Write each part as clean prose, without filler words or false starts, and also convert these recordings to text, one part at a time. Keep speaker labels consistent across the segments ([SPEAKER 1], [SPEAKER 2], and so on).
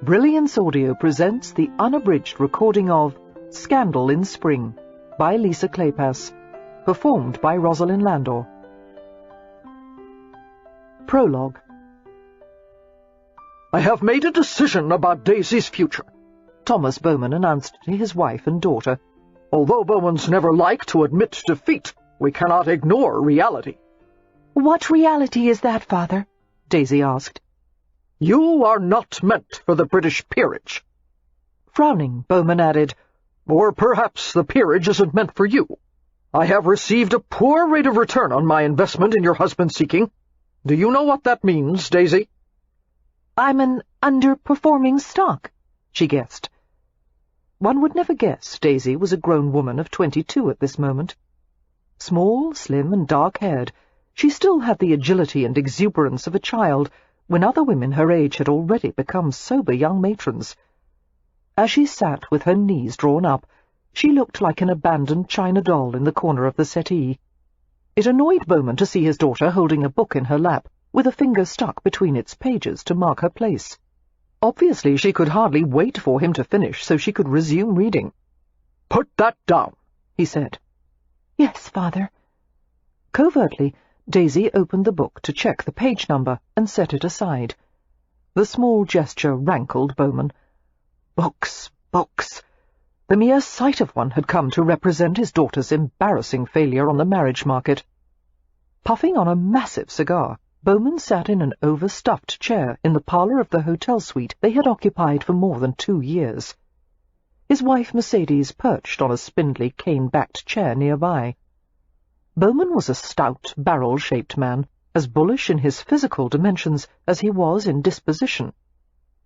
[SPEAKER 1] Brilliance Audio presents the unabridged recording of Scandal in Spring by Lisa Kleypas, performed by Rosalind Landor. Prologue.
[SPEAKER 2] I have made a decision about Daisy's future,
[SPEAKER 1] Thomas Bowman announced to his wife and daughter.
[SPEAKER 2] Although Bowmans never like to admit defeat, we cannot ignore reality.
[SPEAKER 3] What reality is that, Father?
[SPEAKER 1] Daisy asked.
[SPEAKER 2] You are not meant for the British peerage.
[SPEAKER 1] Frowning, Bowman added,
[SPEAKER 2] Or perhaps the peerage isn't meant for you. I have received a poor rate of return on my investment in your husband's seeking. Do you know what that means, Daisy?
[SPEAKER 3] I'm an underperforming stock, she guessed.
[SPEAKER 1] One would never guess Daisy was a grown woman of 22 at this moment. Small, slim, and dark-haired, she still had the agility and exuberance of a child, when other women her age had already become sober young matrons. As she sat with her knees drawn up, she looked like an abandoned china doll in the corner of the settee. It annoyed Bowman to see his daughter holding a book in her lap, with a finger stuck between its pages to mark her place. Obviously she could hardly wait for him to finish so she could resume reading.
[SPEAKER 2] "Put that down," he said.
[SPEAKER 3] "Yes, Father."
[SPEAKER 1] Covertly, Daisy opened the book to check the page number and set it aside. The small gesture rankled Bowman. Books, books. The mere sight of one had come to represent his daughter's embarrassing failure on the marriage market. Puffing on a massive cigar, Bowman sat in an overstuffed chair in the parlour of the hotel suite they had occupied for more than 2 years. His wife Mercedes perched on a spindly cane-backed chair nearby. Bowman was a stout, barrel-shaped man, as bullish in his physical dimensions as he was in disposition.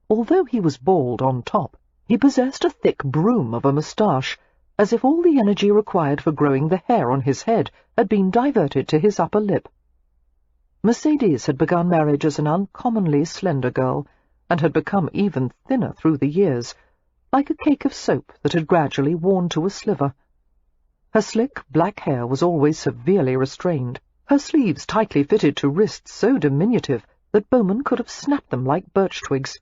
[SPEAKER 1] Although he was bald on top, he possessed a thick broom of a moustache, as if all the energy required for growing the hair on his head had been diverted to his upper lip. Mercedes had begun marriage as an uncommonly slender girl, and had become even thinner through the years, like a cake of soap that had gradually worn to a sliver. Her slick black hair was always severely restrained, her sleeves tightly fitted to wrists so diminutive that Bowman could have snapped them like birch twigs.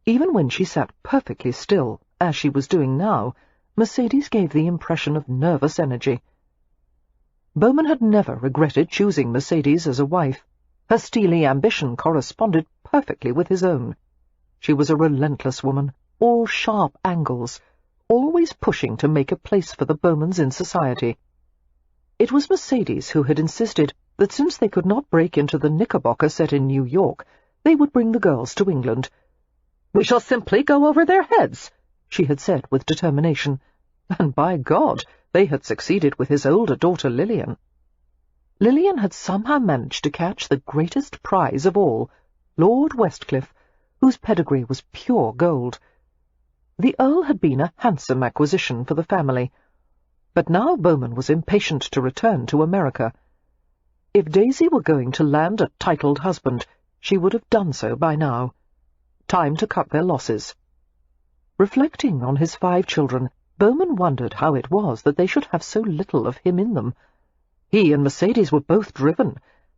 [SPEAKER 1] Even when she sat perfectly still, as she was doing now, Mercedes gave the impression of nervous energy. Bowman had never regretted choosing Mercedes as a wife. Her steely ambition corresponded perfectly with his own. She was a relentless woman, all sharp angles, always pushing to make a place for the Bowmans in society. It was Mercedes who had insisted that since they could not break into the Knickerbocker set in New York, they would bring the girls to England. "We shall simply go over their heads," she had said with determination, and by God, they had succeeded with his older daughter Lillian. Lillian had somehow managed to catch the greatest prize of all, Lord Westcliff, whose pedigree was pure gold. The Earl had been a handsome acquisition for the family, but now Bowman was impatient to return to America. If Daisy were going to land a titled husband, she would have done so by now. Time to cut their losses. Reflecting on his 5 children, Bowman wondered how it was that they should have so little of him in them. He and Mercedes were both driven,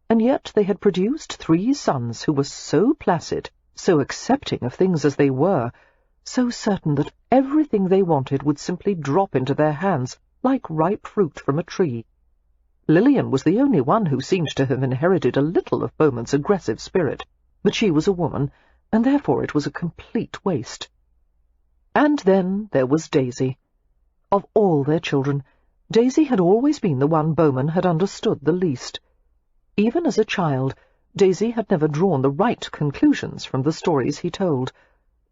[SPEAKER 1] and yet they had produced 3 sons who were so placid, so accepting of things as they were, so certain that everything they wanted would simply drop into their hands like ripe fruit from a tree. Lillian was the only one who seemed to have inherited a little of Bowman's aggressive spirit, but she was a woman, and therefore it was a complete waste. And then there was Daisy. Of all their children, Daisy had always been the one Bowman had understood the least. Even as a child, Daisy had never drawn the right conclusions from the stories he told,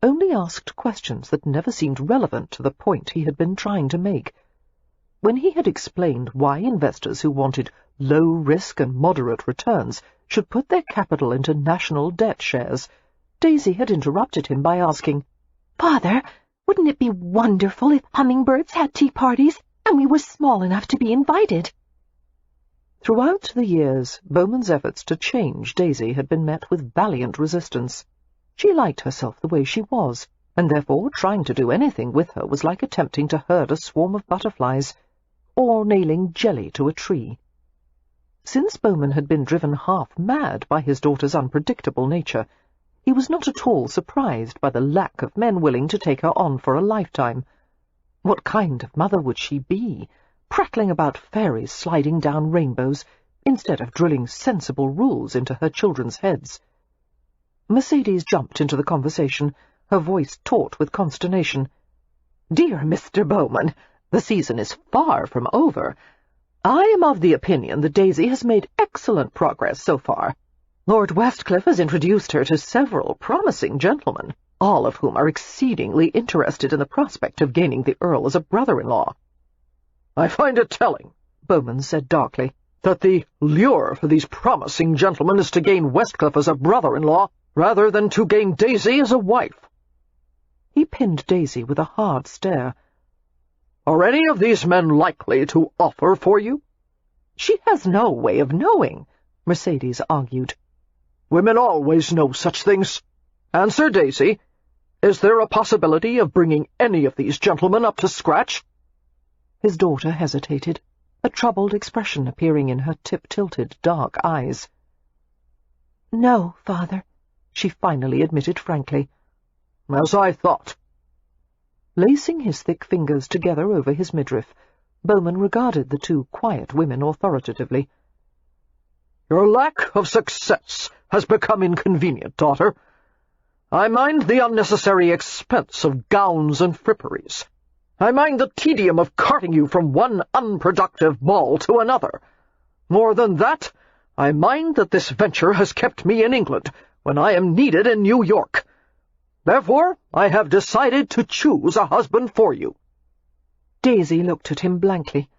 [SPEAKER 1] only asked questions that never seemed relevant to the point he had been trying to make. When he had explained why investors who wanted low risk and moderate returns should put their capital into national debt shares, Daisy had interrupted him by asking,
[SPEAKER 3] "Father, wouldn't it be wonderful if hummingbirds had tea parties and we were small enough to be invited?"
[SPEAKER 1] Throughout the years, Bowman's efforts to change Daisy had been met with valiant resistance. She liked herself the way she was, and therefore trying to do anything with her was like attempting to herd a swarm of butterflies, or nailing jelly to a tree. Since Bowman had been driven half mad by his daughter's unpredictable nature, He was not at all surprised by the lack of men willing to take her on for a lifetime. What kind of mother would she be, prattling about fairies sliding down rainbows, instead of drilling sensible rules into her children's heads? Mercedes jumped into the conversation, her voice taut with consternation. "Dear Mr. Bowman, the season is far from over. I am of the opinion that Daisy has made excellent progress so far. Lord Westcliff has introduced her to several promising gentlemen, all of whom are exceedingly interested in the prospect of gaining the Earl as a brother-in-law."
[SPEAKER 2] "I find it telling,"
[SPEAKER 1] Bowman said darkly,
[SPEAKER 2] "that the lure for these promising gentlemen is to gain Westcliff as a brother-in-law rather than to gain Daisy as a wife."
[SPEAKER 1] He pinned Daisy with a hard stare.
[SPEAKER 2] "Are any of these men likely to offer for you?"
[SPEAKER 1] "She has no way of knowing," Mercedes argued.
[SPEAKER 2] "Women always know such things. Answer, Daisy. Is there a possibility of bringing any of these gentlemen up to scratch?"
[SPEAKER 1] His daughter hesitated, a troubled expression appearing in her tip-tilted dark eyes. "No, father," she finally admitted frankly.
[SPEAKER 2] "As I thought."
[SPEAKER 1] Lacing his thick fingers together over his midriff, Bowman regarded the two quiet women authoritatively.
[SPEAKER 2] "Your lack of success has become inconvenient, daughter. I mind the unnecessary expense of gowns and fripperies. I mind the tedium of carting you from one unproductive ball to another. More than that, I mind that this venture has kept me in England when I am needed in New York. Therefore, I have decided to choose a husband for you."
[SPEAKER 1] Daisy looked at him blankly.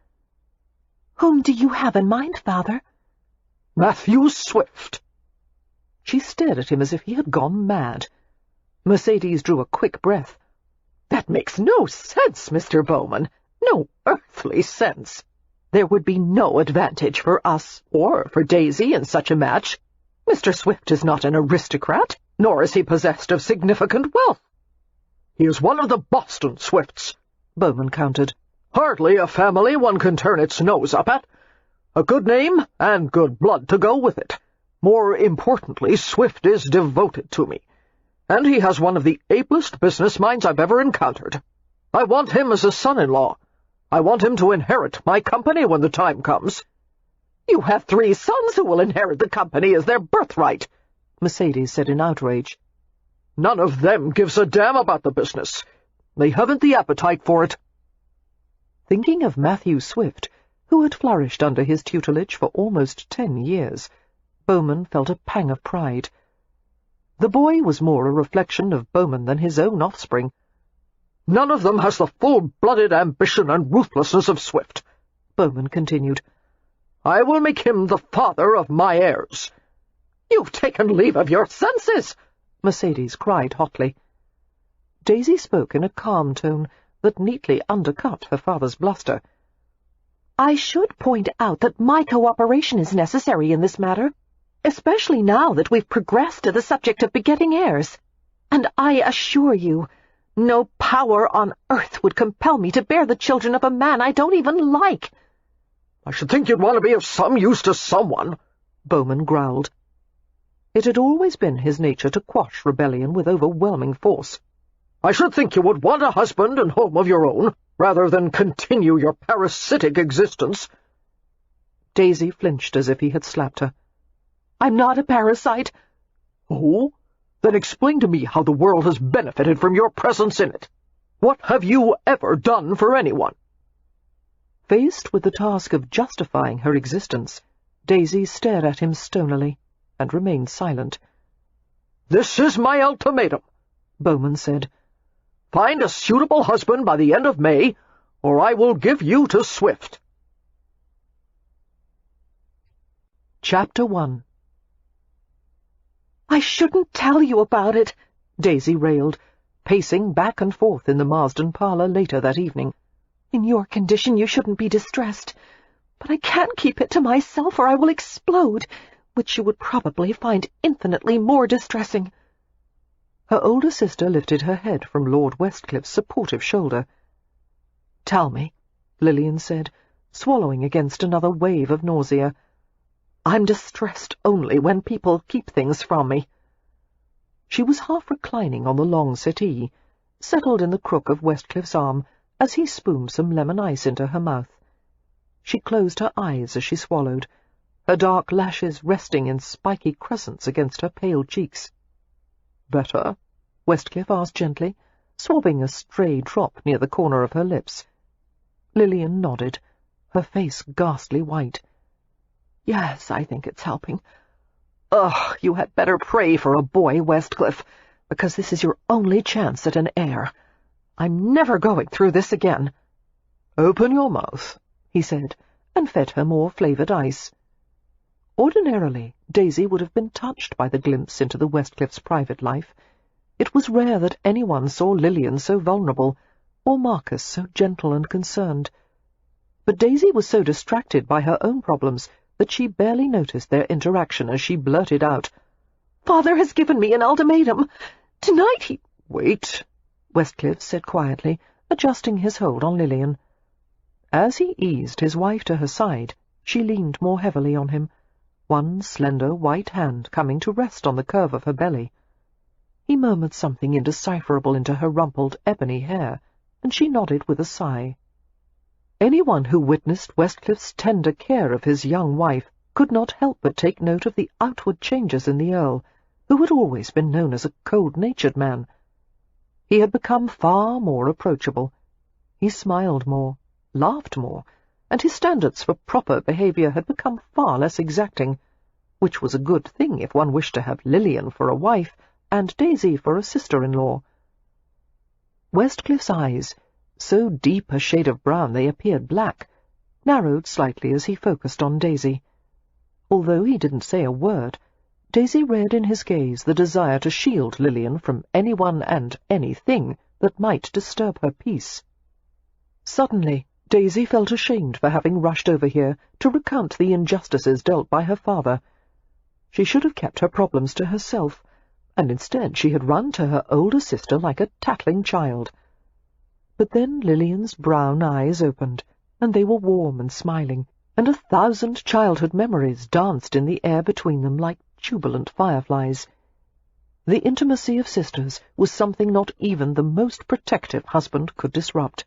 [SPEAKER 3] "Whom do you have in mind, father?"
[SPEAKER 2] "Matthew Swift."
[SPEAKER 1] She stared at him as if he had gone mad. Mercedes drew a quick breath. "That makes no sense, Mr. Bowman. No earthly sense. There would be no advantage for us or for Daisy in such a match. Mr. Swift is not an aristocrat, nor is he possessed of significant wealth."
[SPEAKER 2] "He is one of the Boston Swifts,"
[SPEAKER 1] Bowman countered.
[SPEAKER 2] "Hardly a family one can turn its nose up at. A good name and good blood to go with it. More importantly, Swift is devoted to me, and he has one of the ablest business minds I've ever encountered. I want him as a son-in-law. I want him to inherit my company when the time comes."
[SPEAKER 1] "You have 3 sons who will inherit the company as their birthright," Mercedes said in outrage.
[SPEAKER 2] "None of them gives a damn about the business. They haven't the appetite for it."
[SPEAKER 1] Thinking of Matthew Swift, who had flourished under his tutelage for almost 10 years, Bowman felt a pang of pride. The boy was more a reflection of Bowman than his own offspring.
[SPEAKER 2] "None of them has the full-blooded ambition and ruthlessness of Swift," Bowman continued. "I will make him the father of my heirs."
[SPEAKER 1] "You've taken leave of your senses!" Mercedes cried hotly. Daisy spoke in a calm tone that neatly undercut her father's bluster.
[SPEAKER 3] "I should point out that my cooperation is necessary in this matter, especially now that we've progressed to the subject of begetting heirs. And I assure you, no power on earth would compel me to bear the children of a man I don't even like."
[SPEAKER 2] "I should think you'd want to be of some use to someone,"
[SPEAKER 1] Bowman growled. It had always been his nature to quash rebellion with overwhelming force.
[SPEAKER 2] "I should think you would want a husband and home of your own, rather than continue your parasitic existence."
[SPEAKER 1] Daisy flinched as if he had slapped her.
[SPEAKER 3] "I'm not a parasite."
[SPEAKER 2] "Oh? Then explain to me how the world has benefited from your presence in it. What have you ever done for anyone?"
[SPEAKER 1] Faced with the task of justifying her existence, Daisy stared at him stonily and remained silent.
[SPEAKER 2] "This is my ultimatum," Bowman said. "Find a suitable husband by the end of May, or I will give you to Swift."
[SPEAKER 1] Chapter 1.
[SPEAKER 3] "I shouldn't tell you about it,"
[SPEAKER 1] Daisy railed, pacing back and forth in the Marsden parlour later that evening.
[SPEAKER 3] "In your condition you shouldn't be distressed, but I can't keep it to myself or I will explode, which you would probably find infinitely more distressing."
[SPEAKER 1] Her older sister lifted her head from Lord Westcliff's supportive shoulder. "Tell me," Lillian said, swallowing against another wave of nausea. "I'm distressed only when people keep things from me." She was half reclining on the long settee, settled in the crook of Westcliffe's arm as he spooned some lemon ice into her mouth. She closed her eyes as she swallowed, her dark lashes resting in spiky crescents against her pale cheeks. "Better?" Westcliff asked gently, swabbing a stray drop near the corner of her lips. Lilian nodded, her face ghastly white. "Yes, I think it's helping. Ugh, you had better pray for a boy, Westcliff, because this is your only chance at an heir. I'm never going through this again." "Open your mouth," he said, and fed her more flavoured ice. Ordinarily, Daisy would have been touched by the glimpse into the Westcliffs' private life. It was rare that anyone saw Lilian so vulnerable, or Marcus so gentle and concerned. But Daisy was so distracted by her own problems that she barely noticed their interaction as she blurted out, "Father has given me an ultimatum. Tonight he—" "Wait," Westcliff said quietly, adjusting his hold on Lilian. As he eased his wife to her side, she leaned more heavily on him, one slender white hand coming to rest on the curve of her belly. He murmured something indecipherable into her rumpled ebony hair, and she nodded with a sigh. Anyone who witnessed Westcliffe's tender care of his young wife could not help but take note of the outward changes in the Earl, who had always been known as a cold-natured man. He had become far more approachable. He smiled more, laughed more, and his standards for proper behaviour had become far less exacting, which was a good thing if one wished to have Lilian for a wife and Daisy for a sister-in-law. Westcliffe's eyes, so deep a shade of brown they appeared black, narrowed slightly as he focused on Daisy. Although he didn't say a word, Daisy read in his gaze the desire to shield Lilian from anyone and anything that might disturb her peace. Suddenly, Daisy felt ashamed for having rushed over here to recount the injustices dealt by her father. She should have kept her problems to herself, and instead she had run to her older sister like a tattling child. But then Lilian's brown eyes opened, and they were warm and smiling, and 1,000 childhood memories danced in the air between them like jubilant fireflies. The intimacy of sisters was something not even the most protective husband could disrupt.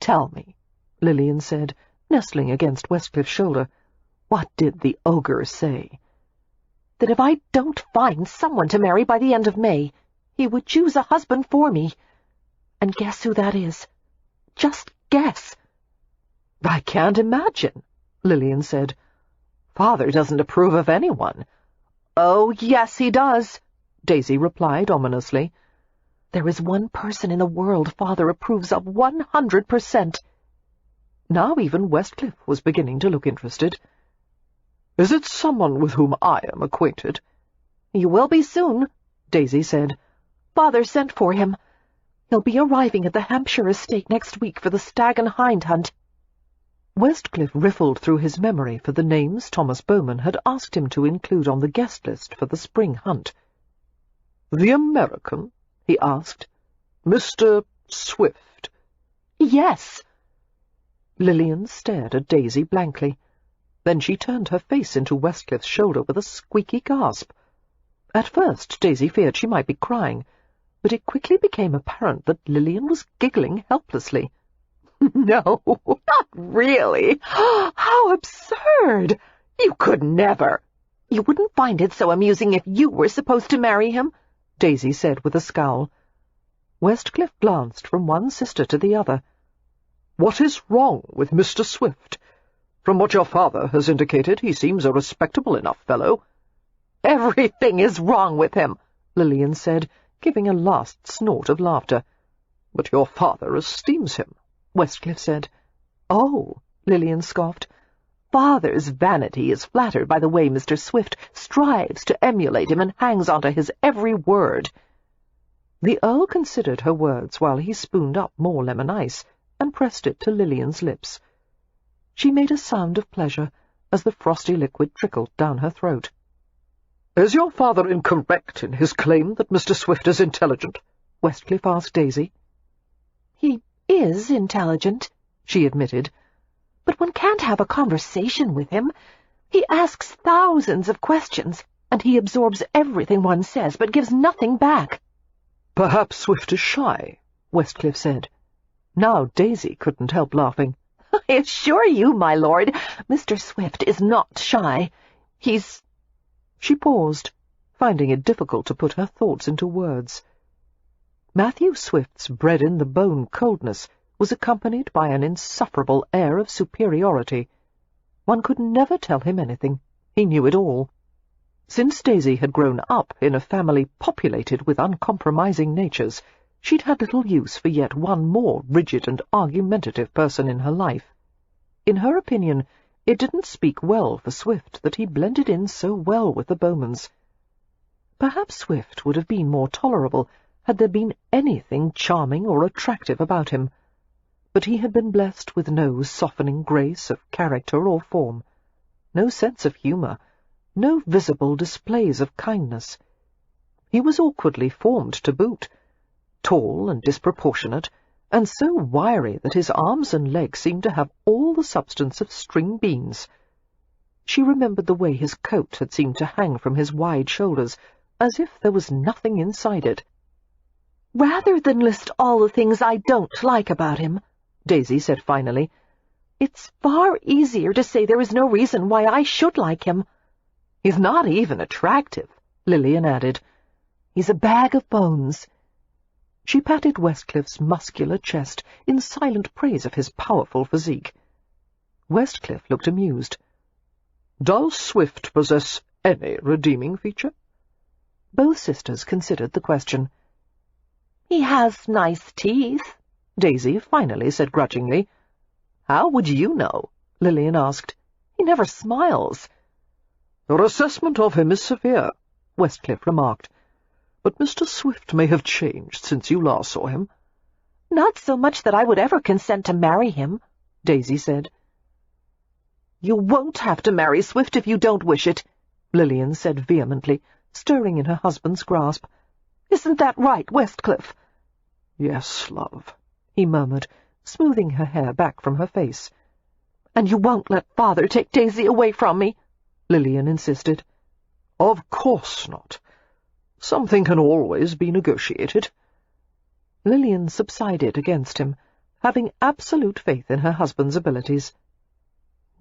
[SPEAKER 1] "Tell me," Lilian said, nestling against Westcliffe's shoulder, "what did the ogre say?"
[SPEAKER 3] "That if I don't find someone to marry by the end of May, he would choose a husband for me. And guess who that is? Just guess."
[SPEAKER 1] "I can't imagine," Lilian said. "Father doesn't approve of anyone." "Oh, yes, he does," Daisy replied ominously. "There is one person in the world Father approves of 100%. Now even Westcliff was beginning to look interested. "Is it someone with whom I am acquainted?" "You will be soon," Daisy said. "Father sent for him. He'll be arriving at the Hampshire estate next week for the stag and hind hunt." Westcliff riffled through his memory for the names Thomas Bowman had asked him to include on the guest list for the spring hunt. "The American?" he asked. "Mr. Swift?" "Yes." Lilian stared at Daisy blankly. Then she turned her face into Westcliffe's shoulder with a squeaky gasp. At first Daisy feared she might be crying, but it quickly became apparent that Lilian was giggling helplessly. "No, not really. How absurd! You could never." "You wouldn't find it so amusing if you were supposed to marry him," Daisy said with a scowl. Westcliff glanced from one sister to the other. "What is wrong with Mr. Swift? From what your father has indicated, he seems a respectable enough fellow." "Everything is wrong with him," Lilian said, giving a last snort of laughter. "But your father esteems him," Westcliff said. "Oh," Lilian scoffed. "Father's vanity is flattered by the way Mr. Swift strives to emulate him and hangs on to his every word." The Earl considered her words while he spooned up more lemon ice and pressed it to Lilian's lips. She made a sound of pleasure as the frosty liquid trickled down her throat. "Is your father incorrect in his claim that Mr. Swift is intelligent?" Westcliff asked Daisy. "He is intelligent," she admitted, "but one can't have a conversation with him. He asks thousands of questions,
[SPEAKER 3] and he absorbs everything one says but gives nothing back."
[SPEAKER 2] "Perhaps Swift is shy," Westcliff said.
[SPEAKER 1] Now Daisy couldn't help laughing.
[SPEAKER 3] "I assure you, my lord, Mr. Swift is not shy. He's—"
[SPEAKER 1] She paused, finding it difficult to put her thoughts into words. Matthew Swift's bred-in-the-bone coldness was accompanied by an insufferable air of superiority. One could never tell him anything. He knew it all. Since Daisy had grown up in a family populated with uncompromising natures, she'd had little use for yet one more rigid and argumentative person in her life. In her opinion, it didn't speak well for Swift that he blended in so well with the Bowmans. Perhaps Swift would have been more tolerable had there been anything charming or attractive about him, but he had been blessed with no softening grace of character or form, no sense of humour, no visible displays of kindness. He was awkwardly formed to boot, tall and disproportionate, and so wiry that his arms and legs seemed to have all the substance of string beans. She remembered the way his coat had seemed to hang from his wide shoulders, as if there was nothing inside it.
[SPEAKER 3] "Rather than list all the things I don't like about him," Daisy said finally, "it's far easier to say there is no reason why I should like him."
[SPEAKER 1] "He's not even attractive," Lillian added. "He's a bag of bones." She patted Westcliff's muscular chest in silent praise of his powerful physique. Westcliff looked amused.
[SPEAKER 2] "Does Swift possess any redeeming feature?"
[SPEAKER 1] Both sisters considered the question.
[SPEAKER 3] "He has nice teeth,"
[SPEAKER 1] Daisy finally said grudgingly.
[SPEAKER 3] "How would you know?"
[SPEAKER 1] Lillian asked.
[SPEAKER 3] "He never smiles."
[SPEAKER 2] "Your assessment of him is severe,"
[SPEAKER 1] Westcliff remarked.
[SPEAKER 2] "But Mr. Swift may have changed since you last saw him."
[SPEAKER 3] "Not so much that I would ever consent to marry him,"
[SPEAKER 1] Daisy said.
[SPEAKER 3] "You won't have to marry Swift if you don't wish it,"
[SPEAKER 1] Lillian said vehemently, stirring in her husband's grasp.
[SPEAKER 3] "Isn't that right, Westcliff?"
[SPEAKER 2] "Yes, love,"
[SPEAKER 1] he murmured, smoothing her hair back from her face.
[SPEAKER 3] "And you won't let Father take Daisy away from me?"
[SPEAKER 1] Lillian insisted.
[SPEAKER 2] "Of course not. Something can always be negotiated."
[SPEAKER 1] Lillian subsided against him, having absolute faith in her husband's abilities.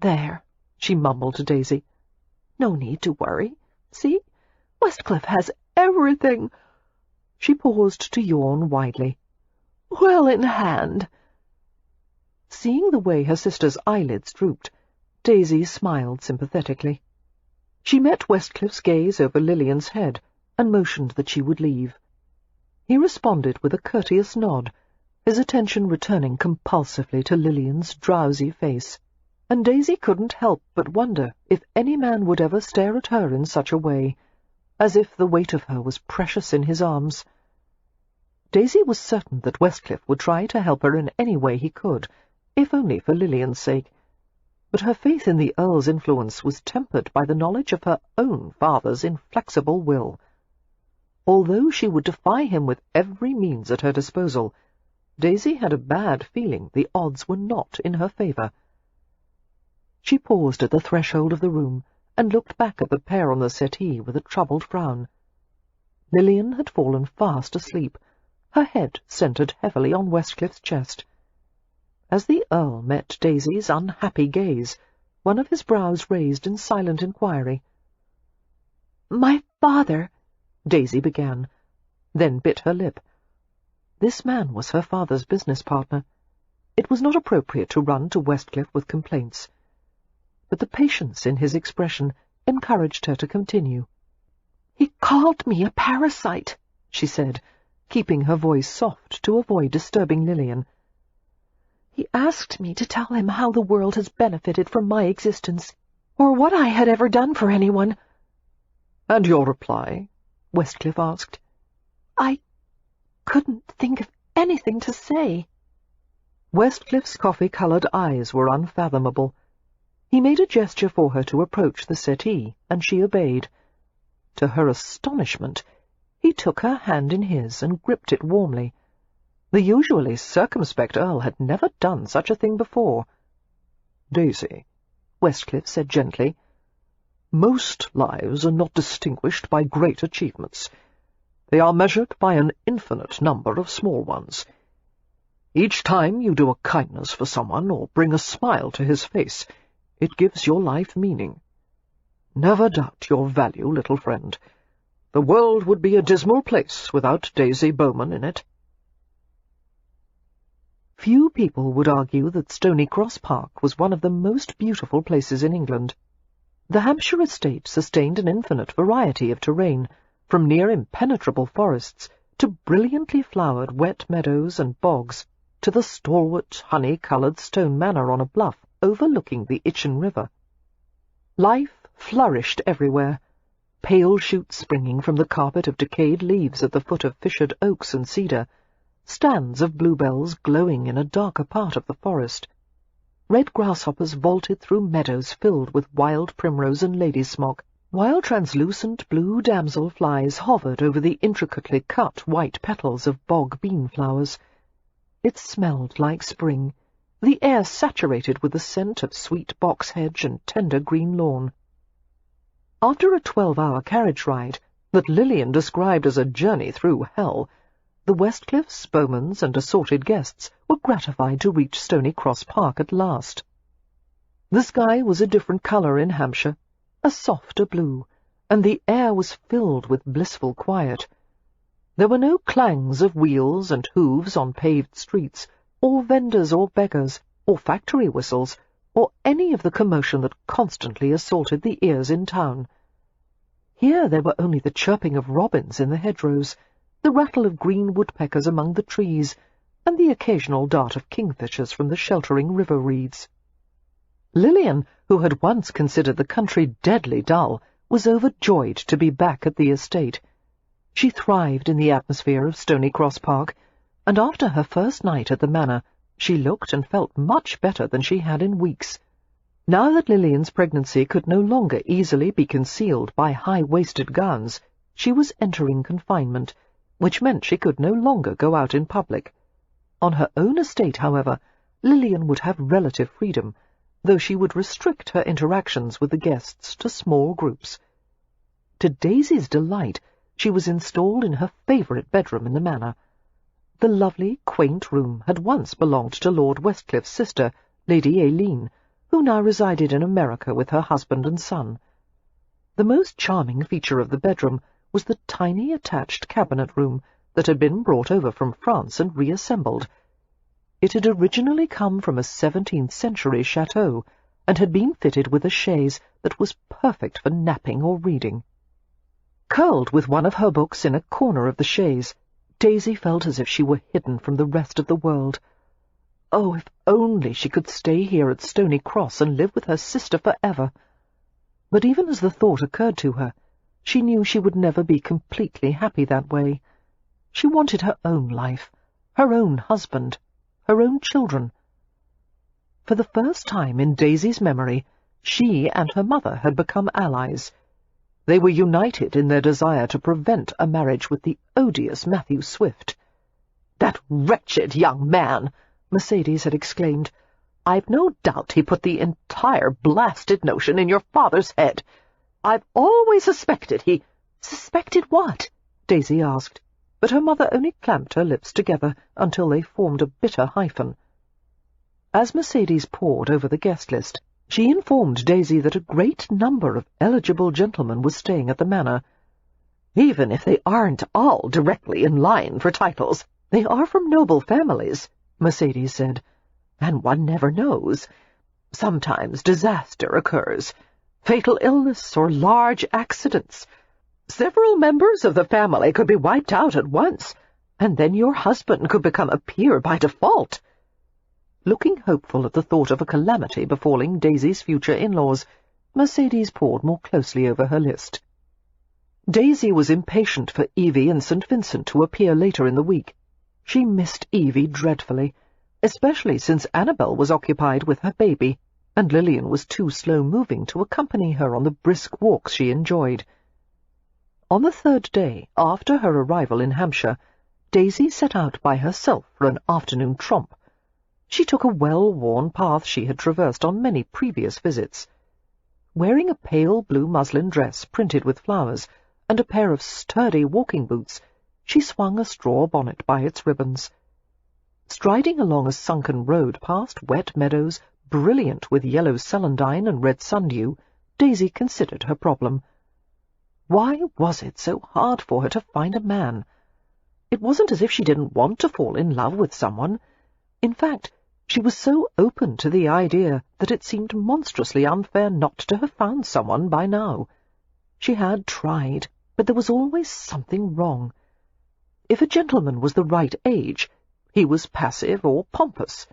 [SPEAKER 3] "There," she mumbled to Daisy. "No need to worry. See, Westcliff has everything."
[SPEAKER 1] She paused to yawn widely.
[SPEAKER 3] "Well in hand."
[SPEAKER 1] Seeing the way her sister's eyelids drooped, Daisy smiled sympathetically. She met Westcliff's gaze over Lillian's head and motioned that she would leave. He responded with a courteous nod, his attention returning compulsively to Lillian's drowsy face, and Daisy couldn't help but wonder if any man would ever stare at her in such a way, as if the weight of her was precious in his arms. Daisy was certain that Westcliff would try to help her in any way he could, if only for Lillian's sake, but her faith in the Earl's influence was tempered by the knowledge of her own father's inflexible will. Although she would defy him with every means at her disposal, Daisy had a bad feeling the odds were not in her favour. She paused at the threshold of the room and looked back at the pair on the settee with a troubled frown. Lillian had fallen fast asleep, her head centred heavily on Westcliff's chest. As the Earl met Daisy's unhappy gaze, one of his brows raised in silent inquiry.
[SPEAKER 3] "My father,"
[SPEAKER 1] Daisy began, then bit her lip. This man was her father's business partner. It was not appropriate to run to Westcliff with complaints, but the patience in his expression encouraged her to continue.
[SPEAKER 3] "He called me a parasite,"
[SPEAKER 1] she said, keeping her voice soft to avoid disturbing Lillian.
[SPEAKER 3] "He asked me to tell him how the world has benefited from my existence, or what I had ever done for anyone."
[SPEAKER 2] "And your reply?"
[SPEAKER 1] Westcliff asked.
[SPEAKER 3] "I couldn't think of anything to say."
[SPEAKER 1] Westcliff's coffee-coloured eyes were unfathomable. He made a gesture for her to approach the settee, and she obeyed. To her astonishment, he took her hand in his and gripped it warmly. The usually circumspect Earl had never done such a thing before.
[SPEAKER 2] "Daisy,"
[SPEAKER 1] Westcliff said gently,
[SPEAKER 2] Most lives are not distinguished by great achievements. They are measured by an infinite number of small ones. Each time you do a kindness for someone or bring a smile to his face, it gives your life meaning. Never doubt your value, little friend. The world would be a dismal place without Daisy Bowman in it.
[SPEAKER 1] Few people would argue that Stony Cross Park was one of the most beautiful places in England. The Hampshire estate sustained an infinite variety of terrain, from near impenetrable forests to brilliantly flowered wet meadows and bogs, to the stalwart, honey-coloured stone manor on a bluff overlooking the Itchen River. Life flourished everywhere, pale shoots springing from the carpet of decayed leaves at the foot of fissured oaks and cedar, stands of bluebells glowing in a darker part of the forest. Red grasshoppers vaulted through meadows filled with wild primrose and ladysmock, while translucent blue damselflies hovered over the intricately cut white petals of bog bean flowers. It smelled like spring, the air saturated with the scent of sweet box hedge and tender green lawn. After a 12-hour carriage ride, that Lillian described as a journey through hell, the Westcliffs, Bowmans, and assorted guests were gratified to reach Stony Cross Park at last. The sky was a different colour in Hampshire, a softer blue, and the air was filled with blissful quiet. There were no clangs of wheels and hooves on paved streets, or vendors or beggars, or factory whistles, or any of the commotion that constantly assaulted the ears in town. Here there were only the chirping of robins in the hedgerows, the rattle of green woodpeckers among the trees, and the occasional dart of kingfishers from the sheltering river reeds. Lillian, who had once considered the country deadly dull, was overjoyed to be back at the estate. She thrived in the atmosphere of Stony Cross Park, and after her first night at the manor, she looked and felt much better than she had in weeks. Now that Lillian's pregnancy could no longer easily be concealed by high-waisted gowns, she was entering confinement, which meant she could no longer go out in public. On her own estate, however, Lillian would have relative freedom, though she would restrict her interactions with the guests to small groups. To Daisy's delight, she was installed in her favourite bedroom in the manor. The lovely, quaint room had once belonged to Lord Westcliff's sister, Lady Aileen, who now resided in America with her husband and son. The most charming feature of the bedroom was the tiny attached cabinet-room that had been brought over from France and reassembled. It had originally come from a 17th-century chateau, and had been fitted with a chaise that was perfect for napping or reading. Curled with one of her books in a corner of the chaise, Daisy felt as if she were hidden from the rest of the world. Oh, if only she could stay here at Stony Cross and live with her sister forever! But even as the thought occurred to her, she knew she would never be completely happy that way. She wanted her own life, her own husband, her own children. For the first time in Daisy's memory, she and her mother had become allies. They were united in their desire to prevent a marriage with the odious Matthew Swift. "That wretched young man!" Mercedes had exclaimed. "I've no doubt he put the entire blasted notion in your father's head. I've always suspected he—" "Suspected what?" Daisy asked, but her mother only clamped her lips together until they formed a bitter hyphen. As Mercedes pored over the guest list, she informed Daisy that a great number of eligible gentlemen were staying at the manor. "Even if they aren't all directly in line for titles, they are from noble families," Mercedes said, "and one never knows. Sometimes disaster occurs, fatal illness or large accidents. Several members of the family could be wiped out at once, and then your husband could become a peer by default." Looking hopeful at the thought of a calamity befalling Daisy's future in-laws, Mercedes pored more closely over her list. Daisy was impatient for Evie and St. Vincent to appear later in the week. She missed Evie dreadfully, especially since Annabel was occupied with her baby, and Lillian was too slow-moving to accompany her on the brisk walks she enjoyed. On the third day, after her arrival in Hampshire, Daisy set out by herself for an afternoon tromp. She took a well-worn path she had traversed on many previous visits. Wearing a pale blue muslin dress printed with flowers and a pair of sturdy walking boots, she swung a straw bonnet by its ribbons. Striding along a sunken road past wet meadows brilliant with yellow celandine and red sundew, Daisy considered her problem. Why was it so hard for her to find a man? It wasn't as if she didn't want to fall in love with someone. In fact, she was so open to the idea that it seemed monstrously unfair not to have found someone by now. She had tried, but there was always something wrong. If a gentleman was the right age, he was passive or pompous.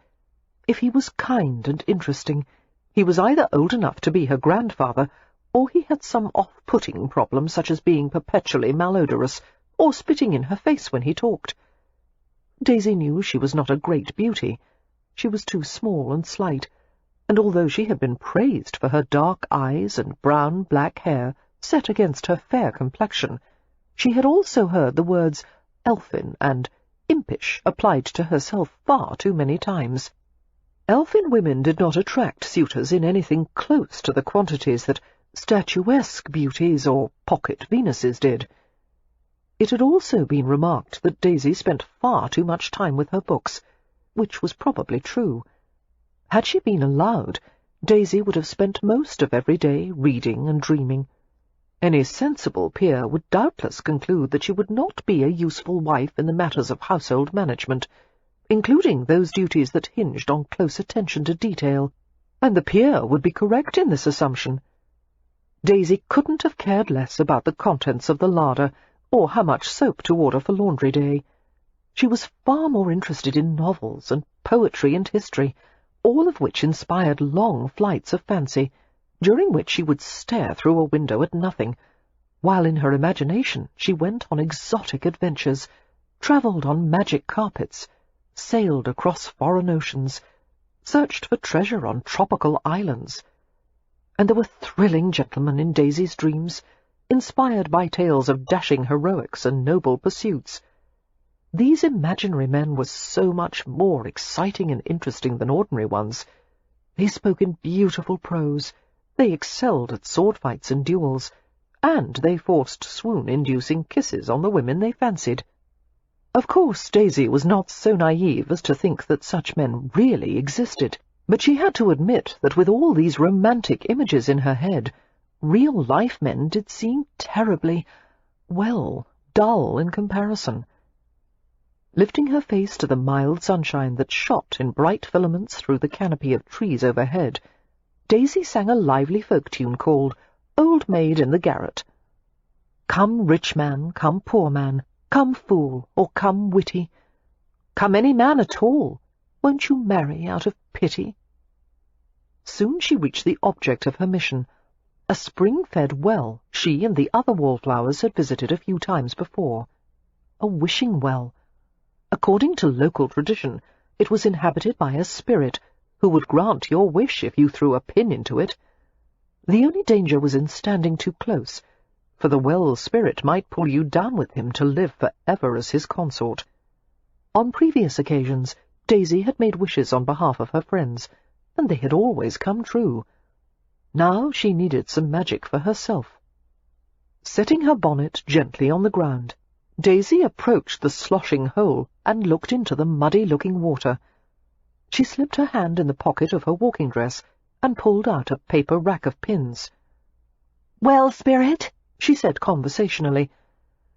[SPEAKER 1] If he was kind and interesting, he was either old enough to be her grandfather, or he had some off-putting problem such as being perpetually malodorous, or spitting in her face when he talked. Daisy knew she was not a great beauty. She was too small and slight, and although she had been praised for her dark eyes and brown-black hair set against her fair complexion, she had also heard the words elfin and impish applied to herself far too many times. Elfin women did not attract suitors in anything close to the quantities that statuesque beauties or pocket Venuses did. It had also been remarked that Daisy spent far too much time with her books, which was probably true. Had she been allowed, Daisy would have spent most of every day reading and dreaming. Any sensible peer would doubtless conclude that she would not be a useful wife in the matters of household management, including those duties that hinged on close attention to detail, and the peer would be correct in this assumption. Daisy couldn't have cared less about the contents of the larder, or how much soap to order for laundry day. She was far more interested in novels and poetry and history, all of which inspired long flights of fancy, during which she would stare through a window at nothing, while in her imagination she went on exotic adventures, travelled on magic carpets, sailed across foreign oceans, searched for treasure on tropical islands. And there were thrilling gentlemen in Daisy's dreams, inspired by tales of dashing heroics and noble pursuits. These imaginary men were so much more exciting and interesting than ordinary ones. They spoke in beautiful prose, they excelled at sword-fights and duels, and they forced swoon-inducing kisses on the women they fancied. Of course, Daisy was not so naive as to think that such men really existed, but she had to admit that with all these romantic images in her head, real-life men did seem terribly, well, dull in comparison. Lifting her face to the mild sunshine that shot in bright filaments through the canopy of trees overhead, Daisy sang a lively folk tune called Old Maid in the Garret. Come rich man, come poor man, come fool, or come witty, come any man at all, won't you marry out of pity? Soon she reached the object of her mission, a spring-fed well she and the other Wallflowers had visited a few times before. A wishing well. According to local tradition, it was inhabited by a spirit who would grant your wish if you threw a pin into it. The only danger was in standing too close, for the well spirit might pull you down with him to live for ever as his consort. On previous occasions, Daisy had made wishes on behalf of her friends, and they had always come true. Now she needed some magic for herself. Setting her bonnet gently on the ground, Daisy approached the sloshing hole and looked into the muddy-looking water. She slipped her hand in the pocket of her walking dress and pulled out a paper rack of pins.
[SPEAKER 3] "Well, Spirit," she said conversationally,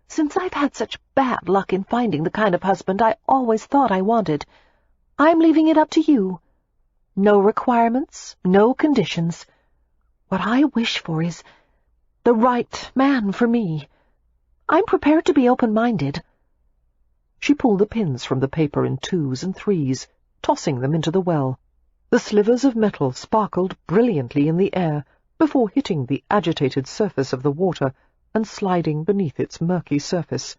[SPEAKER 3] "since I've had such bad luck in finding the kind of husband I always thought I wanted, I'm leaving it up to you. No requirements, no conditions. What I wish for is the right man for me. I'm prepared to be open-minded." She pulled the pins from the paper in 2s and 3s, tossing them into the well. The slivers of metal sparkled brilliantly in the air before hitting the agitated surface of the water and sliding beneath its murky surface.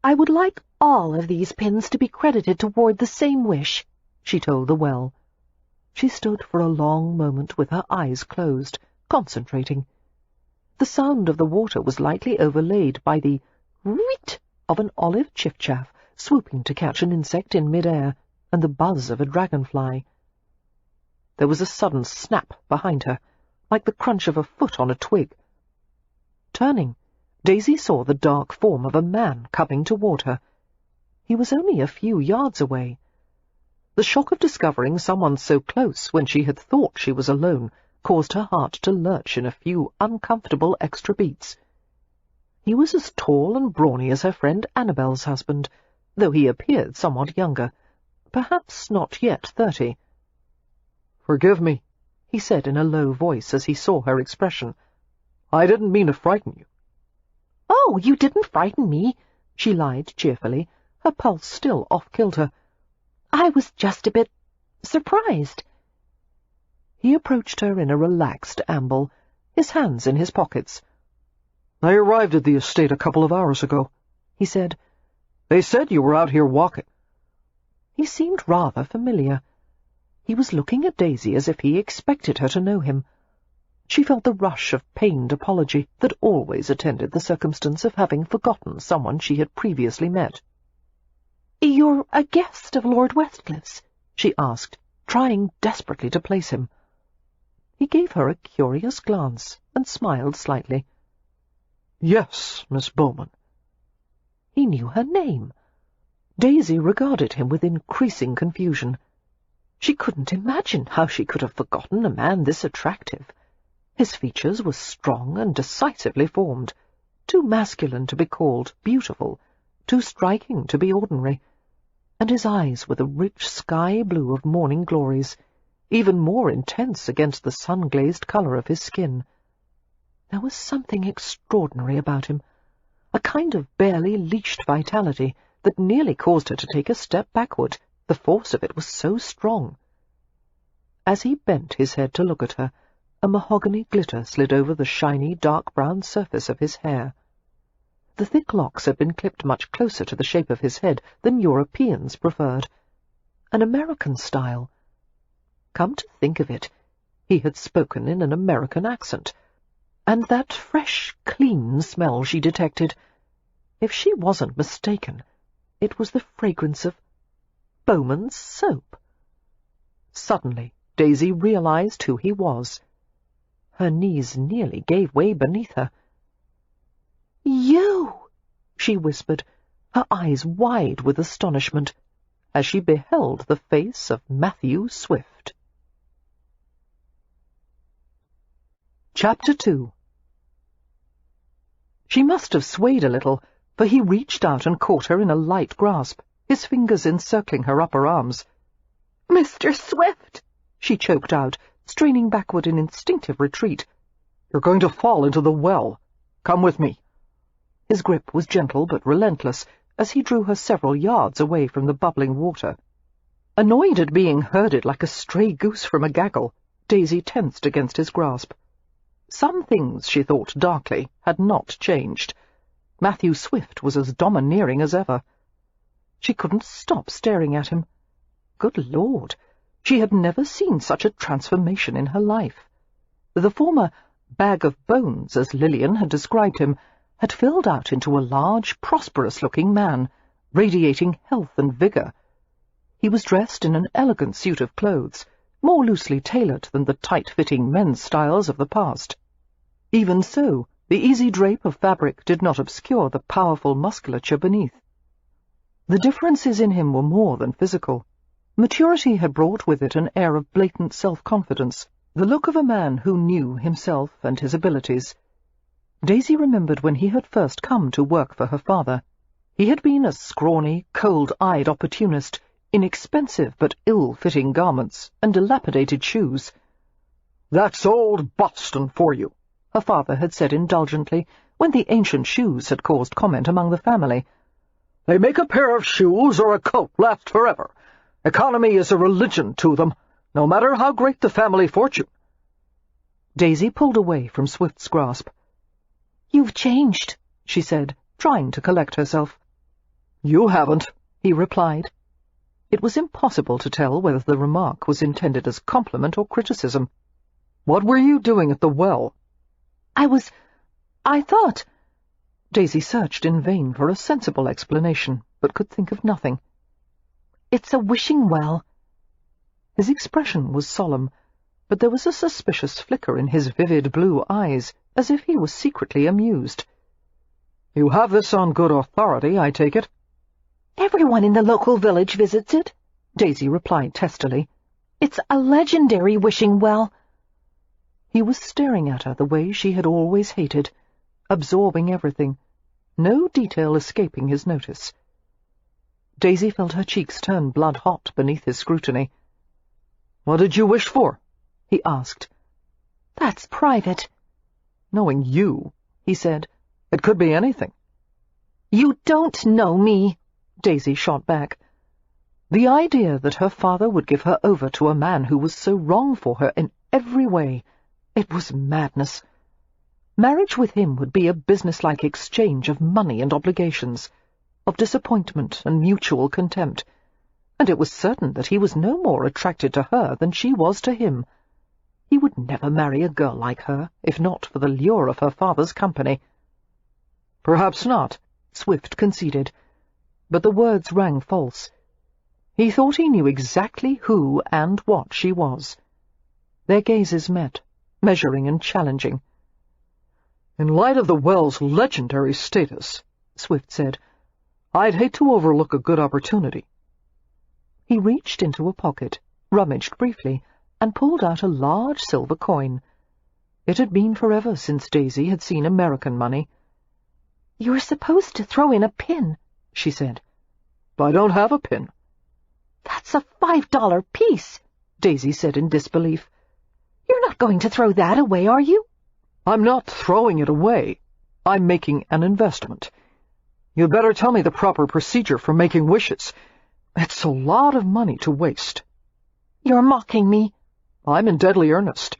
[SPEAKER 3] "I would like all of these pins to be credited toward the same wish," she told the well. She stood for a long moment with her eyes closed, concentrating. The sound of the water was lightly overlaid by the "reet" of an olive chiff-chaff swooping to catch an insect in mid-air, and the buzz of a dragonfly. There was a sudden snap behind her.
[SPEAKER 1] like the crunch of a foot on a twig. Turning, Daisy saw the dark form of a man coming toward her. He was only a few yards away. The shock of discovering someone so close when she had thought she was alone caused her heart to lurch in a few uncomfortable extra beats. He was as tall and brawny as her friend Annabel's husband, though he appeared somewhat younger, perhaps not yet 30.
[SPEAKER 2] "Forgive me,"
[SPEAKER 1] he said in a low voice as he saw her expression.
[SPEAKER 2] "I didn't mean to frighten you."
[SPEAKER 3] "Oh, you didn't frighten me,"
[SPEAKER 1] she lied cheerfully, her pulse still off-kilter.
[SPEAKER 3] "I was just a bit surprised."
[SPEAKER 1] He approached her in a relaxed amble, his hands in his pockets.
[SPEAKER 2] "I arrived at the estate a couple of hours ago,"
[SPEAKER 1] he said.
[SPEAKER 2] "They said you were out here walking."
[SPEAKER 1] He seemed rather familiar. He was looking at Daisy as if he expected her to know him. She felt the rush of pained apology that always attended the circumstance of having forgotten someone she had previously met.
[SPEAKER 3] "You're a guest of Lord Westcliffe's?"
[SPEAKER 1] she asked, trying desperately to place him. He gave her a curious glance and smiled slightly.
[SPEAKER 2] "Yes, Miss Bowman."
[SPEAKER 1] He knew her name. Daisy regarded him with increasing confusion. She couldn't imagine how she could have forgotten a man this attractive. His features were strong and decisively formed, too masculine to be called beautiful, too striking to be ordinary, and his eyes were the rich sky blue of morning glories, even more intense against the sun-glazed colour of his skin. There was something extraordinary about him, a kind of barely leashed vitality that nearly caused her to take a step backward. The force of it was so strong. As he bent his head to look at her, a mahogany glitter slid over the shiny dark brown surface of his hair. The thick locks had been clipped much closer to the shape of his head than Europeans preferred. An American style. Come to think of it, he had spoken in an American accent. And that fresh, clean smell she detected, if she wasn't mistaken, it was the fragrance of Bowman's soap. Suddenly, Daisy realized who he was. Her knees nearly gave way beneath her.
[SPEAKER 3] "You!"
[SPEAKER 1] she whispered, her eyes wide with astonishment, as she beheld the face of Matthew Swift. Chapter 2. She must have swayed a little, for he reached out and caught her in a light grasp, his fingers encircling her upper arms.
[SPEAKER 3] "Mr. Swift!"
[SPEAKER 1] she choked out, straining backward in instinctive retreat.
[SPEAKER 2] "You're going to fall into the well. Come with me."
[SPEAKER 1] His grip was gentle but relentless, as he drew her several yards away from the bubbling water. Annoyed at being herded like a stray goose from a gaggle, Daisy tensed against his grasp. Some things, she thought darkly, had not changed. Matthew Swift was as domineering as ever. She couldn't stop staring at him. Good Lord, she had never seen such a transformation in her life. The former bag of bones, as Lillian had described him, had filled out into a large, prosperous-looking man, radiating health and vigour. He was dressed in an elegant suit of clothes, more loosely tailored than the tight-fitting men's styles of the past. Even so, the easy drape of fabric did not obscure the powerful musculature beneath. The differences in him were more than physical. Maturity had brought with it an air of blatant self-confidence, the look of a man who knew himself and his abilities. Daisy remembered when he had first come to work for her father. He had been a scrawny, cold-eyed opportunist, inexpensive but ill-fitting garments and dilapidated shoes.
[SPEAKER 2] "That's old Boston for you,"
[SPEAKER 1] her father had said indulgently, when the ancient shoes had caused comment among the family.
[SPEAKER 2] "They make a pair of shoes or a coat last forever. Economy is a religion to them, no matter how great the family fortune."
[SPEAKER 1] Daisy pulled away from Swift's grasp.
[SPEAKER 3] "You've changed,"
[SPEAKER 1] she said, trying to collect herself.
[SPEAKER 2] "You haven't," he replied.
[SPEAKER 1] It was impossible to tell whether the remark was intended as compliment or criticism.
[SPEAKER 2] "What were you doing at the well?"
[SPEAKER 3] I thought—"
[SPEAKER 1] Daisy searched in vain for a sensible explanation, but could think of nothing.
[SPEAKER 3] "It's a wishing well."
[SPEAKER 1] His expression was solemn, but there was a suspicious flicker in his vivid blue eyes, as if he was secretly amused. "You have this on good authority, I take it?"
[SPEAKER 3] "Everyone in the local village visits it," Daisy replied testily. "It's a legendary wishing well."
[SPEAKER 1] He was staring at her the way she had always hated, absorbing everything, no detail escaping his notice. Daisy felt her cheeks turn blood-hot beneath his scrutiny. "What did you wish for?" he asked.
[SPEAKER 3] "That's private."
[SPEAKER 1] "Knowing you," he said, "it could be anything."
[SPEAKER 3] "You don't know me,"
[SPEAKER 1] Daisy shot back. The idea that her father would give her over to a man who was so wrong for her in every way, it was madness. Marriage with him would be a businesslike exchange of money and obligations, of disappointment and mutual contempt, and it was certain that he was no more attracted to her than she was to him. He would never marry a girl like her, if not for the lure of her father's company. "Perhaps not," Swift conceded, but the words rang false. He thought he knew exactly who and what she was. Their gazes met, measuring and challenging. "In light of the well's legendary status," Swift said, "I'd hate to overlook a good opportunity." He reached into a pocket, rummaged briefly, and pulled out a large silver coin. It had been forever since Daisy had seen American money.
[SPEAKER 3] "You're supposed to throw in a pin," she said.
[SPEAKER 1] "I don't have a pin."
[SPEAKER 3] "That's a $5 piece," Daisy said in disbelief. "You're not going to throw that away, are you?"
[SPEAKER 1] "I'm not throwing it away. I'm making an investment. You'd better tell me the proper procedure for making wishes. It's a lot of money to waste."
[SPEAKER 3] "You're mocking me."
[SPEAKER 1] "I'm in deadly earnest.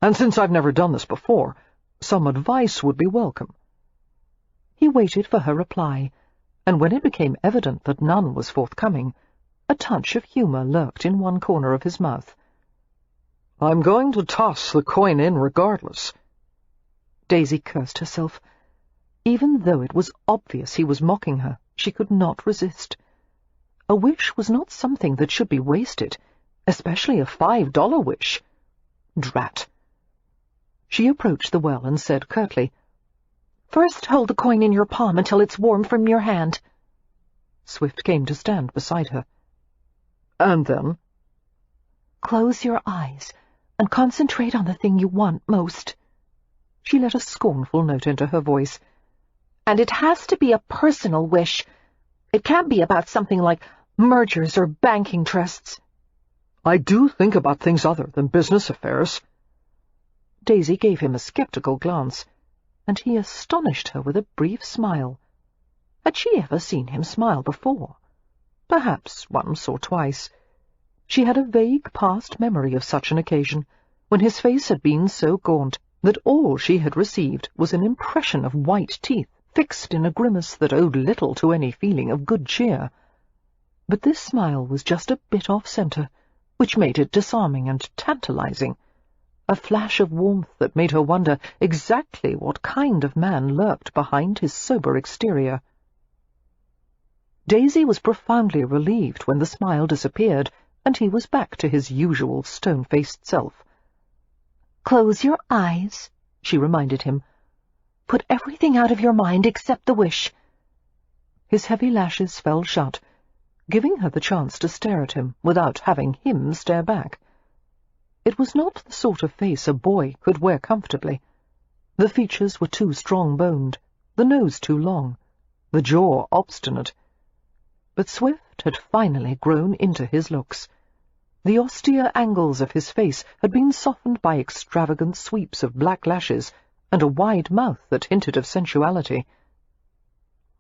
[SPEAKER 1] And since I've never done this before, some advice would be welcome." He waited for her reply, and when it became evident that none was forthcoming, a touch of humour lurked in one corner of his mouth. "I'm going to toss the coin in regardless." Daisy cursed herself. Even though it was obvious he was mocking her, she could not resist. A wish was not something that should be wasted, especially a $5 wish. Drat! She approached the well and said curtly, "First hold the coin in your palm until it's warm from your hand." Swift came to stand beside her. "And then?" "Close your eyes and concentrate on the thing you want most." She let a scornful note into her voice.
[SPEAKER 3] "And it has to be a personal wish. It can't be about something like mergers or banking trusts."
[SPEAKER 1] "I do think about things other than business affairs." Daisy gave him a sceptical glance, and he astonished her with a brief smile. Had she ever seen him smile before? Perhaps once or twice. She had a vague past memory of such an occasion, when his face had been so gaunt that all she had received was an impression of white teeth fixed in a grimace that owed little to any feeling of good cheer. But this smile was just a bit off-centre, which made it disarming and tantalizing, a flash of warmth that made her wonder exactly what kind of man lurked behind his sober exterior. Daisy was profoundly relieved when the smile disappeared, and he was back to his usual stone-faced self.
[SPEAKER 3] "Close your eyes," she reminded him. "Put everything out of your mind except the wish."
[SPEAKER 1] His heavy lashes fell shut, giving her the chance to stare at him without having him stare back. It was not the sort of face a boy could wear comfortably. The features were too strong-boned, the nose too long, the jaw obstinate. But Swift had finally grown into his looks. The austere angles of his face had been softened by extravagant sweeps of black lashes and a wide mouth that hinted of sensuality.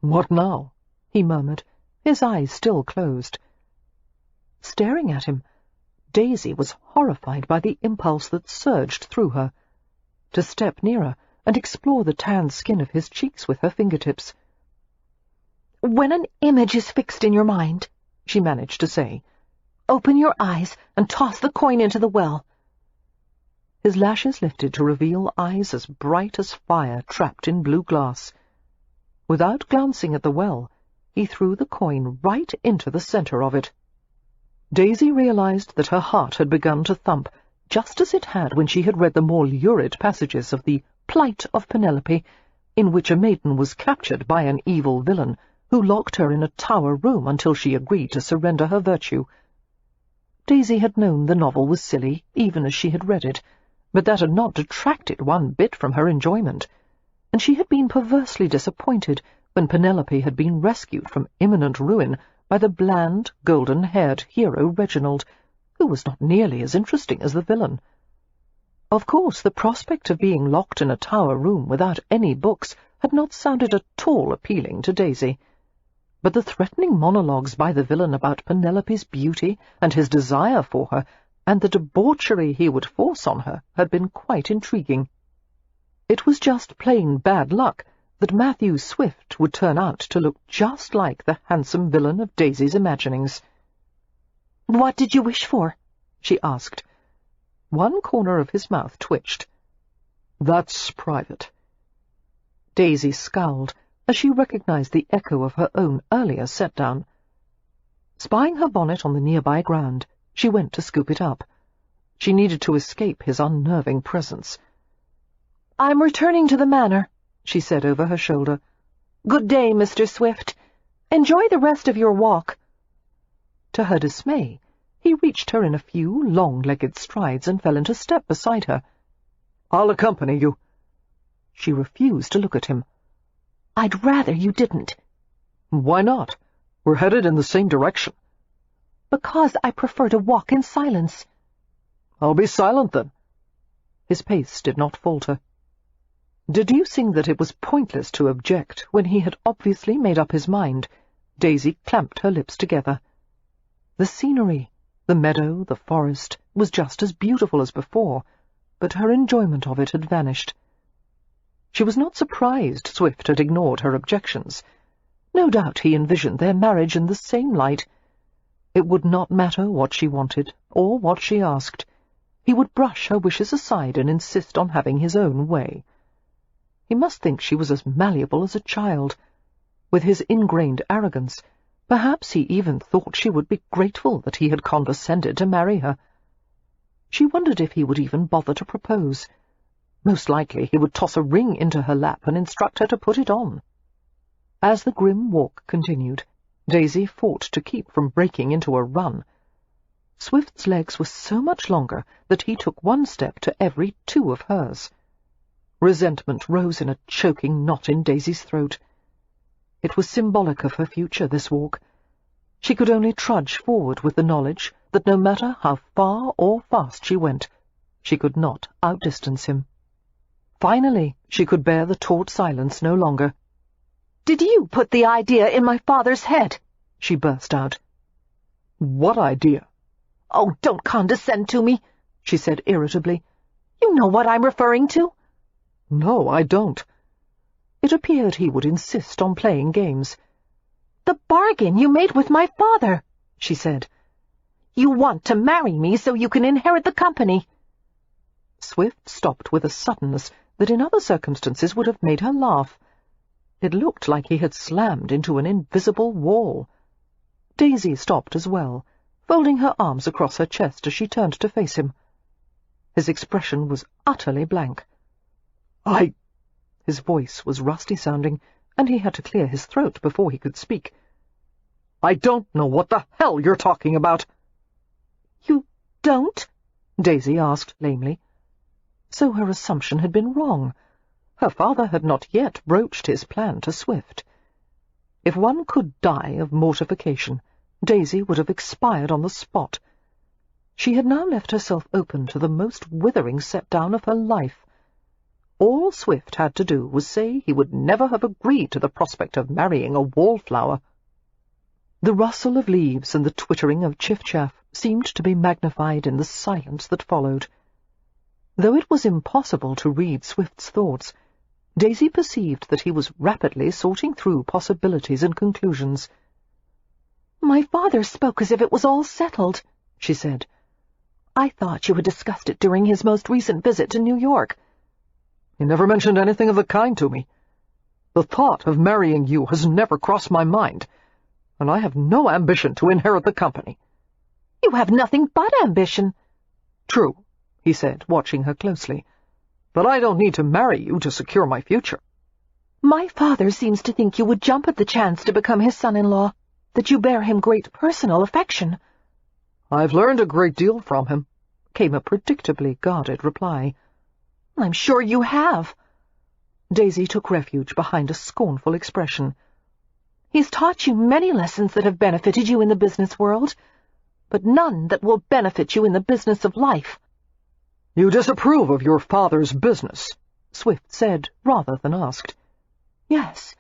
[SPEAKER 1] "What now?" he murmured, his eyes still closed. Staring at him, Daisy was horrified by the impulse that surged through her, to step nearer and explore the tanned skin of his cheeks with her fingertips.
[SPEAKER 3] "When an image is fixed in your mind," she managed to say, "open your eyes and toss the coin into the well." His lashes lifted to reveal eyes as bright as fire trapped in blue glass. Without glancing at the well, he threw the coin right into the centre of it. Daisy realized that her heart had begun to thump,
[SPEAKER 1] just as it had when she had read the more lurid passages of the Plight of Penelope, in which a maiden was captured by an evil villain who locked her in a tower room until she agreed to surrender her virtue. Daisy had known the novel was silly, even as she had read it, but that had not detracted one bit from her enjoyment, and she had been perversely disappointed when Penelope had been rescued from imminent ruin by the bland, golden-haired hero Reginald, who was not nearly as interesting as the villain. Of course, the prospect of being locked in a tower room without any books had not sounded at all appealing to Daisy, but the threatening monologues by the villain about Penelope's beauty and his desire for her, and the debauchery he would force on her, had been quite intriguing. It was just plain bad luck that Matthew Swift would turn out to look just like the handsome villain of Daisy's imaginings.
[SPEAKER 3] "What did you wish for?"
[SPEAKER 1] she asked. One corner of his mouth twitched.
[SPEAKER 2] "That's private."
[SPEAKER 1] Daisy scowled as she recognized the echo of her own earlier set-down. Spying her bonnet on the nearby ground, she went to scoop it up. She needed to escape his unnerving presence.
[SPEAKER 3] "I'm returning to the manor,"
[SPEAKER 1] she said over her shoulder.
[SPEAKER 3] "Good day, Mr. Swift. Enjoy the rest of your walk."
[SPEAKER 1] To her dismay, he reached her in a few long-legged strides and fell into step beside her.
[SPEAKER 2] "I'll accompany you."
[SPEAKER 1] She refused to look at him.
[SPEAKER 3] "I'd rather you didn't."
[SPEAKER 2] "Why not? We're headed in the same direction."
[SPEAKER 3] "Because I prefer to walk in silence."
[SPEAKER 2] "I'll be silent, then."
[SPEAKER 1] His pace did not falter. Deducing that it was pointless to object when he had obviously made up his mind, Daisy clamped her lips together. The scenery, the meadow, the forest, was just as beautiful as before, but her enjoyment of it had vanished. She was not surprised Swift had ignored her objections. No doubt he envisioned their marriage in the same light. It would not matter what she wanted, or what she asked. He would brush her wishes aside and insist on having his own way. He must think she was as malleable as a child. With his ingrained arrogance, perhaps he even thought she would be grateful that he had condescended to marry her. She wondered if he would even bother to propose. Most likely he would toss a ring into her lap and instruct her to put it on. As the grim walk continued, Daisy fought to keep from breaking into a run. Swift's legs were so much longer that he took one step to every two of hers. Resentment rose in a choking knot in Daisy's throat. It was symbolic of her future, this walk. She could only trudge forward with the knowledge that no matter how far or fast she went, she could not outdistance him. Finally, she could bear the taut silence no longer.
[SPEAKER 3] "Did you put the idea in my father's head?"
[SPEAKER 1] she burst out.
[SPEAKER 2] "What idea?"
[SPEAKER 3] "Oh, don't condescend to me," she said irritably. "You know what I'm referring to."
[SPEAKER 2] "No, I don't."
[SPEAKER 1] It appeared he would insist on playing games.
[SPEAKER 3] "The bargain you made with my father," she said. "You want to marry me so you can inherit the company."
[SPEAKER 1] Swift stopped with a suddenness that in other circumstances would have made her laugh. It looked like he had slammed into an invisible wall. Daisy stopped as well, folding her arms across her chest as she turned to face him. His expression was utterly blank. His voice was rusty-sounding, and he had to clear his throat before he could speak.
[SPEAKER 2] "I don't know what the hell you're talking about."
[SPEAKER 3] "You don't?"
[SPEAKER 1] Daisy asked lamely. So her assumption had been wrong. Her father had not yet broached his plan to Swift. If one could die of mortification, Daisy would have expired on the spot. She had now left herself open to the most withering set-down of her life. All Swift had to do was say he would never have agreed to the prospect of marrying a wallflower. The rustle of leaves and the twittering of chiff-chaff seemed to be magnified in the silence that followed. Though it was impossible to read Swift's thoughts, Daisy perceived that he was rapidly sorting through possibilities and conclusions.
[SPEAKER 3] "My father spoke as if it was all settled," she said. "I thought you had discussed it during his most recent visit to New York."
[SPEAKER 2] "He never mentioned anything of the kind to me. The thought of marrying you has never crossed my mind, and I have no ambition to inherit the company."
[SPEAKER 3] "You have nothing but ambition."
[SPEAKER 2] "True, he said, watching her closely. "But I don't need to marry you to secure my future."
[SPEAKER 3] My father seems to think you would jump at the chance to become his son-in-law, that you bear him great personal affection.
[SPEAKER 2] "I've learned a great deal from him," came a predictably guarded reply.
[SPEAKER 3] "I'm sure you have."
[SPEAKER 1] Daisy took refuge behind a scornful expression.
[SPEAKER 3] "He's taught you many lessons that have benefited you in the business world, but none that will benefit you in the business of life."
[SPEAKER 2] "You disapprove of your father's business,"
[SPEAKER 1] Swift said, rather than asked.
[SPEAKER 3] "Yes,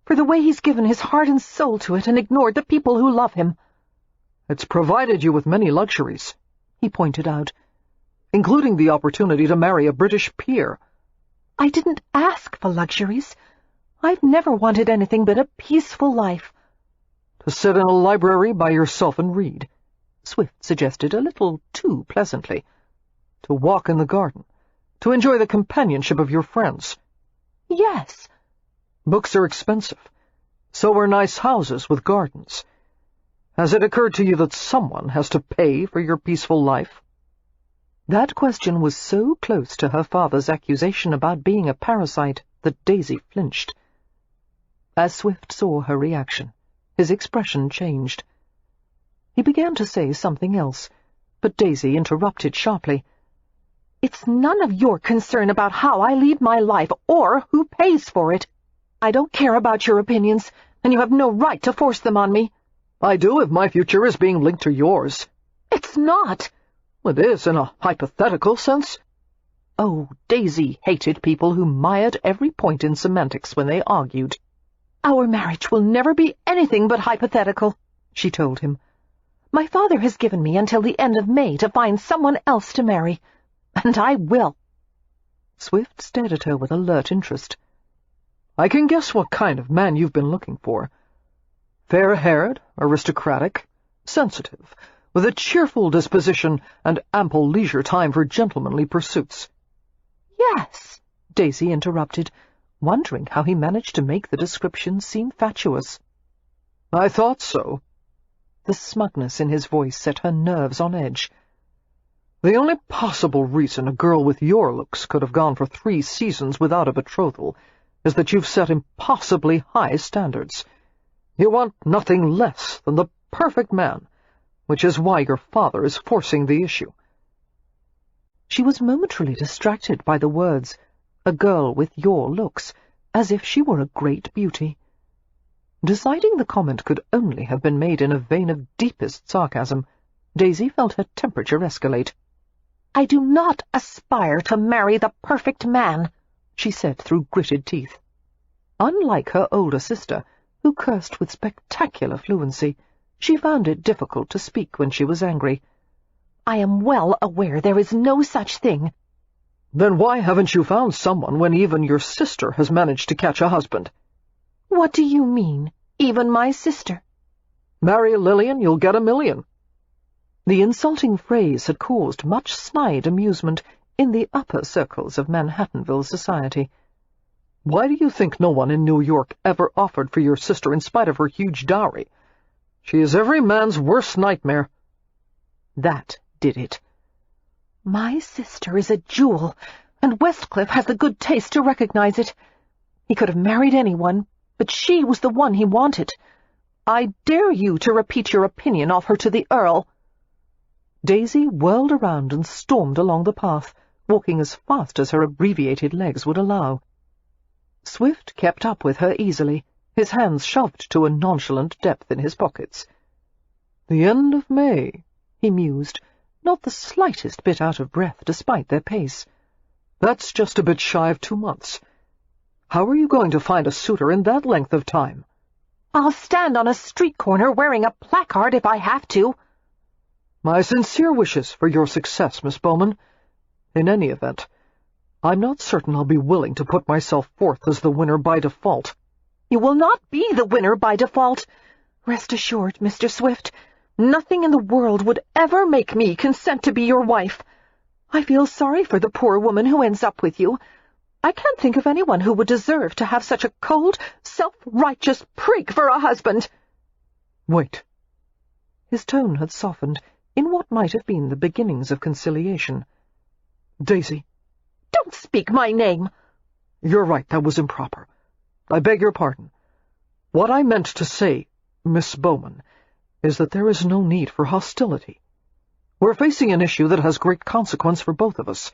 [SPEAKER 3] for the way he's given his heart and soul to it and ignored the people who love him."
[SPEAKER 2] "It's provided you with many luxuries," he pointed out, "including the opportunity to marry a British peer."
[SPEAKER 3] "I didn't ask for luxuries. I've never wanted anything but a peaceful life."
[SPEAKER 2] "To sit in a library by yourself and read,"
[SPEAKER 1] Swift suggested a little too pleasantly.
[SPEAKER 2] "To walk in the garden, to enjoy the companionship of your friends."
[SPEAKER 3] "Yes."
[SPEAKER 2] "Books are expensive. So are nice houses with gardens. Has it occurred to you that someone has to pay for your peaceful life?"
[SPEAKER 1] That question was so close to her father's accusation about being a parasite that Daisy flinched. As Swift saw her reaction, his expression changed. He began to say something else, but Daisy interrupted sharply.
[SPEAKER 3] "It's none of your concern about how I lead my life or who pays for it. I don't care about your opinions, and you have no right to force them on me."
[SPEAKER 2] "I do if my future is being linked to yours."
[SPEAKER 3] "It's not."
[SPEAKER 2] "It is in a hypothetical sense."
[SPEAKER 1] Oh, Daisy hated people who mired every point in semantics when they argued.
[SPEAKER 3] "Our marriage will never be anything but hypothetical," she told him. "My father has given me until the end of May to find someone else to marry, and I will."
[SPEAKER 1] Swift stared at her with alert interest.
[SPEAKER 2] "I can guess what kind of man you've been looking for. Fair-haired, aristocratic, sensitive, with a cheerful disposition and ample leisure time for gentlemanly pursuits."
[SPEAKER 3] "Yes,"
[SPEAKER 1] Daisy interrupted, wondering how he managed to make the description seem fatuous.
[SPEAKER 2] "I thought so."
[SPEAKER 1] The smugness in his voice set her nerves on edge.
[SPEAKER 2] "The only possible reason a girl with your looks could have gone for 3 seasons without a betrothal is that you've set impossibly high standards. You want nothing less than the perfect man, which is why your father is forcing the issue."
[SPEAKER 1] She was momentarily distracted by the words, "a girl with your looks," as if she were a great beauty. Deciding the comment could only have been made in a vein of deepest sarcasm, Daisy felt her temperature escalate.
[SPEAKER 3] "I do not aspire to marry the perfect man,"
[SPEAKER 1] she said through gritted teeth. Unlike her older sister, who cursed with spectacular fluency, she found it difficult to speak when she was angry.
[SPEAKER 3] "I am well aware there is no such thing."
[SPEAKER 2] "Then why haven't you found someone when even your sister has managed to catch a husband?"
[SPEAKER 3] "What do you mean, even my sister?"
[SPEAKER 2] "Marry Lillian, you'll get $1 million.
[SPEAKER 1] The insulting phrase had caused much snide amusement in the upper circles of Manhattanville society.
[SPEAKER 2] "Why do you think no one in New York ever offered for your sister in spite of her huge dowry? She is every man's worst nightmare."
[SPEAKER 1] That did it.
[SPEAKER 3] "My sister is a jewel, and Westcliff has the good taste to recognize it. He could have married anyone, but she was the one he wanted. I dare you to repeat your opinion of her to the Earl."
[SPEAKER 1] Daisy whirled around and stormed along the path, walking as fast as her abbreviated legs would allow. Swift kept up with her easily, his hands shoved to a nonchalant depth in his pockets.
[SPEAKER 2] "The end of May,"
[SPEAKER 1] he mused, not the slightest bit out of breath despite their pace.
[SPEAKER 2] "That's just a bit shy of 2 months. How are you going to find a suitor in that length of time?"
[SPEAKER 3] "I'll stand on a street corner wearing a placard if I have to."
[SPEAKER 2] "My sincere wishes for your success, Miss Bowman. In any event, I'm not certain I'll be willing to put myself forth as the winner by default."
[SPEAKER 3] "You will not be the winner by default. Rest assured, Mr. Swift, nothing in the world would ever make me consent to be your wife. I feel sorry for the poor woman who ends up with you. I can't think of anyone who would deserve to have such a cold, self-righteous prig for a husband."
[SPEAKER 2] "Wait."
[SPEAKER 1] His tone had softened in what might have been the beginnings of conciliation.
[SPEAKER 2] Daisy.
[SPEAKER 3] Don't speak my name.
[SPEAKER 2] You're right, that was improper. I beg your pardon. What I meant to say, Miss Bowman, is that there is no need for hostility. We're facing an issue that has great consequence for both of us.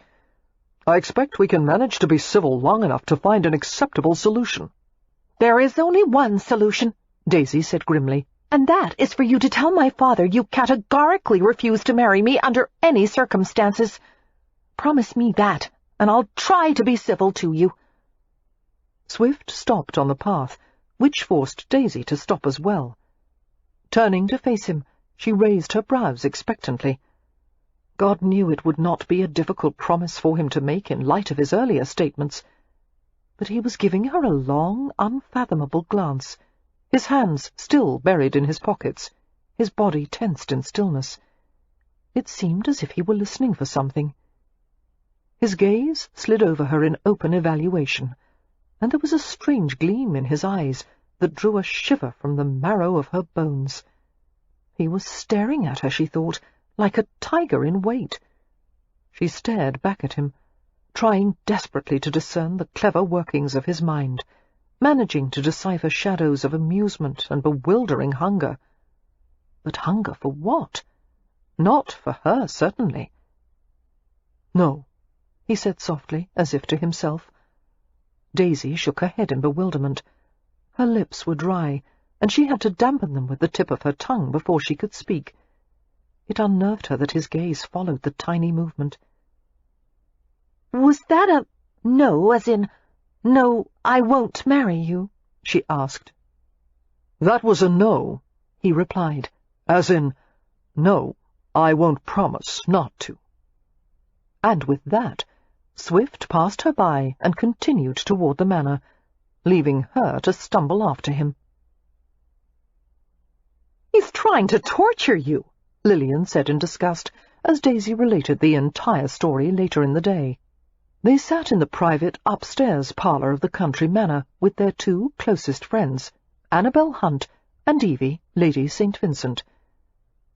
[SPEAKER 2] I expect we can manage to be civil long enough to find an acceptable solution.
[SPEAKER 3] There is only one solution, Daisy said grimly, and that is for you to tell my father you categorically refuse to marry me under any circumstances. Promise me that, and I'll try to be civil to you.
[SPEAKER 1] Swift stopped on the path, which forced Daisy to stop as well. Turning to face him, she raised her brows expectantly. God knew it would not be a difficult promise for him to make in light of his earlier statements, but he was giving her a long, unfathomable glance, his hands still buried in his pockets, his body tensed in stillness. It seemed as if he were listening for something. His gaze slid over her in open evaluation, and there was a strange gleam in his eyes that drew a shiver from the marrow of her bones. He was staring at her, she thought, like a tiger in wait. She stared back at him, trying desperately to discern the clever workings of his mind, managing to decipher shadows of amusement and bewildering hunger. But hunger for what? Not for her, certainly. "No," he said softly, as if to himself. Daisy shook her head in bewilderment. Her lips were dry, and she had to dampen them with the tip of her tongue before she could speak. It unnerved her that his gaze followed the tiny movement.
[SPEAKER 3] "Was that a no, as in, no, I won't marry you?"
[SPEAKER 1] she asked.
[SPEAKER 2] "That was a no," he replied, "as in, no, I won't promise not to."
[SPEAKER 1] And with that, Swift passed her by and continued toward the manor, leaving her to stumble after him.
[SPEAKER 3] "He's trying to torture you,"
[SPEAKER 1] Lillian said in disgust, as Daisy related the entire story later in the day. They sat in the private upstairs parlour of the country manor with their two closest friends, Annabel Hunt and Evie, Lady St. Vincent.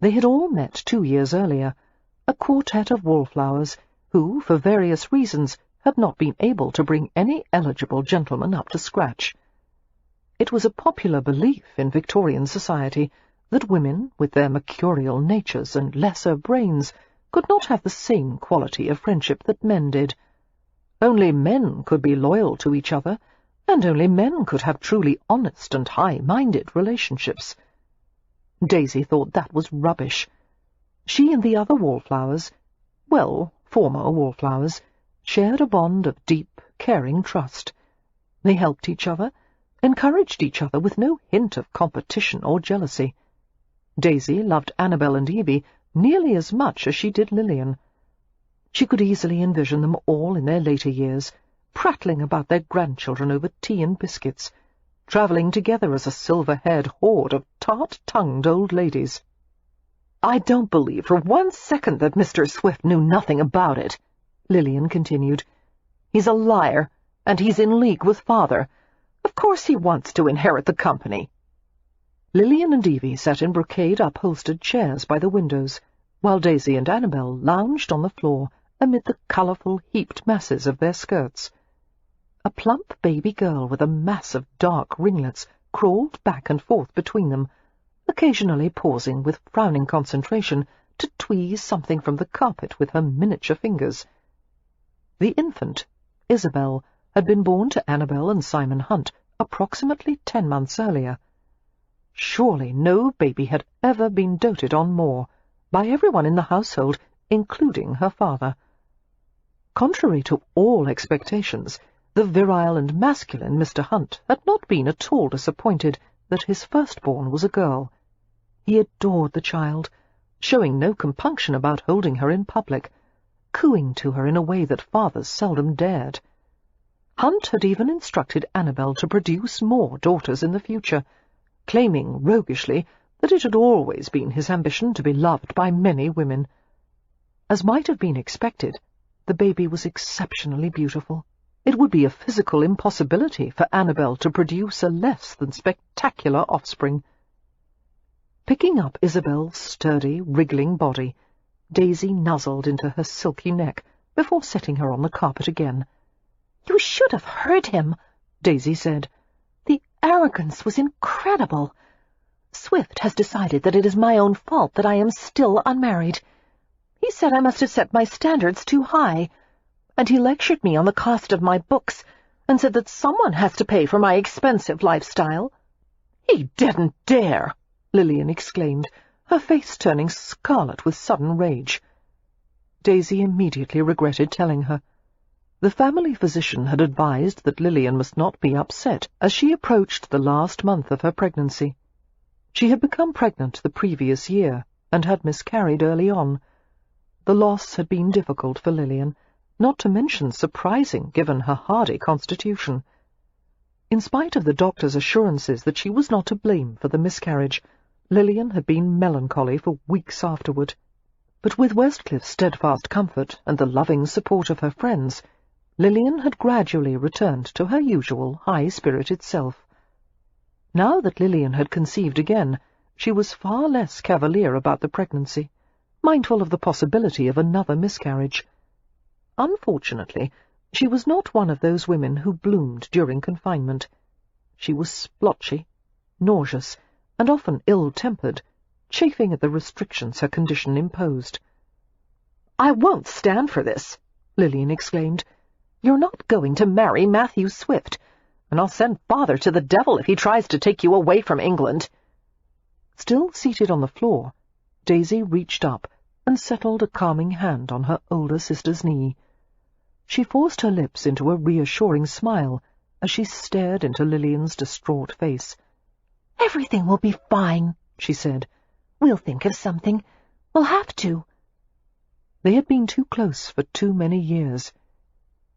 [SPEAKER 1] They had all met 2 years earlier, a quartet of Wallflowers, who, for various reasons, had not been able to bring any eligible gentleman up to scratch. It was a popular belief in Victorian society that women, with their mercurial natures and lesser brains, could not have the same quality of friendship that men did. Only men could be loyal to each other, and only men could have truly honest and high-minded relationships. Daisy thought that was rubbish. She and the other Wallflowers, well, former Wallflowers, shared a bond of deep, caring trust. They helped each other, encouraged each other with no hint of competition or jealousy. Daisy loved Annabel and Evie nearly as much as she did Lillian. She could easily envision them all in their later years, prattling about their grandchildren over tea and biscuits, travelling together as a silver-haired horde of tart-tongued old ladies.
[SPEAKER 3] "I don't believe for 1 second that Mr. Swift knew nothing about it," Lillian continued. "He's a liar, and he's in league with Father. Of course he wants to inherit the company."
[SPEAKER 1] Lillian and Evie sat in brocade-upholstered chairs by the windows, while Daisy and Annabel lounged on the floor amid the colourful, heaped masses of their skirts. A plump baby girl with a mass of dark ringlets crawled back and forth between them, occasionally pausing with frowning concentration to tweeze something from the carpet with her miniature fingers. The infant, Isabel, had been born to Annabel and Simon Hunt approximately 10 months earlier. Surely no baby had ever been doted on more, by everyone in the household, including her father. Contrary to all expectations, the virile and masculine Mr. Hunt had not been at all disappointed that his firstborn was a girl. He adored the child, showing no compunction about holding her in public, cooing to her in a way that fathers seldom dared. Hunt had even instructed Annabel to produce more daughters in the future, claiming roguishly that it had always been his ambition to be loved by many women. As might have been expected, the baby was exceptionally beautiful. It would be a physical impossibility for Annabel to produce a less than spectacular offspring. Picking up Isabel's sturdy, wriggling body, Daisy nuzzled into her silky neck before setting her on the carpet again.
[SPEAKER 3] "You should have heard him,"
[SPEAKER 1] Daisy said.
[SPEAKER 3] "The arrogance was incredible. Swift has decided that it is my own fault that I am still unmarried. He said I must have set my standards too high, and he lectured me on the cost of my books and said that someone has to pay for my expensive lifestyle."
[SPEAKER 1] "He didn't dare!" Lillian exclaimed, her face turning scarlet with sudden rage. Daisy immediately regretted telling her. The family physician had advised that Lillian must not be upset as she approached the last month of her pregnancy. She had become pregnant the previous year and had miscarried early on. The loss had been difficult for Lillian, not to mention surprising given her hardy constitution. In spite of the doctor's assurances that she was not to blame for the miscarriage, Lillian had been melancholy for weeks afterward. But with Westcliffe's steadfast comfort and the loving support of her friends, Lillian had gradually returned to her usual high-spirited self. Now that Lillian had conceived again, she was far less cavalier about the pregnancy, mindful of the possibility of another miscarriage. Unfortunately, she was not one of those women who bloomed during confinement. She was splotchy, nauseous, and often ill-tempered, chafing at the restrictions her condition imposed.
[SPEAKER 3] "I won't stand for this," Lillian exclaimed. "You're not going to marry Matthew Swift, and I'll send Father to the devil if he tries to take you away from England."
[SPEAKER 1] Still seated on the floor, Daisy reached up and settled a calming hand on her older sister's knee. She forced her lips into a reassuring smile as she stared into Lillian's distraught face.
[SPEAKER 3] "Everything will be fine," she said. "We'll think of something. We'll have to."
[SPEAKER 1] They had been too close for too many years.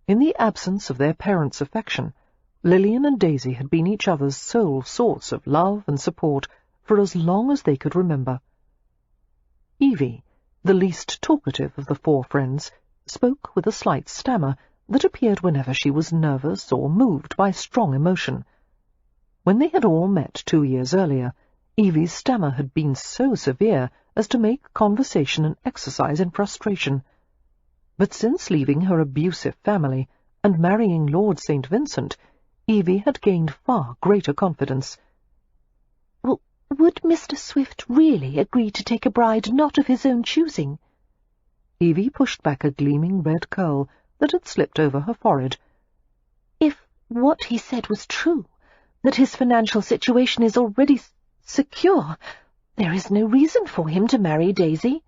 [SPEAKER 1] In the absence of their parents' affection, Lillian and Daisy had been each other's sole source of love and support for as long as they could remember. Evie, the least talkative of the four friends, spoke with a slight stammer that appeared whenever she was nervous or moved by strong emotion. When they had all met 2 years earlier, Evie's stammer had been so severe as to make conversation an exercise in frustration. But since leaving her abusive family and marrying Lord St. Vincent, Evie had gained far greater confidence.
[SPEAKER 3] "Well, would Mr. Swift really agree to take a bride not of his own choosing?"
[SPEAKER 1] Evie pushed back a gleaming red curl that had slipped over her forehead.
[SPEAKER 3] "If what he said was true, that his financial situation is already secure, there is no reason for him to marry Daisy."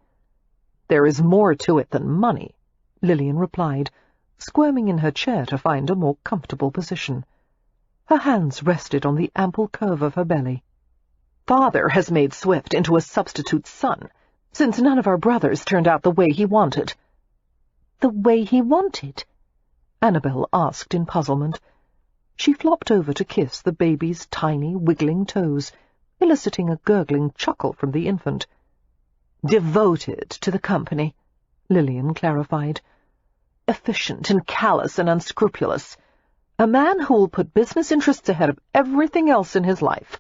[SPEAKER 1] "There is more to it than money," Lillian replied, squirming in her chair to find a more comfortable position. Her hands rested on the ample curve of her belly. "Father has made Swift into a substitute son, since none of our brothers turned out the way he wanted."
[SPEAKER 3] "The way he wanted?"
[SPEAKER 1] Annabel asked in puzzlement. She flopped over to kiss the baby's tiny, wiggling toes, eliciting a gurgling chuckle from the infant. "Devoted to the company," Lillian clarified. "Efficient and callous and unscrupulous. A man who'll put business interests ahead of everything else in his life.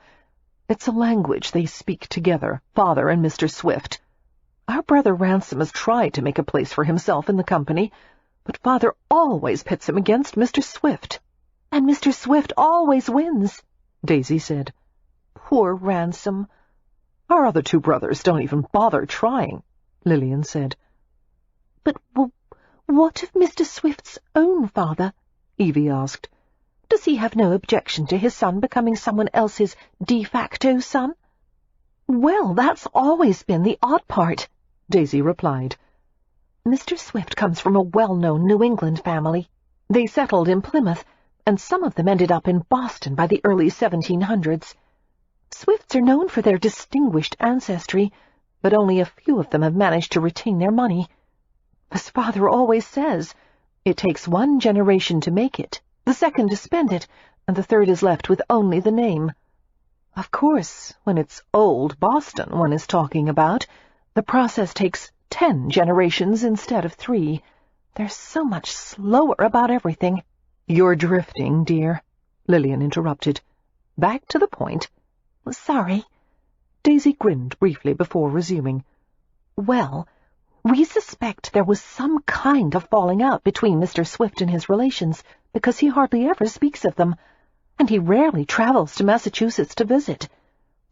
[SPEAKER 1] It's a language they speak together, Father and Mr. Swift. Our brother Ransom has tried to make a place for himself in the company, but Father always pits him against Mr. Swift."
[SPEAKER 3] "And Mr. Swift always wins,"
[SPEAKER 1] Daisy said.
[SPEAKER 3] "Poor Ransom."
[SPEAKER 1] "Our other 2 brothers don't even bother trying," Lillian said.
[SPEAKER 3] "But what of Mr. Swift's own father?"
[SPEAKER 1] Evie asked.
[SPEAKER 3] "Does he have no objection to his son becoming someone else's de facto son?" "Well, that's always been the odd part," Daisy replied. "Mr. Swift comes from a well-known New England family. They settled in Plymouth, and some of them ended up in Boston by the early 1700s. Swifts are known for their distinguished ancestry, but only a few of them have managed to retain their money. As Father always says, it takes 1 generation to make it, the second to spend it, and the third is left with only the name. Of course, when it's old Boston one is talking about, the process takes 10 generations instead of 3. They're so much slower about everything."
[SPEAKER 1] "You're drifting, dear," Lillian interrupted. "Back to the point."
[SPEAKER 3] "Sorry."
[SPEAKER 1] Daisy grinned briefly before resuming.
[SPEAKER 3] "Well, We suspect there was some kind of falling out between Mr. Swift and his relations, because he hardly ever speaks of them, and he rarely travels to Massachusetts to visit.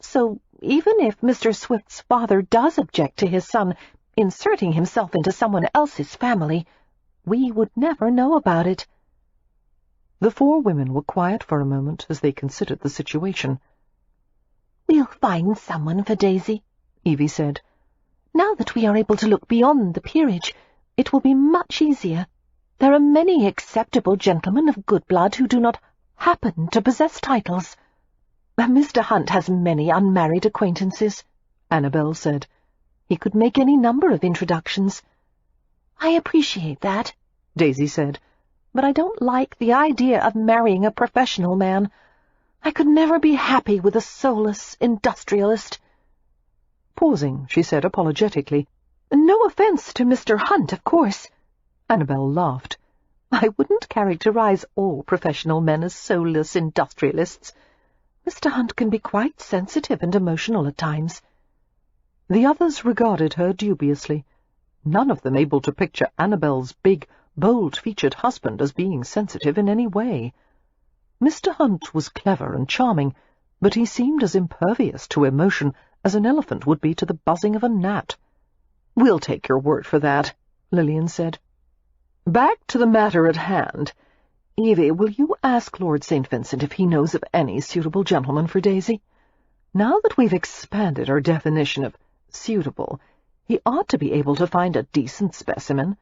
[SPEAKER 3] So even if Mr. Swift's father does object to his son inserting himself into someone else's family, we would never know about it."
[SPEAKER 1] The four women were quiet for a moment as they considered the situation.
[SPEAKER 3] "We'll find someone for Daisy," Evie said. "Now that we are able to look beyond the peerage, it will be much easier. There are many acceptable gentlemen of good blood who do not happen to possess titles." "Mr. Hunt has many unmarried acquaintances," Annabel said. "He could make any number of introductions." "I appreciate that," Daisy said, "but I don't like the idea of marrying a professional man. I could never be happy with a soulless industrialist."
[SPEAKER 1] Pausing, she said apologetically,
[SPEAKER 3] "No offence to Mr. Hunt, of course."
[SPEAKER 1] Annabel laughed. "I wouldn't characterize all professional men as soulless industrialists. Mr. Hunt can be quite sensitive and emotional at times." The others regarded her dubiously, none of them able to picture Annabel's big, bold-featured husband as being sensitive in any way. Mr. Hunt was clever and charming, but he seemed as impervious to emotion as an elephant would be to the buzzing of a gnat. "We'll take your word for that," Lillian said. "Back to the matter at hand. Evie, will you ask Lord St. Vincent if he knows of any suitable gentleman for Daisy? Now that we've expanded our definition of suitable, he ought to be able to find a decent specimen.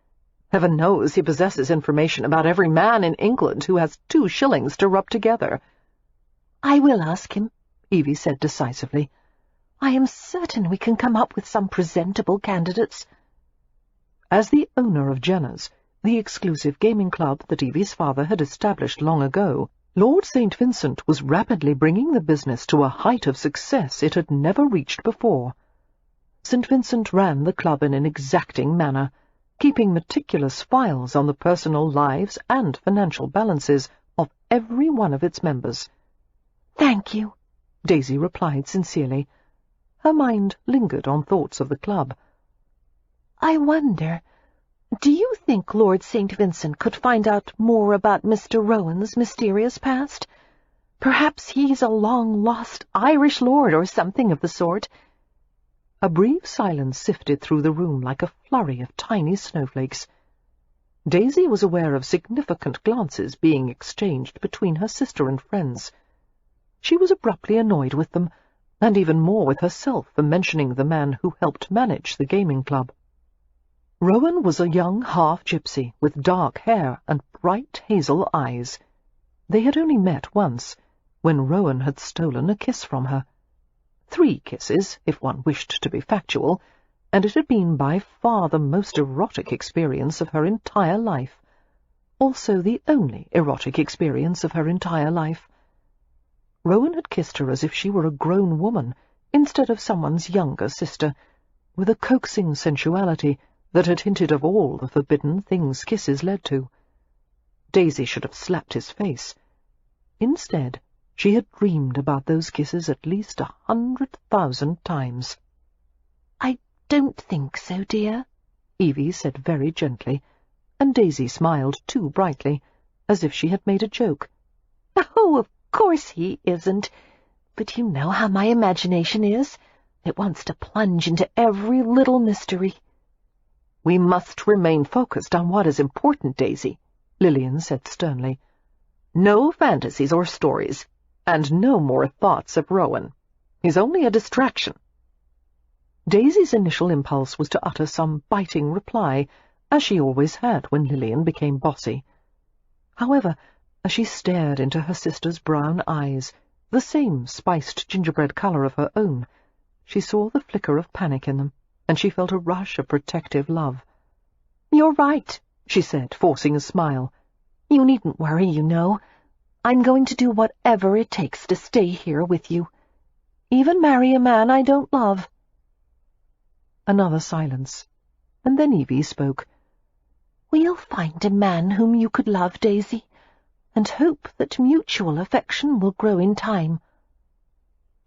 [SPEAKER 1] Heaven knows he possesses information about every man in England who has 2 shillings to rub together."
[SPEAKER 3] "I will ask him," Evie said decisively. "I am certain we can come up with some presentable candidates."
[SPEAKER 1] As the owner of Jenner's, the exclusive gaming club that Evie's father had established long ago, Lord St. Vincent was rapidly bringing the business to a height of success it had never reached before. St. Vincent ran the club in an exacting manner, keeping meticulous files on the personal lives and financial balances of every one of its members.
[SPEAKER 3] "Thank you,"
[SPEAKER 1] Daisy replied sincerely. Her mind lingered on thoughts of the club.
[SPEAKER 3] "I wonder, do you think Lord St. Vincent could find out more about Mr. Rowan's mysterious past? Perhaps he's a long-lost Irish lord or something of the sort."
[SPEAKER 1] A brief silence sifted through the room like a flurry of tiny snowflakes. Daisy was aware of significant glances being exchanged between her sister and friends. She was abruptly annoyed with them, and even more with herself for mentioning the man who helped manage the gaming club. Rowan was a young half-gypsy with dark hair and bright hazel eyes. They had only met once, when Rowan had stolen a kiss from her. 3 kisses, if one wished to be factual, and it had been by far the most erotic experience of her entire life. Also the only erotic experience of her entire life. Rowan had kissed her as if she were a grown woman, instead of someone's younger sister, with a coaxing sensuality that had hinted of all the forbidden things kisses led to. Daisy should have slapped his face. Instead, she had dreamed about those kisses at least 100,000 times.
[SPEAKER 3] "I don't think so, dear,"
[SPEAKER 1] Evie said very gently, and Daisy smiled too brightly, as if she had made a joke.
[SPEAKER 3] "Oh, of course he isn't. But you know how my imagination is. It wants to plunge into every little mystery."
[SPEAKER 1] "We must remain focused on what is important, Daisy," Lillian said sternly. "No fantasies or stories, and no more thoughts of Rowan. He's only a distraction." Daisy's initial impulse was to utter some biting reply, as she always had when Lillian became bossy. However, as she stared into her sister's brown eyes, the same spiced gingerbread colour of her own, she saw the flicker of panic in them, and she felt a rush of protective love.
[SPEAKER 3] "You're right," she said, forcing a smile. "You needn't worry, you know. I'm going to do whatever it takes to stay here with you. Even marry a man I don't love."
[SPEAKER 1] Another silence, and then Evie spoke.
[SPEAKER 3] "We'll find a man whom you could love, Daisy, and hope that mutual affection will grow in time."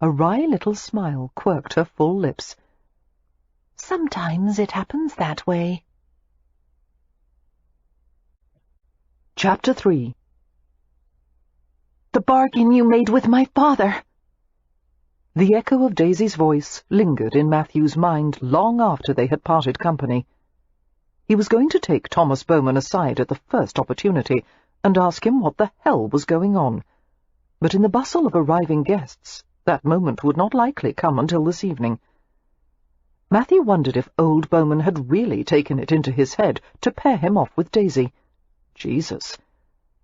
[SPEAKER 1] A wry little smile quirked her full lips.
[SPEAKER 3] Sometimes it happens that way.
[SPEAKER 1] Chapter 3.
[SPEAKER 3] The bargain you made with my father.
[SPEAKER 1] The echo of Daisy's voice lingered in Matthew's mind long after they had parted company. He was going to take Thomas Bowman aside at the first opportunity and ask him what the hell was going on. But in the bustle of arriving guests, that moment would not likely come until this evening. Matthew wondered if old Bowman had really taken it into his head to pair him off with Daisy. Jesus!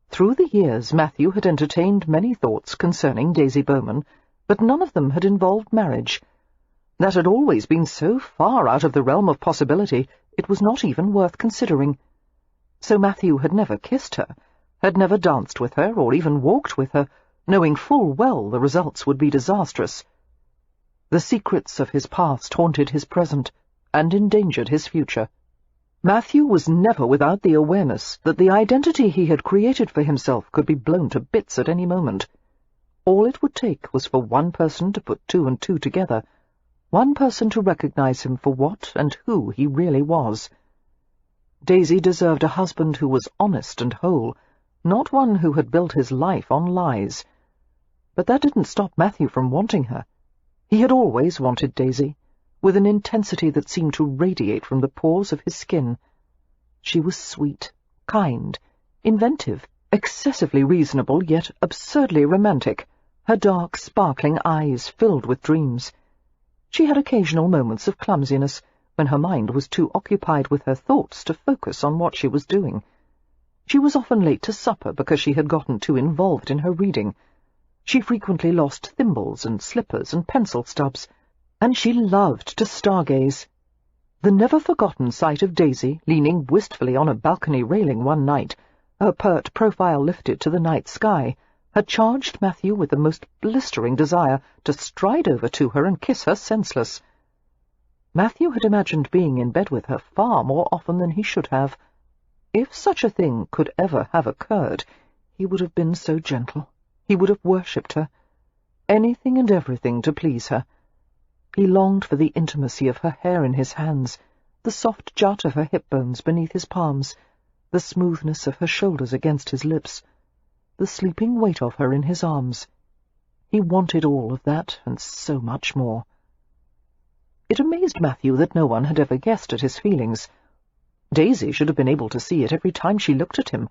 [SPEAKER 1] Through the years, Matthew had entertained many thoughts concerning Daisy Bowman, but none of them had involved marriage. That had always been so far out of the realm of possibility, it was not even worth considering. So Matthew had never kissed her, had never danced with her, or even walked with her, knowing full well the results would be disastrous. The secrets of his past haunted his present, and endangered his future. Matthew was never without the awareness that the identity he had created for himself could be blown to bits at any moment. All it would take was for one person to put two and two together, one person to recognize him for what and who he really was. Daisy deserved a husband who was honest and whole, not one who had built his life on lies. But that didn't stop Matthew from wanting her. He had always wanted Daisy, with an intensity that seemed to radiate from the pores of his skin. She was sweet, kind, inventive, excessively reasonable, yet absurdly romantic, her dark, sparkling eyes filled with dreams. She had occasional moments of clumsiness, when her mind was too occupied with her thoughts to focus on what she was doing. She was often late to supper because she had gotten too involved in her reading. She frequently lost thimbles and slippers and pencil stubs, and she loved to stargaze. The never-forgotten sight of Daisy leaning wistfully on a balcony railing one night, her pert profile lifted to the night sky, had charged Matthew with the most blistering desire to stride over to her and kiss her senseless. Matthew had imagined being in bed with her far more often than he should have. If such a thing could ever have occurred, he would have been so gentle. He would have worshipped her. Anything and everything to please her. He longed for the intimacy of her hair in his hands, the soft jut of her hip bones beneath his palms, the smoothness of her shoulders against his lips, the sleeping weight of her in his arms. He wanted all of that, and so much more. It amazed Matthew that no one had ever guessed at his feelings. Daisy should have been able to see it every time she looked at him.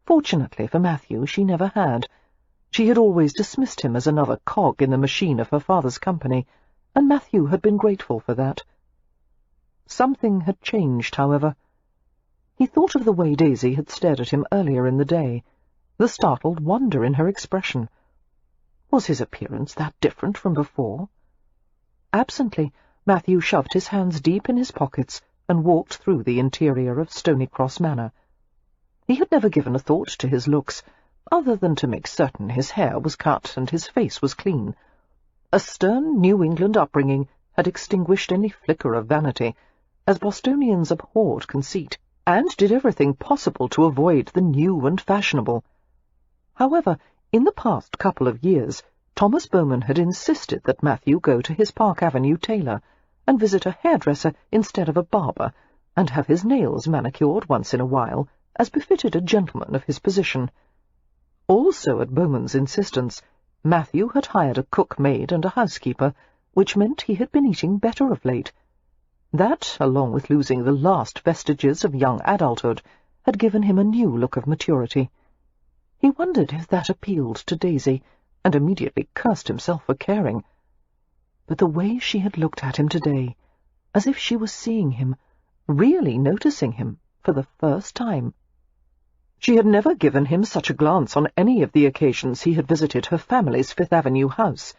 [SPEAKER 1] Fortunately for Matthew, she never had. She had always dismissed him as another cog in the machine of her father's company, and Matthew had been grateful for that. Something had changed, however. He thought of the way Daisy had stared at him earlier in the day, the startled wonder in her expression. Was his appearance that different from before? Absently, Matthew shoved his hands deep in his pockets and walked through the interior of Stonycross Manor. He had never given a thought to his looks, other than to make certain his hair was cut and his face was clean. A stern New England upbringing had extinguished any flicker of vanity, as Bostonians abhorred conceit, and did everything possible to avoid the new and fashionable. However, in the past couple of years, Thomas Bowman had insisted that Matthew go to his Park Avenue tailor and visit a hairdresser instead of a barber, and have his nails manicured once in a while, as befitted a gentleman of his position. Also at Bowman's insistence, Matthew had hired a cook-maid and a housekeeper, which meant he had been eating better of late. That, along with losing the last vestiges of young adulthood, had given him a new look of maturity. He wondered if that appealed to Daisy, and immediately cursed himself for caring. But the way she had looked at him today, as if she was seeing him, really noticing him, for the first time. She had never given him such a glance on any of the occasions he had visited her family's Fifth Avenue house.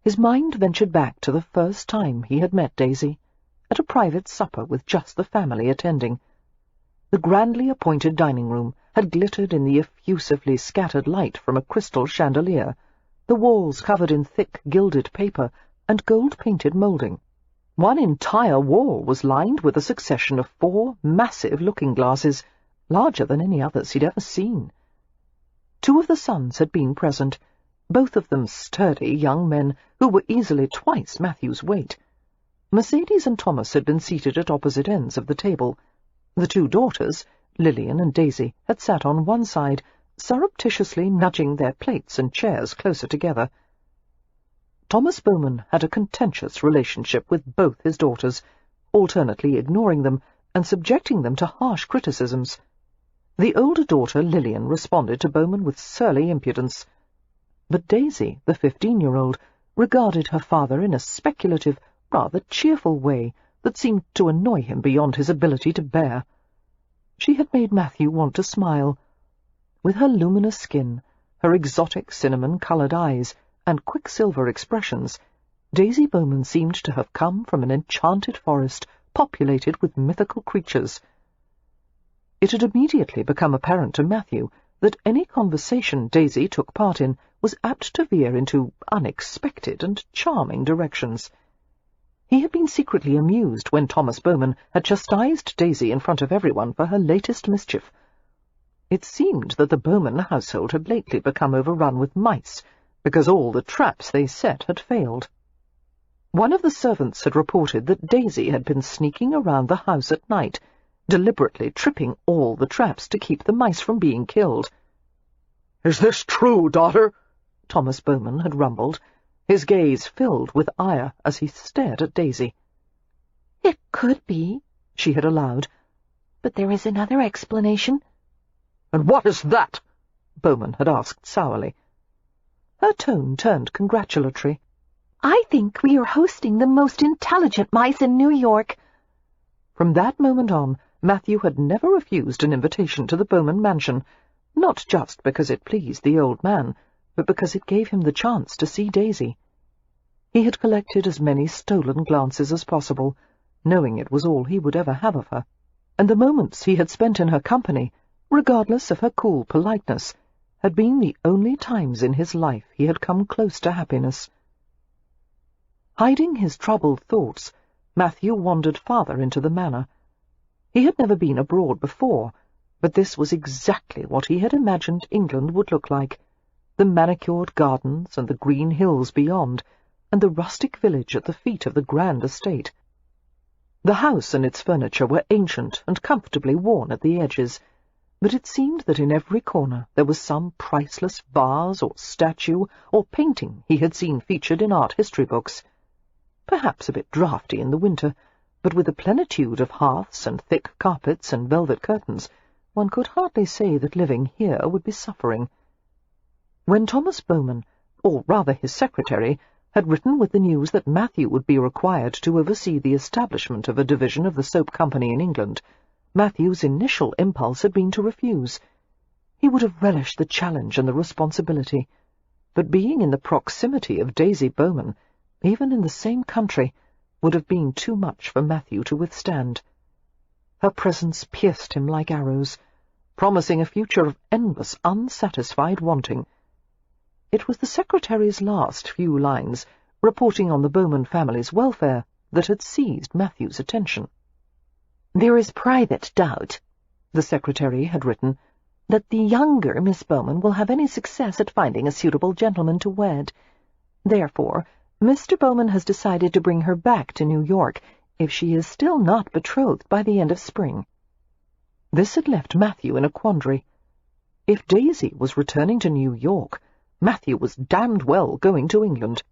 [SPEAKER 1] His mind ventured back to the first time he had met Daisy, at a private supper with just the family attending. The grandly appointed dining-room had glittered in the effusively scattered light from a crystal chandelier, the walls covered in thick gilded paper and gold-painted moulding. One entire wall was lined with a succession of 4 massive looking-glasses, larger than any others he'd ever seen. 2 of the sons had been present, both of them sturdy young men who were easily twice Matthew's weight. Mercedes and Thomas had been seated at opposite ends of the table. The two daughters, Lillian and Daisy, had sat on one side, surreptitiously nudging their plates and chairs closer together. Thomas Bowman had a contentious relationship with both his daughters, alternately ignoring them and subjecting them to harsh criticisms. The older daughter, Lillian, responded to Bowman with surly impudence. But Daisy, the 15-year-old, regarded her father in a speculative, rather cheerful way that seemed to annoy him beyond his ability to bear. She had made Matthew want to smile. With her luminous skin, her exotic cinnamon-coloured eyes, and quicksilver expressions, Daisy Bowman seemed to have come from an enchanted forest populated with mythical creatures. It had immediately become apparent to Matthew that any conversation Daisy took part in was apt to veer into unexpected and charming directions. He had been secretly amused when Thomas Bowman had chastised Daisy in front of everyone for her latest mischief. It seemed that the Bowman household had lately become overrun with mice, because all the traps they set had failed. One of the servants had reported that Daisy had been sneaking around the house at night, deliberately tripping all the traps to keep the mice from being killed.
[SPEAKER 2] "Is this true, daughter?"
[SPEAKER 1] Thomas Bowman had rumbled, his gaze filled with ire as he stared at Daisy.
[SPEAKER 3] "It could be," she had allowed, "but there is another explanation."
[SPEAKER 2] "And what is that?"
[SPEAKER 1] Bowman had asked sourly. Her tone turned congratulatory.
[SPEAKER 3] "I think we are hosting the most intelligent mice in New York."
[SPEAKER 1] From that moment on, Matthew had never refused an invitation to the Bowman mansion, not just because it pleased the old man, but because it gave him the chance to see Daisy. He had collected as many stolen glances as possible, knowing it was all he would ever have of her, and the moments he had spent in her company, regardless of her cool politeness, had been the only times in his life he had come close to happiness. Hiding his troubled thoughts, Matthew wandered farther into the manor. He had never been abroad before, but this was exactly what he had imagined England would look like: the manicured gardens and the green hills beyond, and the rustic village at the feet of the grand estate. The house and its furniture were ancient and comfortably worn at the edges, but it seemed that in every corner there was some priceless vase or statue or painting he had seen featured in art history books. Perhaps a bit draughty in the winter, but with a plenitude of hearths and thick carpets and velvet curtains, one could hardly say that living here would be suffering. When Thomas Bowman, or rather his secretary, had written with the news that Matthew would be required to oversee the establishment of a division of the soap company in England, Matthew's initial impulse had been to refuse. He would have relished the challenge and the responsibility, but being in the proximity of Daisy Bowman, even in the same country, would have been too much for Matthew to withstand. Her presence pierced him like arrows, promising a future of endless unsatisfied wanting. It was the secretary's last few lines, reporting on the Bowman family's welfare, that had seized Matthew's attention.
[SPEAKER 3] "There is private doubt," the secretary had written, "that the younger Miss Bowman will have any success at finding a suitable gentleman to wed. Therefore, Mr. Bowman has decided to bring her back to New York, if she is still not betrothed by the end of spring." This had left Matthew in a quandary. If Daisy was returning to New York, Matthew was damned well going to England.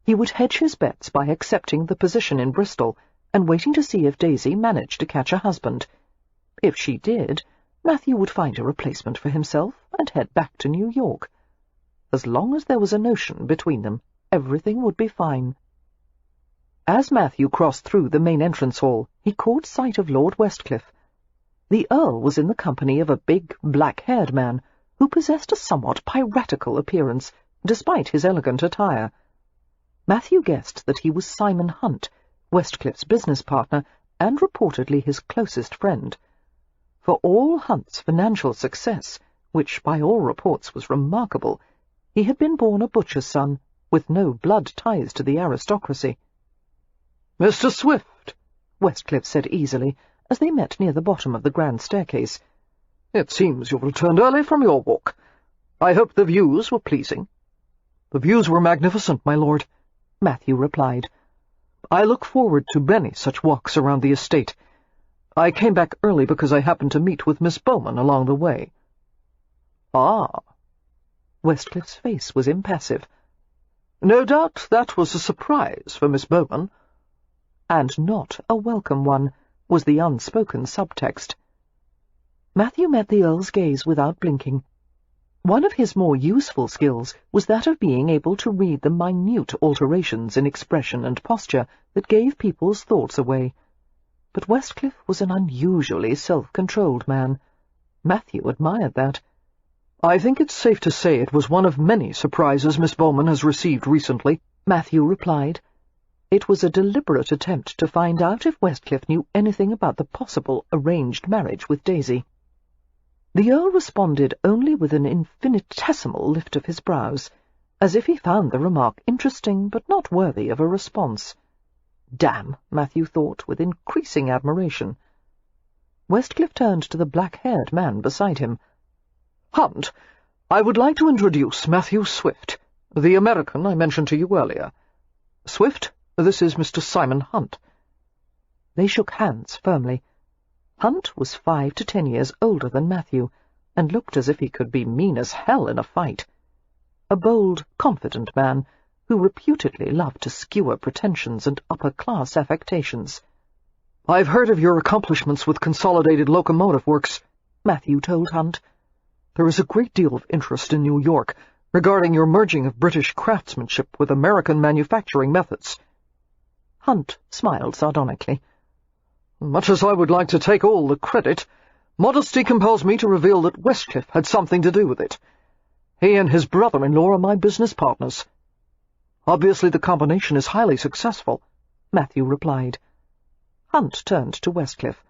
[SPEAKER 3] He would hedge his bets by accepting the position in Bristol, and waiting to see if Daisy managed to catch a husband. If she did, Matthew would find a replacement for himself and head back to New York. As long as there was a notion between them, everything would be fine. As Matthew crossed through the main entrance hall, he caught sight of Lord Westcliff. The Earl was in the company of a big, black-haired man, who possessed a somewhat piratical appearance, despite his elegant attire. Matthew guessed that he was Simon Hunt, Westcliff's business partner, and reportedly his closest friend. For all Hunt's financial success, which by all reports was remarkable, he had been born a butcher's son, with no blood ties to the aristocracy.
[SPEAKER 2] "Mr. Swift,"
[SPEAKER 1] Westcliff said easily, as they met near the bottom of the grand staircase.
[SPEAKER 2] "It seems you've returned early from your walk. I hope the views were pleasing."
[SPEAKER 1] "The views were magnificent, my lord," Matthew replied.
[SPEAKER 2] I look forward to many such walks around the estate. I came back early because I happened to meet with Miss Bowman along the way."
[SPEAKER 1] "Ah." Westcliffe's face was impassive.
[SPEAKER 2] "No doubt that was a surprise for Miss Bowman."
[SPEAKER 1] And not a welcome one, was the unspoken subtext. Matthew met the Earl's gaze without blinking. One of his more useful skills was that of being able to read the minute alterations in expression and posture that gave people's thoughts away. But Westcliff was an unusually self-controlled man. Matthew admired that.
[SPEAKER 2] "I think it's safe to say it was one of many surprises Miss Bowman has received recently,"
[SPEAKER 1] Matthew replied. It was a deliberate attempt to find out if Westcliff knew anything about the possible arranged marriage with Daisy. The Earl responded only with an infinitesimal lift of his brows, as if he found the remark interesting but not worthy of a response. Damn, Matthew thought, with increasing admiration. Westcliff turned to the black-haired man beside him.
[SPEAKER 2] "Hunt, I would like to introduce Matthew Swift, the American I mentioned to you earlier. Swift, this is Mr. Simon Hunt."
[SPEAKER 1] They shook hands firmly. Hunt was 5 to 10 years older than Matthew, and looked as if he could be mean as hell in a fight. A bold, confident man, who reputedly loved to skewer pretensions and upper-class affectations.
[SPEAKER 2] "I've heard of your accomplishments with Consolidated Locomotive Works,"
[SPEAKER 1] Matthew told Hunt.
[SPEAKER 2] "There is a great deal of interest in New York regarding your merging of British craftsmanship with American manufacturing methods."
[SPEAKER 1] Hunt smiled sardonically.
[SPEAKER 2] "Much as I would like to take all the credit, modesty compels me to reveal that Westcliff had something to do with it. He and his brother-in-law are my business partners." "Obviously the combination is highly successful,"
[SPEAKER 1] Matthew replied. Hunt turned to Westcliff.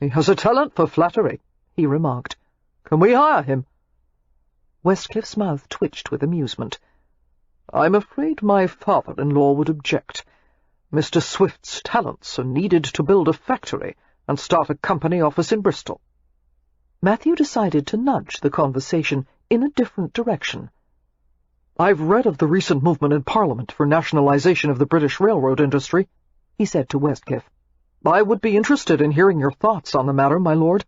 [SPEAKER 2] "He has a talent for flattery," he remarked. "Can we hire him?"
[SPEAKER 1] Westcliff's mouth twitched with amusement.
[SPEAKER 2] "I'm afraid my father-in-law would object. Mr. Swift's talents are needed to build a factory and start a company office in Bristol."
[SPEAKER 1] Matthew decided to nudge the conversation in a different direction.
[SPEAKER 2] "I've read of the recent movement in Parliament for nationalization of the British railroad industry," he said to Westcliff. "I would be interested in hearing your thoughts on the matter, my lord."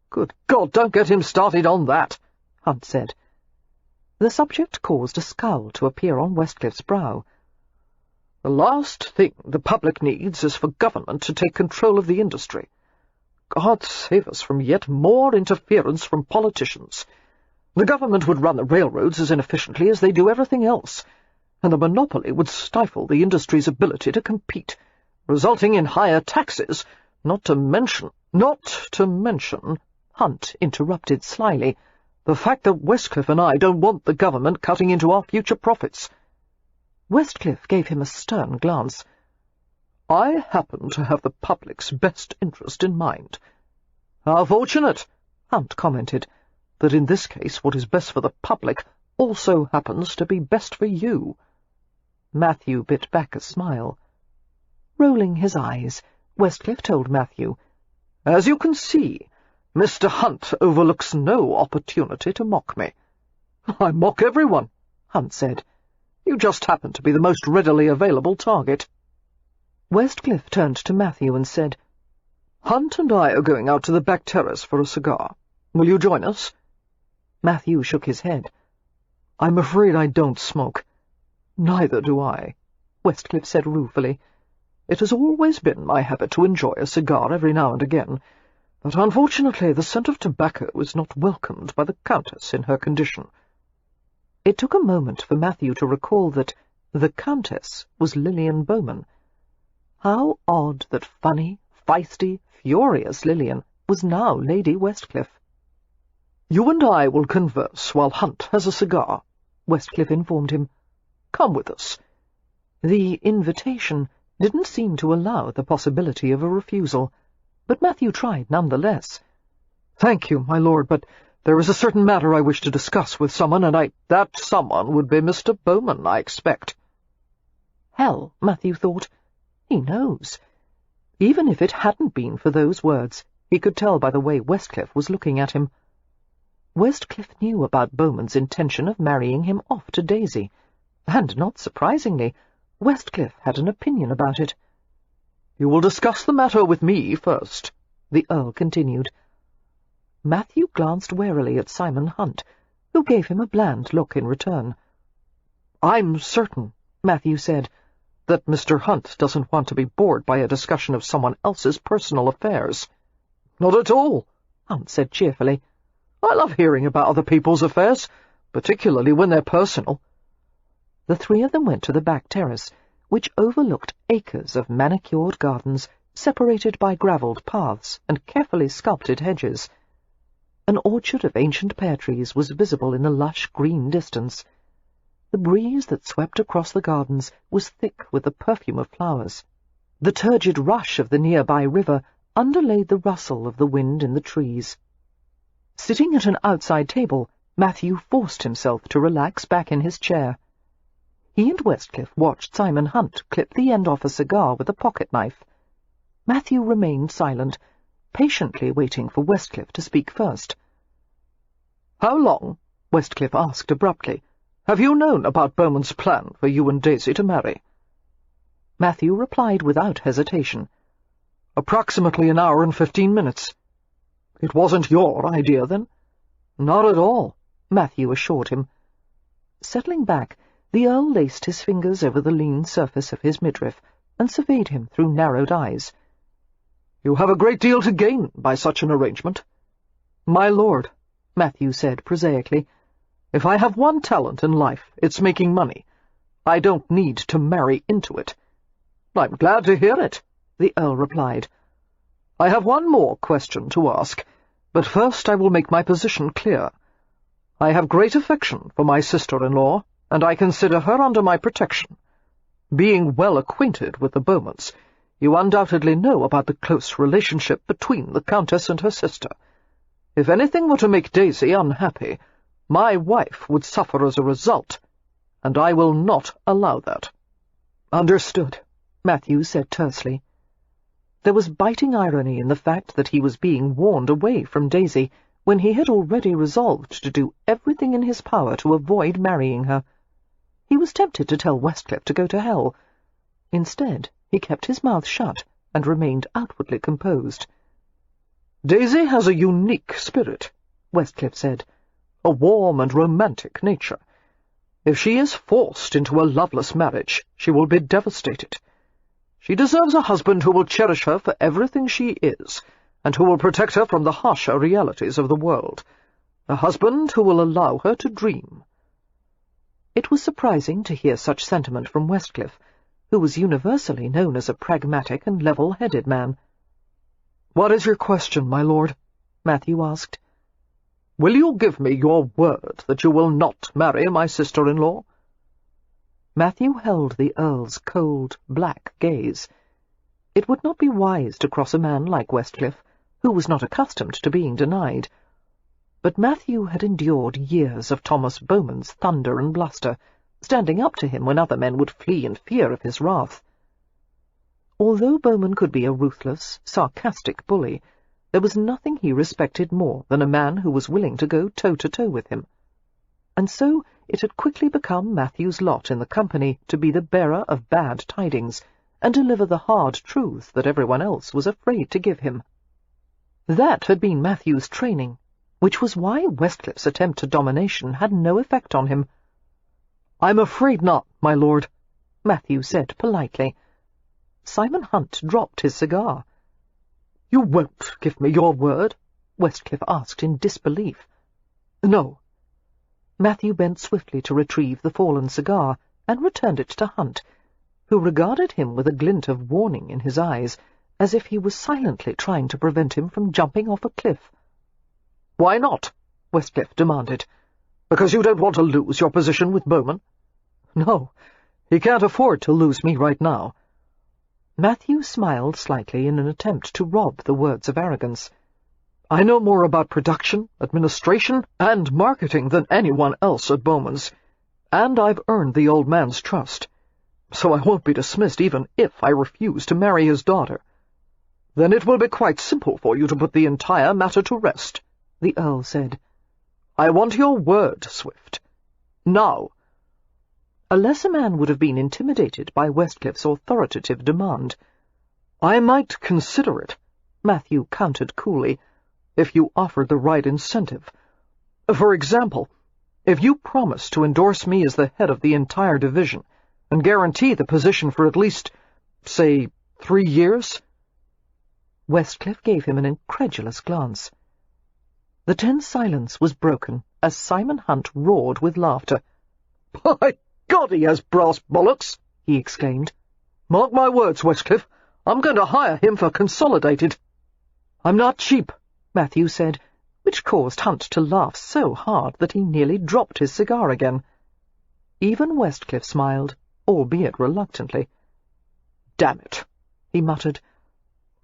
[SPEAKER 2] "Good God, don't get him started on that,"
[SPEAKER 1] Hunt said. The subject caused a scowl to appear on Westcliff's brow.
[SPEAKER 2] "The last thing the public needs is for government to take control of the industry. God save us from yet more interference from politicians. The government would run the railroads as inefficiently as they do everything else, and the monopoly would stifle the industry's ability to compete, resulting in higher taxes, not to mention, Hunt interrupted slyly, the fact that Westcliff and I don't want the government cutting into our future profits."
[SPEAKER 1] Westcliff gave him a stern glance.
[SPEAKER 2] "I happen to have the public's best interest in mind." "How fortunate," Hunt commented, "that in this case what is best for the public also happens to be best for you."
[SPEAKER 1] Matthew bit back a smile. Rolling his eyes, Westcliff told Matthew,
[SPEAKER 2] "As you can see, Mr. Hunt overlooks no opportunity to mock me." "I mock everyone," Hunt said. "You just happen to be the most readily available target."
[SPEAKER 1] Westcliff turned to Matthew and said,
[SPEAKER 2] "Hunt and I are going out to the back terrace for a cigar. Will you join us?"
[SPEAKER 1] Matthew shook his head.
[SPEAKER 2] "I'm afraid I don't smoke."
[SPEAKER 1] "Neither do I," Westcliff said ruefully.
[SPEAKER 2] "It has always been my habit to enjoy a cigar every now and again, but unfortunately the scent of tobacco is not welcomed by the Countess in her condition."
[SPEAKER 1] It took a moment for Matthew to recall that the Countess was Lilian Bowman. How odd that funny, feisty, furious Lilian was now Lady Westcliff.
[SPEAKER 2] "You and I will converse while Hunt has a cigar," Westcliff informed him. "Come with us."
[SPEAKER 1] The invitation didn't seem to allow the possibility of a refusal, but Matthew tried nonetheless.
[SPEAKER 2] "Thank you, my lord, but there is a certain matter I wish to discuss with someone, and that someone would be Mr. Bowman, I expect."
[SPEAKER 1] Hell, Matthew thought. He knows. Even if it hadn't been for those words, he could tell by the way Westcliff was looking at him. Westcliff knew about Bowman's intention of marrying him off to Daisy, and, not surprisingly, Westcliff had an opinion about it.
[SPEAKER 2] "You will discuss the matter with me first," the Earl continued.
[SPEAKER 1] Matthew glanced warily at Simon Hunt, who gave him a bland look in return.
[SPEAKER 2] "I'm certain," Matthew said, "that Mr. Hunt doesn't want to be bored by a discussion of someone else's personal affairs." "Not at all," Hunt said cheerfully. "I love hearing about other people's affairs, particularly when they're personal."
[SPEAKER 1] The three of them went to the back terrace, which overlooked acres of manicured gardens separated by gravelled paths and carefully sculpted hedges. An orchard of ancient pear-trees was visible in the lush green distance. The breeze that swept across the gardens was thick with the perfume of flowers. The turgid rush of the nearby river underlaid the rustle of the wind in the trees. Sitting at an outside table, Matthew forced himself to relax back in his chair. He and Westcliff watched Simon Hunt clip the end off a cigar with a pocket-knife. Matthew remained silent, patiently waiting for Westcliff to speak first.
[SPEAKER 2] "How long," Westcliff asked abruptly, "have you known about Bowman's plan for you and Daisy to marry?"
[SPEAKER 1] Matthew replied without hesitation.
[SPEAKER 2] "Approximately an hour and 15 minutes. "It wasn't your idea, then?" "Not at all," Matthew assured him.
[SPEAKER 1] Settling back, the Earl laced his fingers over the lean surface of his midriff and surveyed him through narrowed eyes.
[SPEAKER 2] "You have a great deal to gain by such an arrangement."
[SPEAKER 1] "My lord," Matthew said prosaically,
[SPEAKER 2] "if I have one talent in life, it's making money. I don't need to marry into it." "I'm glad to hear it," the Earl replied. "I have one more question to ask, but first I will make my position clear. I have great affection for my sister-in-law, and I consider her under my protection. Being well acquainted with the Bowmans, you undoubtedly know about the close relationship between the Countess and her sister. If anything were to make Daisy unhappy, my wife would suffer as a result, and I will not allow that."
[SPEAKER 1] "Understood," Matthew said tersely. There was biting irony in the fact that he was being warned away from Daisy when he had already resolved to do everything in his power to avoid marrying her. He was tempted to tell Westcliff to go to hell. Instead, he kept his mouth shut and remained outwardly composed.
[SPEAKER 2] "Daisy has a unique spirit," Westcliff said, "a warm and romantic nature. If she is forced into a loveless marriage, she will be devastated. She deserves a husband who will cherish her for everything she is, and who will protect her from the harsher realities of the world. A husband who will allow her to dream."
[SPEAKER 1] It was surprising to hear such sentiment from Westcliff, who was universally known as a pragmatic and level-headed man.
[SPEAKER 2] "What is your question, my lord?" Matthew asked. "Will you give me your word that you will not marry my sister-in-law?"
[SPEAKER 1] Matthew held the Earl's cold, black gaze. It would not be wise to cross a man like Westcliff, who was not accustomed to being denied. But Matthew had endured years of Thomas Bowman's thunder and bluster, standing up to him when other men would flee in fear of his wrath. Although Bowman could be a ruthless, sarcastic bully, there was nothing he respected more than a man who was willing to go toe-to-toe with him. And so it had quickly become Matthew's lot in the company to be the bearer of bad tidings, and deliver the hard truth that everyone else was afraid to give him. That had been Matthew's training, which was why Westcliff's attempt at domination had no effect on him.
[SPEAKER 2] "I'm afraid not, my lord,"
[SPEAKER 1] Matthew said politely. Simon Hunt dropped his cigar.
[SPEAKER 2] "You won't give me your word?"
[SPEAKER 1] Westcliff asked in disbelief.
[SPEAKER 2] "No."
[SPEAKER 1] Matthew bent swiftly to retrieve the fallen cigar, and returned it to Hunt, who regarded him with a glint of warning in his eyes, as if he was silently trying to prevent him from jumping off a cliff.
[SPEAKER 2] "Why not?" Westcliff demanded. "Because you don't want to lose your position with Bowman?" "No, he can't afford to lose me right now."
[SPEAKER 1] Matthew smiled slightly in an attempt to rob the words of arrogance.
[SPEAKER 2] "I know more about production, administration, and marketing than anyone else at Bowman's, and I've earned the old man's trust, so I won't be dismissed even if I refuse to marry his daughter. Then it will be quite simple for you to put the entire matter to rest," the Earl said. "I want your word, Swift. Now."
[SPEAKER 1] unless a man would have been intimidated by Westcliffe's authoritative demand.
[SPEAKER 2] "I might consider it," Matthew countered coolly, "if you offered the right incentive. For example, if you promised to endorse me as the head of the entire division and guarantee the position for at least, say, 3 years?
[SPEAKER 1] Westcliff gave him an incredulous glance. The tense silence was broken as Simon Hunt roared with laughter.
[SPEAKER 2] "By God, he has brass bollocks!" he exclaimed. "Mark my words, Westcliff, I'm going to hire him for Consolidated." "I'm not cheap," Matthew said, which caused Hunt to laugh so hard that he nearly dropped his cigar again. Even Westcliff smiled, albeit reluctantly. "Damn it," he muttered.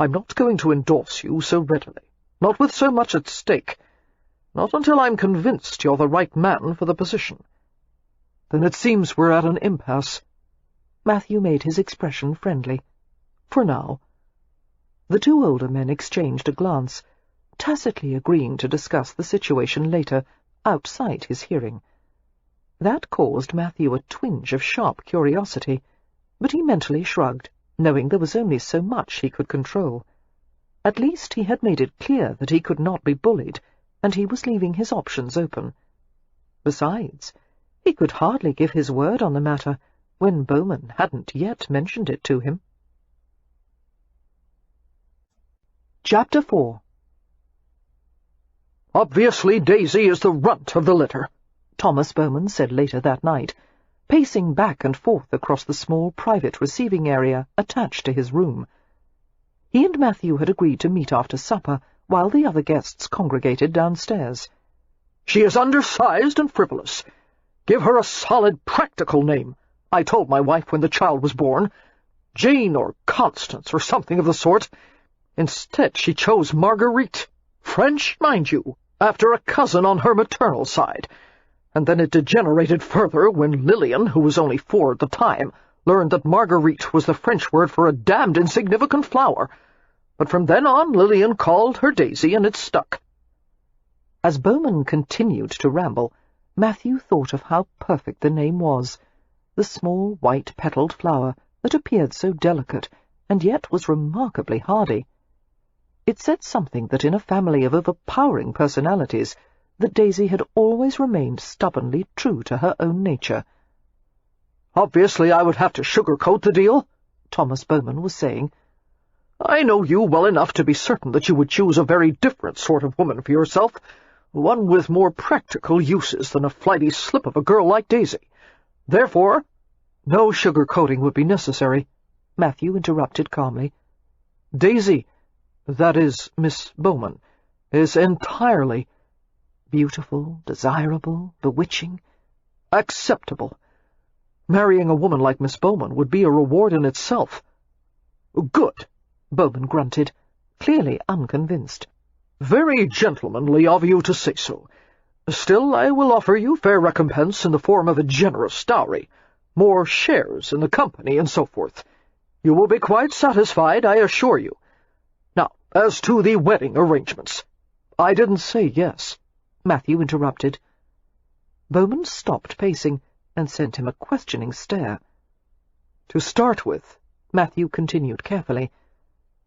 [SPEAKER 2] "I'm not going to endorse you so readily, not with so much at stake, not until I'm convinced you're the right man for the position." "Then it seems we're at an impasse." Matthew made his expression friendly. "For now." The two older men exchanged a glance, tacitly agreeing to discuss the situation later, outside his hearing. That caused Matthew a twinge of sharp curiosity, but he mentally shrugged, knowing there was only so much he could control. At least he had made it clear that he could not be bullied, and he was leaving his options open. Besides, he could hardly give his word on the matter when Bowman hadn't yet mentioned it to him. Chapter 4. "Obviously Daisy is the runt of the litter,"
[SPEAKER 1] Thomas Bowman said later that night, pacing back and forth across the small private receiving area attached to his room. He and Matthew had agreed to meet after supper while the other guests congregated downstairs.
[SPEAKER 2] "She is undersized and frivolous. Give her a solid, practical name, I told my wife when the child was born. Jane or Constance or something of the sort. Instead she chose Marguerite. French, mind you, after a cousin on her maternal side. And then it degenerated further when Lillian, who was only 4 at the time, learned that Marguerite was the French word for a damned insignificant flower. But from then on Lillian called her Daisy, and it stuck."
[SPEAKER 1] As Bowman continued to ramble, Matthew thought of how perfect the name was, the small white-petalled flower that appeared so delicate and yet was remarkably hardy. It said something that in a family of overpowering personalities, that Daisy had always remained stubbornly true to her own nature.
[SPEAKER 2] "Obviously I would have to sugarcoat the deal," Thomas Bowman was saying. "I know you well enough to be certain that you would choose a very different sort of woman for yourself, one with more practical uses than a flighty slip of a girl like Daisy. Therefore—"
[SPEAKER 1] "No sugarcoating would be necessary," Matthew interrupted calmly. "Daisy, that is, Miss Bowman, is entirely beautiful, desirable, bewitching, acceptable. Marrying a woman like Miss Bowman would be a reward in itself."
[SPEAKER 2] "Good,"
[SPEAKER 1] Bowman grunted, clearly unconvinced.
[SPEAKER 2] "Very gentlemanly of you to say so. Still, I will offer you fair recompense in the form of a generous dowry, more shares in the company, and so forth. You will be quite satisfied, I assure you. Now, as to the wedding arrangements—"
[SPEAKER 1] "I didn't say yes," Matthew interrupted. Bowman stopped pacing and sent him a questioning stare. "To start with," Matthew continued carefully,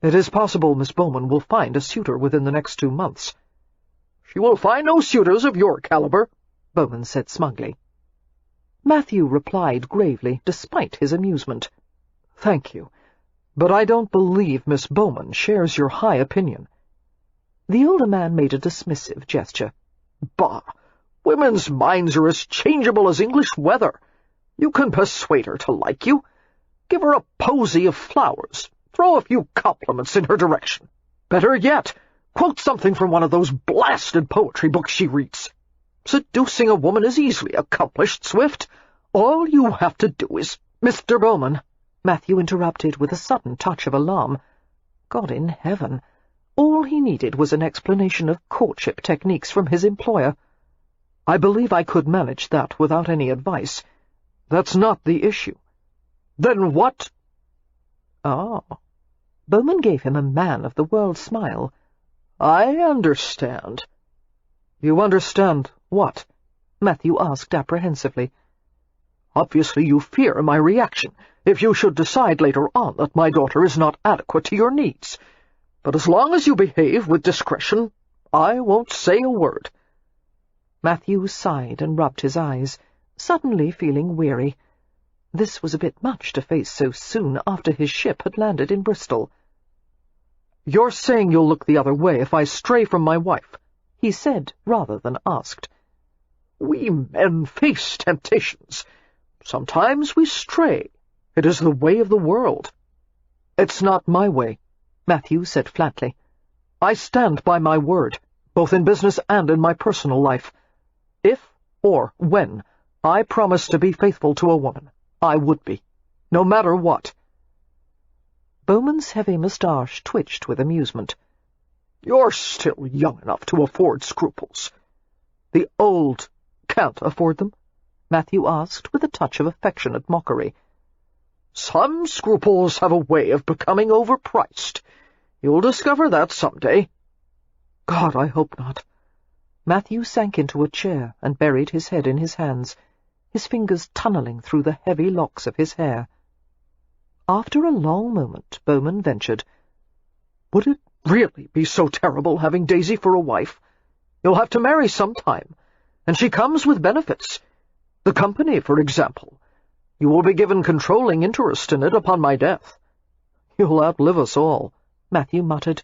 [SPEAKER 1] "it is possible Miss Bowman will find a suitor within the next 2 months."
[SPEAKER 2] "She will find no suitors of your caliber,"
[SPEAKER 1] Bowman said smugly. Matthew replied gravely, despite his amusement. "Thank you, but I don't believe Miss Bowman shares your high opinion." The older man made a dismissive gesture.
[SPEAKER 2] "Bah! Women's minds are as changeable as English weather. You can persuade her to like you. Give her a posy of flowers. Throw a few compliments in her direction. Better yet, quote something from one of those blasted poetry books she reads. Seducing a woman is easily accomplished, Swift. All you have to do is—"
[SPEAKER 1] "Mr. Bowman," Matthew interrupted with a sudden touch of alarm. God in heaven! All he needed was an explanation of courtship techniques from his employer. "I believe I could manage that without any advice. That's not the issue."
[SPEAKER 2] "Then what—"
[SPEAKER 1] "Ah." Bowman gave him a man-of-the-world smile.
[SPEAKER 2] "I understand."
[SPEAKER 1] "You understand what?" Matthew asked apprehensively.
[SPEAKER 2] Obviously you fear my reaction if you should decide later on that my daughter is not adequate to your needs. But as long as you behave with discretion, I won't say a word."
[SPEAKER 1] Matthew sighed and rubbed his eyes, suddenly feeling weary. This was a bit much to face so soon after his ship had landed in Bristol.
[SPEAKER 2] "You're saying you'll look the other way if I stray from my wife,"
[SPEAKER 1] he said rather than asked.
[SPEAKER 2] "We men face temptations. Sometimes we stray. It is the way of the world." "It's not my way," Matthew said flatly. "I stand by my word, both in business and in my personal life. If, or when, I promise to be faithful to a woman, I would be, no matter what."
[SPEAKER 1] Bowman's heavy moustache twitched with amusement.
[SPEAKER 2] "You're still young enough to afford scruples." "The old can't afford them?" Matthew asked with a touch of affectionate mockery. "Some scruples have a way of becoming overpriced. You'll discover that some day."
[SPEAKER 1] "God, I hope not." Matthew sank into a chair and buried his head in his hands, his fingers tunneling through the heavy locks of his hair. After a long moment, Bowman ventured,
[SPEAKER 2] "Would it really be so terrible having Daisy for a wife? You'll have to marry some time, and she comes with benefits. The company, for example. You will be given controlling interest in it upon my death."
[SPEAKER 1] "You'll outlive us all," Matthew muttered.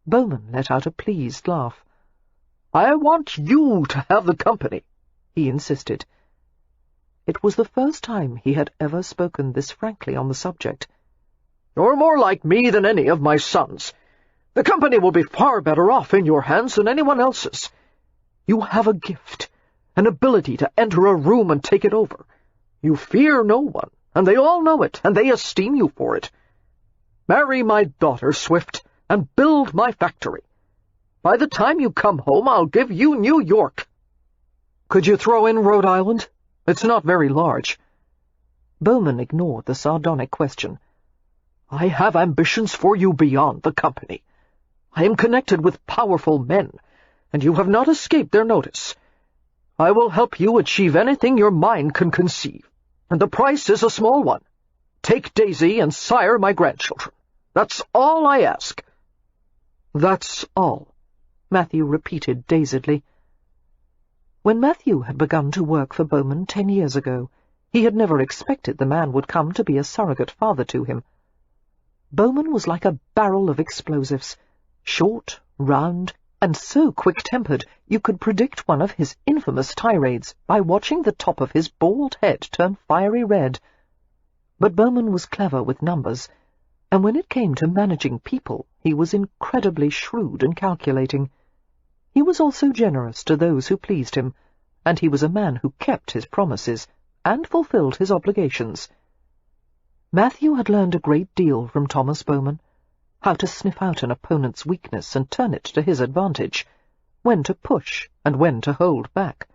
[SPEAKER 1] Bowman let out a pleased laugh.
[SPEAKER 2] "I want you to have the company," he insisted.
[SPEAKER 1] It was the first time he had ever spoken this frankly on the subject.
[SPEAKER 2] "You're more like me than any of my sons. The company will be far better off in your hands than anyone else's. You have a gift, an ability to enter a room and take it over. You fear no one, and they all know it, and they esteem you for it. Marry my daughter, Swift, and build my factory. By the time you come home, I'll give you New York."
[SPEAKER 1] "Could you throw in Rhode Island? It's not very large." Bowman ignored the sardonic question.
[SPEAKER 2] "I have ambitions for you beyond the company. I am connected with powerful men, and you have not escaped their notice. I will help you achieve anything your mind can conceive, and the price is a small one. Take Daisy and sire my grandchildren. That's all I ask."
[SPEAKER 1] "That's all," Matthew repeated dazedly. When Matthew had begun to work for Bowman 10 years ago, he had never expected the man would come to be a surrogate father to him. Bowman was like a barrel of explosives, short, round, and so quick-tempered you could predict one of his infamous tirades by watching the top of his bald head turn fiery red. But Bowman was clever with numbers, and when it came to managing people, he was incredibly shrewd and calculating. He was also generous to those who pleased him, and he was a man who kept his promises and fulfilled his obligations. Matthew had learned a great deal from Thomas Bowman, how to sniff out an opponent's weakness and turn it to his advantage, when to push and when to hold back.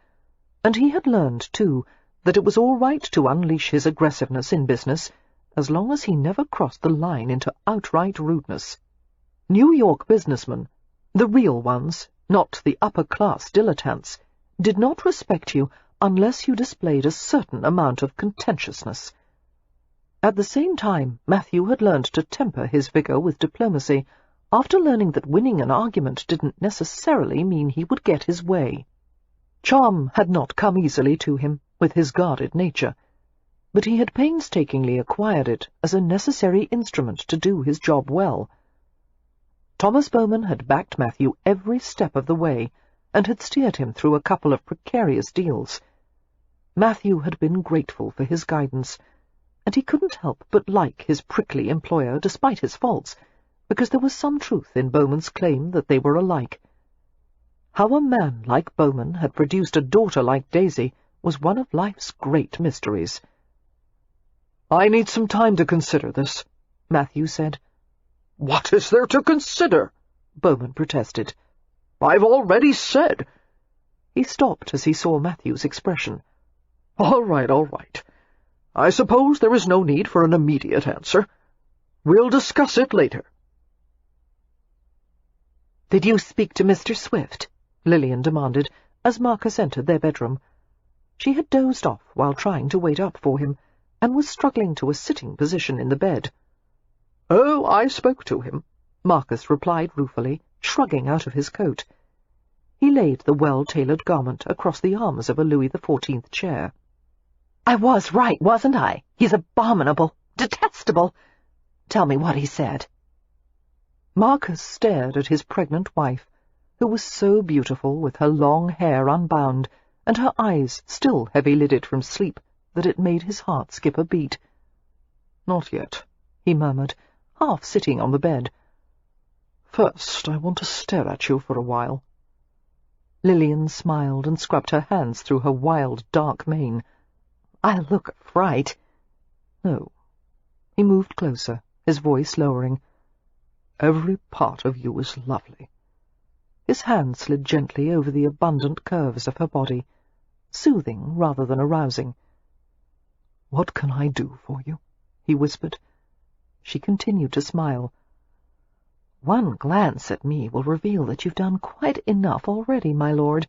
[SPEAKER 1] And he had learned, too, that it was all right to unleash his aggressiveness in business, as long as he never crossed the line into outright rudeness. New York businessmen, the real ones, not the upper-class dilettantes, did not respect you unless you displayed a certain amount of contentiousness. At the same time, Matthew had learned to temper his vigour with diplomacy, after learning that winning an argument didn't necessarily mean he would get his way. Charm had not come easily to him, with his guarded nature, but he had painstakingly acquired it as a necessary instrument to do his job well. Thomas Bowman had backed Matthew every step of the way, and had steered him through a couple of precarious deals. Matthew had been grateful for his guidance, and he couldn't help but like his prickly employer despite his faults, because there was some truth in Bowman's claim that they were alike. How a man like Bowman had produced a daughter like Daisy was one of life's great mysteries. "I need some time to consider this," Matthew said.
[SPEAKER 2] "What is there to consider?"
[SPEAKER 1] Bowman protested.
[SPEAKER 2] "I've already said—"
[SPEAKER 1] He stopped as he saw Matthew's expression.
[SPEAKER 2] All right. I suppose there is no need for an immediate answer. We'll discuss it later."
[SPEAKER 1] "Did you speak to Mr. Swift?" Lillian demanded, as Marcus entered their bedroom. She had dozed off while trying to wait up for him, and was struggling to a sitting position in the bed.
[SPEAKER 2] "Oh, I spoke to him,"
[SPEAKER 1] Marcus replied ruefully, shrugging out of his coat. He laid the well-tailored garment across the arms of a Louis XIV chair. "I was right, wasn't I? He's abominable, detestable. Tell me what he said." Marcus stared at his pregnant wife, who was so beautiful with her long hair unbound and her eyes still heavy-lidded from sleep that it made his heart skip a beat.
[SPEAKER 2] "Not yet,"
[SPEAKER 1] he murmured, half sitting on the bed.
[SPEAKER 2] "First, I want to stare at you for a while."
[SPEAKER 1] Lillian smiled and scrubbed her hands through her wild, dark mane. "I look a fright."
[SPEAKER 2] "No."
[SPEAKER 1] He moved closer, his voice lowering.
[SPEAKER 2] "Every part of you is lovely."
[SPEAKER 1] His hand slid gently over the abundant curves of her body, soothing rather than arousing.
[SPEAKER 2] "What can I do for you?"
[SPEAKER 1] he whispered. She continued to smile. "One glance at me will reveal that you've done quite enough already, my lord."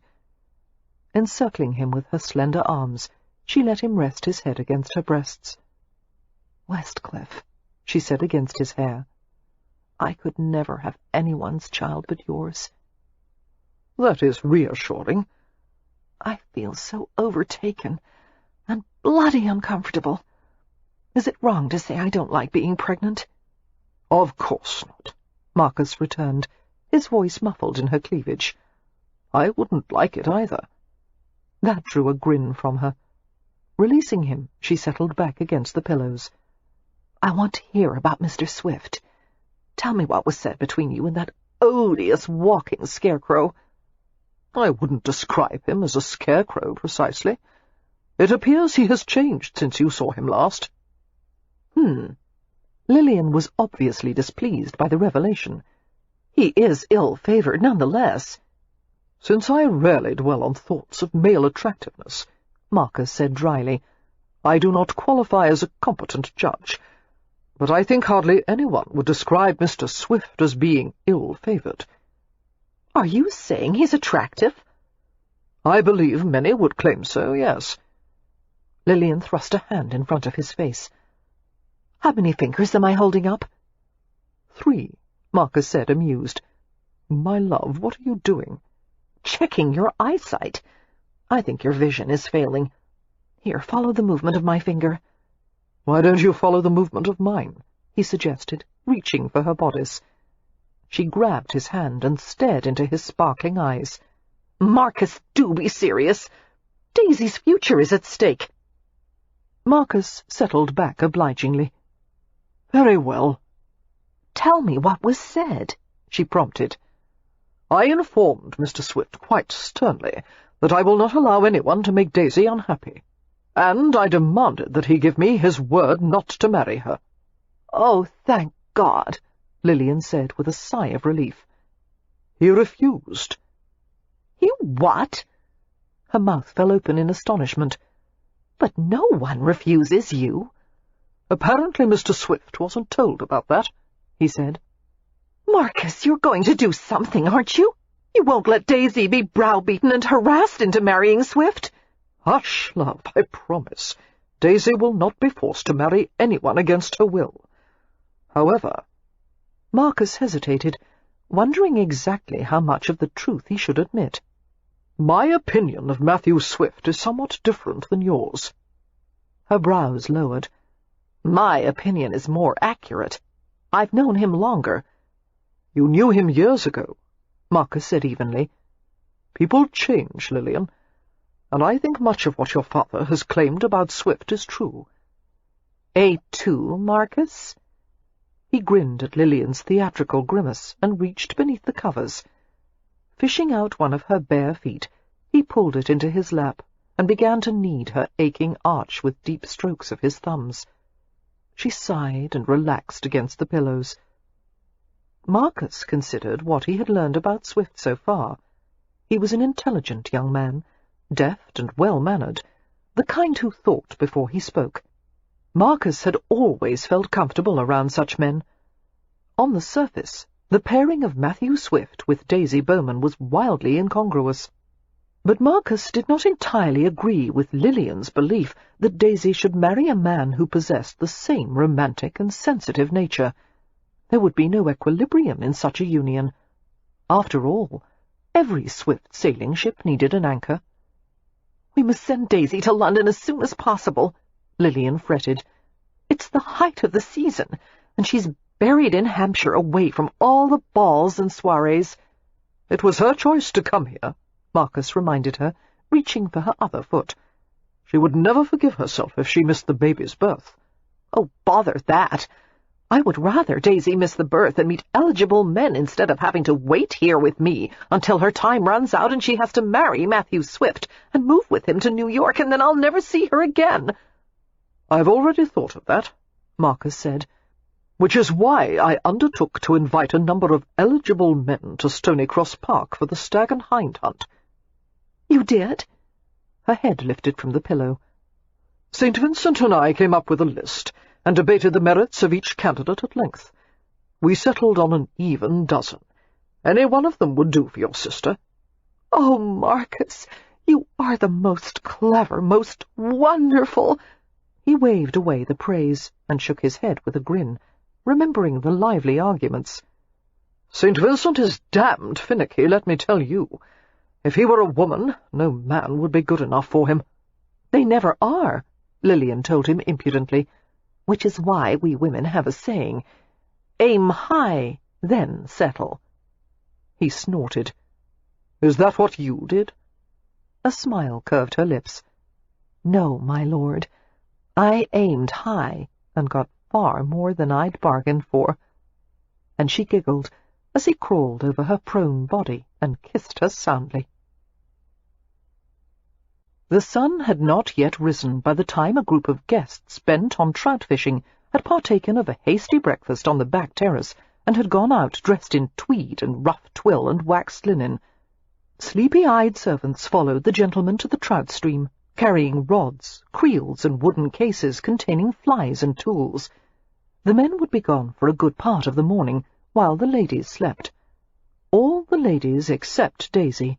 [SPEAKER 1] Encircling him with her slender arms, she let him rest his head against her breasts. "Westcliff," she said against his hair, "I could never have anyone's child but yours."
[SPEAKER 2] "That is reassuring."
[SPEAKER 1] "I feel so overtaken and bloody uncomfortable. Is it wrong to say I don't like being pregnant?"
[SPEAKER 2] "Of course not,"
[SPEAKER 1] Marcus returned, his voice muffled in her cleavage.
[SPEAKER 2] "I wouldn't like it either."
[SPEAKER 1] That drew a grin from her. Releasing him, she settled back against the pillows. "I want to hear about Mr. Swift. Tell me what was said between you and that odious walking scarecrow."
[SPEAKER 2] "I wouldn't describe him as a scarecrow, precisely. It appears he has changed since you saw him last."
[SPEAKER 1] Lillian was obviously displeased by the revelation. "He is ill-favoured nonetheless."
[SPEAKER 2] "Since I rarely dwell on thoughts of male attractiveness," Marcus said dryly, "I do not qualify as a competent judge. But I think hardly anyone would describe Mr. Swift as being ill-favoured."
[SPEAKER 1] "Are you saying he's attractive?"
[SPEAKER 2] "I believe many would claim so, yes."
[SPEAKER 1] Lillian thrust a hand in front of his face. "How many fingers am I holding up?"
[SPEAKER 2] "3, Marcus said, amused. "My love, what are you doing?"
[SPEAKER 1] "Checking your eyesight. I think your vision is failing. Here, follow the movement of my finger."
[SPEAKER 2] "Why don't you follow the movement of mine?"
[SPEAKER 1] he suggested, reaching for her bodice. She grabbed his hand and stared into his sparkling eyes. "Marcus, do be serious. Daisy's future is at stake." Marcus settled back obligingly.
[SPEAKER 2] "Very well."
[SPEAKER 1] "Tell me what was said," she prompted.
[SPEAKER 2] "I informed Mr. Swift quite sternly that I will not allow anyone to make Daisy unhappy, and I demanded that he give me his word not to marry her."
[SPEAKER 1] "Oh, thank God," Lillian said with a sigh of relief.
[SPEAKER 2] "He refused."
[SPEAKER 1] "You what?" Her mouth fell open in astonishment. "But no one refuses you."
[SPEAKER 2] "Apparently Mr. Swift wasn't told about that," he said.
[SPEAKER 1] "Marcus, you're going to do something, aren't you? You won't let Daisy be browbeaten and harassed into marrying Swift?"
[SPEAKER 2] "Hush, love, I promise. Daisy will not be forced to marry anyone against her will. However—"
[SPEAKER 1] Marcus hesitated, wondering exactly how much of the truth he should admit.
[SPEAKER 2] "My opinion of Matthew Swift is somewhat different than yours."
[SPEAKER 1] Her brows lowered. "My opinion is more accurate. I've known him longer."
[SPEAKER 2] "You knew him years ago," Marcus said evenly. "People change, Lillian, and I think much of what your father has claimed about Swift is true."
[SPEAKER 1] "A2, Marcus?" He grinned at Lillian's theatrical grimace and reached beneath the covers. Fishing out one of her bare feet, he pulled it into his lap and began to knead her aching arch with deep strokes of his thumbs. She sighed and relaxed against the pillows. Marcus considered what he had learned about Swift so far. He was an intelligent young man, deft and well-mannered, the kind who thought before he spoke. Marcus had always felt comfortable around such men. On the surface, the pairing of Matthew Swift with Daisy Bowman was wildly incongruous. But Marcus did not entirely agree with Lillian's belief that Daisy should marry a man who possessed the same romantic and sensitive nature. There would be no equilibrium in such a union. After all, every swift sailing ship needed an anchor. "We must send Daisy to London as soon as possible," Lillian fretted. "It's the height of the season, and she's buried in Hampshire away from all the balls and soirees."
[SPEAKER 2] "It was her choice to come here," Marcus reminded her, reaching for her other foot. "She would never forgive herself if she missed the baby's birth."
[SPEAKER 3] "Oh, bother that! I would rather Daisy miss the birth and meet eligible men instead of having to wait here with me until her time runs out and she has to marry Matthew Swift and move with him to New York, and then I'll never see her again."
[SPEAKER 2] "I've already thought of that," Marcus said, "which is why I undertook to invite a number of eligible men to Stonycross Park for the stag and hind hunt."
[SPEAKER 3] "You did?"
[SPEAKER 1] Her head lifted from the pillow.
[SPEAKER 2] "St. Vincent and I came up with a list and debated the merits of each candidate at length. We settled on an even dozen. Any one of them would do for your sister."
[SPEAKER 3] "Oh, Marcus, you are the most clever, most wonderful—"
[SPEAKER 1] He waved away the praise and shook his head with a grin, remembering the lively arguments.
[SPEAKER 2] "St. Vincent is damned finicky, let me tell you. If he were a woman, no man would be good enough for him."
[SPEAKER 1] "They never are," Lillian told him impudently, "which is why we women have a saying, 'Aim high, then settle.'" He snorted.
[SPEAKER 2] "Is that what you did?"
[SPEAKER 1] A smile curved her lips. "No, my lord. I aimed high and got far more than I'd bargained for." And she giggled as he crawled over her prone body and kissed her soundly. The sun had not yet risen by the time a group of guests bent on trout fishing had partaken of a hasty breakfast on the back terrace and had gone out dressed in tweed and rough twill and waxed linen. Sleepy-eyed servants followed the gentlemen to the trout stream, carrying rods, creels, and wooden cases containing flies and tools. The men would be gone for a good part of the morning, while the ladies slept. All the ladies except Daisy.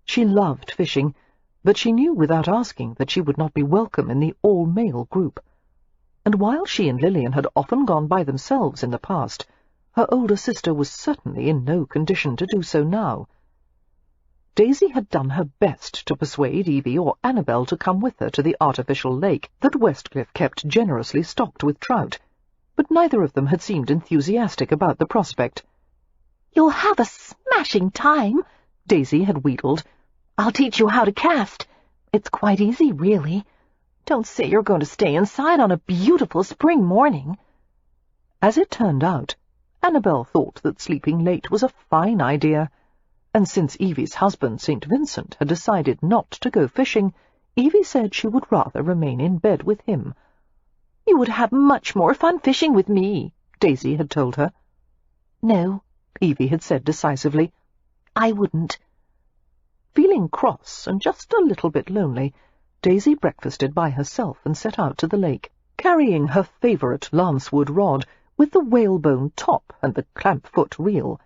[SPEAKER 1] She loved fishing, but she knew without asking that she would not be welcome in the all-male group. And while she and Lillian had often gone by themselves in the past, her older sister was certainly in no condition to do so now. Daisy had done her best to persuade Evie or Annabel to come with her to the artificial lake that Westcliff kept generously stocked with trout, but neither of them had seemed enthusiastic about the prospect.
[SPEAKER 3] "You'll have a smashing time," Daisy had wheedled. "I'll teach you how to cast. It's quite easy, really. Don't say you're going to stay inside on a beautiful spring morning."
[SPEAKER 1] As it turned out, Annabel thought that sleeping late was a fine idea, and since Evie's husband, St. Vincent, had decided not to go fishing, Evie said she would rather remain in bed with him.
[SPEAKER 3] "You would have much more fun fishing with me," Daisy had told her.
[SPEAKER 1] "No," Evie had said decisively,
[SPEAKER 3] "I wouldn't."
[SPEAKER 1] Feeling cross and just a little bit lonely, Daisy breakfasted by herself and set out to the lake, carrying her favourite lancewood rod with the whalebone top and the clampfoot reel.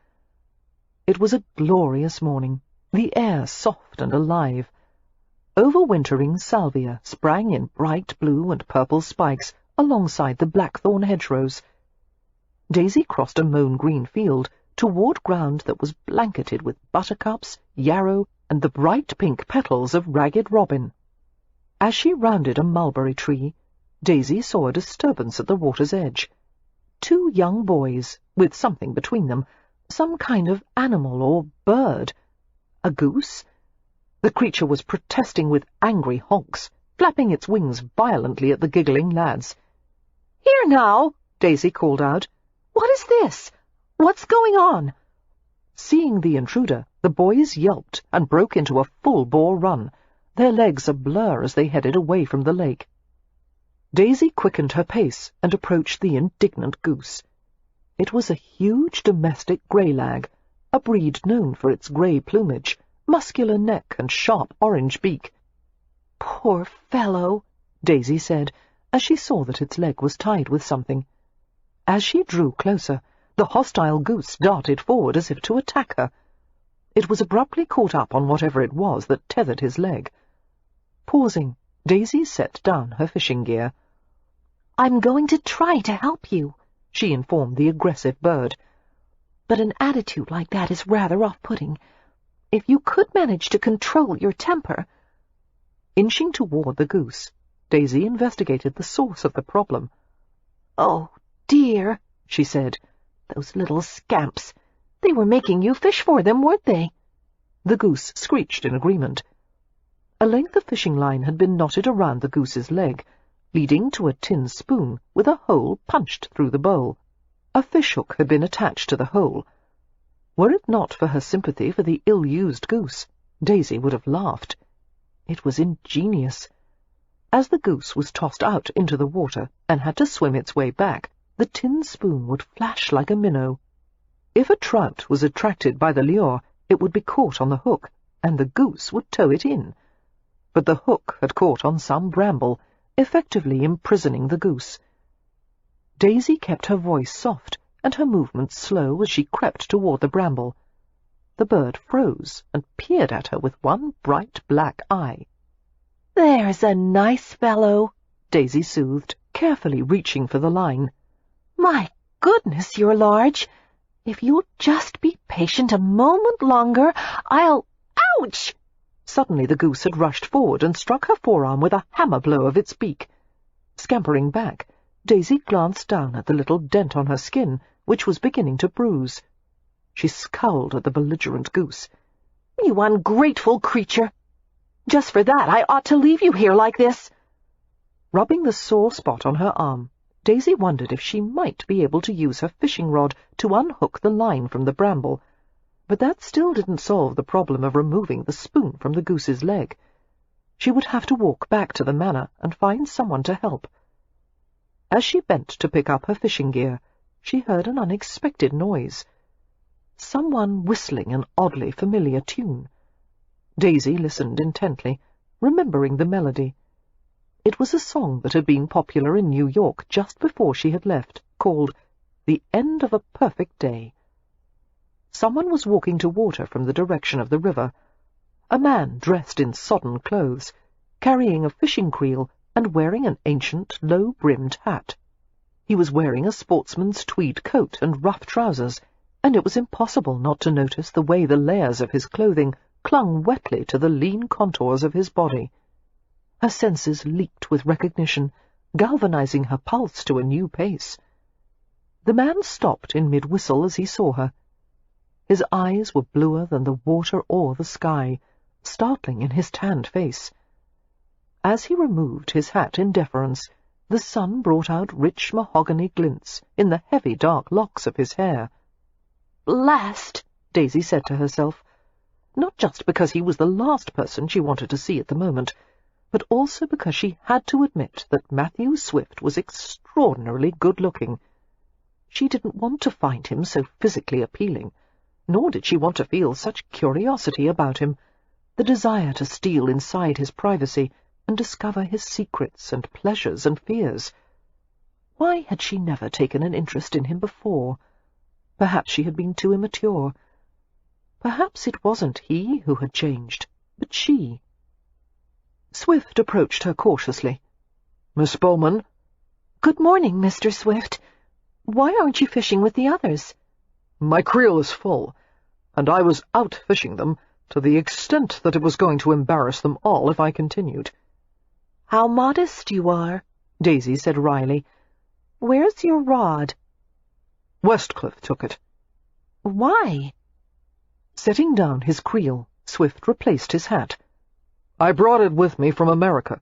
[SPEAKER 1] It was a glorious morning, the air soft and alive. Overwintering salvia sprang in bright blue and purple spikes alongside the blackthorn hedgerows. Daisy crossed a mown green field toward ground that was blanketed with buttercups, yarrow, and the bright pink petals of ragged robin. As she rounded a mulberry tree, Daisy saw a disturbance at the water's edge. 2 young boys, with something between them, some kind of animal or bird. A goose? The creature was protesting with angry honks, flapping its wings violently at the giggling lads.
[SPEAKER 3] "Here now," Daisy called out. "What is this? What's going on?"
[SPEAKER 1] Seeing the intruder, the boys yelped and broke into a full-bore run, their legs a blur as they headed away from the lake. Daisy quickened her pace and approached the indignant goose. It was a huge domestic greylag, a breed known for its grey plumage, muscular neck and sharp orange beak.
[SPEAKER 3] "Poor fellow,"
[SPEAKER 1] Daisy said, as she saw that its leg was tied with something. As she drew closer, the hostile goose darted forward as if to attack her. It was abruptly caught up on whatever it was that tethered his leg. Pausing, Daisy set down her fishing gear.
[SPEAKER 3] "I'm going to try to help you," she informed the aggressive bird. "But an attitude like that is rather off-putting. If you could manage to control your temper—"
[SPEAKER 1] Inching toward the goose, Daisy investigated the source of the problem.
[SPEAKER 3] "Oh, dear," she said. "Those little scamps. They were making you fish for them, weren't they?"
[SPEAKER 1] The goose screeched in agreement. A length of fishing line had been knotted around the goose's leg, leading to a tin spoon with a hole punched through the bowl. A fishhook had been attached to the hole. Were it not for her sympathy for the ill-used goose, Daisy would have laughed. It was ingenious. As the goose was tossed out into the water and had to swim its way back, the tin spoon would flash like a minnow. If a trout was attracted by the lure, it would be caught on the hook, and the goose would tow it in. But the hook had caught on some bramble, effectively imprisoning the goose. Daisy kept her voice soft and her movements slow as she crept toward the bramble. The bird froze and peered at her with one bright black eye.
[SPEAKER 3] "There's a nice fellow,"
[SPEAKER 1] Daisy soothed, carefully reaching for the line.
[SPEAKER 3] "My goodness, you're large. If you'll just be patient a moment longer, I'll—" Ouch!
[SPEAKER 1] Suddenly the goose had rushed forward and struck her forearm with a hammer blow of its beak. Scampering back, Daisy glanced down at the little dent on her skin, which was beginning to bruise. She scowled at the belligerent goose.
[SPEAKER 3] "You ungrateful creature! Just for that I ought to leave you here like this."
[SPEAKER 1] Rubbing the sore spot on her arm, Daisy wondered if she might be able to use her fishing rod to unhook the line from the bramble, but that still didn't solve the problem of removing the spoon from the goose's leg. She would have to walk back to the manor and find someone to help. As she bent to pick up her fishing gear, she heard an unexpected noise. Someone whistling an oddly familiar tune. Daisy listened intently, remembering the melody. It was a song that had been popular in New York just before she had left, called "The End of a Perfect Day." Someone was walking toward her from the direction of the river. A man dressed in sodden clothes, carrying a fishing creel and wearing an ancient, low-brimmed hat. He was wearing a sportsman's tweed coat and rough trousers, and it was impossible not to notice the way the layers of his clothing clung wetly to the lean contours of his body. Her senses leaped with recognition, galvanizing her pulse to a new pace. The man stopped in mid-whistle as he saw her. His eyes were bluer than the water or the sky, startling in his tanned face. As he removed his hat in deference, the sun brought out rich mahogany glints in the heavy dark locks of his hair.
[SPEAKER 3] "Blast!"
[SPEAKER 1] Daisy said to herself, not just because he was the last person she wanted to see at the moment, but also because she had to admit that Matthew Swift was extraordinarily good-looking. She didn't want to find him so physically appealing, nor did she want to feel such curiosity about him, the desire to steal inside his privacy and discover his secrets and pleasures and fears. Why had she never taken an interest in him before? Perhaps she had been too immature. Perhaps it wasn't he who had changed, but she. Swift approached her cautiously.
[SPEAKER 2] "Miss Bowman?"
[SPEAKER 3] "Good morning, Mr. Swift. Why aren't you fishing with the others?"
[SPEAKER 2] "My creel is full, and I was out fishing them to the extent that it was going to embarrass them all if I continued."
[SPEAKER 3] "How modest you are,"
[SPEAKER 1] Daisy said wryly.
[SPEAKER 3] "Where's your rod?"
[SPEAKER 2] "Westcliff took it."
[SPEAKER 3] "Why?"
[SPEAKER 1] Setting down his creel, Swift replaced his hat.
[SPEAKER 2] "I brought it with me from America.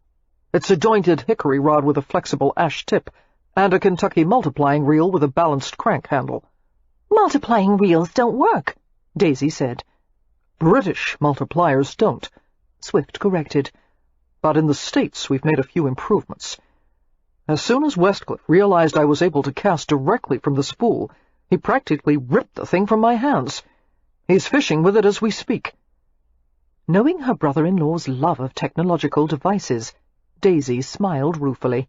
[SPEAKER 2] It's a jointed hickory rod with a flexible ash tip, and a Kentucky multiplying reel with a balanced crank handle."
[SPEAKER 3] "Multiplying reels don't work,"
[SPEAKER 1] Daisy said.
[SPEAKER 2] "British multipliers don't,"
[SPEAKER 1] Swift corrected.
[SPEAKER 2] "But in the States we've made a few improvements. As soon as Westcliff realized I was able to cast directly from the spool, he practically ripped the thing from my hands. He's fishing with it as we speak."
[SPEAKER 1] Knowing her brother-in-law's love of technological devices, Daisy smiled ruefully.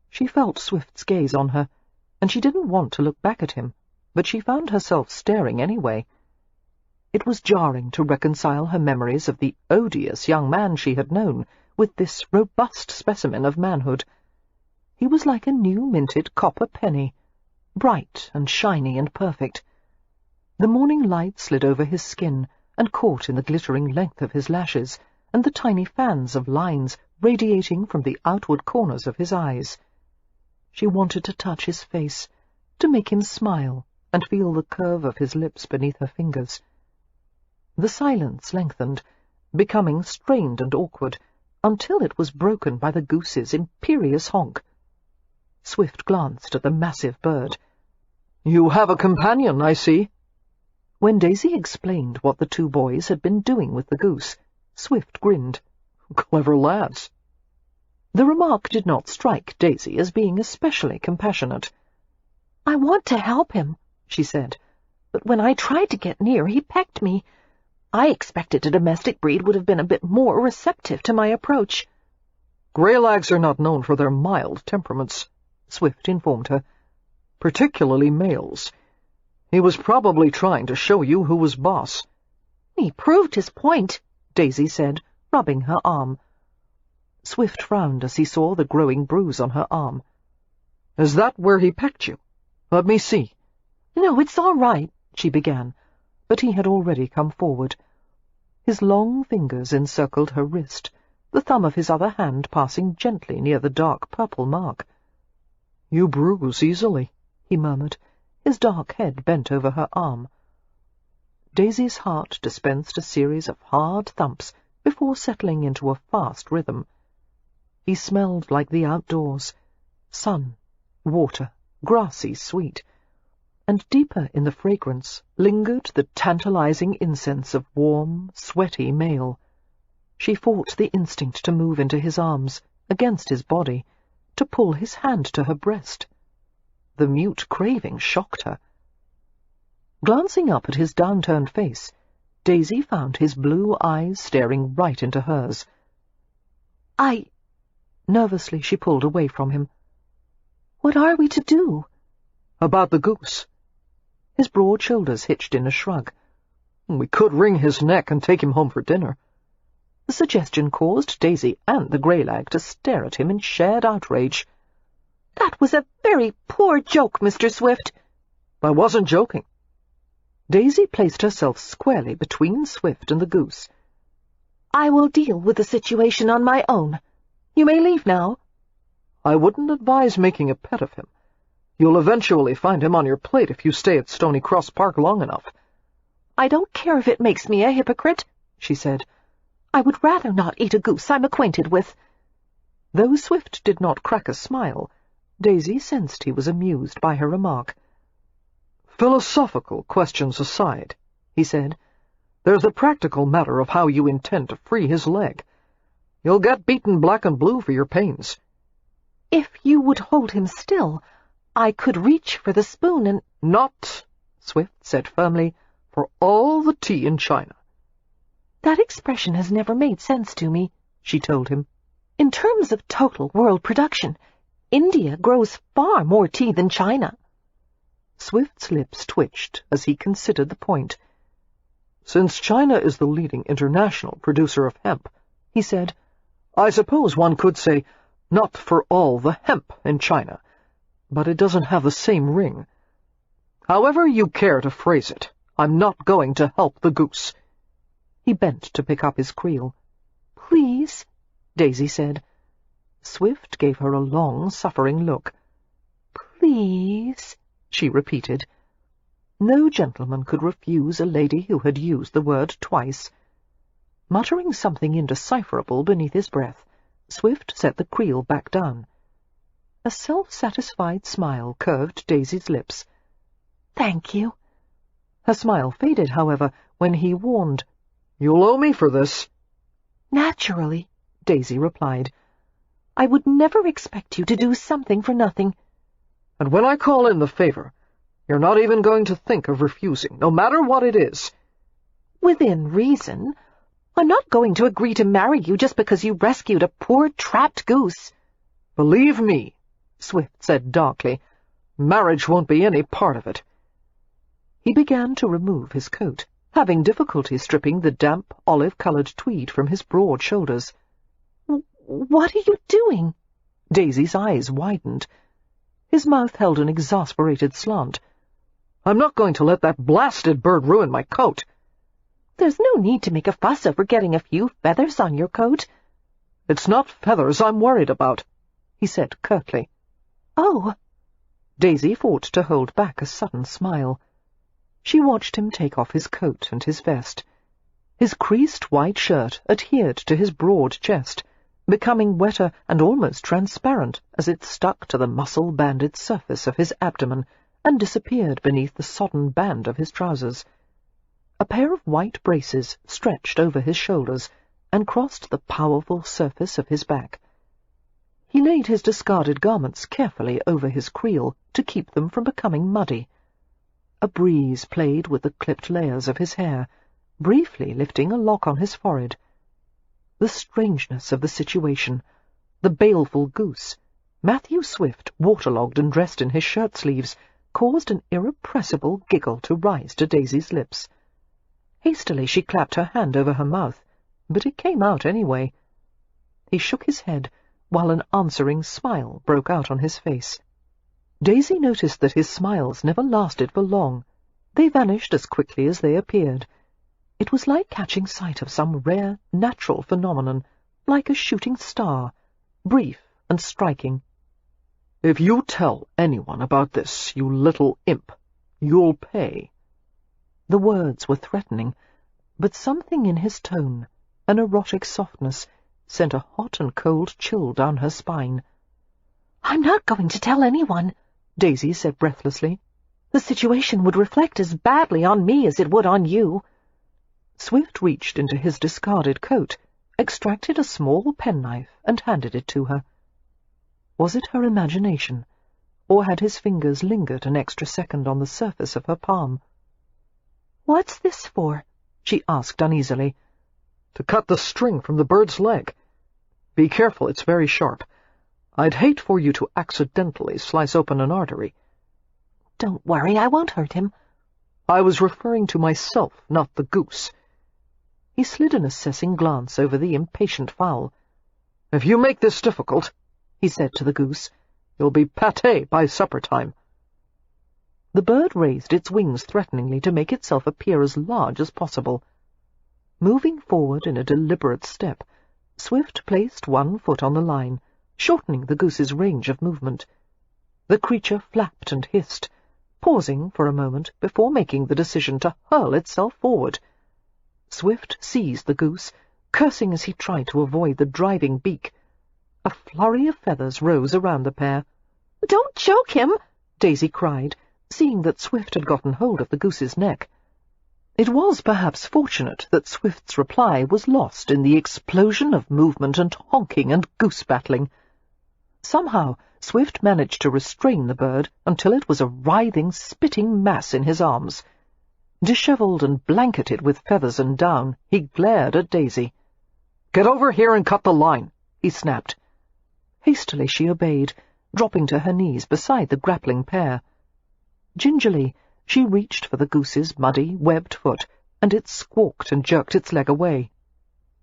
[SPEAKER 1] She felt Swift's gaze on her, and she didn't want to look back at him, but she found herself staring anyway. It was jarring to reconcile her memories of the odious young man she had known with this robust specimen of manhood. He was like a new-minted copper penny, bright and shiny and perfect. The morning light slid over his skin and caught in the glittering length of his lashes and the tiny fans of lines radiating from the outward corners of his eyes. She wanted to touch his face, to make him smile and feel the curve of his lips beneath her fingers. The silence lengthened, becoming strained and awkward, until it was broken by the goose's imperious honk. Swift glanced at the massive bird.
[SPEAKER 2] "You have a companion, I see."
[SPEAKER 1] When Daisy explained what the two boys had been doing with the goose, Swift grinned.
[SPEAKER 2] "Clever lads."
[SPEAKER 1] The remark did not strike Daisy as being especially compassionate.
[SPEAKER 3] "I want to help him," she said, "but when I tried to get near, he pecked me. I expected a domestic breed would have been a bit more receptive to my approach."
[SPEAKER 2] "Greylags are not known for their mild temperaments," Swift informed her, "particularly males. He was probably trying to show you who was boss."
[SPEAKER 3] "He proved his point,"
[SPEAKER 1] Daisy said, rubbing her arm. Swift frowned as he saw the growing bruise on her arm.
[SPEAKER 2] "Is that where he pecked you? Let me see."
[SPEAKER 3] "No, it's all right,"
[SPEAKER 1] she began, but he had already come forward. His long fingers encircled her wrist, the thumb of his other hand passing gently near the dark purple mark.
[SPEAKER 2] "You bruise easily,"
[SPEAKER 1] he murmured, his dark head bent over her arm. Daisy's heart dispensed a series of hard thumps before settling into a fast rhythm. He smelled like the outdoors, sun, water, grassy sweet, and deeper in the fragrance lingered the tantalizing incense of warm, sweaty male. She fought the instinct to move into his arms, against his body, to pull his hand to her breast. The mute craving shocked her. Glancing up at his downturned face, Daisy found his blue eyes staring right into hers. Nervously she pulled away from him.
[SPEAKER 3] "What are we to do?"
[SPEAKER 2] "About the goose."
[SPEAKER 1] His broad shoulders hitched in a shrug.
[SPEAKER 2] "We could wring his neck and take him home for dinner."
[SPEAKER 1] The suggestion caused Daisy and the greylag to stare at him in shared outrage.
[SPEAKER 3] "That was a very poor joke, Mr. Swift."
[SPEAKER 2] "I wasn't joking."
[SPEAKER 1] Daisy placed herself squarely between Swift and the goose.
[SPEAKER 3] "I will deal with the situation on my own. You may leave now."
[SPEAKER 2] "I wouldn't advise making a pet of him. You'll eventually find him on your plate if you stay at Stony Cross Park long enough."
[SPEAKER 3] "I don't care if it makes me a hypocrite," she said. "I would rather not eat a goose I'm acquainted with."
[SPEAKER 1] Though Swift did not crack a smile, Daisy sensed he was amused by her remark.
[SPEAKER 2] "Philosophical questions aside," he said, "there's the practical matter of how you intend to free his leg. You'll get beaten black and blue for your pains."
[SPEAKER 3] "If you would hold him still, I could reach for the spoon and—"
[SPEAKER 2] "Not," Swift said firmly, "for all the tea in China."
[SPEAKER 3] "That expression has never made sense to me," she told him. "In terms of total world production, India grows far more tea than China."
[SPEAKER 1] Swift's lips twitched as he considered the point.
[SPEAKER 2] "Since China is the leading international producer of hemp," he said, "I suppose one could say, not for all the hemp in China, but it doesn't have the same ring. However you care to phrase it, I'm not going to help the goose."
[SPEAKER 1] He bent to pick up his creel.
[SPEAKER 3] "Please,"
[SPEAKER 1] Daisy said. Swift gave her a long, suffering look.
[SPEAKER 3] "Please,"
[SPEAKER 1] she repeated. No gentleman could refuse a lady who had used the word twice. Muttering something indecipherable beneath his breath, Swift set the creel back down. A self-satisfied smile curved Daisy's lips.
[SPEAKER 3] "Thank you."
[SPEAKER 1] Her smile faded, however, when he warned.
[SPEAKER 2] "You'll owe me for this."
[SPEAKER 3] "Naturally,"
[SPEAKER 1] Daisy replied.
[SPEAKER 3] "I would never expect you to do something for nothing."
[SPEAKER 2] "And when I call in the favor, you're not even going to think of refusing, no matter what it is."
[SPEAKER 3] "Within reason. I'm not going to agree to marry you just because you rescued a poor trapped goose."
[SPEAKER 2] "Believe me,"
[SPEAKER 1] Swift said darkly,
[SPEAKER 2] "marriage won't be any part of it."
[SPEAKER 1] He began to remove his coat. having difficulty stripping the damp, olive-coloured tweed from his broad shoulders.
[SPEAKER 3] "What are you doing?"
[SPEAKER 1] Daisy's eyes widened. His mouth held an exasperated slant.
[SPEAKER 2] "I'm not going to let that blasted bird ruin my coat."
[SPEAKER 3] "There's no need to make a fuss over getting a few feathers on your coat."
[SPEAKER 2] "It's not feathers I'm worried about," he said curtly.
[SPEAKER 3] "Oh."
[SPEAKER 1] Daisy fought to hold back a sudden smile. She watched him take off his coat and his vest. His creased white shirt adhered to his broad chest, becoming wetter and almost transparent as it stuck to the muscle-banded surface of his abdomen and disappeared beneath the sodden band of his trousers. A pair of white braces stretched over his shoulders and crossed the powerful surface of his back. He laid his discarded garments carefully over his creel to keep them from becoming muddy. A breeze played with the clipped layers of his hair, briefly lifting a lock on his forehead. The strangeness of the situation, the baleful goose, Matthew Swift, waterlogged and dressed in his shirt-sleeves, caused an irrepressible giggle to rise to Daisy's lips. Hastily she clapped her hand over her mouth, but it came out anyway. He shook his head, while an answering smile broke out on his face. Daisy noticed that his smiles never lasted for long. They vanished as quickly as they appeared. It was like catching sight of some rare, natural phenomenon, like a shooting star, brief and striking.
[SPEAKER 2] "If you tell anyone about this, you little imp, you'll pay."
[SPEAKER 1] The words were threatening, but something in his tone, an erotic softness, sent a hot and cold chill down her spine.
[SPEAKER 3] "I'm not going to tell anyone,"
[SPEAKER 1] Daisy said breathlessly.
[SPEAKER 3] "The situation would reflect as badly on me as it would on you."
[SPEAKER 1] Swift reached into his discarded coat, extracted a small penknife, and handed it to her. Was it her imagination, or had his fingers lingered an extra second on the surface of her palm?
[SPEAKER 3] "What's this for?"
[SPEAKER 1] she asked uneasily.
[SPEAKER 2] "To cut the string from the bird's leg. Be careful, it's very sharp. I'd hate for you to accidentally slice open an artery."
[SPEAKER 3] "Don't worry, I won't hurt him."
[SPEAKER 2] "I was referring to myself, not the goose."
[SPEAKER 1] He slid an assessing glance over the impatient fowl.
[SPEAKER 2] "If you make this difficult,"
[SPEAKER 1] he said to the goose,
[SPEAKER 2] "you'll be pâté by supper time."
[SPEAKER 1] The bird raised its wings threateningly to make itself appear as large as possible. Moving forward in a deliberate step, Swift placed one foot on the line, shortening the goose's range of movement. The creature flapped and hissed, pausing for a moment before making the decision to hurl itself forward. Swift seized the goose, cursing as he tried to avoid the driving beak. A flurry of feathers rose around the pair.
[SPEAKER 3] "Don't choke him!"
[SPEAKER 1] Daisy cried, seeing that Swift had gotten hold of the goose's neck. It was perhaps fortunate that Swift's reply was lost in the explosion of movement and honking and goose-battling. Somehow Swift managed to restrain the bird until it was a writhing, spitting mass in his arms. Dishevelled and blanketed with feathers and down, he glared at Daisy.
[SPEAKER 2] "Get over here and cut the line,"
[SPEAKER 1] he snapped. Hastily she obeyed, dropping to her knees beside the grappling pair. Gingerly she reached for the goose's muddy, webbed foot, and it squawked and jerked its leg away.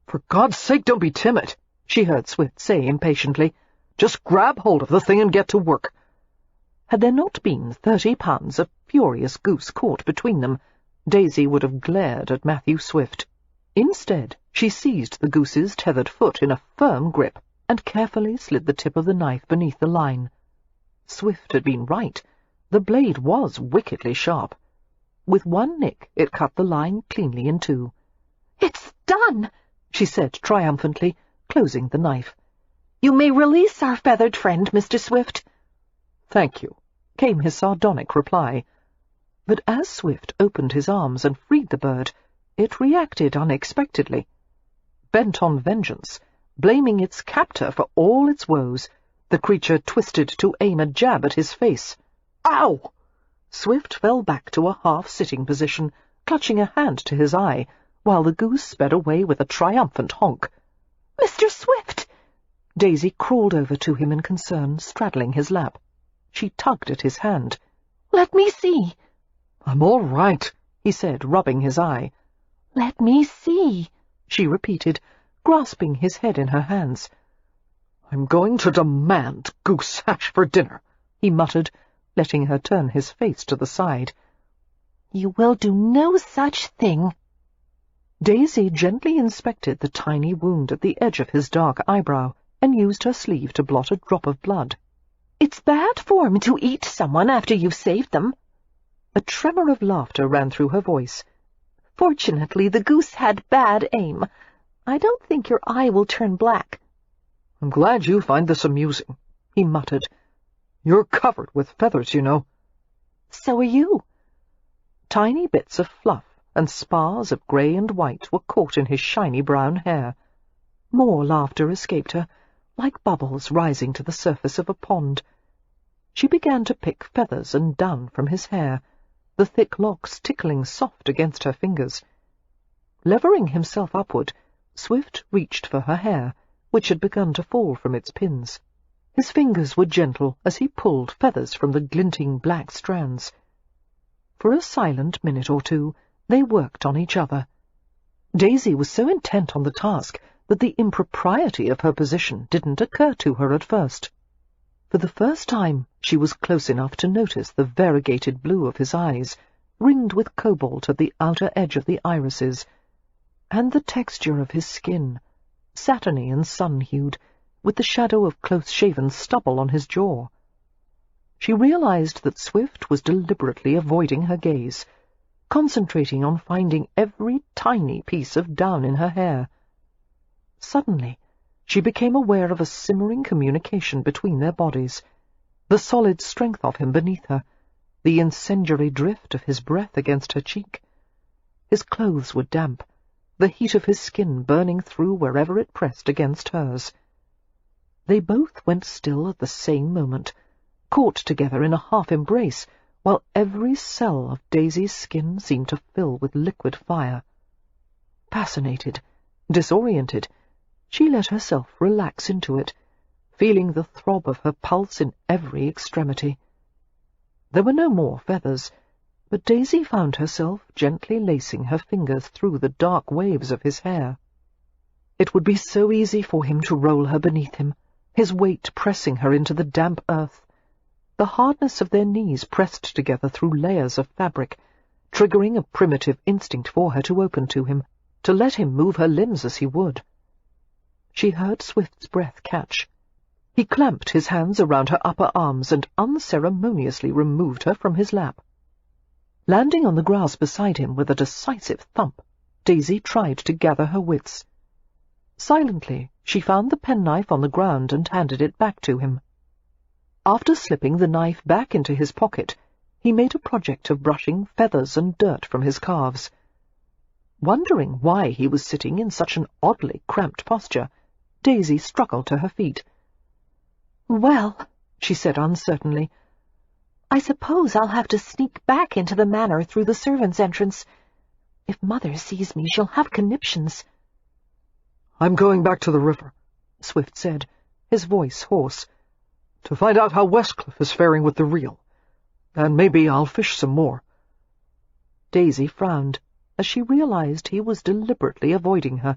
[SPEAKER 2] "For God's sake, don't be timid," she heard Swift say impatiently. "Just grab hold of the thing and get to work."
[SPEAKER 1] Had there not been 30 pounds of furious goose caught between them, Daisy would have glared at Matthew Swift. Instead, she seized the goose's tethered foot in a firm grip and carefully slid the tip of the knife beneath the line. Swift had been right. The blade was wickedly sharp. With one nick it cut the line cleanly in two.
[SPEAKER 3] "It's done,"
[SPEAKER 1] she said triumphantly, closing the knife.
[SPEAKER 3] "You may release our feathered friend, Mr. Swift."
[SPEAKER 1] "Thank you," came his sardonic reply. But as Swift opened his arms and freed the bird, it reacted unexpectedly. Bent on vengeance, blaming its captor for all its woes, the creature twisted to aim a jab at his face. "Ow!" Swift fell back to a half-sitting position, clutching a hand to his eye, while the goose sped away with a triumphant honk.
[SPEAKER 3] "Mr. Swift!"
[SPEAKER 1] Daisy crawled over to him in concern, straddling his lap. She tugged at his hand.
[SPEAKER 3] "Let me see."
[SPEAKER 2] "I'm all right,"
[SPEAKER 1] he said, rubbing his eye.
[SPEAKER 3] "Let me see,"
[SPEAKER 1] she repeated, grasping his head in her hands.
[SPEAKER 2] "I'm going to demand goose hash for dinner,"
[SPEAKER 1] he muttered, letting her turn his face to the side.
[SPEAKER 3] "You will do no such thing."
[SPEAKER 1] Daisy gently inspected the tiny wound at the edge of his dark eyebrow and used her sleeve to blot a drop of blood.
[SPEAKER 3] "It's bad form to eat someone after you've saved them."
[SPEAKER 1] A tremor of laughter ran through her voice.
[SPEAKER 3] "Fortunately, the goose had bad aim. I don't think your eye will turn black."
[SPEAKER 2] "I'm glad you find this amusing,"
[SPEAKER 1] he muttered.
[SPEAKER 2] "You're covered with feathers, you know."
[SPEAKER 3] "So are you."
[SPEAKER 1] Tiny bits of fluff and spars of grey and white were caught in his shiny brown hair. More laughter escaped her, like bubbles rising to the surface of a pond. She began to pick feathers and down from his hair, the thick locks tickling soft against her fingers. Levering himself upward, Swift reached for her hair, which had begun to fall from its pins. His fingers were gentle as he pulled feathers from the glinting black strands. For a silent minute or two, they worked on each other. Daisy was so intent on the task that the impropriety of her position didn't occur to her at first. For the first time, she was close enough to notice the variegated blue of his eyes, ringed with cobalt at the outer edge of the irises, and the texture of his skin, satiny and sun-hued, with the shadow of close-shaven stubble on his jaw. She realized that Swift was deliberately avoiding her gaze, concentrating on finding every tiny piece of down in her hair. Suddenly, she became aware of a simmering communication between their bodies, the solid strength of him beneath her, the incendiary drift of his breath against her cheek. His clothes were damp, the heat of his skin burning through wherever it pressed against hers. They both went still at the same moment, caught together in a half-embrace, while every cell of Daisy's skin seemed to fill with liquid fire. Fascinated, disoriented, she let herself relax into it, feeling the throb of her pulse in every extremity. There were no more feathers, but Daisy found herself gently lacing her fingers through the dark waves of his hair. It would be so easy for him to roll her beneath him, his weight pressing her into the damp earth. The hardness of their knees pressed together through layers of fabric, triggering a primitive instinct for her to open to him, to let him move her limbs as he would. She heard Swift's breath catch. He clamped his hands around her upper arms and unceremoniously removed her from his lap. Landing on the grass beside him with a decisive thump, Daisy tried to gather her wits. Silently, she found the penknife on the ground and handed it back to him. After slipping the knife back into his pocket, he made a project of brushing feathers and dirt from his calves. Wondering why he was sitting in such an oddly cramped posture, Daisy struggled to her feet.
[SPEAKER 3] "Well,"
[SPEAKER 1] she said uncertainly,
[SPEAKER 3] "I suppose I'll have to sneak back into the manor through the servants' entrance. If Mother sees me, she'll have conniptions."
[SPEAKER 2] "I'm going back to the river,"
[SPEAKER 1] Swift said, his voice hoarse,
[SPEAKER 2] "to find out how Westcliff is faring with the reel. And maybe I'll fish some more."
[SPEAKER 1] Daisy frowned, as she realized he was deliberately avoiding her.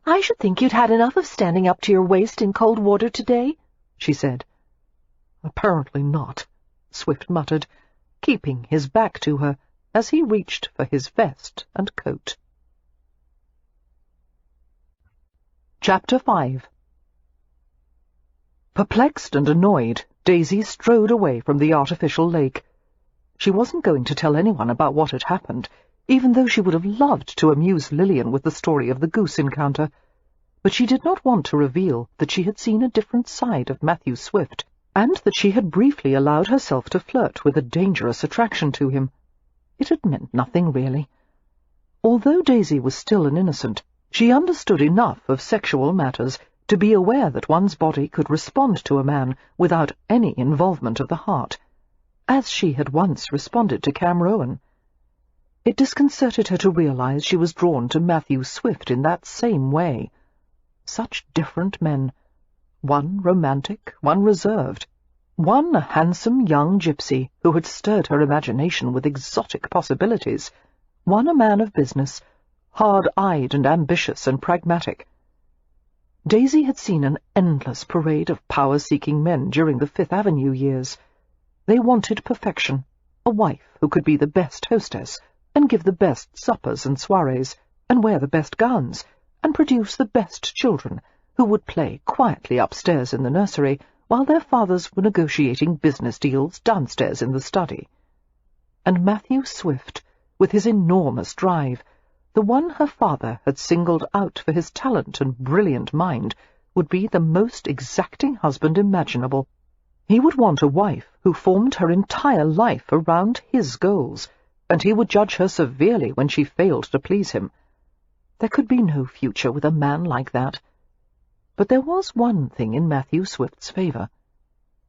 [SPEAKER 3] "I should think you'd had enough of standing up to your waist in cold water today," she said.
[SPEAKER 2] "Apparently not,"
[SPEAKER 1] Swift muttered, keeping his back to her as he reached for his vest and coat. Chapter 5. Perplexed and annoyed, Daisy strode away from the artificial lake. She wasn't going to tell anyone about what had happened, even though she would have loved to amuse Lillian with the story of the goose encounter. But she did not want to reveal that she had seen a different side of Matthew Swift, and that she had briefly allowed herself to flirt with a dangerous attraction to him. It had meant nothing, really. Although Daisy was still an innocent, she understood enough of sexual matters to be aware that one's body could respond to a man without any involvement of the heart, as she had once responded to Cam Rowan. It disconcerted her to realize she was drawn to Matthew Swift in that same way. Such different men, one romantic, one reserved. One a handsome young gypsy who had stirred her imagination with exotic possibilities, one a man of business, hard-eyed and ambitious and pragmatic. Daisy had seen an endless parade of power-seeking men during the Fifth Avenue years. They wanted perfection, a wife who could be the best hostess, and give the best suppers and soirees, and wear the best gowns, and produce the best children, who would play quietly upstairs in the nursery, while their fathers were negotiating business deals downstairs in the study. And Matthew Swift, with his enormous drive, the one her father had singled out for his talent and brilliant mind, would be the most exacting husband imaginable. He would want a wife who formed her entire life around his goals, and he would judge her severely when she failed to please him. There could be no future with a man like that. But there was one thing in Matthew Swift's favour.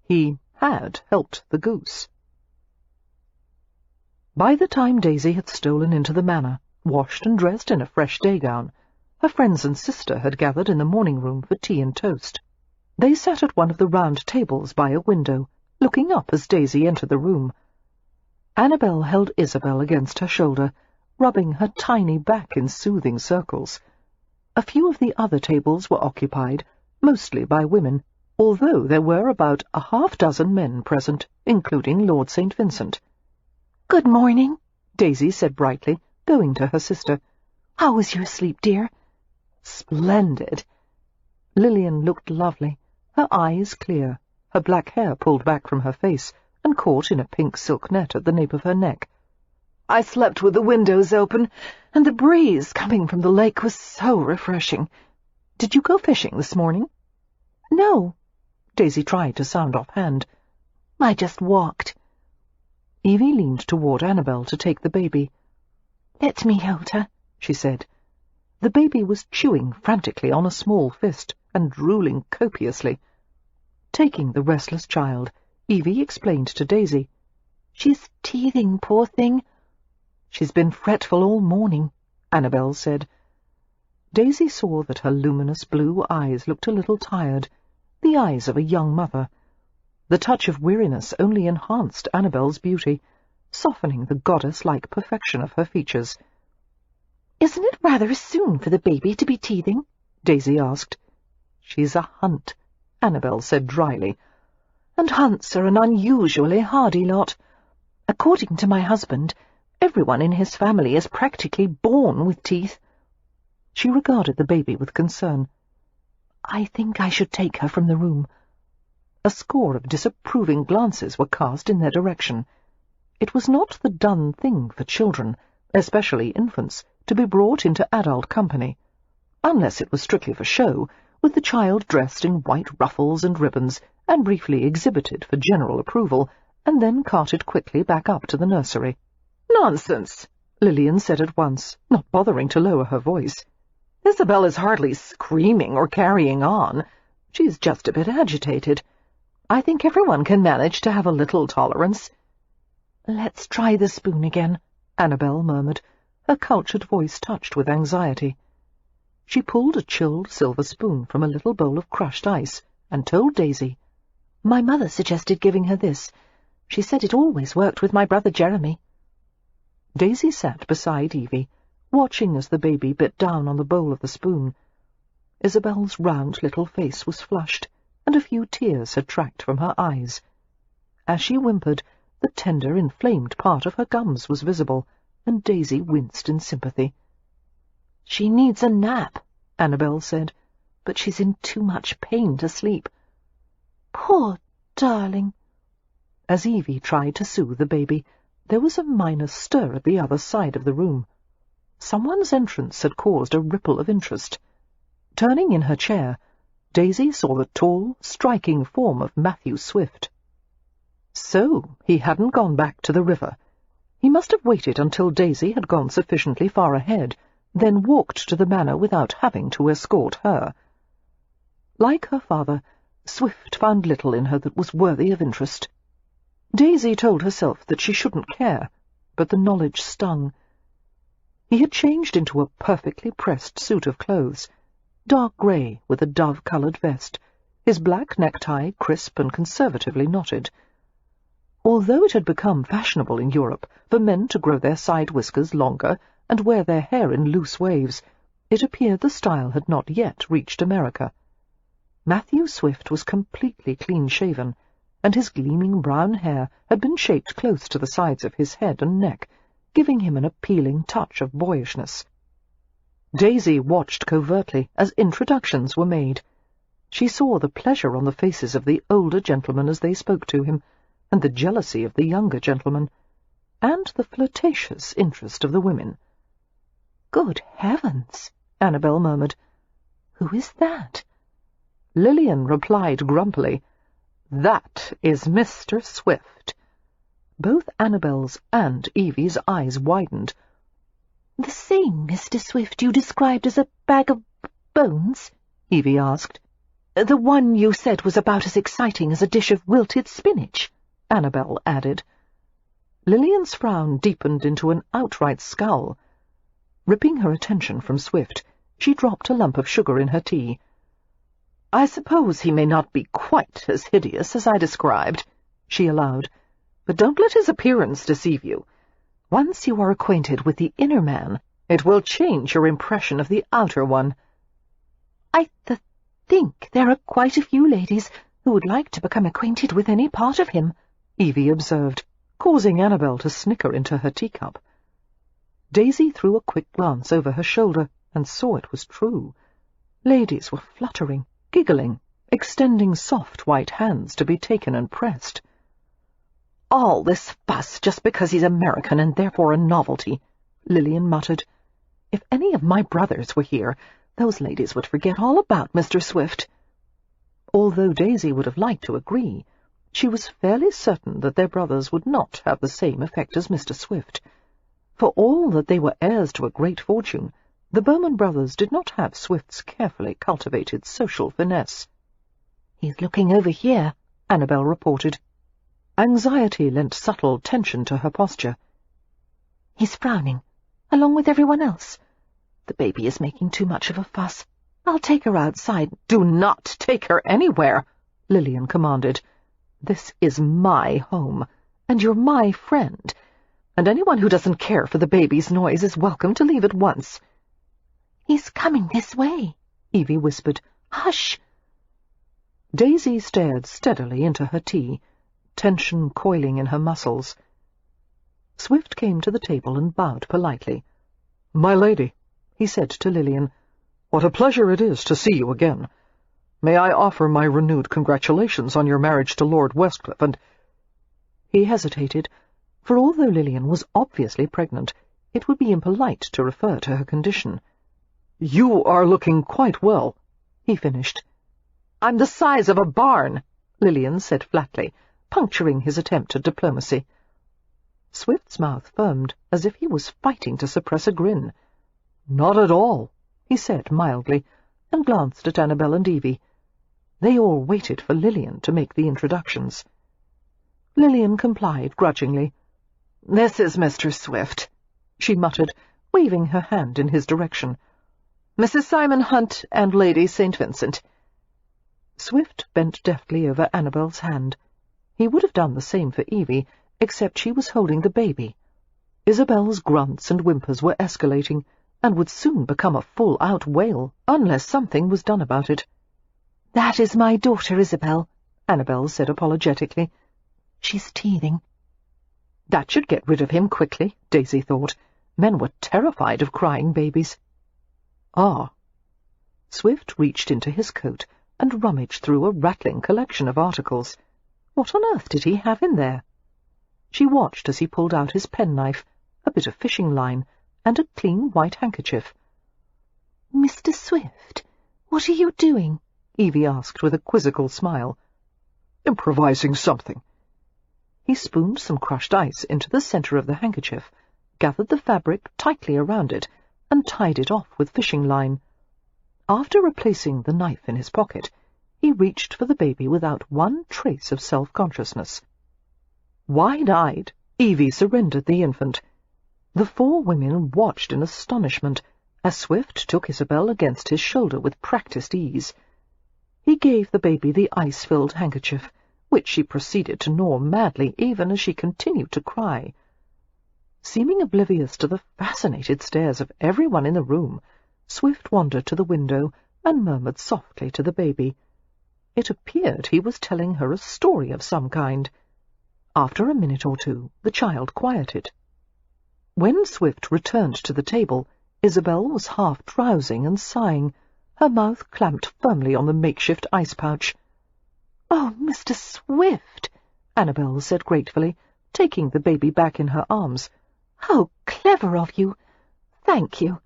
[SPEAKER 1] He had helped the goose. By the time Daisy had stolen into the manor, washed and dressed in a fresh day-gown, her friends and sister had gathered in the morning-room for tea and toast. They sat at one of the round tables by a window, looking up as Daisy entered the room. Annabel held Isabel against her shoulder, rubbing her tiny back in soothing circles. A few of the other tables were occupied, mostly by women, although there were about a half-dozen men present, including Lord St. Vincent.
[SPEAKER 3] "Good morning,"
[SPEAKER 1] Daisy said brightly, going to her sister.
[SPEAKER 3] "How was your sleep, dear?"
[SPEAKER 1] "Splendid." Lillian looked lovely, her eyes clear, her black hair pulled back from her face and caught in a pink silk net at the nape of her neck. "I slept with the windows open, and the breeze coming from the lake was so refreshing. Did you go fishing this morning?"
[SPEAKER 3] "No."
[SPEAKER 1] Daisy tried to sound offhand.
[SPEAKER 3] "I just walked."
[SPEAKER 1] Evie leaned toward Annabel to take the baby.
[SPEAKER 3] "Let me hold her,"
[SPEAKER 1] she said. The baby was chewing frantically on a small fist and drooling copiously. Taking the restless child, Evie explained to Daisy.
[SPEAKER 3] "She's teething, poor thing."
[SPEAKER 1] "She's been fretful all morning," Annabel said. Daisy saw that her luminous blue eyes looked a little tired, the eyes of a young mother. The touch of weariness only enhanced Annabel's beauty, softening the goddess-like perfection of her features.
[SPEAKER 3] "Isn't it rather soon for the baby to be teething?"
[SPEAKER 1] Daisy asked. "She's a hunt," Annabel said dryly. "And hunts are an unusually hardy lot. According to my husband, everyone in his family is practically born with teeth." She regarded the baby with concern. "I think I should take her from the room." A score of disapproving glances were cast in their direction. It was not the done thing for children, especially infants, to be brought into adult company, unless it was strictly for show, with the child dressed in white ruffles and ribbons, and briefly exhibited for general approval, and then carted quickly back up to the nursery. "Nonsense," Lillian said at once, not bothering to lower her voice. "Isabel is hardly screaming or carrying on. She's just a bit agitated. I think everyone can manage to have a little tolerance." "Let's try the spoon again," Annabel murmured, her cultured voice touched with anxiety. She pulled a chilled silver spoon from a little bowl of crushed ice and told Daisy, "My mother suggested giving her this. She said it always worked with my brother Jeremy." Daisy sat beside Evie, watching as the baby bit down on the bowl of the spoon. Isabel's round little face was flushed, and a few tears had tracked from her eyes. As she whimpered, the tender, inflamed part of her gums was visible, and Daisy winced in sympathy. "She needs a nap," Annabel said, "but she's in too much pain to sleep." "Poor darling." As Evie tried to soothe the baby, there was a minor stir at the other side of the room. Someone's entrance had caused a ripple of interest. Turning in her chair, Daisy saw the tall, striking form of Matthew Swift. So he hadn't gone back to the river. He must have waited until Daisy had gone sufficiently far ahead, then walked to the manor without having to escort her. Like her father, Swift found little in her that was worthy of interest. Daisy told herself that she shouldn't care, but the knowledge stung. He had changed into a perfectly pressed suit of clothes, dark grey with a dove-coloured vest, his black necktie crisp and conservatively knotted. Although it had become fashionable in Europe for men to grow their side whiskers longer and wear their hair in loose waves, it appeared the style had not yet reached America. Matthew Swift was completely clean-shaven, and his gleaming brown hair had been shaped close to the sides of his head and neck, giving him an appealing touch of boyishness. Daisy watched covertly as introductions were made. She saw the pleasure on the faces of the older gentlemen as they spoke to him, and the jealousy of the younger gentlemen, and the flirtatious interest of the women.
[SPEAKER 3] "Good heavens!" Annabel murmured. "Who is that?"
[SPEAKER 1] Lillian replied grumpily, "That is Mr. Swift." Both Annabel's and Evie's eyes widened.
[SPEAKER 3] "The same Mr. Swift you described as a bag of bones?" Evie asked. "The one you said was about as exciting as a dish of wilted spinach," Annabel added.
[SPEAKER 1] Lillian's frown deepened into an outright scowl. Ripping her attention from Swift, she dropped a lump of sugar in her tea. "I suppose he may not be quite as hideous as I described," she allowed, "but don't let his appearance deceive you. Once you are acquainted with the inner man, it will change your impression of the outer one."
[SPEAKER 3] "I think there are quite a few ladies who would like to become acquainted with any part of him,"
[SPEAKER 1] Evie observed, causing Annabel to snicker into her teacup. Daisy threw a quick glance over her shoulder and saw it was true. Ladies were fluttering, giggling, extending soft white hands to be taken and pressed. "All this fuss just because he's American and therefore a novelty," Lillian muttered. "If any of my brothers were here, those ladies would forget all about Mr. Swift." Although Daisy would have liked to agree, she was fairly certain that their brothers would not have the same effect as Mr. Swift. For all that they were heirs to a great fortune, the Bowman brothers did not have Swift's carefully cultivated social finesse.
[SPEAKER 3] "He's looking over here,"
[SPEAKER 1] Annabel reported. Anxiety lent subtle tension to her posture.
[SPEAKER 3] "He's frowning, along with everyone else. The baby is making too much of a fuss. I'll take her outside."
[SPEAKER 1] "Do not take her anywhere," Lillian commanded. "This is my home, and you're my friend, and anyone who doesn't care for the baby's noise is welcome to leave at once."
[SPEAKER 3] "He's coming this way,"
[SPEAKER 1] Evie whispered.
[SPEAKER 3] "Hush!"
[SPEAKER 1] Daisy stared steadily into her tea, tension coiling in her muscles. Swift came to the table and bowed politely. "My lady," he said to Lillian, "what a pleasure it is to see you again. May I offer my renewed congratulations on your marriage to Lord Westcliff, and—" He hesitated, for although Lillian was obviously pregnant, it would be impolite to refer to her condition. "You are looking quite well," he finished. "I'm the size of a barn," Lillian said flatly, puncturing his attempt at diplomacy. Swift's mouth firmed, as if he was fighting to suppress a grin. "Not at all," he said mildly, and glanced at Annabel and Evie. They all waited for Lillian to make the introductions. Lillian complied grudgingly. "This is Mr. Swift," she muttered, waving her hand in his direction. "Mrs. Simon Hunt and Lady St. Vincent." Swift bent deftly over Annabel's hand. He would have done the same for Evie, except she was holding the baby. Isabel's grunts and whimpers were escalating, and would soon become a full-out wail, unless something was done about it.
[SPEAKER 3] "That is my daughter Isabel,"
[SPEAKER 1] Annabel said apologetically.
[SPEAKER 3] "She's teething."
[SPEAKER 1] That should get rid of him quickly, Daisy thought. Men were terrified of crying babies. "Ah." Swift reached into his coat and rummaged through a rattling collection of articles. What on earth did he have in there? She watched as he pulled out his penknife, a bit of fishing line, and a clean white handkerchief.
[SPEAKER 3] "Mr. Swift, what are you doing?"
[SPEAKER 1] Evie asked with a quizzical smile. "Improvising something." He spooned some crushed ice into the centre of the handkerchief, gathered the fabric tightly around it, and tied it off with fishing line. After replacing the knife in his pocket, he reached for the baby without one trace of self-consciousness. Wide-eyed, Evie surrendered the infant. The four women watched in astonishment as Swift took Isabel against his shoulder with practised ease. He gave the baby the ice-filled handkerchief, which she proceeded to gnaw madly even as she continued to cry. Seeming oblivious to the fascinated stares of everyone in the room, Swift wandered to the window and murmured softly to the baby. It appeared he was telling her a story of some kind. After a minute or two, the child quieted. When Swift returned to the table, Isabel was half drowsing and sighing, her mouth clamped firmly on the makeshift ice-pouch. "Oh, Mr. Swift," Annabel said gratefully, taking the baby back in her arms. "How clever of you! Thank you."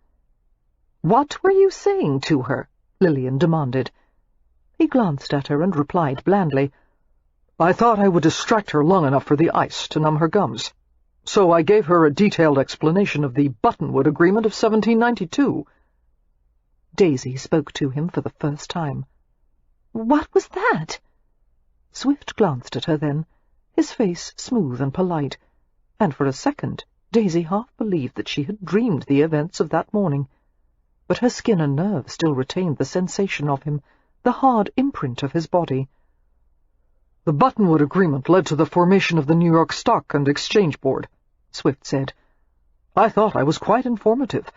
[SPEAKER 1] "What were you saying to her?" Lillian demanded. He glanced at her and replied blandly, "I thought I would distract her long enough for the ice to numb her gums. So I gave her a detailed explanation of the Buttonwood Agreement of 1792. Daisy spoke to him for the first time. "What was that?" Swift glanced at her then, his face smooth and polite, and for a second Daisy half believed that she had dreamed the events of that morning. But her skin and nerves still retained the sensation of him, the hard imprint of his body. "The Buttonwood Agreement led to the formation of the New York Stock and Exchange Board," Swift said. "I thought I was quite informative,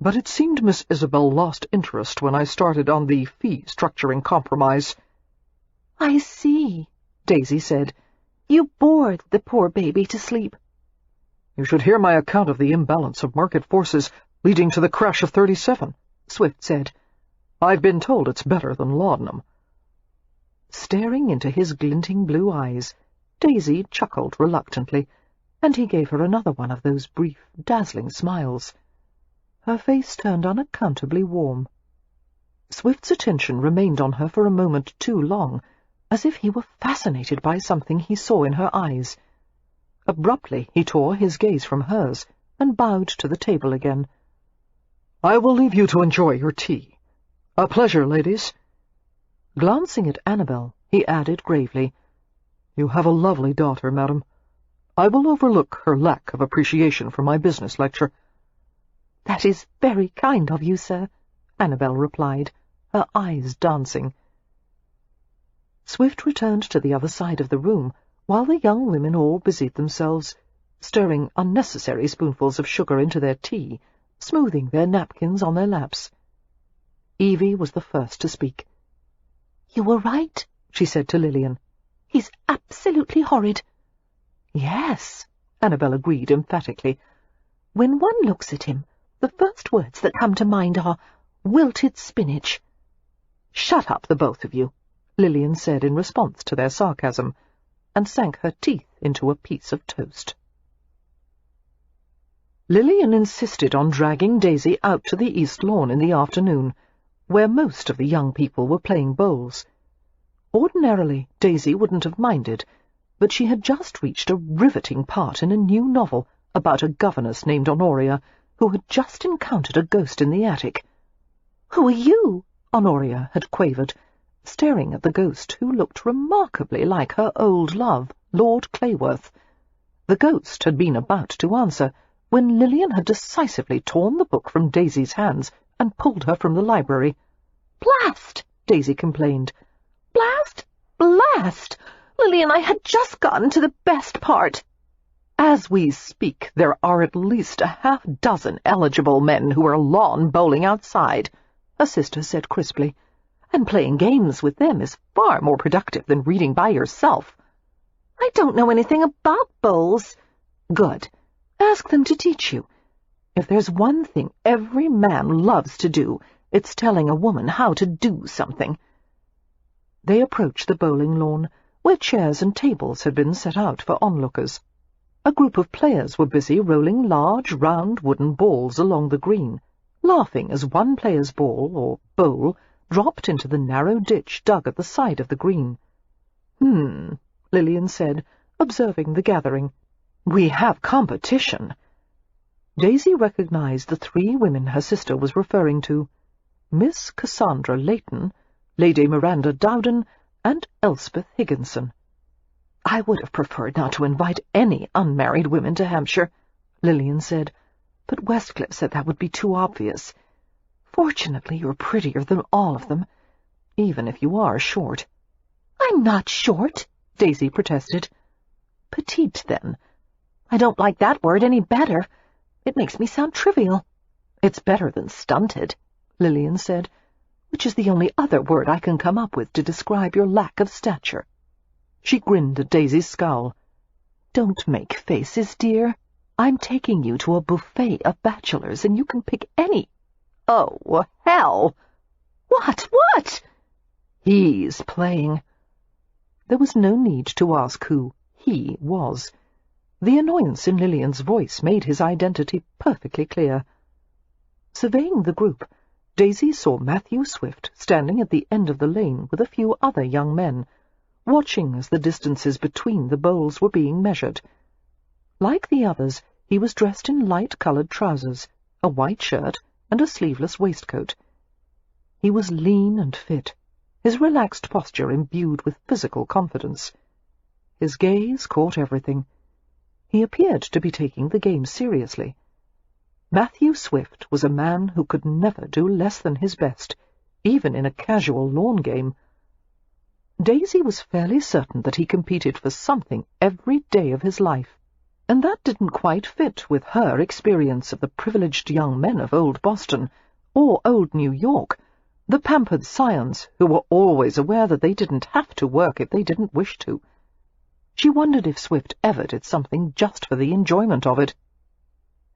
[SPEAKER 1] but it seemed Miss Isabel lost interest when I started on the fee-structuring compromise." "I see," Daisy said. "You bored the poor baby to sleep." "You should hear my account of the imbalance of market forces leading to the crash of 37, Swift said. "I've been told it's better than laudanum." Staring into his glinting blue eyes, Daisy chuckled reluctantly, and he gave her another one of those brief, dazzling smiles. Her face turned unaccountably warm. Swift's attention remained on her for a moment too long, as if he were fascinated by something he saw in her eyes. Abruptly he tore his gaze from hers and bowed to the table again. "I will leave you to enjoy your tea. A pleasure, ladies." Glancing at Annabel, he added gravely, "You have a lovely daughter, madam. I will overlook her lack of appreciation for my business lecture." "That is very kind of you, sir," Annabel replied, her eyes dancing. Swift returned to the other side of the room, while the young women all busied themselves, stirring unnecessary spoonfuls of sugar into their tea, smoothing their napkins on their laps. Evie was the first to speak. "You were right," she said to Lillian. "He's absolutely horrid." "Yes," Annabel agreed emphatically. "When one looks at him, the first words that come to mind are wilted spinach." "Shut up, the both of you," Lillian said in response to their sarcasm, and sank her teeth into a piece of toast. Lillian insisted on dragging Daisy out to the east lawn in the afternoon, where most of the young people were playing bowls. Ordinarily, Daisy wouldn't have minded, but she had just reached a riveting part in a new novel about a governess named Honoria, who had just encountered a ghost in the attic. "Who are you?" Honoria had quavered, staring at the ghost, who looked remarkably like her old love, Lord Clayworth. The ghost had been about to answer, when Lillian had decisively torn the book from Daisy's hands and pulled her from the library. "Blast!" Daisy complained. "Blast! Blast! Lillian, I had just gotten to the best part." "As we speak, there are at least a half-dozen eligible men who are lawn bowling outside," her sister said crisply, "and playing games with them is far more productive than reading by yourself." "I don't know anything about bowls." "Good. Ask them to teach you. If there's one thing every man loves to do, it's telling a woman how to do something." They approached the bowling lawn, where chairs and tables had been set out for onlookers. A group of players were busy rolling large, round wooden balls along the green, laughing as one player's ball, or bowl, dropped into the narrow ditch dug at the side of the green. Lillian said, observing the gathering. "We have competition." Daisy recognized the three women her sister was referring to: Miss Cassandra Layton, Lady Miranda Dowden, and Elspeth Higginson. "I would have preferred not to invite any unmarried women to Hampshire," Lillian said, "but Westcliff said that would be too obvious. Fortunately, you're prettier than all of them. even if you are short.
[SPEAKER 3] I'm not short,
[SPEAKER 1] Daisy protested.
[SPEAKER 3] Petite, then. I don't like that word any better. It makes me sound trivial.
[SPEAKER 1] It's better than stunted, Lillian said, which is the only other word I can come up with to describe your lack of stature. She grinned at Daisy's scowl. Don't make faces, dear. I'm taking you to a buffet of bachelors, and you can pick any.
[SPEAKER 3] Oh, hell! What?
[SPEAKER 1] He's playing. There was no need to ask who he was. The annoyance in Lillian's voice made his identity perfectly clear. Surveying the group, Daisy saw Matthew Swift standing at the end of the lane with a few other young men, watching as the distances between the bowls were being measured. Like the others, he was dressed in light-coloured trousers, a white shirt, and a sleeveless waistcoat. He was lean and fit, his relaxed posture imbued with physical confidence. His gaze caught everything. He appeared to be taking the game seriously. Matthew Swift was a man who could never do less than his best, even in a casual lawn game. Daisy was fairly certain that he competed for something every day of his life, and that didn't quite fit with her experience of the privileged young men of old Boston, or old New York, the pampered scions who were always aware that they didn't have to work if they didn't wish to. She wondered if Swift ever did something just for the enjoyment of it.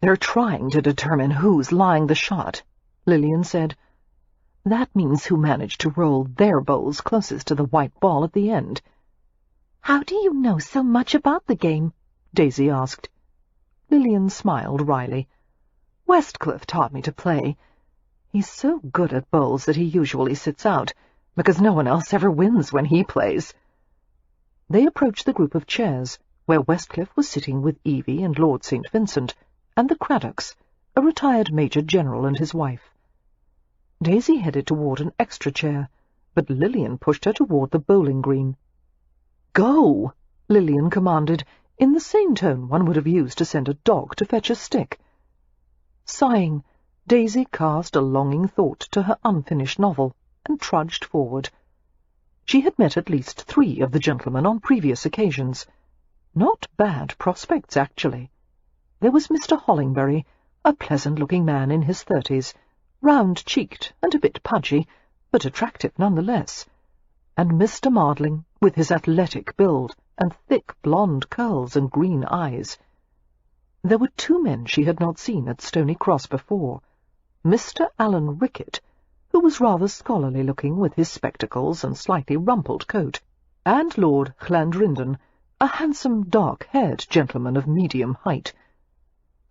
[SPEAKER 1] "They're trying to determine who's lying the shot," Lillian said. "That means who managed to roll their bowls closest to the white ball at the end."
[SPEAKER 3] "How do you know so much about the game?"
[SPEAKER 1] Daisy asked. Lillian smiled wryly. "Westcliff taught me to play. He's so good at bowls that he usually sits out, because no one else ever wins when he plays." They approached the group of chairs, where Westcliff was sitting with Evie and Lord St. Vincent, and the Craddocks, a retired Major General and his wife. Daisy headed toward an extra chair, but Lillian pushed her toward the bowling green. "Go!" Lillian commanded, in the same tone one would have used to send a dog to fetch a stick. Sighing, Daisy cast a longing thought to her unfinished novel, and trudged forward. She had met at least 3 of the gentlemen on previous occasions. Not bad prospects, actually. There was Mr. Hollingbury, a pleasant-looking man in his 30s, round-cheeked and a bit pudgy, but attractive nonetheless, and Mr. Mardling, with his athletic build and thick blonde curls and green eyes. There were 2 men she had not seen at Stony Cross before, Mr. Alan Rickett, who was rather scholarly-looking with his spectacles and slightly rumpled coat, and Lord Llandrindon, a handsome, dark-haired gentleman of medium height.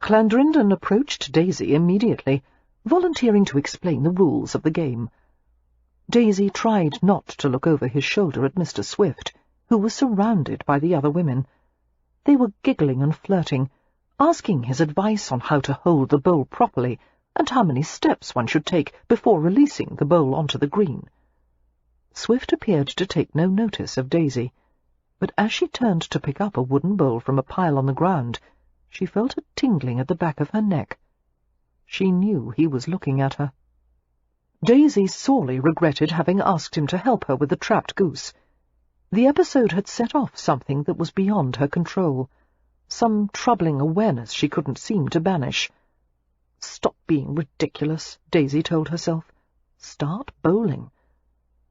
[SPEAKER 1] Llandrindon approached Daisy immediately, volunteering to explain the rules of the game. Daisy tried not to look over his shoulder at Mr. Swift, who was surrounded by the other women. They were giggling and flirting, asking his advice on how to hold the bowl properly, and how many steps one should take before releasing the bowl onto the green. Swift appeared to take no notice of Daisy, but as she turned to pick up a wooden bowl from a pile on the ground, she felt a tingling at the back of her neck. She knew he was looking at her. Daisy sorely regretted having asked him to help her with the trapped goose. The episode had set off something that was beyond her control, some troubling awareness she couldn't seem to banish. Stop being ridiculous, Daisy told herself. Start bowling.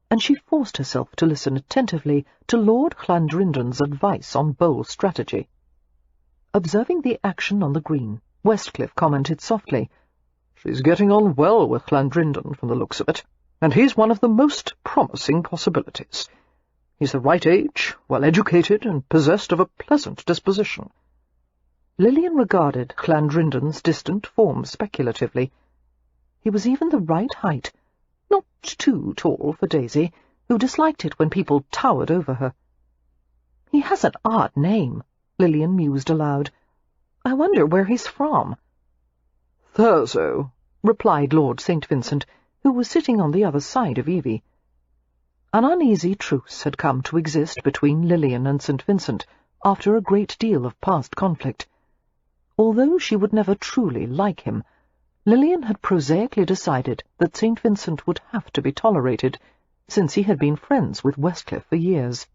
[SPEAKER 1] And she forced herself to listen attentively to Lord Llandrindon's advice on bowl strategy. Observing the action on the green, Westcliff commented softly, "She's getting on well with Llandrindon from the looks of it, and he's one of the most promising possibilities. He's the right age, well-educated, and possessed of a pleasant disposition." Lillian regarded Llandrindon's distant form speculatively. He was even the right height, not too tall for Daisy, who disliked it when people towered over her. "He has an odd name," Lillian mused aloud. "I wonder where he's from." "Thurso," replied Lord St. Vincent, who was sitting on the other side of Evie. An uneasy truce had come to exist between Lillian and St. Vincent after a great deal of past conflict. Although she would never truly like him, Lillian had prosaically decided that St. Vincent would have to be tolerated, since he had been friends with Westcliff for years.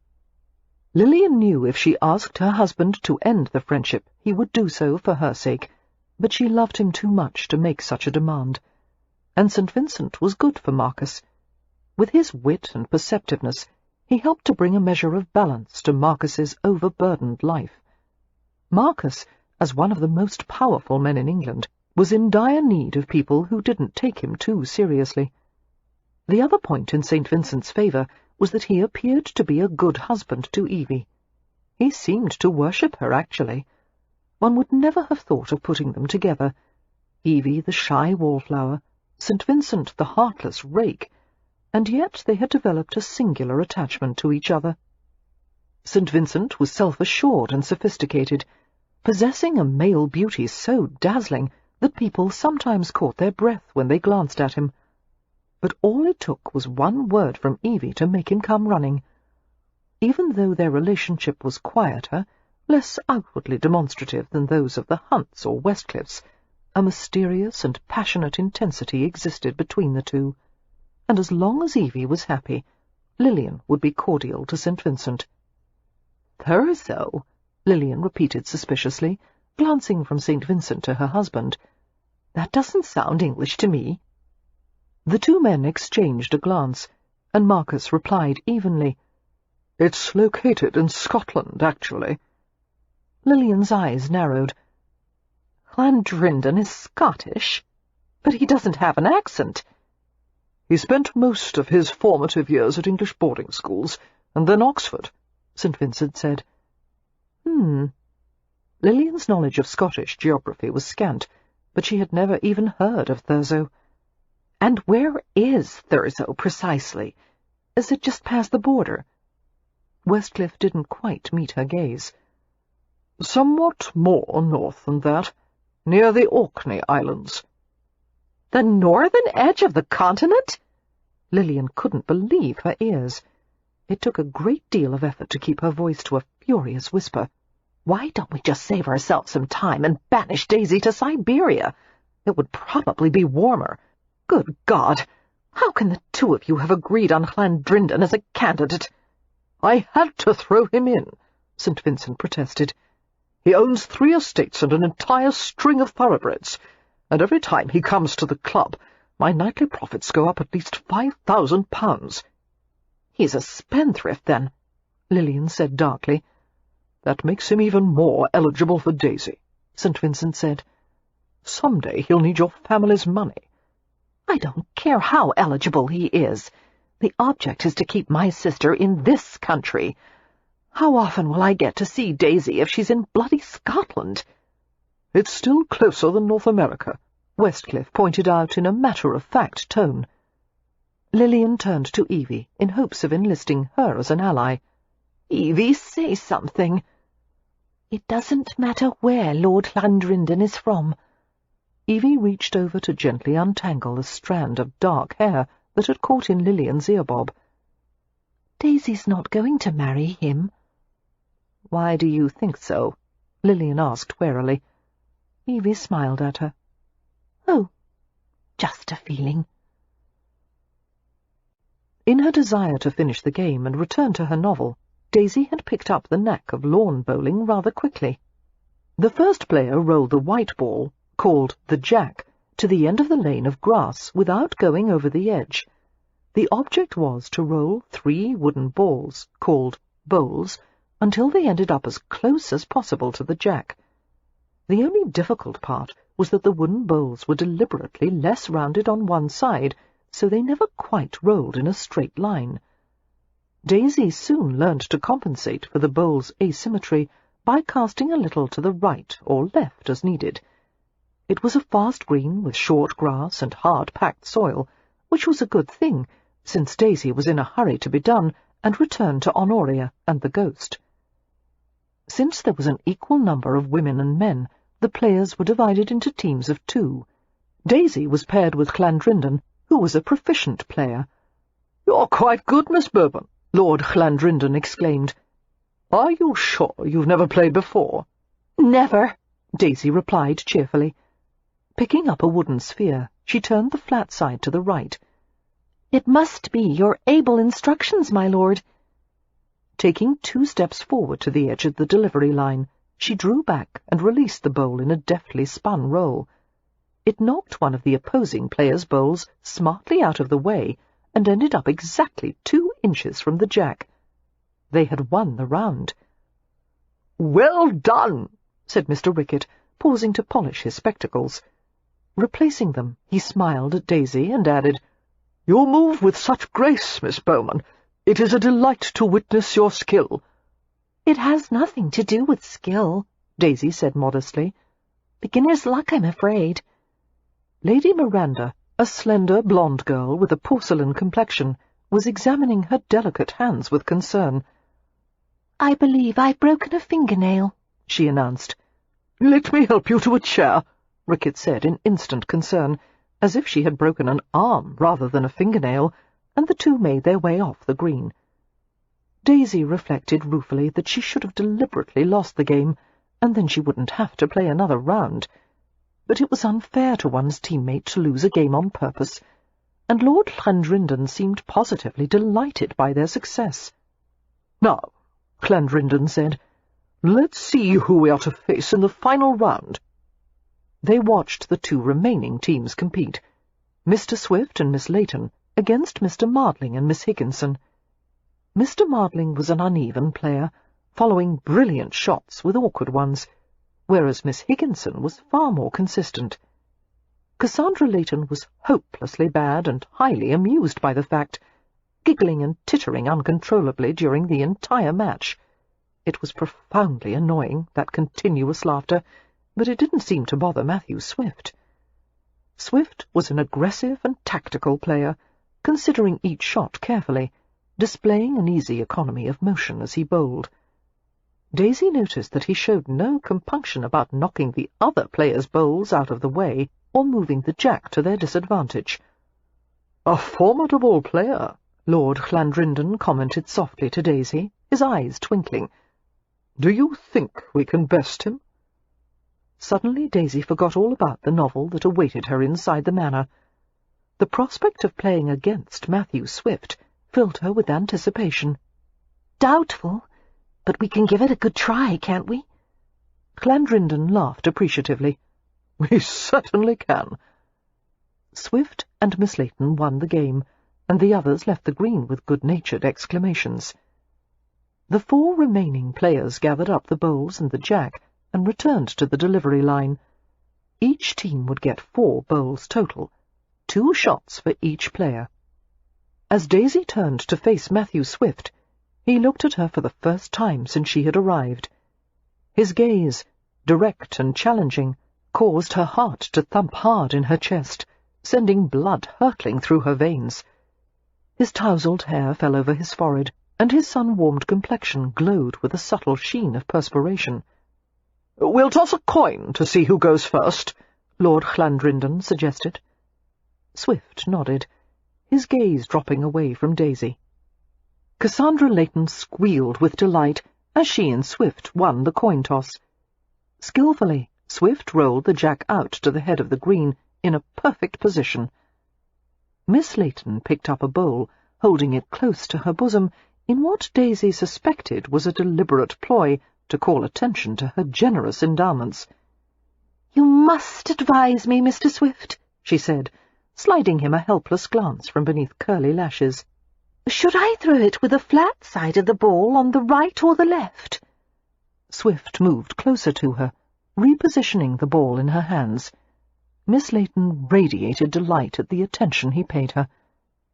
[SPEAKER 1] Lilian knew if she asked her husband to end the friendship, he would do so for her sake, but she loved him too much to make such a demand. And St. Vincent was good for Marcus. With his wit and perceptiveness, he helped to bring a measure of balance to Marcus's overburdened life. Marcus, as one of the most powerful men in England, was in dire need of people who didn't take him too seriously. The other point in St. Vincent's favour was that he appeared to be a good husband to Evie. He seemed to worship her, actually. One would never have thought of putting them together. Evie the shy wallflower, St. Vincent the heartless rake, and yet they had developed a singular attachment to each other. St. Vincent was self-assured and sophisticated, possessing a male beauty so dazzling that people sometimes caught their breath when they glanced at him. But all it took was one word from Evie to make him come running. Even though their relationship was quieter, less outwardly demonstrative than those of the Hunts or Westcliffs, a mysterious and passionate intensity existed between the two, and as long as Evie was happy, Lilian would be cordial to St. Vincent. "Thurso?" Lilian repeated suspiciously, glancing from St. Vincent to her husband. "That doesn't sound English to me." The two men exchanged a glance, and Marcus replied evenly,
[SPEAKER 2] "It's located in Scotland, actually."
[SPEAKER 1] Lilian's eyes narrowed. "Llandrindon is Scottish? But he doesn't have an accent."
[SPEAKER 2] "He spent most of his formative years at English boarding schools, and then Oxford," St. Vincent said. Lilian's knowledge of Scottish geography was scant, but she had never even heard of Thurso. "And where is Thurso, precisely? Is it just past the border?" Westcliff didn't quite meet her gaze. "Somewhat more north than that, near the Orkney Islands."
[SPEAKER 1] "The northern edge of the continent?" Lilian couldn't believe her ears. It took a great deal of effort to keep her voice to a furious whisper. "Why don't we just save ourselves some time and banish Daisy to Siberia? It would probably be warmer. Good God! How can the two of you have agreed on Llandrindon as a candidate?"
[SPEAKER 2] "I had to throw him in," St. Vincent protested. "He owns 3 estates and an entire string of thoroughbreds, and every time he comes to the club, my nightly profits go up at least £5,000.
[SPEAKER 1] "He's a spendthrift, then," Lilian said darkly.
[SPEAKER 2] "That makes him even more eligible for Daisy," St. Vincent said. "Some day he'll need your family's money."
[SPEAKER 1] "I don't care how eligible he is. The object is to keep my sister in this country. How often will I get to see Daisy if she's in bloody Scotland?"
[SPEAKER 2] "It's still closer than North America,"
[SPEAKER 1] Westcliff pointed out in a matter-of-fact tone. Lilian turned to Evie in hopes of enlisting her as an ally. "Evie, say something." "It doesn't matter where Lord Llandrindon is from." Evie reached over to gently untangle a strand of dark hair that had caught in Lilian's ear-bob. "Daisy's not going to marry him." "Why do you think so?" Lilian asked warily. Evie smiled at her. "Oh, just a feeling." In her desire to finish the game and return to her novel, Daisy had picked up the knack of lawn bowling rather quickly. The first player rolled the white ball, called the jack, to the end of the lane of grass without going over the edge. The object was to roll 3 wooden balls, called bowls, until they ended up as close as possible to the jack. The only difficult part was that the wooden bowls were deliberately less rounded on one side, so they never quite rolled in a straight line. Daisy soon learned to compensate for the bowl's asymmetry by casting a little to the right or left as needed. It was a fast green with short grass and hard-packed soil, which was a good thing, since Daisy was in a hurry to be done and return to Honoria and the ghost. Since there was an equal number of women and men, the players were divided into teams of 2. Daisy was paired with Llandrindon, who was a proficient player.
[SPEAKER 2] "You're quite good, Miss Bowman,"
[SPEAKER 1] Lord Llandrindon exclaimed.
[SPEAKER 2] "Are you sure you've never played before?"
[SPEAKER 1] "Never," Daisy replied cheerfully. Picking up a wooden sphere, she turned the flat side to the right.
[SPEAKER 3] It must be your able instructions, my lord.
[SPEAKER 1] Taking 2 steps forward to the edge of the delivery line, she drew back and released the bowl in a deftly spun roll. It knocked one of the opposing player's bowls smartly out of the way and ended up exactly 2 inches from the jack. They had won the round.
[SPEAKER 2] "Well done,"
[SPEAKER 1] said Mr. Rickett, pausing to polish his spectacles. Replacing them, he smiled at Daisy and added,
[SPEAKER 2] "You move with such grace, Miss Bowman. It is a delight to witness your skill."
[SPEAKER 3] It has nothing to do with skill,
[SPEAKER 1] Daisy said modestly.
[SPEAKER 3] Beginner's luck, I'm afraid.
[SPEAKER 1] Lady Miranda, a slender blonde girl with a porcelain complexion, was examining her delicate hands with concern.
[SPEAKER 3] I believe I've broken a fingernail,
[SPEAKER 1] she announced.
[SPEAKER 2] "Let me help you to a chair,"
[SPEAKER 1] Rickett said in instant concern, as if she had broken an arm rather than a fingernail, and the two made their way off the green. Daisy reflected ruefully that she should have deliberately lost the game, and then she wouldn't have to play another round. But it was unfair to one's teammate to lose a game on purpose, and Lord Clandrindon seemed positively delighted by their success.
[SPEAKER 2] "Now," Clandrindon said, "let's see who we are to face in the final round."
[SPEAKER 1] They watched the 2 remaining teams compete, Mr. Swift and Miss Layton against Mr. Mardling and Miss Higginson. Mr. Mardling was an uneven player, following brilliant shots with awkward ones, whereas Miss Higginson was far more consistent. Cassandra Layton was hopelessly bad and highly amused by the fact, giggling and tittering uncontrollably during the entire match. It was profoundly annoying, that continuous laughter, but it didn't seem to bother Matthew Swift. Swift was an aggressive and tactical player, considering each shot carefully, displaying an easy economy of motion as he bowled. Daisy noticed that he showed no compunction about knocking the other players' bowls out of the way or moving the jack to their disadvantage.
[SPEAKER 2] "A formidable player,"
[SPEAKER 1] Lord Clandrindon commented softly to Daisy, his eyes twinkling.
[SPEAKER 2] "Do you think we can best him?"
[SPEAKER 1] Suddenly Daisy forgot all about the novel that awaited her inside the manor. The prospect of playing against Matthew Swift filled her with anticipation.
[SPEAKER 3] Doubtful, but we can give it a good try, can't we?
[SPEAKER 1] Clandrindon laughed appreciatively.
[SPEAKER 2] "We certainly can."
[SPEAKER 1] Swift and Miss Layton won the game, and the others left the green with good-natured exclamations. The 4 remaining players gathered up the bowls and the jack and returned to the delivery line. Each team would get 4 bowls total, 2 shots for each player. As Daisy turned to face Matthew Swift, he looked at her for the first time since she had arrived. His gaze, direct and challenging, caused her heart to thump hard in her chest, sending blood hurtling through her veins. His tousled hair fell over his forehead, and his sun-warmed complexion glowed with a subtle sheen of perspiration.
[SPEAKER 2] "We'll toss a coin to see who goes first,"
[SPEAKER 1] Lord Clandrindon suggested. Swift nodded, his gaze dropping away from Daisy. Cassandra Layton squealed with delight as she and Swift won the coin toss. Skillfully, Swift rolled the jack out to the head of the green in a perfect position. Miss Layton picked up a bowl, holding it close to her bosom, in what Daisy suspected was a deliberate ploy to call attention to her generous endowments.
[SPEAKER 3] "You must advise me, Mr. Swift,"
[SPEAKER 1] she said, sliding him a helpless glance from beneath curly lashes.
[SPEAKER 3] "Should I throw it with the flat side of the ball on the right or the left?"
[SPEAKER 1] Swift moved closer to her, repositioning the ball in her hands. Miss Layton radiated delight at the attention he paid her.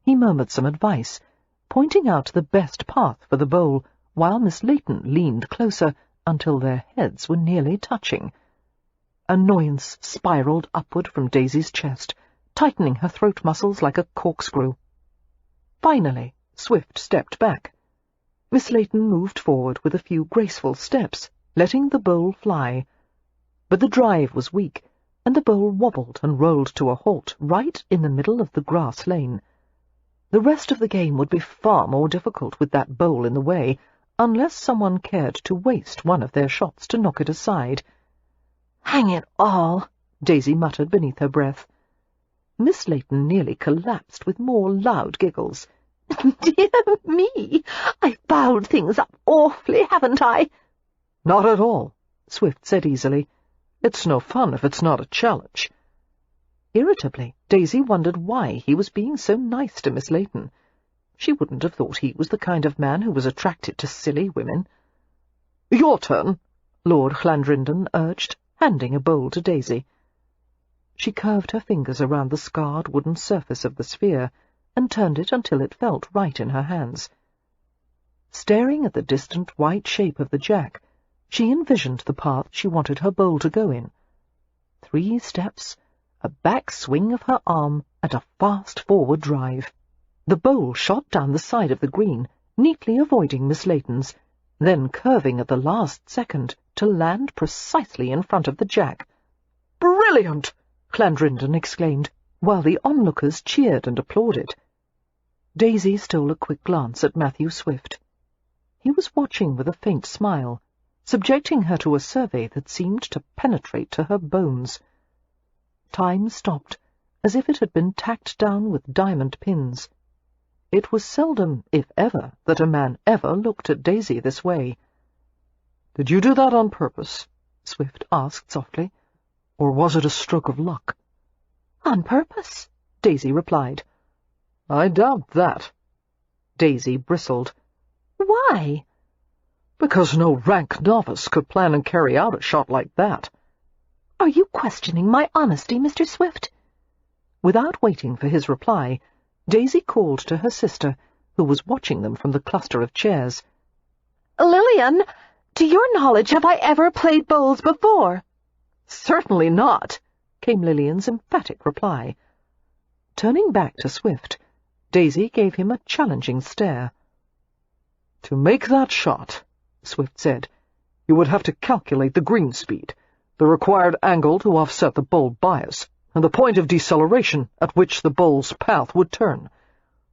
[SPEAKER 1] He murmured some advice, pointing out the best path for the bowl, while Miss Layton leaned closer until their heads were nearly touching. Annoyance spiraled upward from Daisy's chest, tightening her throat muscles like a corkscrew. Finally, Swift stepped back. Miss Layton moved forward with a few graceful steps, letting the bowl fly. But the drive was weak, and the bowl wobbled and rolled to a halt right in the middle of the grass lane. The rest of the game would be far more difficult with that bowl in the way, unless someone cared to waste one of their shots to knock it aside.
[SPEAKER 3] "Hang it all,"
[SPEAKER 1] Daisy muttered beneath her breath. Miss Layton nearly collapsed with more loud giggles.
[SPEAKER 3] Dear me, I've fouled things up awfully, haven't I?
[SPEAKER 2] Not at all, Swift said easily. It's no fun if it's not a challenge.
[SPEAKER 1] Irritably, Daisy wondered why he was being so nice to Miss Layton. She wouldn't have thought he was the kind of man who was attracted to silly women.
[SPEAKER 2] Your turn,
[SPEAKER 1] Lord Clandrindon urged, handing a bowl to Daisy. She curved her fingers around the scarred wooden surface of the sphere, and turned it until it felt right in her hands. Staring at the distant white shape of the jack, she envisioned the path she wanted her bowl to go in. 3 steps, a back swing of her arm, and a fast forward drive. The bowl shot down the side of the green, neatly avoiding Miss Layton's, then curving at the last second to land precisely in front of the jack.
[SPEAKER 2] "Brilliant!"
[SPEAKER 1] Clandrindon exclaimed, while the onlookers cheered and applauded. Daisy stole a quick glance at Matthew Swift. He was watching with a faint smile, subjecting her to a survey that seemed to penetrate to her bones. Time stopped, as if it had been tacked down with diamond pins. It was seldom, if ever, that a man ever looked at Daisy this way.
[SPEAKER 2] "Did you do that on purpose?" Swift asked softly. "Or was it a stroke of luck?"
[SPEAKER 3] On purpose,
[SPEAKER 1] Daisy replied.
[SPEAKER 2] "I doubt that."
[SPEAKER 1] Daisy bristled.
[SPEAKER 3] Why?
[SPEAKER 2] "Because no rank novice could plan and carry out a shot like that."
[SPEAKER 3] Are you questioning my honesty, Mr. Swift?
[SPEAKER 1] Without waiting for his reply, Daisy called to her sister, who was watching them from the cluster of chairs.
[SPEAKER 3] Lillian, to your knowledge, have I ever played bowls before?
[SPEAKER 1] Certainly not, came Lillian's emphatic reply. Turning back to Swift, Daisy gave him a challenging stare.
[SPEAKER 2] "To make that shot," Swift said, "you would have to calculate the green speed, the required angle to offset the bowl bias, and the point of deceleration at which the bowl's path would turn,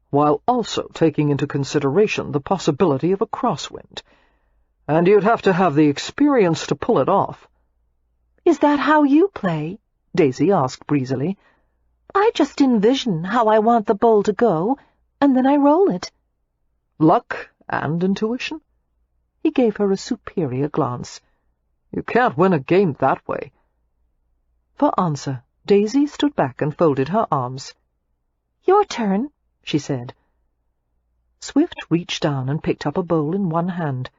[SPEAKER 2] while also taking into consideration the possibility of a crosswind. And you'd have to have the experience to pull it off."
[SPEAKER 3] Is that how you play?
[SPEAKER 1] Daisy asked breezily.
[SPEAKER 3] I just envision how I want the bowl to go, and then I roll it.
[SPEAKER 2] "Luck and intuition?"
[SPEAKER 1] He gave her a superior glance.
[SPEAKER 2] "You can't win a game that way."
[SPEAKER 1] For answer, Daisy stood back and folded her arms.
[SPEAKER 3] Your turn,
[SPEAKER 1] she said. Swift reached down and picked up a bowl in one hand.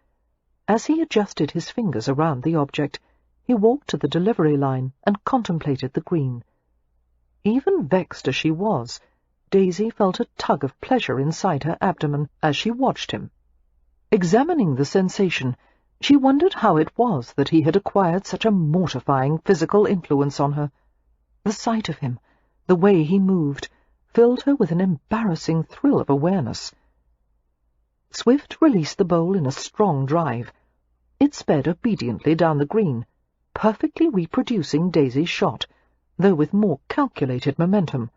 [SPEAKER 1] As he adjusted his fingers around the object, he walked to the delivery line and contemplated the green. Even vexed as she was, Daisy felt a tug of pleasure inside her abdomen as she watched him. Examining the sensation, she wondered how it was that he had acquired such a mortifying physical influence on her. The sight of him, the way he moved, filled her with an embarrassing thrill of awareness. Swift released the bowl in a strong drive. It sped obediently down the green, perfectly reproducing Daisy's shot, though with more calculated momentum.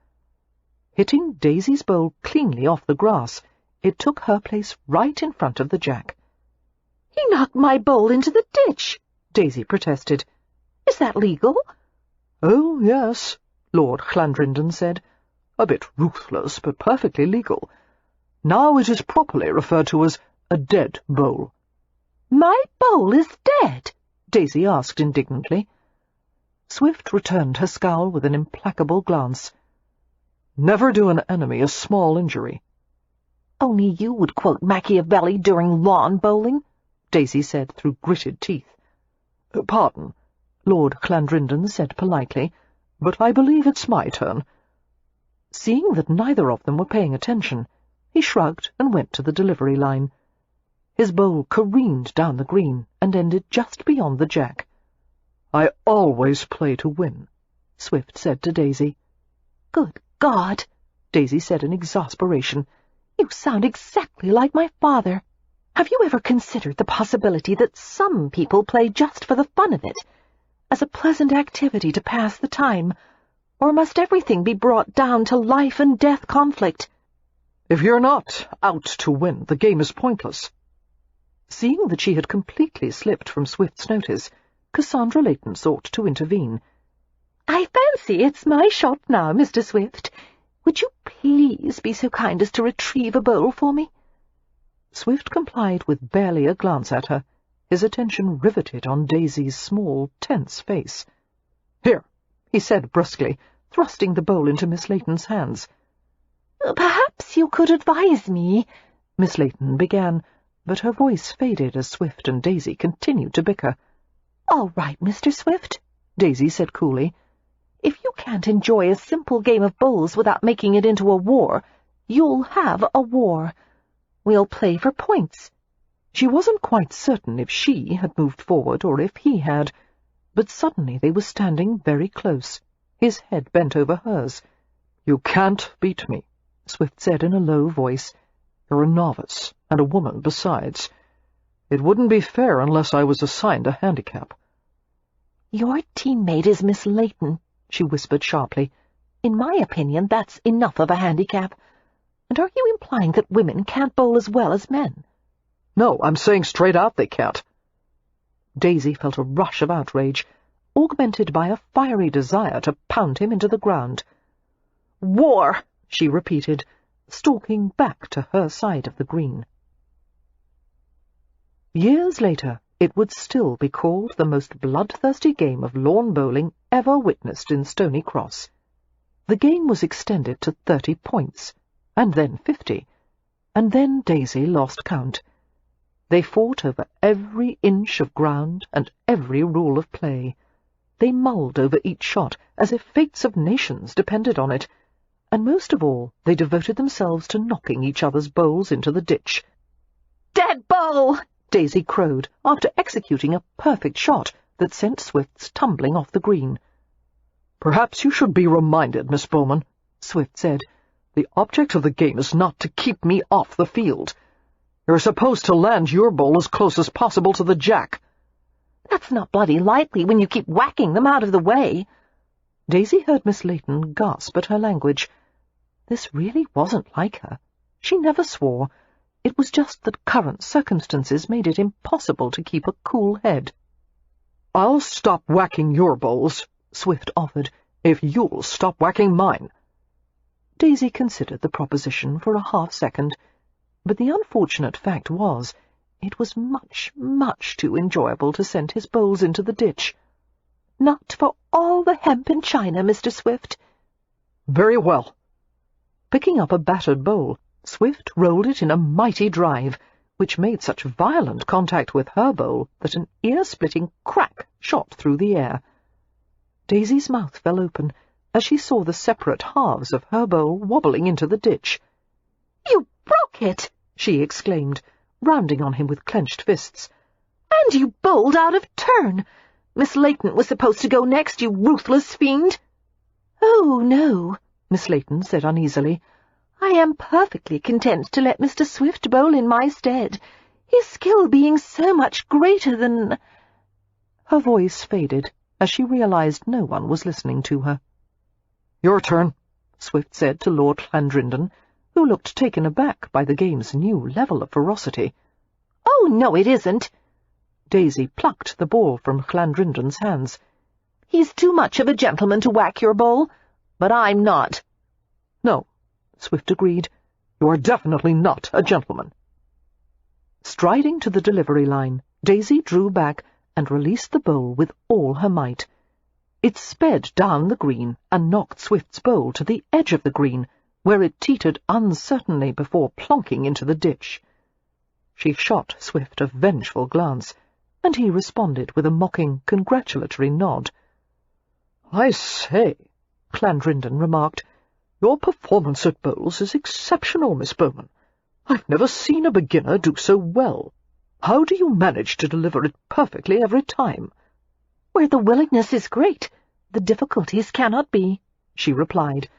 [SPEAKER 1] Hitting Daisy's bowl cleanly off the grass, it took her place right in front of the jack.
[SPEAKER 3] He knocked my bowl into the ditch,
[SPEAKER 1] Daisy protested.
[SPEAKER 3] Is that legal?
[SPEAKER 2] "Oh, yes," Lord Clandrindon said. "A bit ruthless, but perfectly legal. Now it is properly referred to as a dead bowl."
[SPEAKER 3] My bowl is dead?
[SPEAKER 1] Daisy asked indignantly. Swift returned her scowl with an implacable glance.
[SPEAKER 2] "Never do an enemy a small injury."
[SPEAKER 3] Only you would quote Machiavelli during lawn bowling,
[SPEAKER 1] Daisy said through gritted teeth.
[SPEAKER 2] "Pardon," Lord Clandrindon said politely, "but I believe it's my turn."
[SPEAKER 1] Seeing that neither of them were paying attention, he shrugged and went to the delivery line. His bowl careened down the green and ended just beyond the jack.
[SPEAKER 2] "I always play to win,"
[SPEAKER 1] Swift said to Daisy.
[SPEAKER 3] Good God,
[SPEAKER 1] Daisy said in exasperation.
[SPEAKER 3] You sound exactly like my father. Have you ever considered the possibility that some people play just for the fun of it, as a pleasant activity to pass the time, or must everything be brought down to life and death conflict?
[SPEAKER 2] "If you're not out to win, the game is pointless."
[SPEAKER 1] Seeing that she had completely slipped from Swift's notice, Cassandra Layton sought to intervene.
[SPEAKER 3] I fancy it's my shot now, Mr. Swift. Would you please be so kind as to retrieve a bowl for me?"
[SPEAKER 1] Swift complied with barely a glance at her, his attention riveted on Daisy's small, tense face. "Here," he said brusquely, thrusting the bowl into Miss Layton's hands.
[SPEAKER 3] "Perhaps you could advise me,"
[SPEAKER 1] Miss Layton began, but her voice faded as Swift and Daisy continued to bicker.
[SPEAKER 3] "All right, Mr. Swift,"
[SPEAKER 1] Daisy said coolly.
[SPEAKER 3] "If you can't enjoy a simple game of bowls without making it into a war, you'll have a war. We'll play for points."
[SPEAKER 1] She wasn't quite certain if she had moved forward or if he had, but suddenly they were standing very close, his head bent over hers. "You can't beat me," Swift said in a low voice. "You're a novice, and a woman besides. It wouldn't be fair unless I was assigned a handicap."
[SPEAKER 3] "Your teammate is Miss Layton," she whispered sharply. "In my opinion, that's enough of a handicap. And are you implying that women can't bowl as well as men?"
[SPEAKER 2] "No, I'm saying straight out they can't."
[SPEAKER 1] Daisy felt a rush of outrage, augmented by a fiery desire to pound him into the ground. "War!" she repeated, stalking back to her side of the green. Years later, it would still be called the most bloodthirsty game of lawn bowling ever witnessed in Stony Cross. The game was extended to 30 points, and then 50, and then Daisy lost count. They fought over every inch of ground and every rule of play. They mulled over each shot as if fates of nations depended on it, and most of all they devoted themselves to knocking each other's bowls into the ditch.
[SPEAKER 3] "Dead bowl!"
[SPEAKER 1] Daisy crowed, after executing a perfect shot that sent Swift's tumbling off the green.
[SPEAKER 2] "Perhaps you should be reminded, Miss Bowman," Swift said. "The object of the game is not to keep me off the field. You're supposed to land your bowl as close as possible to the jack."
[SPEAKER 3] "That's not bloody likely when you keep whacking them out of the way."
[SPEAKER 1] Daisy heard Miss Layton gasp at her language. This really wasn't like her. She never swore. It was just that current circumstances made it impossible to keep a cool head.
[SPEAKER 2] "I'll stop whacking your bowls," Swift offered, "if you'll stop whacking mine."
[SPEAKER 1] Daisy considered the proposition for a half-second, but the unfortunate fact was it was much, much too enjoyable to send his bowls into the ditch.
[SPEAKER 3] "Not for all the hemp in China, Mr. Swift."
[SPEAKER 2] "Very well."
[SPEAKER 1] Picking up a battered bowl, Swift rolled it in a mighty drive, which made such violent contact with her bowl that an ear-splitting crack shot through the air. Daisy's mouth fell open as she saw the separate halves of her bowl wobbling into the ditch.
[SPEAKER 3] "You broke it!"
[SPEAKER 1] she exclaimed, rounding on him with clenched fists.
[SPEAKER 3] "And you bowled out of turn! Miss Layton was supposed to go next, you ruthless fiend!" "Oh, no," Miss Layton said uneasily. "I am perfectly content to let Mr. Swift bowl in my stead, his skill being so much greater than—"
[SPEAKER 1] Her voice faded as she realized no one was listening to her.
[SPEAKER 2] "Your turn,"
[SPEAKER 1] Swift said to Lord Clandrindon, who looked taken aback by the game's new level of ferocity.
[SPEAKER 3] "Oh, no, it isn't."
[SPEAKER 1] Daisy plucked the ball from Clandrindon's hands.
[SPEAKER 3] "He's too much of a gentleman to whack your bowl, but I'm not."
[SPEAKER 1] "No," Swift agreed.
[SPEAKER 2] "You are definitely not a gentleman."
[SPEAKER 1] Striding to the delivery line, Daisy drew back and released the bowl with all her might. It sped down the green and knocked Swift's bowl to the edge of the green, where it teetered uncertainly before plonking into the ditch. She shot Swift a vengeful glance, and he responded with a mocking, congratulatory nod.
[SPEAKER 2] "I say," Clandrindon remarked, "your performance at bowls is exceptional, Miss Bowman. I've never seen a beginner do so well. How do you manage to deliver it perfectly every time?"
[SPEAKER 3] "Where the willingness is great, the difficulties cannot be,"
[SPEAKER 1] she replied,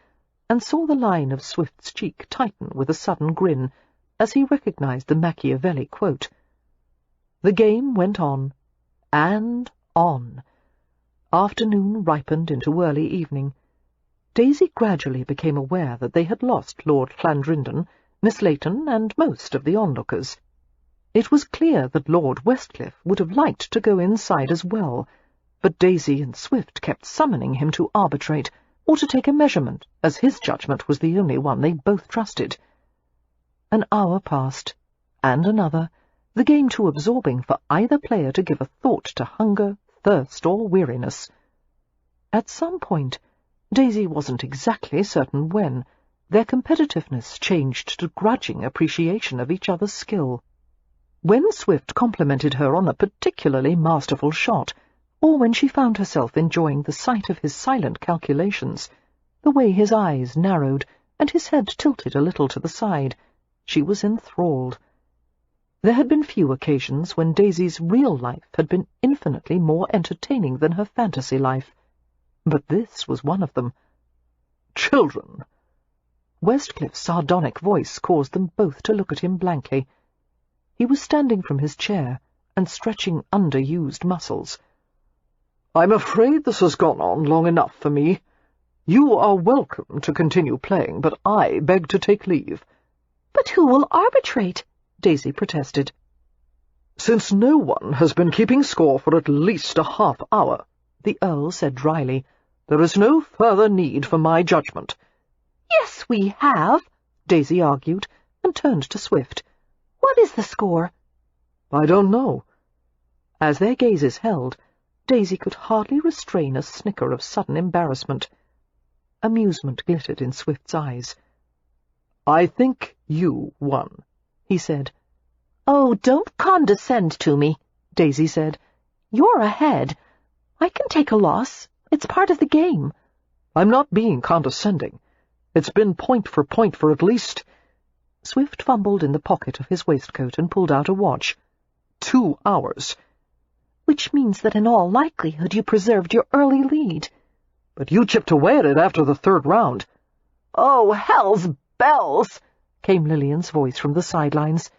[SPEAKER 1] and saw the line of Swift's cheek tighten with a sudden grin as he recognized the Machiavelli quote. The game went on, and on. Afternoon ripened into early evening. Daisy gradually became aware that they had lost Lord Clandrindon, Miss Layton, and most of the onlookers. It was clear that Lord Westcliff would have liked to go inside as well, but Daisy and Swift kept summoning him to arbitrate, or to take a measurement, as his judgment was the only one they both trusted. An hour passed, and another, the game too absorbing for either player to give a thought to hunger, thirst, or weariness. At some point, Daisy wasn't exactly certain when, their competitiveness changed to grudging appreciation of each other's skill. When Swift complimented her on a particularly masterful shot, or when she found herself enjoying the sight of his silent calculations, the way his eyes narrowed and his head tilted a little to the side, she was enthralled. There had been few occasions when Daisy's real life had been infinitely more entertaining than her fantasy life, but this was one of them.
[SPEAKER 2] "Children!"
[SPEAKER 1] Westcliffe's sardonic voice caused them both to look at him blankly. He was standing from his chair and stretching underused muscles.
[SPEAKER 2] "I'm afraid this has gone on long enough for me. You are welcome to continue playing, but I beg to take leave."
[SPEAKER 3] "But who will arbitrate?"
[SPEAKER 1] Daisy protested.
[SPEAKER 2] "Since no one has been keeping score for at least a half-hour," the Earl said dryly, "there is no further need for my judgment."
[SPEAKER 3] "Yes, we have,"
[SPEAKER 1] Daisy argued, and turned to Swift.
[SPEAKER 3] "What is the score?"
[SPEAKER 2] "I don't know."
[SPEAKER 1] As their gazes held, Daisy could hardly restrain a snicker of sudden embarrassment. Amusement glittered in Swift's eyes.
[SPEAKER 2] "I think you won," he said.
[SPEAKER 3] "Oh, don't condescend to me," Daisy said. "You're ahead. I can take a loss. It's part of the game."
[SPEAKER 2] "I'm not being condescending. It's been point for at least—"
[SPEAKER 1] Swift fumbled in the pocket of his waistcoat and pulled out a watch.
[SPEAKER 2] 2 hours.
[SPEAKER 3] "Which means that in all likelihood you preserved your early lead."
[SPEAKER 2] "But you chipped away at it after the 3rd round."
[SPEAKER 3] "Oh, hell's bells!"
[SPEAKER 1] came Lillian's voice from the sidelines.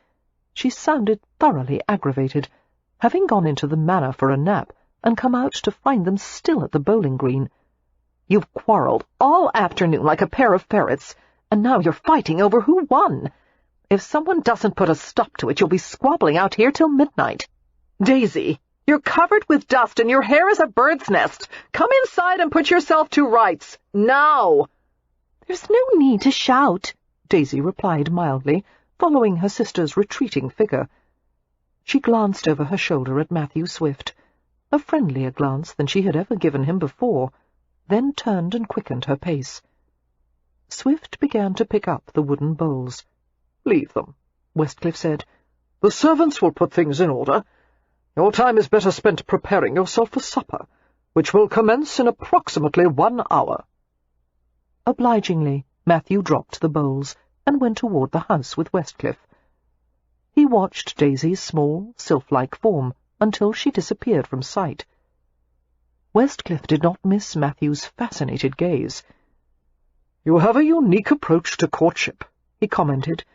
[SPEAKER 1] She sounded thoroughly aggravated, having gone into the Manor for a nap and come out to find them still at the bowling green. "You've quarrelled all afternoon like a pair of ferrets, and now you're fighting over who won. If someone doesn't put a stop to it, you'll be squabbling out here till midnight. Daisy, you're covered with dust and your hair is a bird's nest. Come inside and put yourself to rights, now."
[SPEAKER 3] "There's no need to shout,"
[SPEAKER 1] Daisy replied mildly, following her sister's retreating figure. She glanced over her shoulder at Matthew Swift, a friendlier glance than she had ever given him before, then turned and quickened her pace. Swift began to pick up the wooden bowls.
[SPEAKER 2] "Leave them,"
[SPEAKER 1] Westcliff said.
[SPEAKER 2] "The servants will put things in order. Your time is better spent preparing yourself for supper, which will commence in approximately 1 hour.
[SPEAKER 1] Obligingly, Matthew dropped the bowls and went toward the house with Westcliff. He watched Daisy's small, sylph-like form until she disappeared from sight. Westcliff did not miss Matthew's fascinated gaze.
[SPEAKER 2] "You have a unique approach to courtship," he commented.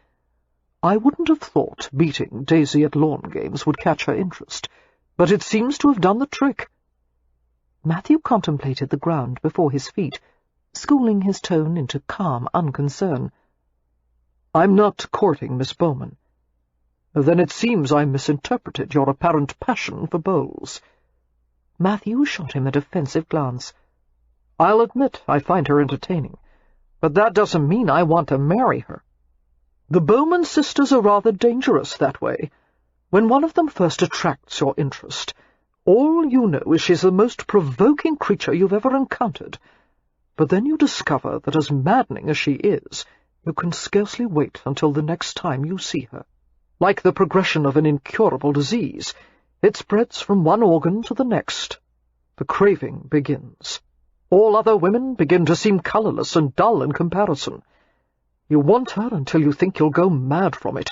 [SPEAKER 2] "I wouldn't have thought beating Daisy at lawn games would catch her interest, but it seems to have done the trick."
[SPEAKER 1] Matthew contemplated the ground before his feet, schooling his tone into calm unconcern.
[SPEAKER 2] "I'm not courting Miss Bowman." "Then it seems I misinterpreted your apparent passion for bowls."
[SPEAKER 1] Matthew shot him a defensive glance.
[SPEAKER 2] "I'll admit I find her entertaining, but that doesn't mean I want to marry her. The Bowman sisters are rather dangerous that way. When one of them first attracts your interest, all you know is she's the most provoking creature you've ever encountered. But then you discover that as maddening as she is, you can scarcely wait until the next time you see her. Like the progression of an incurable disease, it spreads from one organ to the next. The craving begins. All other women begin to seem colourless and dull in comparison. You want her until you think you'll go mad from it.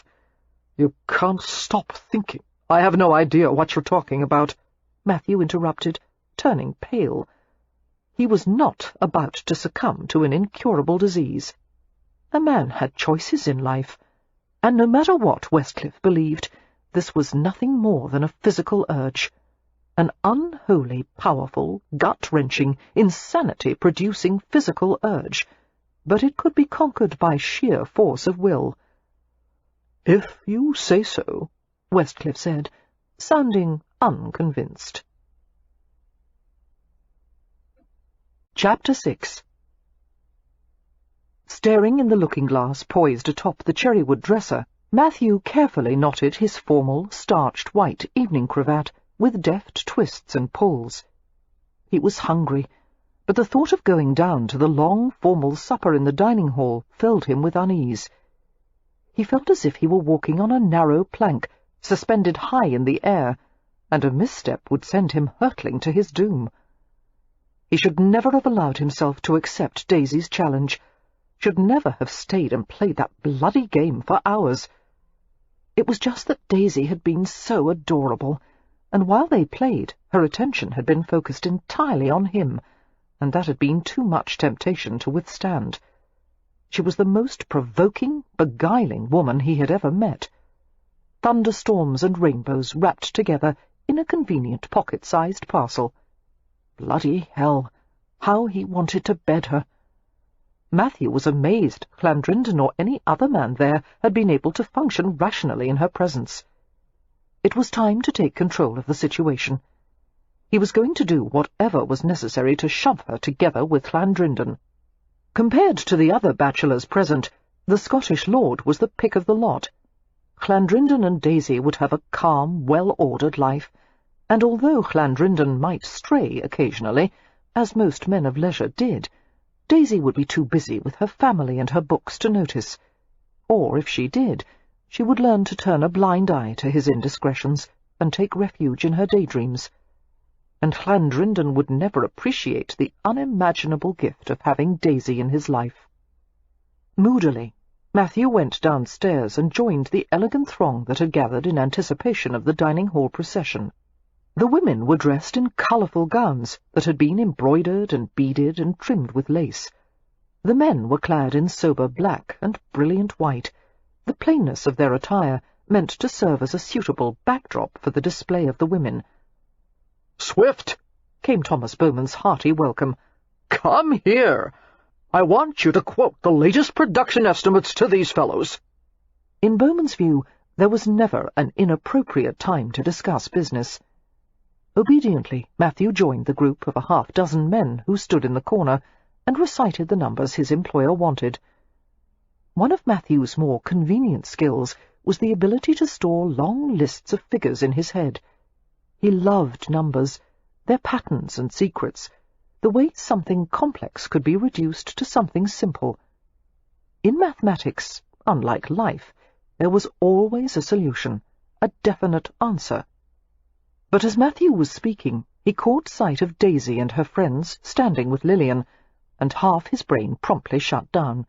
[SPEAKER 2] You can't stop thinking." "I have no idea what you're talking about,"
[SPEAKER 1] Matthew interrupted, turning pale. He was not about to succumb to an incurable disease. A man had choices in life, and no matter what Westcliff believed, this was nothing more than a physical urge, an unholy, powerful, gut-wrenching, insanity-producing physical urge, but it could be conquered by sheer force of will.
[SPEAKER 2] "If you say so,"
[SPEAKER 1] Westcliff said, sounding unconvinced. Chapter 6. Staring in the looking-glass poised atop the cherrywood dresser, Matthew carefully knotted his formal, starched white evening cravat with deft twists and pulls. He was hungry, but the thought of going down to the long, formal supper in the dining hall filled him with unease. He felt as if he were walking on a narrow plank, suspended high in the air, and a misstep would send him hurtling to his doom. He should never have allowed himself to accept Daisy's challenge, should never have stayed and played that bloody game for hours. It was just that Daisy had been so adorable, and while they played, her attention had been focused entirely on him, and that had been too much temptation to withstand. She was the most provoking, beguiling woman he had ever met. Thunderstorms and rainbows wrapped together in a convenient pocket-sized parcel. Bloody hell! How he wanted to bed her! Matthew was amazed Clandrindon or any other man there had been able to function rationally in her presence. It was time to take control of the situation. He was going to do whatever was necessary to shove her together with Clandrindon. Compared to the other bachelors present, the Scottish lord was the pick of the lot. Clandrindon and Daisy would have a calm, well-ordered life, and although Clandrindon might stray occasionally, as most men of leisure did, Daisy would be too busy with her family and her books to notice. Or, if she did, she would learn to turn a blind eye to his indiscretions and take refuge in her daydreams. And Clandrindon would never appreciate the unimaginable gift of having Daisy in his life. Moodily, Matthew went downstairs and joined the elegant throng that had gathered in anticipation of the dining-hall procession. The women were dressed in colourful gowns that had been embroidered and beaded and trimmed with lace. The men were clad in sober black and brilliant white. The plainness of their attire meant to serve as a suitable backdrop for the display of the women.
[SPEAKER 2] "Swift," came Thomas Bowman's hearty welcome. "Come here. I want you to quote the latest production estimates to these fellows."
[SPEAKER 1] In Bowman's view, there was never an inappropriate time to discuss business. Obediently, Matthew joined the group of a half-dozen men who stood in the corner and recited the numbers his employer wanted. One of Matthew's more convenient skills was the ability to store long lists of figures in his head. He loved numbers, their patterns and secrets, the way something complex could be reduced to something simple. In mathematics, unlike life, there was always a solution, a definite answer. But as Matthew was speaking, he caught sight of Daisy and her friends standing with Lillian, and half his brain promptly shut down.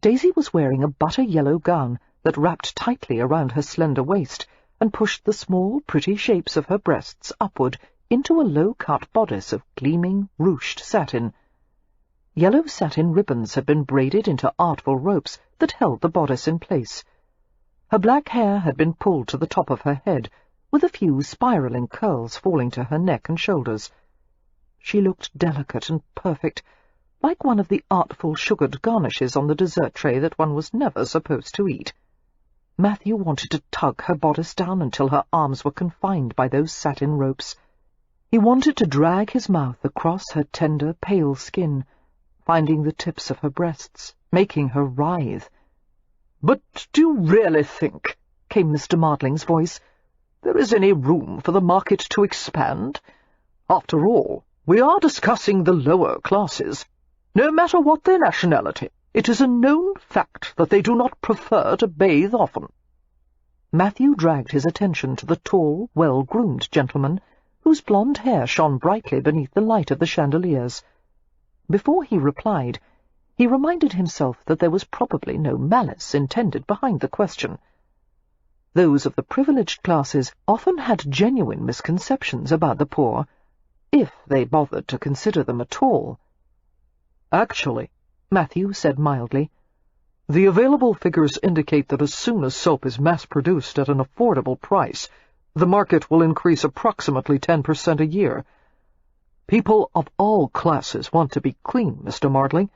[SPEAKER 1] Daisy was wearing a butter-yellow gown that wrapped tightly around her slender waist and pushed the small, pretty shapes of her breasts upward into a low-cut bodice of gleaming, ruched satin. Yellow satin ribbons had been braided into artful ropes that held the bodice in place. Her black hair had been pulled to the top of her head, with a few spiralling curls falling to her neck and shoulders. She looked delicate and perfect, like one of the artful sugared garnishes on the dessert tray that one was never supposed to eat. Matthew wanted to tug her bodice down until her arms were confined by those satin ropes. He wanted to drag his mouth across her tender, pale skin, finding the tips of her breasts, making her writhe.
[SPEAKER 2] "But do you really think," came Mr. Mardling's voice, "there is any room for the market to expand? After all, we are discussing the lower classes. No matter what their nationality, it is a known fact that they do not prefer to bathe often."
[SPEAKER 1] Matthew dragged his attention to the tall, well-groomed gentleman, whose blonde hair shone brightly beneath the light of the chandeliers. Before he replied, he reminded himself that there was probably no malice intended behind the question. Those of the privileged classes often had genuine misconceptions about the poor, if they bothered to consider them at all.
[SPEAKER 2] "Actually," Matthew said mildly, "the available figures indicate that as soon as soap is mass-produced at an affordable price, the market will increase approximately 10% a year. People of all classes want to be clean, Mr. Mardling.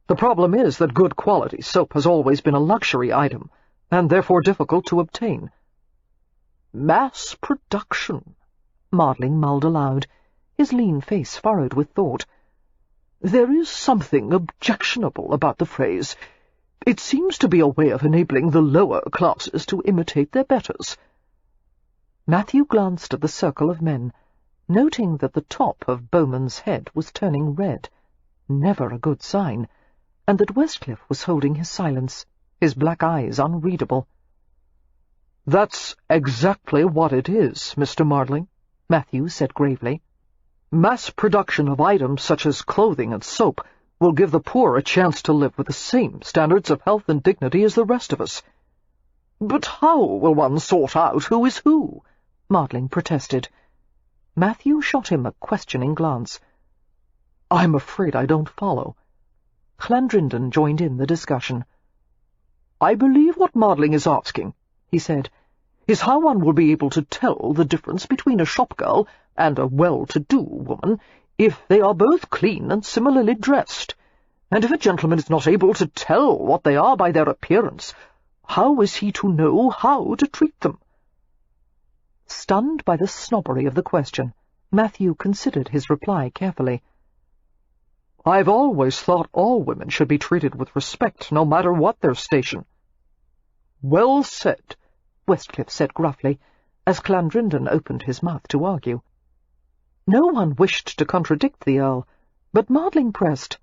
[SPEAKER 2] The problem is that good quality soap has always been a luxury item, and therefore difficult to obtain." "Mass production," Mardling mulled aloud, his lean face furrowed with thought. There is something objectionable about the phrase. It seems to be a way of enabling the lower classes to imitate their betters."
[SPEAKER 1] Matthew glanced at the circle of men, noting that the top of Bowman's head was turning red, never a good sign, and that Westcliff was holding his silence, his black eyes unreadable.
[SPEAKER 2] "That's exactly what it is, Mr. Martling," Matthew said gravely. "Mass production of items such as clothing and soap will give the poor a chance to live with the same standards of health and dignity as the rest of us." "But how will one sort out who is who?"
[SPEAKER 1] Martling protested. Matthew shot him a questioning glance.
[SPEAKER 2] "I'm afraid I don't follow."
[SPEAKER 1] Clandrindon joined in the discussion.
[SPEAKER 2] "I believe what Martling is asking," he said, "is how one will be able to tell the difference between a shopgirl and a well-to-do woman if they are both clean and similarly dressed. And if a gentleman is not able to tell what they are by their appearance, how is he to know how to treat them?"
[SPEAKER 1] Stunned by the snobbery of the question, Matthew considered his reply carefully.
[SPEAKER 2] "I've always thought all women should be treated with respect, no matter what their station." "Well said,"
[SPEAKER 1] Westcliff said gruffly, as Clandrindon opened his mouth to argue. No one wished to contradict the Earl, but Martling pressed.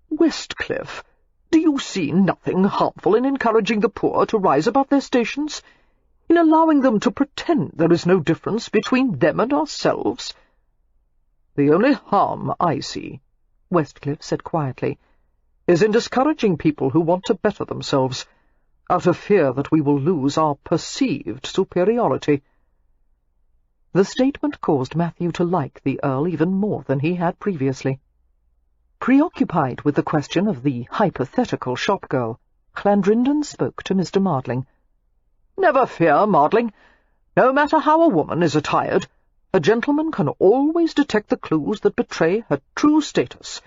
[SPEAKER 2] "Westcliff, do you see nothing harmful in encouraging the poor to rise above their stations, in allowing them to pretend there is no difference between them and ourselves?" "The only harm I see," Westcliff said quietly, "is in discouraging people who want to better themselves, out of fear that we will lose our perceived superiority."
[SPEAKER 1] The statement caused Matthew to like the Earl even more than he had previously. Preoccupied with the question of the hypothetical shopgirl, Clandrindon spoke to Mr. Martling.
[SPEAKER 2] "Never fear, Martling. No matter how a woman is attired, a gentleman can always detect the clues that betray her true status.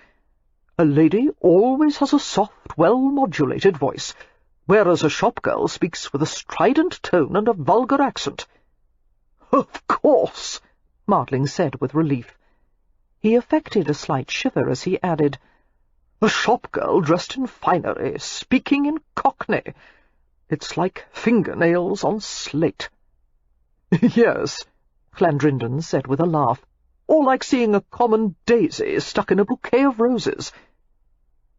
[SPEAKER 2] A lady always has a soft, well-modulated voice, whereas a shopgirl speaks with a strident tone and a vulgar accent." "Of course," Martling said with relief.
[SPEAKER 1] He affected a slight shiver as he added,
[SPEAKER 2] "A shopgirl dressed in finery, speaking in Cockney. It's like fingernails on slate." "Yes," Clandrindon said with a laugh, "or like seeing a common daisy stuck in a bouquet of roses."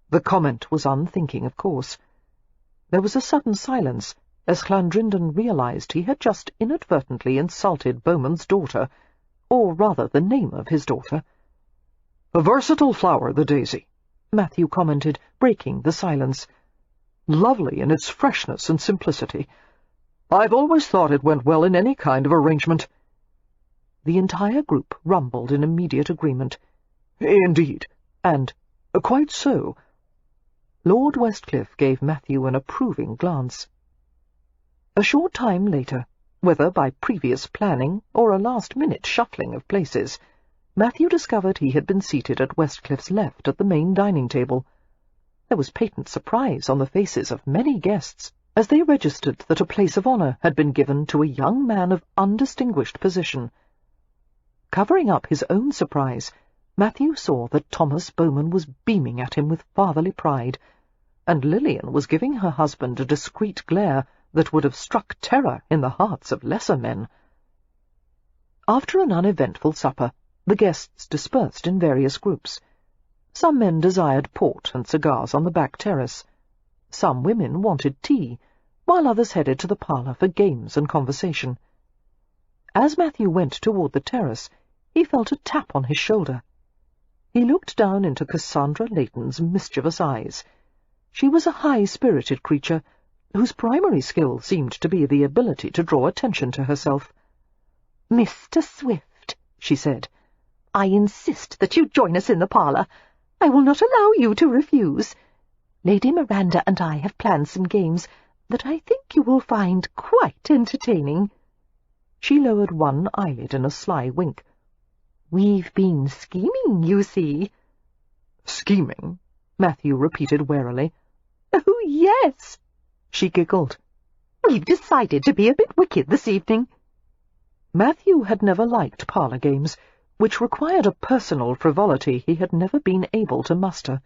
[SPEAKER 1] The comment was unthinking, of course. There was a sudden silence, as Clandrindon realized he had just inadvertently insulted Bowman's daughter, or rather the name of his daughter.
[SPEAKER 2] "A versatile flower, the daisy,"
[SPEAKER 1] Matthew commented, breaking the silence.
[SPEAKER 2] "Lovely in its freshness and simplicity. I've always thought it went well in any kind of arrangement."
[SPEAKER 1] The entire group rumbled in immediate agreement.
[SPEAKER 2] "Indeed," and "Quite so."
[SPEAKER 1] Lord Westcliff gave Matthew an approving glance. A short time later, whether by previous planning or a last-minute shuffling of places, Matthew discovered he had been seated at Westcliff's left at the main dining table. There was patent surprise on the faces of many guests as they registered that a place of honour had been given to a young man of undistinguished position. Covering up his own surprise, Matthew saw that Thomas Bowman was beaming at him with fatherly pride, and Lillian was giving her husband a discreet glare that would have struck terror in the hearts of lesser men. After an uneventful supper, the guests dispersed in various groups. Some men desired port and cigars on the back terrace. Some women wanted tea, while others headed to the parlour for games and conversation. As Matthew went toward the terrace, he felt a tap on his shoulder. He looked down into Cassandra Layton's mischievous eyes. She was a high-spirited creature, whose primary skill seemed to be the ability to draw attention to herself.
[SPEAKER 3] "Mr. Swift," she said, "I insist that you join us in the parlour. I will not allow you to refuse. Lady Miranda and I have planned some games that I think you will find quite entertaining."
[SPEAKER 1] She lowered one eyelid in a sly wink.
[SPEAKER 3] "We've been scheming, you see."
[SPEAKER 2] "Scheming?"
[SPEAKER 1] Matthew repeated warily.
[SPEAKER 3] "Oh, yes," she giggled. "We've decided to be a bit wicked this evening."
[SPEAKER 1] Matthew had never liked parlour games, which required a personal frivolity he had never been able to muster.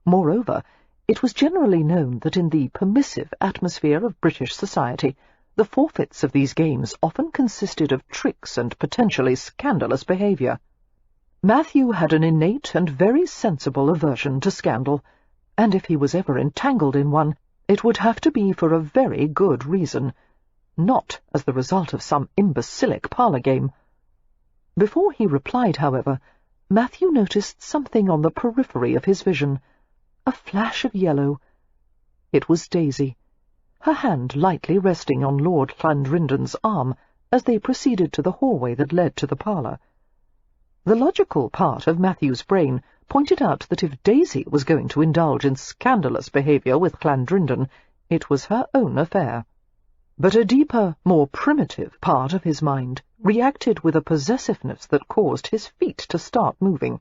[SPEAKER 1] Moreover, it was generally known that in the permissive atmosphere of British society, the forfeits of these games often consisted of tricks and potentially scandalous behaviour. Matthew had an innate and very sensible aversion to scandal, and if he was ever entangled in one, it would have to be for a very good reason, not as the result of some imbecilic parlour game. Before he replied, however, Matthew noticed something on the periphery of his vision, a flash of yellow. It was Daisy, her hand lightly resting on Lord Clandrinden's arm as they proceeded to the hallway that led to the parlour. The logical part of Matthew's brain pointed out that if Daisy was going to indulge in scandalous behaviour with Clandrinden, it was her own affair. But a deeper, more primitive part of his mind reacted with a possessiveness that caused his feet to start moving.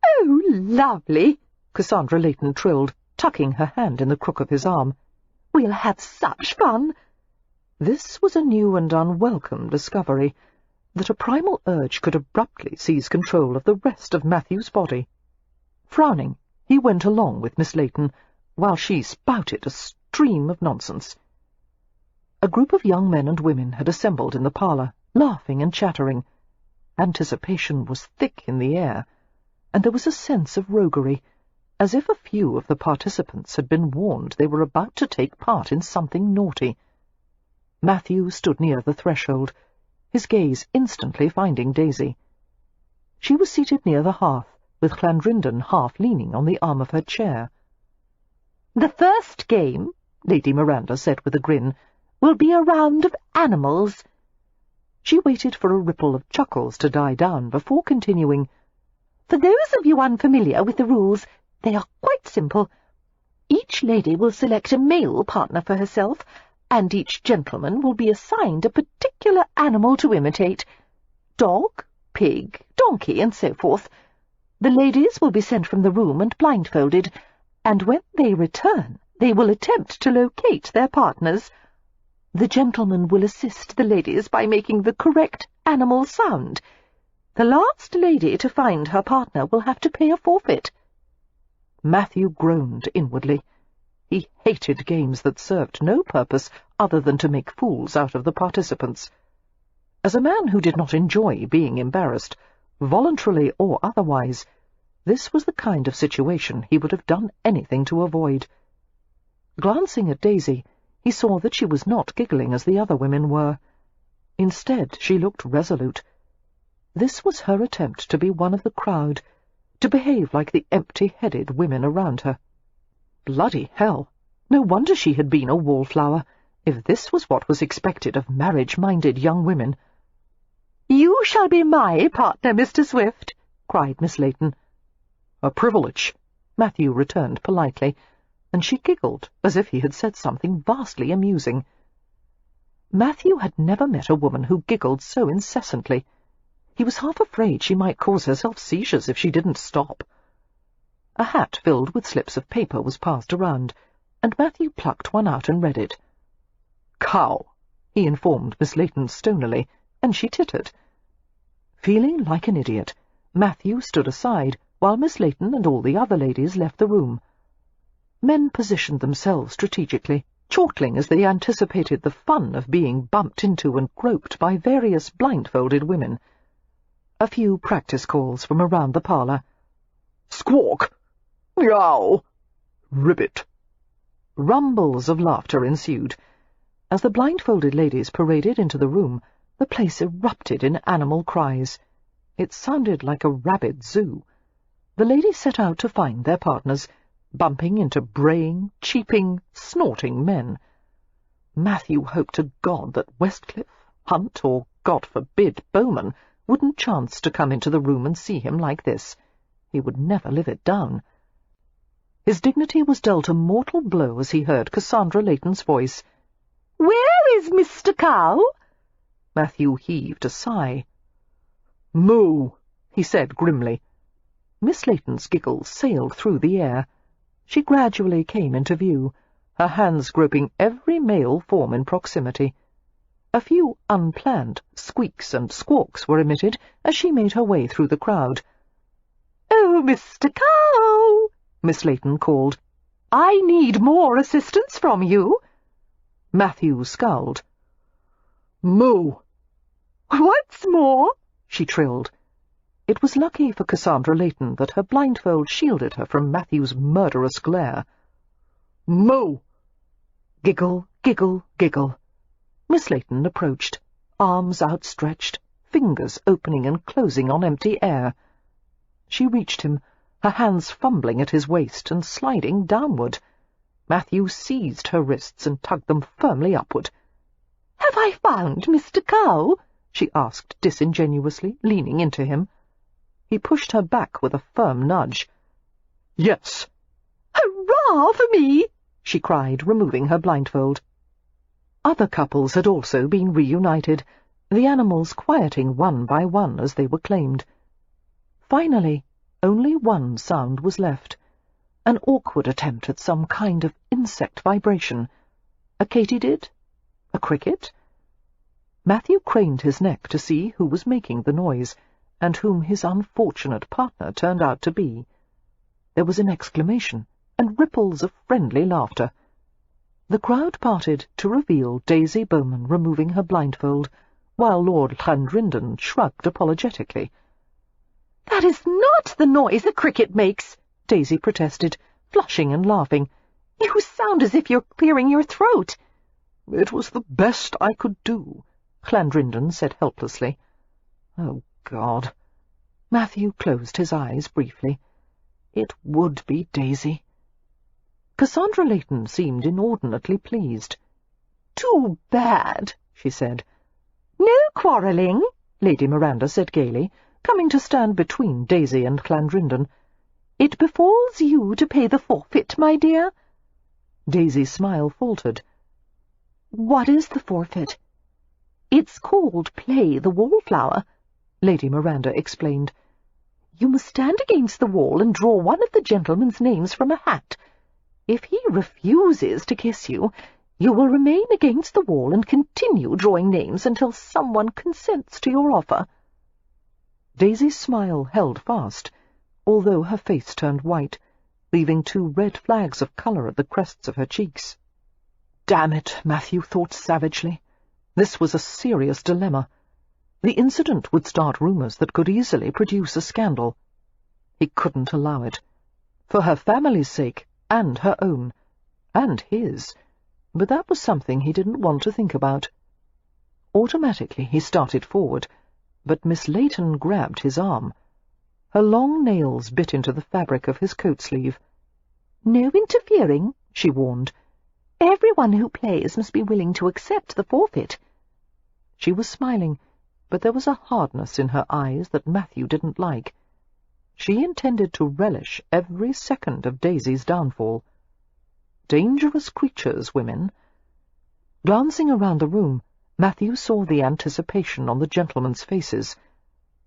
[SPEAKER 3] "Oh, lovely!"
[SPEAKER 1] Cassandra Layton trilled, tucking her hand in the crook of his arm.
[SPEAKER 3] "We'll have such fun!"
[SPEAKER 1] This was a new and unwelcome discovery, that a primal urge could abruptly seize control of the rest of Matthew's body. Frowning, he went along with Miss Layton, while she spouted a stream of nonsense. A group of young men and women had assembled in the parlour, laughing and chattering. Anticipation was thick in the air, and there was a sense of roguery, as if a few of the participants had been warned they were about to take part in something naughty. Matthew stood near the threshold, his gaze instantly finding Daisy. She was seated near the hearth, with Clandrinden half leaning on the arm of her chair.
[SPEAKER 3] "The first game," Lady Miranda said with a grin, "will be a round of animals."
[SPEAKER 1] She waited for a ripple of chuckles to die down before continuing.
[SPEAKER 3] "For those of you unfamiliar with the rules, they are quite simple. Each lady will select a male partner for herself, and each gentleman will be assigned a particular animal to imitate. Dog, pig, donkey, and so forth. The ladies will be sent from the room and blindfolded, and when they return, they will attempt to locate their partners. The gentleman will assist the ladies by making the correct animal sound. The last lady to find her partner will have to pay a forfeit."
[SPEAKER 1] Matthew groaned inwardly. He hated games that served no purpose other than to make fools out of the participants. As a man who did not enjoy being embarrassed, voluntarily or otherwise, this was the kind of situation he would have done anything to avoid. Glancing at Daisy, he saw that she was not giggling as the other women were. Instead, she looked resolute. This was her attempt to be one of the crowd, to behave like the empty-headed women around her. Bloody hell! No wonder she had been a wallflower, if this was what was expected of marriage-minded young women.
[SPEAKER 3] "You shall be my partner, Mr. Swift," cried Miss Layton.
[SPEAKER 2] "A privilege,"
[SPEAKER 1] Matthew returned politely, and she giggled as if he had said something vastly amusing. Matthew had never met a woman who giggled so incessantly. He was half afraid she might cause herself seizures if she didn't stop. A hat filled with slips of paper was passed around, and Matthew plucked one out and read it. "Cow," he informed Miss Layton stonily, and she tittered. Feeling like an idiot, Matthew stood aside, while Miss Layton and all the other ladies left the room. Men positioned themselves strategically, chortling as they anticipated the fun of being bumped into and groped by various blindfolded women. A few practice calls from around the parlour.
[SPEAKER 2] "Squawk! Meow! Ribbit!"
[SPEAKER 1] Rumbles of laughter ensued. As the blindfolded ladies paraded into the room, the place erupted in animal cries. It sounded like a rabid zoo. The ladies set out to find their partners, bumping into braying, cheeping, snorting men. Matthew hoped to God that Westcliff, Hunt, or, God forbid, Bowman wouldn't chance to come into the room and see him like this. He would never live it down. His dignity was dealt a mortal blow as he heard Cassandra Layton's voice.
[SPEAKER 3] "Where is Mr. Cow?"
[SPEAKER 1] Matthew heaved a sigh.
[SPEAKER 2] "Moo,"
[SPEAKER 1] he said grimly. Miss Layton's giggles sailed through the air. She gradually came into view, her hands groping every male form in proximity. A few unplanned squeaks and squawks were emitted as she made her way through the crowd.
[SPEAKER 3] "Oh, Mr. Cow," Miss Layton called. "I need more assistance from you."
[SPEAKER 1] Matthew scowled.
[SPEAKER 2] "Moo!"
[SPEAKER 3] "Once more," she trilled.
[SPEAKER 1] It was lucky for Cassandra Layton that her blindfold shielded her from Matthew's murderous glare.
[SPEAKER 2] "Moo!"
[SPEAKER 1] Giggle, giggle, giggle. Miss Layton approached, arms outstretched, fingers opening and closing on empty air. She reached him, her hands fumbling at his waist and sliding downward. Matthew seized her wrists and tugged them firmly upward.
[SPEAKER 3] "Have I found Mr. Cow?"
[SPEAKER 1] she asked disingenuously, leaning into him. He pushed her back with a firm nudge.
[SPEAKER 2] "Yes."
[SPEAKER 3] "Hurrah for me!"
[SPEAKER 1] she cried, removing her blindfold. Other couples had also been reunited, the animals quieting one by one as they were claimed. Finally, only one sound was left, an awkward attempt at some kind of insect vibration. A katydid? A cricket? Matthew craned his neck to see who was making the noise, and whom his unfortunate partner turned out to be. There was an exclamation, and ripples of friendly laughter. The crowd parted to reveal Daisy Bowman removing her blindfold, while Lord Llandrindon shrugged apologetically.
[SPEAKER 3] "That is not the noise a cricket makes,"
[SPEAKER 1] Daisy protested, flushing and laughing.
[SPEAKER 3] "You sound as if you're clearing your throat."
[SPEAKER 2] "It was the best I could do,"
[SPEAKER 1] Llandrindon said helplessly. Oh, God. Matthew closed his eyes briefly. It would be Daisy. Cassandra Layton seemed inordinately pleased.
[SPEAKER 3] "Too bad," she said. "No quarrelling,"
[SPEAKER 1] Lady Miranda said gaily, coming to stand between Daisy and Llandrindon.
[SPEAKER 3] "It befalls you to pay the forfeit, my dear."
[SPEAKER 1] Daisy's smile faltered.
[SPEAKER 3] "What is the forfeit?" "It's called Play the Wallflower," Lady Miranda explained. "You must stand against the wall and draw one of the gentlemen's names from a hat. If he refuses to kiss you, you will remain against the wall and continue drawing names until someone consents to your offer."
[SPEAKER 1] Daisy's smile held fast, although her face turned white, leaving 2 red flags of colour at the crests of her cheeks. Damn it, Matthew thought savagely. This was a serious dilemma. The incident would start rumours that could easily produce a scandal. He couldn't allow it. For her family's sake, and her own, and his, but that was something he didn't want to think about. Automatically he started forward, but Miss Layton grabbed his arm. Her long nails bit into the fabric of his coat sleeve.
[SPEAKER 3] "No interfering," she warned. "Everyone who plays must be willing to accept the forfeit."
[SPEAKER 1] She was smiling, but there was a hardness in her eyes that Matthew didn't like. She intended to relish every second of Daisy's downfall. Dangerous creatures, women. Glancing around the room, Matthew saw the anticipation on the gentlemen's faces.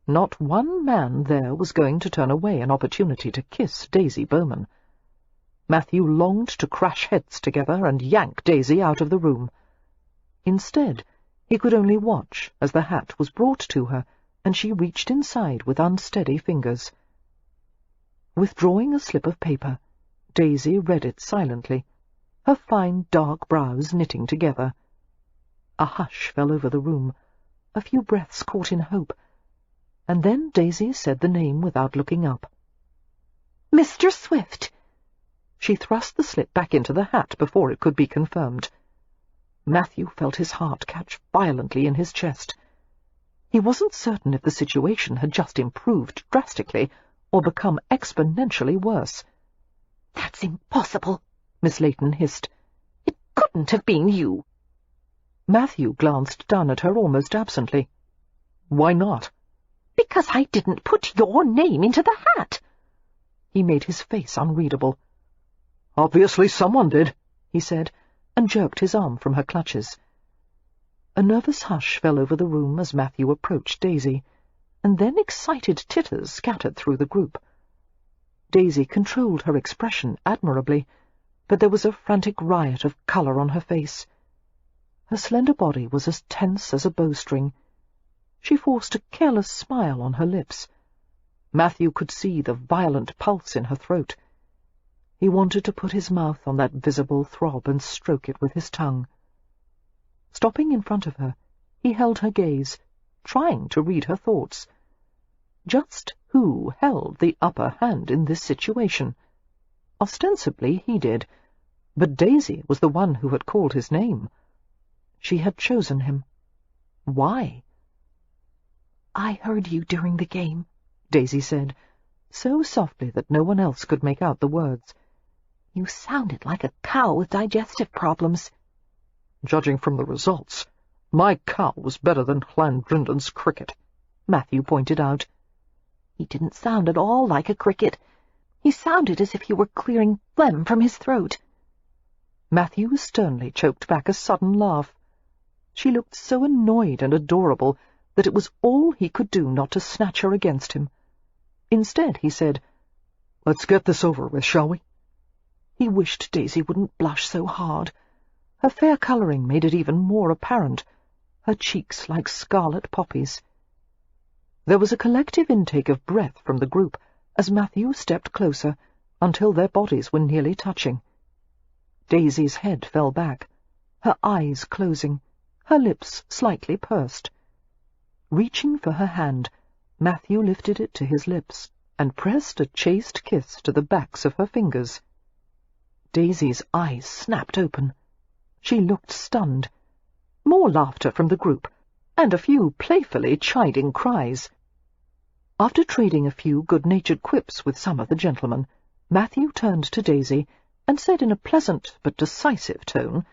[SPEAKER 1] Not one man there was going to turn away an opportunity to kiss Daisy Bowman. Matthew longed to crash heads together and yank Daisy out of the room. Instead, he could only watch as the hat was brought to her, and she reached inside with unsteady fingers. Withdrawing a slip of paper, Daisy read it silently, her fine dark brows knitting together. A hush fell over the room, a few breaths caught in hope, and then Daisy said the name without looking up.
[SPEAKER 3] "Mr. Swift."
[SPEAKER 1] She thrust the slip back into the hat before it could be confirmed. Matthew felt his heart catch violently in his chest. He wasn't certain if the situation had just improved drastically or become exponentially worse.
[SPEAKER 3] "That's impossible,"
[SPEAKER 1] Miss Layton hissed.
[SPEAKER 3] "It couldn't have been you."
[SPEAKER 1] Matthew glanced down at her almost absently. "Why not?"
[SPEAKER 3] "Because I didn't put your name into the hat."
[SPEAKER 1] He made his face unreadable.
[SPEAKER 2] "Obviously someone did,"
[SPEAKER 1] he said, and jerked his arm from her clutches. A nervous hush fell over the room as Matthew approached Daisy, and then excited titters scattered through the group. Daisy controlled her expression admirably, but there was a frantic riot of colour on her face. Her slender body was as tense as a bowstring. She forced a careless smile on her lips. Matthew could see the violent pulse in her throat. He wanted to put his mouth on that visible throb and stroke it with his tongue. Stopping in front of her, he held her gaze, trying to read her thoughts. Just who held the upper hand in this situation? Ostensibly he did, but Daisy was the one who had called his name. She had chosen him. Why?
[SPEAKER 3] "I heard you during the game,"
[SPEAKER 1] Daisy said, so softly that no one else could make out the words.
[SPEAKER 3] "You sounded like a cow with digestive problems."
[SPEAKER 2] "Judging from the results, my cow was better than Llandrindon's cricket,"
[SPEAKER 1] Matthew pointed out.
[SPEAKER 3] "He didn't sound at all like a cricket. He sounded as if you were clearing phlegm from his throat."
[SPEAKER 1] Matthew sternly choked back a sudden laugh. She looked so annoyed and adorable that it was all he could do not to snatch her against him. Instead, he said,
[SPEAKER 2] "Let's get this over with, shall we?"
[SPEAKER 1] He wished Daisy wouldn't blush so hard. Her fair colouring made it even more apparent, her cheeks like scarlet poppies. There was a collective intake of breath from the group as Matthew stepped closer, until their bodies were nearly touching. Daisy's head fell back, her eyes closing, her lips slightly pursed. Reaching for her hand, Matthew lifted it to his lips and pressed a chaste kiss to the backs of her fingers. Daisy's eyes snapped open. She looked stunned. More laughter from the group, and a few playfully chiding cries. After trading a few good-natured quips with some of the gentlemen, Matthew turned to Daisy and said in a pleasant but decisive tone,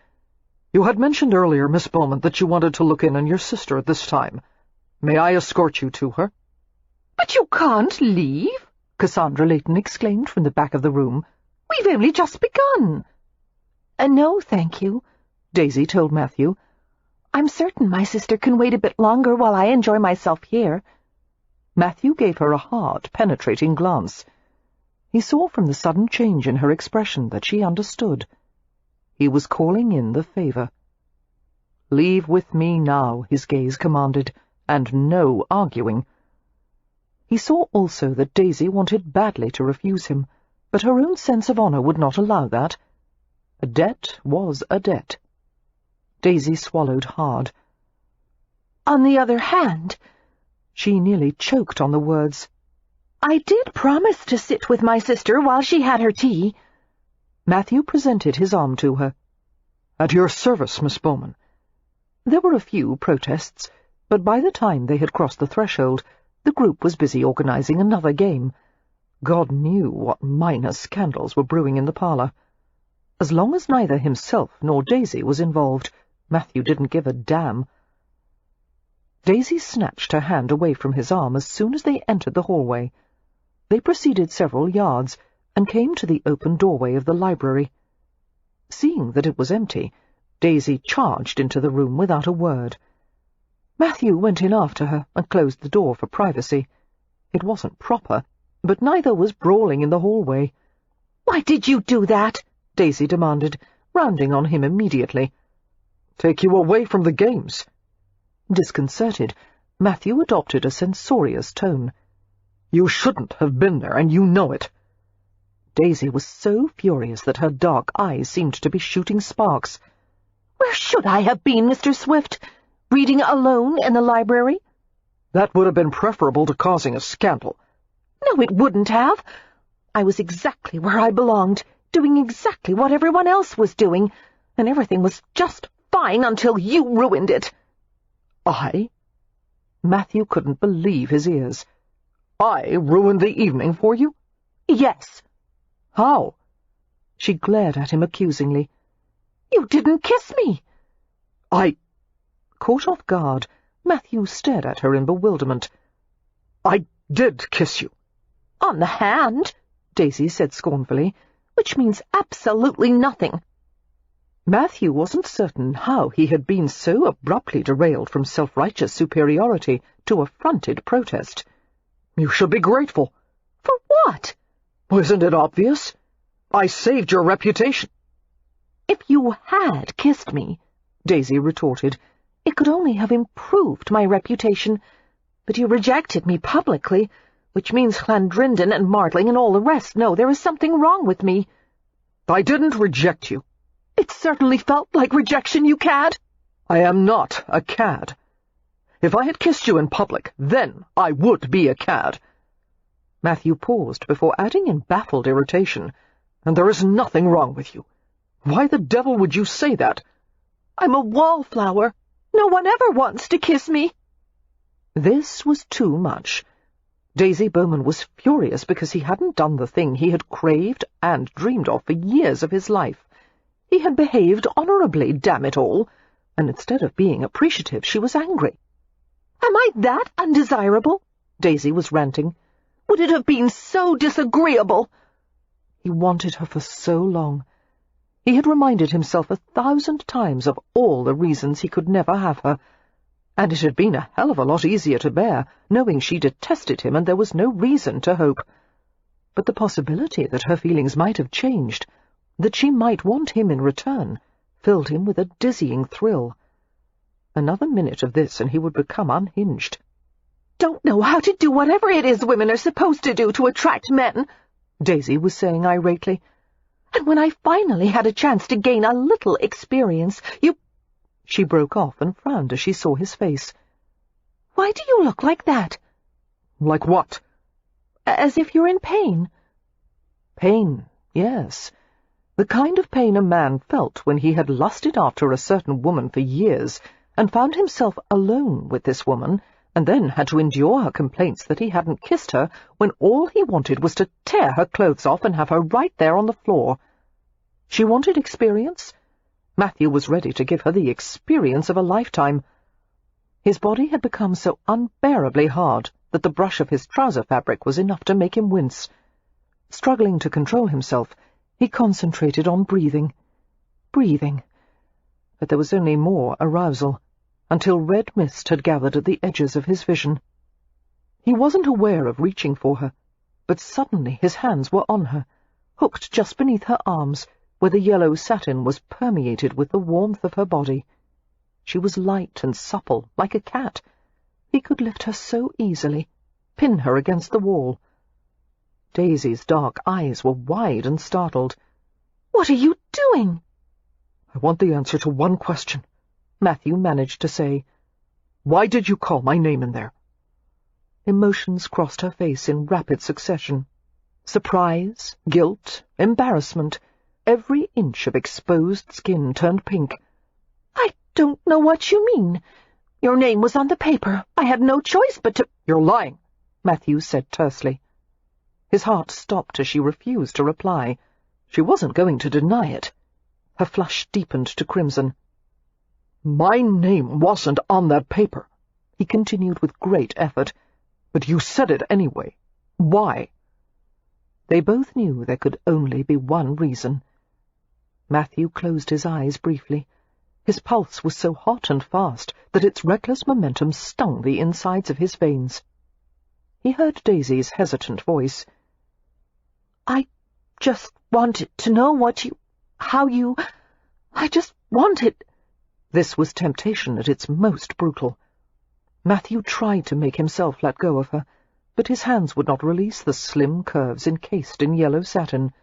[SPEAKER 2] "You had mentioned earlier, Miss Bowman, that you wanted to look in on your sister at this time. May I escort you to her?"
[SPEAKER 3] "But you can't leave,"
[SPEAKER 1] Cassandra Layton exclaimed from the back of the room.
[SPEAKER 3] "We've only just begun." "No, thank you," Daisy told Matthew. "I'm certain my sister can wait a bit longer while I enjoy myself here."
[SPEAKER 1] Matthew gave her a hard, penetrating glance. He saw from the sudden change in her expression that she understood. He was calling in the favour. "Leave with me now," his gaze commanded, "and no arguing." He saw also that Daisy wanted badly to refuse him, but her own sense of honour would not allow that. A debt was a debt. Daisy swallowed hard.
[SPEAKER 3] "On the other hand,"
[SPEAKER 1] she nearly choked on the words,
[SPEAKER 3] "I did promise to sit with my sister while she had her tea."
[SPEAKER 1] Matthew presented his arm to her.
[SPEAKER 2] "At your service, Miss Bowman."
[SPEAKER 1] There were a few protests, but by the time they had crossed the threshold, the group was busy organising another game. God knew what minor scandals were brewing in the parlour. As long as neither himself nor Daisy was involved, Matthew didn't give a damn. Daisy snatched her hand away from his arm as soon as they entered the hallway. They proceeded several yards and came to the open doorway of the library. Seeing that it was empty, Daisy charged into the room without a word. Matthew went in after her and closed the door for privacy. It wasn't proper, but neither was brawling in the hallway.
[SPEAKER 3] "Why did you do that?"
[SPEAKER 1] Daisy demanded, rounding on him immediately.
[SPEAKER 2] "Take you away from the games."
[SPEAKER 1] Disconcerted, Matthew adopted a censorious tone.
[SPEAKER 2] "You shouldn't have been there, and you know it."
[SPEAKER 1] Daisy was so furious that her dark eyes seemed to be shooting sparks.
[SPEAKER 3] "Where should I have been, Mr. Swift? Reading alone in the library?"
[SPEAKER 2] "That would have been preferable to causing a scandal."
[SPEAKER 3] "No, it wouldn't have. I was exactly where I belonged, doing exactly what everyone else was doing, and everything was just fine until you ruined it."
[SPEAKER 2] "I?"
[SPEAKER 1] Matthew couldn't believe his ears.
[SPEAKER 2] "I ruined the evening for you?"
[SPEAKER 3] "Yes."
[SPEAKER 2] "How?"
[SPEAKER 1] She glared at him accusingly.
[SPEAKER 3] "You didn't kiss me."
[SPEAKER 2] "I—"
[SPEAKER 1] Caught off guard, Matthew stared at her in bewilderment.
[SPEAKER 2] "I did kiss you."
[SPEAKER 3] "On the hand,"
[SPEAKER 1] Daisy said scornfully,
[SPEAKER 3] "which means absolutely nothing."
[SPEAKER 1] Matthew wasn't certain how he had been so abruptly derailed from self-righteous superiority to affronted protest.
[SPEAKER 2] "You should be grateful."
[SPEAKER 3] "For what?"
[SPEAKER 2] "Isn't it obvious? I saved your reputation."
[SPEAKER 3] "If you had kissed me,"
[SPEAKER 1] Daisy retorted.
[SPEAKER 3] "It could only have improved my reputation. But you rejected me publicly, which means Llandrindon and Martling and all the rest know there is something wrong with me."
[SPEAKER 2] "I didn't reject you."
[SPEAKER 3] "It certainly felt like rejection, you cad."
[SPEAKER 2] "I am not a cad. If I had kissed you in public, then I would be a cad."
[SPEAKER 1] Matthew paused before adding in baffled irritation,
[SPEAKER 2] "And there is nothing wrong with you. Why the devil would you say that?"
[SPEAKER 3] "I'm a wallflower. No one ever wants to kiss me."
[SPEAKER 1] This was too much. Daisy Bowman was furious because he hadn't done the thing he had craved and dreamed of for years of his life. He had behaved honourably, damn it all, and instead of being appreciative, she was angry.
[SPEAKER 3] "Am I that undesirable?"
[SPEAKER 1] Daisy was ranting.
[SPEAKER 3] "Would it have been so disagreeable?"
[SPEAKER 1] He wanted her for so long. He had reminded himself 1,000 times of all the reasons he could never have her, and it had been a hell of a lot easier to bear, knowing she detested him and there was no reason to hope. But the possibility that her feelings might have changed, that she might want him in return, filled him with a dizzying thrill. Another minute of this and he would become unhinged.
[SPEAKER 3] "Don't know how to do whatever it is women are supposed to do to attract men,"
[SPEAKER 1] Daisy was saying irately.
[SPEAKER 3] "And when I finally had a chance to gain a little experience, you—"
[SPEAKER 1] She broke off and frowned as she saw his face.
[SPEAKER 3] "Why do you look like that?"
[SPEAKER 2] "Like what?"
[SPEAKER 3] "As if you're in pain."
[SPEAKER 1] Pain, yes. The kind of pain a man felt when he had lusted after a certain woman for years and found himself alone with this woman, and then had to endure her complaints that he hadn't kissed her when all he wanted was to tear her clothes off and have her right there on the floor. She wanted experience. Matthew was ready to give her the experience of a lifetime. His body had become so unbearably hard that the brush of his trouser fabric was enough to make him wince. Struggling to control himself, he concentrated on breathing. Breathing. But there was only more arousal, until red mist had gathered at the edges of his vision. He wasn't aware of reaching for her, but suddenly his hands were on her, hooked just beneath her arms, where the yellow satin was permeated with the warmth of her body. She was light and supple, like a cat. He could lift her so easily, pin her against the wall. Daisy's dark eyes were wide and startled.
[SPEAKER 3] "What are you doing?"
[SPEAKER 2] "I want the answer to one question,"
[SPEAKER 1] Matthew managed to say.
[SPEAKER 2] "Why did you call my name in there?"
[SPEAKER 1] Emotions crossed her face in rapid succession. Surprise, guilt, embarrassment. Every inch of exposed skin turned pink.
[SPEAKER 3] "I don't know what you mean. Your name was on the paper. I had no choice but to—"
[SPEAKER 2] "You're lying,"
[SPEAKER 1] Matthew said tersely. His heart stopped as she refused to reply. She wasn't going to deny it. Her flush deepened to crimson.
[SPEAKER 2] "My name wasn't on that paper,"
[SPEAKER 1] he continued with great effort.
[SPEAKER 2] "But you said it anyway. Why?"
[SPEAKER 1] They both knew there could only be one reason. Matthew closed his eyes briefly. His pulse was so hot and fast that its reckless momentum stung the insides of his veins. He heard Daisy's hesitant voice.
[SPEAKER 3] "I just wanted to know I just wanted—"
[SPEAKER 1] This was temptation at its most brutal. Matthew tried to make himself let go of her, but his hands would not release the slim curves encased in yellow satin.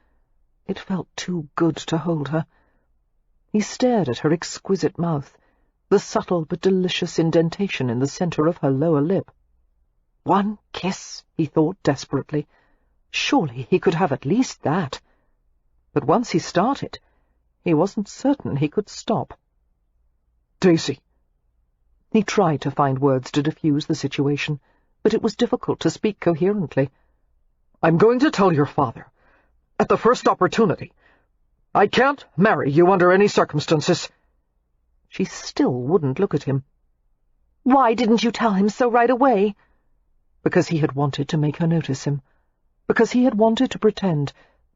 [SPEAKER 1] It felt too good to hold her. He stared at her exquisite mouth, the subtle but delicious indentation in the centre of her lower lip. One kiss, he thought desperately. Surely he could have at least that. But once he started, he wasn't certain he could stop.
[SPEAKER 2] "Daisy."
[SPEAKER 1] He tried to find words to diffuse the situation, but it was difficult to speak coherently.
[SPEAKER 2] "I'm going to tell your father. At the first opportunity. I can't marry you under any circumstances."
[SPEAKER 1] She still wouldn't look at him.
[SPEAKER 3] "Why didn't you tell him so right away?"
[SPEAKER 1] Because he had wanted to make her notice him. Because he had wanted to pretend,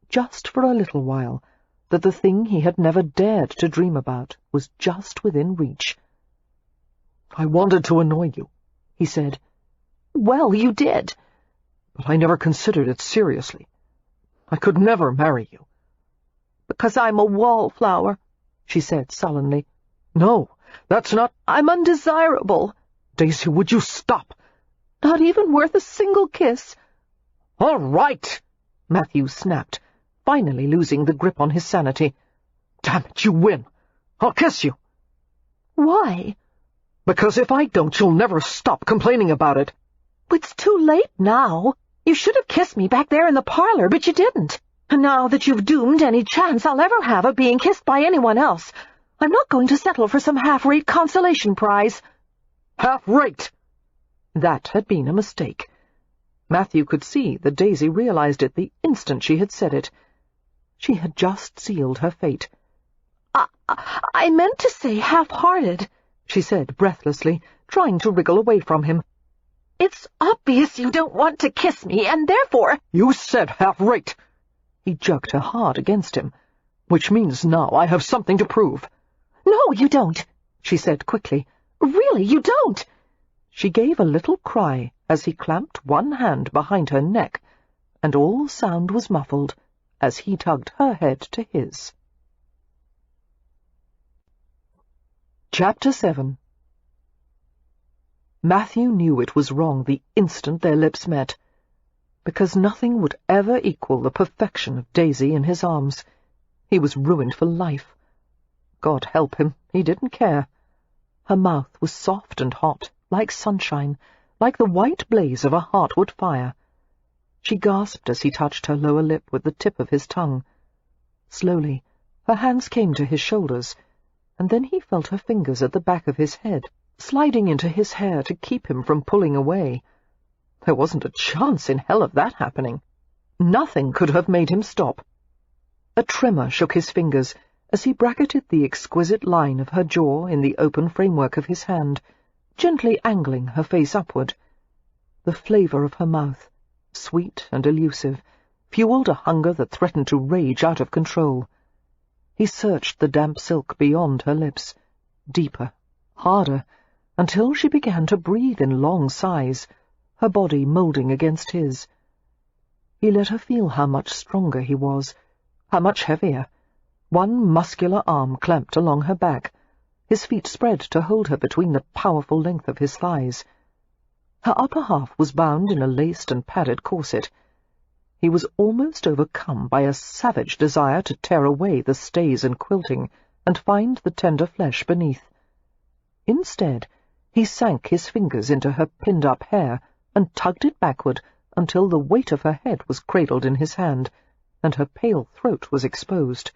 [SPEAKER 1] just for a little while, that the thing he had never dared to dream about was just within reach.
[SPEAKER 2] "I wanted to annoy you," he said.
[SPEAKER 3] "Well, you did."
[SPEAKER 2] "But I never considered it seriously. I could never marry you."
[SPEAKER 3] "Because I'm a wallflower,"
[SPEAKER 1] she said sullenly.
[SPEAKER 2] No, that's not—
[SPEAKER 3] I'm undesirable.
[SPEAKER 2] Daisy, would you stop?
[SPEAKER 3] Not even worth a single kiss.
[SPEAKER 2] All right,
[SPEAKER 1] Matthew snapped, finally losing the grip on his sanity.
[SPEAKER 2] Damn it, you win. I'll kiss you.
[SPEAKER 3] Why?
[SPEAKER 2] Because if I don't, you'll never stop complaining about it.
[SPEAKER 3] It's too late now. You should have kissed me back there in the parlor, but you didn't. And now that you've doomed any chance I'll ever have of being kissed by anyone else, I'm not going to settle for some half-rate consolation prize.
[SPEAKER 2] Half-rate?
[SPEAKER 1] That had been a mistake. Matthew could see that Daisy realized it the instant she had said it. She had just sealed her fate.
[SPEAKER 3] I meant to say half-hearted,
[SPEAKER 1] she said breathlessly, trying to wriggle away from him.
[SPEAKER 3] It's obvious you don't want to kiss me, and therefore—
[SPEAKER 2] You said half-rate.
[SPEAKER 1] He jerked her hard against him. Which means now I have something to prove.
[SPEAKER 3] No, you don't,
[SPEAKER 1] she said quickly.
[SPEAKER 3] Really, you don't.
[SPEAKER 1] She gave a little cry as he clamped one hand behind her neck, and all sound was muffled as he tugged her head to his. Chapter 7. Matthew knew it was wrong the instant their lips met, because nothing would ever equal the perfection of Daisy in his arms. He was ruined for life. God help him, he didn't care. Her mouth was soft and hot, like sunshine, like the white blaze of a heartwood fire. She gasped as he touched her lower lip with the tip of his tongue. Slowly, her hands came to his shoulders, and then he felt her fingers at the back of his head, sliding into his hair to keep him from pulling away. There wasn't a chance in hell of that happening. Nothing could have made him stop. A tremor shook his fingers as he bracketed the exquisite line of her jaw in the open framework of his hand, gently angling her face upward. The flavor of her mouth, sweet and elusive, fueled a hunger that threatened to rage out of control. He searched the damp silk beyond her lips, deeper, harder, until she began to breathe in long sighs, her body moulding against his. He let her feel how much stronger he was, how much heavier. One muscular arm clamped along her back, his feet spread to hold her between the powerful length of his thighs. Her upper half was bound in a laced and padded corset. He was almost overcome by a savage desire to tear away the stays and quilting and find the tender flesh beneath. Instead, he sank his fingers into her pinned-up hair and tugged it backward until the weight of her head was cradled in his hand, and her pale throat was exposed.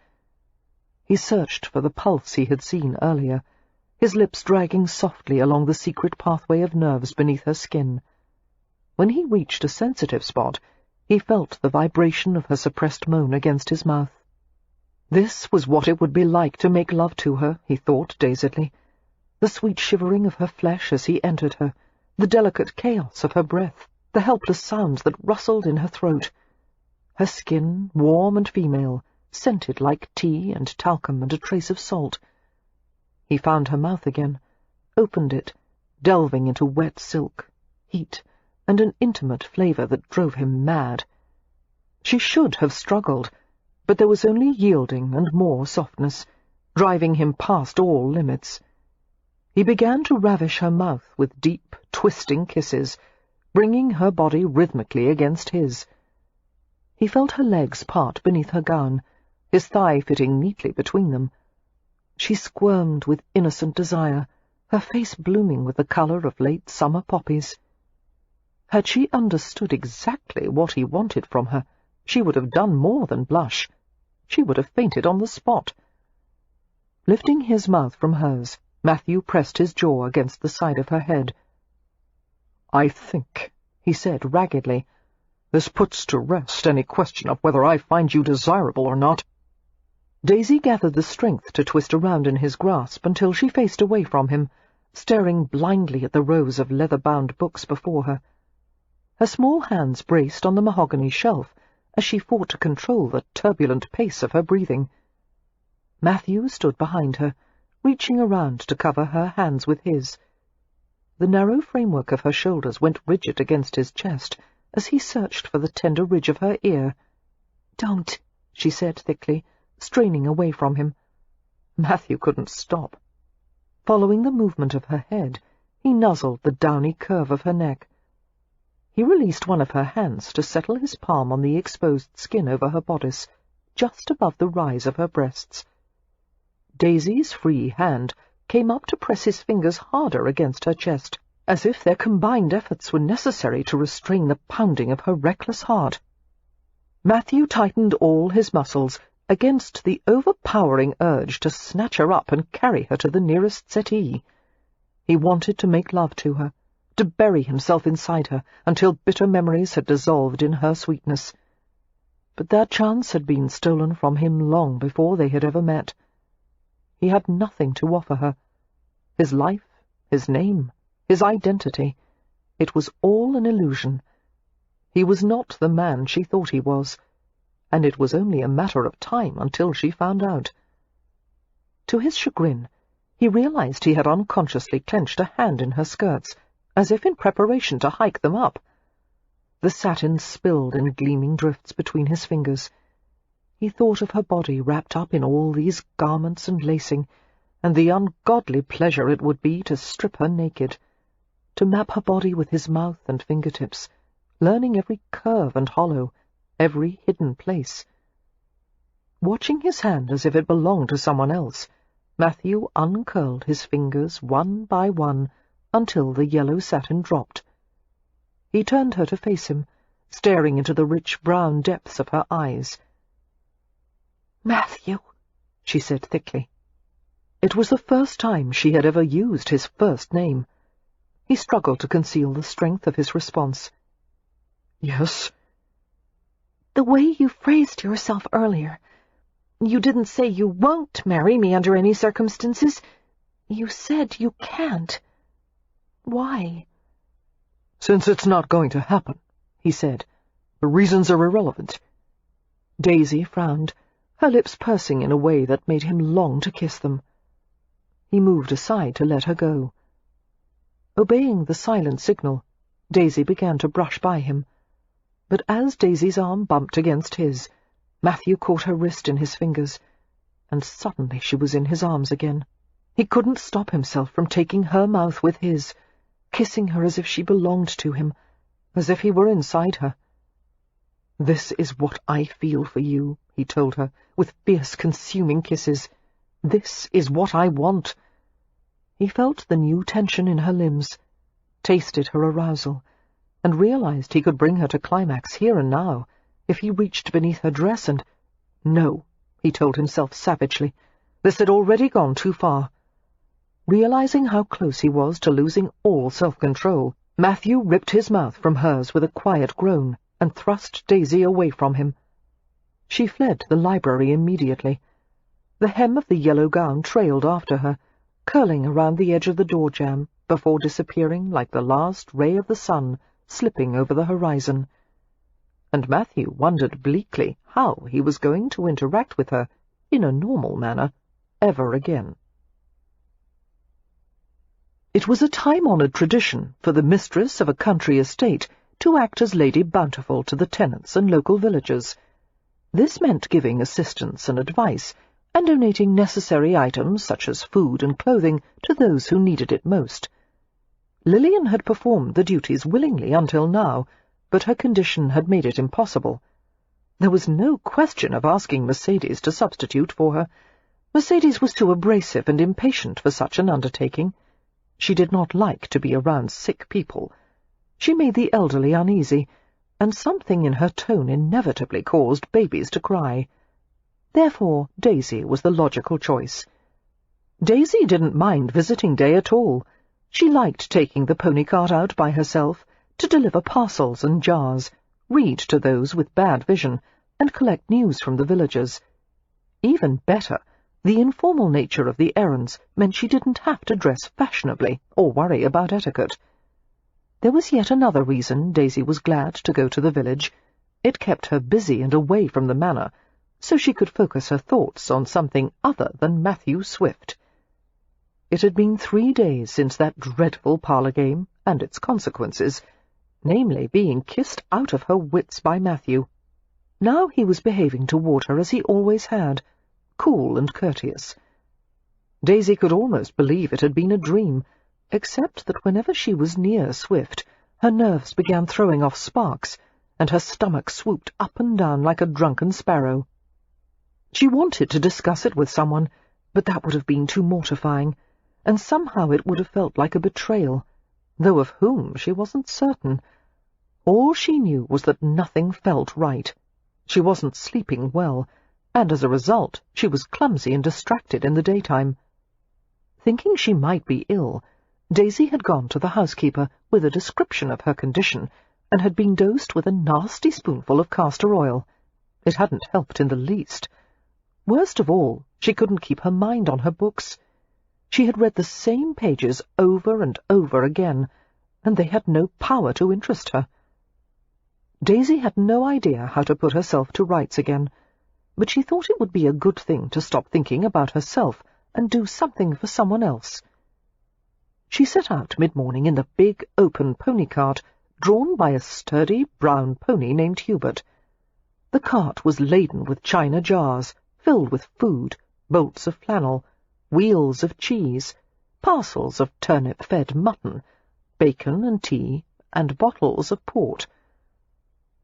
[SPEAKER 1] He searched for the pulse he had seen earlier, his lips dragging softly along the secret pathway of nerves beneath her skin. When he reached a sensitive spot, he felt the vibration of her suppressed moan against his mouth. This was what it would be like to make love to her, he thought dazedly. The sweet shivering of her flesh as he entered her, the delicate chaos of her breath, the helpless sounds that rustled in her throat. Her skin, warm and female, scented like tea and talcum and a trace of salt. He found her mouth again, opened it, delving into wet silk, heat, and an intimate flavour that drove him mad. She should have struggled, but there was only yielding and more softness, driving him past all limits. He began to ravish her mouth with deep, twisting kisses, bringing her body rhythmically against his. He felt her legs part beneath her gown, his thigh fitting neatly between them. She squirmed with innocent desire, her face blooming with the colour of late summer poppies. Had she understood exactly what he wanted from her, she would have done more than blush. She would have fainted on the spot. Lifting his mouth from hers, Matthew pressed his jaw against the side of her head. "I think," he said raggedly, "this puts to rest any question of whether I find you desirable or not." Daisy gathered the strength to twist around in his grasp until she faced away from him, staring blindly at the rows of leather-bound books before her. Her small hands braced on the mahogany shelf as she fought to control the turbulent pace of her breathing. Matthew stood behind her, reaching around to cover her hands with his. The narrow framework of her shoulders went rigid against his chest as he searched for the tender ridge of her ear. "Don't," she said thickly, straining away from him. Matthew couldn't stop. Following the movement of her head, he nuzzled the downy curve of her neck. He released one of her hands to settle his palm on the exposed skin over her bodice, just above the rise of her breasts. Daisy's free hand came up to press his fingers harder against her chest, as if their combined efforts were necessary to restrain the pounding of her reckless heart. Matthew tightened all his muscles against the overpowering urge to snatch her up and carry her to the nearest settee. He wanted to make love to her, to bury himself inside her until bitter memories had dissolved in her sweetness. But that chance had been stolen from him long before they had ever met. He had nothing to offer her. His life, his name, his identity. It was all an illusion. He was not the man she thought he was, and it was only a matter of time until she found out. To his chagrin, he realized he had unconsciously clenched a hand in her skirts, as if in preparation to hike them up. The satin spilled in gleaming drifts between his fingers. He thought of her body wrapped up in all these garments and lacing, and the ungodly pleasure it would be to strip her naked, to map her body with his mouth and fingertips, learning every curve and hollow, every hidden place. Watching his hand as if it belonged to someone else, Matthew uncurled his fingers one by one until the yellow satin dropped. He turned her to face him, staring into the rich brown depths of her eyes.
[SPEAKER 3] "Matthew,"
[SPEAKER 1] she said thickly. It was the first time she had ever used his first name. He struggled to conceal the strength of his response.
[SPEAKER 2] "Yes?"
[SPEAKER 3] "The way you phrased yourself earlier. You didn't say you won't marry me under any circumstances. You said you can't. Why?"
[SPEAKER 2] "Since it's not going to happen," he said. "The reasons are irrelevant."
[SPEAKER 1] Daisy frowned, her lips pursing in a way that made him long to kiss them. He moved aside to let her go. Obeying the silent signal, Daisy began to brush by him. But as Daisy's arm bumped against his, Matthew caught her wrist in his fingers, and suddenly she was in his arms again. He couldn't stop himself from taking her mouth with his, kissing her as if she belonged to him, as if he were inside her. "This is what I feel for you," he told her, with fierce, consuming kisses. "This is what I want." He felt the new tension in her limbs, tasted her arousal, and realized he could bring her to climax here and now, if he reached beneath her dress and— No, he told himself savagely. This had already gone too far. Realizing how close he was to losing all self-control, Matthew ripped his mouth from hers with a quiet groan and thrust Daisy away from him. She fled to the library immediately. The hem of the yellow gown trailed after her, curling around the edge of the door-jamb before disappearing like the last ray of the sun slipping over the horizon. And Matthew wondered bleakly how he was going to interact with her in a normal manner ever again. It was a time-honoured tradition for the mistress of a country estate to act as Lady Bountiful to the tenants and local villagers. This meant giving assistance and advice, and donating necessary items such as food and clothing to those who needed it most. Lillian had performed the duties willingly until now, but her condition had made it impossible. There was no question of asking Mercedes to substitute for her. Mercedes was too abrasive and impatient for such an undertaking. She did not like to be around sick people. She made the elderly uneasy, and something in her tone inevitably caused babies to cry. Therefore Daisy was the logical choice. Daisy didn't mind visiting day at all. She liked taking the pony cart out by herself, to deliver parcels and jars, read to those with bad vision, and collect news from the villagers. Even better, the informal nature of the errands meant she didn't have to dress fashionably or worry about etiquette. There was yet another reason Daisy was glad to go to the village. It kept her busy and away from the manor, so she could focus her thoughts on something other than Matthew Swift. It had been 3 days since that dreadful parlour game and its consequences, namely being kissed out of her wits by Matthew. Now he was behaving toward her as he always had, cool and courteous. Daisy could almost believe it had been a dream, except that whenever she was near Swift, her nerves began throwing off sparks, and her stomach swooped up and down like a drunken sparrow. She wanted to discuss it with someone, but that would have been too mortifying, and somehow it would have felt like a betrayal, though of whom she wasn't certain. All she knew was that nothing felt right. She wasn't sleeping well, and as a result she was clumsy and distracted in the daytime. Thinking she might be ill, Daisy had gone to the housekeeper with a description of her condition, and had been dosed with a nasty spoonful of castor oil. It hadn't helped in the least. Worst of all, she couldn't keep her mind on her books. She had read the same pages over and over again, and they had no power to interest her. Daisy had no idea how to put herself to rights again, but she thought it would be a good thing to stop thinking about herself and do something for someone else. She set out mid-morning in the big open pony cart, drawn by a sturdy brown pony named Hubert. The cart was laden with china jars, filled with food, bolts of flannel, wheels of cheese, parcels of turnip-fed mutton, bacon and tea, and bottles of port.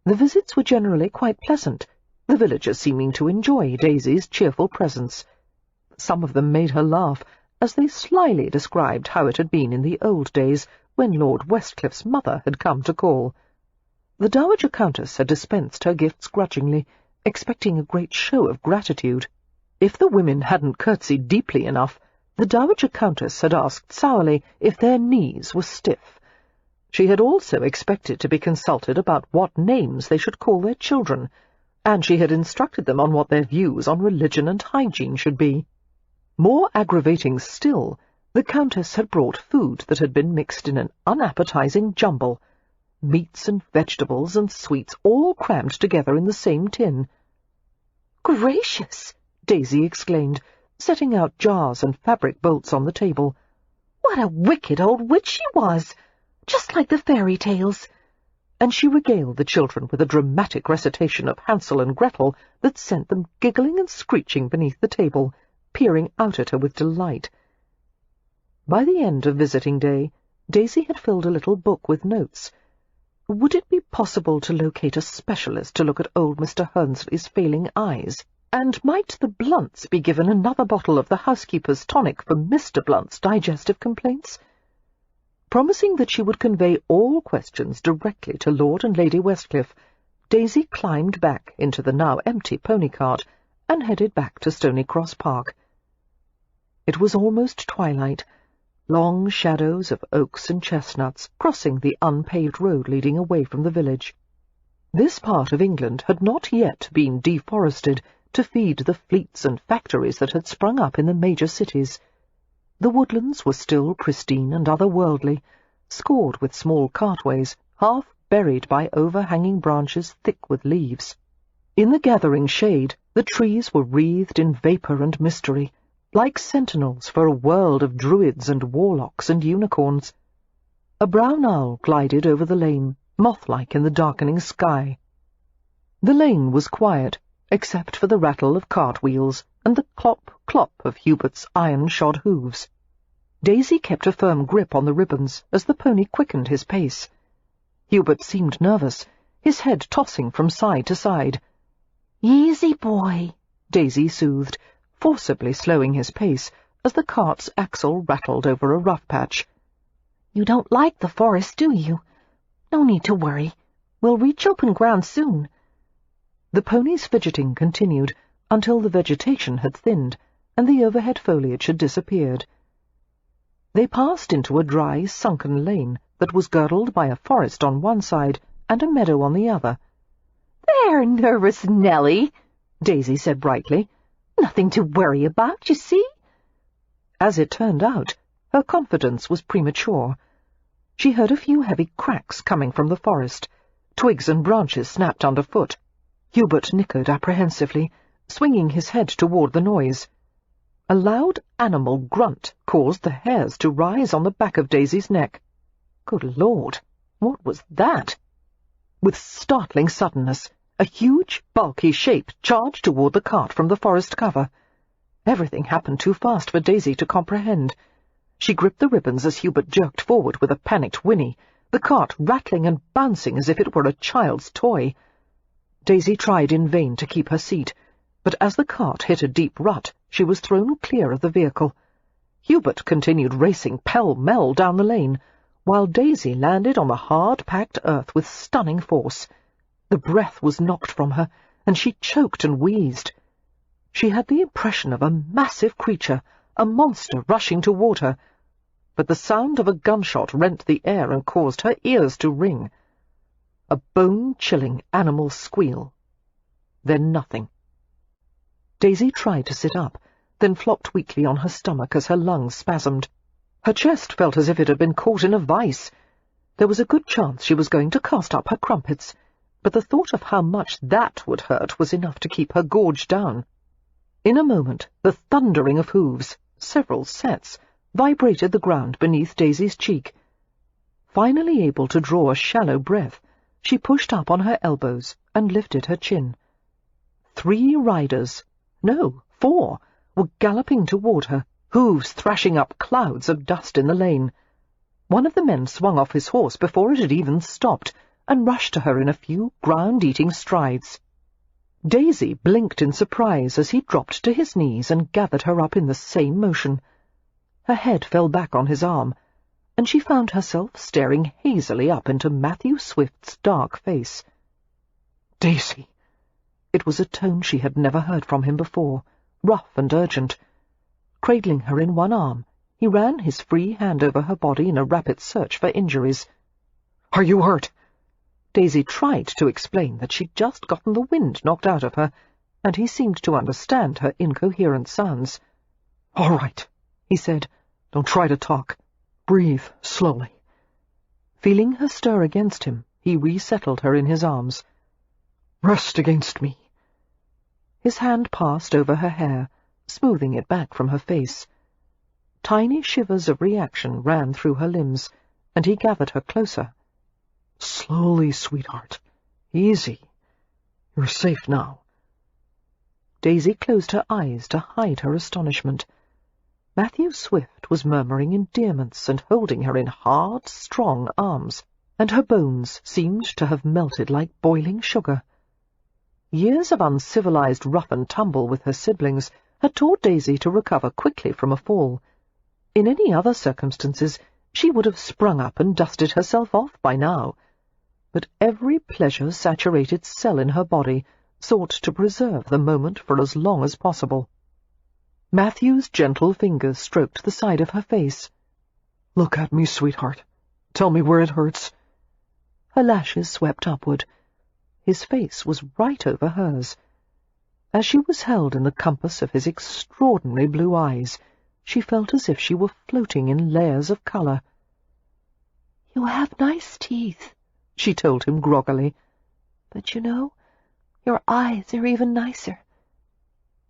[SPEAKER 1] The visits were generally quite pleasant, the villagers seeming to enjoy Daisy's cheerful presence. Some of them made her laugh, as they slyly described how it had been in the old days when Lord Westcliffe's mother had come to call. The Dowager Countess had dispensed her gifts grudgingly, expecting a great show of gratitude. If the women hadn't curtsied deeply enough, the Dowager Countess had asked sourly if their knees were stiff. She had also expected to be consulted about what names they should call their children, and she had instructed them on what their views on religion and hygiene should be. More aggravating still, the Countess had brought food that had been mixed in an unappetizing jumble, meats and vegetables and sweets all crammed together in the same tin. "Gracious!" Daisy exclaimed, setting out jars and fabric bolts on the table. "What a wicked old witch she was! Just like the fairy tales!" And she regaled the children with a dramatic recitation of Hansel and Gretel that sent them giggling and screeching beneath the table, peering out at her with delight. By the end of visiting day, Daisy had filled a little book with notes. Would it be possible to locate a specialist to look at old Mr. Hernsley's failing eyes? And might the Blunts be given another bottle of the housekeeper's tonic for Mr. Blunt's digestive complaints? Promising that she would convey all questions directly to Lord and Lady Westcliff, Daisy climbed back into the now empty pony cart and headed back to Stony Cross Park. It was almost twilight, long shadows of oaks and chestnuts crossing the unpaved road leading away from the village. This part of England had not yet been deforested to feed the fleets and factories that had sprung up in the major cities. The woodlands were still pristine and otherworldly, scored with small cartways, half buried by overhanging branches thick with leaves. In the gathering shade, the trees were wreathed in vapour and mystery, like sentinels for a world of druids and warlocks and unicorns. A brown owl glided over the lane, moth-like in the darkening sky. The lane was quiet, except for the rattle of cart-wheels and the clop-clop of Hubert's iron-shod hooves. Daisy kept a firm grip on the ribbons as the pony quickened his pace. Hubert seemed nervous, his head tossing from side to side. "Easy, boy," Daisy soothed, forcibly slowing his pace as the cart's axle rattled over a rough patch. "You don't like the forest, do you? No need to worry. We'll reach open ground soon." The pony's fidgeting continued until the vegetation had thinned and the overhead foliage had disappeared. They passed into a dry, sunken lane that was girdled by a forest on one side and a meadow on the other. "There, nervous Nellie," Daisy said brightly. "Nothing to worry about, you see." As it turned out, her confidence was premature. She heard a few heavy cracks coming from the forest. Twigs and branches snapped underfoot. Hubert nickered apprehensively, swinging his head toward the noise. A loud animal grunt caused the hairs to rise on the back of Daisy's neck. Good Lord, what was that? With startling suddenness, a huge, bulky shape charged toward the cart from the forest cover. Everything happened too fast for Daisy to comprehend. She gripped the ribbons as Hubert jerked forward with a panicked whinny, the cart rattling and bouncing as if it were a child's toy. Daisy tried in vain to keep her seat, but as the cart hit a deep rut, she was thrown clear of the vehicle. Hubert continued racing pell-mell down the lane, while Daisy landed on the hard-packed earth with stunning force. The breath was knocked from her, and she choked and wheezed. She had the impression of a massive creature, a monster rushing toward her, but the sound of a gunshot rent the air and caused her ears to ring. A bone-chilling animal squeal. Then nothing. Daisy tried to sit up, then flopped weakly on her stomach as her lungs spasmed. Her chest felt as if it had been caught in a vice. There was a good chance she was going to cast up her crumpets, but the thought of how much that would hurt was enough to keep her gorge down. In a moment, the thundering of hooves, several sets, vibrated the ground beneath Daisy's cheek. Finally able to draw a shallow breath, she pushed up on her elbows and lifted her chin. 3 riders, no, 4, were galloping toward her, hooves thrashing up clouds of dust in the lane. One of the men swung off his horse before it had even stopped, and rushed to her in a few ground-eating strides. Daisy blinked in surprise as he dropped to his knees and gathered her up in the same motion. Her head fell back on his arm, and she found herself staring hazily up into Matthew Swift's dark face. "Daisy!" It was a tone she had never heard from him before, rough and urgent. Cradling her in one arm, he ran his free hand over her body in a rapid search for injuries. "Are you hurt?" Daisy tried to explain that she'd just gotten the wind knocked out of her, and he seemed to understand her incoherent sounds. "All right," he said. "Don't try to talk. Breathe slowly." Feeling her stir against him, he resettled her in his arms. "Rest against me." His hand passed over her hair, smoothing it back from her face. Tiny shivers of reaction ran through her limbs, and he gathered her closer. "Slowly, sweetheart. Easy. You're safe now." Daisy closed her eyes to hide her astonishment. Matthew Swift was murmuring endearments and holding her in hard, strong arms, and her bones seemed to have melted like boiling sugar. Years of uncivilized rough-and-tumble with her siblings had taught Daisy to recover quickly from a fall. In any other circumstances, she would have sprung up and dusted herself off by now, but every pleasure-saturated cell in her body sought to preserve the moment for as long as possible. Matthew's gentle fingers stroked the side of her face. "Look at me, sweetheart. Tell me where it hurts." Her lashes swept upward. His face was right over hers. As she was held in the compass of his extraordinary blue eyes, she felt as if she were floating in layers of colour. "You have nice teeth," she told him groggily. "But you know, your eyes are even nicer."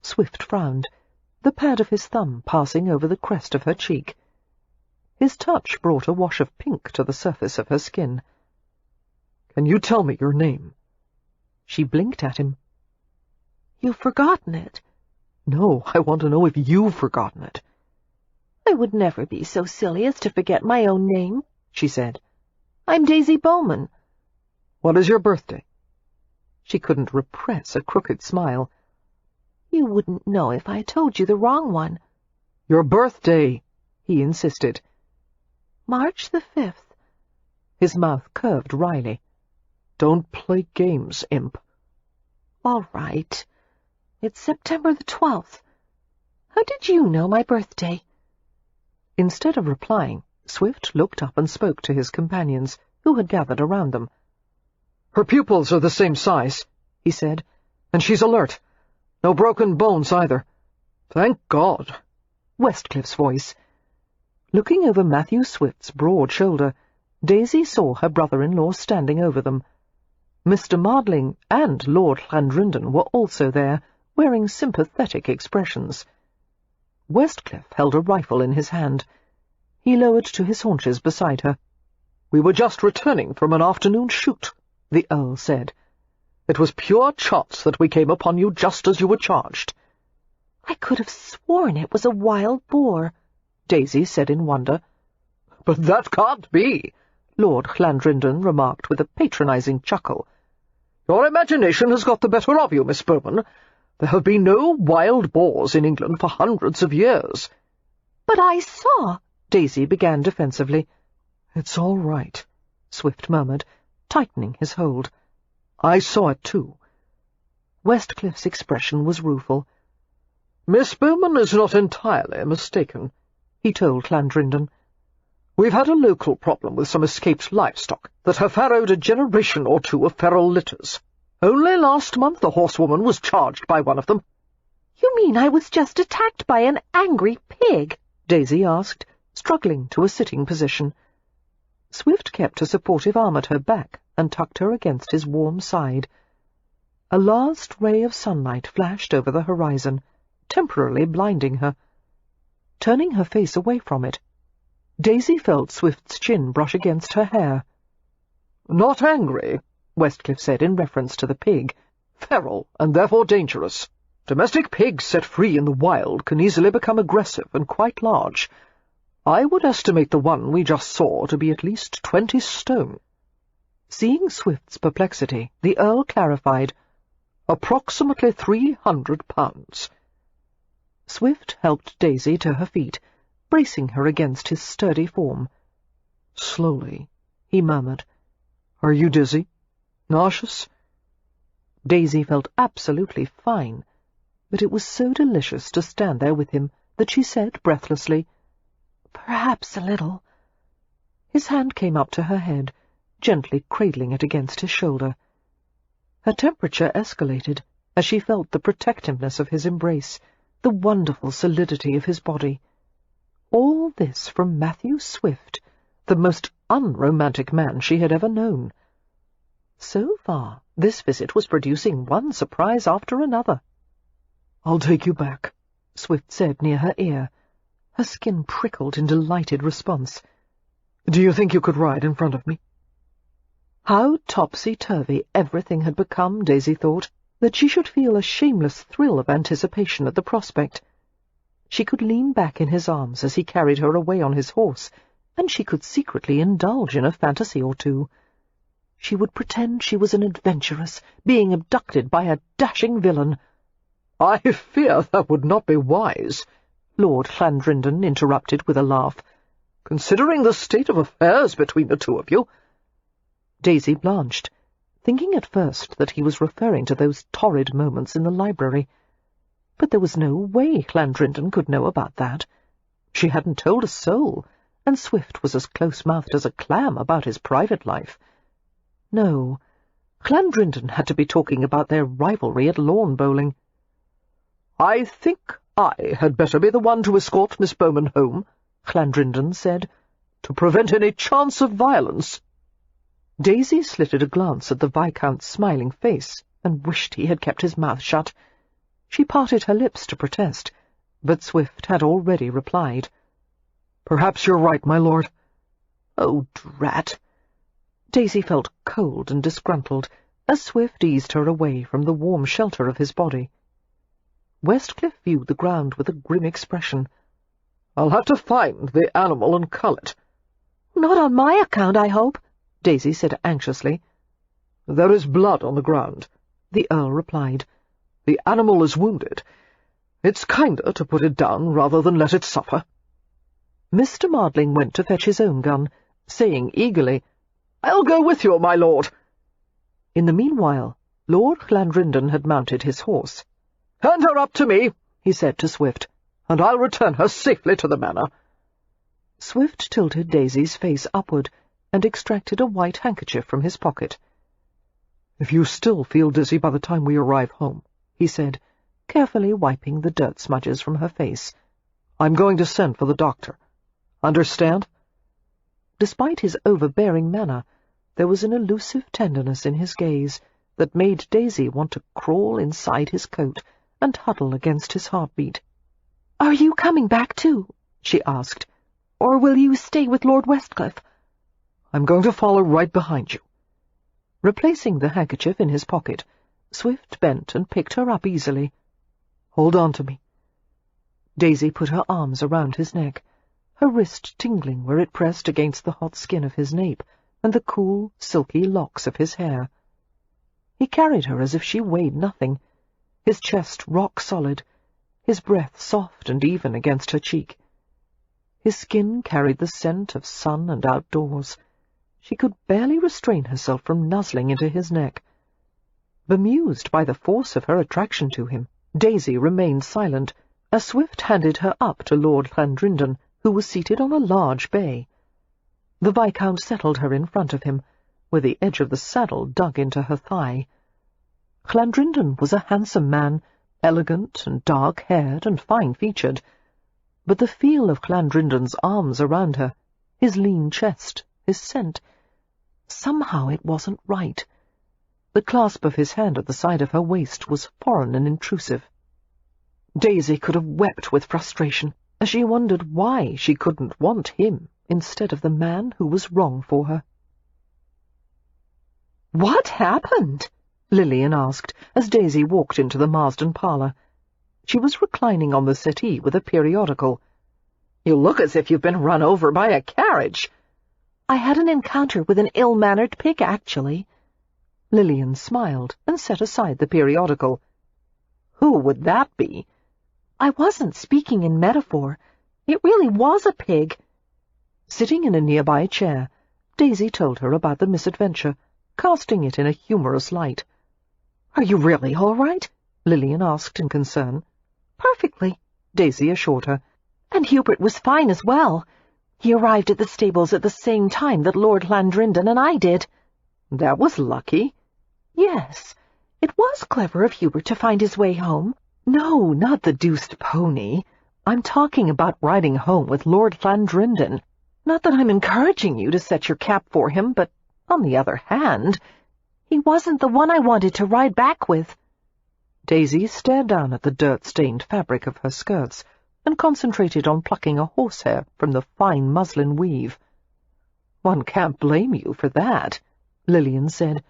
[SPEAKER 1] Swift frowned, the pad of his thumb passing over the crest of her cheek. His touch brought a wash of pink to the surface of her skin. "Can you tell me your name?" She blinked at him. "You've forgotten it." "No, I want to know if you've forgotten it." "I would never be so silly as to forget my own name," she said. "I'm Daisy Bowman." "What is your birthday?" She couldn't repress a crooked smile. "You wouldn't know if I told you the wrong one." "Your birthday," he insisted. "March the 5th. His mouth curved wryly. "Don't play games, imp." "All right. It's September the 12th. How did you know my birthday?" Instead of replying, Swift looked up and spoke to his companions, who had gathered around them. "Her pupils are the same size," he said, "and she's alert. No broken bones, either. Thank God." Westcliffe's voice. Looking over Matthew Swift's broad shoulder, Daisy saw her brother-in-law standing over them. Mr. Mardling and Lord Llandrindon were also there, wearing sympathetic expressions. Westcliff held a rifle in his hand. He lowered to his haunches beside her. "We were just returning from an afternoon shoot," the Earl said. "It was pure chance that we came upon you just as you were charged."
[SPEAKER 3] I could have sworn it was a wild boar, Daisy said in wonder.
[SPEAKER 2] But that can't be,
[SPEAKER 1] Lord Clandrindon remarked with a patronizing chuckle.
[SPEAKER 2] Your imagination has got the better of you, Miss Bowman. There have been no wild boars in England for hundreds of years.
[SPEAKER 3] But I saw,
[SPEAKER 1] Daisy began defensively. It's all right, Swift murmured, tightening his hold. I saw it too. Westcliffe's expression was rueful.
[SPEAKER 2] Miss Bowman is not entirely mistaken, he told Clandrindon. We've had a local problem with some escaped livestock that have farrowed a generation or two of feral litters. Only last month a horsewoman was charged by one of them.
[SPEAKER 3] You mean I was just attacked by an angry pig?
[SPEAKER 1] Daisy asked, struggling to a sitting position. Swift kept a supportive arm at her back and tucked her against his warm side. A last ray of sunlight flashed over the horizon, temporarily blinding her. Turning her face away from it, Daisy felt Swift's chin brush against her hair.
[SPEAKER 2] Not angry, Westcliff said in reference to the pig. Feral, and therefore dangerous. Domestic pigs set free in the wild can easily become aggressive and quite large. I would estimate the one we just saw to be at least 20 stone.
[SPEAKER 1] Seeing Swift's perplexity, the Earl clarified, approximately 300 pounds. Swift helped Daisy to her feet, bracing her against his sturdy form. Slowly, he murmured. Are you dizzy? Nauseous? Daisy felt absolutely fine, but it was so delicious to stand there with him that she said breathlessly, Perhaps a little. His hand came up to her head, gently cradling it against his shoulder. Her temperature escalated as she felt the protectiveness of his embrace, the wonderful solidity of his body. All this from Matthew Swift, the most unromantic man she had ever known. So far, this visit was producing one surprise after another. "I'll take you back," Swift said near her ear. Her skin prickled in delighted response. "Do you think you could ride in front of me?" How topsy-turvy everything had become, Daisy thought, that she should feel a shameless thrill of anticipation at the prospect. She could lean back in his arms as he carried her away on his horse, and she could secretly indulge in a fantasy or two. She would pretend she was an adventuress, being abducted by a dashing villain.
[SPEAKER 2] "I fear that would not be wise,"
[SPEAKER 1] Lord Clandrindon interrupted with a laugh.
[SPEAKER 2] "Considering the state of affairs between the two of you."
[SPEAKER 1] Daisy blanched, thinking at first that he was referring to those torrid moments in the library. But there was no way Clandrindon could know about that. She hadn't told a soul, and Swift was as close-mouthed as a clam about his private life. No, Clandrindon had to be talking about their rivalry at lawn bowling.
[SPEAKER 2] "I think I had better be the one to escort Miss Bowman home," Clandrindon said, "to prevent any chance of violence."
[SPEAKER 1] Daisy slitted a glance at the Viscount's smiling face and wished he had kept his mouth shut. She parted her lips to protest, but Swift had already replied. "Perhaps you're right, my lord." Oh, drat! Daisy felt cold and disgruntled as Swift eased her away from the warm shelter of his body. Westcliff viewed the ground with a grim expression.
[SPEAKER 2] "I'll have to find the animal and cull it."
[SPEAKER 3] "Not on my account, I hope,"
[SPEAKER 1] Daisy said anxiously.
[SPEAKER 2] "There is blood on the ground,"
[SPEAKER 1] the Earl replied.
[SPEAKER 2] "The animal is wounded. It's kinder to put it down rather than let it suffer."
[SPEAKER 1] Mr. Mardling went to fetch his own gun, saying eagerly,
[SPEAKER 2] "I'll go with you, my lord."
[SPEAKER 1] In the meanwhile, Lord Clandrindon had mounted his horse.
[SPEAKER 2] "Hand her up to me," he said to Swift, "and I'll return her safely to the manor."
[SPEAKER 1] Swift tilted Daisy's face upward and extracted a white handkerchief from his pocket. "If you still feel dizzy by the time we arrive home," he said, carefully wiping the dirt smudges from her face, "I'm going to send for the doctor. Understand?" Despite his overbearing manner, there was an elusive tenderness in his gaze that made Daisy want to crawl inside his coat and huddle against his heartbeat.
[SPEAKER 3] "Are you coming back too?" she asked. "Or will you stay with Lord Westcliff?"
[SPEAKER 1] "I'm going to follow right behind you." Replacing the handkerchief in his pocket, Swift bent and picked her up easily. "Hold on to me. Daisy put her arms around his neck, her wrist tingling where it pressed against the hot skin of his nape and the cool, silky locks of his hair. He carried her as if she weighed nothing, his chest rock-solid, his breath soft and even against her cheek. His skin carried the scent of sun and outdoors. She could barely restrain herself from nuzzling into his neck. Bemused by the force of her attraction to him, Daisy remained silent, as Swift handed her up to Lord Clandrindon, who was seated on a large bay. The Viscount settled her in front of him, where the edge of the saddle dug into her thigh. Clandrindon was a handsome man, elegant and dark-haired and fine-featured, but the feel of Clandrindon's arms around her, his lean chest, his scent, somehow it wasn't right. The clasp of his hand at the side of her waist was foreign and intrusive. Daisy could have wept with frustration, as she wondered why she couldn't want him instead of the man who was wrong for her.
[SPEAKER 3] "What happened?"
[SPEAKER 1] Lillian asked, as Daisy walked into the Marsden parlour. She was reclining on the settee with a periodical.
[SPEAKER 2] "You look as if you've been run over by a carriage."
[SPEAKER 3] "I had an encounter with an ill-mannered pig, actually."
[SPEAKER 1] Lillian smiled and set aside the periodical.
[SPEAKER 2] "Who would that be?"
[SPEAKER 3] "I wasn't speaking in metaphor. It really was a pig."
[SPEAKER 1] Sitting in a nearby chair, Daisy told her about the misadventure, casting it in a humorous light.
[SPEAKER 3] "Are you really all right?"
[SPEAKER 1] Lillian asked in concern.
[SPEAKER 3] "Perfectly,"
[SPEAKER 1] Daisy assured her.
[SPEAKER 3] "And Hubert was fine as well. He arrived at the stables at the same time that Lord Clandrindon and I did."
[SPEAKER 2] "That was lucky."
[SPEAKER 3] "Yes, it was clever of Hubert to find his way home."
[SPEAKER 1] "No, not the deuced pony. I'm talking about riding home with Lord Clandrindon. Not that I'm encouraging you to set your cap for him, but on the other hand—"
[SPEAKER 3] "He wasn't the one I wanted to ride back with."
[SPEAKER 1] Daisy stared down at the dirt-stained fabric of her skirts and concentrated on plucking a horsehair from the fine muslin weave.
[SPEAKER 2] "One can't blame you for that,"
[SPEAKER 1] Lillian said.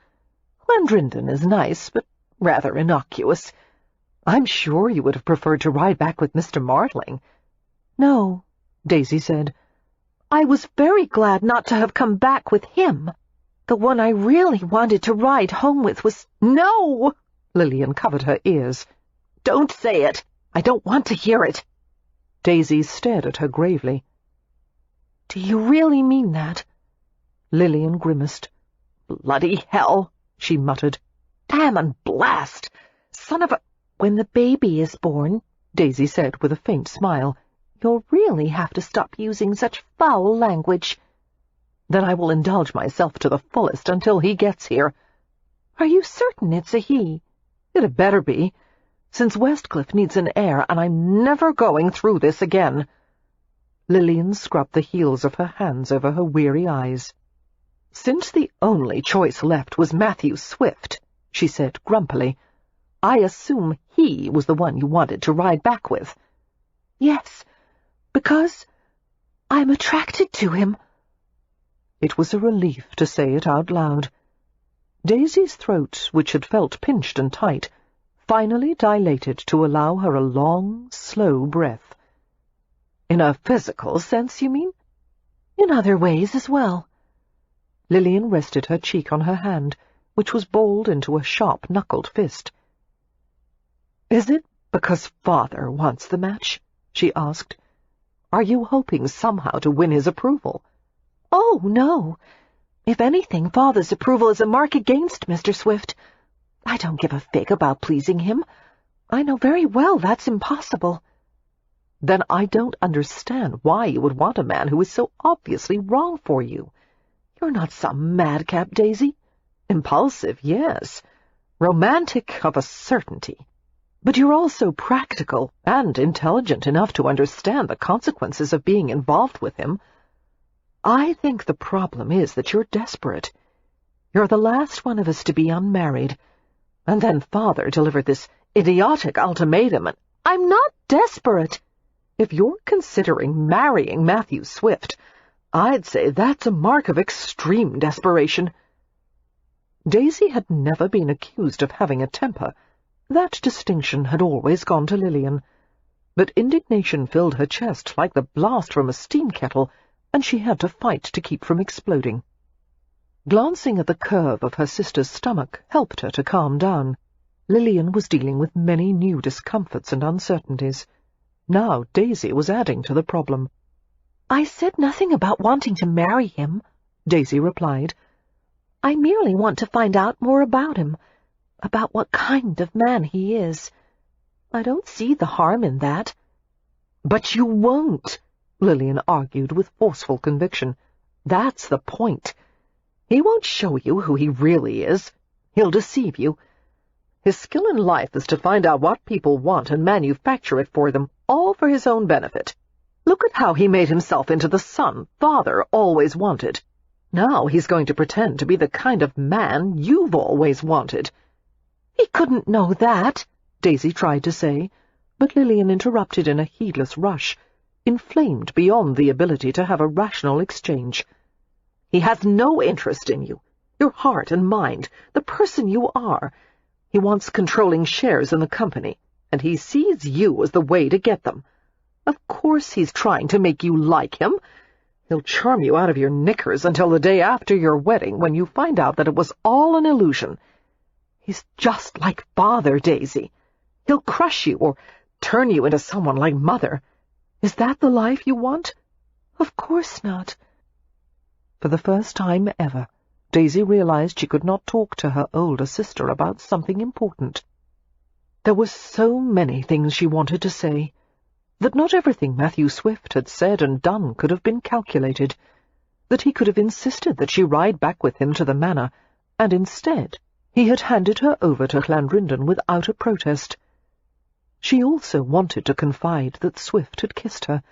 [SPEAKER 2] "Clandrindon is nice, but rather innocuous. I'm sure you would have preferred to ride back with Mr. Martling."
[SPEAKER 3] "No,"
[SPEAKER 1] Daisy said.
[SPEAKER 3] "I was very glad not to have come back with him. The one I really wanted to ride home with was—"
[SPEAKER 2] "No!"
[SPEAKER 1] Lillian covered her ears.
[SPEAKER 2] "Don't say it. I don't want to hear it."
[SPEAKER 1] Daisy stared at her gravely.
[SPEAKER 3] "Do you really mean that?"
[SPEAKER 1] Lillian grimaced.
[SPEAKER 2] "Bloody hell," she muttered. "Damn and blast! Son of a—"
[SPEAKER 3] "When the baby is born,"
[SPEAKER 1] Daisy said with a faint smile,
[SPEAKER 3] "you'll really have to stop using such foul language."
[SPEAKER 1] "Then I will indulge myself to the fullest until he gets here."
[SPEAKER 3] "Are you certain it's a he?"
[SPEAKER 1] "It had better be, since Westcliff needs an heir, and I'm never going through this again." Lillian scrubbed the heels of her hands over her weary eyes. "Since the only choice left was Matthew Swift," she said grumpily, "I assume he was the one you wanted to ride back with."
[SPEAKER 3] "Yes, because I'm attracted to him."
[SPEAKER 1] It was a relief to say it out loud. Daisy's throat, which had felt pinched and tight, finally dilated to allow her a long, slow breath.
[SPEAKER 2] "In a physical sense, you mean?"
[SPEAKER 3] "In other ways as well."
[SPEAKER 1] Lillian rested her cheek on her hand, which was balled into a sharp-knuckled fist. "Is it because Father wants the match?" she asked. "Are you hoping somehow to win his approval?"
[SPEAKER 3] "Oh, no. If anything, Father's approval is a mark against Mr. Swift. I don't give a fig about pleasing him. I know very well that's impossible."
[SPEAKER 1] "Then I don't understand why you would want a man who is so obviously wrong for you. You're not some madcap, Daisy. Impulsive, yes. Romantic of a certainty. But you're also practical and intelligent enough to understand the consequences of being involved with him. I think the problem is that you're desperate. You're the last one of us to be unmarried. And then Father delivered this idiotic ultimatum, and
[SPEAKER 3] I'm not desperate.
[SPEAKER 1] If you're considering marrying Matthew Swift, I'd say that's a mark of extreme desperation." Daisy had never been accused of having a temper. That distinction had always gone to Lillian. But indignation filled her chest like the blast from a steam kettle, and she had to fight to keep from exploding. Glancing at the curve of her sister's stomach helped her to calm down. Lillian was dealing with many new discomforts and uncertainties. Now Daisy was adding to the problem.
[SPEAKER 3] "I said nothing about wanting to marry him," Daisy replied. "I merely want to find out more about him, about what kind of man he is. I don't see the harm in that."
[SPEAKER 1] "But you won't," Lillian argued with forceful conviction. "That's the point. He won't show you who he really is. He'll deceive you. His skill in life is to find out what people want and manufacture it for them, all for his own benefit. Look at how he made himself into the son Father always wanted. Now he's going to pretend to be the kind of man you've always wanted."
[SPEAKER 3] "He couldn't know that,"
[SPEAKER 1] Daisy tried to say, but Lillian interrupted in a heedless rush, inflamed beyond the ability to have a rational exchange. "He has no interest in you, your heart and mind, the person you are. He wants controlling shares in the company, and he sees you as the way to get them. Of course he's trying to make you like him. He'll charm you out of your knickers until the day after your wedding, when you find out that it was all an illusion. He's just like Father, Daisy. He'll crush you or turn you into someone like Mother. Is that the life you want?"
[SPEAKER 3] "Of course not."
[SPEAKER 1] For the first time ever, Daisy realized she could not talk to her older sister about something important. There were so many things she wanted to say, that not everything Matthew Swift had said and done could have been calculated, that he could have insisted that she ride back with him to the manor, and instead he had handed her over to Llandrindon without a protest. She also wanted to confide that Swift had kissed her,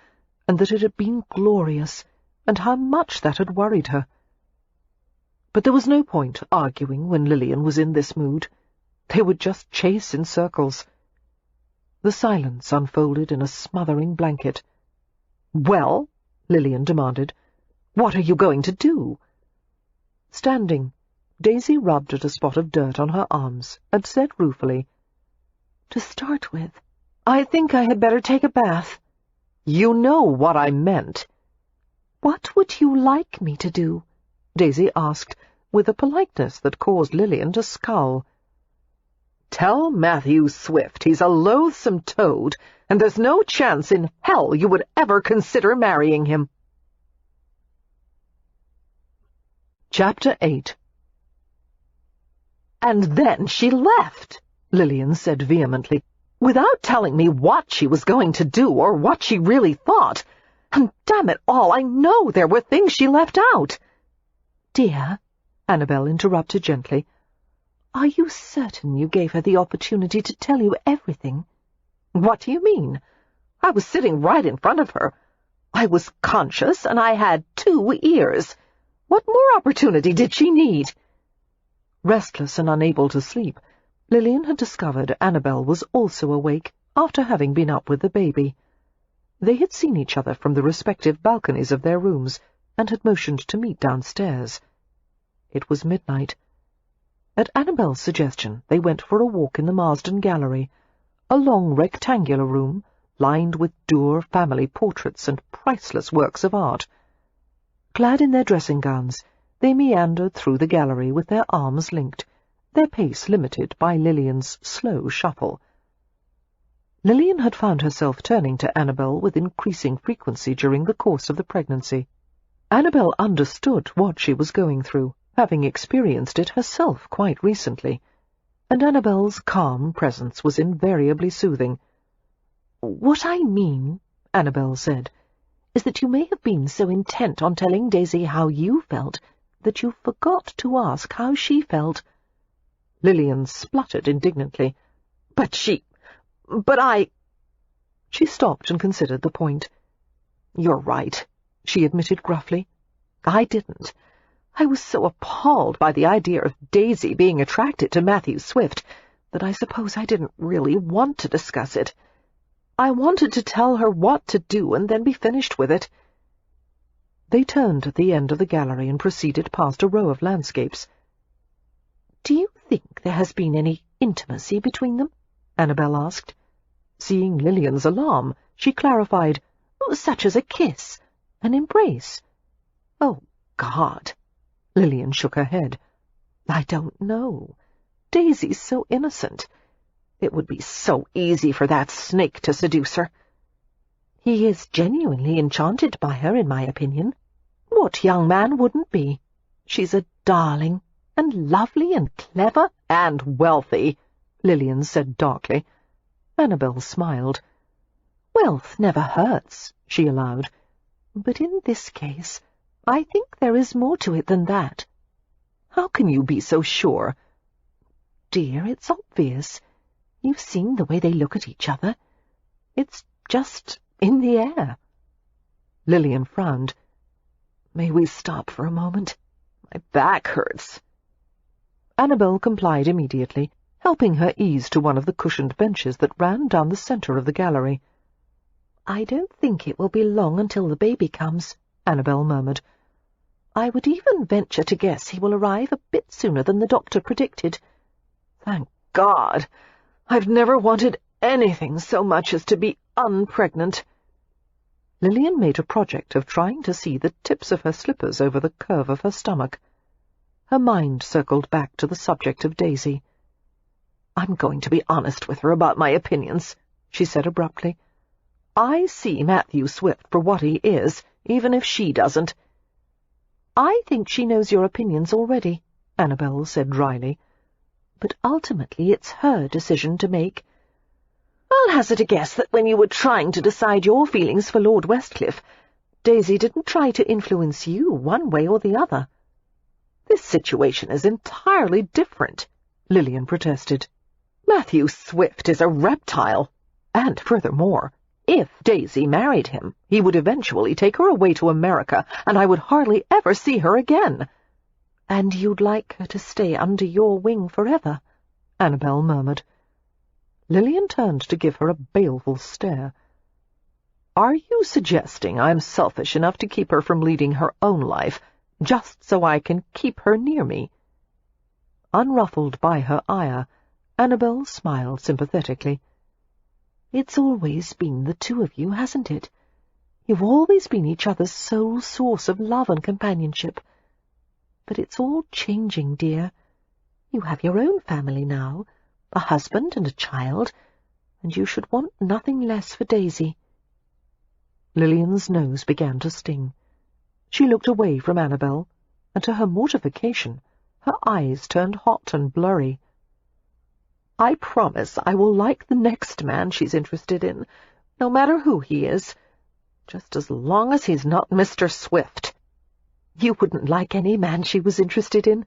[SPEAKER 1] and that it had been glorious, and how much that had worried her. But there was no point arguing when Lillian was in this mood. They would just chase in circles. The silence unfolded in a smothering blanket. "Well," Lillian demanded, "what are you going to do?" Standing, Daisy rubbed at a spot of dirt on her arms and said ruefully,
[SPEAKER 3] "To start with, I think I had better take a bath."
[SPEAKER 1] "You know what I meant."
[SPEAKER 3] "What would you like me to do?"
[SPEAKER 1] Daisy asked, with a politeness that caused Lillian to scowl. "Tell Matthew Swift he's a loathsome toad, and there's no chance in hell you would ever consider marrying him." Chapter 8. "And then she left," Lillian said vehemently, "without telling me what she was going to do or what she really thought. And damn it all, I know there were things she left out."
[SPEAKER 3] "Dear,"
[SPEAKER 1] Annabel interrupted gently,
[SPEAKER 3] "are you certain you gave her the opportunity to tell you everything?"
[SPEAKER 1] "What do you mean? I was sitting right in front of her. I was conscious, and I had 2 ears. What more opportunity did she need?" Restless and unable to sleep, Lillian had discovered Annabel was also awake after having been up with the baby. They had seen each other from the respective balconies of their rooms, and had motioned to meet downstairs. It was midnight. At Annabel's suggestion, they went for a walk in the Marsden Gallery, a long rectangular room lined with Durer family portraits and priceless works of art. Clad in their dressing gowns, they meandered through the gallery with their arms linked, their pace limited by Lillian's slow shuffle. Lillian had found herself turning to Annabel with increasing frequency during the course of the pregnancy. Annabel understood what she was going through, having experienced it herself quite recently, and Annabel's calm presence was invariably soothing.
[SPEAKER 3] "What I mean," Annabel said, "is that you may have been so intent on telling Daisy how you felt that you forgot to ask how she felt."
[SPEAKER 1] Lillian spluttered indignantly. But I—" She stopped and considered the point. "You're right," she admitted gruffly. "I didn't. I was so appalled by the idea of Daisy being attracted to Matthew Swift that I suppose I didn't really want to discuss it. I wanted to tell her what to do and then be finished with it." They turned at the end of the gallery and proceeded past a row of landscapes.
[SPEAKER 3] "Do you think there has been any intimacy between them?" Annabel asked.
[SPEAKER 1] Seeing Lilian's alarm, she clarified, "Such as a kiss, an embrace." "Oh, God!" Lilian shook her head. "I don't know. Daisy's so innocent. It would be so easy for that snake to seduce her." "He is genuinely enchanted by her, in my opinion. What young man wouldn't be? She's a darling, and lovely and clever."
[SPEAKER 2] "And wealthy,"
[SPEAKER 1] Lilian said darkly. Annabel smiled. "Wealth never hurts," she allowed. "But in this case, I think there is more to it than that."
[SPEAKER 2] "How can you be so sure?"
[SPEAKER 1] "Dear, it's obvious. You've seen the way they look at each other. It's just in the air."
[SPEAKER 2] Lilian frowned. "May we stop for a moment? My back hurts."
[SPEAKER 1] Annabel complied immediately, helping her ease to one of the cushioned benches that ran down the centre of the gallery. "I don't think it will be long until the baby comes," Annabel murmured. "I would even venture to guess he will arrive a bit sooner than the doctor predicted."
[SPEAKER 2] "Thank God! I've never wanted anything so much as to be unpregnant."
[SPEAKER 1] Lilian made a project of trying to see the tips of her slippers over the curve of her stomach. Her mind circled back to the subject of Daisy.
[SPEAKER 2] "I'm going to be honest with her about my opinions," she said abruptly. "I see Matthew Swift for what he is, even if she doesn't."
[SPEAKER 1] "I think she knows your opinions already," Annabel said dryly. "But ultimately it's her decision to make."
[SPEAKER 2] "I'll hazard a guess that when you were trying to decide your feelings for Lord Westcliff,
[SPEAKER 1] Daisy didn't try to influence you one way or the other."
[SPEAKER 2] "This situation is entirely different," Lilian protested. "Matthew Swift is a reptile, and furthermore, if Daisy married him, he would eventually take her away to America, and I would hardly ever see her again."
[SPEAKER 1] "And you'd like her to stay under your wing forever?" Annabel murmured. Lilian turned to give her a baleful stare.
[SPEAKER 2] "Are you suggesting I'm selfish enough to keep her from leading her own life, just so I can keep her near me?"
[SPEAKER 1] Unruffled by her ire, Annabel smiled sympathetically. "It's always been the two of you, hasn't it? You've always been each other's sole source of love and companionship. But it's all changing, dear. You have your own family now, a husband and a child, and you should want nothing less for Daisy." Lilian's nose began to sting. She looked away from Annabel, and to her mortification, her eyes turned hot and blurry.
[SPEAKER 2] "I promise I will like the next man she's interested in, no matter who he is, just as long as he's not Mr. Swift."
[SPEAKER 1] "You wouldn't like any man she was interested in?"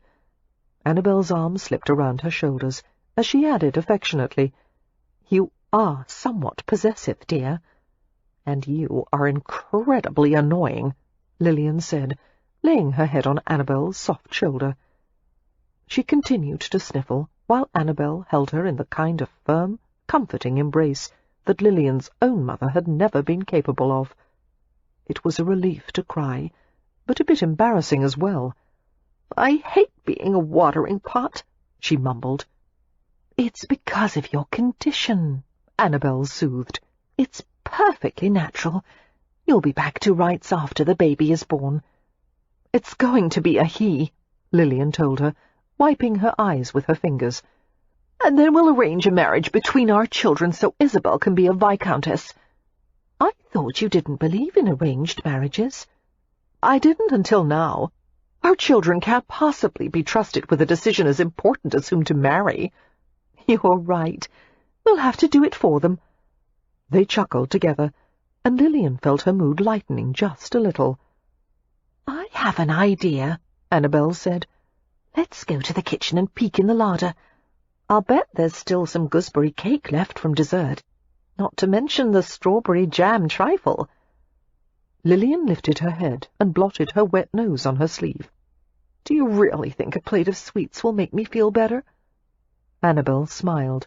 [SPEAKER 1] Annabel's arm slipped around her shoulders, as she added affectionately, "You are somewhat possessive, dear."
[SPEAKER 2] "And you are incredibly annoying," Lilian said, laying her head on Annabel's soft shoulder.
[SPEAKER 1] She continued to sniffle, while Annabel held her in the kind of firm, comforting embrace that Lilian's own mother had never been capable of. It was a relief to cry, but a bit embarrassing as well.
[SPEAKER 2] "I hate being a watering pot," she mumbled.
[SPEAKER 1] "It's because of your condition," Annabel soothed. "It's perfectly natural. You'll be back to rights after the baby is born."
[SPEAKER 2] "It's going to be a he," Lilian told her, wiping her eyes with her fingers. "And then we'll arrange a marriage between our children so Isabel can be a viscountess."
[SPEAKER 1] "I thought you didn't believe in arranged marriages."
[SPEAKER 2] "I didn't until now. Our children can't possibly be trusted with a decision as important as whom to marry."
[SPEAKER 1] "You're right. We'll have to do it for them." They chuckled together, and Lilian felt her mood lightening just a little. "I have an idea," Annabel said. "Let's go to the kitchen and peek in the larder. I'll bet there's still some gooseberry cake left from dessert, not to mention the strawberry jam trifle." Lilian lifted her head and blotted her wet nose on her sleeve.
[SPEAKER 2] "Do you really think a plate of sweets will make me feel better?"
[SPEAKER 1] Annabel smiled.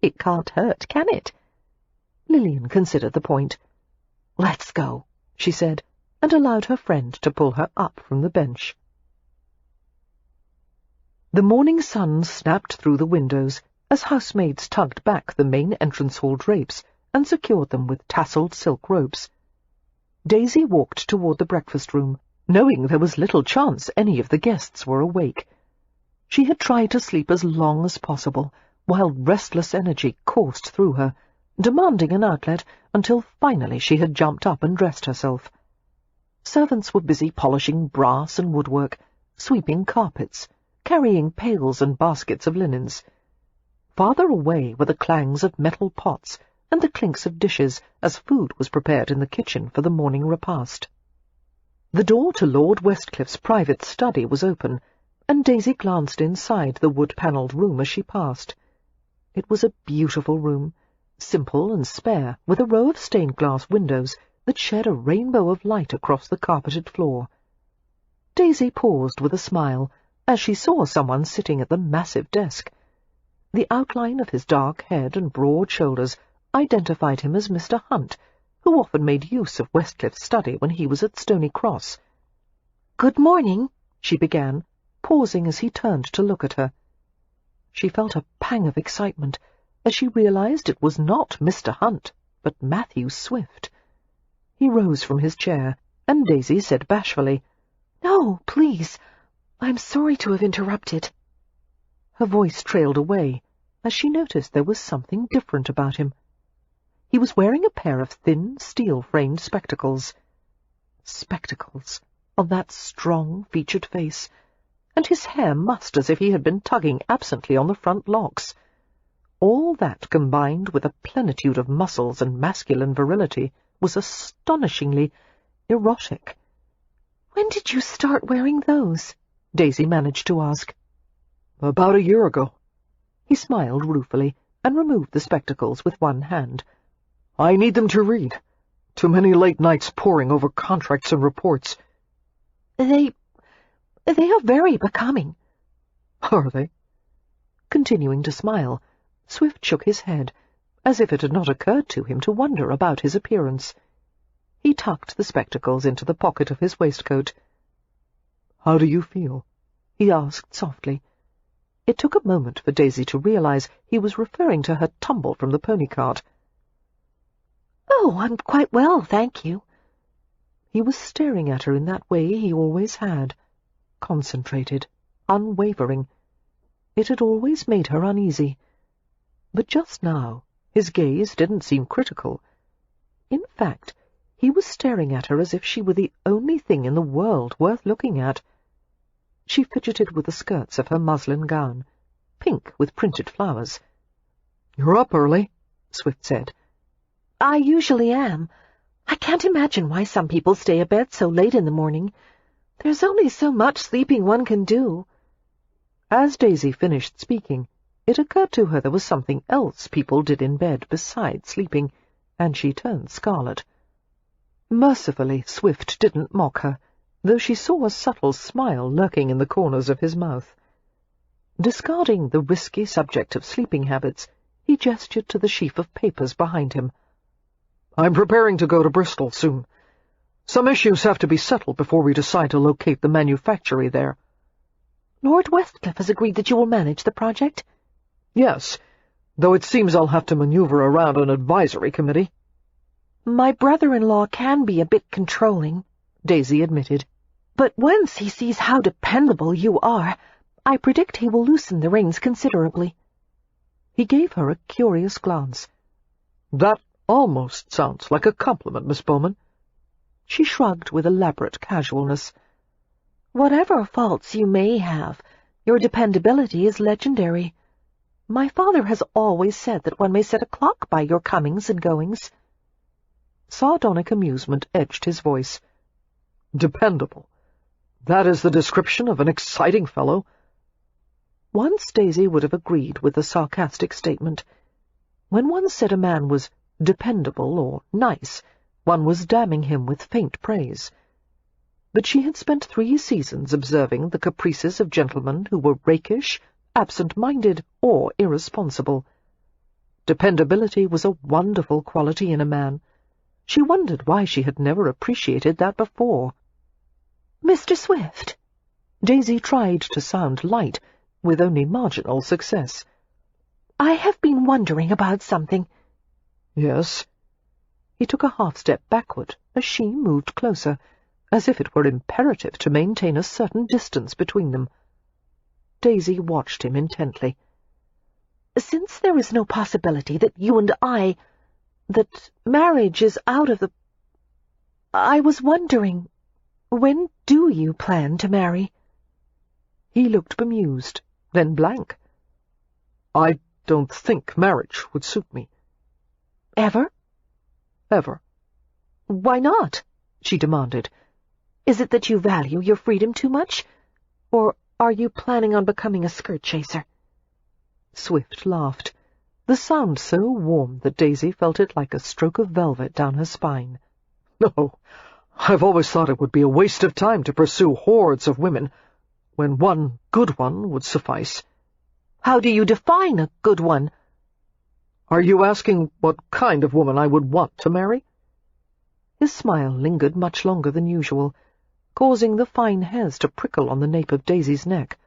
[SPEAKER 1] "It can't hurt, can it?" Lilian considered the point. "Let's go," she said, and allowed her friend to pull her up from the bench. The morning sun snapped through the windows, as housemaids tugged back the main entrance hall drapes and secured them with tasselled silk ropes. Daisy walked toward the breakfast room, knowing there was little chance any of the guests were awake. She had tried to sleep as long as possible, while restless energy coursed through her, demanding an outlet until finally she had jumped up and dressed herself. Servants were busy polishing brass and woodwork, sweeping carpets, carrying pails and baskets of linens. Farther away were the clangs of metal pots and the clinks of dishes as food was prepared in the kitchen for the morning repast. The door to Lord Westcliffe's private study was open, and Daisy glanced inside the wood-panelled room as she passed. It was a beautiful room, simple and spare, with a row of stained-glass windows that shed a rainbow of light across the carpeted floor. Daisy paused with a smile as she saw someone sitting at the massive desk. The outline of his dark head and broad shoulders identified him as Mr. Hunt, who often made use of Westcliffe's study when he was at Stony Cross. "Good morning," she began, pausing as he turned to look at her. She felt a pang of excitement as she realized it was not Mr. Hunt, but Matthew Swift. He rose from his chair, and Daisy said bashfully, "No, please, I'm sorry to have interrupted." Her voice trailed away as she noticed there was something different about him. He was wearing a pair of thin, steel-framed spectacles. Spectacles on that strong, featured face, and his hair mussed as if he had been tugging absently on the front locks. All that, combined with a plenitude of muscles and masculine virility, was astonishingly erotic. "When did you start wearing those?" Daisy managed to ask.
[SPEAKER 2] "About a year ago."
[SPEAKER 1] He smiled ruefully and removed the spectacles with one hand.
[SPEAKER 2] "I need them to read. Too many late nights poring over contracts and reports."
[SPEAKER 3] They are very becoming."
[SPEAKER 2] "Are they?"
[SPEAKER 1] Continuing to smile, Swift shook his head, as if it had not occurred to him to wonder about his appearance. He tucked the spectacles into the pocket of his waistcoat.
[SPEAKER 2] "How do you feel?"
[SPEAKER 1] he asked softly. It took a moment for Daisy to realize he was referring to her tumble from the pony cart.
[SPEAKER 3] "Oh, I'm quite well, thank you."
[SPEAKER 1] He was staring at her in that way he always had, concentrated, unwavering. It had always made her uneasy. But just now his gaze didn't seem critical. In fact, he was staring at her as if she were the only thing in the world worth looking at. She fidgeted with the skirts of her muslin gown, pink with printed flowers.
[SPEAKER 2] "You're up early,"
[SPEAKER 1] Swift said.
[SPEAKER 3] "I usually am. I can't imagine why some people stay abed so late in the morning. There's only so much sleeping one can do."
[SPEAKER 1] As Daisy finished speaking, it occurred to her there was something else people did in bed besides sleeping, and she turned scarlet. Mercifully, Swift didn't mock her, though she saw a subtle smile lurking in the corners of his mouth. Discarding the risky subject of sleeping habits, he gestured to the sheaf of papers behind him.
[SPEAKER 2] "I'm preparing to go to Bristol soon. Some issues have to be settled before we decide to locate the manufactory there."
[SPEAKER 3] "Lord Westcliff has agreed that you will manage the project?"
[SPEAKER 2] "Yes, though it seems I'll have to maneuver around an advisory committee."
[SPEAKER 3] "My brother-in-law can be a bit controlling," Daisy admitted. "But once he sees how dependable you are, I predict he will loosen the reins considerably."
[SPEAKER 1] He gave her a curious glance.
[SPEAKER 2] "That almost sounds like a compliment, Miss Bowman."
[SPEAKER 1] She shrugged with elaborate casualness.
[SPEAKER 3] "Whatever faults you may have, your dependability is legendary. My father has always said that one may set a clock by your comings and goings."
[SPEAKER 1] Sardonic amusement edged his voice.
[SPEAKER 2] "Dependable. That is the description of an exciting fellow."
[SPEAKER 1] Once Daisy would have agreed with the sarcastic statement. When one said a man was dependable or nice, one was damning him with faint praise. But she had spent 3 seasons observing the caprices of gentlemen who were rakish, absent-minded, or irresponsible. Dependability was a wonderful quality in a man. She wondered why she had never appreciated that before.
[SPEAKER 3] "Mr. Swift?"
[SPEAKER 1] Daisy tried to sound light, with only marginal success.
[SPEAKER 3] I have been wondering about something.
[SPEAKER 2] Yes?
[SPEAKER 1] He took a half-step backward as she moved closer, as if it were imperative to maintain a certain distance between them. Daisy watched him intently.
[SPEAKER 3] Since there is no possibility that you and that marriage is out of the... I was wondering, when do you plan to marry?
[SPEAKER 1] He looked bemused, then blank.
[SPEAKER 2] I don't think marriage would suit me.
[SPEAKER 3] Ever?
[SPEAKER 2] Ever.
[SPEAKER 3] Why not? She demanded. Is it that you value your freedom too much? Or are you planning on becoming a skirt chaser?
[SPEAKER 1] Swift laughed, the sound so warm that Daisy felt it like a stroke of velvet down her spine.
[SPEAKER 2] No, I've always thought it would be a waste of time to pursue hordes of women, when one good one would suffice.
[SPEAKER 3] How do you define a good one?
[SPEAKER 2] Are you asking what kind of woman I would want to marry?
[SPEAKER 1] His smile lingered much longer than usual, causing the fine hairs to prickle on the nape of Daisy's neck.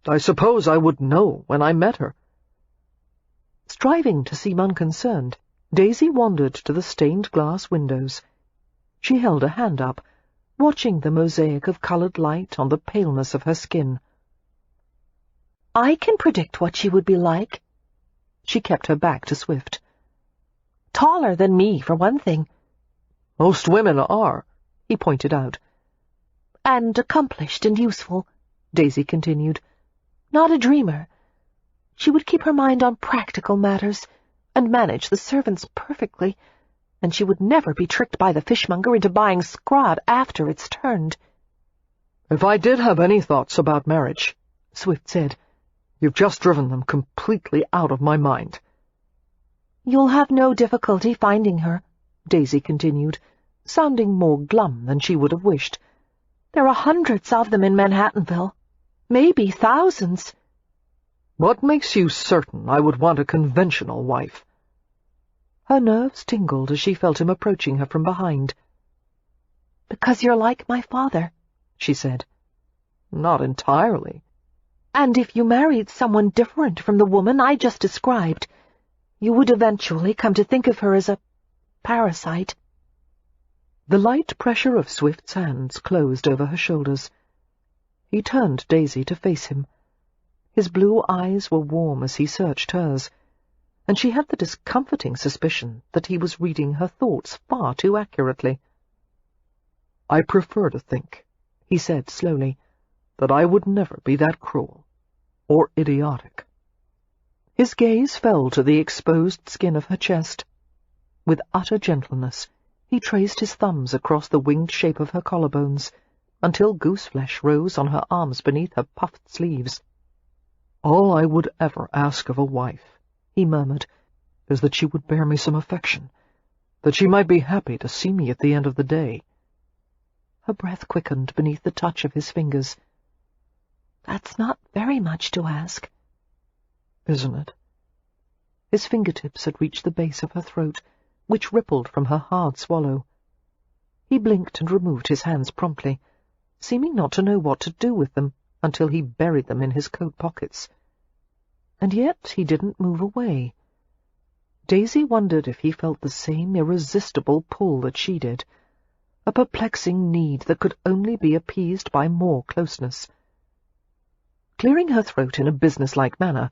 [SPEAKER 2] I suppose I would know when I met her.
[SPEAKER 1] Striving to seem unconcerned, Daisy wandered to the stained-glass windows. She held a hand up, watching the mosaic of coloured light on the paleness of her skin.
[SPEAKER 3] I can predict what she would be like.
[SPEAKER 1] She kept her back to Swift.
[SPEAKER 3] Taller than me, for one thing.
[SPEAKER 2] Most women are,
[SPEAKER 1] he pointed out.
[SPEAKER 3] And accomplished and useful,
[SPEAKER 1] Daisy continued.
[SPEAKER 3] Not a dreamer. She would keep her mind on practical matters, and manage the servants perfectly, and she would never be tricked by the fishmonger into buying scrod after it's turned.
[SPEAKER 2] If I did have any thoughts about marriage,
[SPEAKER 1] Swift said,
[SPEAKER 2] you've just driven them completely out of my mind.
[SPEAKER 3] You'll have no difficulty finding her,
[SPEAKER 1] Daisy continued, sounding more glum than she would have wished.
[SPEAKER 3] There are hundreds of them in Manhattanville. Maybe thousands.
[SPEAKER 2] What makes you certain I would want a conventional wife?
[SPEAKER 1] Her nerves tingled as she felt him approaching her from behind.
[SPEAKER 3] Because you're like my father, she said.
[SPEAKER 2] Not entirely.
[SPEAKER 3] And if you married someone different from the woman I just described, you would eventually come to think of her as a parasite.
[SPEAKER 1] The light pressure of Swift's hands closed over her shoulders. He turned Daisy to face him. His blue eyes were warm as he searched hers, and she had the discomforting suspicion that he was reading her thoughts far too accurately.
[SPEAKER 2] I prefer to think, he said slowly, that I would never be that cruel or idiotic.
[SPEAKER 1] His gaze fell to the exposed skin of her chest. With utter gentleness, he traced his thumbs across the winged shape of her collarbones, until gooseflesh rose on her arms beneath her puffed sleeves.
[SPEAKER 2] All I would ever ask of a wife, he murmured, is that she would bear me some affection, that she might be happy to see me at the end of the day.
[SPEAKER 1] Her breath quickened beneath the touch of his fingers.
[SPEAKER 3] That's not very much to ask.
[SPEAKER 2] Isn't it?
[SPEAKER 1] His fingertips had reached the base of her throat, which rippled from her hard swallow. He blinked and removed his hands promptly, seeming not to know what to do with them until he buried them in his coat pockets. And yet he didn't move away. Daisy wondered if he felt the same irresistible pull that she did, a perplexing need that could only be appeased by more closeness. Clearing her throat in a businesslike manner,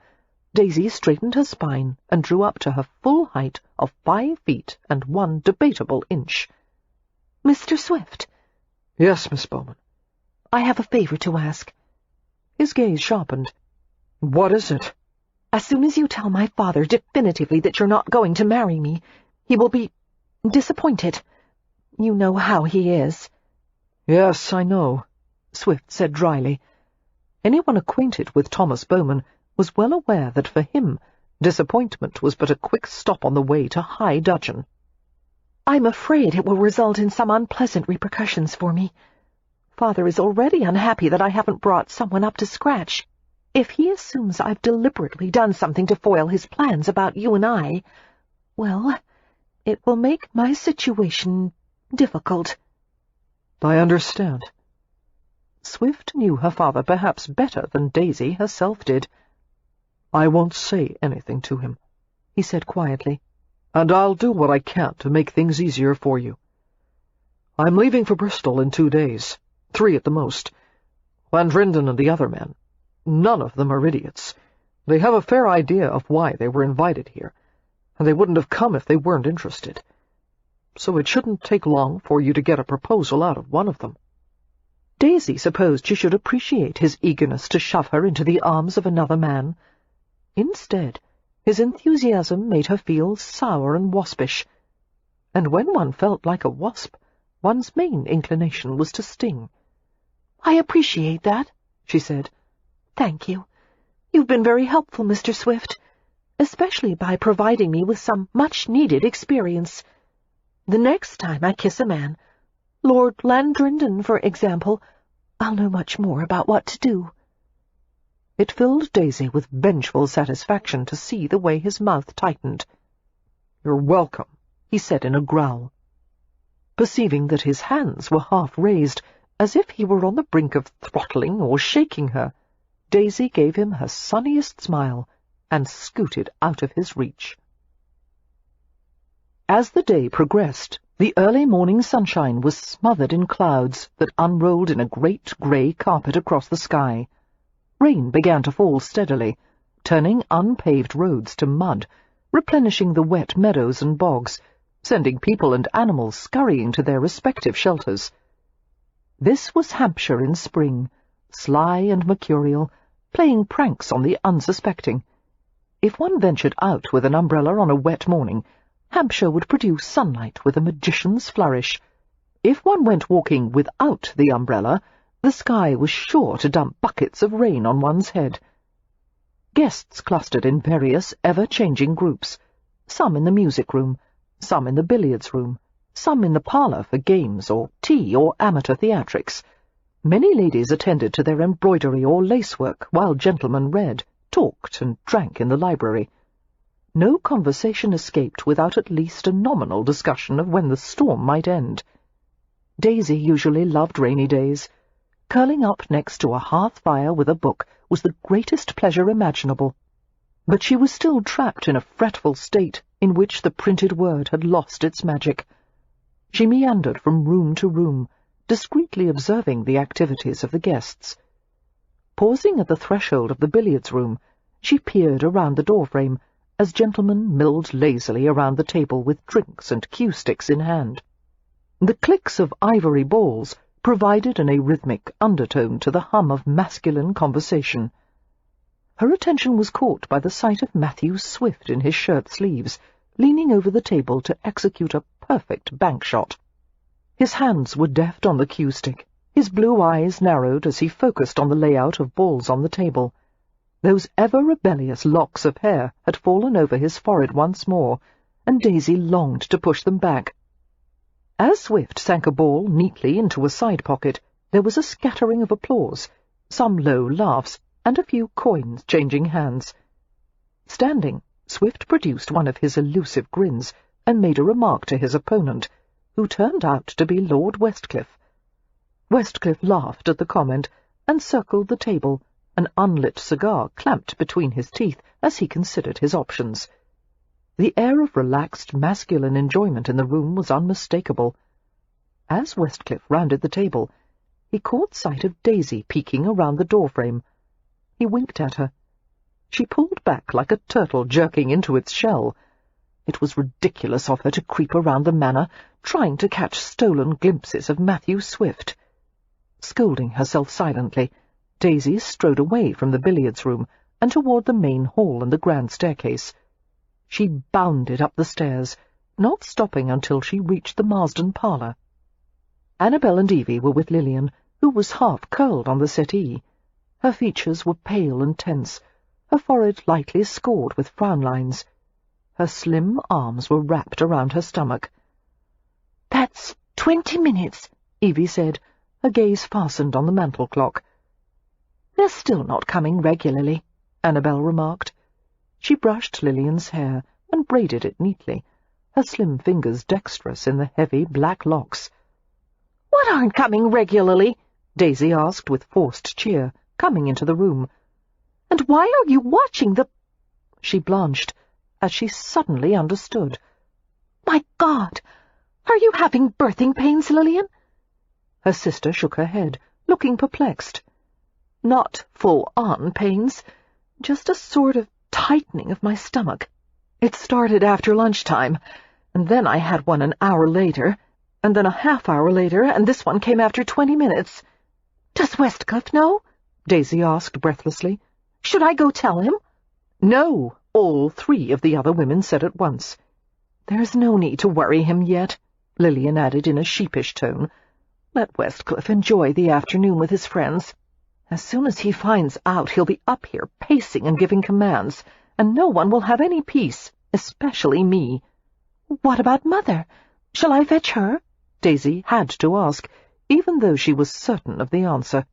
[SPEAKER 1] Daisy straightened her spine and drew up to her full height of 5 feet and 1 debatable inch.
[SPEAKER 3] Mr. Swift.
[SPEAKER 2] Yes, Miss Bowman.
[SPEAKER 3] I have a favor to ask.
[SPEAKER 1] His gaze sharpened.
[SPEAKER 2] What is it?
[SPEAKER 3] As soon as you tell my father definitively that you're not going to marry me, he will be disappointed. You know how he is.
[SPEAKER 2] Yes, I know,
[SPEAKER 1] Swift said dryly. Anyone acquainted with Thomas Bowman was well aware that for him disappointment was but a quick stop on the way to high dudgeon.
[SPEAKER 3] I'm afraid it will result in some unpleasant repercussions for me. Father is already unhappy that I haven't brought someone up to scratch. If he assumes I've deliberately done something to foil his plans about you and I, well, it will make my situation difficult.
[SPEAKER 2] I understand.
[SPEAKER 1] Swift knew her father perhaps better than Daisy herself did.
[SPEAKER 2] "I won't say anything to him," he said quietly, "and I'll do what I can to make things easier for you. I'm leaving for Bristol in 2 days, 3 at the most. Landrindon and the other men, none of them are idiots. They have a fair idea of why they were invited here, and they wouldn't have come if they weren't interested. So it shouldn't take long for you to get a proposal out of one of them."
[SPEAKER 1] Daisy supposed she should appreciate his eagerness to shove her into the arms of another man. Instead, his enthusiasm made her feel sour and waspish, and when one felt like a wasp, one's main inclination was to sting.
[SPEAKER 3] "I appreciate that," she said. "Thank you. You've been very helpful, Mr. Swift, especially by providing me with some much-needed experience. The next time I kiss a man, Lord Landrindon, for example, I'll know much more about what to do."
[SPEAKER 1] It filled Daisy with vengeful satisfaction to see the way his mouth tightened.
[SPEAKER 2] "You're welcome,"
[SPEAKER 1] he said in a growl. Perceiving that his hands were half raised, as if he were on the brink of throttling or shaking her, Daisy gave him her sunniest smile and scooted out of his reach. As the day progressed, the early morning sunshine was smothered in clouds that unrolled in a great grey carpet across the sky. Rain began to fall steadily, turning unpaved roads to mud, replenishing the wet meadows and bogs, sending people and animals scurrying to their respective shelters. This was Hampshire in spring, sly and mercurial, playing pranks on the unsuspecting. If one ventured out with an umbrella on a wet morning, Hampshire would produce sunlight with a magician's flourish. If one went walking without the umbrella, the sky was sure to dump buckets of rain on one's head. Guests clustered in various ever-changing groups, some in the music-room, some in the billiards-room, some in the parlour for games or tea or amateur theatrics. Many ladies attended to their embroidery or lacework, while gentlemen read, talked, and drank in the library. No conversation escaped without at least a nominal discussion of when the storm might end. Daisy usually loved rainy days. Curling up next to a hearth-fire with a book was the greatest pleasure imaginable. But she was still trapped in a fretful state in which the printed word had lost its magic. She meandered from room to room, discreetly observing the activities of the guests. Pausing at the threshold of the billiards-room, she peered around the doorframe as gentlemen milled lazily around the table with drinks and cue-sticks in hand. The clicks of ivory balls provided an arrhythmic undertone to the hum of masculine conversation. Her attention was caught by the sight of Matthew Swift in his shirt-sleeves, leaning over the table to execute a perfect bank shot. His hands were deft on the cue-stick, his blue eyes narrowed as he focused on the layout of balls on the table. Those ever-rebellious locks of hair had fallen over his forehead once more, and Daisy longed to push them back. As Swift sank a ball neatly into a side pocket, there was a scattering of applause, some low laughs, and a few coins changing hands. Standing, Swift produced one of his elusive grins and made a remark to his opponent, who turned out to be Lord Westcliff. Westcliff laughed at the comment and circled the table, an unlit cigar clamped between his teeth as he considered his options. The air of relaxed masculine enjoyment in the room was unmistakable. As Westcliff rounded the table, he caught sight of Daisy peeking around the doorframe. He winked at her. She pulled back like a turtle jerking into its shell. It was ridiculous of her to creep around the manor, trying to catch stolen glimpses of Matthew Swift. Scolding herself silently, Daisy strode away from the billiards-room and toward the main hall and the grand staircase. She bounded up the stairs, not stopping until she reached the Marsden parlour. Annabel and Evie were with Lilian, who was half-curled on the settee. Her features were pale and tense, her forehead lightly scored with frown lines. Her slim arms were wrapped around her stomach.
[SPEAKER 3] "That's 20 minutes,"
[SPEAKER 1] Evie said, her gaze fastened on the mantel clock.
[SPEAKER 3] "They're still not coming regularly,"
[SPEAKER 1] Annabel remarked. She brushed Lilian's hair and braided it neatly, her slim fingers dexterous in the heavy black locks.
[SPEAKER 3] "What aren't coming regularly?"
[SPEAKER 1] Daisy asked with forced cheer, coming into the room.
[SPEAKER 3] "And why are you watching the
[SPEAKER 1] She blanched, as she suddenly understood.
[SPEAKER 3] "My God! Are you having birthing pains, Lillian?"
[SPEAKER 1] Her sister shook her head, looking perplexed. "Not full-on pains, just a sort of tightening of my stomach. It started after lunchtime, and then I had one an hour later, and then a half-hour later, and this one came after 20 minutes.
[SPEAKER 3] "Does Westcliff know?"
[SPEAKER 1] Daisy asked breathlessly.
[SPEAKER 3] "Should I go tell him?"
[SPEAKER 1] "No," all three of the other women said at once. "There's no need to worry him yet," Lillian added in a sheepish tone. "Let Westcliff enjoy the afternoon with his friends. As soon as he finds out, he'll be up here pacing and giving commands, and no one will have any peace, especially me."
[SPEAKER 3] "What about Mother? Shall I fetch her?"
[SPEAKER 1] Daisy had to ask, even though she was certain of the answer.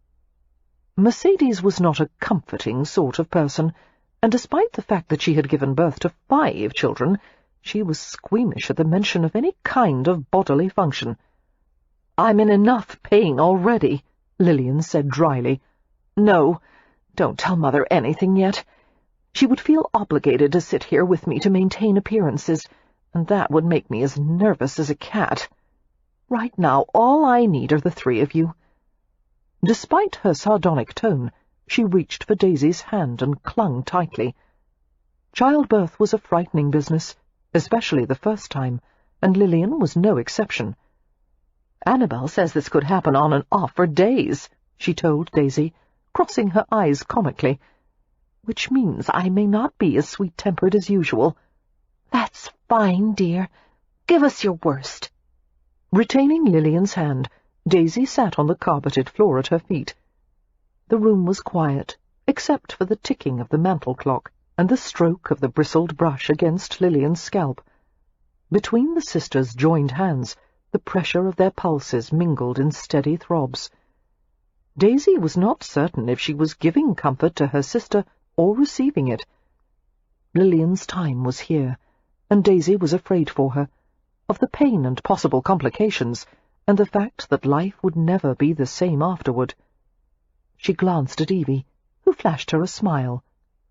[SPEAKER 1] Mercedes was not a comforting sort of person, and despite the fact that she had given birth to 5 children, she was squeamish at the mention of any kind of bodily function. "I'm in enough pain already," Lillian said dryly. "No, don't tell Mother anything yet. She would feel obligated to sit here with me to maintain appearances, and that would make me as nervous as a cat. Right now, all I need are the 3 of you." Despite her sardonic tone, she reached for Daisy's hand and clung tightly. Childbirth was a frightening business, especially the first time, and Lillian was no exception. "Annabel says this could happen on and off for days," she told Daisy, crossing her eyes comically, "which means I may not be as sweet-tempered as usual."
[SPEAKER 3] "That's fine, dear. Give us your worst."
[SPEAKER 1] Retaining Lillian's hand, Daisy sat on the carpeted floor at her feet. The room was quiet, except for the ticking of the mantel clock and the stroke of the bristled brush against Lillian's scalp. Between the sisters' joined hands, the pressure of their pulses mingled in steady throbs. Daisy was not certain if she was giving comfort to her sister or receiving it. Lillian's time was here, and Daisy was afraid for her, of the pain and possible complications, and the fact that life would never be the same afterward. She glanced at Evie, who flashed her a smile,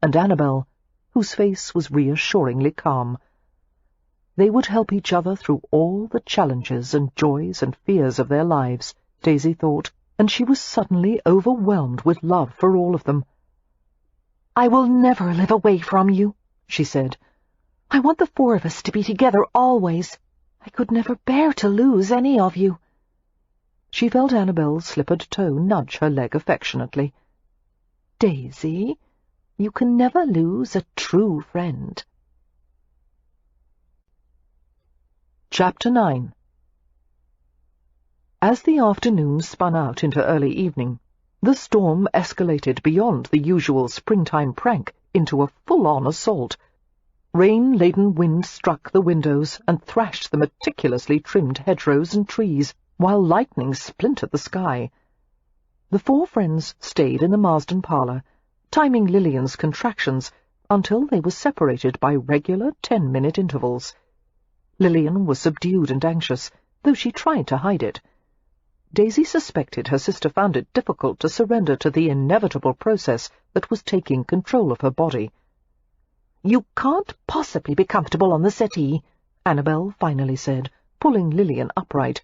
[SPEAKER 1] and Annabel, whose face was reassuringly calm. They would help each other through all the challenges and joys and fears of their lives, Daisy thought, and she was suddenly overwhelmed with love for all of them.
[SPEAKER 3] "I will never live away from you," she said. "I want the 4 of us to be together always. I could never bear to lose any of you."
[SPEAKER 1] She felt Annabel's slippered toe nudge her leg affectionately.
[SPEAKER 3] "Daisy, you can never lose a true friend."
[SPEAKER 1] Chapter 9. As the afternoon spun out into early evening, the storm escalated beyond the usual springtime prank into a full-on assault. Rain-laden wind struck the windows and thrashed the meticulously trimmed hedgerows and trees, while lightning splintered the sky. The 4 friends stayed in the Marsden parlour, timing Lillian's contractions until they were separated by regular 10-minute intervals. Lillian was subdued and anxious, though she tried to hide it. Daisy suspected her sister found it difficult to surrender to the inevitable process that was taking control of her body.
[SPEAKER 3] "You can't possibly be comfortable on the settee,"
[SPEAKER 1] Annabel finally said, pulling Lillian upright.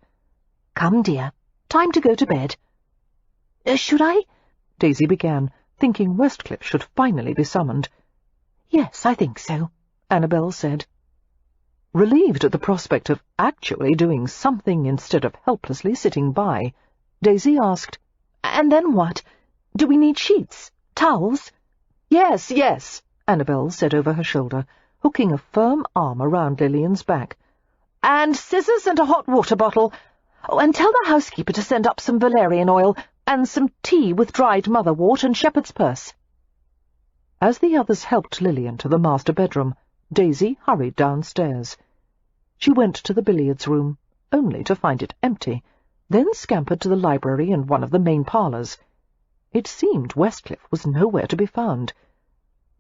[SPEAKER 3] "Come, dear, time to go to bed." "Should I?"
[SPEAKER 1] Daisy began, thinking Westcliff should finally be summoned.
[SPEAKER 3] "Yes, I think so,"
[SPEAKER 1] Annabel said. Relieved at the prospect of actually doing something instead of helplessly sitting by, Daisy asked,
[SPEAKER 3] "And then what? Do we need sheets? Towels?"
[SPEAKER 1] "Yes, yes," Annabel said over her shoulder, hooking a firm arm around Lillian's back.
[SPEAKER 3] "And scissors and a hot water bottle. Oh, and tell the housekeeper to send up some valerian oil and some tea with dried motherwort and shepherd's purse."
[SPEAKER 1] As the others helped Lillian to the master bedroom, Daisy hurried downstairs. She went to the billiards room, only to find it empty, then scampered to the library and one of the main parlours. It seemed Westcliff was nowhere to be found.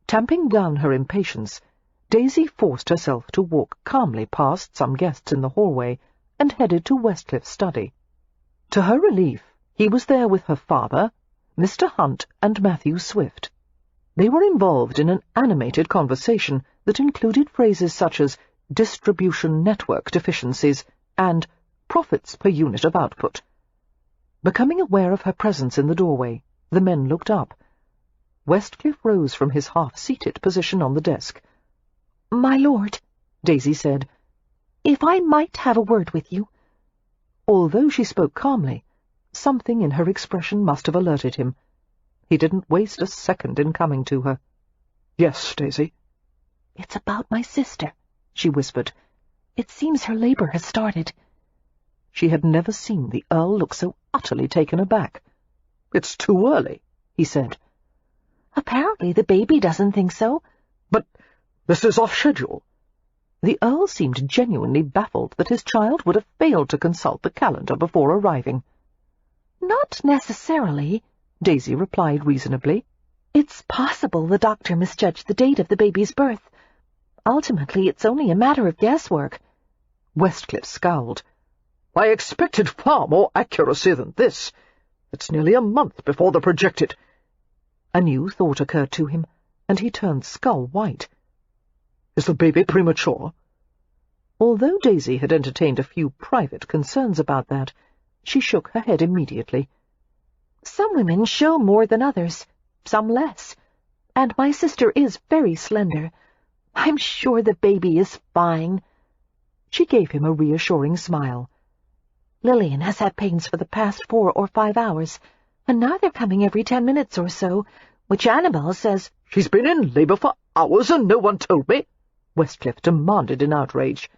[SPEAKER 1] Tamping down her impatience, Daisy forced herself to walk calmly past some guests in the hallway and headed to Westcliff's study. To her relief, he was there with her father, Mr. Hunt, and Matthew Swift. They were involved in an animated conversation that included phrases such as distribution network deficiencies and profits per unit of output. Becoming aware of her presence in the doorway, the men looked up. Westcliff rose from his half-seated position on the desk.
[SPEAKER 3] "My lord," Daisy said, "if I might have a word with you."
[SPEAKER 1] Although she spoke calmly, something in her expression must have alerted him. He didn't waste a second in coming to her.
[SPEAKER 2] "Yes, Daisy?"
[SPEAKER 3] "It's about my sister," she whispered. "It seems her labor has started."
[SPEAKER 1] She had never seen the Earl look so utterly taken aback.
[SPEAKER 2] "It's too early," he said.
[SPEAKER 3] "Apparently the baby doesn't think so."
[SPEAKER 2] "But this is off schedule."
[SPEAKER 1] The Earl seemed genuinely baffled that his child would have failed to consult the calendar before arriving.
[SPEAKER 3] "Not necessarily,"
[SPEAKER 1] Daisy replied reasonably.
[SPEAKER 3] "It's possible the doctor misjudged the date of the baby's birth. Ultimately, it's only a matter of guesswork."
[SPEAKER 1] Westcliff scowled.
[SPEAKER 2] "I expected far more accuracy than this. It's nearly a month before the projected—"
[SPEAKER 1] A new thought occurred to him, and he turned skull-white.
[SPEAKER 2] "Is the baby premature?"
[SPEAKER 1] Although Daisy had entertained a few private concerns about that, she shook her head immediately.
[SPEAKER 3] "Some women show more than others, some less, and my sister is very slender. I'm sure the baby is fine."
[SPEAKER 1] She gave him a reassuring smile.
[SPEAKER 3] "Lillian has had pains for the past 4 or 5 hours, and now they're coming every 10 minutes or so, which Annabelle says—"
[SPEAKER 2] "She's been in labor for hours and no one told me?"
[SPEAKER 1] Westcliff demanded in outrage.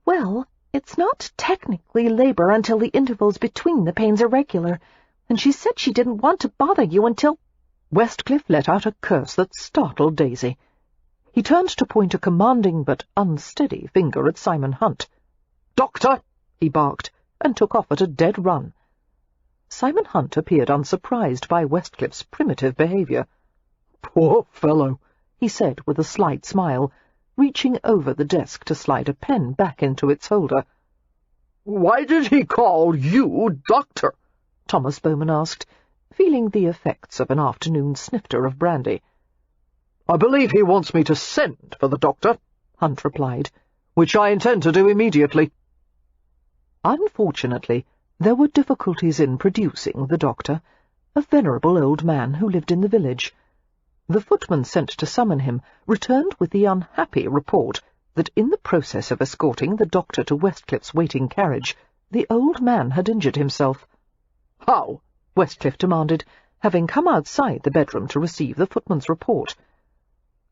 [SPEAKER 3] "Well, it's not technically labor until the intervals between the pains are regular, and she said she didn't want to bother you until—"
[SPEAKER 1] Westcliff let out a curse that startled Daisy. He turned to point a commanding but unsteady finger at Simon Hunt.
[SPEAKER 2] "Doctor!"
[SPEAKER 1] he barked, and took off at a dead run. Simon Hunt appeared unsurprised by Westcliff's primitive behaviour.
[SPEAKER 2] "Poor fellow,"
[SPEAKER 1] he said with a slight smile, reaching over the desk to slide a pen back into its holder.
[SPEAKER 2] "Why did he call you doctor?"
[SPEAKER 1] Thomas Bowman asked, feeling the effects of an afternoon snifter of brandy.
[SPEAKER 2] "I believe he wants me to send for the doctor," Hunt replied, "which I intend to do immediately."
[SPEAKER 1] Unfortunately, there were difficulties in producing the doctor, a venerable old man who lived in the village. The footman sent to summon him returned with the unhappy report that in the process of escorting the doctor to Westcliff's waiting carriage, the old man had injured himself.
[SPEAKER 2] "How?"
[SPEAKER 1] Westcliff demanded, having come outside the bedroom to receive the footman's report.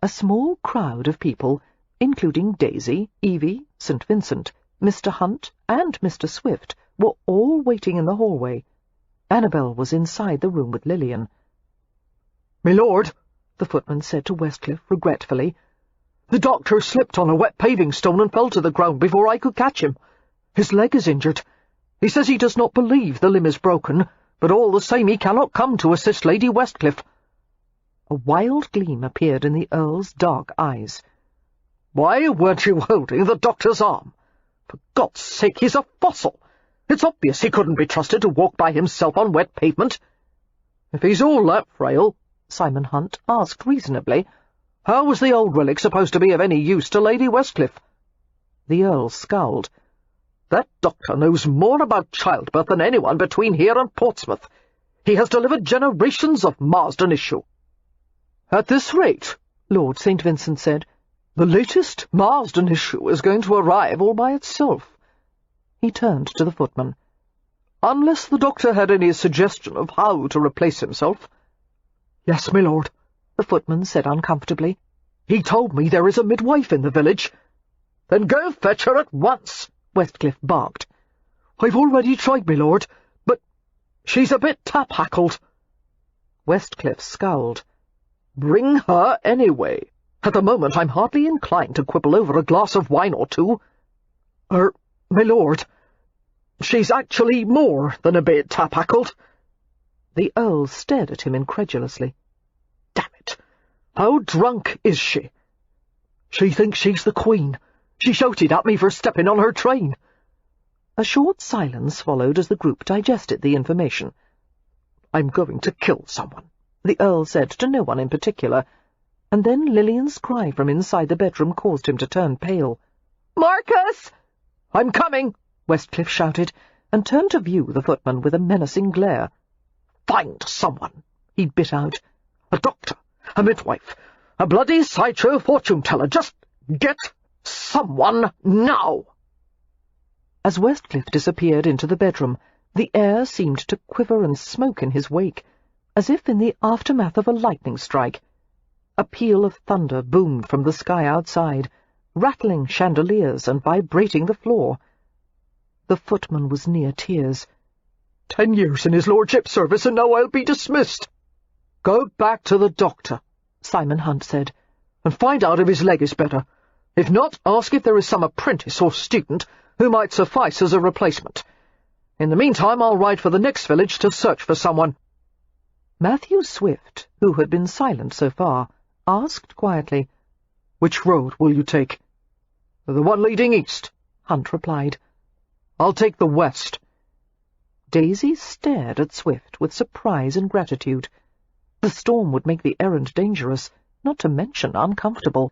[SPEAKER 1] A small crowd of people, including Daisy, Evie, St. Vincent, Mr. Hunt, and Mr. Swift, were all waiting in the hallway. Annabelle was inside the room with Lillian.
[SPEAKER 2] "My lord,"
[SPEAKER 1] the footman said to Westcliff regretfully,
[SPEAKER 2] "the doctor slipped on a wet paving stone and fell to the ground before I could catch him. His leg is injured. He says he does not believe the limb is broken, but all the same he cannot come to assist Lady Westcliff."
[SPEAKER 1] A wild gleam appeared in the Earl's dark eyes.
[SPEAKER 2] "Why weren't you holding the doctor's arm? For God's sake, he's a fossil. It's obvious he couldn't be trusted to walk by himself on wet pavement." "If he's all that frail," Simon Hunt asked reasonably, "how was the old relic supposed to be of any use to Lady Westcliff?"
[SPEAKER 1] The Earl scowled.
[SPEAKER 2] "That doctor knows more about childbirth than anyone between here and Portsmouth. He has delivered generations of Marsden issue." "At this rate," Lord St. Vincent said, "the latest Marsden issue is going to arrive all by itself." He turned to the footman. "Unless the doctor had any suggestion of how to replace himself." "Yes, my lord," the footman said uncomfortably. "He told me there is a midwife in the village." "Then go fetch her at once," Westcliff barked. "I've already tried, my lord, but she's a bit tap-hackled." Westcliff scowled. "Bring her anyway. At the moment I'm hardly inclined to quibble over a glass of wine or two." My lord, she's actually more than a bit tap-hackled." The Earl stared at him incredulously. "Damn it! How drunk is she?" "She thinks she's the Queen. She shouted at me for stepping on her train." A short silence followed as the group digested the information. "I'm going to kill someone,"
[SPEAKER 1] the Earl said to no one in particular, and then Lilian's cry from inside the bedroom caused him to turn pale.
[SPEAKER 2] "Marcus!" "I'm coming!"
[SPEAKER 1] Westcliff shouted, and turned to view the footman with a menacing glare.
[SPEAKER 2] "Find someone," he bit out. "A doctor, a midwife, a bloody sideshow fortune-teller. Just get someone now!"
[SPEAKER 1] As Westcliff disappeared into the bedroom, the air seemed to quiver and smoke in his wake, as if in the aftermath of a lightning strike. A peal of thunder boomed from the sky outside, rattling chandeliers and vibrating the floor. The footman was near tears.
[SPEAKER 2] 10 years in his lordship's service, and now I'll be dismissed. "Go back to the doctor,"
[SPEAKER 1] Simon Hunt said,
[SPEAKER 2] "and find out if his leg is better. If not, ask if there is some apprentice or student who might suffice as a replacement. In the meantime, I'll ride for the next village to search for someone."
[SPEAKER 1] Matthew Swift, who had been silent so far, asked quietly,
[SPEAKER 2] "Which road will you take?" "The one leading east,"
[SPEAKER 1] Hunt replied.
[SPEAKER 2] "I'll take the west."
[SPEAKER 1] Daisy stared at Swift with surprise and gratitude. The storm would make the errand dangerous, not to mention uncomfortable.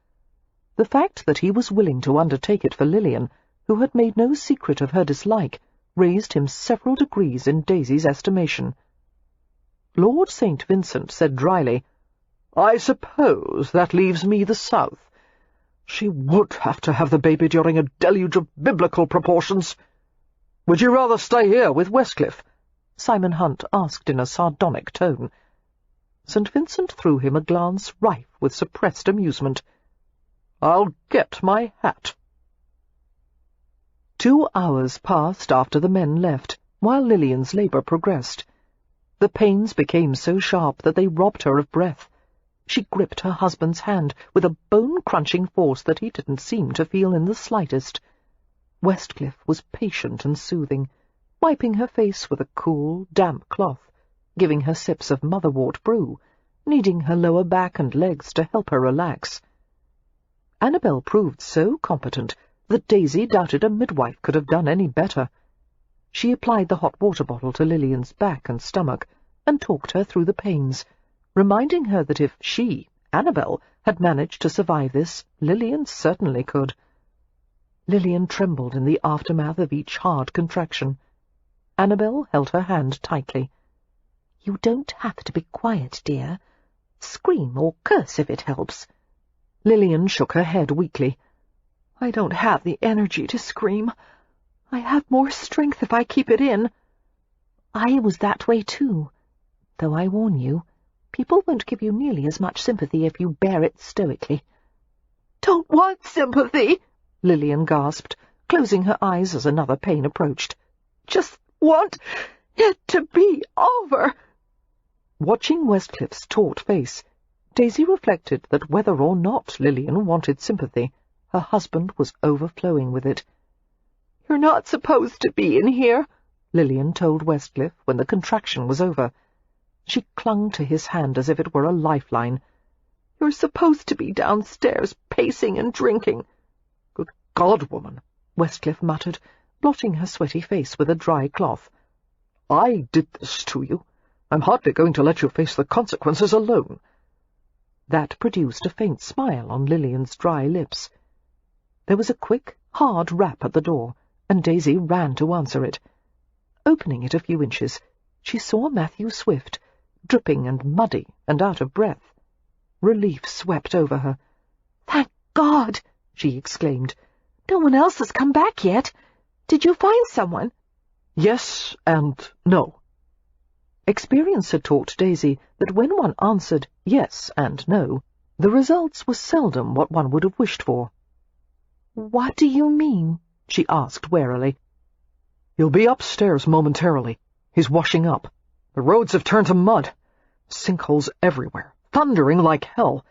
[SPEAKER 1] The fact that he was willing to undertake it for Lilian, who had made no secret of her dislike, raised him several degrees in Daisy's estimation. Lord St. Vincent said dryly,
[SPEAKER 2] "I suppose that leaves me the south. She would have to have the baby during a deluge of biblical proportions." "Would you rather stay here with Westcliff?"
[SPEAKER 1] Simon Hunt asked in a sardonic tone. St. Vincent threw him a glance rife with suppressed amusement.
[SPEAKER 2] "I'll get my hat."
[SPEAKER 1] 2 hours passed after the men left, while Lilian's labour progressed. The pains became so sharp that they robbed her of breath. She gripped her husband's hand with a bone-crunching force that he didn't seem to feel in the slightest. Westcliff was patient and soothing, wiping her face with a cool, damp cloth, giving her sips of motherwort brew, kneading her lower back and legs to help her relax. Annabel proved so competent that Daisy doubted a midwife could have done any better. She applied the hot water bottle to Lilian's back and stomach, and talked her through the pains, reminding her that if she, Annabel, had managed to survive this, Lilian certainly could. Lilian trembled in the aftermath of each hard contraction. Annabel held her hand tightly. "You don't have to be quiet, dear. Scream or curse if it helps." Lilian shook her head weakly. "I don't have the energy to scream. I have more strength if I keep it in." "I was that way too. Though I warn you, people won't give you nearly as much sympathy if you bear it stoically." "Don't want sympathy," Lilian gasped, closing her eyes as another pain approached. "Just want it to be over." Watching Westcliff's taut face, Daisy reflected that whether or not Lilian wanted sympathy, her husband was overflowing with it. "You're not supposed to be in here," Lilian told Westcliff when the contraction was over. She clung to his hand as if it were a lifeline. "You're supposed to be downstairs, pacing and drinking."
[SPEAKER 2] "Good God, woman,"
[SPEAKER 1] Westcliff muttered, blotting her sweaty face with a dry cloth.
[SPEAKER 2] "I did this to you. I'm hardly going to let you face the consequences alone."
[SPEAKER 1] That produced a faint smile on Lilian's dry lips. There was a quick, hard rap at the door, and Daisy ran to answer it. Opening it a few inches, she saw Matthew Swift, dripping and muddy and out of breath. Relief swept over her. "Thank God!" she exclaimed. "No one else has come back yet. Did you find someone?"
[SPEAKER 2] "Yes and no."
[SPEAKER 1] Experience had taught Daisy that when one answered yes and no, the results were seldom what one would have wished for. "What do you mean?" she asked warily.
[SPEAKER 2] "He'll be upstairs momentarily. He's washing up. The roads have turned to mud. Sinkholes everywhere, thundering like hell.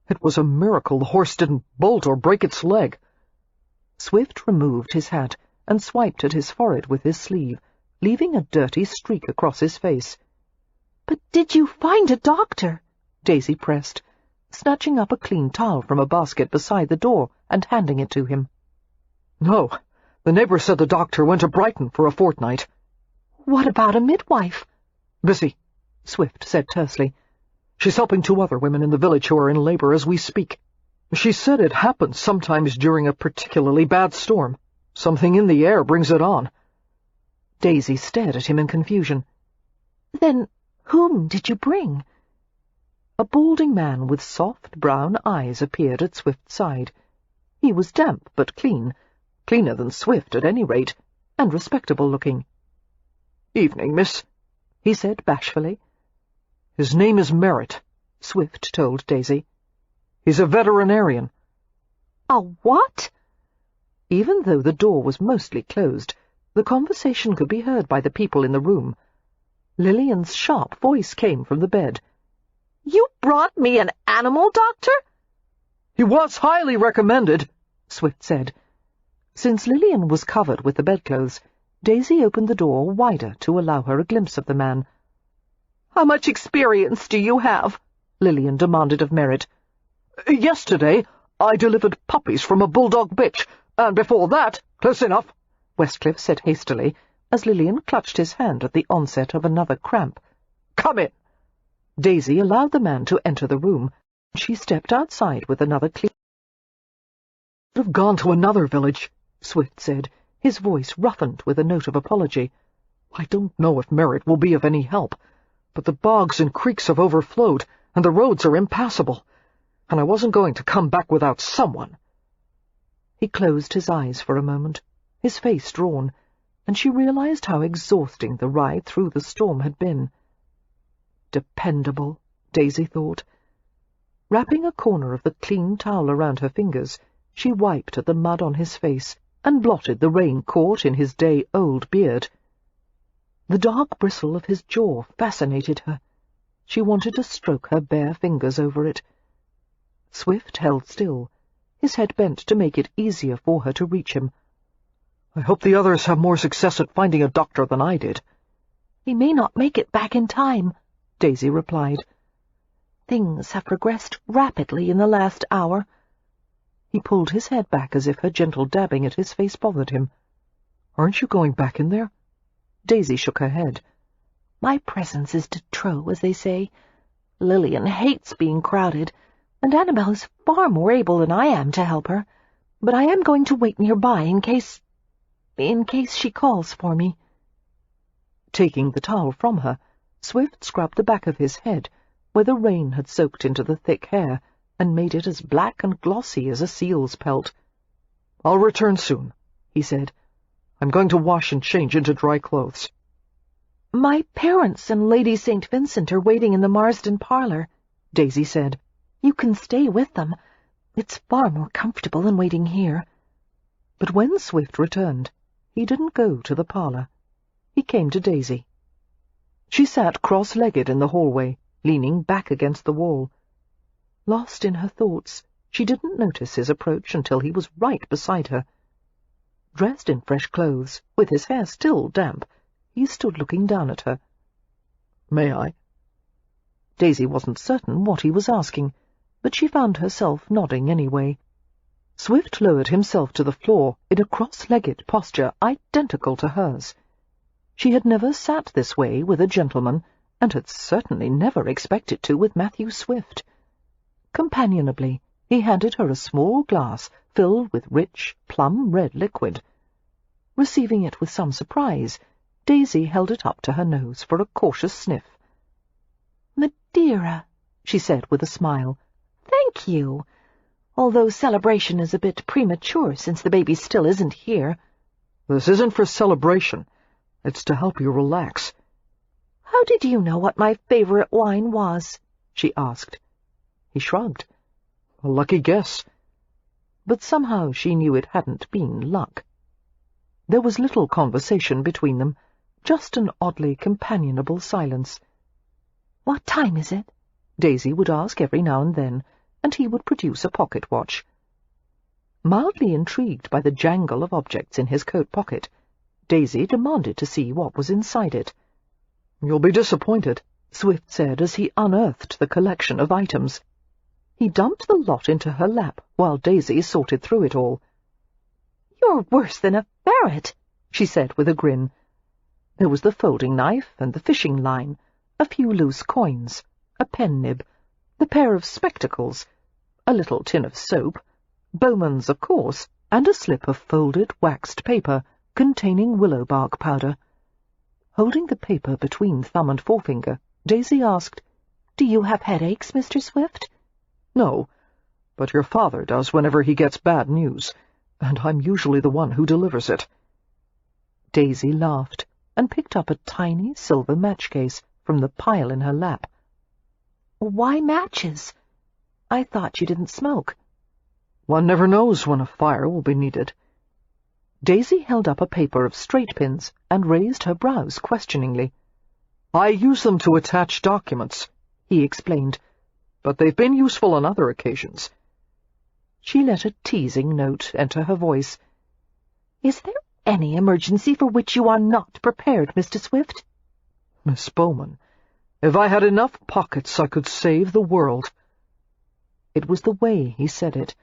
[SPEAKER 2] It was a miracle the horse didn't bolt or break its leg."
[SPEAKER 1] Swift removed his hat and swiped at his forehead with his sleeve, leaving a dirty streak across his face. "But did you find a doctor?" Daisy pressed, snatching up a clean towel from a basket beside the door and handing it to him.
[SPEAKER 2] "No. The neighbour said the doctor went to Brighton for a fortnight."
[SPEAKER 1] "What about a midwife?"
[SPEAKER 2] "Busy,"
[SPEAKER 1] Swift said tersely.
[SPEAKER 2] She's helping 2 other women in the village who are in labor as we speak. She said it happens sometimes during a particularly bad storm. Something in the air brings it on."
[SPEAKER 1] Daisy stared at him in confusion.
[SPEAKER 3] "Then whom did you bring?"
[SPEAKER 1] A balding man with soft brown eyes appeared at Swift's side. He was damp but clean, cleaner than Swift at any rate, and respectable-looking.
[SPEAKER 2] "Evening, miss,"
[SPEAKER 1] he said bashfully.
[SPEAKER 2] "His name is Merritt,"
[SPEAKER 1] Swift told Daisy.
[SPEAKER 2] "He's a veterinarian."
[SPEAKER 3] "A what?"
[SPEAKER 1] Even though the door was mostly closed, the conversation could be heard by the people in the room. Lillian's sharp voice came from the bed.
[SPEAKER 3] "You brought me an animal doctor?"
[SPEAKER 2] "He was highly recommended,"
[SPEAKER 1] Swift said. Since Lillian was covered with the bedclothes, Daisy opened the door wider to allow her a glimpse of the man.
[SPEAKER 3] "How much experience do you have?"
[SPEAKER 1] Lillian demanded of Merritt.
[SPEAKER 2] "Yesterday I delivered puppies from a bulldog bitch, and before that—" "Close enough,"
[SPEAKER 1] Westcliff said hastily, as Lillian clutched his hand at the onset of another cramp.
[SPEAKER 2] "Come in."
[SPEAKER 1] Daisy allowed the man to enter the room. She stepped outside with another clean.
[SPEAKER 2] "I'd have gone to another village,"
[SPEAKER 1] Swift said, his voice roughened with a note of apology.
[SPEAKER 2] "I don't know if Merritt will be of any help, but the bogs and creeks have overflowed, and the roads are impassable, and I wasn't going to come back without someone."
[SPEAKER 1] He closed his eyes for a moment, his face drawn, and she realized how exhausting the ride through the storm had been. Dependable, Daisy thought. Wrapping a corner of the clean towel around her fingers, she wiped at the mud on his face and blotted the rain caught in his day-old beard. The dark bristle of his jaw fascinated her. She wanted to stroke her bare fingers over it. Swift held still, his head bent to make it easier for her to reach him.
[SPEAKER 2] "I hope the others have more success at finding a doctor than I did."
[SPEAKER 3] "He may not make it back in time,"
[SPEAKER 1] Daisy replied.
[SPEAKER 3] "Things have progressed rapidly in the last hour."
[SPEAKER 1] He pulled his head back as if her gentle dabbing at his face bothered him.
[SPEAKER 2] "Aren't you going back in there?"
[SPEAKER 1] Daisy shook her head.
[SPEAKER 3] "My presence is de trop, as they say. Lillian hates being crowded, and Annabelle is far more able than I am to help her. But I am going to wait nearby in case she calls for me."
[SPEAKER 1] Taking the towel from her, Swift scrubbed the back of his head, where the rain had soaked into the thick hair, and made it as black and glossy as a seal's pelt.
[SPEAKER 2] "I'll return soon," he said. "I'm going to wash and change into dry clothes."
[SPEAKER 3] "My parents and Lady St. Vincent are waiting in the Marsden parlour," Daisy said. "You can stay with them. It's far more comfortable than waiting here."
[SPEAKER 1] But when Swift returned, he didn't go to the parlour. He came to Daisy. She sat cross-legged in the hallway, leaning back against the wall. Lost in her thoughts, she didn't notice his approach until he was right beside her. Dressed in fresh clothes, with his hair still damp, he stood looking down at her.
[SPEAKER 2] "May I?"
[SPEAKER 1] Daisy wasn't certain what he was asking, but she found herself nodding anyway. Swift lowered himself to the floor in a cross-legged posture identical to hers. She had never sat this way with a gentleman, and had certainly never expected to with Matthew Swift. Companionably, he handed her a small glass filled with rich, plum-red liquid. Receiving it with some surprise, Daisy held it up to her nose for a cautious sniff.
[SPEAKER 3] "Madeira," she said with a smile. "Thank you. Although celebration is a bit premature since the baby still isn't here."
[SPEAKER 2] "This isn't for celebration. It's to help you relax."
[SPEAKER 3] "How did you know what my favorite wine was?" she asked.
[SPEAKER 1] He shrugged.
[SPEAKER 2] "A lucky guess."
[SPEAKER 1] But somehow she knew it hadn't been luck. There was little conversation between them, just an oddly companionable silence.
[SPEAKER 3] "What time is it?"
[SPEAKER 1] Daisy would ask every now and then, and he would produce a pocket watch. Mildly intrigued by the jangle of objects in his coat pocket, Daisy demanded to see what was inside it.
[SPEAKER 2] "You'll be disappointed,"
[SPEAKER 1] Swift said as he unearthed the collection of items. He dumped the lot into her lap while Daisy sorted through it all.
[SPEAKER 3] "You're worse than a ferret," she said with a grin.
[SPEAKER 1] There was the folding knife and the fishing line, a few loose coins, a pen nib, the pair of spectacles, a little tin of soap, Bowman's of course, and a slip of folded waxed paper containing willow bark powder. Holding the paper between thumb and forefinger, Daisy asked, "Do you have headaches, Mr. Swift?"
[SPEAKER 2] "No, but your father does whenever he gets bad news, and I'm usually the one who delivers it."
[SPEAKER 1] Daisy laughed and picked up a tiny silver match case from the pile in her lap. "Why matches? I thought you didn't smoke."
[SPEAKER 2] "One never knows when a fire will be needed."
[SPEAKER 1] Daisy held up a paper of straight pins and raised her brows questioningly.
[SPEAKER 2] "I use them to attach documents," he explained, "but they've been useful on other occasions."
[SPEAKER 1] She let a teasing note enter her voice. "Is there any emergency for which you are not prepared, Mr. Swift?"
[SPEAKER 2] "Miss Bowman, if I had enough pockets I could save the world."
[SPEAKER 1] It was the way he said it,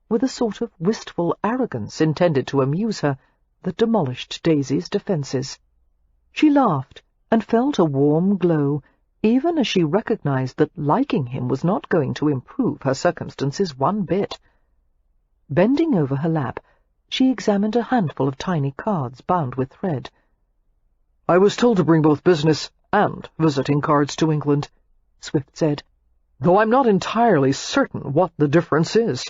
[SPEAKER 1] with a sort of wistful arrogance intended to amuse her, that demolished Daisy's defences. She laughed and felt a warm glow, even as she recognized that liking him was not going to improve her circumstances one bit. Bending over her lap, she examined a handful of tiny cards bound with thread.
[SPEAKER 2] "I was told to bring both business and visiting cards to England," Swift said, "though I'm not entirely certain what the difference is."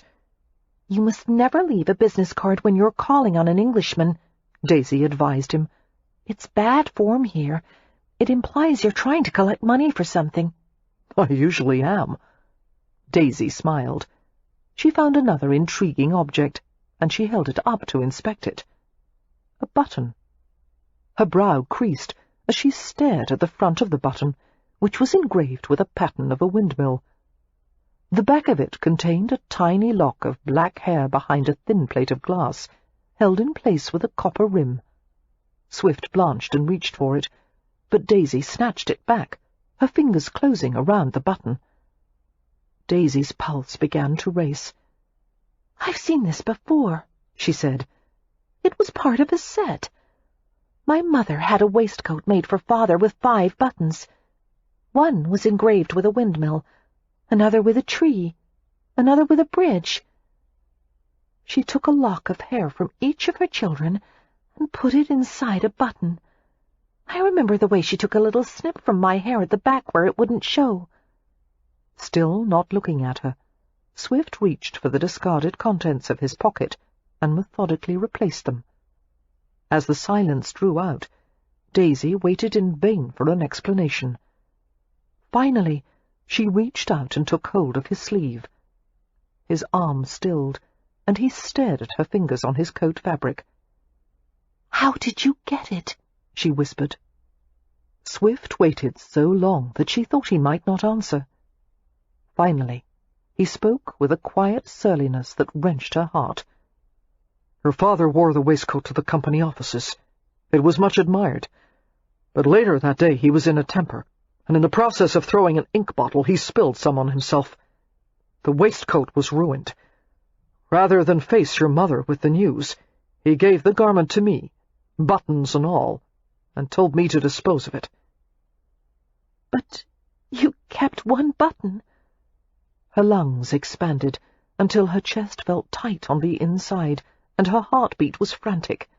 [SPEAKER 3] "You must never leave a business card when you're calling on an Englishman," Daisy advised him. "It's bad form here. It implies you're trying to collect money for something."
[SPEAKER 2] "I usually am."
[SPEAKER 1] Daisy smiled. She found another intriguing object, and she held it up to inspect it. A button. Her brow creased as she stared at the front of the button, which was engraved with a pattern of a windmill. The back of it contained a tiny lock of black hair behind a thin plate of glass, held in place with a copper rim. Swift blanched and reached for it, but Daisy snatched it back, her fingers closing around the button. Daisy's pulse began to race.
[SPEAKER 3] "I've seen this before," she said. "It was part of a set. My mother had a waistcoat made for Father with 5 buttons. One was engraved with a windmill, another with a tree, another with a bridge. She took a lock of hair from each of her children and put it inside a button. I remember the way she took a little snip from my hair at the back where it wouldn't show."
[SPEAKER 1] Still not looking at her, Swift reached for the discarded contents of his pocket and methodically replaced them. As the silence drew out, Daisy waited in vain for an explanation. Finally, she reached out and took hold of his sleeve. His arm stilled, and he stared at her fingers on his coat fabric.
[SPEAKER 3] "How did you get it?"
[SPEAKER 1] she whispered. Swift waited so long that she thought he might not answer. Finally, he spoke with a quiet surliness that wrenched her heart.
[SPEAKER 2] "Her father wore the waistcoat to the company offices. It was much admired. But later that day he was in a temper, and in the process of throwing an ink bottle he spilled some on himself. The waistcoat was ruined. Rather than face your mother with the news, he gave the garment to me, buttons and all, and told me to dispose of it."
[SPEAKER 3] "But you kept one button."
[SPEAKER 1] Her lungs expanded until her chest felt tight on the inside, and her heartbeat was frantic.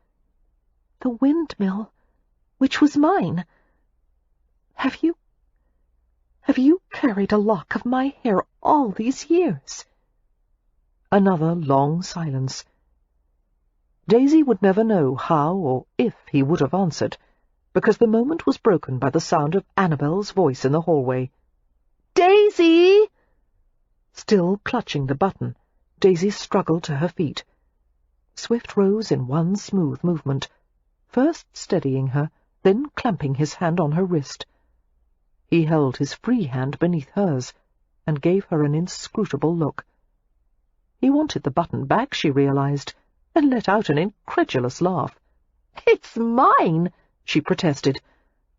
[SPEAKER 3] "The windmill, which was mine. Have you carried a lock of my hair all these years?"
[SPEAKER 1] Another long silence. Daisy would never know how or if he would have answered, because the moment was broken by the sound of Annabel's voice in the hallway.
[SPEAKER 3] "Daisy!"
[SPEAKER 1] Still clutching the button, Daisy struggled to her feet. Swift rose in one smooth movement, first steadying her, then clamping his hand on her wrist. He held his free hand beneath hers, and gave her an inscrutable look. He wanted the button back, she realized, and let out an incredulous laugh.
[SPEAKER 3] "It's mine,"
[SPEAKER 1] she protested,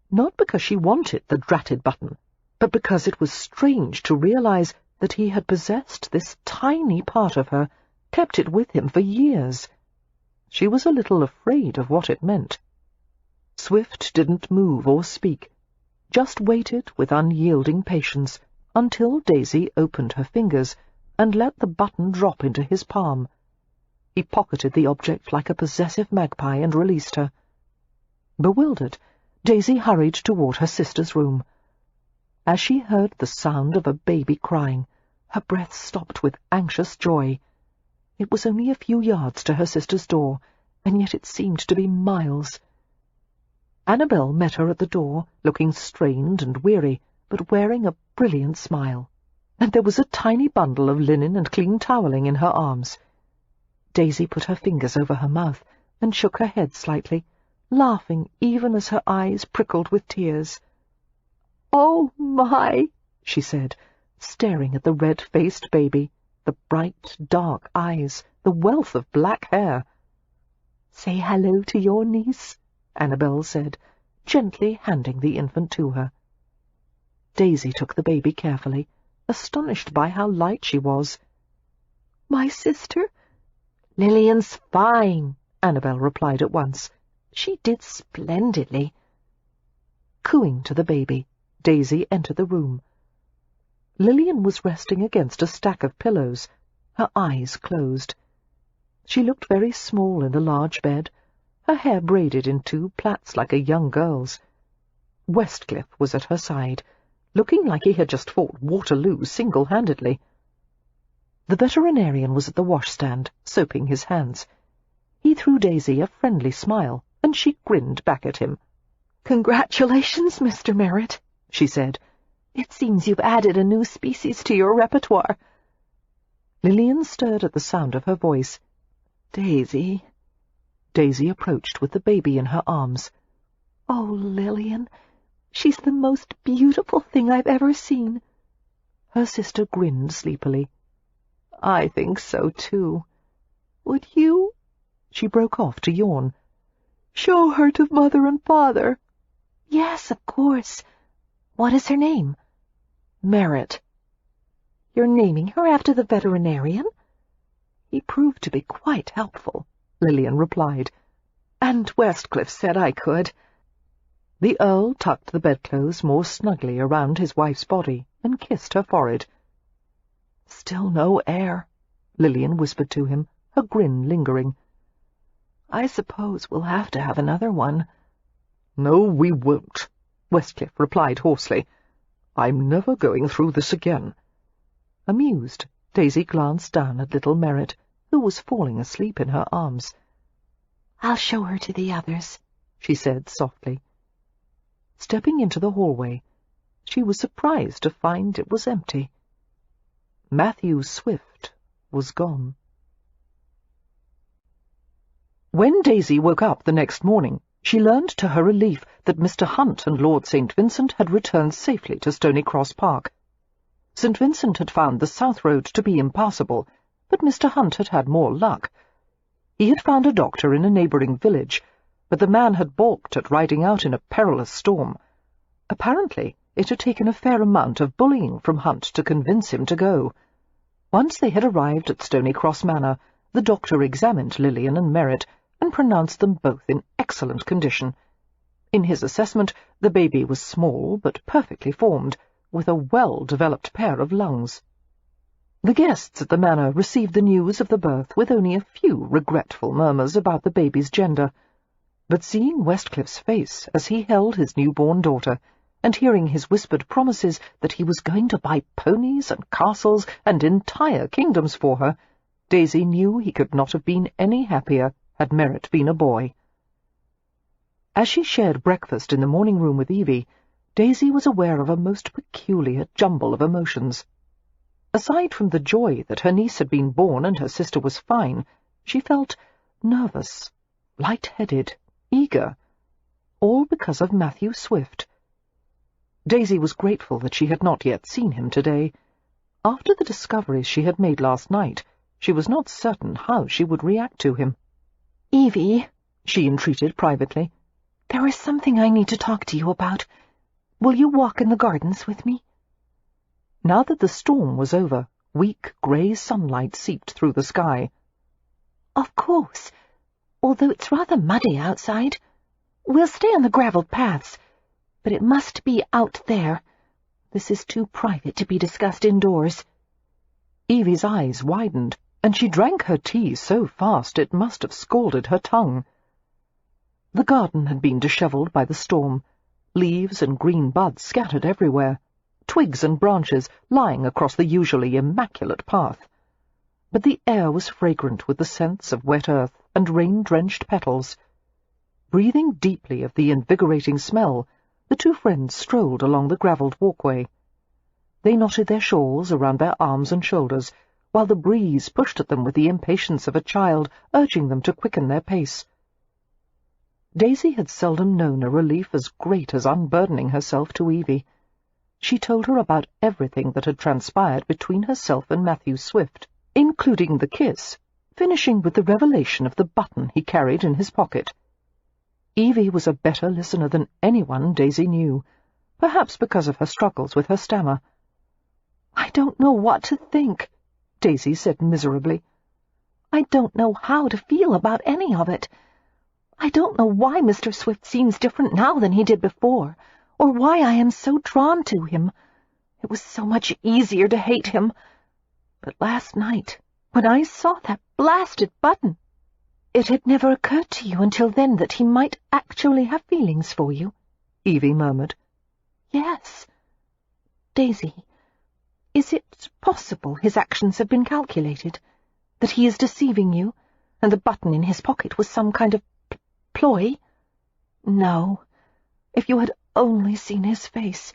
[SPEAKER 1] not because she wanted the dratted button, but because it was strange to realize that he had possessed this tiny part of her, kept it with him for years. She was a little afraid of what it meant. Swift didn't move or speak, just waited with unyielding patience, until Daisy opened her fingers and let the button drop into his palm. He pocketed the object like a possessive magpie and released her. Bewildered, Daisy hurried toward her sister's room. As she heard the sound of a baby crying, her breath stopped with anxious joy. It was only a few yards to her sister's door, and yet it seemed to be miles. Annabel met her at the door, looking strained and weary, but wearing a brilliant smile, and there was a tiny bundle of linen and clean toweling in her arms. Daisy put her fingers over her mouth and shook her head slightly, laughing even as her eyes prickled with tears. "Oh, my!" she said, staring at the red-faced baby, the bright, dark eyes, the wealth of black hair. "Say hello to your niece," Annabel said, gently handing the infant to her. Daisy took the baby carefully, astonished by how light she was. "My sister?" "Lillian's fine," Annabel replied at once. "She did splendidly." Cooing to the baby, Daisy entered the room. Lillian was resting against a stack of pillows, her eyes closed. She looked very small in the large bed, her hair braided in 2 plaits like a young girl's. Westcliff was at her side, looking like he had just fought Waterloo single-handedly. The veterinarian was at the washstand, soaping his hands. He threw Daisy a friendly smile, and she grinned back at him. "Congratulations, Mr. Merritt," she said. "It seems you've added a new species to your repertoire." Lillian stirred at the sound of her voice. "Daisy." Daisy approached with the baby in her arms. "Oh, Lillian, she's the most beautiful thing I've ever seen." Her sister grinned sleepily. "I think so, too. Would you—" She broke off to yawn. "Show her to Mother and Father." "Yes, of course. What is her name?" "Merritt." "You're naming her after the veterinarian?" "He proved to be quite helpful," Lillian replied. "And Westcliff said I could." The Earl tucked the bedclothes more snugly around his wife's body and kissed her forehead. "Still no heir," Lillian whispered to him, her grin lingering. "I suppose we'll have to have another one." "No, we won't," Westcliff replied hoarsely. "I'm never going through this again." Amused, Daisy glanced down at little Merritt, who was falling asleep in her arms. "I'll show her to the others," she said softly. Stepping into the hallway, she was surprised to find it was empty. Matthew Swift was gone. When Daisy woke up the next morning, she learned to her relief that Mr. Hunt and Lord St. Vincent had returned safely to Stony Cross Park. St. Vincent had found the south road to be impassable, but Mr. Hunt had had more luck. He had found a doctor in a neighbouring village, but the man had balked at riding out in a perilous storm. Apparently, it had taken a fair amount of bullying from Hunt to convince him to go. Once they had arrived at Stony Cross Manor, the doctor examined Lillian and Merritt and pronounced them both in excellent condition. In his assessment, the baby was small but perfectly formed, with a well-developed pair of lungs. The guests at the manor received the news of the birth with only a few regretful murmurs about the baby's gender, but seeing Westcliff's face as he held his newborn daughter, and hearing his whispered promises that he was going to buy ponies and castles and entire kingdoms for her, Daisy knew he could not have been any happier had Merritt been a boy. As she shared breakfast in the morning room with Evie, Daisy was aware of a most peculiar jumble of emotions. Aside from the joy that her niece had been born and her sister was fine, she felt nervous, light-headed, eager, all because of Matthew Swift. Daisy was grateful that she had not yet seen him today. After the discoveries she had made last night, she was not certain how she would react to him. "Evie," she entreated privately, "there is something I need to talk to you about. Will you walk in the gardens with me?" Now that the storm was over, weak grey sunlight seeped through the sky. "Of course, although it's rather muddy outside. We'll stay on the gravelled paths, but it must be out there.
[SPEAKER 3] This is too private to be discussed indoors."
[SPEAKER 1] Evie's eyes widened, and she drank her tea so fast it must have scalded her tongue. The garden had been dishevelled by the storm, leaves and green buds scattered everywhere, twigs and branches lying across the usually immaculate path. But the air was fragrant with the scents of wet earth and rain-drenched petals. Breathing deeply of the invigorating smell, the two friends strolled along the gravelled walkway. They knotted their shawls around their arms and shoulders, while the breeze pushed at them with the impatience of a child, urging them to quicken their pace. Daisy had seldom known a relief as great as unburdening herself to Evie. She told her about everything that had transpired between herself and Matthew Swift, including the kiss, finishing with the revelation of the button he carried in his pocket. Evie was a better listener than anyone Daisy knew, perhaps because of her struggles with her stammer.
[SPEAKER 3] "I don't know what to think," Daisy said miserably. "I don't know how to feel about any of it. I don't know why Mr. Swift seems different now than he did before, or why I am so drawn to him. It was so much easier to hate him. But last night, when I saw that blasted button, it had never occurred to you until then that he might actually have feelings for you,"
[SPEAKER 1] Evie murmured.
[SPEAKER 3] "Yes. Daisy, is it possible his actions have been calculated, that he is deceiving you, and the button in his pocket was some kind of ploy? No. If you had only seen his face.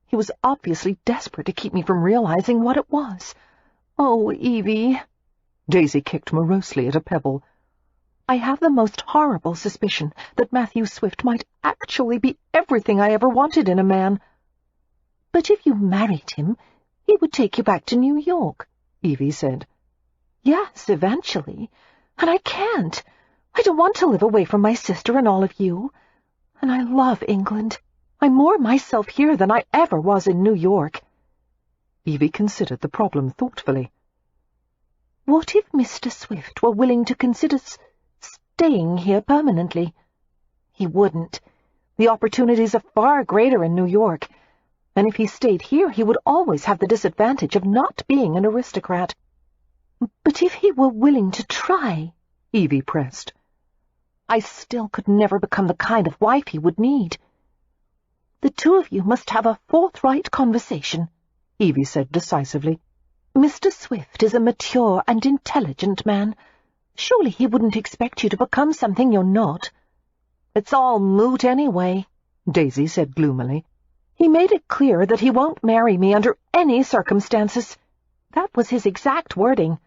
[SPEAKER 3] He was obviously desperate to keep me from realizing what it was. Oh, Evie." Daisy kicked morosely at a pebble. "I have the most horrible suspicion that Matthew Swift might actually be everything I ever wanted in a man." "But if you married him, he would take you back to New York," Evie said. "Yes, eventually. And I can't. I don't want to live away from my sister and all of you. And I love England. I'm more myself here than I ever was in New York."
[SPEAKER 1] Evie considered the problem thoughtfully.
[SPEAKER 3] "What if Mr. Swift were willing to consider staying here permanently?" "He wouldn't. The opportunities are far greater in New York. And if he stayed here, he would always have the disadvantage of not being an aristocrat." "But if he were willing to try," Evie pressed, "I still could never become the kind of wife he would need." "The two of you must have a forthright conversation," Evie said decisively. "Mr. Swift is a mature and intelligent man. Surely he wouldn't expect you to become something you're not." "It's all moot anyway," Daisy said gloomily. "He made it clear that he won't marry me under any circumstances. That was his exact wording."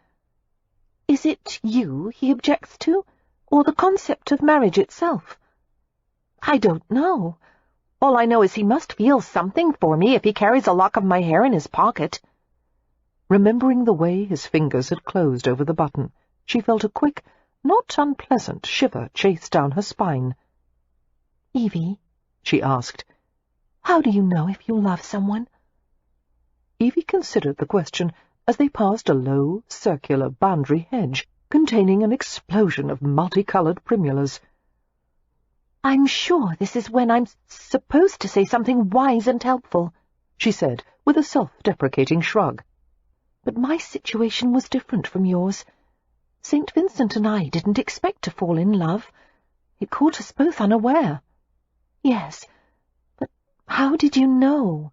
[SPEAKER 3] "Is it you he objects to, or the concept of marriage itself?" "I don't know. All I know is he must feel something for me if he carries a lock of my hair in his pocket."
[SPEAKER 1] Remembering the way his fingers had closed over the button, she felt a quick, not unpleasant shiver chase down her spine.
[SPEAKER 3] "Evie," she asked,
[SPEAKER 1] "How do you know if you love someone?" Evie considered the question as they passed a low, circular boundary hedge containing an explosion of multicoloured primulas.
[SPEAKER 3] "I'm sure this is when I'm supposed to say something wise and helpful," she said, with a self-deprecating shrug. "But my situation was different from yours. St. Vincent and I didn't expect to fall in love. It caught us both unaware." "Yes, but how did you know?"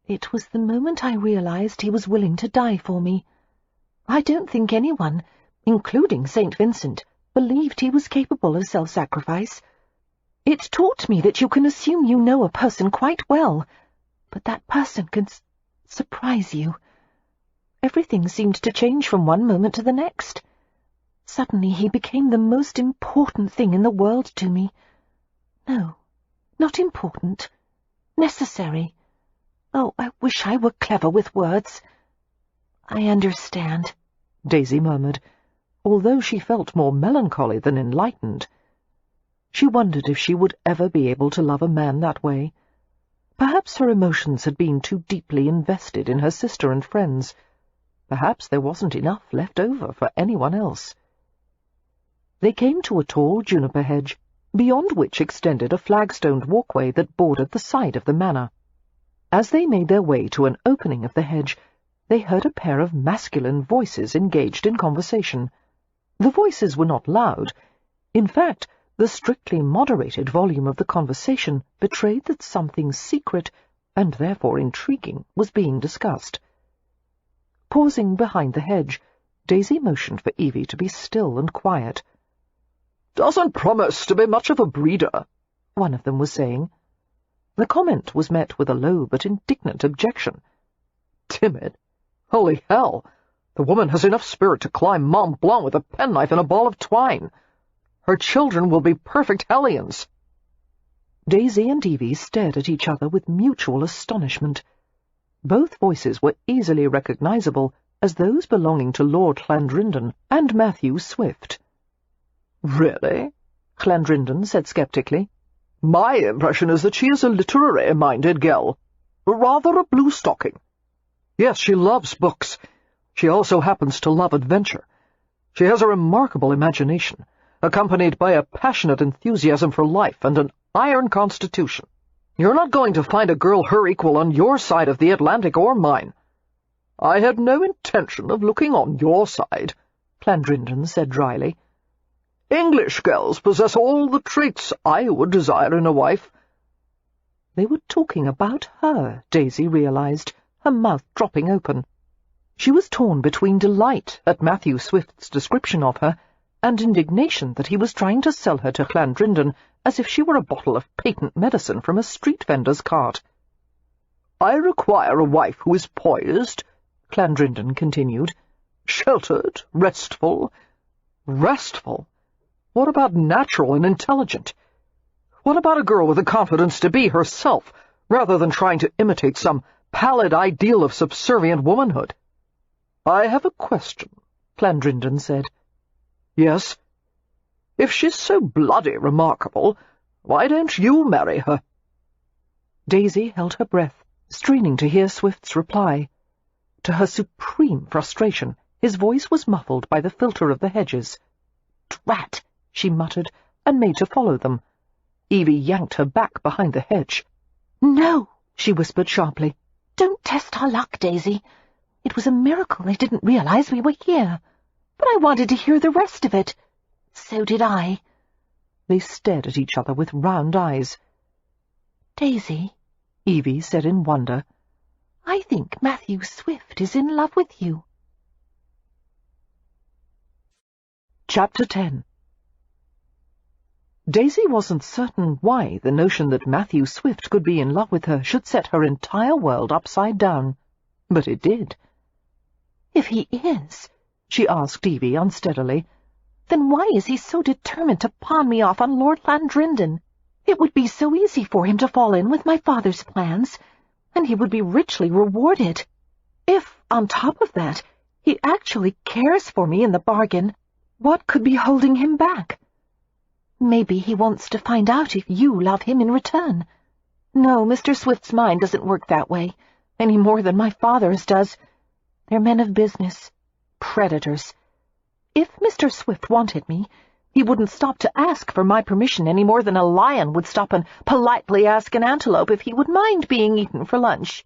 [SPEAKER 3] "It was the moment I realized he was willing to die for me. I don't think anyone, including St. Vincent, believed he was capable of self-sacrifice. It taught me that you can assume you know a person quite well, but that person can surprise you. Everything seemed to change from one moment to the next. Suddenly he became the most important thing in the world to me. No, not important. Necessary. Oh, I wish I were clever with words." "I understand,"
[SPEAKER 1] Daisy murmured, although she felt more melancholy than enlightened. She wondered if she would ever be able to love a man that way. Perhaps her emotions had been too deeply invested in her sister and friends. Perhaps there wasn't enough left over for anyone else. They came to a tall juniper hedge, beyond which extended a flagstoned walkway that bordered the side of the manor. As they made their way to an opening of the hedge, they heard a pair of masculine voices engaged in conversation. The voices were not loud. In fact, the strictly moderated volume of the conversation betrayed that something secret, and therefore intriguing, was being discussed. Pausing behind the hedge, Daisy motioned for Evie to be still and quiet.
[SPEAKER 2] "Doesn't promise to be much of a breeder,"
[SPEAKER 1] one of them was saying. The comment was met with a low but indignant objection.
[SPEAKER 2] "Timid? Holy hell! The woman has enough spirit to climb Mont Blanc with a penknife and a ball of twine. Her children will be perfect hellions."
[SPEAKER 1] Daisy and Evie stared at each other with mutual astonishment. Both voices were easily recognizable as those belonging to Lord Clandrindon and Matthew Swift.
[SPEAKER 2] "Really?"
[SPEAKER 1] Clandrindon said sceptically.
[SPEAKER 2] "My impression is that she is a literary-minded girl. Rather a blue-stocking. Yes, she loves books. She also happens to love adventure. She has a remarkable imagination, accompanied by a passionate enthusiasm for life and an iron constitution. You're not going to find a girl her equal on your side of the Atlantic or mine." "I had no intention of looking on your side," Clandrindon said dryly. "English girls possess all the traits I would desire in a wife."
[SPEAKER 1] They were talking about her, Daisy realized, her mouth dropping open. She was torn between delight at Matthew Swift's description of her and indignation that he was trying to sell her to Clandrindon as if she were a bottle of patent medicine from a street vendor's cart. "I require a wife who is poised," Clandrindon continued, "sheltered, restful." "Restful? What about natural and intelligent? What about a girl with the confidence to be herself, rather than trying to imitate some pallid ideal of subservient womanhood?" "I have a question," Clandrindon said. "Yes?" "If she's so bloody remarkable, why don't you marry her?" Daisy held her breath, straining to hear Swift's reply. To her supreme frustration, his voice was muffled by the filter of the hedges. "Drat!" she muttered, and made to follow them. Evie yanked her back behind the hedge.
[SPEAKER 3] "No,"
[SPEAKER 1] she whispered sharply.
[SPEAKER 3] "Don't test our luck, Daisy. It was a miracle they didn't realize we were here. But I wanted to hear the rest of it. So did I."
[SPEAKER 1] They stared at each other with round eyes.
[SPEAKER 3] "Daisy,"
[SPEAKER 1] Evie said in wonder,
[SPEAKER 3] "I think Matthew Swift is in love with you."
[SPEAKER 1] Chapter 10. Daisy wasn't certain why the notion that Matthew Swift could be in love with her should set her entire world upside down, but it did.
[SPEAKER 3] "If he is,"
[SPEAKER 1] she asked Evie unsteadily,
[SPEAKER 3] "then why is he so determined to pawn me off on Lord Clandrindon? It would be so easy for him to fall in with my father's plans, and he would be richly rewarded. If, on top of that, he actually cares for me in the bargain, what could be holding him back? Maybe he wants to find out if you love him in return. No, Mr. Swift's mind doesn't work that way, any more than my father's does. They're men of business, predators. If Mr. Swift wanted me, he wouldn't stop to ask for my permission any more than a lion would stop and politely ask an antelope if he would mind being eaten for lunch.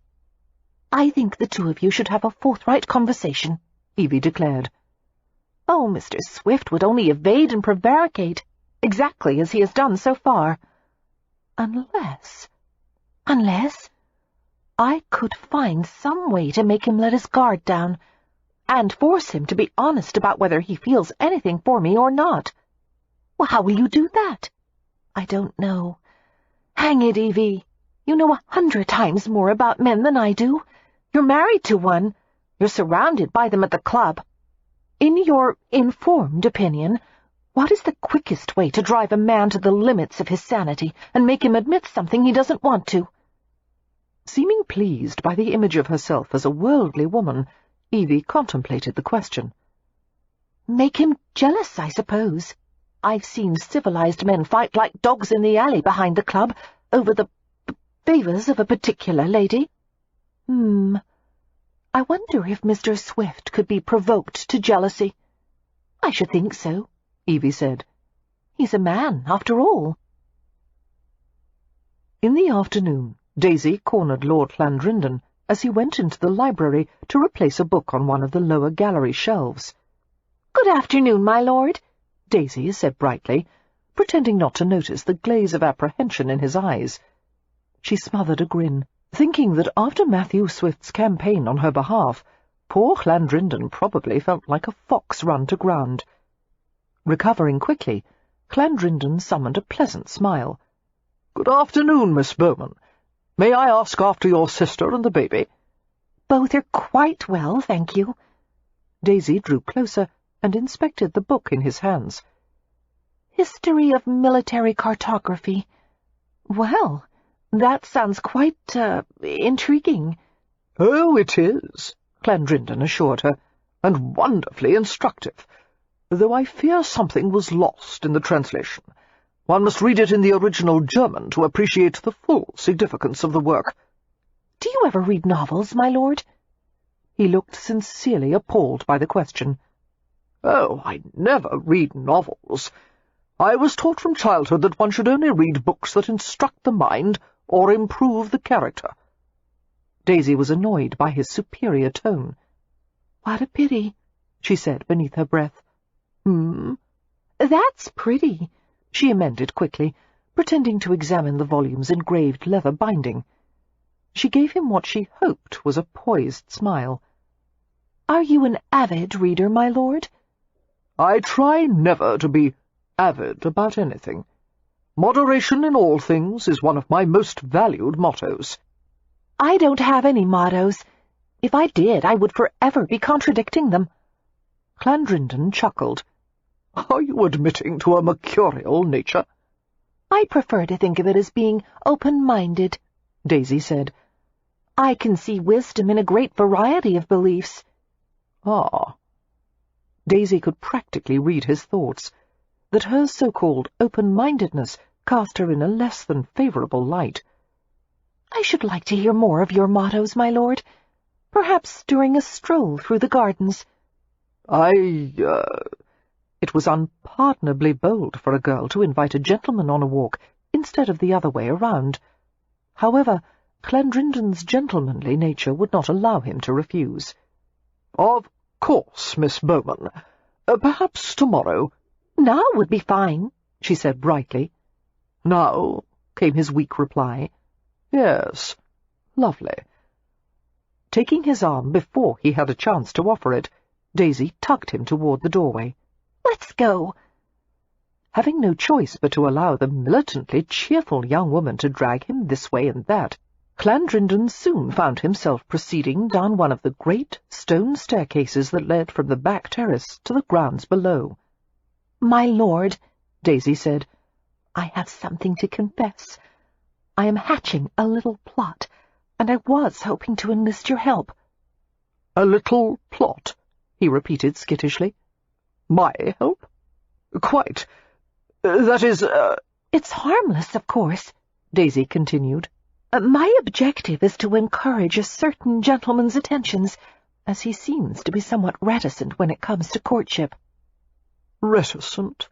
[SPEAKER 3] I think the two of you should have a forthright conversation," Evie declared. "Oh, Mr. Swift would only evade and prevaricate, exactly as he has done so far. Unless I could find some way to make him let his guard down, and force him to be honest about whether he feels anything for me or not. Well, how will you do that? I don't know. Hang it, Evie, you know 100 times more about men than I do. You're married to one. You're surrounded by them at the club. In your informed opinion, what is the quickest way to drive a man to the limits of his sanity and make him admit something he doesn't want to?" Seeming pleased by the image of herself as a worldly woman, Evie contemplated the question. "Make him jealous, I suppose. I've seen civilized men fight like dogs in the alley behind the club over the favours of a particular lady. I wonder if Mr. Swift could be provoked to jealousy." "I should think so," Evie said. "He's a man, after all." In the afternoon,
[SPEAKER 1] Daisy cornered Lord Clandrindon as he went into the library to replace a book on one of the lower gallery shelves.
[SPEAKER 3] "Good afternoon, my lord,"
[SPEAKER 1] Daisy said brightly, pretending not to notice the glaze of apprehension in his eyes. She smothered a grin, thinking that after Matthew Swift's campaign on her behalf, poor Clandrindon probably felt like a fox run to ground. Recovering quickly, Clandrindon summoned a pleasant smile.
[SPEAKER 2] "Good afternoon, Miss Bowman. May I ask after your sister and the baby?"
[SPEAKER 3] "Both are quite well, thank you."
[SPEAKER 1] Daisy drew closer and inspected the book in his hands.
[SPEAKER 3] "History of Military Cartography. Well, that sounds quite, intriguing."
[SPEAKER 2] "Oh, it is," Clandrindon assured her, "and wonderfully instructive, though I fear something was lost in the translation. One must read it in the original German to appreciate the full significance of the work."
[SPEAKER 3] "Do you ever read novels, my lord?"
[SPEAKER 1] He looked sincerely appalled by the question.
[SPEAKER 2] "Oh, I never read novels. I was taught from childhood that one should only read books that instruct the mind or improve the character."
[SPEAKER 1] Daisy was annoyed by his superior tone.
[SPEAKER 3] "What a pity,"
[SPEAKER 1] she said beneath her breath.
[SPEAKER 3] "That's pretty,"
[SPEAKER 1] she amended quickly, pretending to examine the volume's engraved leather binding. She gave him what she hoped was a poised smile.
[SPEAKER 3] "Are you an avid reader, my lord?"
[SPEAKER 2] "I try never to be avid about anything. Moderation in all things is one of my most valued mottos."
[SPEAKER 3] "I don't have any mottos. If I did, I would forever be contradicting them."
[SPEAKER 1] Clandrindon chuckled.
[SPEAKER 2] "Are you admitting to a mercurial nature?"
[SPEAKER 3] "I prefer to think of it as being open-minded,"
[SPEAKER 1] Daisy said.
[SPEAKER 3] "I can see wisdom in a great variety of beliefs."
[SPEAKER 2] "Ah."
[SPEAKER 1] Daisy could practically read his thoughts, that her so-called open-mindedness cast her in a less than favourable light.
[SPEAKER 3] "I should like to hear more of your mottos, my lord. Perhaps during a stroll through the gardens."
[SPEAKER 1] It was unpardonably bold for a girl to invite a gentleman on a walk instead of the other way around. However, Clandrindon's gentlemanly nature would not allow him to refuse.
[SPEAKER 2] "Of course, Miss Bowman. Perhaps tomorrow."
[SPEAKER 3] "Now would be fine,"
[SPEAKER 1] she said brightly.
[SPEAKER 2] "Now?"
[SPEAKER 1] came his weak reply.
[SPEAKER 2] "Yes. Lovely."
[SPEAKER 1] Taking his arm before he had a chance to offer it, Daisy tugged him toward the doorway.
[SPEAKER 3] "Let's go."
[SPEAKER 1] Having no choice but to allow the militantly cheerful young woman to drag him this way and that, Clandrindon soon found himself proceeding down one of the great stone staircases that led from the back terrace to the grounds below.
[SPEAKER 3] "My lord,"
[SPEAKER 1] Daisy said,
[SPEAKER 3] "I have something to confess. I am hatching a little plot, and I was hoping to enlist your help."
[SPEAKER 2] "A little plot," he repeated skittishly. "My help?" "Quite. That is,
[SPEAKER 3] It's harmless, of course,"
[SPEAKER 1] Daisy continued.
[SPEAKER 3] "My objective is to encourage a certain gentleman's attentions, as he seems to be somewhat reticent when it comes to courtship."
[SPEAKER 2] "Reticent?"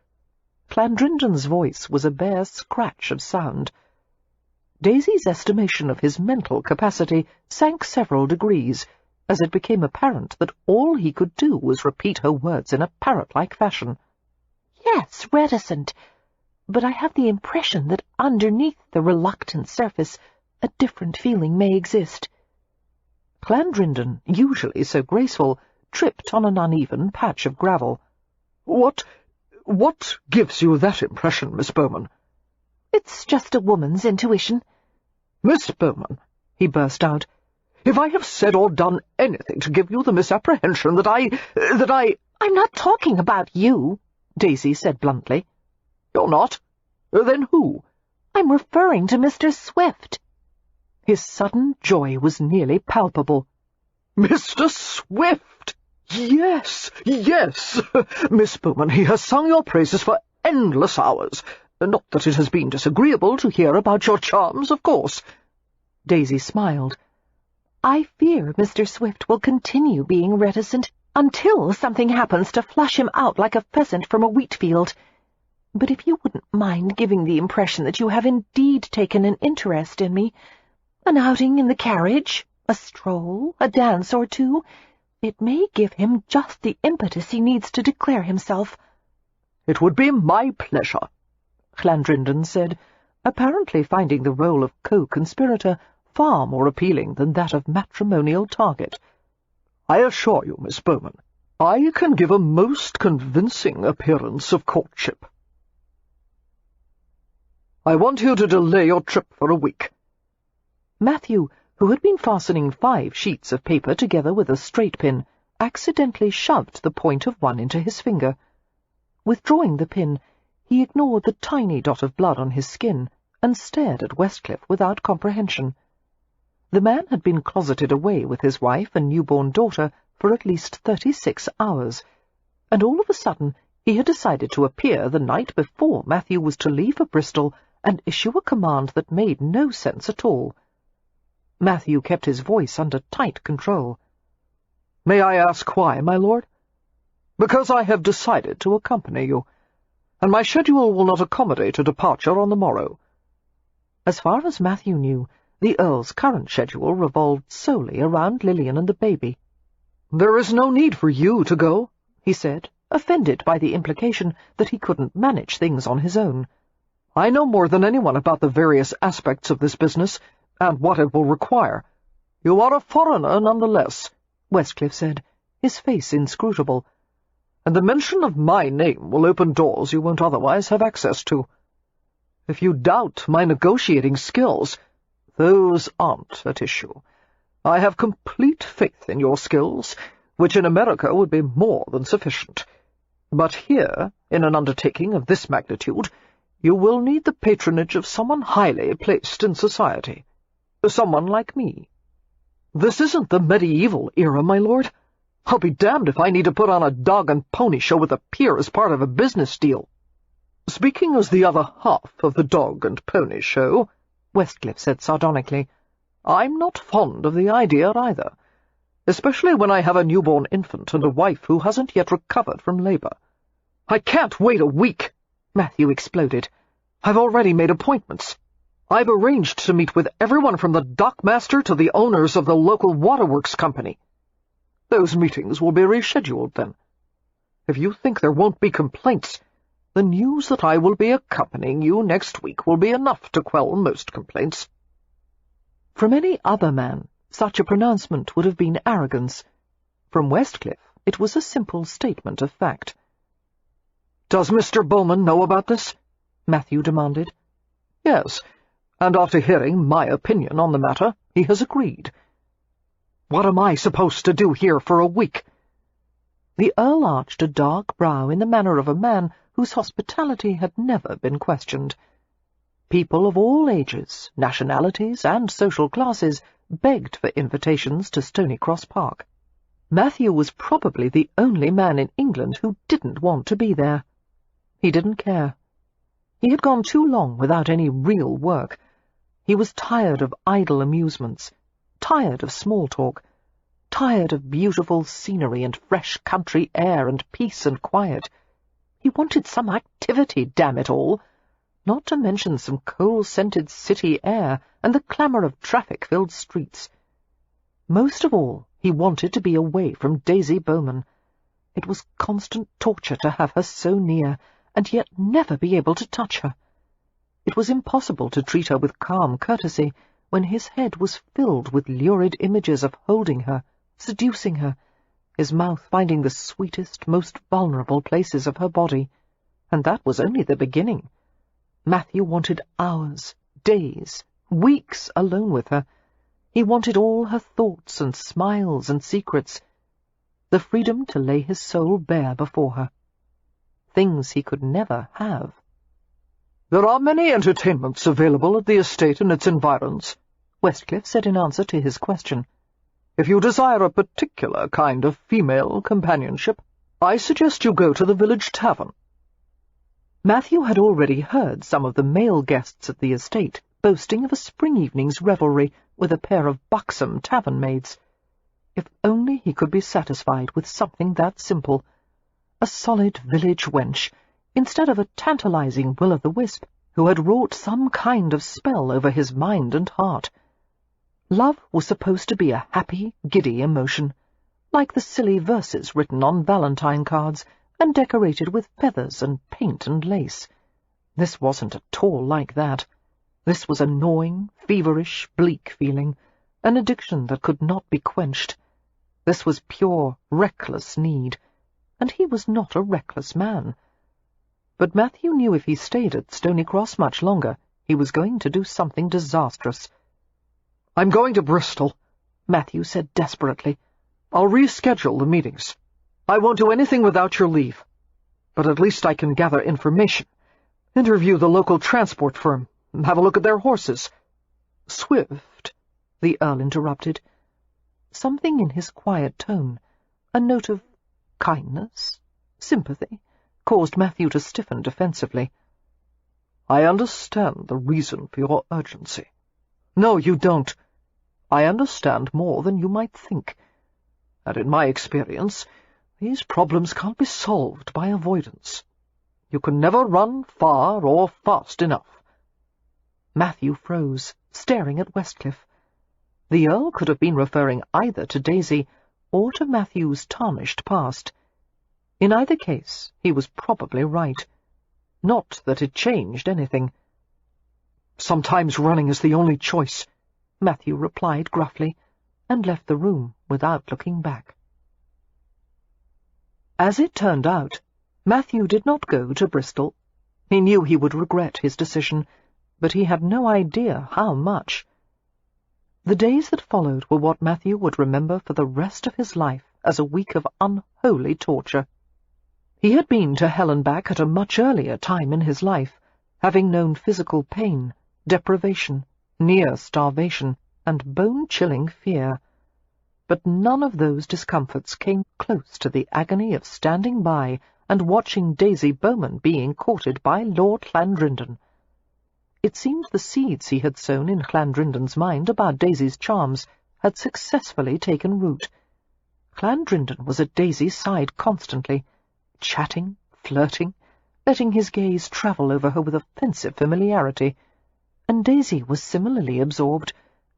[SPEAKER 1] Clandrindon's voice was a bare scratch of sound. Daisy's estimation of his mental capacity sank several degrees, as it became apparent that all he could do was repeat her words in a parrot-like fashion.
[SPEAKER 3] "Yes, reticent, but I have the impression that underneath the reluctant surface a different feeling may exist."
[SPEAKER 1] Clandrindon, usually so graceful, tripped on an uneven patch of gravel.
[SPEAKER 2] What gives you that impression, Miss Bowman?"
[SPEAKER 3] "It's just a woman's intuition."
[SPEAKER 2] "Miss Bowman," he burst out, "if I have said or done anything to give you the misapprehension that I—
[SPEAKER 3] "I'm not talking about you,"
[SPEAKER 1] Daisy said bluntly.
[SPEAKER 2] "You're not? Then who?"
[SPEAKER 3] "I'm referring to Mr. Swift."
[SPEAKER 1] His sudden joy was nearly palpable.
[SPEAKER 2] "Mr. Swift! Yes, yes! Miss Bowman, he has sung your praises for endless hours. Not that it has been disagreeable to hear about your charms, of course."
[SPEAKER 1] Daisy smiled.
[SPEAKER 3] "I fear Mr. Swift will continue being reticent until something happens to flush him out like a pheasant from a wheat field. But if you wouldn't mind giving the impression that you have indeed taken an interest in me, An outing in the carriage, a stroll, a dance or two. It may give him just the impetus he needs to declare himself."
[SPEAKER 2] "It would be my pleasure,"
[SPEAKER 1] Clandrindon said, apparently finding the role of co-conspirator far more appealing than that of matrimonial target.
[SPEAKER 2] "I assure you, Miss Bowman, I can give a most convincing appearance of courtship. I want you to delay your trip for a week."
[SPEAKER 1] Matthew, who had been fastening 5 sheets of paper together with a straight pin, accidentally shoved the point of one into his finger. Withdrawing the pin, he ignored the tiny dot of blood on his skin and stared at Westcliff without comprehension. The man had been closeted away with his wife and newborn daughter for at least 36 hours, and all of a sudden he had decided to appear the night before Matthew was to leave for Bristol and issue a command that made no sense at all. Matthew kept his voice under tight control.
[SPEAKER 2] "May I ask why, my lord?" "Because I have decided to accompany you, and my schedule will not accommodate a departure on the morrow."
[SPEAKER 1] As far as Matthew knew, the Earl's current schedule revolved solely around Lilian and the baby.
[SPEAKER 2] "There is no need for you to go,"
[SPEAKER 1] he said, offended by the implication that he couldn't manage things on his own.
[SPEAKER 2] "I know more than anyone about the various aspects of this business, and what it will require. You are a foreigner nonetheless,"
[SPEAKER 1] Westcliff said, his face inscrutable,
[SPEAKER 2] "and the mention of my name will open doors you won't otherwise have access to. If you doubt my negotiating skills, those aren't at issue. I have complete faith in your skills, which in America would be more than sufficient. But here, in an undertaking of this magnitude, you will need the patronage of someone highly placed in society. Someone like me. This isn't the medieval era, my lord. I'll be damned if I need to put on a dog and pony show with a peer as part of a business deal." "Speaking as the other half of the dog and pony show,"
[SPEAKER 1] Westcliff said sardonically,
[SPEAKER 2] "I'm not fond of the idea either, especially when I have a newborn infant and a wife who hasn't yet recovered from labor." "I can't wait a week," Matthew exploded. "I've already made appointments. I've arranged to meet with everyone from the dockmaster to the owners of the local waterworks company." "Those meetings will be rescheduled, then. If you think there won't be complaints, the news that I will be accompanying you next week will be enough to quell most complaints."
[SPEAKER 1] From any other man, such a pronouncement would have been arrogance. From Westcliff, it was a simple statement of fact.
[SPEAKER 2] "Does Mr. Bowman know about this?"
[SPEAKER 1] Matthew demanded.
[SPEAKER 2] "Yes, and after hearing my opinion on the matter, he has agreed." "What am I supposed to do here for a week?"
[SPEAKER 1] The Earl arched a dark brow in the manner of a man whose hospitality had never been questioned. People of all ages, nationalities, and social classes begged for invitations to Stonycross Park. Matthew was probably the only man in England who didn't want to be there. He didn't care. He had gone too long without any real work. He was tired of idle amusements, tired of small talk, tired of beautiful scenery and fresh country air and peace and quiet. He wanted some activity, damn it all, not to mention some coal-scented city air and the clamour of traffic-filled streets. Most of all, he wanted to be away from Daisy Bowman. It was constant torture to have her so near, and yet never be able to touch her. It was impossible to treat her with calm courtesy when his head was filled with lurid images of holding her, seducing her, his mouth finding the sweetest, most vulnerable places of her body. And that was only the beginning. Matthew wanted hours, days, weeks alone with her. He wanted all her thoughts and smiles and secrets, the freedom to lay his soul bare before her. Things he could never have.
[SPEAKER 2] "There are many entertainments available at the estate and its environs," Westcliff said in answer to his question. "If you desire a particular kind of female companionship, I suggest you go to the village tavern."
[SPEAKER 1] Matthew had already heard some of the male guests at the estate boasting of a spring evening's revelry with a pair of buxom tavern maids. If only he could be satisfied with something that simple, a solid village wench, instead of a tantalizing will-o'-the-wisp who had wrought some kind of spell over his mind and heart. Love was supposed to be a happy, giddy emotion, like the silly verses written on Valentine cards and decorated with feathers and paint and lace. This wasn't at all like that. This was a gnawing, feverish, bleak feeling, an addiction that could not be quenched. This was pure, reckless need, and he was not a reckless man. But Matthew knew if he stayed at Stony Cross much longer, he was going to do something disastrous.
[SPEAKER 2] "I'm going to Bristol,"
[SPEAKER 1] Matthew said desperately.
[SPEAKER 2] "I'll reschedule the meetings. I won't do anything without your leave. But at least I can gather information, interview the local transport firm, have a look at their horses."
[SPEAKER 1] "Swift," the Earl interrupted. Something in his quiet tone, a note of kindness, sympathy, caused Matthew to stiffen defensively.
[SPEAKER 2] "I understand the reason for your urgency." "No, you don't. I understand more than you might think. And in my experience, these problems can't be solved by avoidance. You can never run far or fast enough."
[SPEAKER 1] Matthew froze, staring at Westcliff. The Earl could have been referring either to Daisy or to Matthew's tarnished past. In either case, he was probably right. Not that it changed anything.
[SPEAKER 2] "Sometimes running is the only choice,"
[SPEAKER 1] Matthew replied gruffly, and left the room without looking back. As it turned out, Matthew did not go to Bristol. He knew he would regret his decision, but he had no idea how much. The days that followed were what Matthew would remember for the rest of his life as a week of unholy torture. He had been to Hellenbach at a much earlier time in his life, having known physical pain, deprivation, near starvation, and bone-chilling fear. But none of those discomforts came close to the agony of standing by and watching Daisy Bowman being courted by Lord Clandrindon. It seemed the seeds he had sown in Clandrindon's mind about Daisy's charms had successfully taken root. Clandrindon was at Daisy's side constantly, chatting, flirting, letting his gaze travel over her with offensive familiarity, and Daisy was similarly absorbed,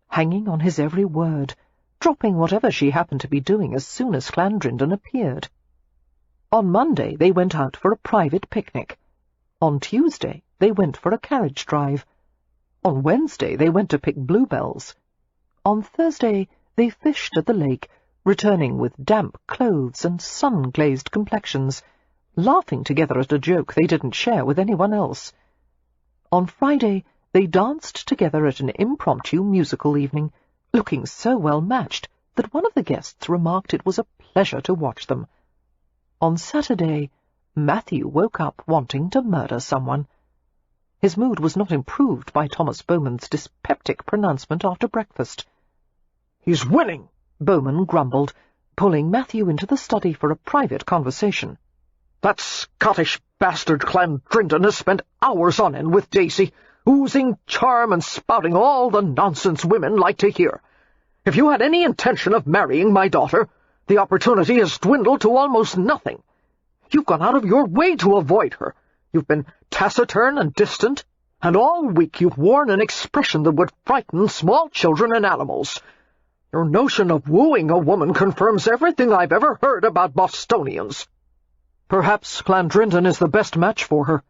[SPEAKER 1] hanging on his every word, dropping whatever she happened to be doing as soon as Clandrindon appeared. On Monday they went out for a private picnic. On Tuesday they went for a carriage drive. On Wednesday they went to pick bluebells. On Thursday they fished at the lake, returning with damp clothes and sun-glazed complexions, laughing together at a joke they didn't share with anyone else. On Friday they danced together at an impromptu musical evening, looking so well matched that one of the guests remarked it was a pleasure to watch them. On Saturday, Matthew woke up wanting to murder someone. His mood was not improved by Thomas Bowman's dyspeptic pronouncement after breakfast.
[SPEAKER 2] "He's winning,"
[SPEAKER 1] Bowman grumbled, pulling Matthew into the study for a private conversation.
[SPEAKER 2] "That Scottish bastard Clandrindon has spent hours on end with Daisy, oozing charm and spouting all the nonsense women like to hear. If you had any intention of marrying my daughter, the opportunity has dwindled to almost nothing. You've gone out of your way to avoid her. You've been taciturn and distant, and all week you've worn an expression that would frighten small children and animals. Your notion of wooing a woman confirms everything I've ever heard about Bostonians."
[SPEAKER 1] "Perhaps Clandrindon is the best match for her,"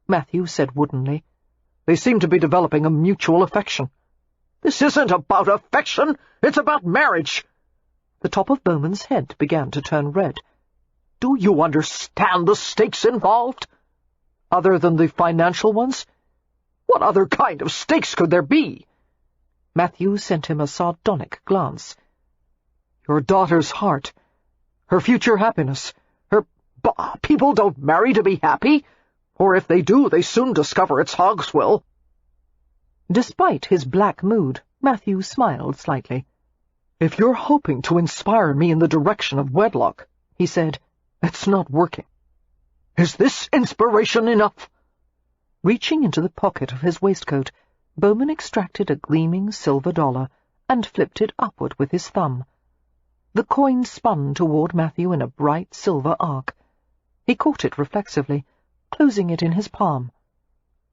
[SPEAKER 1] Matthew said woodenly. "They seem to be developing a mutual affection."
[SPEAKER 2] "This isn't about affection, it's about marriage."
[SPEAKER 1] The top of Bowman's head began to turn red.
[SPEAKER 2] "Do you understand the stakes involved?"
[SPEAKER 1] "Other than the financial ones?"
[SPEAKER 2] "What other kind of stakes could there be?"
[SPEAKER 1] Matthew sent him a sardonic glance.
[SPEAKER 2] "Your daughter's heart, her future happiness, her— People don't marry to be happy, or if they do, they soon discover it's hogswill."
[SPEAKER 1] Despite his black mood, Matthew smiled slightly.
[SPEAKER 2] "If you're hoping to inspire me in the direction of wedlock," he said, "it's not working. Is this inspiration enough?"
[SPEAKER 1] Reaching into the pocket of his waistcoat, Bowman extracted a gleaming silver dollar and flipped it upward with his thumb. The coin spun toward Matthew in a bright silver arc. He caught it reflexively, closing it in his palm.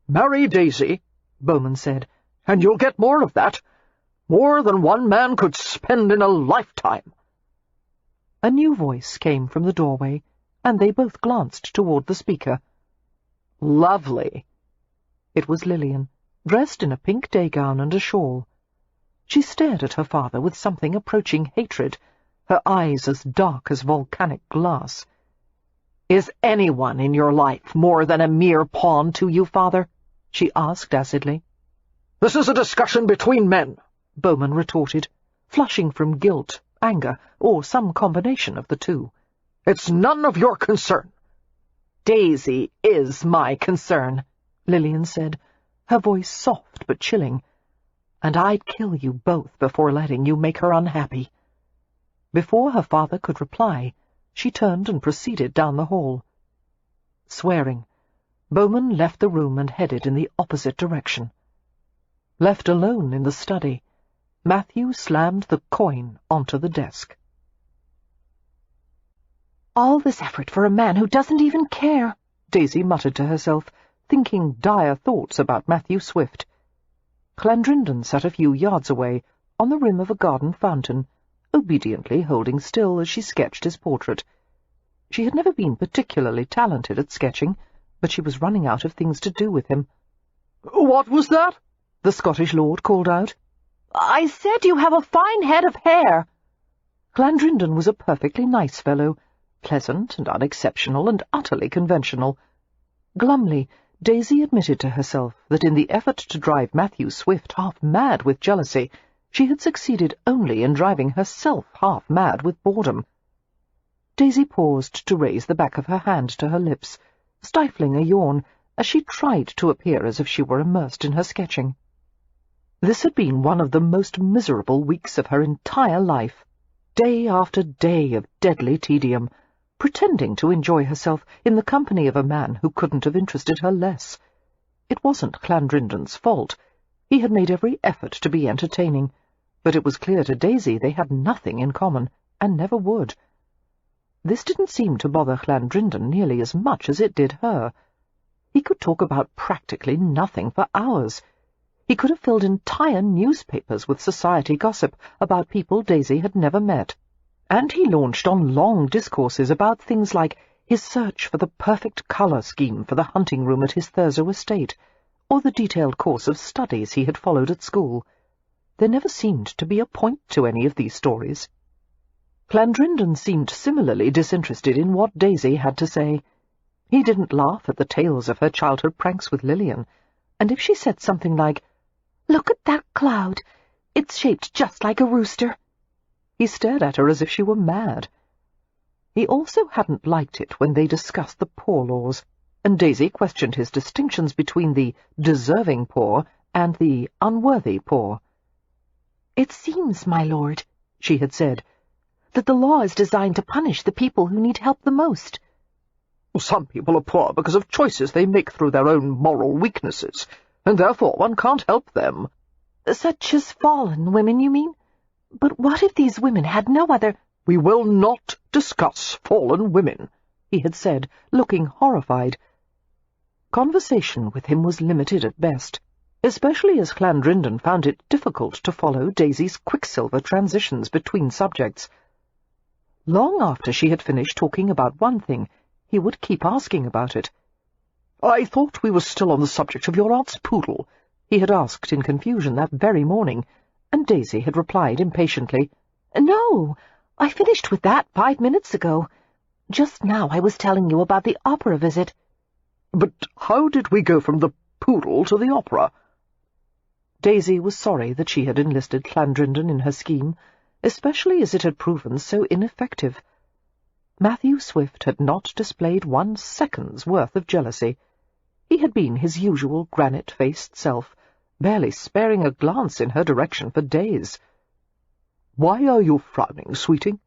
[SPEAKER 2] "Marry Daisy," Bowman said, "and you'll get more of that. More than one man could spend in a lifetime."
[SPEAKER 1] A new voice came from the doorway, and they both glanced toward the speaker.
[SPEAKER 2] "Lovely."
[SPEAKER 1] It was Lillian, dressed in a pink day gown and a shawl. She stared at her father with something approaching hatred, her eyes as dark as volcanic glass.
[SPEAKER 2] "Is anyone in your life more than a mere pawn to you, father?" she asked acidly. "This is a discussion between men,"
[SPEAKER 1] Bowman retorted, flushing from guilt, anger, or some combination of the two.
[SPEAKER 2] "It's none of your concern."
[SPEAKER 1] "Daisy is my concern," Lillian said, her voice soft but chilling. "And I'd kill you both before letting you make her unhappy." Before her father could reply, she turned and proceeded down the hall. Swearing, Bowman left the room and headed in the opposite direction. Left alone in the study, Matthew slammed the coin onto the desk.
[SPEAKER 3] "All this effort for a man who doesn't even care,"
[SPEAKER 1] Daisy muttered to herself, thinking dire thoughts about Matthew Swift. Clandrindon sat a few yards away, on the rim of a garden fountain, obediently holding still as she sketched his portrait. She had never been particularly talented at sketching, but she was running out of things to do with him.
[SPEAKER 2] "What was that?"
[SPEAKER 1] the Scottish lord called out.
[SPEAKER 3] "I said you have a fine head of hair."
[SPEAKER 1] Clandrindon was a perfectly nice fellow, pleasant and unexceptional and utterly conventional. Glumly, Daisy admitted to herself that in the effort to drive Matthew Swift half mad with jealousy, she had succeeded only in driving herself half mad with boredom. Daisy paused to raise the back of her hand to her lips, stifling a yawn as she tried to appear as if she were immersed in her sketching. This had been one of the most miserable weeks of her entire life, day after day of deadly tedium, pretending to enjoy herself in the company of a man who couldn't have interested her less. It wasn't Clandrindon's fault. He had made every effort to be entertaining, but it was clear to Daisy they had nothing in common, and never would. This didn't seem to bother Clandrindon nearly as much as it did her. He could talk about practically nothing for hours. He could have filled entire newspapers with society gossip about people Daisy had never met, and he launched on long discourses about things like his search for the perfect colour scheme for the hunting room at his Thurso estate, or the detailed course of studies he had followed at school. There never seemed to be a point to any of these stories. Clandrindon seemed similarly disinterested in what Daisy had to say. He didn't laugh at the tales of her childhood pranks with Lillian, and if she said something like, "Look at that cloud, it's shaped just like a rooster," he stared at her as if she were mad. He also hadn't liked it when they discussed the poor laws, and Daisy questioned his distinctions between the deserving poor and the unworthy poor.
[SPEAKER 3] "It seems, my lord," she had said, "that the law is designed to punish the people who need help the most."
[SPEAKER 2] "Some people are poor because of choices they make through their own moral weaknesses, and therefore one can't help them."
[SPEAKER 3] "Such as fallen women, you mean? But what if these women had no other—"
[SPEAKER 2] "We will not discuss fallen women," he had said, looking horrified. Conversation with him was limited at best, especially as Clandrindon found it difficult to follow Daisy's quicksilver transitions between subjects. Long after she had finished talking about one thing, he would keep asking about it. "I thought we were still on the subject of your aunt's poodle," he had asked in confusion that very morning, and Daisy had replied impatiently,
[SPEAKER 3] "No, I finished with that 5 minutes ago. Just now I was telling you about the opera visit."
[SPEAKER 2] "But how did we go from the poodle to the opera?"
[SPEAKER 1] Daisy was sorry that she had enlisted Clandrindon in her scheme, especially as it had proven so ineffective. Matthew Swift had not displayed 1 second's worth of jealousy. He had been his usual granite-faced self, barely sparing a glance in her direction for days. "Why are you frowning, sweeting?"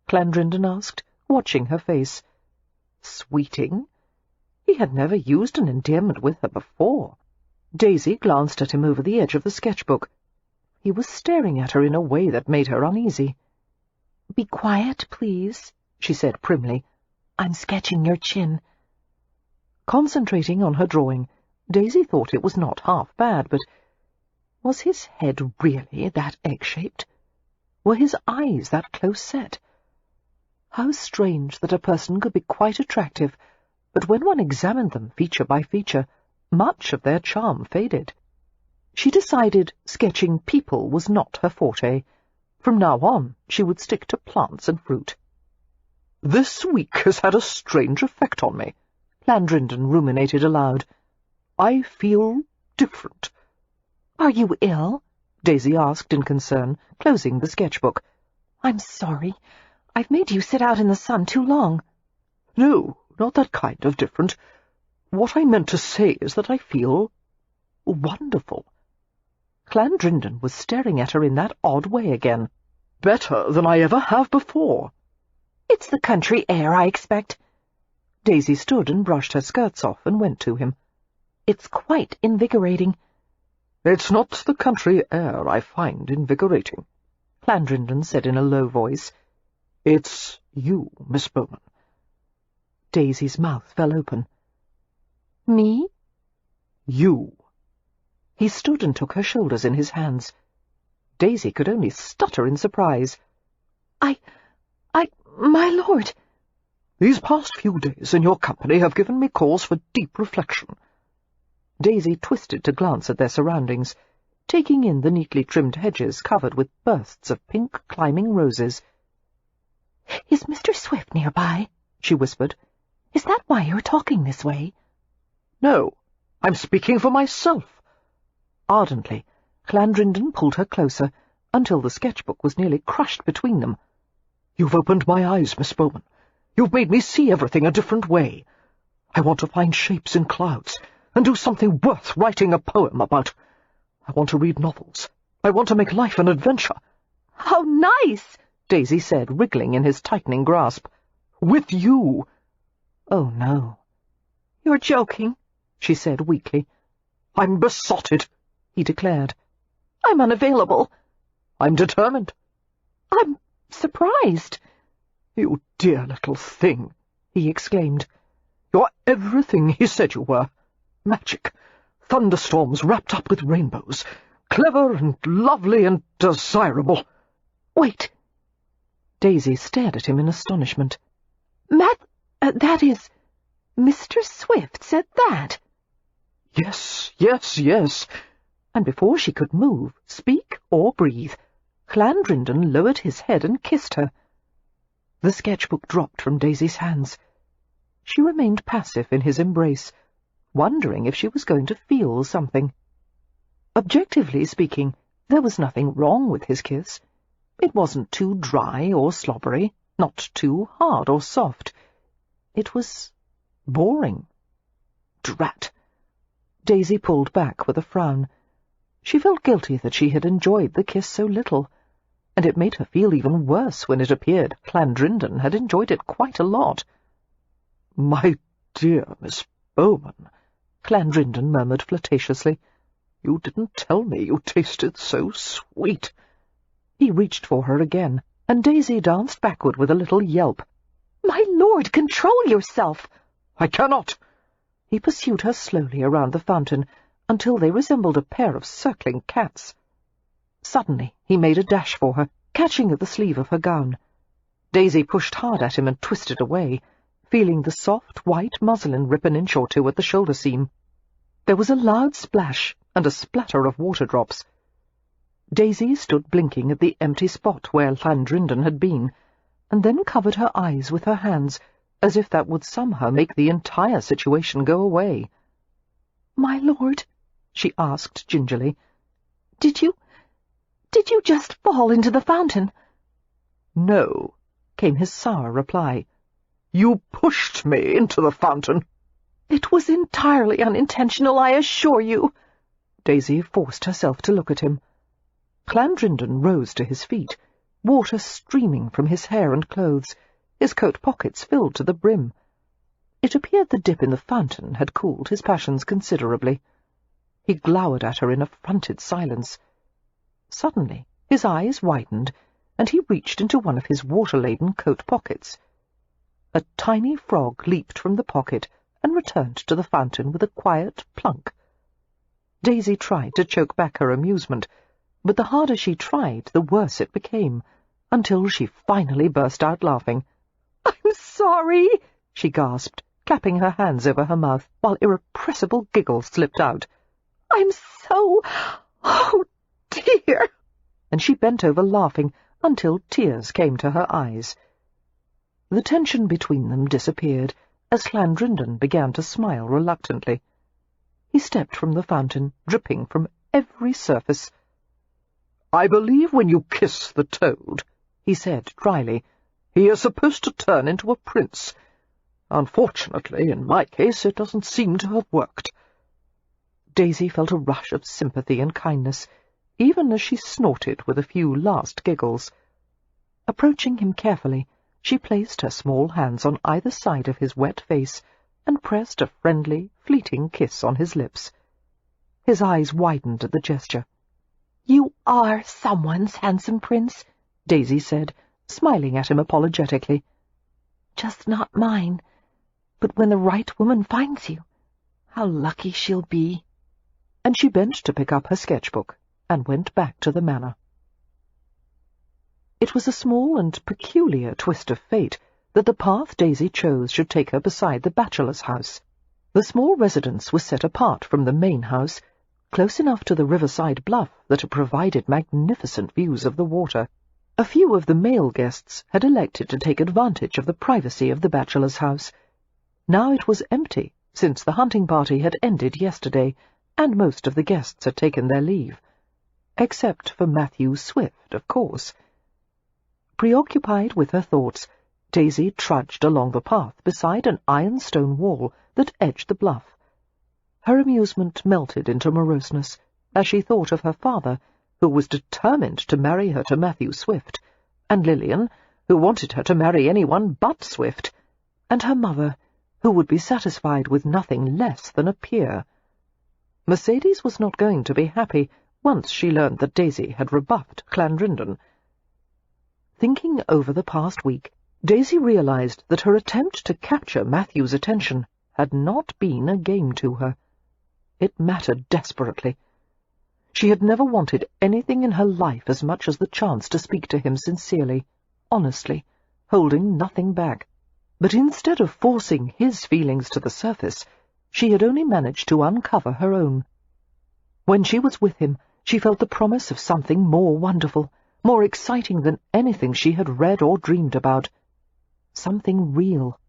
[SPEAKER 1] Clandrindon asked, watching her face. Sweeting? He had never used an endearment with her before. Daisy glanced at him over the edge of the sketchbook. He was staring at her in a way that made her uneasy.
[SPEAKER 3] "Be quiet, please," she said primly. "I'm sketching your chin."
[SPEAKER 1] Concentrating on her drawing, Daisy thought it was not half bad, but Was his head really that egg-shaped? Were his eyes that close set? How strange that a person could be quite attractive, but when one examined them feature by feature, much of their charm faded. She decided sketching people was not her forte. From now on, she would stick to plants and fruit.
[SPEAKER 2] "This week has had a strange effect on me,"
[SPEAKER 1] Clandrindon ruminated aloud.
[SPEAKER 2] "I feel different."
[SPEAKER 3] "Are you ill?"
[SPEAKER 1] Daisy asked in concern, closing the sketchbook.
[SPEAKER 3] "I'm sorry. I've made you sit out in the sun too long."
[SPEAKER 2] "No, not that kind of different. What I meant to say is that I feel wonderful."
[SPEAKER 1] Clandrindon was staring at her in that odd way again.
[SPEAKER 2] "Better than I ever have before."
[SPEAKER 3] "It's the country air, I expect."
[SPEAKER 1] Daisy stood and brushed her skirts off and went to him.
[SPEAKER 3] "It's quite invigorating."
[SPEAKER 2] "It's not the country air I find invigorating,"
[SPEAKER 1] Clandrindon said in a low voice.
[SPEAKER 2] "It's you, Miss Bowman."
[SPEAKER 1] Daisy's mouth fell open.
[SPEAKER 3] "Me?"
[SPEAKER 2] "You."
[SPEAKER 1] He stood and took her shoulders in his hands. Daisy could only stutter in surprise.
[SPEAKER 3] My lord."
[SPEAKER 2] "These past few days in your company have given me cause for deep reflection."
[SPEAKER 1] Daisy twisted to glance at their surroundings, taking in the neatly trimmed hedges covered with bursts of pink climbing roses.
[SPEAKER 3] "Is Mr. Swift nearby?" she whispered. "Is that why you're talking this way?"
[SPEAKER 2] "No, I'm speaking for myself."
[SPEAKER 1] Ardently, Clandrindon pulled her closer, until the sketchbook was nearly crushed between them.
[SPEAKER 2] "You've opened my eyes, Miss Bowman. You've made me see everything a different way. I want to find shapes in clouds, and do something worth writing a poem about. I want to read novels. I want to make life an adventure."
[SPEAKER 3] "How nice!"
[SPEAKER 1] Daisy said, wriggling in his tightening grasp.
[SPEAKER 2] "With you."
[SPEAKER 1] "Oh, no."
[SPEAKER 3] "You're joking,"
[SPEAKER 1] she said weakly.
[SPEAKER 2] "I'm besotted,"
[SPEAKER 1] he declared.
[SPEAKER 3] "I'm unavailable."
[SPEAKER 2] "I'm determined."
[SPEAKER 3] "I'm surprised."
[SPEAKER 2] "You dear little thing,"
[SPEAKER 1] he exclaimed.
[SPEAKER 2] "You're everything he said you were. Magic, thunderstorms wrapped up with rainbows, clever and lovely and desirable."
[SPEAKER 3] "Wait."
[SPEAKER 1] Daisy stared at him in astonishment.
[SPEAKER 3] That is, Mr. Swift said that?"
[SPEAKER 2] "Yes, yes, yes."
[SPEAKER 1] And before she could move, speak, or breathe, Clandrindon lowered his head and kissed her. The sketchbook dropped from Daisy's hands. She remained passive in his embrace, wondering if she was going to feel something. Objectively speaking, there was nothing wrong with his kiss. It wasn't too dry or slobbery, not too hard or soft. It was boring. Drat! Daisy pulled back with a frown. She felt guilty that she had enjoyed the kiss so little, and it made her feel even worse when it appeared Clandrindon had enjoyed it quite a lot.
[SPEAKER 2] "My dear Miss Bowman,"
[SPEAKER 1] Clandrindon murmured flirtatiously,
[SPEAKER 2] "you didn't tell me you tasted so sweet."
[SPEAKER 1] He reached for her again, and Daisy danced backward with a little yelp.
[SPEAKER 3] "My lord, control yourself!"
[SPEAKER 2] "I cannot!"
[SPEAKER 1] He pursued her slowly around the fountain, until they resembled a pair of circling cats. Suddenly he made a dash for her, catching at the sleeve of her gown. Daisy pushed hard at him and twisted away, feeling the soft white muslin rip an inch or two at the shoulder seam. There was a loud splash and a splatter of water drops. Daisy stood blinking at the empty spot where Clandrindon had been, and then covered her eyes with her hands, as if that would somehow make the entire situation go away.
[SPEAKER 3] "My lord,"
[SPEAKER 1] she asked gingerly,
[SPEAKER 3] Did you just fall into the fountain?"
[SPEAKER 2] "No,"
[SPEAKER 1] came his sour reply.
[SPEAKER 2] "You pushed me into the fountain."
[SPEAKER 3] "It was entirely unintentional, I assure you."
[SPEAKER 1] Daisy forced herself to look at him. Clandrindon rose to his feet, water streaming from his hair and clothes, his coat pockets filled to the brim. It appeared the dip in the fountain had cooled his passions considerably. He glowered at her in affronted silence. Suddenly his eyes widened, and he reached into one of his water-laden coat pockets. A tiny frog leaped from the pocket and returned to the fountain with a quiet plunk. Daisy tried to choke back her amusement, but the harder she tried, the worse it became, until she finally burst out laughing. "I'm sorry," she gasped, clapping her hands over her mouth, while irrepressible giggles slipped out. "I'm so... oh, dear!" And she bent over laughing until tears came to her eyes. The tension between them disappeared as Clandrindon began to smile reluctantly. He stepped from the fountain, dripping from every surface.
[SPEAKER 2] "I believe when you kiss the toad," he said dryly, "he is supposed to turn into a prince. Unfortunately, in my case, it doesn't seem to have worked."
[SPEAKER 1] Daisy felt a rush of sympathy and kindness, even as she snorted with a few last giggles. Approaching him carefully, she placed her small hands on either side of his wet face and pressed a friendly, fleeting kiss on his lips. His eyes widened at the gesture. "You are someone's handsome prince," Daisy said, smiling at him apologetically. "Just not mine. But when the right woman finds you, how lucky she'll be." And she bent to pick up her sketchbook and went back to the manor. It was a small and peculiar twist of fate that the path Daisy chose should take her beside the bachelor's house. The small residence was set apart from the main house, close enough to the riverside bluff that it provided magnificent views of the water. A few of the male guests had elected to take advantage of the privacy of the bachelor's house. Now it was empty, since the hunting party had ended yesterday, and most of the guests had taken their leave. Except for Matthew Swift, of course. Preoccupied with her thoughts, Daisy trudged along the path beside an ironstone wall that edged the bluff. Her amusement melted into moroseness as she thought of her father, who was determined to marry her to Matthew Swift, and Lillian, who wanted her to marry anyone but Swift, and her mother, who would be satisfied with nothing less than a peer. Mercedes was not going to be happy once she learned that Daisy had rebuffed Clandrindon. Thinking over the past week, Daisy realized that her attempt to capture Matthew's attention had not been a game to her. It mattered desperately. She had never wanted anything in her life as much as the chance to speak to him sincerely, honestly, holding nothing back. But instead of forcing his feelings to the surface, she had only managed to uncover her own. When she was with him, she felt the promise of something more wonderful, more exciting than anything she had read or dreamed about. Something real.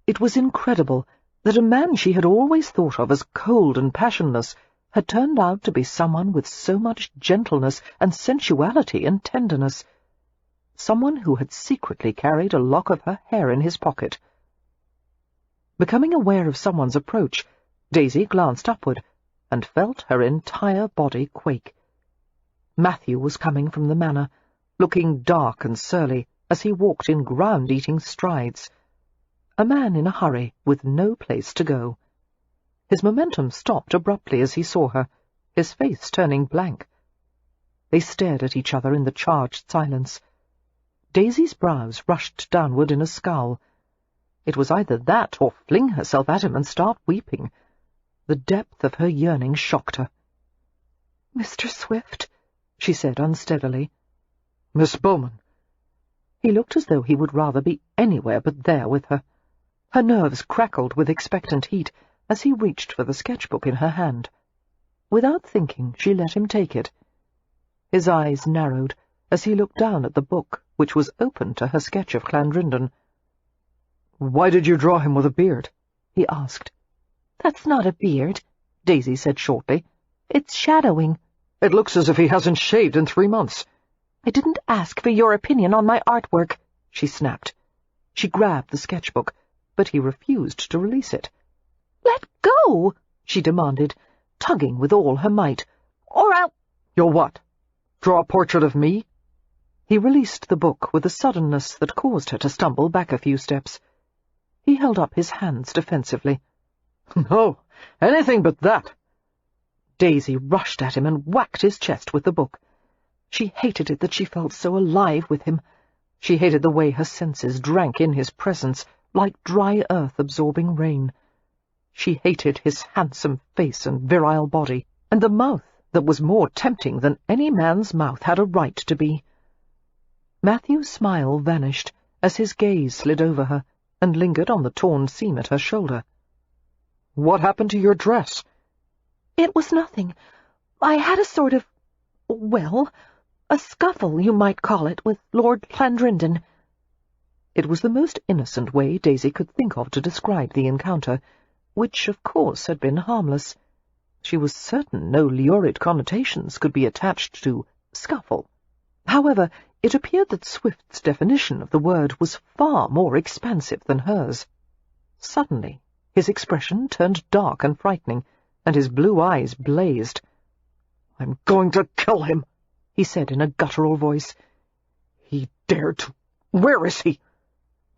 [SPEAKER 1] It was incredible that a man she had always thought of as cold and passionless had turned out to be someone with so much gentleness and sensuality and tenderness. Someone who had secretly carried a lock of her hair in his pocket. Becoming aware of someone's approach, Daisy glanced upward and felt her entire body quake. Matthew was coming from the manor, looking dark and surly as he walked in ground-eating strides. A man in a hurry, with no place to go. His momentum stopped abruptly as he saw her, his face turning blank. They stared at each other in the charged silence. Daisy's brows rushed downward in a scowl. It was either that or fling herself at him and start weeping. The depth of her yearning shocked her. "Mr. Swift," she said unsteadily.
[SPEAKER 2] "Miss Bowman."
[SPEAKER 1] He looked as though he would rather be anywhere but there with her. Her nerves crackled with expectant heat as he reached for the sketchbook in her hand. Without thinking, she let him take it. His eyes narrowed as he looked down at the book, which was open to her sketch of Clandrindon.
[SPEAKER 2] "Why did you draw him with a beard?"
[SPEAKER 1] he asked. "That's not a beard," Daisy said shortly. "It's shadowing."
[SPEAKER 2] "It looks as if he hasn't shaved in 3 months.
[SPEAKER 1] "I didn't ask for your opinion on my artwork," she snapped. She grabbed the sketchbook, but he refused to release it. "Let go!" she demanded, tugging with all her might. "Or I'll—"
[SPEAKER 2] "You'll what? Draw a portrait of me?"
[SPEAKER 1] He released the book with a suddenness that caused her to stumble back a few steps. He held up his hands defensively.
[SPEAKER 2] "No, anything but that."
[SPEAKER 1] Daisy rushed at him and whacked his chest with the book. She hated it that she felt so alive with him. She hated the way her senses drank in his presence, like dry earth absorbing rain. She hated his handsome face and virile body, and the mouth that was more tempting than any man's mouth had a right to be. Matthew's smile vanished as his gaze slid over her and lingered on the torn seam at her shoulder.
[SPEAKER 2] "What happened to your dress?"
[SPEAKER 3] "It was nothing. I had a sort of, well, a scuffle, you might call it, with Lord Clandrindon."
[SPEAKER 1] It was the most innocent way Daisy could think of to describe the encounter, which, of course, had been harmless. She was certain no lurid connotations could be attached to scuffle. However, it appeared that Swift's definition of the word was far more expansive than hers. Suddenly, his expression turned dark and frightening, and his blue eyes blazed.
[SPEAKER 2] "I'm going to kill him,"
[SPEAKER 1] he said in a guttural voice.
[SPEAKER 2] "He dared to— Where is he?"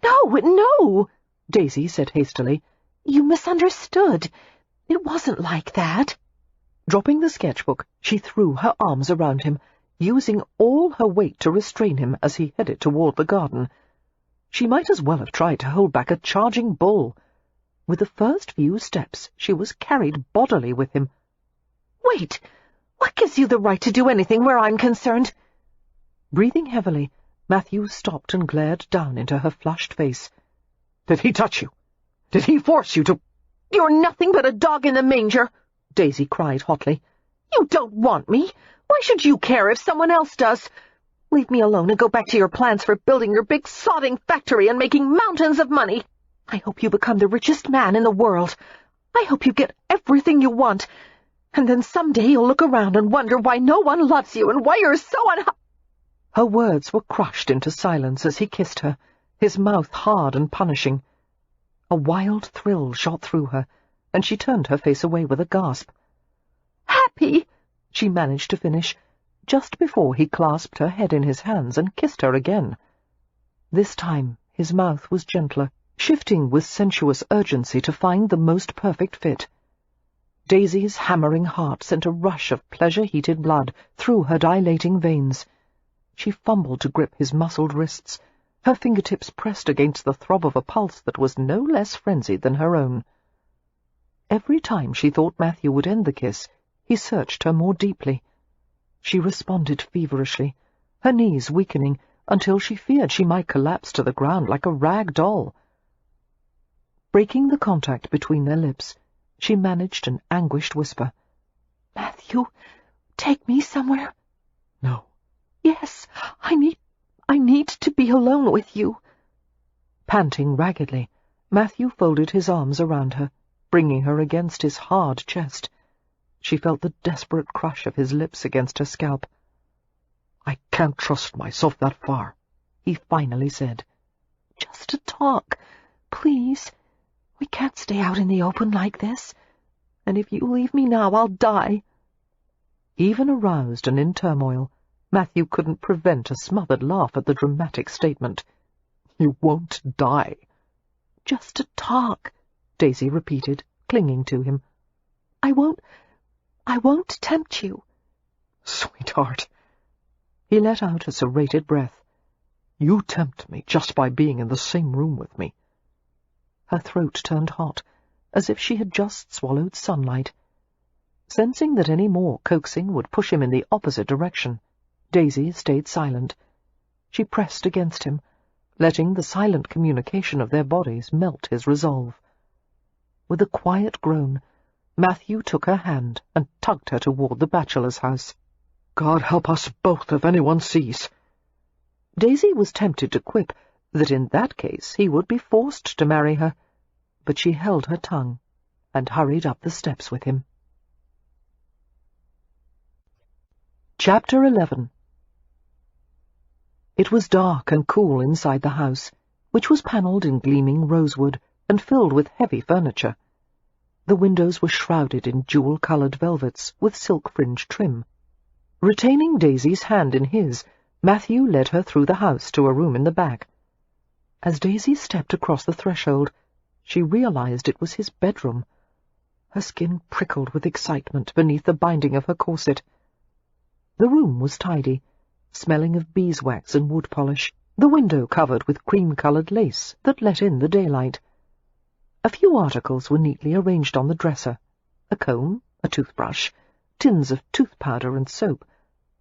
[SPEAKER 3] "No, no," Daisy said hastily. "You misunderstood. It wasn't like that."
[SPEAKER 1] Dropping the sketchbook, she threw her arms around him, using all her weight to restrain him as he headed toward the garden. She might as well have tried to hold back a charging bull. With the first few steps, she was carried bodily with him.
[SPEAKER 3] "Wait! What gives you the right to do anything where I'm concerned?"
[SPEAKER 1] Breathing heavily, Matthew stopped and glared down into her flushed face.
[SPEAKER 2] "Did he touch you? Did he force you to—"
[SPEAKER 3] "You're nothing but a dog in the manger," Daisy cried hotly. "You don't want me. Why should you care if someone else does? Leave me alone and go back to your plans for building your big sodding factory and making mountains of money. I hope you become the richest man in the world. I hope you get everything you want. And then someday you'll look around and wonder why no one loves you and why you're so
[SPEAKER 1] Her words were crushed into silence as he kissed her, his mouth hard and punishing. A wild thrill shot through her, and she turned her face away with a gasp.
[SPEAKER 3] happy,
[SPEAKER 1] she managed to finish, just before he clasped her head in his hands and kissed her again. This time his mouth was gentler, shifting with sensuous urgency to find the most perfect fit. Daisy's hammering heart sent a rush of pleasure-heated blood through her dilating veins. She fumbled to grip his muscled wrists, her fingertips pressed against the throb of a pulse that was no less frenzied than her own. Every time she thought Matthew would end the kiss, he searched her more deeply. She responded feverishly, her knees weakening until she feared she might collapse to the ground like a rag doll. Breaking the contact between their lips, she managed an anguished whisper.
[SPEAKER 3] "Matthew, take me somewhere."
[SPEAKER 2] "No."
[SPEAKER 3] "Yes, I need to be alone with you."
[SPEAKER 1] Panting raggedly, Matthew folded his arms around her, bringing her against his hard chest. She felt the desperate crush of his lips against her scalp.
[SPEAKER 2] "I can't trust myself that far,"
[SPEAKER 1] he finally said.
[SPEAKER 3] "Just to talk, please. We can't stay out in the open like this. And if you leave me now, I'll die."
[SPEAKER 1] Even aroused and in turmoil, Matthew couldn't prevent a smothered laugh at the dramatic statement.
[SPEAKER 2] "You won't die."
[SPEAKER 3] "Just to talk,"
[SPEAKER 1] Daisy repeated, clinging to him.
[SPEAKER 3] I won't tempt you."
[SPEAKER 2] "Sweetheart."
[SPEAKER 1] He let out a serrated breath.
[SPEAKER 2] "You tempt me just by being in the same room with me."
[SPEAKER 1] Her throat turned hot, as if she had just swallowed sunlight. Sensing that any more coaxing would push him in the opposite direction, Daisy stayed silent. She pressed against him, letting the silent communication of their bodies melt his resolve. With a quiet groan, Matthew took her hand and tugged her toward the bachelor's house.
[SPEAKER 2] "God help us both if anyone sees."
[SPEAKER 1] Daisy was tempted to quip that in that case he would be forced to marry her, but she held her tongue and hurried up the steps with him. Chapter 11. It was dark and cool inside the house, which was panelled in gleaming rosewood and filled with heavy furniture. The windows were shrouded in jewel-coloured velvets with silk-fringed trim. Retaining Daisy's hand in his, Matthew led her through the house to a room in the back. As Daisy stepped across the threshold, she realized it was his bedroom. Her skin prickled with excitement beneath the binding of her corset. The room was tidy, smelling of beeswax and wood polish, the window covered with cream-coloured lace that let in the daylight. A few articles were neatly arranged on the dresser: a comb, a toothbrush, tins of tooth powder and soap,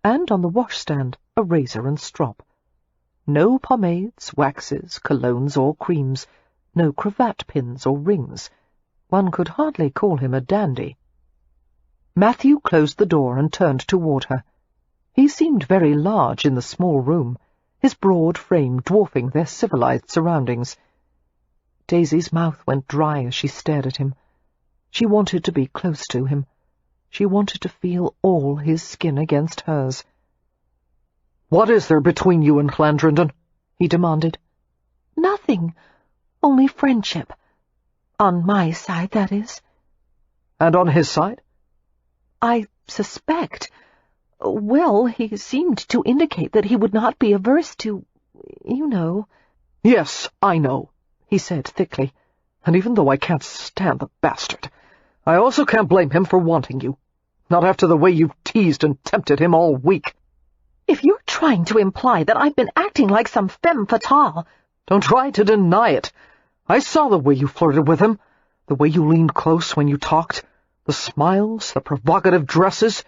[SPEAKER 1] and on the washstand a razor and strop. No pomades, waxes, colognes or creams, no cravat pins or rings. One could hardly call him a dandy. Matthew closed the door and turned toward her. He seemed very large in the small room, his broad frame dwarfing their civilized surroundings. Daisy's mouth went dry as she stared at him. She wanted to be close to him. She wanted to feel all his skin against hers.
[SPEAKER 2] "What is there between you and Llandrindon?"
[SPEAKER 1] he demanded.
[SPEAKER 3] Nothing. Only friendship. On my side, that is.
[SPEAKER 2] And on his side?
[SPEAKER 3] I suspect. Well, he seemed to indicate that he would not be averse to, you know.
[SPEAKER 2] "Yes, I know," he said thickly. "And even though I can't stand the bastard, I also can't blame him for wanting you. Not after the way you've teased and tempted him all week."
[SPEAKER 3] If you're trying to imply that I've been acting like some femme fatale—
[SPEAKER 2] Don't try to deny it. I saw the way you flirted with him, the way you leaned close when you talked, the smiles, the provocative dresses.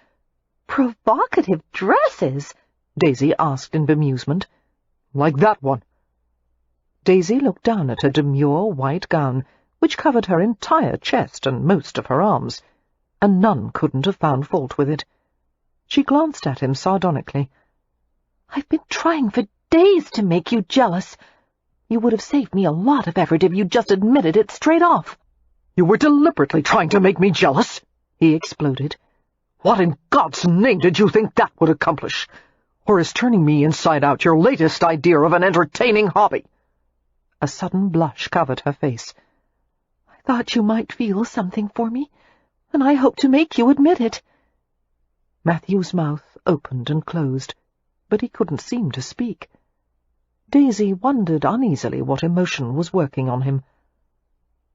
[SPEAKER 3] Provocative dresses?
[SPEAKER 1] Daisy asked in bemusement.
[SPEAKER 2] Like that one.
[SPEAKER 1] Daisy looked down at her demure white gown, which covered her entire chest and most of her arms, and none couldn't have found fault with it. She glanced at him sardonically.
[SPEAKER 3] I've been trying for days to make you jealous. You would have saved me a lot of effort if you'd just admitted it straight off.
[SPEAKER 2] "You were deliberately trying to make me jealous," he exploded. "What in God's name did you think that would accomplish? Or is turning me inside out your latest idea of an entertaining hobby?"
[SPEAKER 1] A sudden blush covered her face.
[SPEAKER 3] I thought you might feel something for me, and I hoped to make you admit it.
[SPEAKER 1] Matthew's mouth opened and closed, but he couldn't seem to speak. Daisy wondered uneasily what emotion was working on him.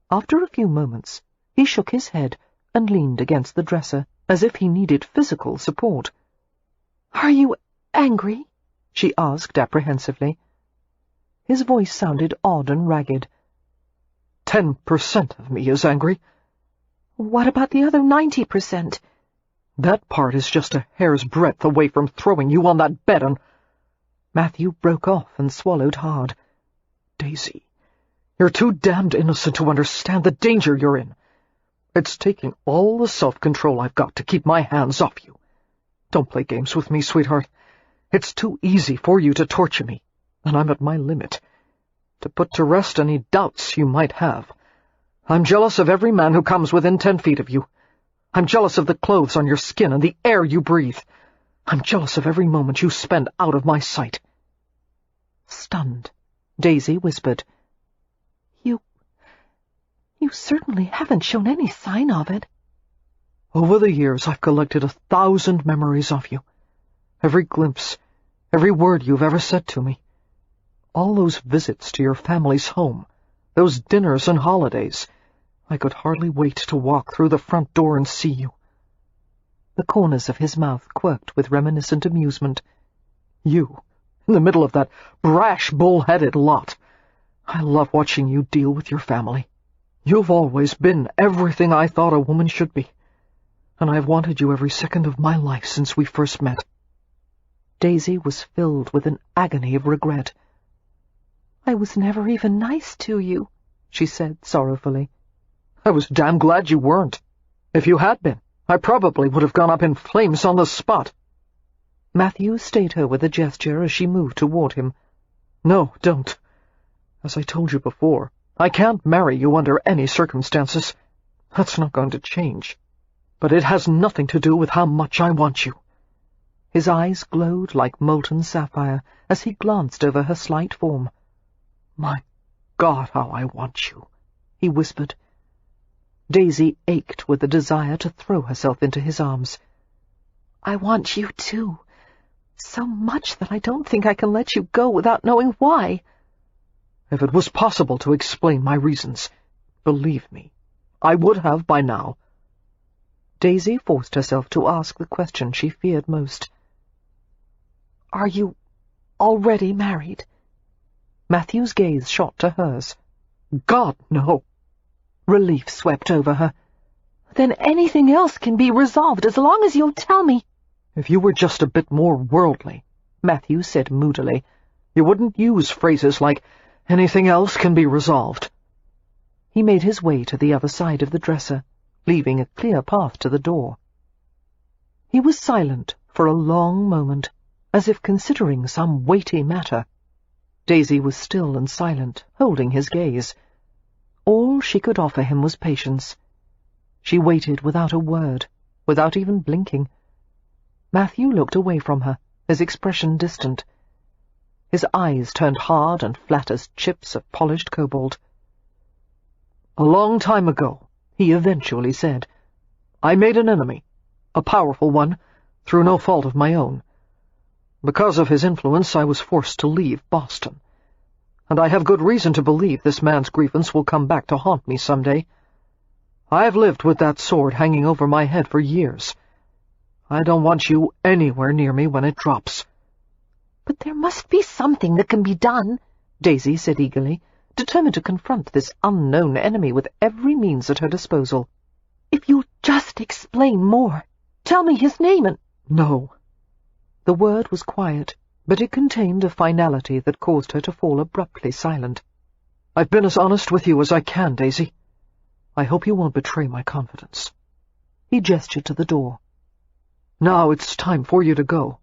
[SPEAKER 1] After a few moments, he shook his head and leaned against the dresser, as if he needed physical support.
[SPEAKER 3] "Are you angry?"
[SPEAKER 1] she asked apprehensively. His voice sounded odd and ragged.
[SPEAKER 2] 10% of me is angry.
[SPEAKER 3] What about the other 90%?
[SPEAKER 2] That part is just a hair's breadth away from throwing you on that bed and—
[SPEAKER 1] Matthew broke off and swallowed hard.
[SPEAKER 2] "Daisy, you're too damned innocent to understand the danger you're in. It's taking all the self-control I've got to keep my hands off you. Don't play games with me, sweetheart. It's too easy for you to torture me, and I'm at my limit. To put to rest any doubts you might have, I'm jealous of every man who comes within 10 feet of you. I'm jealous of the clothes on your skin and the air you breathe. I'm jealous of every moment you spend out of my sight."
[SPEAKER 1] Stunned, Daisy whispered,
[SPEAKER 3] You certainly haven't shown any sign of it."
[SPEAKER 2] "Over the years I've collected 1,000 memories of you. Every glimpse, every word you've ever said to me. All those visits to your family's home, those dinners and holidays. I could hardly wait to walk through the front door and see you."
[SPEAKER 1] The corners of his mouth quirked with reminiscent amusement.
[SPEAKER 2] "You, in the middle of that brash, bull-headed lot. I love watching you deal with your family. You've always been everything I thought a woman should be, and I've wanted you every second of my life since we first met."
[SPEAKER 1] Daisy was filled with an agony of regret.
[SPEAKER 3] "I was never even nice to you,"
[SPEAKER 1] she said sorrowfully.
[SPEAKER 2] "I was damn glad you weren't. If you had been, I probably would have gone up in flames on the spot."
[SPEAKER 1] Matthew stayed her with a gesture as she moved toward him.
[SPEAKER 2] "No, don't. As I told you before, I can't marry you under any circumstances. That's not going to change. But it has nothing to do with how much I want you."
[SPEAKER 1] His eyes glowed like molten sapphire as he glanced over her slight form.
[SPEAKER 2] "My God, how I want you,"
[SPEAKER 1] he whispered. Daisy ached with the desire to throw herself into his arms.
[SPEAKER 3] "I want you too. So much that I don't think I can let you go without knowing why."
[SPEAKER 2] "If it was possible to explain my reasons, believe me, I would have by now."
[SPEAKER 1] Daisy forced herself to ask the question she feared most.
[SPEAKER 3] "Are you already married?"
[SPEAKER 1] Matthew's gaze shot to hers.
[SPEAKER 2] "God, no."
[SPEAKER 1] Relief swept over her.
[SPEAKER 3] Then anything else can be resolved as long as you'll tell me.
[SPEAKER 2] If you were just a bit more worldly, Matthew said moodily, you wouldn't use phrases like, anything else can be resolved.
[SPEAKER 1] He made his way to the other side of the dresser, leaving a clear path to the door. He was silent for a long moment, as if considering some weighty matter. Daisy was still and silent, holding his gaze. All she could offer him was patience. She waited without a word, without even blinking. Matthew looked away from her, his expression distant. His eyes turned hard and flat as chips of polished cobalt.
[SPEAKER 2] A long time ago, he eventually said, I made an enemy, a powerful one, through no fault of my own. Because of his influence, I was forced to leave Boston. And I have good reason to believe this man's grievance will come back to haunt me some day. I have lived with that sword hanging over my head for years. I don't want you anywhere near me when it drops.
[SPEAKER 3] But there must be something that can be done,
[SPEAKER 1] Daisy said eagerly, determined to confront this unknown enemy with every means at her disposal.
[SPEAKER 3] If you'll just explain more. Tell me his name and—
[SPEAKER 2] No.
[SPEAKER 1] The word was quiet, but it contained a finality that caused her to fall abruptly silent.
[SPEAKER 2] I've been as honest with you as I can, Daisy. I hope you won't betray my confidence.
[SPEAKER 1] He gestured to the door.
[SPEAKER 2] Now it's time for you to go.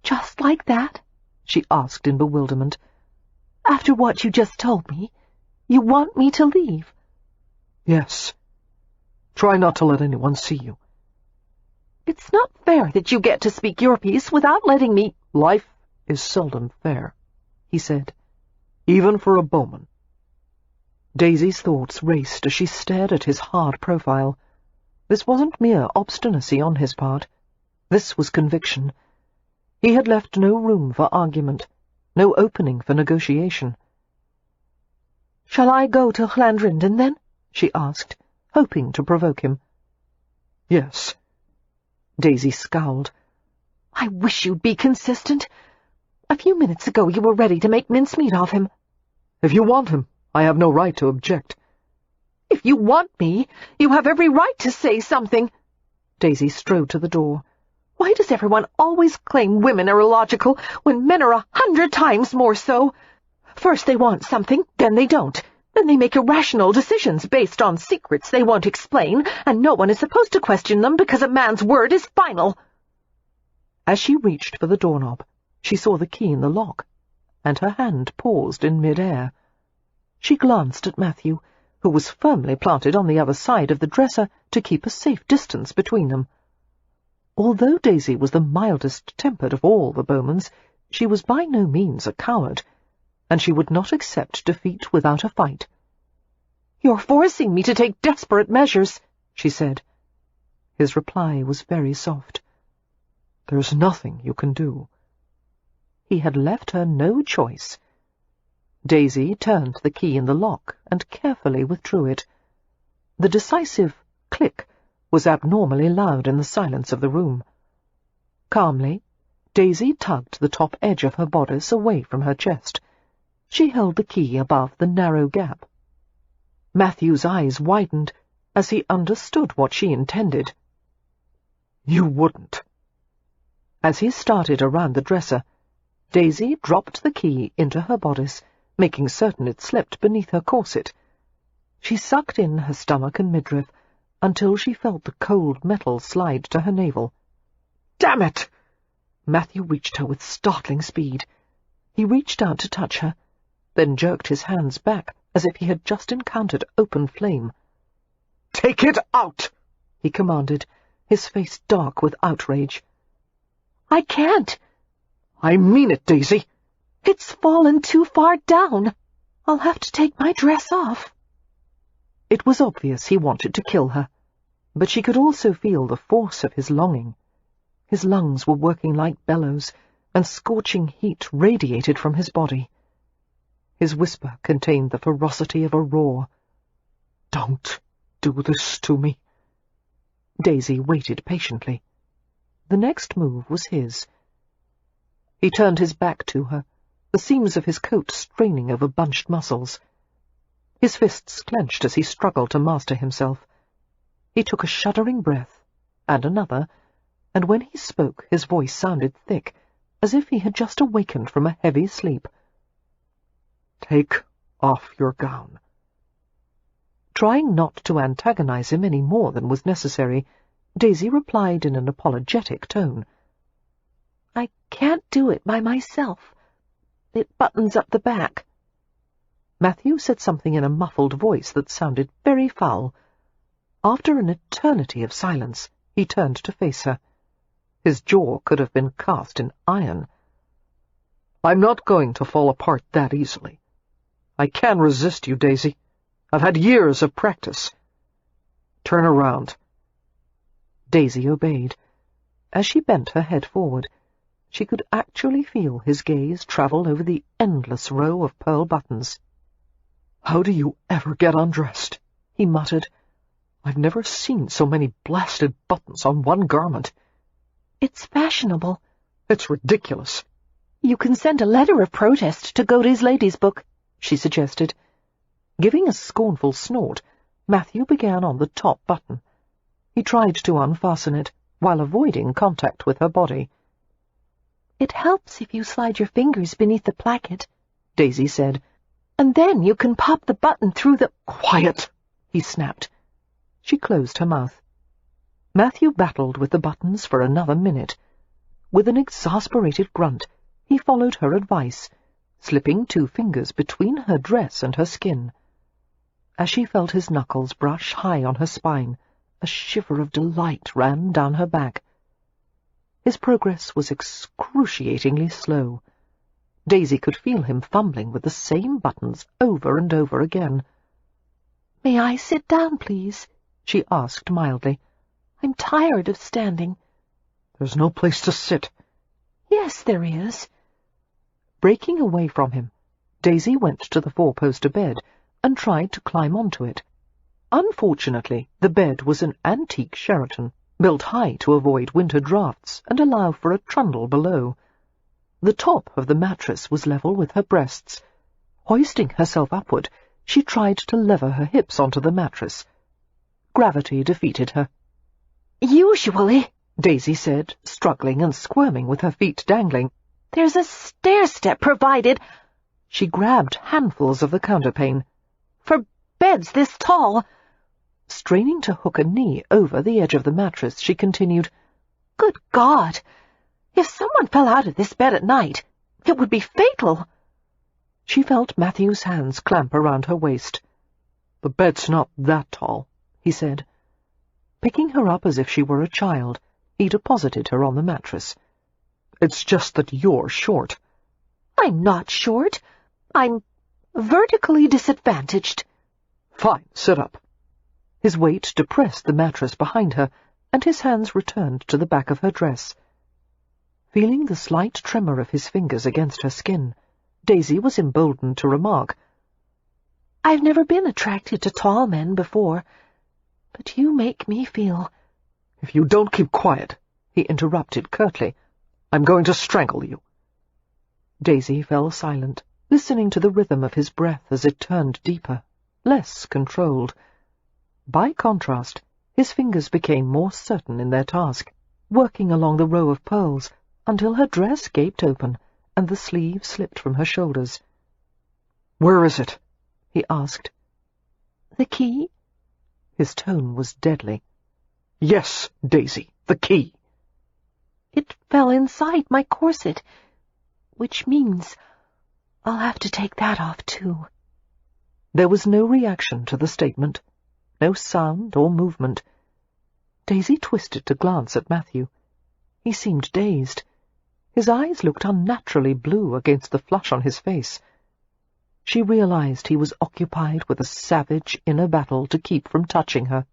[SPEAKER 3] Just like that?
[SPEAKER 1] She asked in bewilderment.
[SPEAKER 3] After what you just told me, you want me to leave?
[SPEAKER 2] Yes. Try not to let anyone see you.
[SPEAKER 3] It's not fair that you get to speak your piece without letting me—
[SPEAKER 2] Life is seldom fair, he said, even for a Bowman.
[SPEAKER 1] Daisy's thoughts raced as she stared at his hard profile. This wasn't mere obstinacy on his part. This was conviction. He had left no room for argument, no opening for negotiation.
[SPEAKER 3] "Shall I go to Llandrindon, then?"
[SPEAKER 1] she asked, hoping to provoke him.
[SPEAKER 2] Yes.
[SPEAKER 1] Daisy scowled.
[SPEAKER 3] "I wish you'd be consistent. A few minutes ago you were ready to make mincemeat of him."
[SPEAKER 2] If you want him, I have no right to object.
[SPEAKER 3] "If you want me, you have every right to say something."
[SPEAKER 1] Daisy strode to the door.
[SPEAKER 3] "Why does everyone always claim women are illogical when men are 100 times more so? First they want something, then they don't. Then they make irrational decisions based on secrets they won't explain, and no one is supposed to question them because a man's word is final."
[SPEAKER 1] As she reached for the doorknob, she saw the key in the lock, and her hand paused in mid-air. She glanced at Matthew, who was firmly planted on the other side of the dresser to keep a safe distance between them. Although Daisy was the mildest-tempered of all the Bowmans, she was by no means a coward, and she would not accept defeat without a fight.
[SPEAKER 3] "You're forcing me to take desperate measures," she said.
[SPEAKER 1] His reply was very soft.
[SPEAKER 2] "There's nothing you can do."
[SPEAKER 1] He had left her no choice. Daisy turned the key in the lock and carefully withdrew it. The decisive click was abnormally loud in the silence of the room. Calmly, Daisy tugged the top edge of her bodice away from her chest. She held the key above the narrow gap. Matthew's eyes widened as he understood what she intended.
[SPEAKER 2] "You wouldn't."
[SPEAKER 1] As he started around the dresser, Daisy dropped the key into her bodice, making certain it slipped beneath her corset. She sucked in her stomach and midriff until she felt the cold metal slide to her navel.
[SPEAKER 2] "Damn it!"
[SPEAKER 1] Matthew reached her with startling speed. He reached out to touch her, then jerked his hands back as if he had just encountered open flame.
[SPEAKER 2] "Take it out!"
[SPEAKER 1] he commanded, his face dark with outrage.
[SPEAKER 3] "I can't."
[SPEAKER 2] "I mean it, Daisy."
[SPEAKER 3] "It's fallen too far down. I'll have to take my dress off."
[SPEAKER 1] It was obvious he wanted to kill her, but she could also feel the force of his longing. His lungs were working like bellows, and scorching heat radiated from his body. His whisper contained the ferocity of a roar.
[SPEAKER 2] "Don't do this to me."
[SPEAKER 1] Daisy waited patiently. The next move was his. He turned his back to her, the seams of his coat straining over bunched muscles. His fists clenched as he struggled to master himself. He took a shuddering breath, and another, and when he spoke his voice sounded thick, as if he had just awakened from a heavy sleep.
[SPEAKER 2] "Take off your gown."
[SPEAKER 1] Trying not to antagonize him any more than was necessary, Daisy replied in an apologetic tone.
[SPEAKER 3] "I can't do it by myself. It buttons up the back."
[SPEAKER 1] Matthew said something in a muffled voice that sounded very foul. After an eternity of silence, he turned to face her. His jaw could have been cast in iron.
[SPEAKER 2] "I'm not going to fall apart that easily. I can resist you, Daisy. I've had years of practice. Turn around."
[SPEAKER 1] Daisy obeyed. As she bent her head forward, she could actually feel his gaze travel over the endless row of pearl buttons.
[SPEAKER 2] "How do you ever get undressed?"
[SPEAKER 1] he muttered.
[SPEAKER 2] "I've never seen so many blasted buttons on one garment."
[SPEAKER 3] "It's fashionable."
[SPEAKER 2] "It's ridiculous."
[SPEAKER 3] "You can send a letter of protest to Godey's Ladies' Book," she suggested.
[SPEAKER 1] Giving a scornful snort, Matthew began on the top button. He tried to unfasten it, while avoiding contact with her body.
[SPEAKER 3] "It helps if you slide your fingers beneath the placket,"
[SPEAKER 1] Daisy said.
[SPEAKER 3] "And then you can pop the button through the—"
[SPEAKER 2] "Quiet!"
[SPEAKER 1] he snapped. She closed her mouth. Matthew battled with the buttons for another minute. With an exasperated grunt, he followed her advice, slipping 2 fingers between her dress and her skin. As she felt his knuckles brush high on her spine, a shiver of delight ran down her back. His progress was excruciatingly slow. Daisy could feel him fumbling with the same buttons over and over again.
[SPEAKER 3] "May I sit down, please?"
[SPEAKER 1] she asked mildly.
[SPEAKER 3] "I'm tired of standing."
[SPEAKER 2] "There's no place to sit."
[SPEAKER 3] "Yes, there is."
[SPEAKER 1] Breaking away from him, Daisy went to the 4-poster bed and tried to climb onto it. Unfortunately, the bed was an antique Sheraton, built high to avoid winter draughts and allow for a trundle below. The top of the mattress was level with her breasts. Hoisting herself upward, she tried to lever her hips onto the mattress. Gravity defeated her.
[SPEAKER 3] "Usually,"
[SPEAKER 1] Daisy said, struggling and squirming with her feet dangling,
[SPEAKER 3] "there's a stair-step provided—"
[SPEAKER 1] She grabbed handfuls of the counterpane.
[SPEAKER 3] "for beds this tall."
[SPEAKER 1] Straining to hook a knee over the edge of the mattress, she continued,
[SPEAKER 3] "Good God! If someone fell out of this bed at night, it would be fatal."
[SPEAKER 1] She felt Matthew's hands clamp around her waist.
[SPEAKER 2] "The bed's not that tall,"
[SPEAKER 1] he said. Picking her up as if she were a child, he deposited her on the mattress.
[SPEAKER 2] "It's just that you're short."
[SPEAKER 3] "I'm not short. I'm vertically disadvantaged."
[SPEAKER 2] "Fine, sit up."
[SPEAKER 1] His weight depressed the mattress behind her, and his hands returned to the back of her dress. Feeling the slight tremor of his fingers against her skin, Daisy was emboldened to remark,
[SPEAKER 3] "I've never been attracted to tall men before, but you make me feel—"
[SPEAKER 2] "If you don't keep quiet," he interrupted curtly, "I'm going to strangle you."
[SPEAKER 1] Daisy fell silent, listening to the rhythm of his breath as it turned deeper, less controlled. By contrast, his fingers became more certain in their task, working along the row of pearls until her dress gaped open and the sleeve slipped from her shoulders.
[SPEAKER 2] "Where is it?"
[SPEAKER 1] he asked.
[SPEAKER 3] "The key?"
[SPEAKER 1] His tone was deadly.
[SPEAKER 2] "Yes, Daisy, the key."
[SPEAKER 3] "It fell inside my corset, which means I'll have to take that off too."
[SPEAKER 1] There was no reaction to the statement, no sound or movement. Daisy twisted to glance at Matthew. He seemed dazed. His eyes looked unnaturally blue against the flush on his face. She realized he was occupied with a savage inner battle to keep from touching her.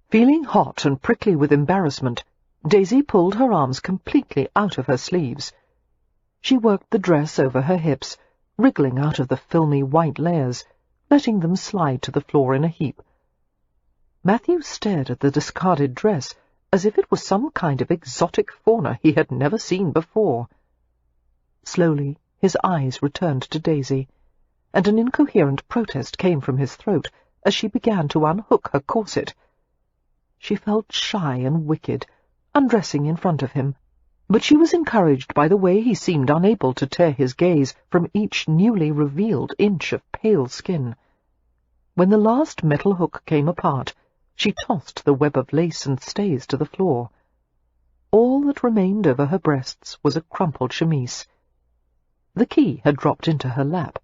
[SPEAKER 1] Feeling hot and prickly with embarrassment, Daisy pulled her arms completely out of her sleeves. She worked the dress over her hips, wriggling out of the filmy white layers, letting them slide to the floor in a heap. Matthew stared at the discarded dress as if it was some kind of exotic fauna he had never seen before. Slowly his eyes returned to Daisy, and an incoherent protest came from his throat as she began to unhook her corset. She felt shy and wicked, undressing in front of him, but she was encouraged by the way he seemed unable to tear his gaze from each newly revealed inch of pale skin. When the last metal hook came apart, she tossed the web of lace and stays to the floor. All that remained over her breasts was a crumpled chemise. The key had dropped into her lap.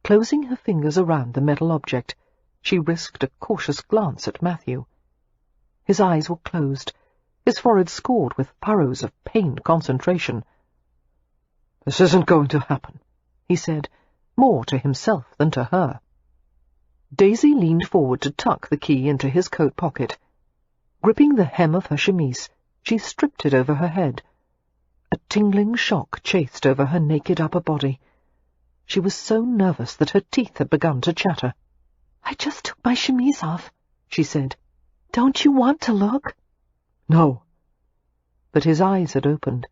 [SPEAKER 1] Closing her fingers around the metal object, she risked a cautious glance at Matthew. His eyes were closed, his forehead scored with furrows of pained concentration.
[SPEAKER 2] "This isn't going to happen,"
[SPEAKER 1] he said, more to himself than to her. Daisy leaned forward to tuck the key into his coat pocket. Gripping the hem of her chemise, she stripped it over her head. A tingling shock chased over her naked upper body. She was so nervous that her teeth had begun to chatter.
[SPEAKER 3] "I just took my chemise off," she said. "Don't you want to look?"
[SPEAKER 2] "No."
[SPEAKER 1] But his eyes had opened,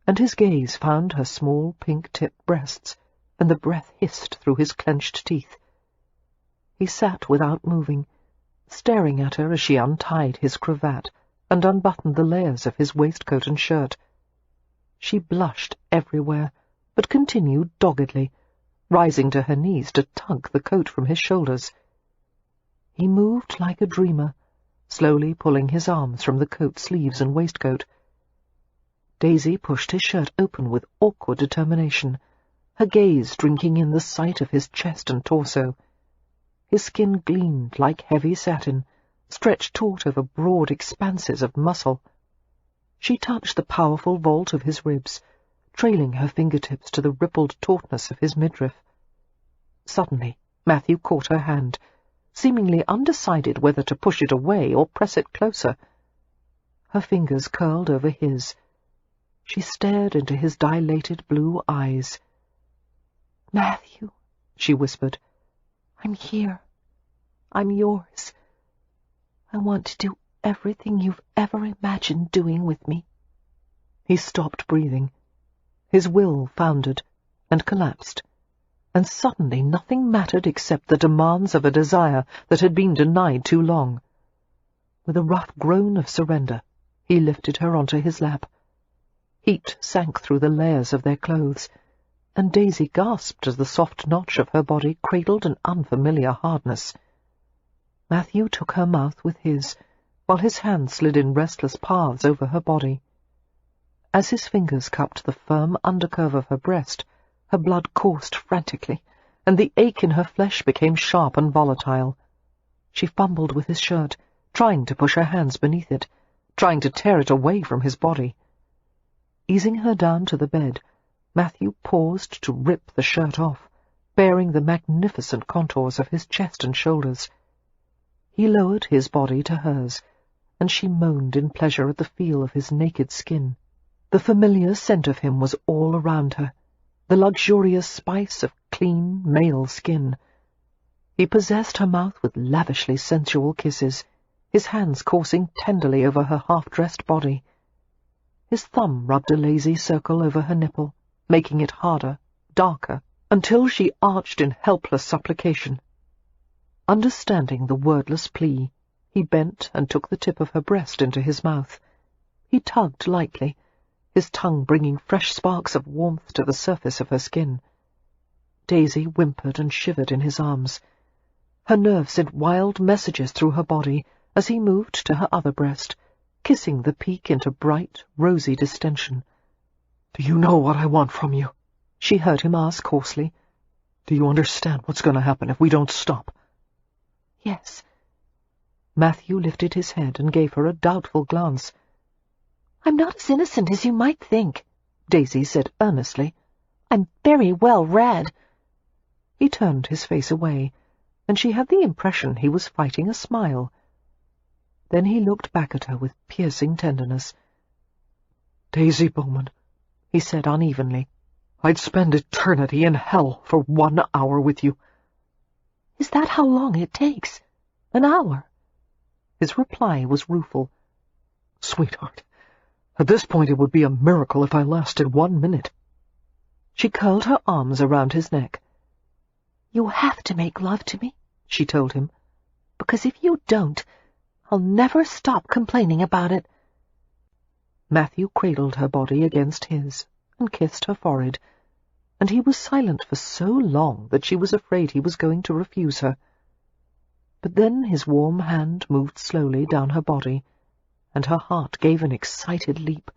[SPEAKER 1] and his gaze found her small pink-tipped breasts, and the breath hissed through his clenched teeth. He sat without moving, staring at her as she untied his cravat and unbuttoned the layers of his waistcoat and shirt. She blushed everywhere, but continued doggedly, rising to her knees to tug the coat from his shoulders. He moved like a dreamer, slowly pulling his arms from the coat sleeves and waistcoat. Daisy pushed his shirt open with awkward determination, her gaze drinking in the sight of his chest and torso. His skin gleamed like heavy satin, stretched taut over broad expanses of muscle. She touched the powerful vault of his ribs, trailing her fingertips to the rippled tautness of his midriff. Suddenly, Matthew caught her hand, seemingly undecided whether to push it away or press it closer. Her fingers curled over his. She stared into his dilated blue eyes.
[SPEAKER 3] "Matthew,"
[SPEAKER 1] she whispered,
[SPEAKER 3] "I'm here. I'm yours. I want to do everything you've ever imagined doing with me."
[SPEAKER 1] He stopped breathing. His will foundered and collapsed, and suddenly nothing mattered except the demands of a desire that had been denied too long. With a rough groan of surrender, he lifted her onto his lap. Heat sank through the layers of their clothes, and Daisy gasped as the soft notch of her body cradled an unfamiliar hardness. Matthew took her mouth with his, while his hand slid in restless paths over her body. As his fingers cupped the firm undercurve of her breast, her blood coursed frantically, and the ache in her flesh became sharp and volatile. She fumbled with his shirt, trying to push her hands beneath it, trying to tear it away from his body. Easing her down to the bed, Matthew paused to rip the shirt off, baring the magnificent contours of his chest and shoulders. He lowered his body to hers, and she moaned in pleasure at the feel of his naked skin. The familiar scent of him was all around her, the luxurious spice of clean male skin. He possessed her mouth with lavishly sensual kisses, his hands coursing tenderly over her half-dressed body. His thumb rubbed a lazy circle over her nipple, making it harder, darker, until she arched in helpless supplication. Understanding the wordless plea, he bent and took the tip of her breast into his mouth. He tugged lightly, his tongue bringing fresh sparks of warmth to the surface of her skin. Daisy whimpered and shivered in his arms. Her nerves sent wild messages through her body as he moved to her other breast, kissing the peak into bright, rosy distension.
[SPEAKER 2] "Do you know what I want from you?"
[SPEAKER 1] she heard him ask hoarsely.
[SPEAKER 2] "Do you understand what's going to happen if we don't stop?"
[SPEAKER 3] "Yes."
[SPEAKER 1] Matthew lifted his head and gave her a doubtful glance.
[SPEAKER 3] "I'm not as innocent as you might think," Daisy said earnestly. "I'm very well read."
[SPEAKER 1] He turned his face away, and she had the impression he was fighting a smile. Then he looked back at her with piercing tenderness.
[SPEAKER 2] "Daisy Bowman,"
[SPEAKER 1] he said unevenly,
[SPEAKER 2] "I'd spend eternity in hell for 1 hour with you."
[SPEAKER 3] "Is that how long it takes? An hour?"
[SPEAKER 1] His reply was rueful.
[SPEAKER 2] "Sweetheart, at this point it would be a miracle if I lasted 1 minute.
[SPEAKER 1] She curled her arms around his neck.
[SPEAKER 3] "You have to make love to me,"
[SPEAKER 1] she told him.
[SPEAKER 3] "Because if you don't, I'll never stop complaining about it.
[SPEAKER 1] Matthew cradled her body against his and kissed her forehead, and he was silent for so long that she was afraid he was going to refuse her. But then his warm hand moved slowly down her body, and her heart gave an excited leap.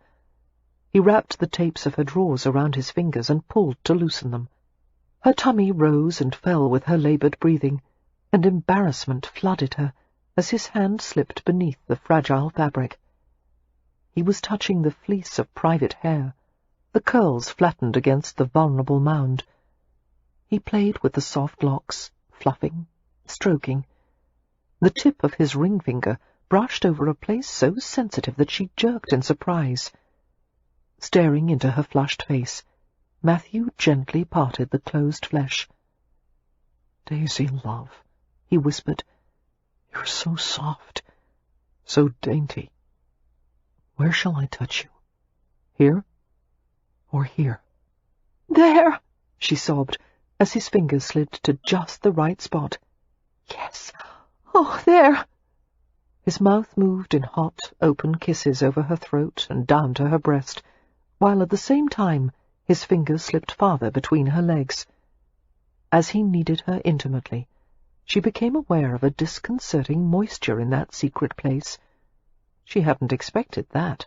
[SPEAKER 1] He wrapped the tapes of her drawers around his fingers and pulled to loosen them. Her tummy rose and fell with her laboured breathing, and embarrassment flooded her as his hand slipped beneath the fragile fabric. He was touching the fleece of private hair, the curls flattened against the vulnerable mound. He played with the soft locks, fluffing, stroking. The tip of his ring finger brushed over a place so sensitive that she jerked in surprise. Staring into her flushed face, Matthew gently parted the closed flesh.
[SPEAKER 2] "Daisy, love,"
[SPEAKER 1] he whispered.
[SPEAKER 2] "You're so soft, so dainty. Where shall I touch you? Here or here?"
[SPEAKER 3] "There,"
[SPEAKER 1] she sobbed, as his fingers slid to just the right spot.
[SPEAKER 3] "Yes. Oh, there."
[SPEAKER 1] His mouth moved in hot, open kisses over her throat and down to her breast, while at the same time his fingers slipped farther between her legs. As he kneaded her intimately, she became aware of a disconcerting moisture in that secret place. She hadn't expected that,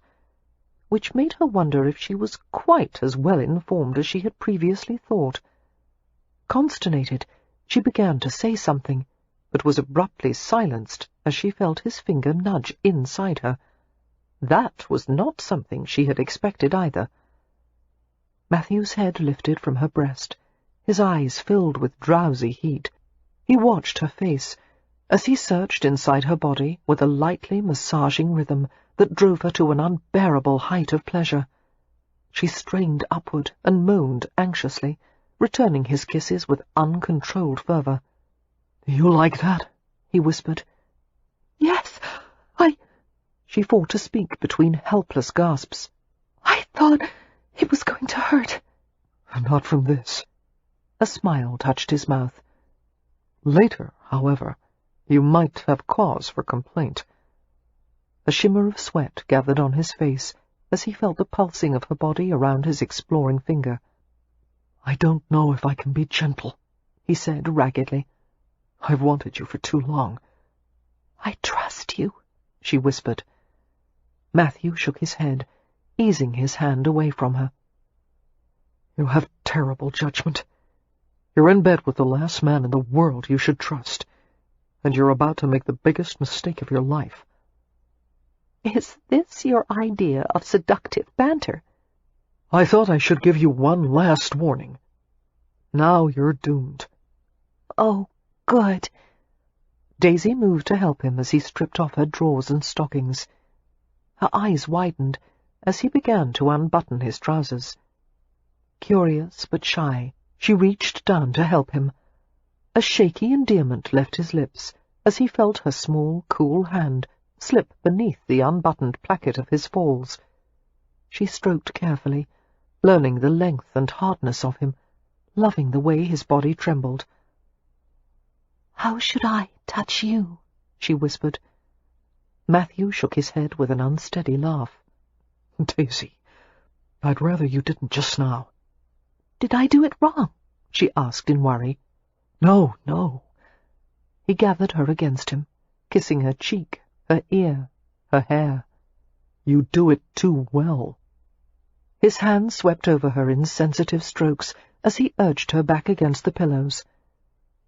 [SPEAKER 1] which made her wonder if she was quite as well informed as she had previously thought. Consternated, she began to say something, but was abruptly silenced as she felt his finger nudge inside her. That was not something she had expected either. Matthew's head lifted from her breast, his eyes filled with drowsy heat. He watched her face as he searched inside her body with a lightly massaging rhythm that drove her to an unbearable height of pleasure. She strained upward and moaned anxiously, returning his kisses with uncontrolled fervour.
[SPEAKER 2] "You like that?"
[SPEAKER 1] he whispered.
[SPEAKER 3] "Yes,
[SPEAKER 1] She fought to speak between helpless gasps.
[SPEAKER 3] I thought it was going to hurt."
[SPEAKER 2] "Not from this."
[SPEAKER 1] A smile touched his mouth.
[SPEAKER 2] "Later, however, you might have cause for complaint."
[SPEAKER 1] A shimmer of sweat gathered on his face as he felt the pulsing of her body around his exploring finger.
[SPEAKER 2] "I don't know if I can be gentle,"
[SPEAKER 1] he said raggedly.
[SPEAKER 2] "I've wanted you for too long."
[SPEAKER 3] "I trust you,"
[SPEAKER 1] she whispered. Matthew shook his head, easing his hand away from her.
[SPEAKER 2] "You have terrible judgment. You're in bed with the last man in the world you should trust, and you're about to make the biggest mistake of your life."
[SPEAKER 3] "Is this your idea of seductive banter?"
[SPEAKER 2] "I thought I should give you one last warning. Now you're doomed."
[SPEAKER 3] "Oh, good."
[SPEAKER 1] Daisy moved to help him as he stripped off her drawers and stockings. Her eyes widened as he began to unbutton his trousers. Curious but shy, she reached down to help him. A shaky endearment left his lips as he felt her small, cool hand slip beneath the unbuttoned placket of his falls. She stroked carefully, learning the length and hardness of him, loving the way his body trembled.
[SPEAKER 3] "How should I touch you?"
[SPEAKER 1] she whispered. Matthew shook his head with an unsteady laugh.
[SPEAKER 2] "Daisy, I'd rather you didn't just now."
[SPEAKER 3] "Did I do it wrong?"
[SPEAKER 1] she asked in worry.
[SPEAKER 2] "No, no."
[SPEAKER 1] He gathered her against him, kissing her cheek, her ear, her hair.
[SPEAKER 2] "You do it too well."
[SPEAKER 1] His hand swept over her in sensitive strokes as he urged her back against the pillows.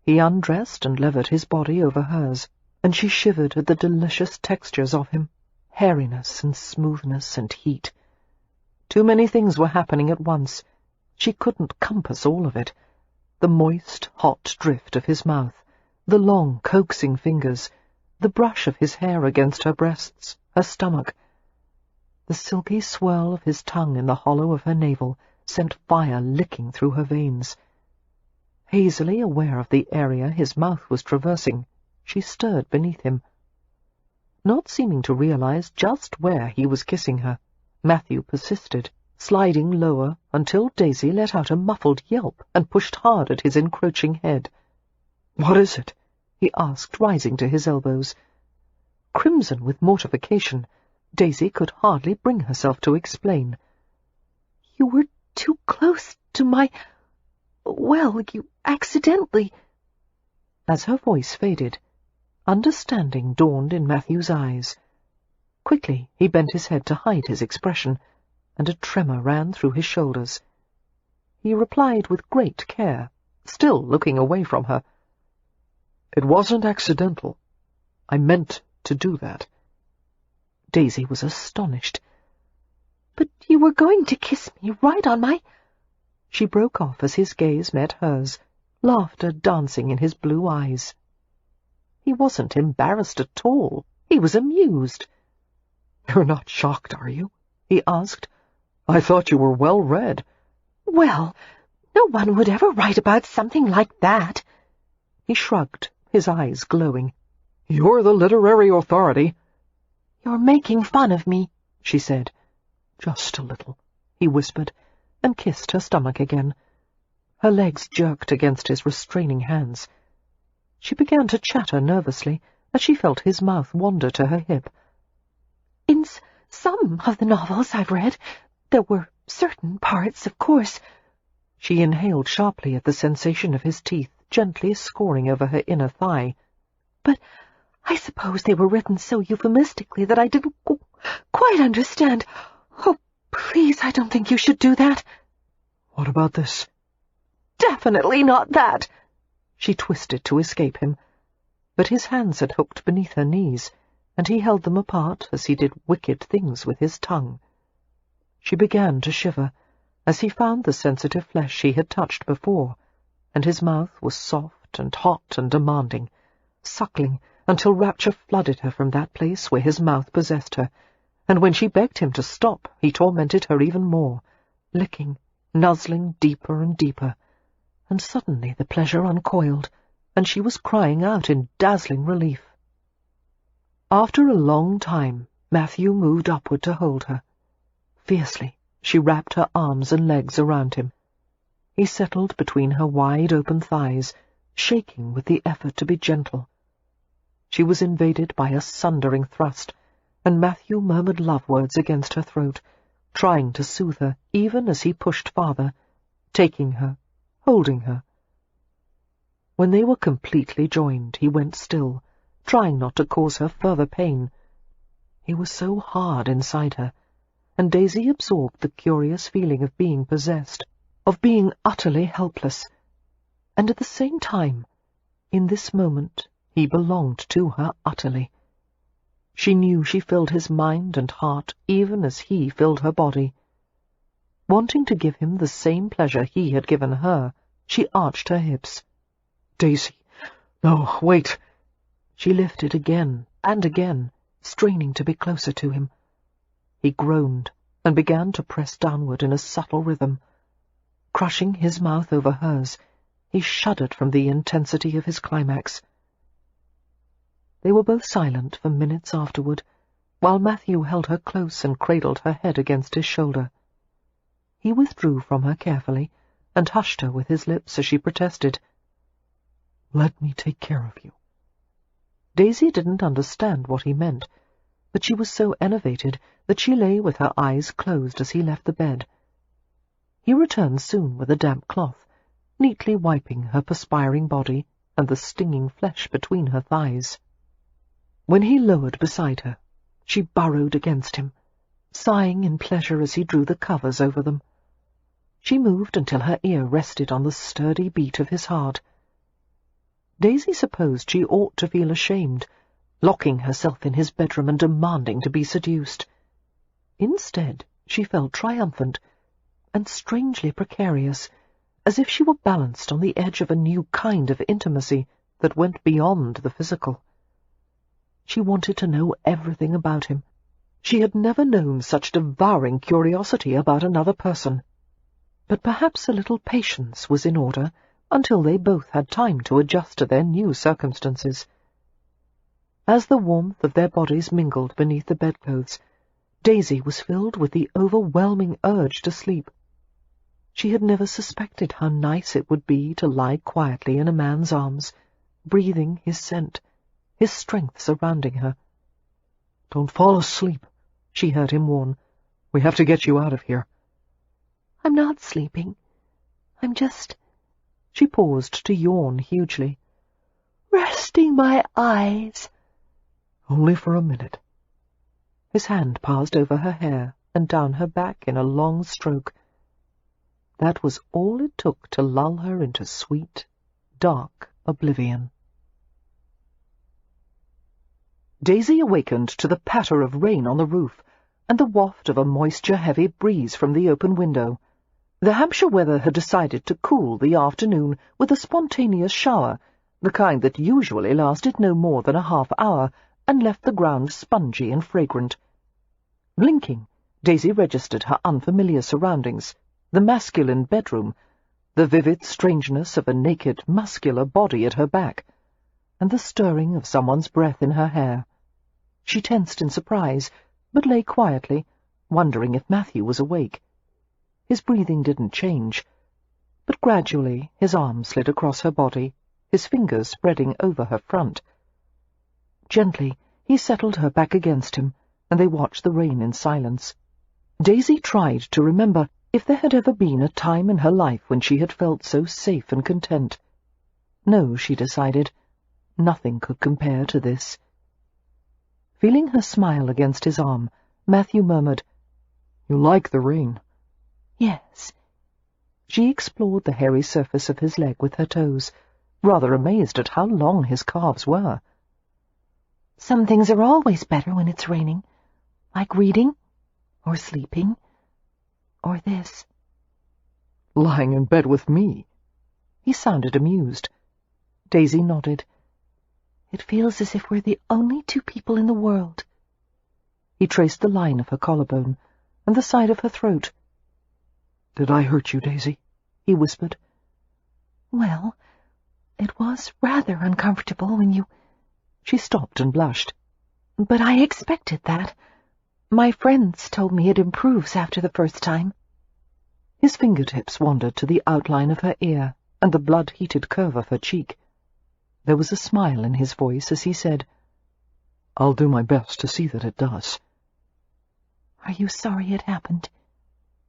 [SPEAKER 1] He undressed and levered his body over hers, and she shivered at the delicious textures of him, hairiness and smoothness and heat. Too many things were happening at once. She couldn't compass all of it. The moist, hot drift of his mouth, the long, coaxing fingers, the brush of his hair against her breasts, her stomach. The silky swirl of his tongue in the hollow of her navel sent fire licking through her veins. Hazily aware of the area his mouth was traversing, she stirred beneath him. Not seeming to realize just where he was kissing her, Matthew persisted, sliding lower until Daisy let out a muffled yelp and pushed hard at his encroaching head.
[SPEAKER 2] "What is it?"
[SPEAKER 1] he asked, rising to his elbows. crimson with mortification, Daisy could hardly bring herself to explain.
[SPEAKER 3] "You were too close to my... well, you accidentally—"
[SPEAKER 1] As her voice faded, understanding dawned in Matthew's eyes. Quickly he bent his head to hide his expression, and a tremor ran through his shoulders. He replied with great care, still looking away from her.
[SPEAKER 2] "It wasn't accidental. I meant to do that."
[SPEAKER 1] Daisy was astonished.
[SPEAKER 3] "But you were going to kiss me right on my—"
[SPEAKER 1] She broke off as his gaze met hers, laughter dancing in his blue eyes. He wasn't embarrassed at all. He was amused.
[SPEAKER 2] "You're not shocked, are you?" he asked. "I thought you were well read."
[SPEAKER 3] "Well, no one would ever write about something like that."
[SPEAKER 1] He shrugged, his eyes glowing.
[SPEAKER 2] "You're the literary authority."
[SPEAKER 3] "You're making fun of me,"
[SPEAKER 1] she said. "Just a little," he whispered, and kissed her stomach again. Her legs jerked against his restraining hands. She began to chatter nervously as she felt his mouth wander to her hip.
[SPEAKER 3] "In some of the novels I've read, there were certain parts, of course—"
[SPEAKER 1] She inhaled sharply at the sensation of his teeth gently scoring over her inner thigh.
[SPEAKER 3] "But I suppose they were written so euphemistically that I didn't quite understand. Oh, please, I don't think you should do that."
[SPEAKER 2] "What about this?"
[SPEAKER 3] "Definitely not that."
[SPEAKER 1] She twisted to escape him, but his hands had hooked beneath her knees, and he held them apart as he did wicked things with his tongue. She began to shiver as he found the sensitive flesh he had touched before, and his mouth was soft and hot and demanding, suckling until rapture flooded her from that place where his mouth possessed her, and when she begged him to stop, he tormented her even more, licking, nuzzling deeper and deeper, and suddenly the pleasure uncoiled, and she was crying out in dazzling relief. After a long time, Matthew moved upward to hold her. Fiercely, she wrapped her arms and legs around him. He settled between her wide-open thighs, shaking with the effort to be gentle. She was invaded by a sundering thrust, and Matthew murmured love words against her throat, trying to soothe her even as he pushed farther, taking her, holding her. When they were completely joined, he went still, trying not to cause her further pain. He was so hard inside her, and Daisy absorbed the curious feeling of being possessed, of being utterly helpless. And at the same time, in this moment, he belonged to her utterly. She knew she filled his mind and heart even as he filled her body. Wanting to give him the same pleasure he had given her, she arched her hips.
[SPEAKER 2] "Daisy, no, wait."
[SPEAKER 1] She lifted again and again, straining to be closer to him. He groaned and began to press downward in a subtle rhythm. Crushing his mouth over hers, he shuddered from the intensity of his climax. They were both silent for minutes afterward, while Matthew held her close and cradled her head against his shoulder. He withdrew from her carefully and hushed her with his lips as she protested.
[SPEAKER 2] "Let me take care of you."
[SPEAKER 1] Daisy didn't understand what he meant, but she was so enervated that she lay with her eyes closed as he left the bed. He returned soon with a damp cloth, neatly wiping her perspiring body and the stinging flesh between her thighs. When he lowered beside her, she burrowed against him, sighing in pleasure as he drew the covers over them. She moved until her ear rested on the sturdy beat of his heart. Daisy supposed she ought to feel ashamed, locking herself in his bedroom and demanding to be seduced. Instead, she felt triumphant and strangely precarious, as if she were balanced on the edge of a new kind of intimacy that went beyond the physical. She wanted to know everything about him. She had never known such devouring curiosity about another person. But perhaps a little patience was in order until they both had time to adjust to their new circumstances. As the warmth of their bodies mingled beneath the bedclothes, Daisy was filled with the overwhelming urge to sleep. She had never suspected how nice it would be to lie quietly in a man's arms, breathing his scent, his strength surrounding her.
[SPEAKER 2] Don't fall asleep, she heard him warn. We have to get you out of here.
[SPEAKER 3] I'm not sleeping. I'm just...
[SPEAKER 1] She paused to yawn hugely.
[SPEAKER 3] resting my eyes.
[SPEAKER 2] Only for a minute.
[SPEAKER 1] His hand passed over her hair and down her back in a long stroke. That was all it took to lull her into sweet, dark oblivion. Daisy awakened to the patter of rain on the roof and the waft of a moisture-heavy breeze from the open window. The Hampshire weather had decided to cool the afternoon with a spontaneous shower, the kind that usually lasted no more than a half-hour and left the ground spongy and fragrant. Blinking, Daisy registered her unfamiliar surroundings, the masculine bedroom, the vivid strangeness of a naked, muscular body at her back, and the stirring of someone's breath in her hair. She tensed in surprise, but lay quietly, wondering if Matthew was awake. His breathing didn't change, but gradually his arm slid across her body, his fingers spreading over her front. Gently he settled her back against him, and they watched the rain in silence. Daisy tried to remember if there had ever been a time in her life when she had felt so safe and content. No, she decided. Nothing could compare to this. Feeling her smile against his arm, Matthew murmured,
[SPEAKER 2] "You like the rain?"
[SPEAKER 3] Yes.
[SPEAKER 1] She explored the hairy surface of his leg with her toes, rather amazed at how long his calves were.
[SPEAKER 3] Some things are always better when it's raining, like reading, or sleeping, or this.
[SPEAKER 2] Lying in bed with me.
[SPEAKER 1] He sounded amused. Daisy nodded.
[SPEAKER 3] It feels as if we're the only two people in the world.
[SPEAKER 1] He traced the line of her collarbone and the side of her throat.
[SPEAKER 2] "Did I hurt you, Daisy?"
[SPEAKER 1] he whispered.
[SPEAKER 3] Well, it was rather uncomfortable when you...
[SPEAKER 1] She stopped and blushed.
[SPEAKER 3] But I expected that. My friends told me it improves after the first time.
[SPEAKER 1] His fingertips wandered to the outline of her ear and the blood-heated curve of her cheek. There was a smile in his voice as he said,
[SPEAKER 2] "I'll do my best to see that it does."
[SPEAKER 3] Are you sorry it happened?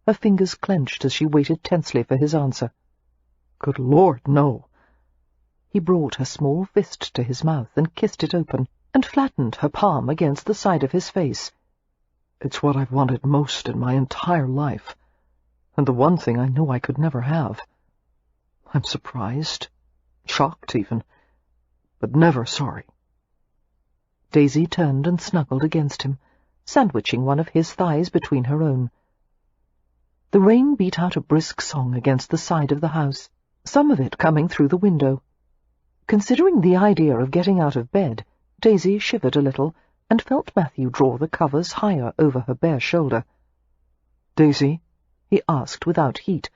[SPEAKER 1] Her fingers clenched as she waited tensely for his answer.
[SPEAKER 2] Good Lord, no.
[SPEAKER 1] He brought her small fist to his mouth and kissed it open, and flattened her palm against the side of his face.
[SPEAKER 2] It's what I've wanted most in my entire life, and the one thing I know I could never have. I'm surprised, shocked even, but never sorry.
[SPEAKER 1] Daisy turned and snuggled against him, sandwiching one of his thighs between her own. The rain beat out a brisk song against the side of the house, some of it coming through the window. Considering the idea of getting out of bed, Daisy shivered a little and felt Matthew draw the covers higher over her bare shoulder.
[SPEAKER 2] "Daisy,"
[SPEAKER 1] he asked without heat,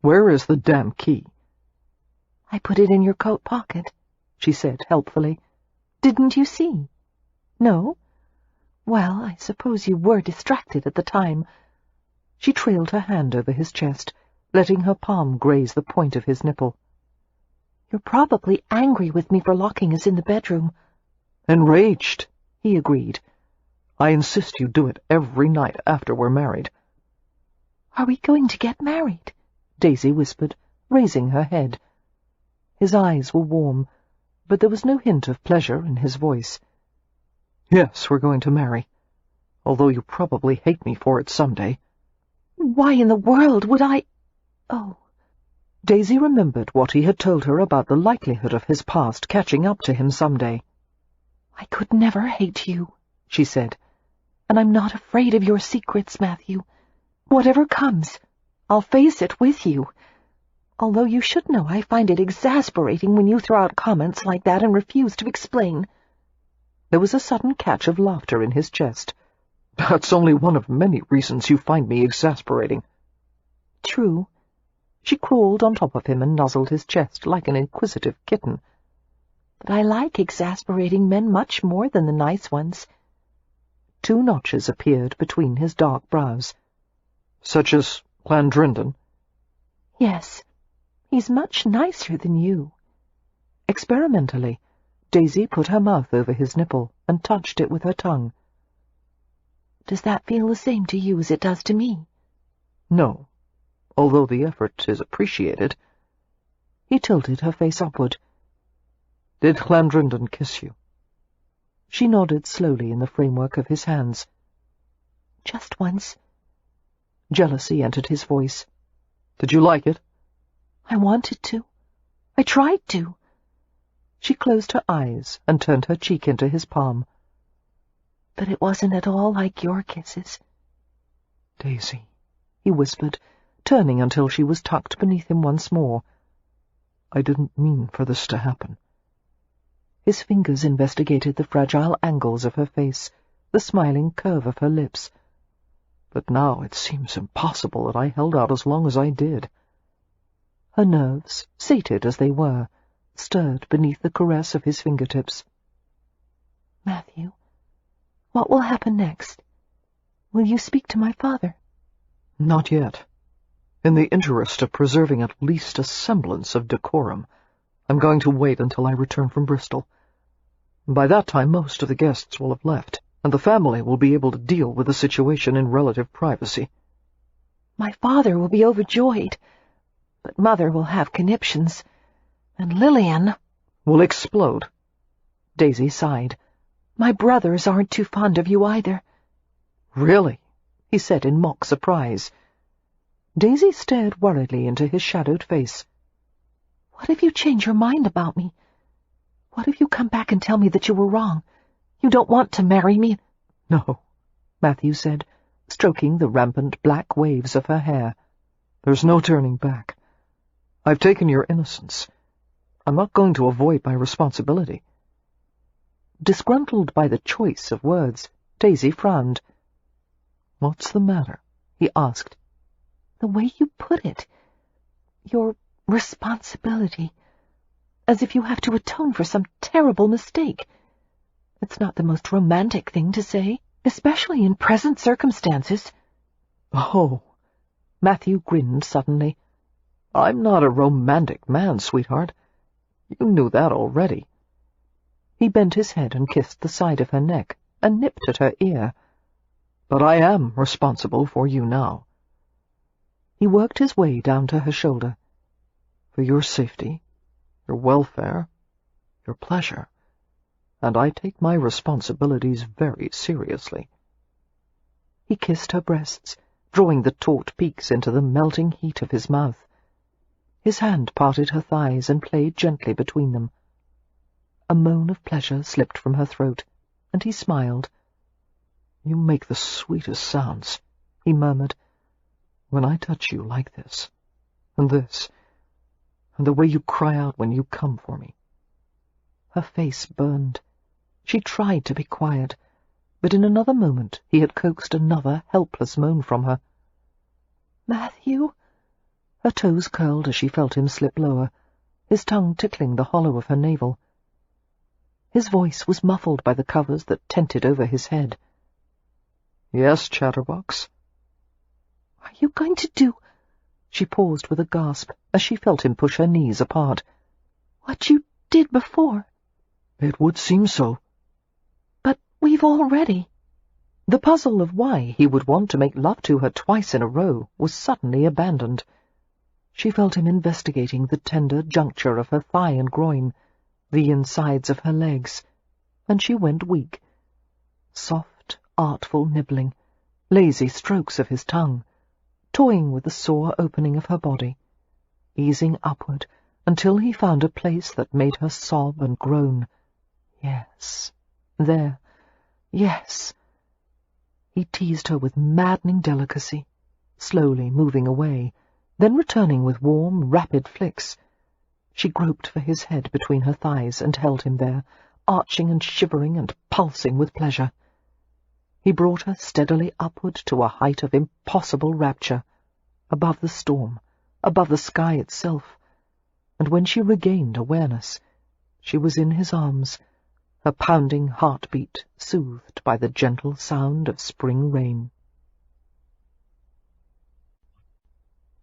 [SPEAKER 2] "where is the damn key?"
[SPEAKER 3] I put it in your coat pocket,
[SPEAKER 1] she said helpfully.
[SPEAKER 3] Didn't you see?
[SPEAKER 1] No.
[SPEAKER 3] Well, I suppose you were distracted at the time.
[SPEAKER 1] She trailed her hand over his chest, letting her palm graze the point of his nipple.
[SPEAKER 3] You're probably angry with me for locking us in the bedroom.
[SPEAKER 2] Enraged,
[SPEAKER 1] he agreed.
[SPEAKER 2] I insist you do it every night after we're married.
[SPEAKER 3] Are we going to get married?
[SPEAKER 1] Daisy whispered, raising her head. His eyes were warm, but there was no hint of pleasure in his voice.
[SPEAKER 2] Yes, we're going to marry, although you probably hate me for it someday.
[SPEAKER 3] Why in the world would I... Oh.
[SPEAKER 1] Daisy remembered what he had told her about the likelihood of his past catching up to him someday.
[SPEAKER 3] I could never hate you,
[SPEAKER 1] she said.
[SPEAKER 3] And I'm not afraid of your secrets, Matthew. Whatever comes, I'll face it with you. Although you should know I find it exasperating when you throw out comments like that and refuse to explain.
[SPEAKER 1] There was a sudden catch of laughter in his chest.
[SPEAKER 2] That's only one of many reasons you find me exasperating.
[SPEAKER 1] True. She crawled on top of him and nuzzled his chest like an inquisitive kitten.
[SPEAKER 3] But I like exasperating men much more than the nice ones.
[SPEAKER 1] 2 notches appeared between his dark brows.
[SPEAKER 2] Such as Clandrindon?
[SPEAKER 3] Yes. He's much nicer than you.
[SPEAKER 1] Experimentally, Daisy put her mouth over his nipple and touched it with her tongue.
[SPEAKER 3] Does that feel the same to you as it does to me?
[SPEAKER 2] No, although the effort is appreciated.
[SPEAKER 1] He tilted her face upward.
[SPEAKER 2] Did Clandrindon kiss you?
[SPEAKER 1] She nodded slowly in the framework of his hands.
[SPEAKER 3] Just once.
[SPEAKER 1] Jealousy entered his voice.
[SPEAKER 2] Did you like it?
[SPEAKER 3] I wanted to. I tried to.
[SPEAKER 1] She closed her eyes and turned her cheek into his palm.
[SPEAKER 3] But it wasn't at all like your kisses.
[SPEAKER 1] Daisy, he whispered, turning until she was tucked beneath him once more. I didn't mean for this to happen. His fingers investigated the fragile angles of her face, the smiling curve of her lips. But now it seems impossible that I held out as long as I did. Her nerves, sated as they were, stirred beneath the caress of his fingertips.
[SPEAKER 3] Matthew, what will happen next? Will you speak to my father?
[SPEAKER 2] Not yet. In the interest of preserving at least a semblance of decorum, I'm going to wait until I return from Bristol. By that time most of the guests will have left, and the family will be able to deal with the situation in relative privacy.
[SPEAKER 3] My father will be overjoyed, but Mother will have conniptions, and Lillian
[SPEAKER 2] will explode.
[SPEAKER 1] Daisy sighed.
[SPEAKER 3] My brothers aren't too fond of you either.
[SPEAKER 2] Really?
[SPEAKER 1] He said in mock surprise. Daisy stared worriedly into his shadowed face.
[SPEAKER 3] What if you change your mind about me? What if you come back and tell me that you were wrong? You don't want to marry me?
[SPEAKER 1] No, Matthew said, stroking the rampant black waves of her hair.
[SPEAKER 2] There's no turning back. I've taken your innocence. I'm not going to avoid my responsibility.
[SPEAKER 1] Disgruntled by the choice of words, Daisy frowned.
[SPEAKER 2] What's the matter?
[SPEAKER 1] He asked.
[SPEAKER 3] The way you put it. Your responsibility. As if you have to atone for some terrible mistake. It's not the most romantic thing to say, especially in present circumstances.
[SPEAKER 2] Oh,
[SPEAKER 1] Matthew grinned suddenly.
[SPEAKER 2] I'm not a romantic man, sweetheart. You knew that already.
[SPEAKER 1] He bent his head and kissed the side of her neck, and nipped at her ear.
[SPEAKER 2] But I am responsible for you now.
[SPEAKER 1] He worked his way down to her shoulder.
[SPEAKER 2] For your safety, your welfare, your pleasure, and I take my responsibilities very seriously.
[SPEAKER 1] He kissed her breasts, drawing the taut peaks into the melting heat of his mouth. His hand parted her thighs and played gently between them. A moan of pleasure slipped from her throat, and he smiled.
[SPEAKER 2] You make the sweetest sounds, he murmured, when I touch you like this, and the way you cry out when you come for me.
[SPEAKER 1] Her face burned. She tried to be quiet, but in another moment he had coaxed another helpless moan from her.
[SPEAKER 3] Matthew?
[SPEAKER 1] Her toes curled as she felt him slip lower, his tongue tickling the hollow of her navel. His voice was muffled by the covers that tented over his head.
[SPEAKER 2] Yes, Chatterbox?
[SPEAKER 3] Are you going to do—
[SPEAKER 1] She paused with a gasp as she felt him push her knees apart.
[SPEAKER 3] What you did before?
[SPEAKER 2] It would seem so.
[SPEAKER 3] But we've already—
[SPEAKER 1] The puzzle of why he would want to make love to her twice in a row was suddenly abandoned. She felt him investigating the tender juncture of her thigh and groin, the insides of her legs, and she went weak. Soft, artful nibbling, lazy strokes of his tongue, toying with the sore opening of her body, easing upward until he found a place that made her sob and groan. Yes, there, yes. He teased her with maddening delicacy, slowly moving away, then returning with warm, rapid flicks. She groped for his head between her thighs and held him there, arching and shivering and pulsing with pleasure. He brought her steadily upward to a height of impossible rapture, above the storm, above the sky itself, and when she regained awareness, she was in his arms, her pounding heartbeat soothed by the gentle sound of spring rain.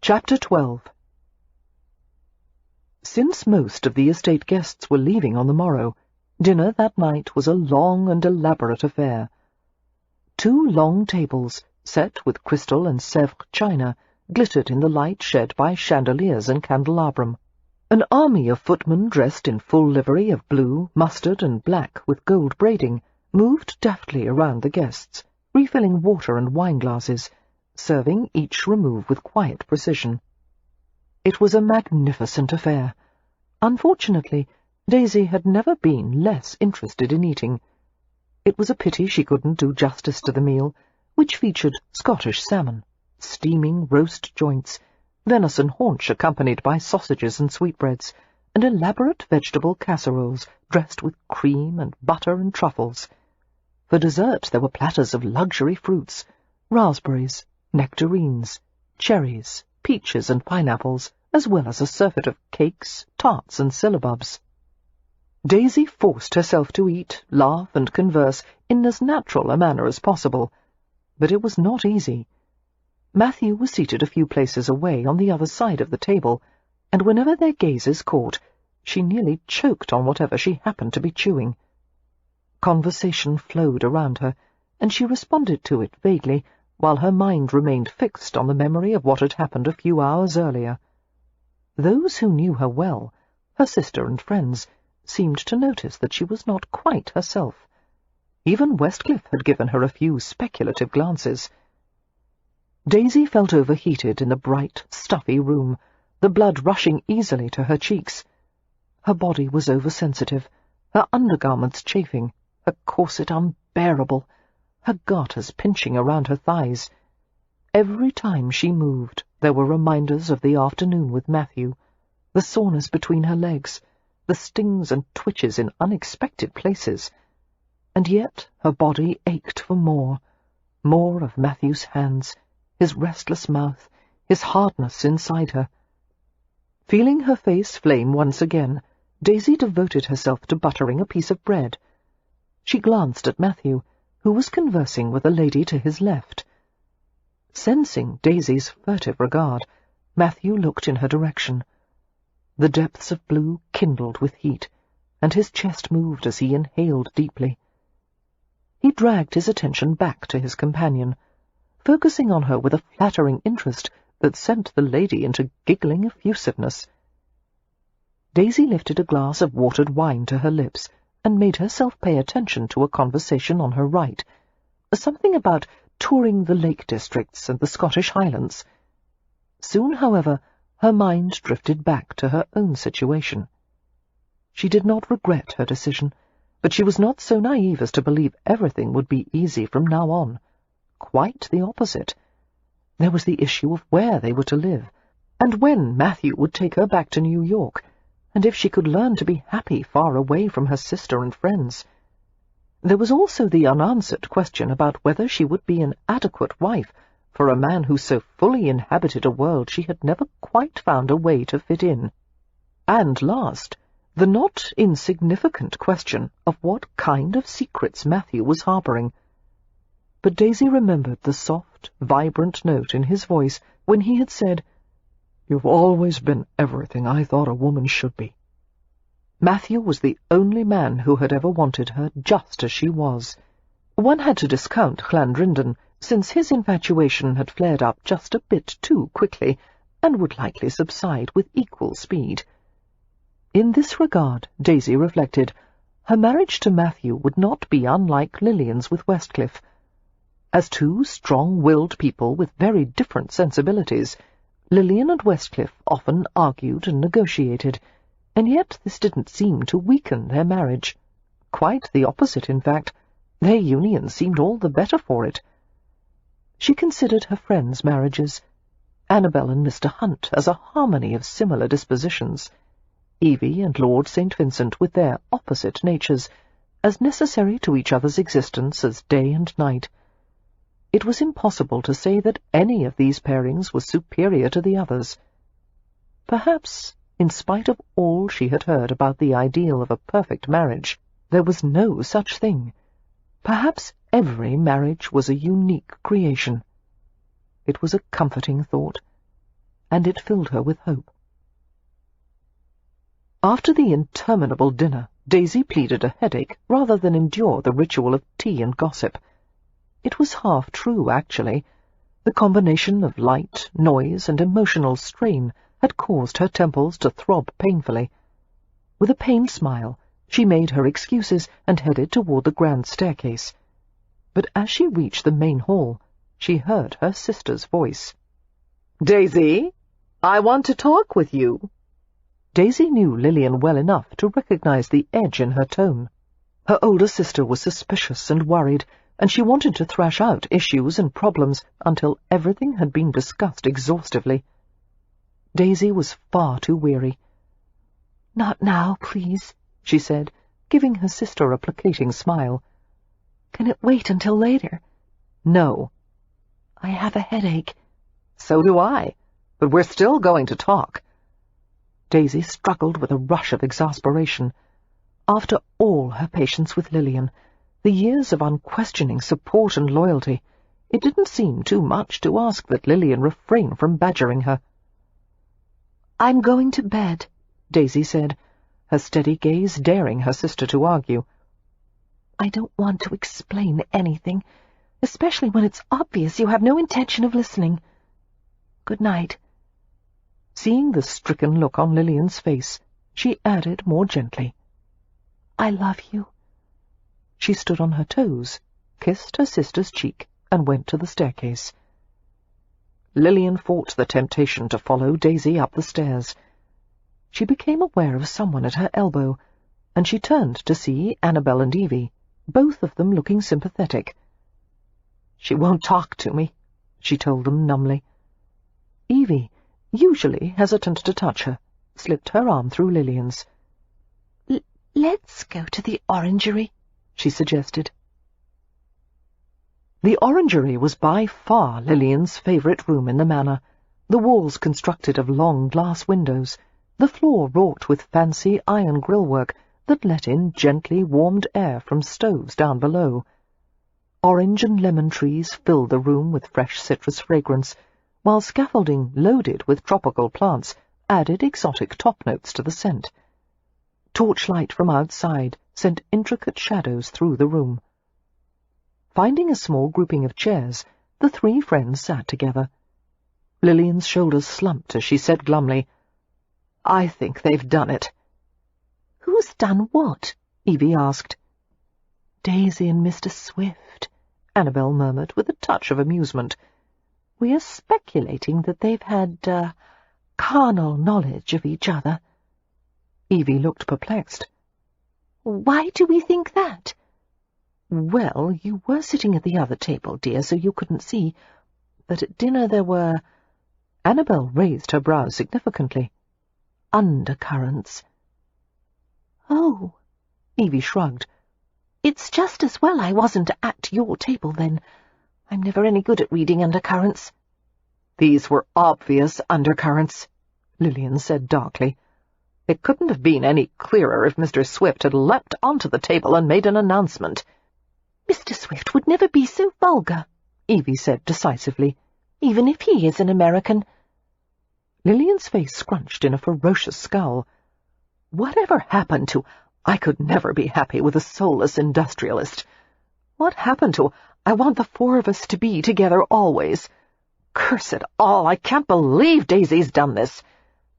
[SPEAKER 1] Chapter 12. Since most of the estate guests were leaving on the morrow, dinner that night was a long and elaborate affair. 2 long tables, set with crystal and Sèvres china, glittered in the light shed by chandeliers and candelabrum. An army of footmen dressed in full livery of blue, mustard, and black with gold braiding moved deftly around the guests, refilling water and wine-glasses, serving each remove with quiet precision. It was a magnificent affair. Unfortunately, Daisy had never been less interested in eating. It was a pity she couldn't do justice to the meal, which featured Scottish salmon, steaming roast joints, venison haunch accompanied by sausages and sweetbreads, and elaborate vegetable casseroles dressed with cream and butter and truffles. For dessert there were platters of luxury fruits, raspberries, nectarines, cherries, peaches and pineapples, as well as a surfeit of cakes, tarts and syllabubs. Daisy forced herself to eat, laugh and converse in as natural a manner as possible, but it was not easy. Matthew was seated a few places away on the other side of the table, and whenever their gazes caught, she nearly choked on whatever she happened to be chewing. Conversation flowed around her, and she responded to it vaguely, while her mind remained fixed on the memory of what had happened a few hours earlier. Those who knew her well, her sister and friends, seemed to notice that she was not quite herself. Even Westcliff had given her a few speculative glances. Daisy felt overheated in the bright, stuffy room, the blood rushing easily to her cheeks. Her body was oversensitive, her undergarments chafing, her corset unbearable, her garters pinching around her thighs. Every time she moved, there were reminders of the afternoon with Matthew, the soreness between her legs, the stings and twitches in unexpected places. And yet her body ached for more of Matthew's hands, his restless mouth, his hardness inside her. Feeling her face flame once again, Daisy devoted herself to buttering a piece of bread. She glanced at Matthew, who was conversing with a lady to his left. Sensing Daisy's furtive regard, Matthew looked in her direction. The depths of blue kindled with heat, and his chest moved as he inhaled deeply. He dragged his attention back to his companion, focusing on her with a flattering interest that sent the lady into giggling effusiveness. Daisy lifted a glass of watered wine to her lips and made herself pay attention to a conversation on her right, something about touring the Lake Districts and the Scottish Highlands. Soon, however, her mind drifted back to her own situation. She did not regret her decision, but she was not so naive as to believe everything would be easy from now on. Quite the opposite. There was the issue of where they were to live, and when Matthew would take her back to New York, and if she could learn to be happy far away from her sister and friends. There was also the unanswered question about whether she would be an adequate wife for a man who so fully inhabited a world she had never quite found a way to fit in. And last, the not insignificant question of what kind of secrets Matthew was harbouring. But Daisy remembered the soft, vibrant note in his voice when he had said, "You've always been everything I thought a woman should be." Matthew was the only man who had ever wanted her just as she was. One had to discount Llandrindon, since his infatuation had flared up just a bit too quickly, and would likely subside with equal speed. In this regard, Daisy reflected, her marriage to Matthew would not be unlike Lillian's with Westcliff. As two strong-willed people with very different sensibilities, Lillian and Westcliff often argued and negotiated, and yet this didn't seem to weaken their marriage. Quite the opposite, in fact. Their union seemed all the better for it. She considered her friends' marriages, Annabel and Mr. Hunt as a harmony of similar dispositions, Evie and Lord St. Vincent with their opposite natures, as necessary to each other's existence as day and night. It was impossible to say that any of these pairings was superior to the others. Perhaps, in spite of all she had heard about the ideal of a perfect marriage, there was no such thing. Perhaps every marriage was a unique creation. It was a comforting thought, and it filled her with hope. After the interminable dinner, Daisy pleaded a headache rather than endure the ritual of tea and gossip. It was half true, actually. The combination of light, noise, and emotional strain had caused her temples to throb painfully. With a pained smile, she made her excuses and headed toward the grand staircase. But as she reached the main hall, she heard her sister's voice.
[SPEAKER 2] "Daisy, I want to talk with you."
[SPEAKER 1] Daisy knew Lillian well enough to recognize the edge in her tone. Her older sister was suspicious and worried, and she wanted to thrash out issues and problems until everything had been discussed exhaustively. Daisy was far too weary.
[SPEAKER 3] "Not now, please," she said,
[SPEAKER 1] giving her sister a placating smile.
[SPEAKER 3] "Can it wait until later?"
[SPEAKER 1] "No."
[SPEAKER 3] "I have a headache."
[SPEAKER 2] "So do I, but we're still going to talk."
[SPEAKER 1] Daisy struggled with a rush of exasperation. After all her patience with Lillian, the years of unquestioning support and loyalty, it didn't seem too much to ask that Lillian refrain from badgering her.
[SPEAKER 3] "I'm going to bed,"
[SPEAKER 1] Daisy said, her steady gaze daring her sister to argue.
[SPEAKER 3] "I don't want to explain anything, especially when it's obvious you have no intention of listening. Good night."
[SPEAKER 1] Seeing the stricken look on Lillian's face, she added more gently,
[SPEAKER 3] "I love you."
[SPEAKER 1] She stood on her toes, kissed her sister's cheek, and went to the staircase. Lillian fought the temptation to follow Daisy up the stairs. She became aware of someone at her elbow, and she turned to see Annabel and Evie, both of them looking sympathetic.
[SPEAKER 2] "She won't talk to me," she told them numbly.
[SPEAKER 1] Evie, usually hesitant to touch her, slipped her arm through Lillian's.
[SPEAKER 3] "Let's go to the orangery," she suggested.
[SPEAKER 1] The orangery was by far Lillian's favourite room in the manor, the walls constructed of long glass windows, the floor wrought with fancy iron grillwork that let in gently warmed air from stoves down below. Orange and lemon trees filled the room with fresh citrus fragrance, while scaffolding loaded with tropical plants added exotic top notes to the scent. Torchlight from outside sent intricate shadows through the room. Finding a small grouping of chairs, the three friends sat together. Lillian's shoulders slumped as she said glumly, "I think they've done it."
[SPEAKER 3] "Who's done what?"
[SPEAKER 1] Evie asked.
[SPEAKER 3] "Daisy and Mr. Swift,"
[SPEAKER 1] Annabel murmured with a touch of amusement.
[SPEAKER 3] "We are speculating that they've had, carnal knowledge of each other."
[SPEAKER 1] Evie looked perplexed.
[SPEAKER 3] "Why do we think that?"
[SPEAKER 1] "Well, you were sitting at the other table, dear, so you couldn't see. But at dinner there were—" Annabel raised her brows significantly. "Undercurrents."
[SPEAKER 3] "Oh,"
[SPEAKER 1] Evie shrugged.
[SPEAKER 3] "It's just as well I wasn't at your table, then. I'm never any good at reading undercurrents."
[SPEAKER 2] "These were obvious undercurrents," Lillian said darkly. "It couldn't have been any clearer if Mr. Swift had leapt onto the table and made an announcement."
[SPEAKER 3] "Mr. Swift would never be so vulgar,"
[SPEAKER 1] Evie said decisively,
[SPEAKER 3] "even if he is an American."
[SPEAKER 1] Lillian's face scrunched in a ferocious scowl.
[SPEAKER 2] "Whatever happened to— I could never be happy with a soulless industrialist. What happened to— I want the four of us to be together always? Curse it all, I can't believe Daisy's done this.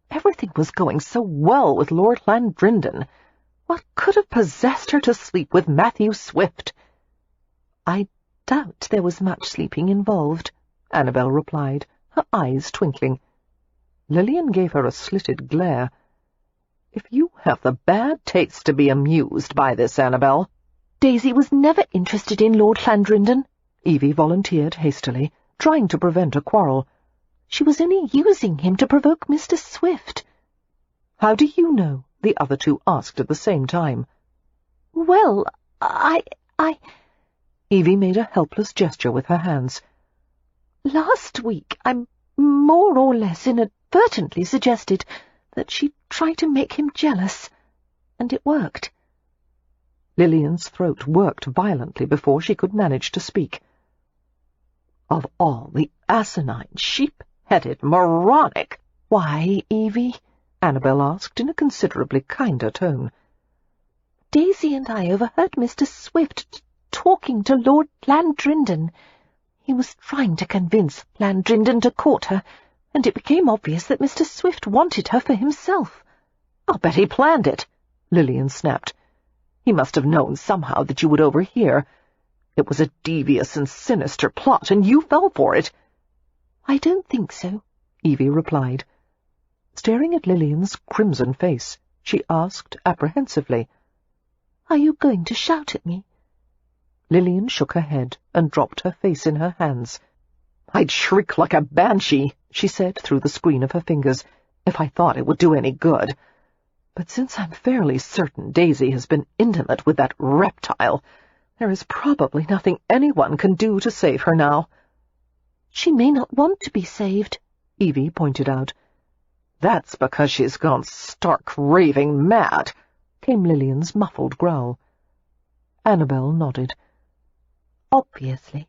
[SPEAKER 2] Everything was going so well with Lord Llandrinden. What could have possessed her to sleep with Matthew Swift?"
[SPEAKER 1] "I doubt there was much sleeping involved," Annabel replied, her eyes twinkling. Lillian gave her a slitted glare.
[SPEAKER 2] "If you have the bad taste to be amused by this, Annabel—"
[SPEAKER 3] "Daisy was never interested in Lord Llandrinden,"
[SPEAKER 1] Evie volunteered hastily, trying to prevent a quarrel.
[SPEAKER 3] "She was only using him to provoke Mr. Swift."
[SPEAKER 1] "How do you know?" the other two asked at the same time.
[SPEAKER 3] "Well, I...
[SPEAKER 1] Evie made a helpless gesture with her hands.
[SPEAKER 3] "Last week I more or less inadvertently suggested that she try to make him jealous, and it worked."
[SPEAKER 1] Lillian's throat worked violently before she could manage to speak.
[SPEAKER 2] "Of all the asinine, sheep-headed, moronic—"
[SPEAKER 3] "Why, Evie?"
[SPEAKER 1] Annabel asked in a considerably kinder tone.
[SPEAKER 3] "Daisy and I overheard Mr. Swift talking to Lord Landrindon. He was trying to convince Landrindon to court her, and it became obvious that Mr. Swift wanted her for himself."
[SPEAKER 1] "I'll bet he planned it," Lillian snapped. "He must have known somehow that you would overhear. It was a devious and sinister plot, and you fell for it."
[SPEAKER 3] "I don't think so,"
[SPEAKER 1] Evie replied. Staring at Lillian's crimson face, she asked apprehensively,
[SPEAKER 3] "Are you going to shout at me?"
[SPEAKER 1] Lillian shook her head and dropped her face in her hands. "I'd shriek like a banshee," she said through the screen of her fingers, "if I thought it would do any good. But since I'm fairly certain Daisy has been intimate with that reptile, there is probably nothing anyone can do to save her now."
[SPEAKER 3] "She may not want to be saved,"
[SPEAKER 1] Evie pointed out. "That's because she's gone stark raving mad," came Lillian's muffled growl. Annabel nodded.
[SPEAKER 3] "Obviously,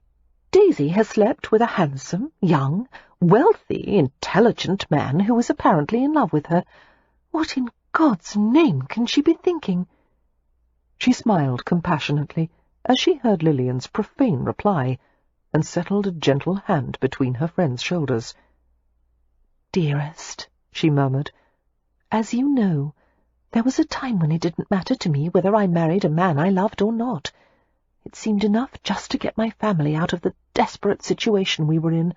[SPEAKER 3] Daisy has slept with a handsome, young, wealthy, intelligent man who is apparently in love with her. What in God's name can she be thinking?"
[SPEAKER 1] She smiled compassionately as she heard Lillian's profane reply, and settled a gentle hand between her friend's shoulders.
[SPEAKER 3] "Dearest," she murmured, "as you know, there was a time when it didn't matter to me whether I married a man I loved or not. It seemed enough just to get my family out of the desperate situation we were in.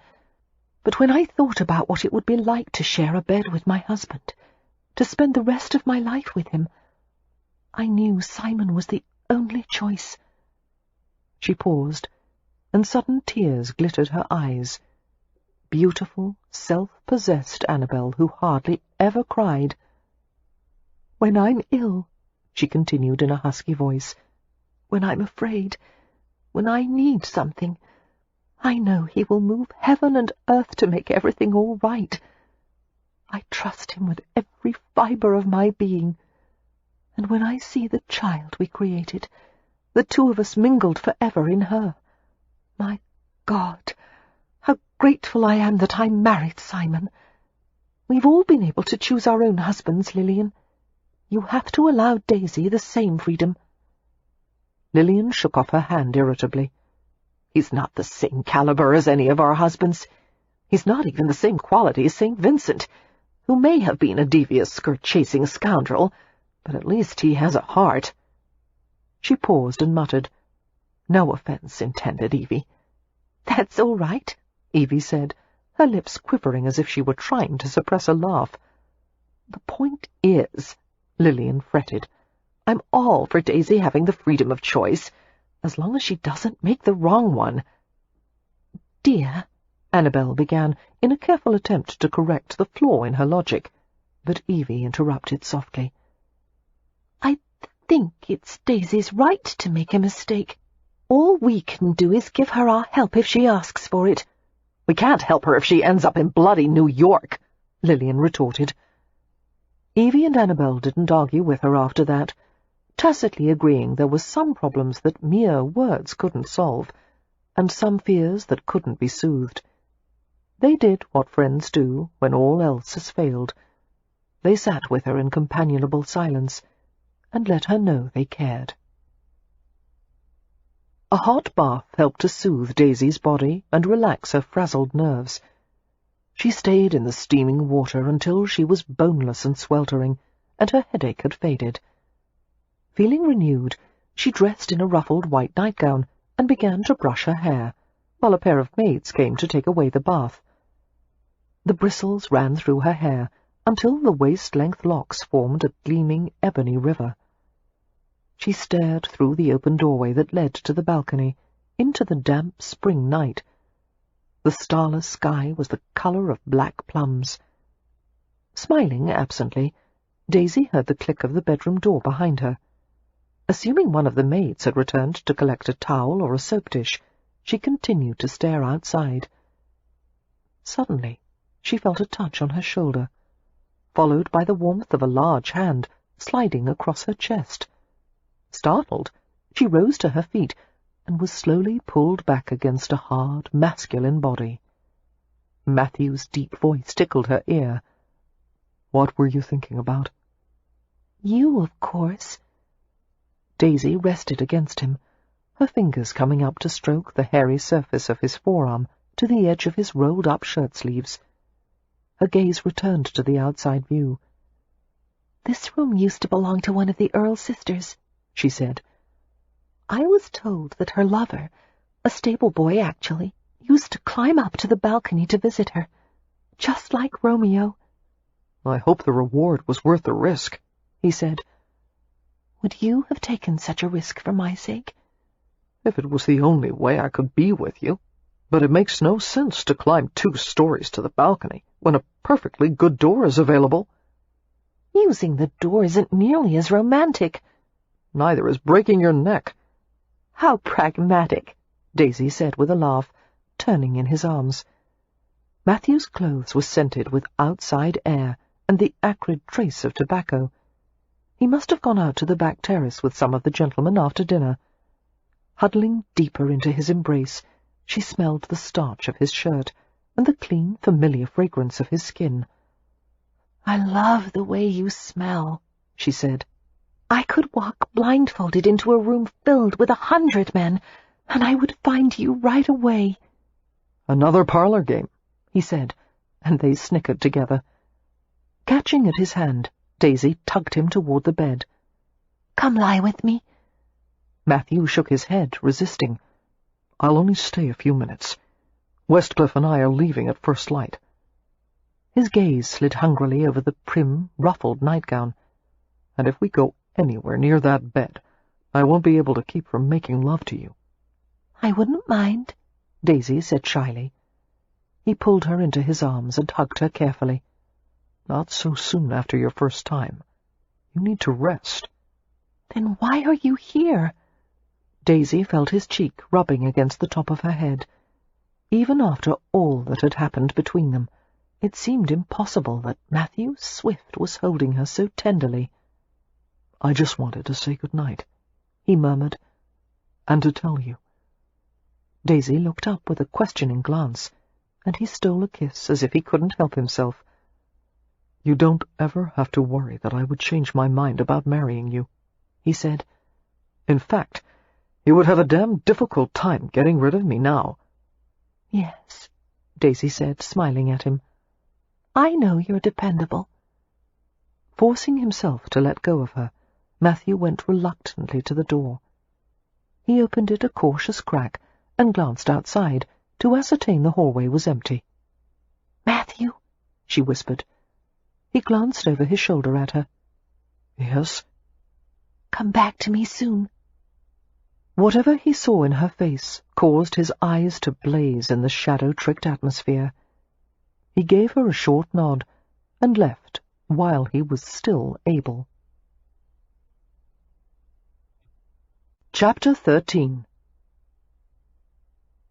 [SPEAKER 3] But when I thought about what it would be like to share a bed with my husband, to spend the rest of my life with him, I knew Simon was the only choice."
[SPEAKER 1] She paused, and sudden tears glittered her eyes. Beautiful, self-possessed Annabel, who hardly ever cried.
[SPEAKER 3] "When I'm ill," she continued in a husky voice, "when I'm afraid, when I need something, I know he will move heaven and earth to make everything all right. I trust him with every fibre of my being. And when I see the child we created, the two of us mingled forever in her, my God, how grateful I am that I married Simon. We've all been able to choose our own husbands, Lillian. You have to allow Daisy the same freedom."
[SPEAKER 1] Lillian shook off her hand irritably. "He's not the same caliber as any of our husbands. He's not even the same quality as St. Vincent, who may have been a devious skirt-chasing scoundrel, but at least he has a heart." She paused and muttered, "No offence intended, Evie."
[SPEAKER 3] "That's all right,"
[SPEAKER 1] Evie said, her lips quivering as if she were trying to suppress a laugh. "The point is," Lillian fretted, "I'm all for Daisy having the freedom of choice, as long as she doesn't make the wrong one."
[SPEAKER 3] "Dear,"
[SPEAKER 1] Annabel began, in a careful attempt to correct the flaw in her logic, but Evie interrupted softly.
[SPEAKER 3] "I think it's Daisy's right to make a mistake. All we can do is give her our help if she asks for it."
[SPEAKER 1] "We can't help her if she ends up in bloody New York," Lillian retorted. Evie and Annabel didn't argue with her after that, tacitly agreeing there were some problems that mere words couldn't solve, and some fears that couldn't be soothed. They did what friends do when all else has failed. They sat with her in companionable silence, and let her know they cared. A hot bath helped to soothe Daisy's body and relax her frazzled nerves. She stayed in the steaming water until she was boneless and sweltering, and her headache had faded. Feeling renewed, she dressed in a ruffled white nightgown and began to brush her hair, while a pair of maids came to take away the bath. The bristles ran through her hair until the waist-length locks formed a gleaming ebony river. She stared through the open doorway that led to the balcony, into the damp spring night. The starless sky was the colour of black plums. Smiling absently, Daisy heard the click of the bedroom door behind her. Assuming one of the maids had returned to collect a towel or a soap dish, she continued to stare outside. Suddenly, she felt a touch on her shoulder, followed by the warmth of a large hand sliding across her chest. Startled, she rose to her feet and was slowly pulled back against a hard, masculine body. Matthew's deep voice tickled her ear. "What were you thinking about?"
[SPEAKER 3] "You, of course."
[SPEAKER 1] Daisy rested against him, her fingers coming up to stroke the hairy surface of his forearm to the edge of his rolled-up shirt-sleeves. Her gaze returned to the outside view.
[SPEAKER 3] "This room used to belong to one of the Earl's sisters," she said. "I was told that her lover, a stable boy actually, used to climb up to the balcony to visit her, just like Romeo."
[SPEAKER 2] "I hope the reward was worth the risk,"
[SPEAKER 3] he said. "Would you have taken such a risk for my sake?"
[SPEAKER 2] "If it was the only way I could be with you. But it makes no sense to climb 2 stories to the balcony when a perfectly good door is available."
[SPEAKER 3] "Using the door isn't nearly as romantic."
[SPEAKER 2] "Neither is breaking your neck."
[SPEAKER 3] "How pragmatic,"
[SPEAKER 1] Daisy said with a laugh, turning in his arms. Matthew's clothes were scented with outside air and the acrid trace of tobacco. He must have gone out to the back terrace with some of the gentlemen after dinner. Huddling deeper into his embrace, she smelled the starch of his shirt and the clean, familiar fragrance of his skin.
[SPEAKER 3] "I love the way you smell," she said. "I could walk blindfolded into a room filled with 100 men, and I would find you right away."
[SPEAKER 2] "Another parlor game,"
[SPEAKER 1] he said, and they snickered together. Catching at his hand, Daisy tugged him toward the bed.
[SPEAKER 3] "Come lie with me."
[SPEAKER 1] Matthew shook his head, resisting.
[SPEAKER 2] "I'll only stay a few minutes. Westcliff and I are leaving at first light."
[SPEAKER 1] His gaze slid hungrily over the prim, ruffled nightgown.
[SPEAKER 2] "And if we go anywhere near that bed, I won't be able to keep from making love to you."
[SPEAKER 3] "I wouldn't mind,"
[SPEAKER 1] Daisy said shyly. He pulled her into his arms and hugged her carefully.
[SPEAKER 2] "Not so soon after your first time. You need to rest."
[SPEAKER 3] "Then why are you here?"
[SPEAKER 1] Daisy felt his cheek rubbing against the top of her head. Even after all that had happened between them, it seemed impossible that Matthew Swift was holding her so tenderly.
[SPEAKER 2] "I just wanted to say good night,"
[SPEAKER 1] he murmured.
[SPEAKER 2] "And to tell you."
[SPEAKER 1] Daisy looked up with a questioning glance, and he stole a kiss as if he couldn't help himself.
[SPEAKER 2] "You don't ever have to worry that I would change my mind about marrying you," he said. "In fact, you would have a damn difficult time getting rid of me now."
[SPEAKER 3] "Yes,"
[SPEAKER 1] Daisy said, smiling at him.
[SPEAKER 3] "I know you're dependable."
[SPEAKER 1] Forcing himself to let go of her, Matthew went reluctantly to the door. He opened it a cautious crack and glanced outside to ascertain the hallway was empty.
[SPEAKER 3] "Matthew,"
[SPEAKER 1] she whispered. He glanced over his shoulder at her.
[SPEAKER 2] "Yes?"
[SPEAKER 3] "Come back to me soon."
[SPEAKER 1] Whatever he saw in her face caused his eyes to blaze in the shadow-tricked atmosphere. He gave her a short nod and left while he was still able. Chapter 13.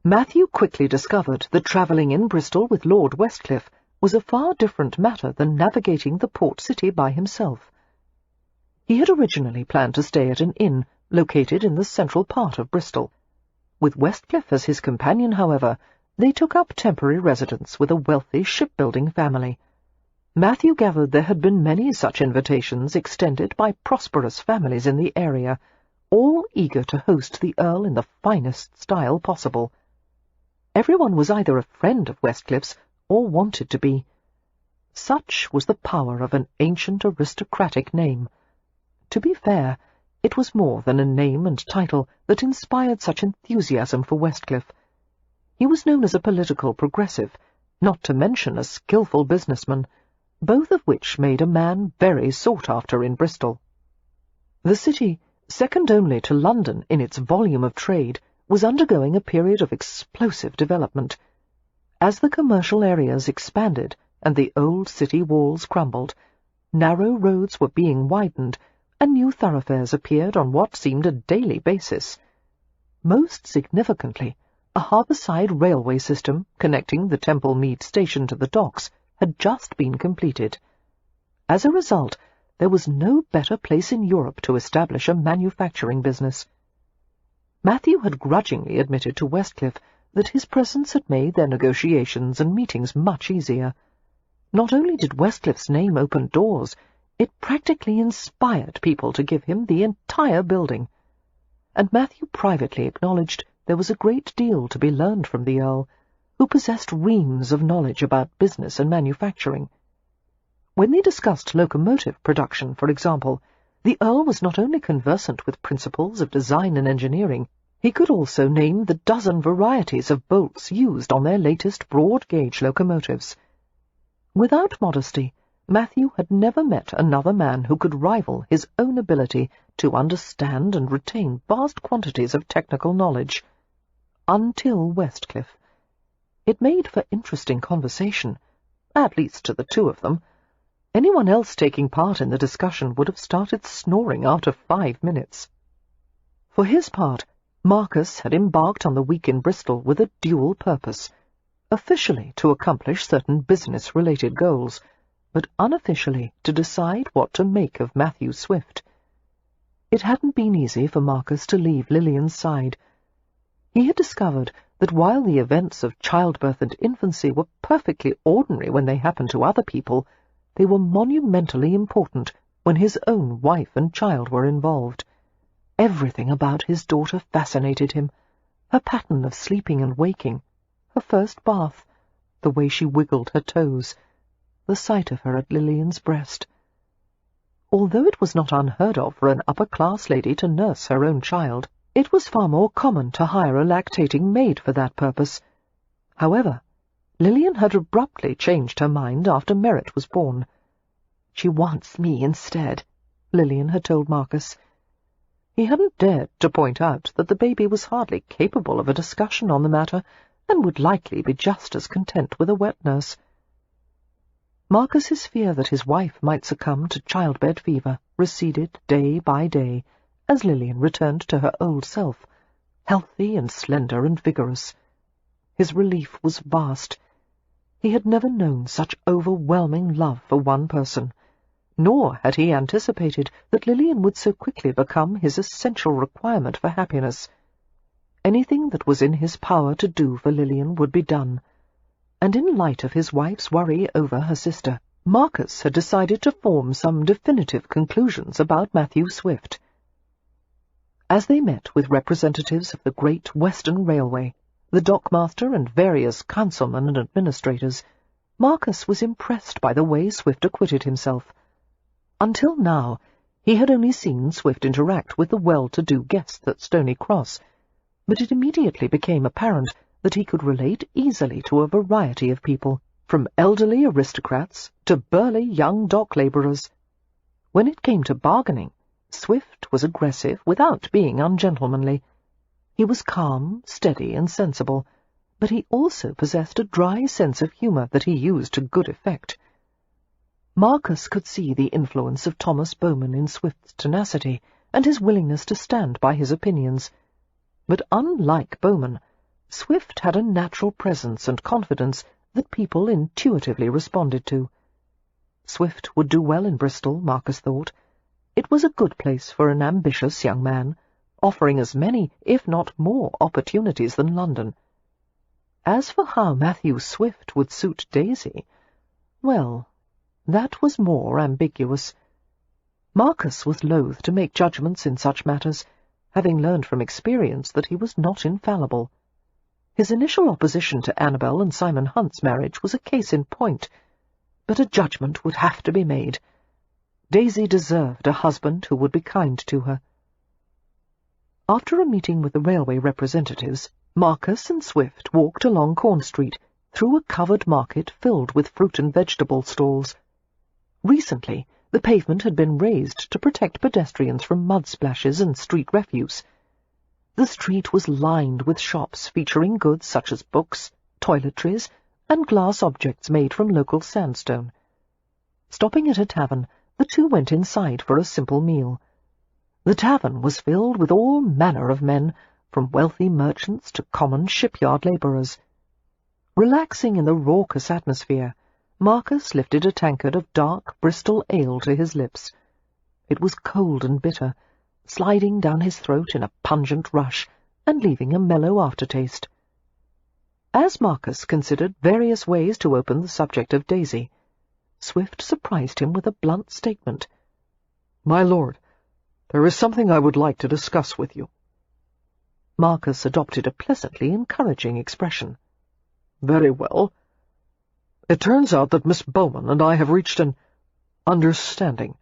[SPEAKER 1] Matthew quickly discovered that travelling in Bristol with Lord Westcliff was a far different matter than navigating the port city by himself. He had originally planned to stay at an inn located in the central part of Bristol. With Westcliff as his companion, however, they took up temporary residence with a wealthy shipbuilding family. Matthew gathered there had been many such invitations extended by prosperous families in the area, all eager to host the Earl in the finest style possible. Everyone was either a friend of Westcliff's or wanted to be. Such was the power of an ancient aristocratic name. To be fair, it was more than a name and title that inspired such enthusiasm for Westcliff. He was known as a political progressive, not to mention a skilful businessman, both of which made a man very sought after in Bristol. The city, second only to London in its volume of trade, was undergoing a period of explosive development. As the commercial areas expanded and the old city walls crumbled, narrow roads were being widened, and new thoroughfares appeared on what seemed a daily basis. Most significantly, a harbour-side railway system connecting the Temple Mead station to the docks had just been completed. As a result, there was no better place in Europe to establish a manufacturing business. Matthew had grudgingly admitted to Westcliff that his presence had made their negotiations and meetings much easier. Not only did Westcliff's name open doors, it practically inspired people to give him the entire building. and Matthew privately acknowledged there was a great deal to be learned from the Earl, who possessed reams of knowledge about business and manufacturing. When they discussed locomotive production, for example, the Earl was not only conversant with principles of design and engineering, he could also name the dozen varieties of bolts used on their latest broad-gauge locomotives. Without modesty, Matthew had never met another man who could rival his own ability to understand and retain vast quantities of technical knowledge. Until Westcliff. It made for interesting conversation, at least to the two of them. Anyone else taking part in the discussion would have started snoring after 5 minutes. For his part, Marcus had embarked on the week in Bristol with a dual purpose, officially to accomplish certain business-related goals, but unofficially to decide what to make of Matthew Swift. It hadn't been easy for Marcus to leave Lilian's side. He had discovered that while the events of childbirth and infancy were perfectly ordinary when they happened to other people, they were monumentally important when his own wife and child were involved. Everything about his daughter fascinated him, her pattern of sleeping and waking, her first bath, the way she wiggled her toes, the sight of her at Lilian's breast. Although it was not unheard of for an upper-class lady to nurse her own child, it was far more common to hire a lactating maid for that purpose. However, Lilian had abruptly changed her mind after Merritt was born. "She wants me instead," Lilian had told Marcus. He hadn't dared to point out that the baby was hardly capable of a discussion on the matter, and would likely be just as content with a wet nurse. Marcus's fear that his wife might succumb to childbed fever receded day by day, as Lilian returned to her old self, healthy and slender and vigorous. His relief was vast. He had never known such overwhelming love for one person, nor had he anticipated that Lilian would so quickly become his essential requirement for happiness. Anything that was in his power to do for Lilian would be done, and in light of his wife's worry over her sister, Marcus had decided to form some definitive conclusions about Matthew Swift. As they met with representatives of the Great Western Railway, the dockmaster and various councilmen and administrators, Marcus was impressed by the way Swift acquitted himself. Until now, he had only seen Swift interact with the well-to-do guests at Stony Cross, but it immediately became apparent that he could relate easily to a variety of people, from elderly aristocrats to burly young dock labourers. When it came to bargaining, Swift was aggressive without being ungentlemanly. He was calm, steady, and sensible, but he also possessed a dry sense of humour that he used to good effect. Marcus could see the influence of Thomas Bowman in Swift's tenacity and his willingness to stand by his opinions. But unlike Bowman, Swift had a natural presence and confidence that people intuitively responded to. Swift would do well in Bristol, Marcus thought. It was a good place for an ambitious young man, offering as many, if not more, opportunities than London. As for how Matthew Swift would suit Daisy, well, that was more ambiguous. Marcus was loath to make judgments in such matters, having learned from experience that he was not infallible. His initial opposition to Annabel and Simon Hunt's marriage was a case in point, but a judgment would have to be made. Daisy deserved a husband who would be kind to her. After a meeting with the railway representatives, Marcus and Swift walked along Corn Street, through a covered market filled with fruit and vegetable stalls. Recently, the pavement had been raised to protect pedestrians from mud splashes and street refuse. The street was lined with shops featuring goods such as books, toiletries, and glass objects made from local sandstone. Stopping at a tavern, the two went inside for a simple meal. The tavern was filled with all manner of men, from wealthy merchants to common shipyard labourers. Relaxing in the raucous atmosphere, Marcus lifted a tankard of dark Bristol ale to his lips. It was cold and bitter, sliding down his throat in a pungent rush and leaving a mellow aftertaste. As Marcus considered various ways to open the subject of Daisy, Swift surprised him with a blunt statement.
[SPEAKER 2] "My lord, there is something I would like to discuss with you."
[SPEAKER 1] Marcus adopted a pleasantly encouraging expression.
[SPEAKER 2] "Very well. It turns out that Miss Bowman and I have reached an understanding.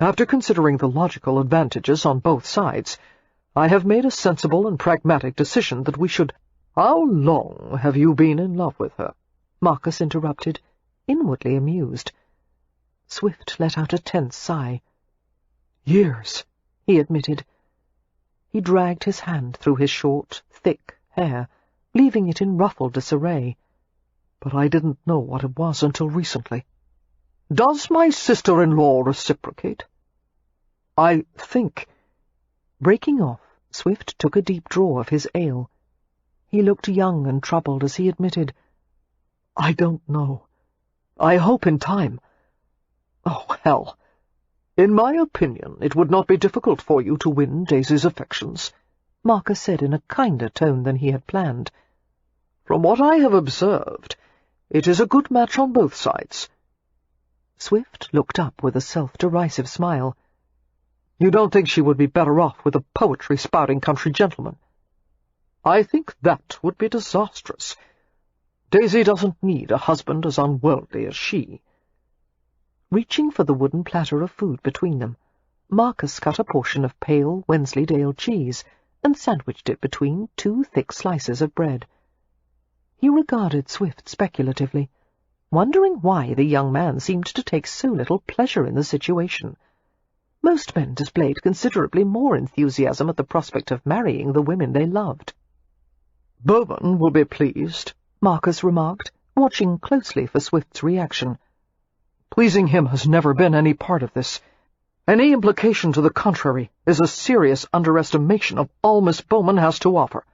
[SPEAKER 2] After considering the logical advantages on both sides, I have made a sensible and pragmatic decision that we should—" "How long have you been in love with her?"
[SPEAKER 1] Marcus interrupted, inwardly amused. Swift let out a tense sigh.
[SPEAKER 2] "Years,"
[SPEAKER 1] he admitted. He dragged his hand through his short, thick hair, leaving it in ruffled disarray.
[SPEAKER 2] "But I didn't know what it was until recently. Does my sister-in-law reciprocate? I think—"
[SPEAKER 1] Breaking off, Swift took a deep draw of his ale. He looked young and troubled as he admitted,
[SPEAKER 2] "I don't know. I hope in time. Oh, hell! In my opinion, it would not be difficult for you to win Daisy's affections,"
[SPEAKER 1] Marcus said in a kinder tone than he had planned.
[SPEAKER 2] "From what I have observed, it is a good match on both sides."
[SPEAKER 1] Swift looked up with a self-derisive smile.
[SPEAKER 2] "You don't think she would be better off with a poetry-spouting country gentleman? I think that would be disastrous. Daisy doesn't need a husband as unworldly as she."
[SPEAKER 1] Reaching for the wooden platter of food between them, Marcus cut a portion of pale Wensleydale cheese and sandwiched it between 2 thick slices of bread. He regarded Swift speculatively, wondering why the young man seemed to take so little pleasure in the situation. Most men displayed considerably more enthusiasm at the prospect of marrying the women they loved.
[SPEAKER 2] "Bowman will be pleased,"
[SPEAKER 1] Marcus remarked, watching closely for Swift's reaction.
[SPEAKER 2] "Pleasing him has never been any part of this. Any implication to the contrary is a serious underestimation of all Miss Bowman has to offer."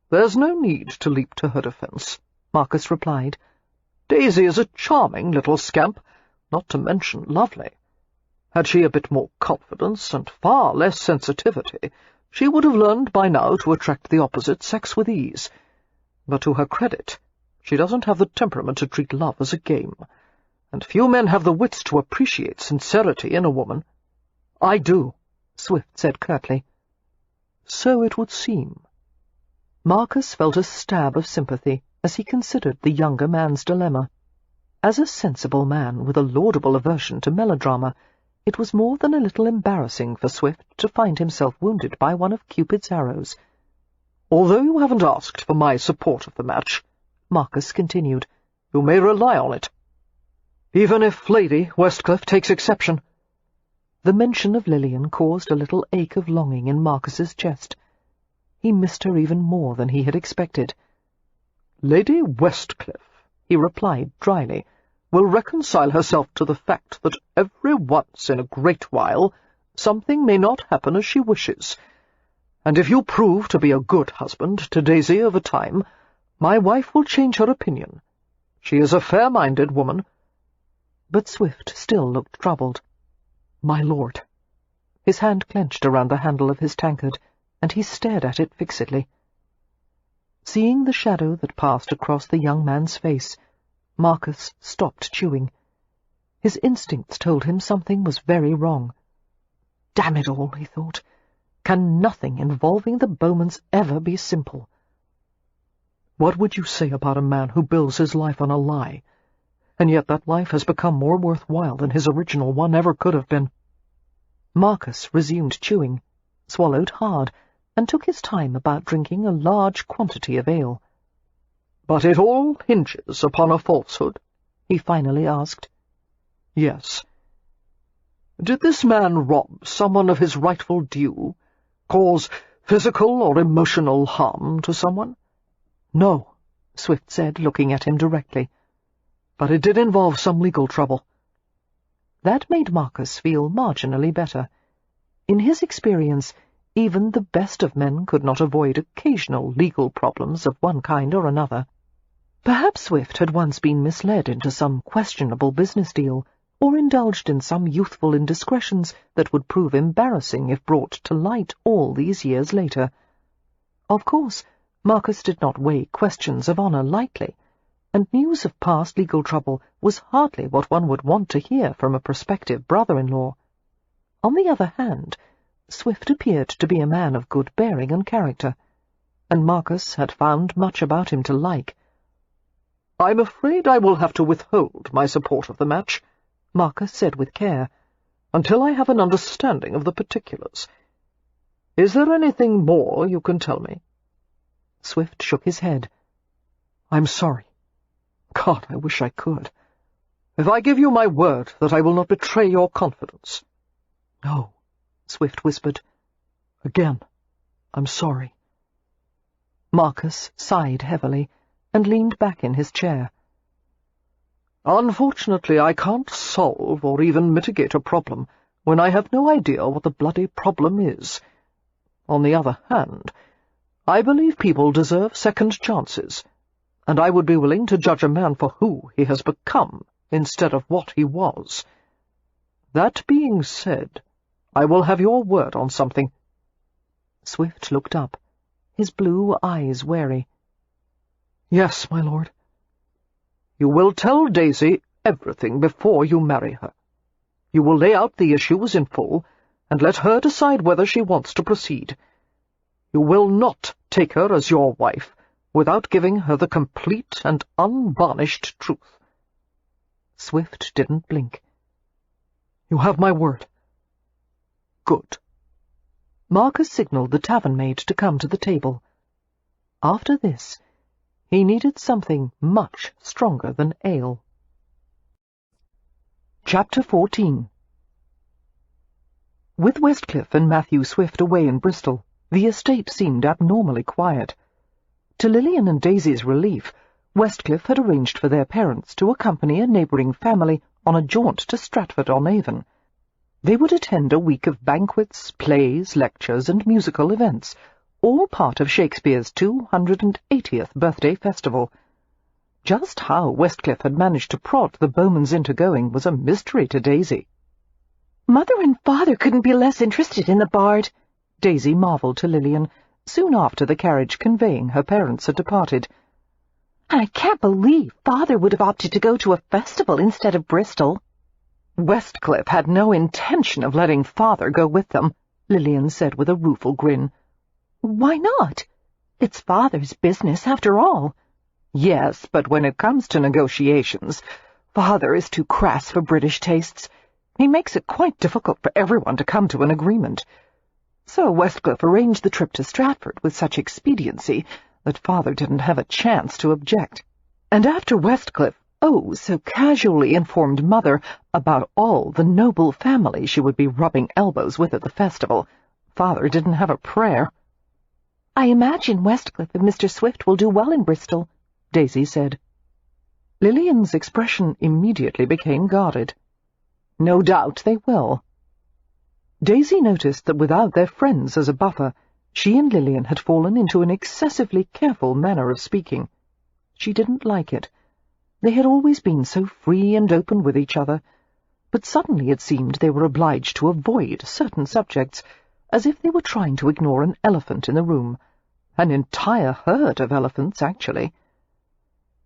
[SPEAKER 2] "There's no need to leap to her defense," Marcus replied. "Daisy is a charming little scamp, not to mention lovely. Had she a bit more confidence and far less sensitivity, she would have learned by now to attract the opposite sex with ease. But to her credit, she doesn't have the temperament to treat love as a game, and few men have the wits to appreciate sincerity in a woman." "I do," Swift said curtly. "So it would seem." Marcus felt a stab of sympathy as he considered the younger man's dilemma. As a sensible man with a laudable aversion to melodrama, it was more than a little embarrassing for Swift to find himself wounded by one of Cupid's arrows. "Although you haven't asked for my support of the match," Marcus continued, "you may rely on it. Even if Lady Westcliff takes exception." The mention of Lillian caused a little ache of longing in Marcus's chest. He missed her even more than he had expected. "Lady Westcliff," he replied dryly, "will reconcile herself to the fact that every once in a great while something may not happen as she wishes. And if you prove to be a good husband to Daisy over time, my wife will change her opinion. She is a fair-minded woman." But Swift still looked troubled. "My lord." His hand clenched around the handle of his tankard, and he stared at it fixedly. Seeing the shadow that passed across the young man's face, Marcus stopped chewing. His instincts told him something was very wrong. "Damn it all," he thought. "Can nothing involving the Bowmans ever be simple?" "What would you say about a man who builds his life on a lie, and yet that life has become more worthwhile than his original one ever could have been?" Marcus resumed chewing, swallowed hard, and took his time about drinking a large quantity of ale. "But it all hinges upon a falsehood?" he finally asked. "Yes." "Did this man rob someone of his rightful due, cause physical or emotional harm to someone?" "No," Swift said, looking at him directly. "But it did involve some legal trouble." That made Marcus feel marginally better. In his experience, even the best of men could not avoid occasional legal problems of one kind or another. Perhaps Swift had once been misled into some questionable business deal, or indulged in some youthful indiscretions that would prove embarrassing if brought to light all these years later. Of course, Marcus did not weigh questions of honour lightly, and news of past legal trouble was hardly what one would want to hear from a prospective brother-in-law. On the other hand,
[SPEAKER 1] Swift appeared to be a man of good bearing and character, and Marcus had found much about him to like.
[SPEAKER 2] "I'm afraid I will have to withhold my support of the match,"
[SPEAKER 1] Marcus said with care,
[SPEAKER 2] "until I have an understanding of the particulars. Is there anything more you can tell me?"
[SPEAKER 1] Swift shook his head.
[SPEAKER 2] "I'm sorry. God, I wish I could. If I give you my word that I will not betray your confidence."
[SPEAKER 1] "No," Swift whispered.
[SPEAKER 2] "Again, I'm sorry."
[SPEAKER 1] Marcus sighed heavily and leaned back in his chair.
[SPEAKER 2] "Unfortunately, I can't solve or even mitigate a problem when I have no idea what the bloody problem is. On the other hand, I believe people deserve second chances, and I would be willing to judge a man for who he has become instead of what he was. That being said, I will have your word on something."
[SPEAKER 1] Swift looked up, his blue eyes wary.
[SPEAKER 2] "Yes, my lord." "You will tell Daisy everything before you marry her. You will lay out the issues in full, and let her decide whether she wants to proceed. You will not take her as your wife without giving her the complete and unvarnished truth."
[SPEAKER 1] Swift didn't blink.
[SPEAKER 2] "You have my word." "Good."
[SPEAKER 1] Marcus signalled the tavern maid to come to the table. After this, he needed something much stronger than ale. Chapter 14. With Westcliff and Matthew Swift away in Bristol, the estate seemed abnormally quiet. To Lilian and Daisy's relief, Westcliff had arranged for their parents to accompany a neighbouring family on a jaunt to Stratford-on-Avon. They would attend a week of banquets, plays, lectures, and musical events, all part of Shakespeare's 280th birthday festival. Just how Westcliff had managed to prod the Bowmans into going was a mystery to Daisy.
[SPEAKER 3] "Mother and Father couldn't be less interested in the bard,"
[SPEAKER 1] Daisy marvelled to Lilian, soon after the carriage conveying her parents had departed.
[SPEAKER 3] "I can't believe Father would have opted to go to a festival instead of Bristol."
[SPEAKER 1] "Westcliff had no intention of letting Father go with them," Lilian said with a rueful grin.
[SPEAKER 3] "Why not? It's Father's business, after all."
[SPEAKER 1] "Yes, but when it comes to negotiations, Father is too crass for British tastes. He makes it quite difficult for everyone to come to an agreement. So Westcliff arranged the trip to Stratford with such expediency that Father didn't have a chance to object. And after Westcliff, so casually informed Mother about all the noble family she would be rubbing elbows with at the festival, Father didn't have a prayer."
[SPEAKER 3] "I imagine Westcliff and Mr. Swift will do well in Bristol,"
[SPEAKER 1] Daisy said. Lilian's expression immediately became guarded. "No doubt they will." Daisy noticed that without their friends as a buffer, she and Lilian had fallen into an excessively careful manner of speaking. She didn't like it. They had always been so free and open with each other, but suddenly it seemed they were obliged to avoid certain subjects, as if they were trying to ignore an elephant in the room. An entire herd of elephants, actually.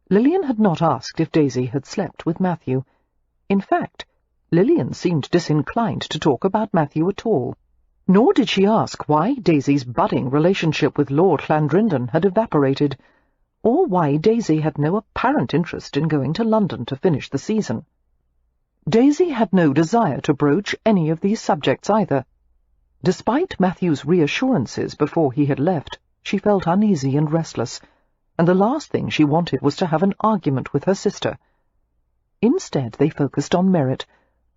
[SPEAKER 1] Lilian had not asked if Daisy had slept with Matthew. In fact, Lilian seemed disinclined to talk about Matthew at all, nor did she ask why Daisy's budding relationship with Lord Llandrindon had evaporated, or why Daisy had no apparent interest in going to London to finish the season. Daisy had no desire to broach any of these subjects either. Despite Matthew's reassurances before he had left, she felt uneasy and restless, and the last thing she wanted was to have an argument with her sister. Instead they focused on Merit,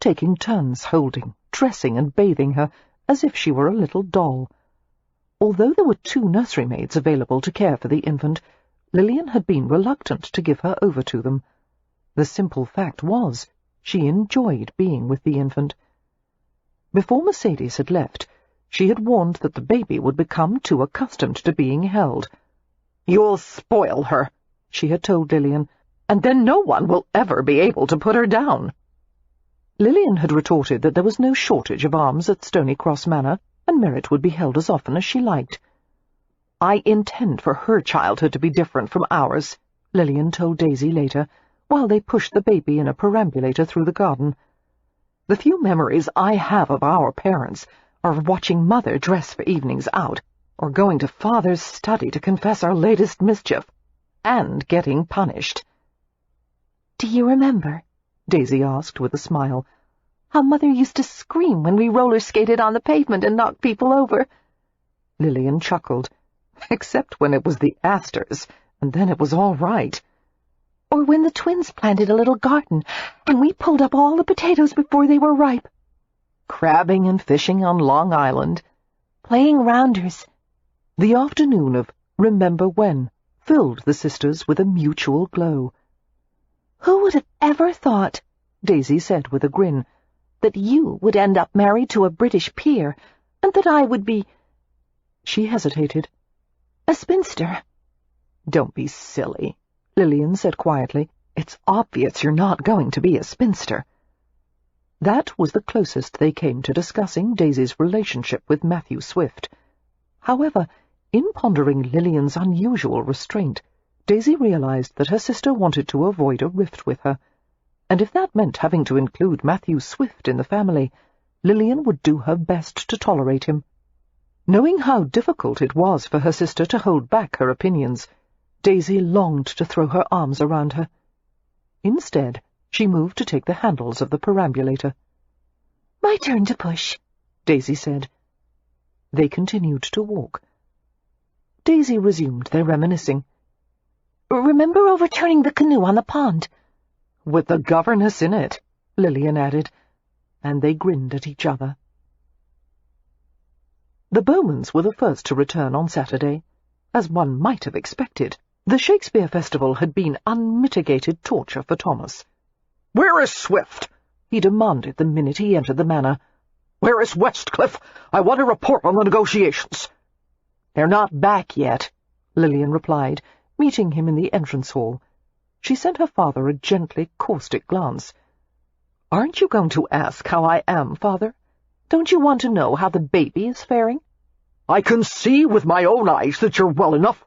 [SPEAKER 1] taking turns holding, dressing and bathing her as if she were a little doll. Although there were 2 nursery maids available to care for the infant, Lilian had been reluctant to give her over to them. The simple fact was, she enjoyed being with the infant. Before Mercedes had left, she had warned that the baby would become too accustomed to being held. "You'll spoil her," she had told Lilian, "and then no one will ever be able to put her down." Lilian had retorted that there was no shortage of arms at Stony Cross Manor, and Merit would be held as often as she liked. "I intend for her childhood to be different from ours," Lilian told Daisy later, while they pushed the baby in a perambulator through the garden. "The few memories I have of our parents or watching Mother dress for evenings out, or going to Father's study to confess our latest mischief, and getting punished."
[SPEAKER 3] "Do you remember," Daisy asked with a smile, "how Mother used to scream when we roller-skated on the pavement and knocked people over?"
[SPEAKER 1] Lillian chuckled. "Except when it was the Astors, and then it was all right."
[SPEAKER 3] "Or when the twins planted a little garden, and we pulled up all the potatoes before they were ripe."
[SPEAKER 1] "Crabbing and fishing on Long Island."
[SPEAKER 3] "Playing rounders."
[SPEAKER 1] The afternoon of Remember When filled the sisters with a mutual glow.
[SPEAKER 3] "Who would have ever thought," Daisy said with a grin, "that you would end up married to a British peer, and that I would be—"
[SPEAKER 1] She hesitated.
[SPEAKER 3] "A spinster."
[SPEAKER 1] "Don't be silly," Lillian said quietly. "It's obvious you're not going to be a spinster." That was the closest they came to discussing Daisy's relationship with Matthew Swift. However, in pondering Lillian's unusual restraint, Daisy realized that her sister wanted to avoid a rift with her, and if that meant having to include Matthew Swift in the family, Lillian would do her best to tolerate him. Knowing how difficult it was for her sister to hold back her opinions, Daisy longed to throw her arms around her. Instead, she moved to take the handles of the perambulator.
[SPEAKER 3] "My turn to push,"
[SPEAKER 1] Daisy said. They continued to walk. Daisy resumed their reminiscing.
[SPEAKER 3] "Remember overturning the canoe on the pond?"
[SPEAKER 1] "With the governess in it," Lillian added, and they grinned at each other. The Bowmans were the first to return on Saturday. As one might have expected, the Shakespeare Festival had been unmitigated torture for Thomas.
[SPEAKER 2] "Where is Swift?"
[SPEAKER 1] he demanded the minute he entered the manor.
[SPEAKER 2] "Where is Westcliff? I want a report on the negotiations."
[SPEAKER 1] "They're not back yet," Lillian replied, meeting him in the entrance hall. She sent her father a gently caustic glance. "Aren't you going to ask how I am, Father? Don't you want to know how the baby is faring?"
[SPEAKER 2] "I can see with my own eyes that you're well enough,"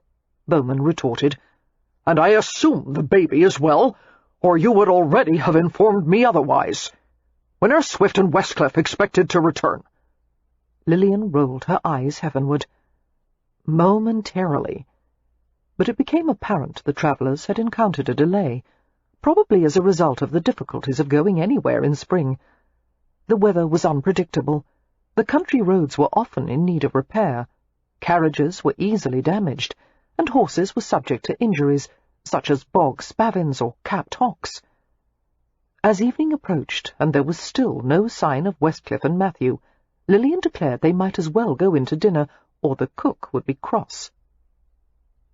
[SPEAKER 2] Bowman retorted. "And I assume the baby is well, or you would already have informed me otherwise. When are Swift and Westcliff expected to return?"
[SPEAKER 1] Lillian rolled her eyes heavenward. "Momentarily." But it became apparent the travellers had encountered a delay, probably as a result of the difficulties of going anywhere in spring. The weather was unpredictable. The country roads were often in need of repair. Carriages were easily damaged, and horses were subject to injuries, such as bog spavins or capped hocks. As evening approached, and there was still no sign of Westcliff and Matthew, Lillian declared they might as well go in to dinner, or the cook would be cross.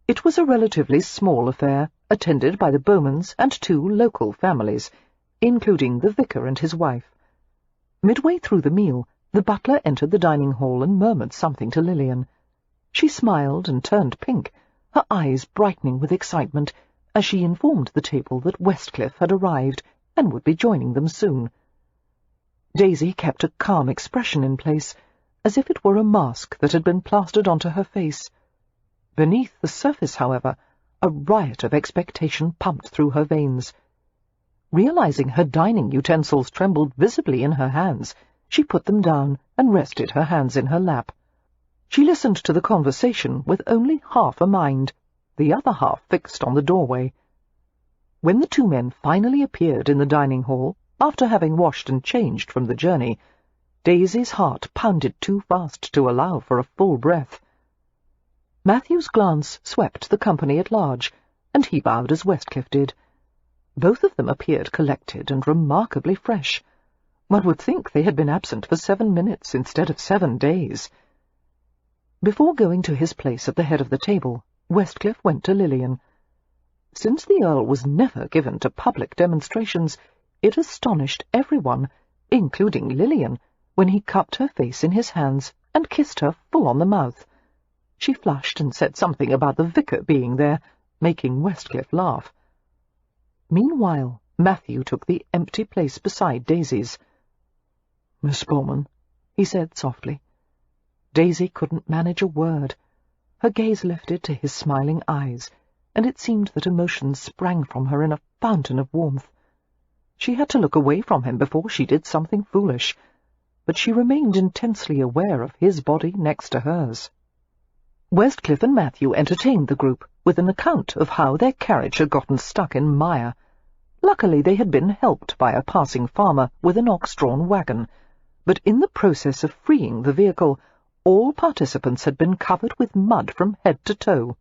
[SPEAKER 1] It was a relatively small affair, attended by the Bowmans and 2 local families, including the vicar and his wife. Midway through the meal, the butler entered the dining hall and murmured something to Lillian. She smiled and turned pink, her eyes brightening with excitement, as she informed the table that Westcliff had arrived and would be joining them soon. Daisy kept a calm expression in place, as if it were a mask that had been plastered onto her face. Beneath the surface, however, a riot of expectation pumped through her veins. Realizing her dining utensils trembled visibly in her hands, she put them down and rested her hands in her lap. She listened to the conversation with only half a mind, the other half fixed on the doorway. When the 2 men finally appeared in the dining hall, after having washed and changed from the journey, Daisy's heart pounded too fast to allow for a full breath. Matthew's glance swept the company at large, and he bowed as Westcliff did. Both of them appeared collected and remarkably fresh. One would think they had been absent for 7 minutes instead of 7 days. Before going to his place at the head of the table, Westcliff went to Lillian. Since the Earl was never given to public demonstrations, it astonished everyone, including Lillian, when he cupped her face in his hands and kissed her full on the mouth. She flushed and said something about the vicar being there, making Westcliff laugh. Meanwhile, Matthew took the empty place beside Daisy's. "Miss Bowman," he said softly. Daisy couldn't manage a word. Her gaze lifted to his smiling eyes, and it seemed that emotions sprang from her in a fountain of warmth. She had to look away from him before she did something foolish. but she remained intensely aware of his body next to hers. Westcliff and Matthew entertained the group with an account of how their carriage had gotten stuck in mire. Luckily they had been helped by a passing farmer with an ox-drawn wagon, but in the process of freeing the vehicle, all participants had been covered with mud from head to toe,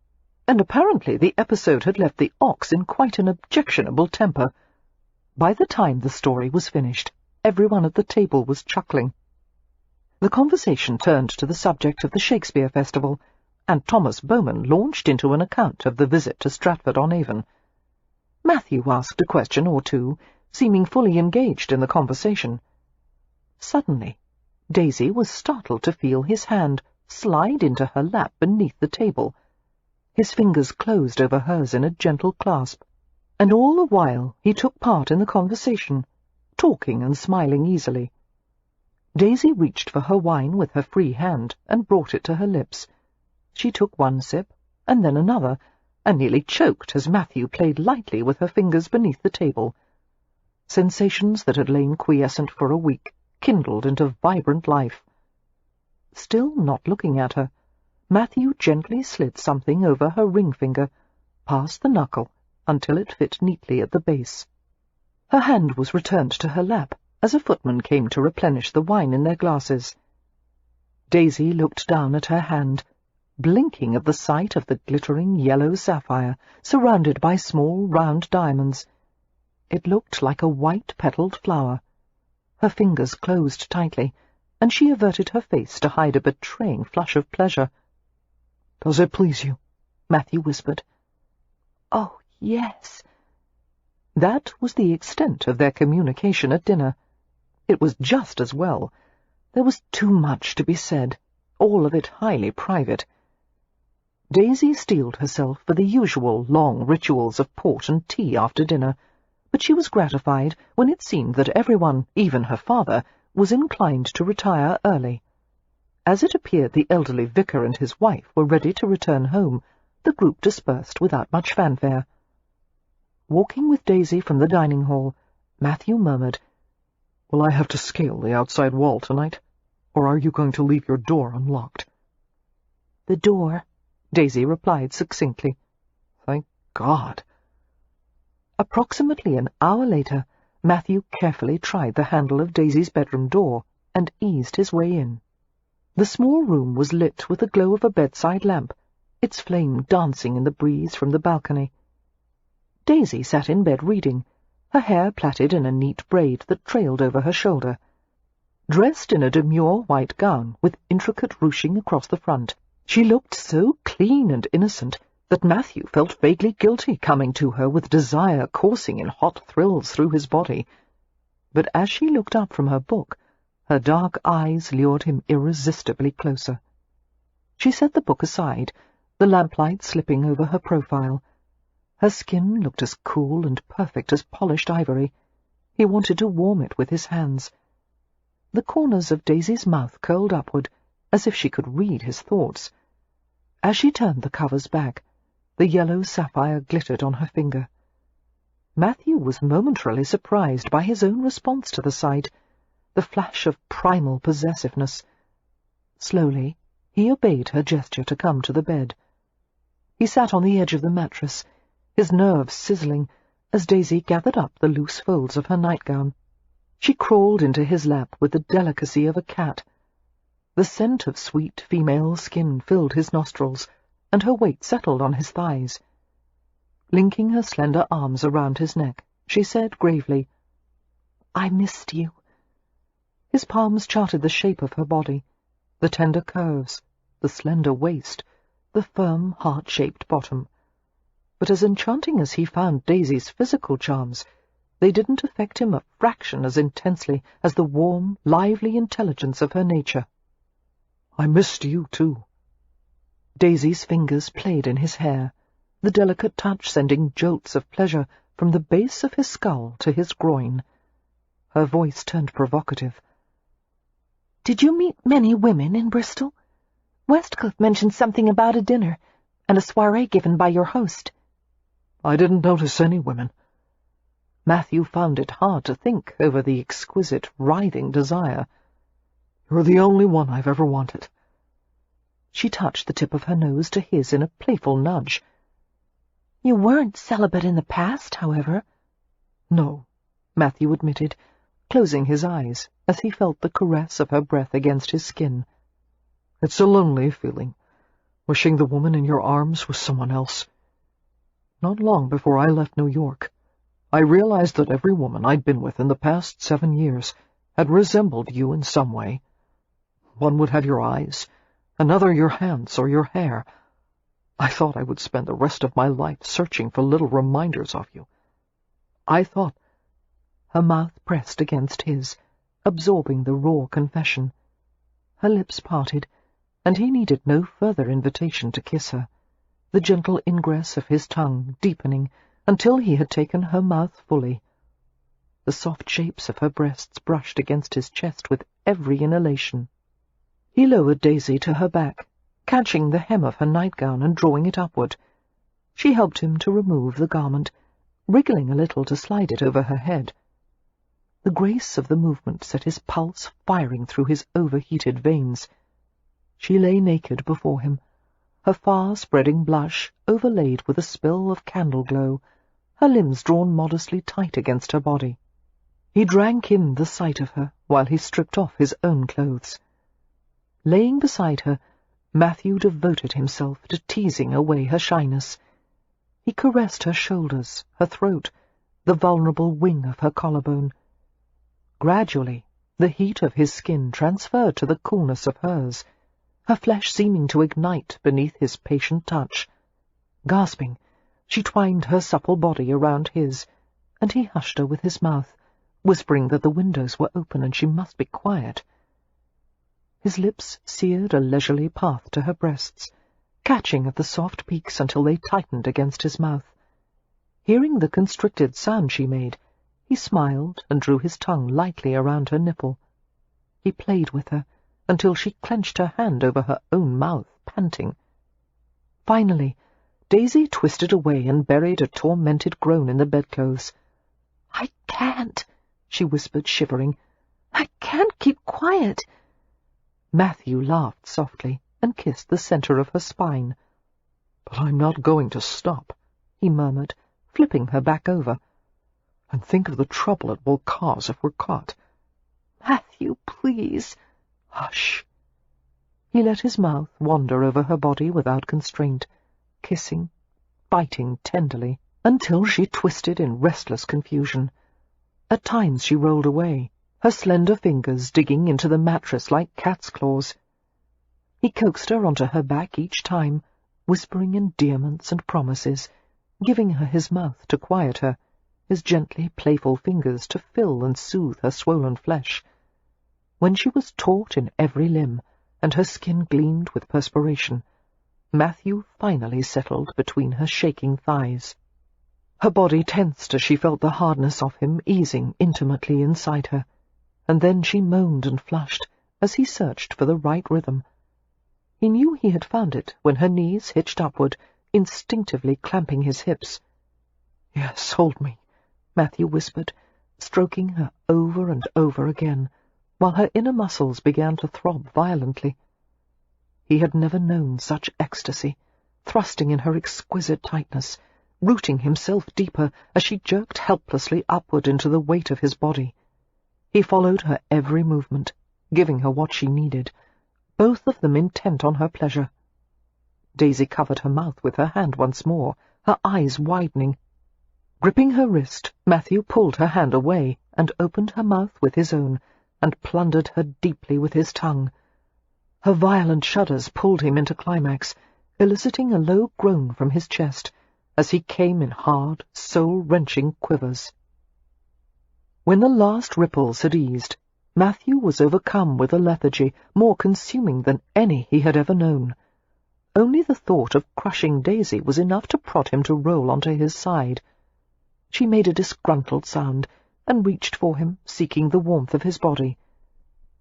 [SPEAKER 1] and apparently the episode had left the ox in quite an objectionable temper. By the time the story was finished, everyone at the table was chuckling. The conversation turned to the subject of the Shakespeare Festival, and Thomas Bowman launched into an account of the visit to Stratford-on-Avon. Matthew asked a question or two, seeming fully engaged in the conversation. Suddenly, Daisy was startled to feel his hand slide into her lap beneath the table. His fingers closed over hers in a gentle clasp, and all the while he took part in the conversation, talking and smiling easily. Daisy reached for her wine with her free hand and brought it to her lips. She took one sip, and then another, and nearly choked as Matthew played lightly with her fingers beneath the table. Sensations that had lain quiescent for a week kindled into vibrant life. Still not looking at her, Matthew gently slid something over her ring finger, past the knuckle, until it fit neatly at the base. Her hand was returned to her lap as a footman came to replenish the wine in their glasses. Daisy looked down at her hand, blinking at the sight of the glittering yellow sapphire surrounded by small round diamonds. It looked like a white-petalled flower. Her fingers closed tightly, and she averted her face to hide a betraying flush of pleasure.
[SPEAKER 2] "Does it please you?"
[SPEAKER 1] Matthew whispered.
[SPEAKER 3] "Oh, yes."
[SPEAKER 1] That was the extent of their communication at dinner. It was just as well. There was too much to be said, all of it highly private. Daisy steeled herself for the usual long rituals of port and tea after dinner, but she was gratified when it seemed that everyone, even her father, was inclined to retire early. As it appeared the elderly vicar and his wife were ready to return home, the group dispersed without much fanfare. Walking with Daisy from the dining hall, Matthew murmured,
[SPEAKER 2] "Will I have to scale the outside wall tonight, or are you going to leave your door unlocked?"
[SPEAKER 3] "The door,"
[SPEAKER 1] Daisy replied succinctly.
[SPEAKER 2] "Thank God."
[SPEAKER 1] Approximately an hour later, Matthew carefully tried the handle of Daisy's bedroom door and eased his way in. The small room was lit with the glow of a bedside lamp, its flame dancing in the breeze from the balcony. Daisy sat in bed reading, her hair plaited in a neat braid that trailed over her shoulder. Dressed in a demure white gown with intricate ruching across the front, she looked so clean and innocent that Matthew felt vaguely guilty coming to her with desire coursing in hot thrills through his body. But as she looked up from her book, her dark eyes lured him irresistibly closer. She set the book aside, the lamplight slipping over her profile. Her skin looked as cool and perfect as polished ivory. He wanted to warm it with his hands. The corners of Daisy's mouth curled upward, as if she could read his thoughts. As she turned the covers back, the yellow sapphire glittered on her finger. Matthew was momentarily surprised by his own response to the sight, the flash of primal possessiveness. Slowly, he obeyed her gesture to come to the bed. He sat on the edge of the mattress, his nerves sizzling, as Daisy gathered up the loose folds of her nightgown. She crawled into his lap with the delicacy of a cat. The scent of sweet female skin filled his nostrils, and her weight settled on his thighs. Linking her slender arms around his neck, she said gravely, "I missed you." His palms charted the shape of her body, the tender curves, the slender waist, the firm, heart-shaped bottom. But as enchanting as he found Daisy's physical charms, they didn't affect him a fraction as intensely as the warm, lively intelligence of her nature.
[SPEAKER 2] "I missed you, too."
[SPEAKER 1] Daisy's fingers played in his hair, the delicate touch sending jolts of pleasure from the base of his skull to his groin. Her voice turned provocative.
[SPEAKER 3] "Did you meet many women in Bristol? Westcliff mentioned something about a dinner, and a soirée given by your host."
[SPEAKER 2] "I didn't notice any women."
[SPEAKER 1] Matthew found it hard to think over the exquisite, writhing desire.
[SPEAKER 2] You're the only one I've ever wanted."
[SPEAKER 1] She touched the tip of her nose to his in a playful nudge.
[SPEAKER 3] "You weren't celibate in the past, however."
[SPEAKER 1] "No," Matthew admitted, closing his eyes as he felt the caress of her breath against his skin.
[SPEAKER 2] "It's a lonely feeling, wishing the woman in your arms was someone else. Not long before I left New York, I realized that every woman I'd been with in the past 7 years had resembled you in some way. One would have your eyes, another your hands or your hair. I thought I would spend the rest of my life searching for little reminders of you. I thought—"
[SPEAKER 1] Her mouth pressed against his, absorbing the raw confession. Her lips parted, and he needed no further invitation to kiss her, the gentle ingress of his tongue deepening until he had taken her mouth fully. The soft shapes of her breasts brushed against his chest with every inhalation. He lowered Daisy to her back, catching the hem of her nightgown and drawing it upward. She helped him to remove the garment, wriggling a little to slide it over her head. The grace of the movement set his pulse firing through his overheated veins. She lay naked before him, her far-spreading blush overlaid with a spill of candle-glow, her limbs drawn modestly tight against her body. He drank in the sight of her while he stripped off his own clothes. Laying beside her, Matthew devoted himself to teasing away her shyness. He caressed her shoulders, her throat, the vulnerable wing of her collarbone. Gradually, the heat of his skin transferred to the coolness of hers, her flesh seeming to ignite beneath his patient touch. Gasping, she twined her supple body around his, and he hushed her with his mouth, whispering that the windows were open and she must be quiet. His lips seared a leisurely path to her breasts, catching at the soft peaks until they tightened against his mouth. Hearing the constricted sound she made, he smiled and drew his tongue lightly around her nipple. He played with her until she clenched her hand over her own mouth, panting. Finally, Daisy twisted away and buried a tormented groan in the bedclothes.
[SPEAKER 3] "I can't," she whispered, shivering. "I can't keep quiet."
[SPEAKER 1] Matthew laughed softly and kissed the center of her spine.
[SPEAKER 2] "But I'm not going to stop,"
[SPEAKER 1] he murmured, flipping her back over.
[SPEAKER 2] "And think of the trouble it will cause if we're caught."
[SPEAKER 3] "Matthew, please."
[SPEAKER 1] "Hush." He let his mouth wander over her body without constraint, kissing, biting tenderly, until she twisted in restless confusion. At times she rolled away, her slender fingers digging into the mattress like cat's claws. He coaxed her onto her back each time, whispering endearments and promises, giving her his mouth to quiet her, his gently playful fingers to fill and soothe her swollen flesh. When she was taut in every limb, and her skin gleamed with perspiration, Matthew finally settled between her shaking thighs. Her body tensed as she felt the hardness of him easing intimately inside her, and then she moaned and flushed as he searched for the right rhythm. He knew he had found it when her knees hitched upward, instinctively clamping his hips.
[SPEAKER 2] "Yes, hold me,"
[SPEAKER 1] Matthew whispered, stroking her over and over again, while her inner muscles began to throb violently. He had never known such ecstasy, thrusting in her exquisite tightness, rooting himself deeper as she jerked helplessly upward into the weight of his body. He followed her every movement, giving her what she needed, both of them intent on her pleasure. Daisy covered her mouth with her hand once more, her eyes widening. Gripping her wrist, Matthew pulled her hand away and opened her mouth with his own, and plundered her deeply with his tongue. Her violent shudders pulled him into climax, eliciting a low groan from his chest, as he came in hard, soul-wrenching quivers. When the last ripples had eased, Matthew was overcome with a lethargy more consuming than any he had ever known. Only the thought of crushing Daisy was enough to prod him to roll onto his side. She made a disgruntled sound, and reached for him, seeking the warmth of his body.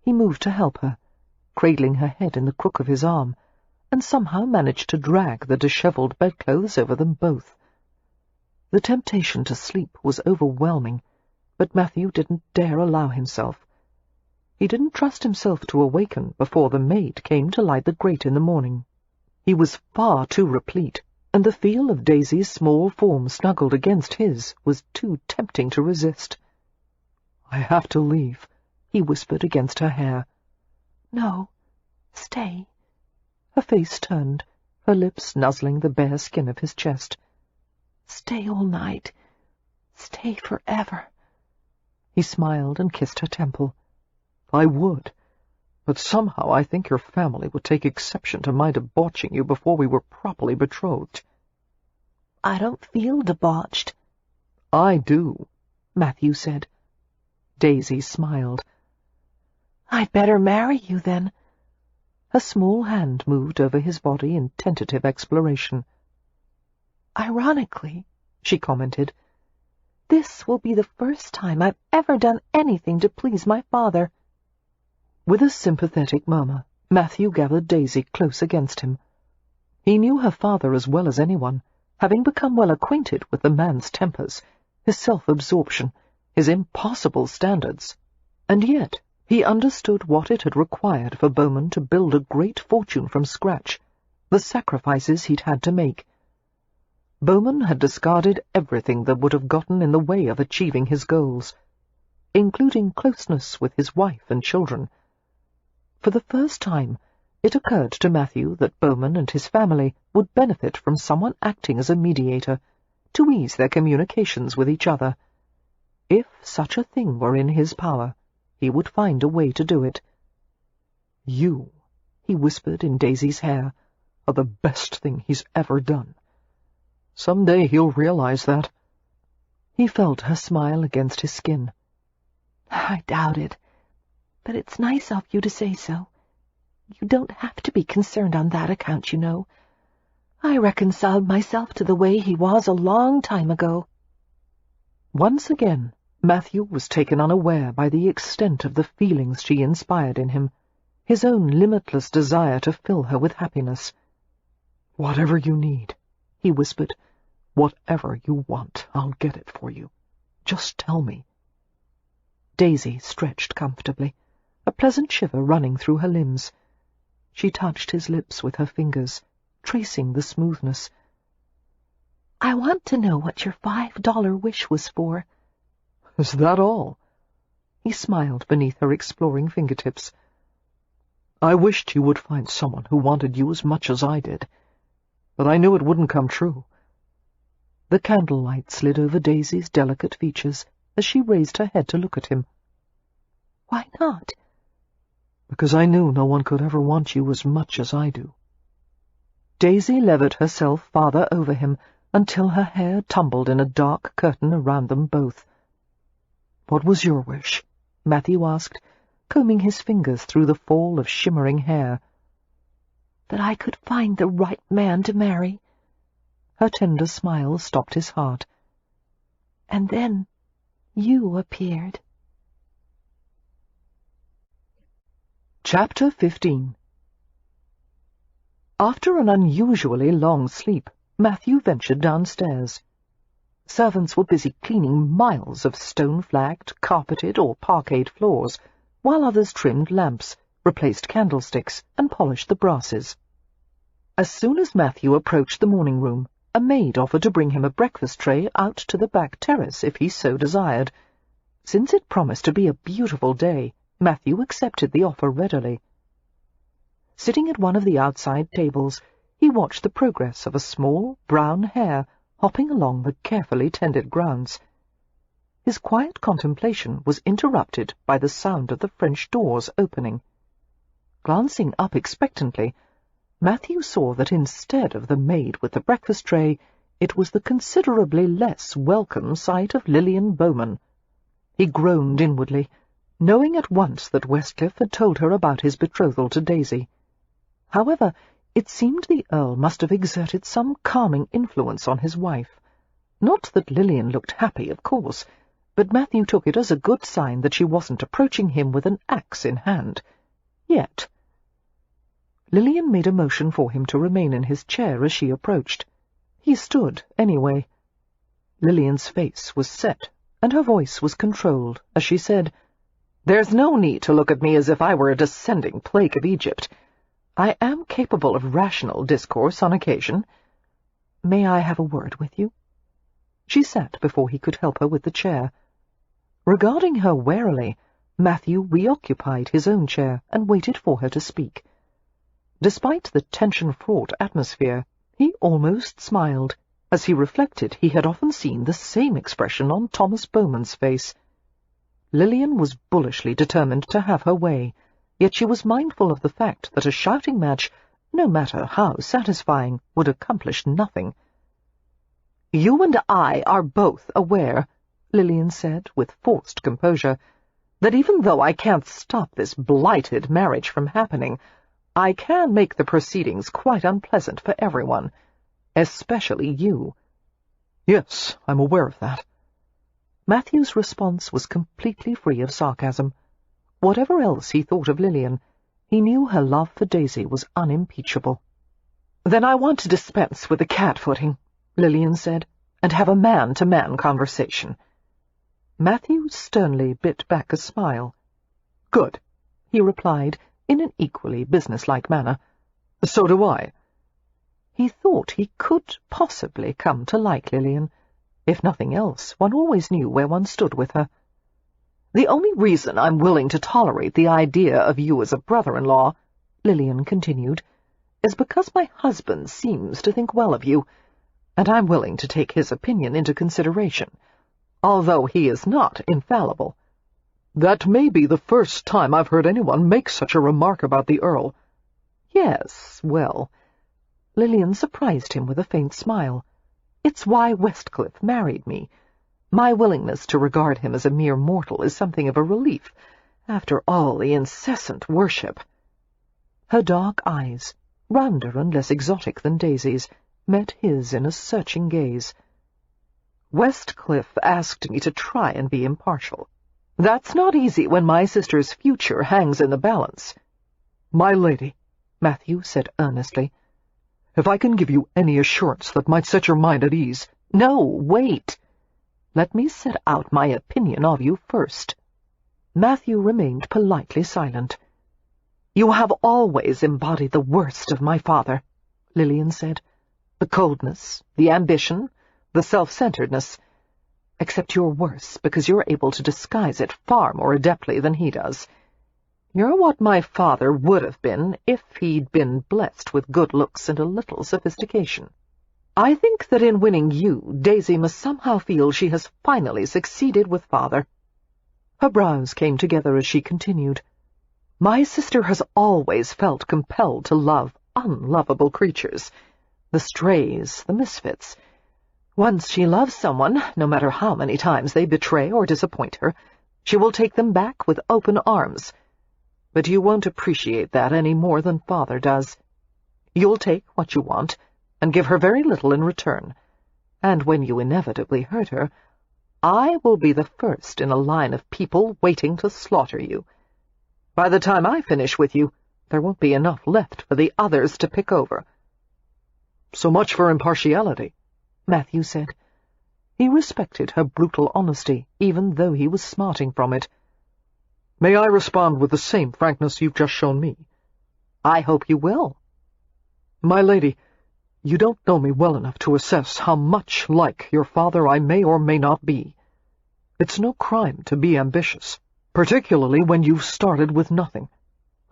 [SPEAKER 1] He moved to help her, cradling her head in the crook of his arm, and somehow managed to drag the dishevelled bedclothes over them both. The temptation to sleep was overwhelming, but Matthew didn't dare allow himself. He didn't trust himself to awaken before the maid came to light the grate in the morning. He was far too replete, and the feel of Daisy's small form snuggled against his was too tempting to resist. "I have to leave," he whispered against her hair.
[SPEAKER 3] "No, stay."
[SPEAKER 1] Her face turned, her lips nuzzling the bare skin of his chest.
[SPEAKER 3] "Stay all night. Stay forever."
[SPEAKER 1] He smiled and kissed her temple. "I would, but somehow I think your family would take exception to my debauching you before we were properly betrothed."
[SPEAKER 3] "I don't feel debauched."
[SPEAKER 1] "I do," Matthew said. Daisy smiled.
[SPEAKER 3] "I'd better marry you, then."
[SPEAKER 1] Her small hand moved over his body in tentative exploration.
[SPEAKER 3] "Ironically," she commented, "this will be the first time I've ever done anything to please my father."
[SPEAKER 1] With a sympathetic murmur, Matthew gathered Daisy close against him. He knew her father as well as anyone, having become well acquainted with the man's tempers, his self-absorption, his impossible standards, and yet he understood what it had required for Bowman to build a great fortune from scratch, the sacrifices he'd had to make. Bowman had discarded everything that would have gotten in the way of achieving his goals, including closeness with his wife and children. For the first time, it occurred to Matthew that Bowman and his family would benefit from someone acting as a mediator, to ease their communications with each other. If such a thing were in his power, he would find a way to do it. "You," he whispered in Daisy's hair, "are the best thing he's ever done. Some day he'll realize that." He felt her smile against his skin.
[SPEAKER 3] "I doubt it, but it's nice of you to say so. You don't have to be concerned on that account, you know. I reconciled myself to the way he was a long time ago."
[SPEAKER 1] Once again, Matthew was taken unaware by the extent of the feelings she inspired in him, his own limitless desire to fill her with happiness. "Whatever you need," he whispered. "Whatever you want, I'll get it for you. Just tell me." Daisy stretched comfortably, a pleasant shiver running through her limbs. She touched his lips with her fingers, tracing the smoothness.
[SPEAKER 3] "I want to know what your $5 wish was for."
[SPEAKER 1] "Is that all?" He smiled beneath her exploring fingertips. "I wished you would find someone who wanted you as much as I did, but I knew it wouldn't come true." The candlelight slid over Daisy's delicate features as she raised her head to look at him.
[SPEAKER 3] "Why not?"
[SPEAKER 1] "Because I knew no one could ever want you as much as I do." Daisy levered herself farther over him until her hair tumbled in a dark curtain around them both. "What was your wish?" Matthew asked, combing his fingers through the fall of shimmering hair.
[SPEAKER 3] "That I could find the right man to marry."
[SPEAKER 1] Her tender smile stopped his heart.
[SPEAKER 3] "And then you appeared."
[SPEAKER 1] Chapter 15. After an unusually long sleep, Matthew ventured downstairs. Servants were busy cleaning miles of stone-flagged, carpeted or parquetted floors, while others trimmed lamps, replaced candlesticks, and polished the brasses. As soon as Matthew approached the morning room, a maid offered to bring him a breakfast tray out to the back terrace if he so desired. Since it promised to be a beautiful day, Matthew accepted the offer readily. Sitting at one of the outside tables, he watched the progress of a small, brown hare hopping along the carefully tended grounds. His quiet contemplation was interrupted by the sound of the French doors opening. Glancing up expectantly, Matthew saw that instead of the maid with the breakfast tray, it was the considerably less welcome sight of Lillian Bowman. He groaned inwardly, knowing at once that Westcliff had told her about his betrothal to Daisy. However, it seemed the Earl must have exerted some calming influence on his wife. Not that Lillian looked happy, of course, but Matthew took it as a good sign that she wasn't approaching him with an axe in hand. Yet. Lillian made a motion for him to remain in his chair as she approached. He stood, anyway. Lillian's face was set, and her voice was controlled as she said, There's no need to look at me as if I were a descending plague of Egypt. I am capable of rational discourse on occasion. May I have a word with you?" She sat before he could help her with the chair. Regarding her warily, Matthew reoccupied his own chair and waited for her to speak. Despite the tension-fraught atmosphere, he almost smiled, as he reflected he had often seen the same expression on Thomas Bowman's face. Lillian was bullishly determined to have her way, yet she was mindful of the fact that a shouting match, no matter how satisfying, would accomplish nothing. "You and I are both aware," Lillian said with forced composure, "that even though I can't stop this blighted marriage from happening, I can make the proceedings quite unpleasant for everyone, especially you."
[SPEAKER 2] "Yes, I'm aware of that."
[SPEAKER 1] Matthew's response was completely free of sarcasm. Whatever else he thought of Lillian, he knew her love for Daisy was unimpeachable. "Then I want to dispense with the cat-footing," Lillian said, "and have a man-to-man conversation." Matthew sternly bit back a smile. "Good," he replied, in an equally businesslike manner. "So do I." He thought he could possibly come to like Lillian. If nothing else, one always knew where one stood with her. "The only reason I'm willing to tolerate the idea of you as a brother-in-law," Lillian continued, "is because my husband seems to think well of you, and I'm willing to take his opinion into consideration, although he is not infallible."
[SPEAKER 2] "That may be the first time I've heard anyone make such a remark about the Earl."
[SPEAKER 1] "Yes, well," Lillian surprised him with a faint smile. "It's why Westcliff married me. My willingness to regard him as a mere mortal is something of a relief, after all the incessant worship." Her dark eyes, rounder and less exotic than Daisy's, met his in a searching gaze. "Westcliff asked me to try and be impartial. That's not easy when my sister's future hangs in the balance."
[SPEAKER 2] "My lady,"
[SPEAKER 1] Matthew said earnestly,
[SPEAKER 2] "if I can give you any assurance that might set your mind at ease—"
[SPEAKER 1] "No, wait. Let me set out my opinion of you first." Matthew remained politely silent. "You have always embodied the worst of my father," Lillian said. "The coldness, the ambition, the self-centeredness. Except you're worse because you're able to disguise it far more adeptly than he does. You're what my father would have been if he'd been blessed with good looks and a little sophistication. I think that in winning you, Daisy must somehow feel she has finally succeeded with father." Her brows came together as she continued. "My sister has always felt compelled to love unlovable creatures, the strays, the misfits. Once she loves someone, no matter how many times they betray or disappoint her, she will take them back with open arms. But you won't appreciate that any more than father does. You'll take what you want, and give her very little in return, and when you inevitably hurt her, I will be the first in a line of people waiting to slaughter you. By the time I finish with you, there won't be enough left for the others to pick over."
[SPEAKER 2] "So much for impartiality,"
[SPEAKER 1] Matthew said. He respected her brutal honesty, even though he was smarting from it.
[SPEAKER 2] "May I respond with the same frankness you've just shown me?"
[SPEAKER 1] "I hope you will."
[SPEAKER 2] "My lady, you don't know me well enough to assess how much like your father I may or may not be. It's no crime to be ambitious, particularly when you've started with nothing.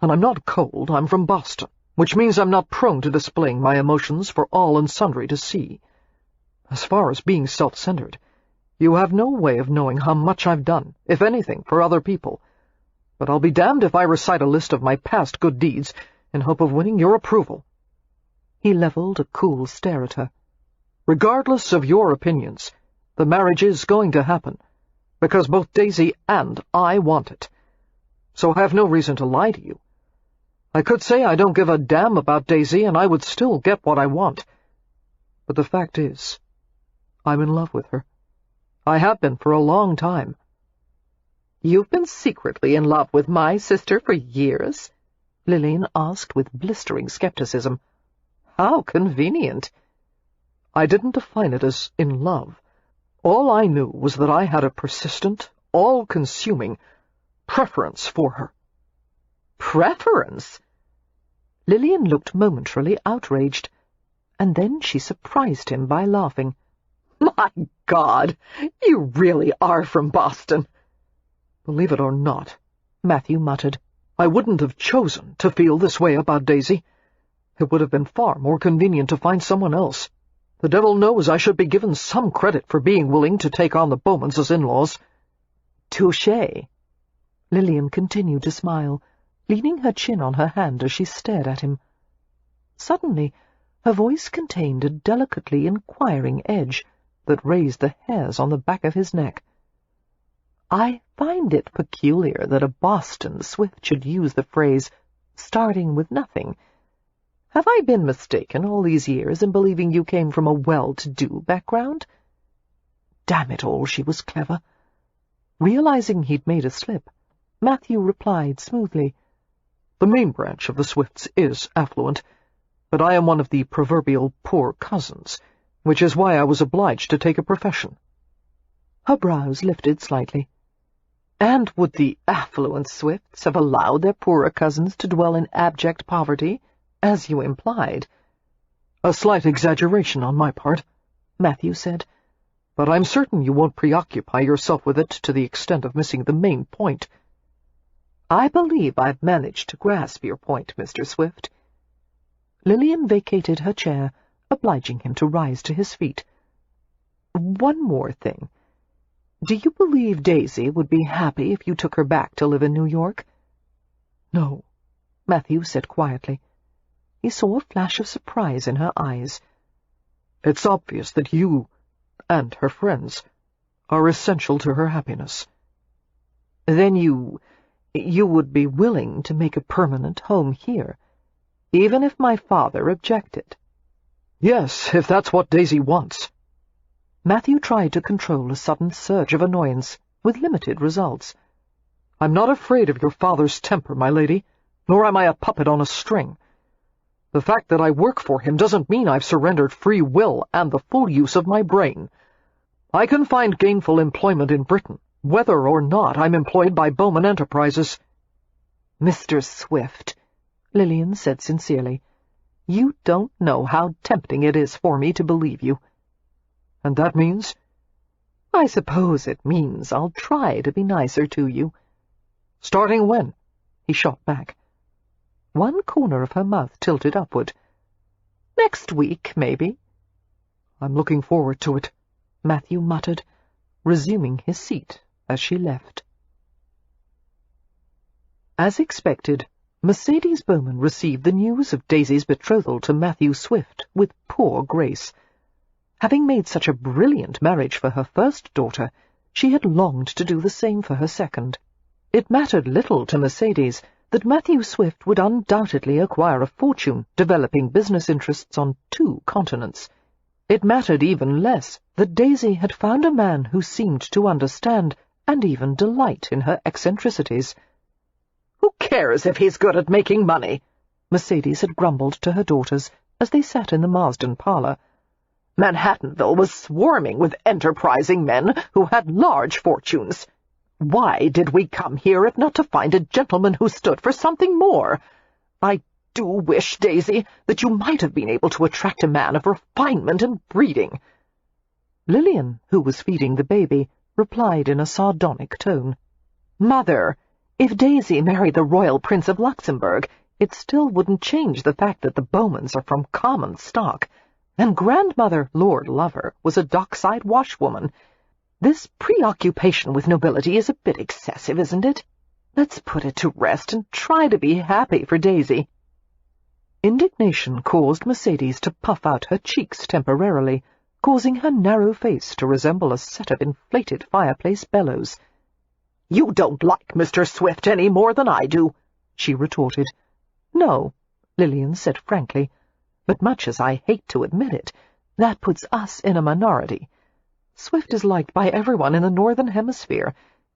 [SPEAKER 2] And I'm not cold, I'm from Boston, which means I'm not prone to displaying my emotions for all and sundry to see. As far as being self-centered, you have no way of knowing how much I've done, if anything, for other people. But I'll be damned if I recite a list of my past good deeds in hope of winning your approval."
[SPEAKER 1] He leveled a cool stare at her.
[SPEAKER 2] "Regardless of your opinions, the marriage is going to happen, because both Daisy and I want it. So I have no reason to lie to you. I could say I don't give a damn about Daisy, and I would still get what I want. But the fact is, I'm in love with her. I have been for a long time."
[SPEAKER 1] "You've been secretly in love with my sister for years?" Lillian asked with blistering skepticism. "How convenient."
[SPEAKER 2] "I didn't define it as in love. All I knew was that I had a persistent, all-consuming, preference for her."
[SPEAKER 1] "Preference?" Lillian looked momentarily outraged, and then she surprised him by laughing. "My God, you really are from Boston."
[SPEAKER 2] "Believe it or not," Matthew muttered, "I wouldn't have chosen to feel this way about Daisy. It would have been far more convenient to find someone else. The devil knows I should be given some credit for being willing to take on the Bowmans as in-laws."
[SPEAKER 1] "Touché." Lillian continued to smile, leaning her chin on her hand as she stared at him. Suddenly, her voice contained a delicately inquiring edge that raised the hairs on the back of his neck. "I find it peculiar that a Boston Swift should use the phrase, 'starting with nothing.' Have I been mistaken all these years in believing you came from a well-to-do background?" Damn it all, she was clever. Realizing he'd made a slip, Matthew replied smoothly,
[SPEAKER 2] "The main branch of the Swifts is affluent, but I am one of the proverbial poor cousins, which is why I was obliged to take a profession."
[SPEAKER 1] Her brows lifted slightly. "And would the affluent Swifts have allowed their poorer cousins to dwell in abject poverty, as you implied?"
[SPEAKER 2] "A slight exaggeration on my part," Matthew said, "but I'm certain you won't preoccupy yourself with it to the extent of missing the main point."
[SPEAKER 1] "I believe I've managed to grasp your point, Mr. Swift." Lillian vacated her chair, obliging him to rise to his feet. "One more thing. Do you believe Daisy would be happy if you took her back to live in New York?"
[SPEAKER 2] "No,"
[SPEAKER 1] Matthew said quietly. He saw a flash of surprise in her eyes.
[SPEAKER 2] "It's obvious that you, and her friends, are essential to her happiness."
[SPEAKER 1] "Then you would be willing to make a permanent home here, even if my father objected?"
[SPEAKER 2] "Yes, if that's what Daisy wants."
[SPEAKER 1] Matthew tried to control a sudden surge of annoyance, with limited results.
[SPEAKER 2] "I'm not afraid of your father's temper, my lady, nor am I a puppet on a string. The fact that I work for him doesn't mean I've surrendered free will and the full use of my brain. I can find gainful employment in Britain, whether or not I'm employed by Bowman Enterprises."
[SPEAKER 1] "Mr. Swift," Lillian said sincerely, "you don't know how tempting it is for me to believe you."
[SPEAKER 2] "And that means?"
[SPEAKER 1] "I suppose it means I'll try to be nicer to you."
[SPEAKER 2] "Starting when?"
[SPEAKER 1] he shot back. One corner of her mouth tilted upward. "Next week, maybe."
[SPEAKER 2] "I'm looking forward to it,"
[SPEAKER 1] Matthew muttered, resuming his seat as she left. As expected, Mercedes Bowman received the news of Daisy's betrothal to Matthew Swift with poor grace. Having made such a brilliant marriage for her first daughter, she had longed to do the same for her second. It mattered little to Mercedes that Matthew Swift would undoubtedly acquire a fortune developing business interests on 2 continents. It mattered even less that Daisy had found a man who seemed to understand and even delight in her eccentricities. "Who cares if he's good at making money?" Mercedes had grumbled to her daughters as they sat in the Marsden parlor. "Manhattanville was swarming with enterprising men who had large fortunes. Why did we come here if not to find a gentleman who stood for something more? I do wish, Daisy, that you might have been able to attract a man of refinement and breeding." Lillian, who was feeding the baby, replied in a sardonic tone, "Mother, if Daisy married the Royal Prince of Luxembourg, it still wouldn't change the fact that the Bowmans are from common stock, and Grandmother, Lord Lover, was a dockside washwoman. This preoccupation with nobility is a bit excessive, isn't it? Let's put it to rest and try to be happy for Daisy." Indignation caused Mercedes to puff out her cheeks temporarily, causing her narrow face to resemble a set of inflated fireplace bellows. "You don't like Mr. Swift any more than I do," she retorted. "No," Lillian said frankly, "but much as I hate to admit it, that puts us in a minority. Swift is liked by everyone in the Northern Hemisphere,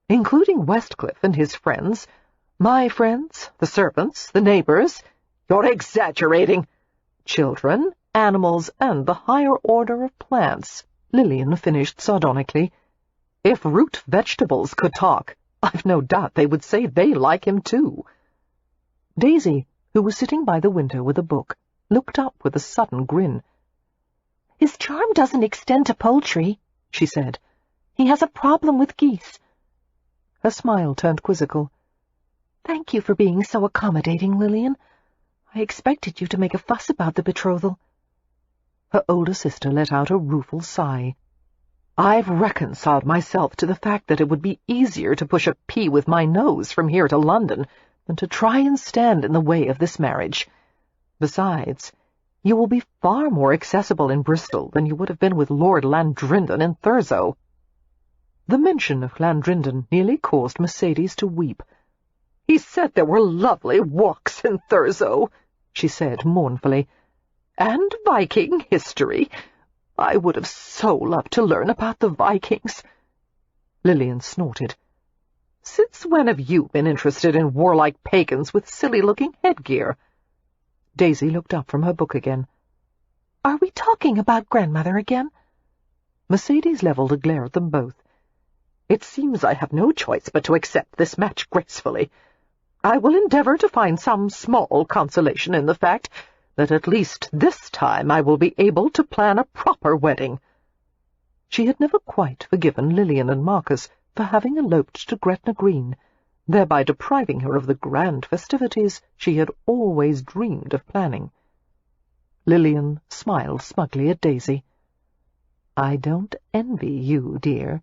[SPEAKER 1] including Westcliff and his friends, my friends, the servants, the neighbors." "You're exaggerating." "Children, animals, and the higher order of plants," Lillian finished sardonically. "If root vegetables could talk, I've no doubt they would say they like him too." Daisy, who was sitting by the window with a book, looked up with a sudden grin.
[SPEAKER 3] "His charm doesn't extend to poultry," she said. "He has a problem with geese."
[SPEAKER 1] Her smile turned quizzical.
[SPEAKER 3] "Thank you for being so accommodating, Lillian. I expected you to make a fuss about the betrothal."
[SPEAKER 1] Her older sister let out a rueful sigh. "I've reconciled myself to the fact that it would be easier to push a pea with my nose from here to London than to try and stand in the way of this marriage. Besides, you will be far more accessible in Bristol than you would have been with Lord Landrindon in Thurso." The mention of Landrindon nearly caused Mercedes to weep. "He said there were lovely walks in Thurso," she said mournfully, "and Viking history. I would have so loved to learn about the Vikings." Lillian snorted. "Since when have you been interested in warlike pagans with silly-looking headgear?" Daisy looked up from her book again.
[SPEAKER 3] "Are we talking about grandmother again?"
[SPEAKER 1] Mercedes levelled a glare at them both. "It seems I have no choice but to accept this match gracefully. I will endeavour to find some small consolation in the fact that at least this time I will be able to plan a proper wedding." She had never quite forgiven Lillian and Marcus for having eloped to Gretna Green, thereby depriving her of the grand festivities she had always dreamed of planning. Lillian smiled smugly at Daisy. "I don't envy you, dear."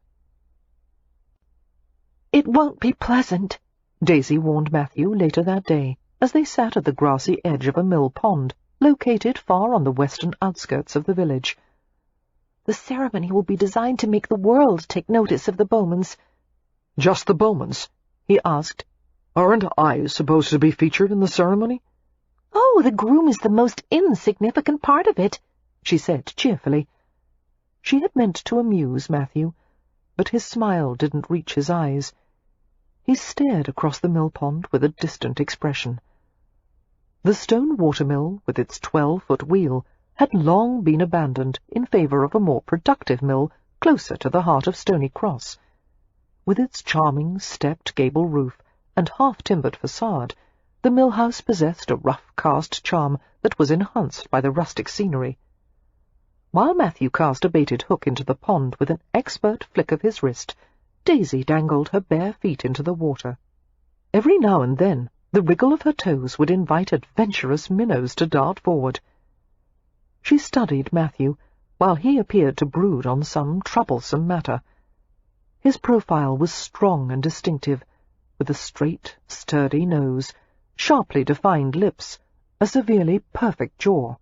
[SPEAKER 3] "It won't be pleasant,"
[SPEAKER 1] Daisy warned Matthew later that day, as they sat at the grassy edge of a mill pond, located far on the western outskirts of the village.
[SPEAKER 3] "The ceremony will be designed to make the world take notice of the Bowmans."
[SPEAKER 2] "Just the Bowmans?" he asked. "Aren't I supposed to be featured in the ceremony?"
[SPEAKER 3] "Oh, the groom is the most insignificant part of it," she said cheerfully.
[SPEAKER 1] She had meant to amuse Matthew, but his smile didn't reach his eyes. He stared across the mill pond with a distant expression. The stone watermill, with its 12-foot wheel, had long been abandoned in favour of a more productive mill closer to the heart of Stony Cross. With its charming stepped gable roof and half-timbered facade, the mill house possessed a rough-cast charm that was enhanced by the rustic scenery. While Matthew cast a baited hook into the pond with an expert flick of his wrist, Daisy dangled her bare feet into the water. Every now and then the wriggle of her toes would invite adventurous minnows to dart forward. She studied Matthew, while he appeared to brood on some troublesome matter. His profile was strong and distinctive, with a straight, sturdy nose, sharply defined lips, a severely perfect jaw.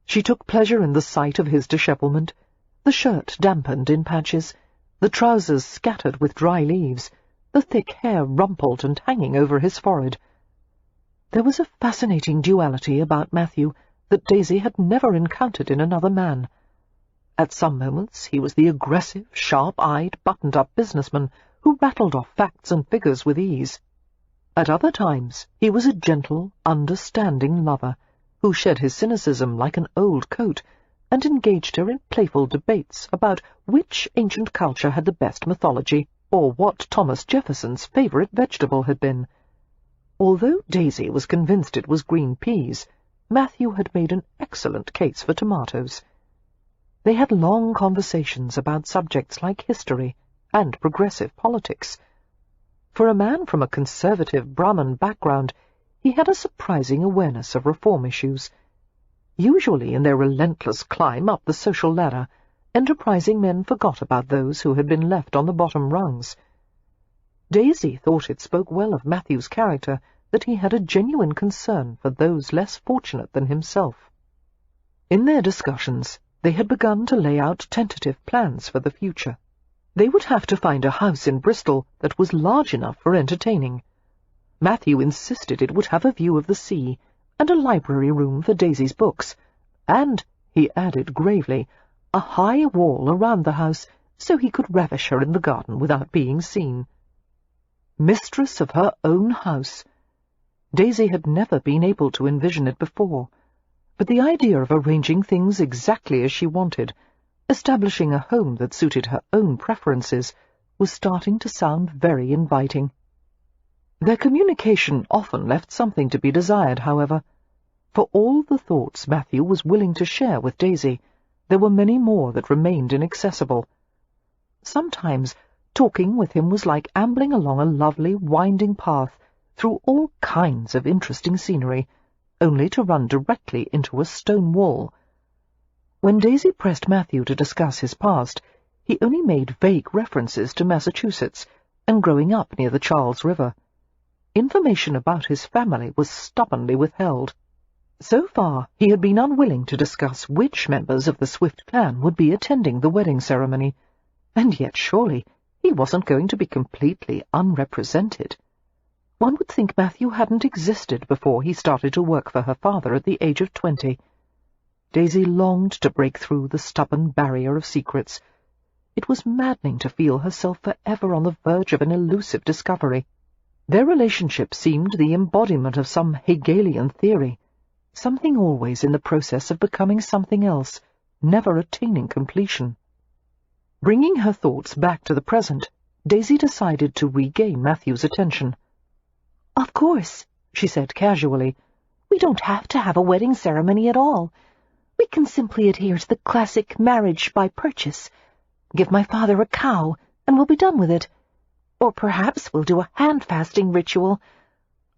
[SPEAKER 1] She took pleasure in the sight of his dishevelment, the shirt dampened in patches, the trousers scattered with dry leaves, the thick hair rumpled and hanging over his forehead. There was a fascinating duality about Matthew that Daisy had never encountered in another man. At some moments he was the aggressive, sharp-eyed, buttoned-up businessman who rattled off facts and figures with ease. At other times he was a gentle, understanding lover, who shed his cynicism like an old coat, and engaged her in playful debates about which ancient culture had the best mythology, or what Thomas Jefferson's favourite vegetable had been. Although Daisy was convinced it was green peas, Matthew had made an excellent case for tomatoes. They had long conversations about subjects like history and progressive politics. For a man from a conservative Brahmin background, he had a surprising awareness of reform issues. Usually in their relentless climb up the social ladder, enterprising men forgot about those who had been left on the bottom rungs. Daisy thought it spoke well of Matthew's character that he had a genuine concern for those less fortunate than himself. In their discussions, they had begun to lay out tentative plans for the future. They would have to find a house in Bristol that was large enough for entertaining. Matthew insisted it would have a view of the sea, and a library room for Daisy's books, and, he added gravely, a high wall around the house so he could ravish her in the garden without being seen. Mistress of her own house! Daisy had never been able to envision it before, but the idea of arranging things exactly as she wanted, establishing a home that suited her own preferences, was starting to sound very inviting. Their communication often left something to be desired, however. For all the thoughts Matthew was willing to share with Daisy, there were many more that remained inaccessible. Sometimes talking with him was like ambling along a lovely, winding path through all kinds of interesting scenery, only to run directly into a stone wall. When Daisy pressed Matthew to discuss his past, he only made vague references to Massachusetts and growing up near the Charles River. Information about his family was stubbornly withheld. So far, he had been unwilling to discuss which members of the Swift clan would be attending the wedding ceremony, and yet surely he wasn't going to be completely unrepresented. One would think Matthew hadn't existed before he started to work for her father at the age of 20. Daisy longed to break through the stubborn barrier of secrets. It was maddening to feel herself forever on the verge of an elusive discovery. Their relationship seemed the embodiment of some Hegelian theory, something always in the process of becoming something else, never attaining completion. Bringing her thoughts back to the present, Daisy decided to regain Matthew's attention.
[SPEAKER 3] "Of course," she said casually, "we don't have to have a wedding ceremony at all. We can simply adhere to the classic marriage by purchase. Give my father a cow, and we'll be done with it. Or perhaps we'll do a hand-fasting ritual.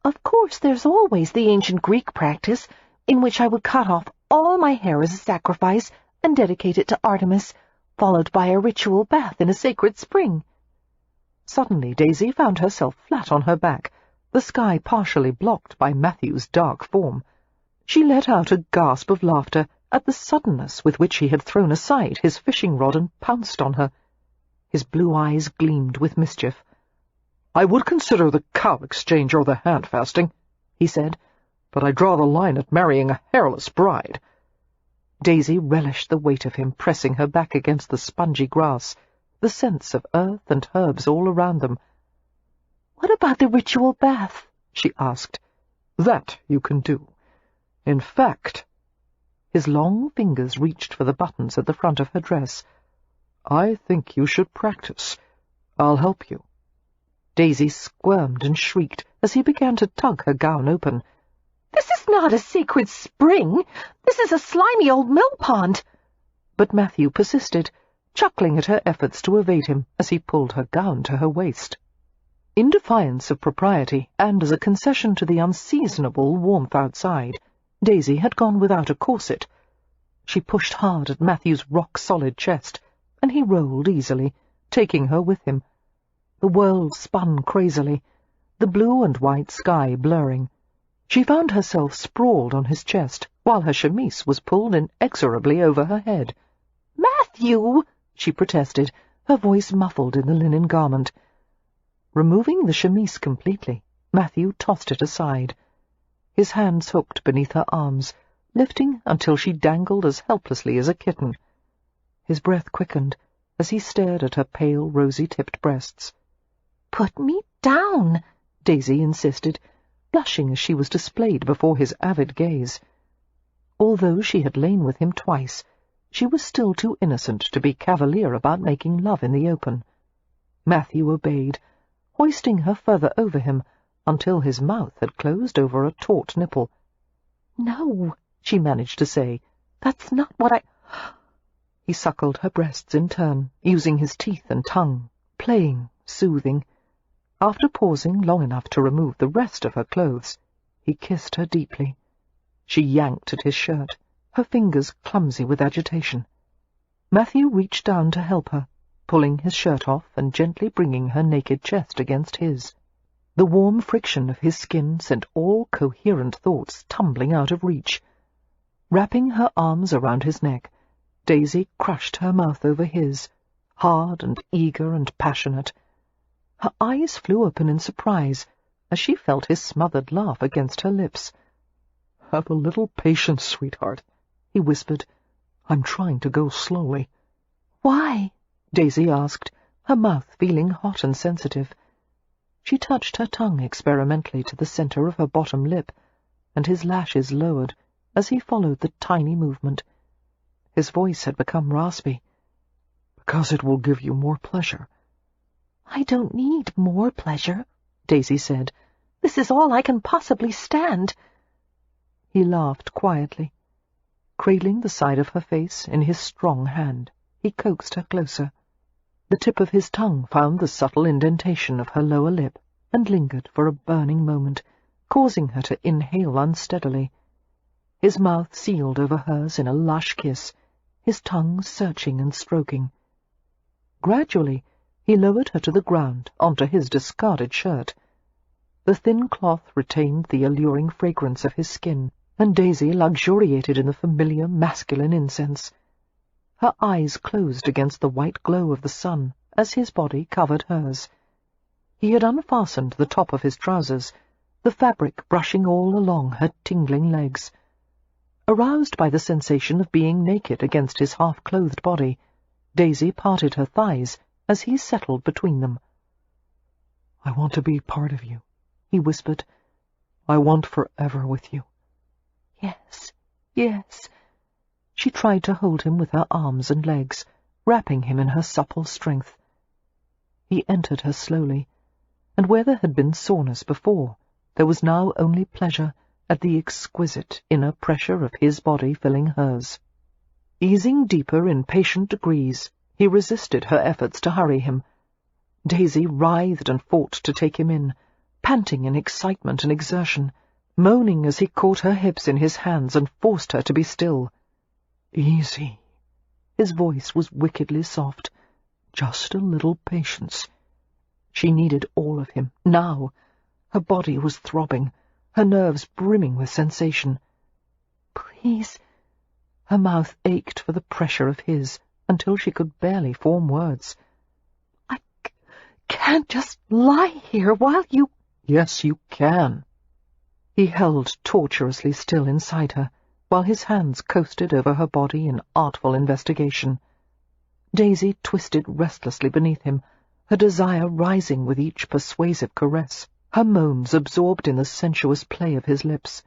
[SPEAKER 3] Of course, there's always the ancient Greek practice, in which I would cut off all my hair as a sacrifice and dedicate it to Artemis, followed by a ritual bath in a sacred spring."
[SPEAKER 1] Suddenly Daisy found herself flat on her back, the sky partially blocked by Matthew's dark form. She let out a gasp of laughter at the suddenness with which he had thrown aside his fishing rod and pounced on her. His blue eyes gleamed with mischief.
[SPEAKER 2] "I would consider the cow exchange or the hand-fasting," he said, "but I draw the line at marrying a hairless bride."
[SPEAKER 1] Daisy relished the weight of him pressing her back against the spongy grass, the scents of earth and herbs all around them.
[SPEAKER 3] "What about the ritual bath?"
[SPEAKER 1] she asked.
[SPEAKER 2] "That you can do. In fact—"
[SPEAKER 1] His long fingers reached for the buttons at the front of her dress.
[SPEAKER 2] "I think you should practice. I'll help you."
[SPEAKER 1] Daisy squirmed and shrieked as he began to tug her gown open.
[SPEAKER 3] "This is not a sacred spring. This is a slimy old mill pond."
[SPEAKER 1] But Matthew persisted, chuckling at her efforts to evade him as he pulled her gown to her waist. In defiance of propriety, and as a concession to the unseasonable warmth outside, Daisy had gone without a corset. She pushed hard at Matthew's rock-solid chest, and he rolled easily, taking her with him. The world spun crazily, the blue and white sky blurring. She found herself sprawled on his chest, while her chemise was pulled inexorably over her head.
[SPEAKER 3] "Matthew!"
[SPEAKER 1] she protested, her voice muffled in the linen garment. Removing the chemise completely, Matthew tossed it aside. His hands hooked beneath her arms, lifting until she dangled as helplessly as a kitten. His breath quickened as he stared at her pale, rosy-tipped breasts.
[SPEAKER 3] "Put me down,"
[SPEAKER 1] Daisy insisted, blushing as she was displayed before his avid gaze. Although she had lain with him twice, she was still too innocent to be cavalier about making love in the open. Matthew obeyed, hoisting her further over him until his mouth had closed over a taut nipple.
[SPEAKER 3] "No," she managed to say, "that's not what I—"
[SPEAKER 1] He suckled her breasts in turn, using his teeth and tongue, playing, soothing. After pausing long enough to remove the rest of her clothes, he kissed her deeply. She yanked at his shirt, her fingers clumsy with agitation. Matthew reached down to help her, pulling his shirt off and gently bringing her naked chest against his. The warm friction of his skin sent all coherent thoughts tumbling out of reach. Wrapping her arms around his neck, Daisy crushed her mouth over his, hard and eager and passionate. Her eyes flew open in surprise as she felt his smothered laugh against her lips.
[SPEAKER 2] "Have a little patience, sweetheart," he whispered. "I'm trying to go slowly."
[SPEAKER 3] "Why?"
[SPEAKER 1] Daisy asked, her mouth feeling hot and sensitive. She touched her tongue experimentally to the center of her bottom lip, and his lashes lowered as he followed the tiny movement. His voice had become raspy.
[SPEAKER 2] "Because it will give you more pleasure.
[SPEAKER 3] "I don't need more pleasure," Daisy said. "This is all I can possibly stand."
[SPEAKER 1] He laughed quietly. Cradling the side of her face in his strong hand, he coaxed her closer. The tip of his tongue found the subtle indentation of her lower lip and lingered for a burning moment, causing her to inhale unsteadily. His mouth sealed over hers in a lush kiss, his tongue searching and stroking. Gradually, he lowered her to the ground onto his discarded shirt. The thin cloth retained the alluring fragrance of his skin, and Daisy luxuriated in the familiar masculine incense. Her eyes closed against the white glow of the sun as his body covered hers. He had unfastened the top of his trousers, the fabric brushing all along her tingling legs. Aroused by the sensation of being naked against his half-clothed body, Daisy parted her thighs as he settled between them.
[SPEAKER 2] "I want to be part of you,"
[SPEAKER 1] he whispered.
[SPEAKER 2] "I want forever with you."
[SPEAKER 3] "Yes, yes."
[SPEAKER 1] She tried to hold him with her arms and legs, wrapping him in her supple strength. He entered her slowly, and where there had been soreness before, there was now only pleasure at the exquisite inner pressure of his body filling hers. Easing deeper in patient degrees, he resisted her efforts to hurry him. Daisy writhed and fought to take him in, panting in excitement and exertion, moaning as he caught her hips in his hands and forced her to be still.
[SPEAKER 2] "Easy."
[SPEAKER 1] His voice was wickedly soft. "Just a little patience." She needed all of him, now. Her body was throbbing, her nerves brimming with sensation.
[SPEAKER 3] "Please."
[SPEAKER 1] Her mouth ached for the pressure of his until she could barely form words.
[SPEAKER 3] "I can't just lie here while you—"
[SPEAKER 1] "Yes, you can." He held torturously still inside her, while his hands coasted over her body in artful investigation. Daisy twisted restlessly beneath him, her desire rising with each persuasive caress, her moans absorbed in the sensuous play of his lips.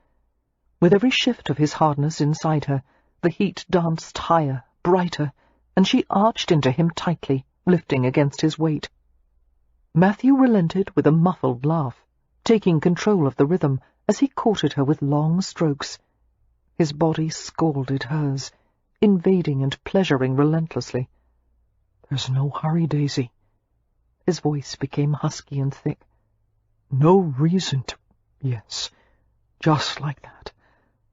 [SPEAKER 1] With every shift of his hardness inside her, the heat danced higher, brighter, and she arched into him tightly, lifting against his weight. Matthew relented with a muffled laugh, taking control of the rhythm as he courted her with long strokes. His body scalded hers, invading and pleasuring relentlessly.
[SPEAKER 2] "There's no hurry, Daisy."
[SPEAKER 1] His voice became husky and thick.
[SPEAKER 2] "No reason to— Yes, just like that.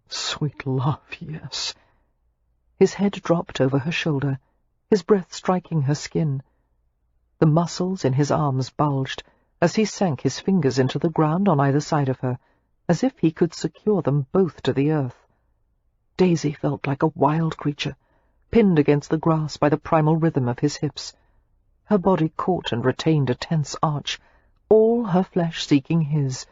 [SPEAKER 2] Sweet love, yes."
[SPEAKER 1] His head dropped over her shoulder, his breath striking her skin. The muscles in his arms bulged as he sank his fingers into the ground on either side of her, as if he could secure them both to the earth. Daisy felt like a wild creature, pinned against the grass by the primal rhythm of his hips. Her body caught and retained a tense arch, all her flesh seeking his,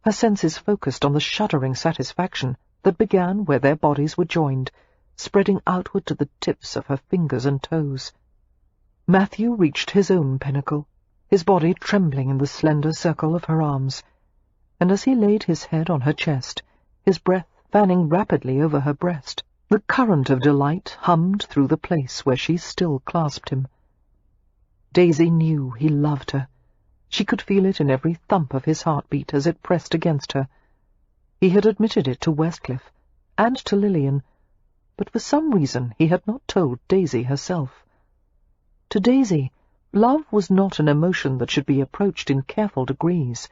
[SPEAKER 1] her senses focused on the shuddering satisfaction that began where their bodies were joined, spreading outward to the tips of her fingers and toes. Matthew reached his own pinnacle, his body trembling in the slender circle of her arms, and as he laid his head on her chest, his breath fanning rapidly over her breast, the current of delight hummed through the place where she still clasped him. Daisy knew he loved her. She could feel it in every thump of his heartbeat as it pressed against her. He had admitted it to Westcliff, and to Lillian, but for some reason he had not told Daisy herself. To Daisy, love was not an emotion that should be approached in careful degrees.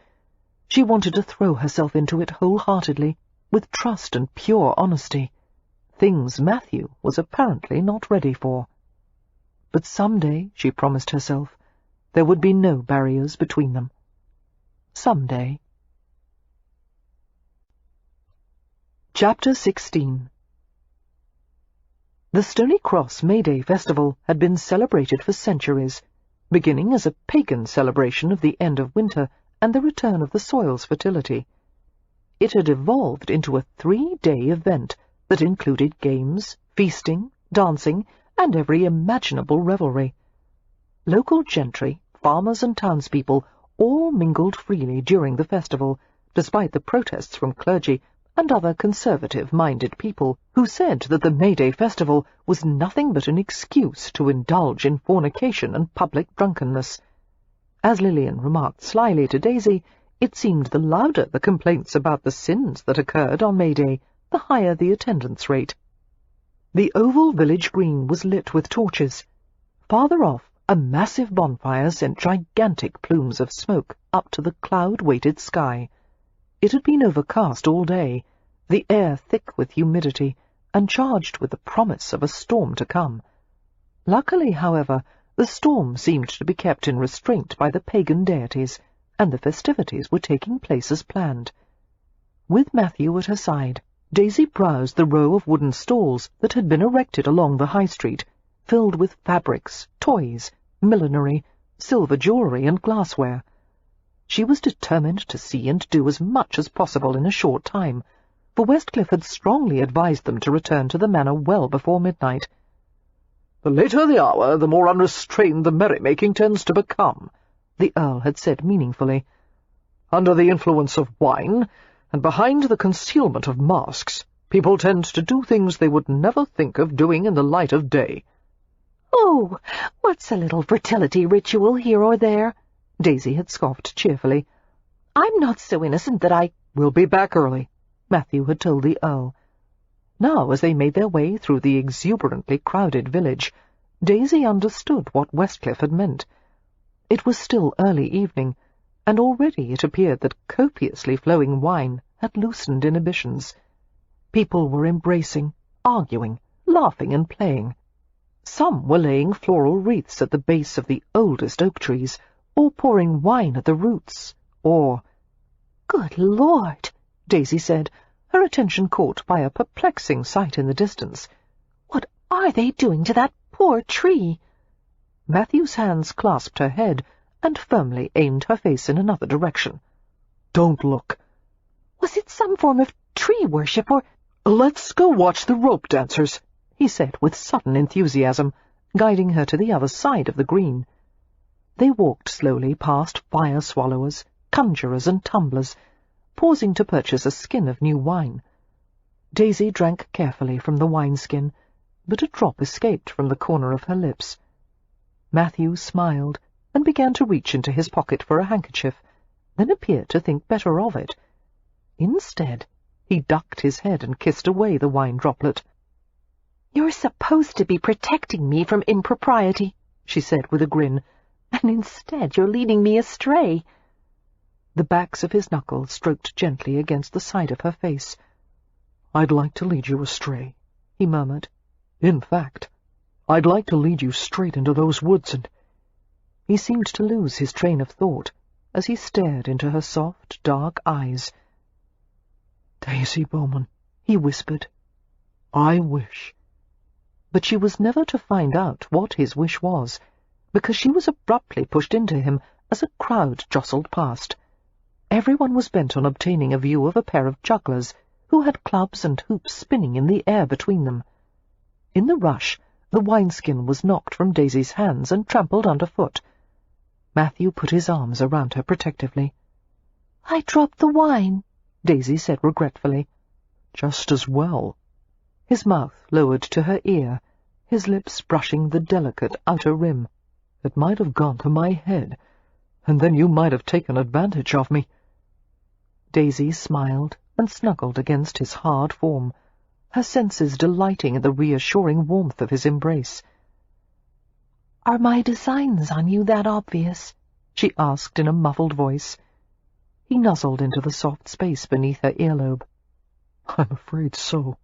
[SPEAKER 1] She wanted to throw herself into it wholeheartedly, with trust and pure honesty, things Matthew was apparently not ready for. But some day, she promised herself, there would be no barriers between them. Some day. Chapter 16. The Stony Cross May Day Festival had been celebrated for centuries, beginning as a pagan celebration of the end of winter and the return of the soil's fertility. It had evolved into a 3-day event that included games, feasting, dancing, and every imaginable revelry. Local gentry, farmers and townspeople all mingled freely during the festival, despite the protests from clergy and other conservative-minded people who said that the May Day festival was nothing but an excuse to indulge in fornication and public drunkenness. As Lillian remarked slyly to Daisy, it seemed the louder the complaints about the sins that occurred on May Day, the higher the attendance rate. The oval village green was lit with torches. Farther off, a massive bonfire sent gigantic plumes of smoke up to the cloud-weighted sky. It had been overcast all day, the air thick with humidity, and charged with the promise of a storm to come. Luckily, however, the storm seemed to be kept in restraint by the pagan deities, and the festivities were taking place as planned. With Matthew at her side, Daisy browsed the row of wooden stalls that had been erected along the high street, filled with fabrics, toys, millinery, silver jewellery, and glassware. She was determined to see and do as much as possible in a short time, for Westcliff had strongly advised them to return to the manor well before midnight.
[SPEAKER 2] "The later the hour, the more unrestrained the merrymaking tends to become," the Earl had said meaningfully. "Under the influence of wine, and behind the concealment of masks, people tend to do things they would never think of doing in the light of day."
[SPEAKER 3] "Oh, what's a little fertility ritual here or there?" Daisy had scoffed cheerfully. "I'm not so innocent that I—"
[SPEAKER 2] "We'll be back early,"
[SPEAKER 1] Matthew had told the Earl. Now, as they made their way through the exuberantly crowded village, Daisy understood what Westcliff had meant. It was still early evening, and already it appeared that copiously flowing wine had loosened inhibitions. People were embracing, arguing, laughing and playing. Some were laying floral wreaths at the base of the oldest oak trees, or pouring wine at the roots, or— "Good Lord!" Daisy said, her attention caught by a perplexing sight in the distance. "What are they doing to that poor tree?" Matthew's hands clasped her head and firmly aimed her face in another direction.
[SPEAKER 2] "Don't look."
[SPEAKER 3] Was it some form of tree worship, or—
[SPEAKER 2] "Let's go watch the rope dancers,"
[SPEAKER 1] he said with sudden enthusiasm, guiding her to the other side of the green. They walked slowly past fire-swallowers, conjurers and tumblers, pausing to purchase a skin of new wine. Daisy drank carefully from the wineskin, but a drop escaped from the corner of her lips. Matthew smiled and began to reach into his pocket for a handkerchief, then appeared to think better of it. Instead, he ducked his head and kissed away the wine droplet.
[SPEAKER 3] "You're supposed to be protecting me from impropriety," she said with a grin, "and instead you're leading me astray."
[SPEAKER 1] The backs of his knuckles stroked gently against the side of her face.
[SPEAKER 2] "I'd like to lead you astray,"
[SPEAKER 1] he murmured.
[SPEAKER 2] "In fact, I'd like to lead you straight into those woods and—"
[SPEAKER 1] He seemed to lose his train of thought as he stared into her soft, dark eyes.
[SPEAKER 2] "Daisy Bowman,"
[SPEAKER 1] he whispered.
[SPEAKER 2] "I wish—"
[SPEAKER 1] But she was never to find out what his wish was, because she was abruptly pushed into him as a crowd jostled past. Everyone was bent on obtaining a view of a pair of jugglers who had clubs and hoops spinning in the air between them. In the rush, the wineskin was knocked from Daisy's hands and trampled underfoot. Matthew put his arms around her protectively.
[SPEAKER 3] "I dropped the wine,"
[SPEAKER 1] Daisy said regretfully.
[SPEAKER 2] "Just as well."
[SPEAKER 1] His mouth lowered to her ear, his lips brushing the delicate outer rim.
[SPEAKER 2] "It might have gone to my head, and then you might have taken advantage of me."
[SPEAKER 1] Daisy smiled and snuggled against his hard form, her senses delighting in the reassuring warmth of his embrace.
[SPEAKER 3] "Are my designs on you that obvious?"
[SPEAKER 1] she asked in a muffled voice. He nuzzled into the soft space beneath her earlobe.
[SPEAKER 2] "I'm afraid so."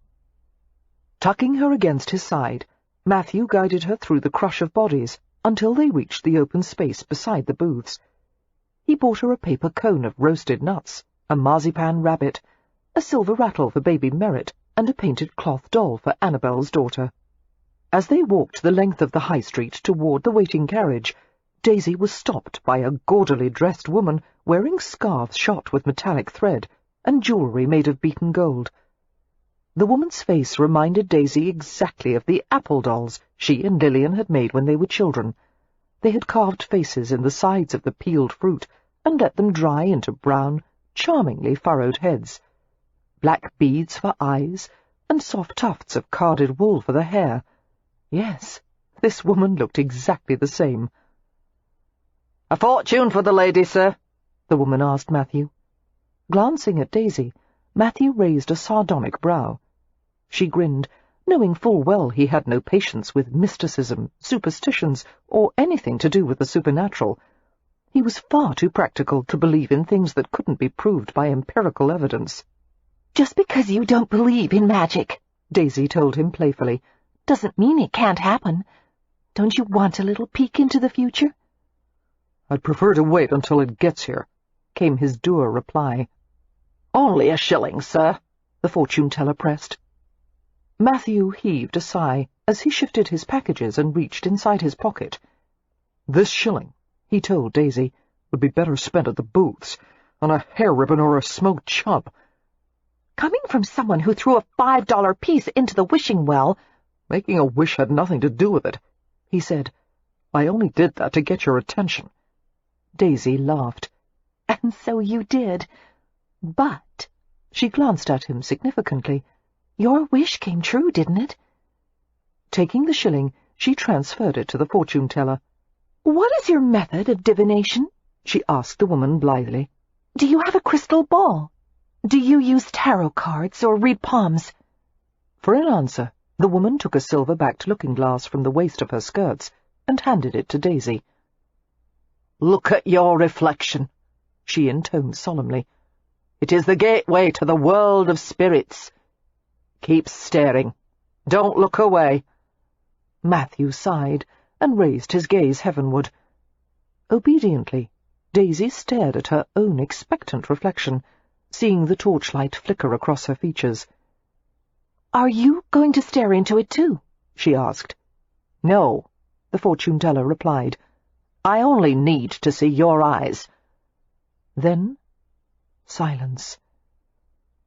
[SPEAKER 1] Tucking her against his side, Matthew guided her through the crush of bodies until they reached the open space beside the booths. He bought her a paper cone of roasted nuts, a marzipan rabbit, a silver rattle for baby Merritt, and a painted cloth doll for Annabel's daughter. As they walked the length of the high street toward the waiting carriage, Daisy was stopped by a gaudily dressed woman wearing scarves shot with metallic thread and jewellery made of beaten gold. The woman's face reminded Daisy exactly of the apple dolls she and Lillian had made when they were children. They had carved faces in the sides of the peeled fruit and let them dry into brown, charmingly furrowed heads. Black beads for eyes, and soft tufts of carded wool for the hair. Yes, this woman looked exactly the same.
[SPEAKER 2] "A fortune for the lady, sir?"
[SPEAKER 1] the woman asked Matthew. Glancing at Daisy, Matthew raised a sardonic brow. She grinned, knowing full well he had no patience with mysticism, superstitions, or anything to do with the supernatural. He was far too practical to believe in things that couldn't be proved by empirical evidence.
[SPEAKER 3] "Just because you don't believe in magic,"
[SPEAKER 1] Daisy told him playfully,
[SPEAKER 3] "doesn't mean it can't happen. Don't you want a little peek into the future?"
[SPEAKER 2] "I'd prefer to wait until it gets here,"
[SPEAKER 1] came his dour reply.
[SPEAKER 2] "Only a shilling, sir,"
[SPEAKER 1] the fortune-teller pressed. Matthew heaved a sigh as he shifted his packages and reached inside his pocket.
[SPEAKER 2] "This shilling," he told Daisy, "would be better spent at the booths, on a hair ribbon or a smoked chub."
[SPEAKER 3] Coming from someone who threw a $5 piece into the wishing well—
[SPEAKER 2] "Making a wish had nothing to do with it," he said. "I only did that to get your attention."
[SPEAKER 1] Daisy laughed.
[SPEAKER 3] "And so you did. But,"
[SPEAKER 1] she glanced at him significantly,
[SPEAKER 3] "your wish came true, didn't it?"
[SPEAKER 1] Taking the shilling, she transferred it to the fortune-teller.
[SPEAKER 3] "What is your method of divination?"
[SPEAKER 1] she asked the woman blithely.
[SPEAKER 3] "Do you have a crystal ball? Do you use tarot cards or read palms?"
[SPEAKER 1] For an answer, the woman took a silver-backed looking-glass from the waist of her skirts and handed it to Daisy.
[SPEAKER 2] "Look at your reflection," she intoned solemnly. "It is the gateway to the world of spirits. Keep staring. Don't look away."
[SPEAKER 1] Matthew sighed and raised his gaze heavenward. Obediently, Daisy stared at her own expectant reflection, seeing the torchlight flicker across her features.
[SPEAKER 3] "Are you going to stare into it too?" she asked.
[SPEAKER 2] "No,"
[SPEAKER 1] the fortune-teller replied.
[SPEAKER 2] "I only need to see your eyes."
[SPEAKER 1] Then, silence.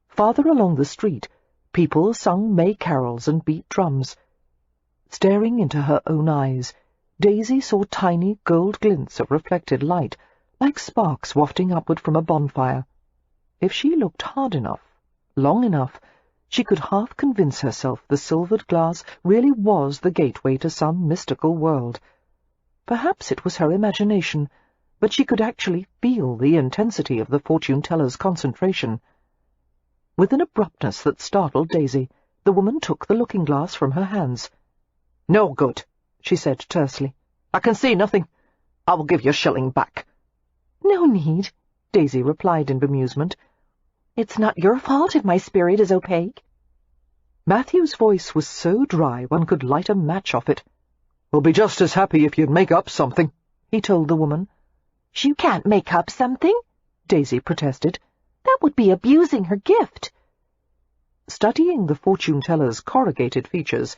[SPEAKER 1] Farther along the street, people sung May carols and beat drums. Staring into her own eyes, Daisy saw tiny gold glints of reflected light, like sparks wafting upward from a bonfire. If she looked hard enough, long enough, she could half convince herself the silvered glass really was the gateway to some mystical world. Perhaps it was her imagination, but she could actually feel the intensity of the fortune-teller's concentration. With an abruptness that startled Daisy, the woman took the looking-glass from her hands.
[SPEAKER 2] "No good," she said tersely. "I can see nothing. I will give your shilling back."
[SPEAKER 3] "No need," Daisy replied in bemusement. "It's not your fault if my spirit is opaque."
[SPEAKER 1] Matthew's voice was so dry one could light a match off it.
[SPEAKER 2] "We'll be just as happy if you'd make up something,"
[SPEAKER 1] he told the woman.
[SPEAKER 3] "You can't make up something,"
[SPEAKER 1] Daisy protested.
[SPEAKER 3] "That would be abusing her gift."
[SPEAKER 1] Studying the fortune-teller's corrugated features,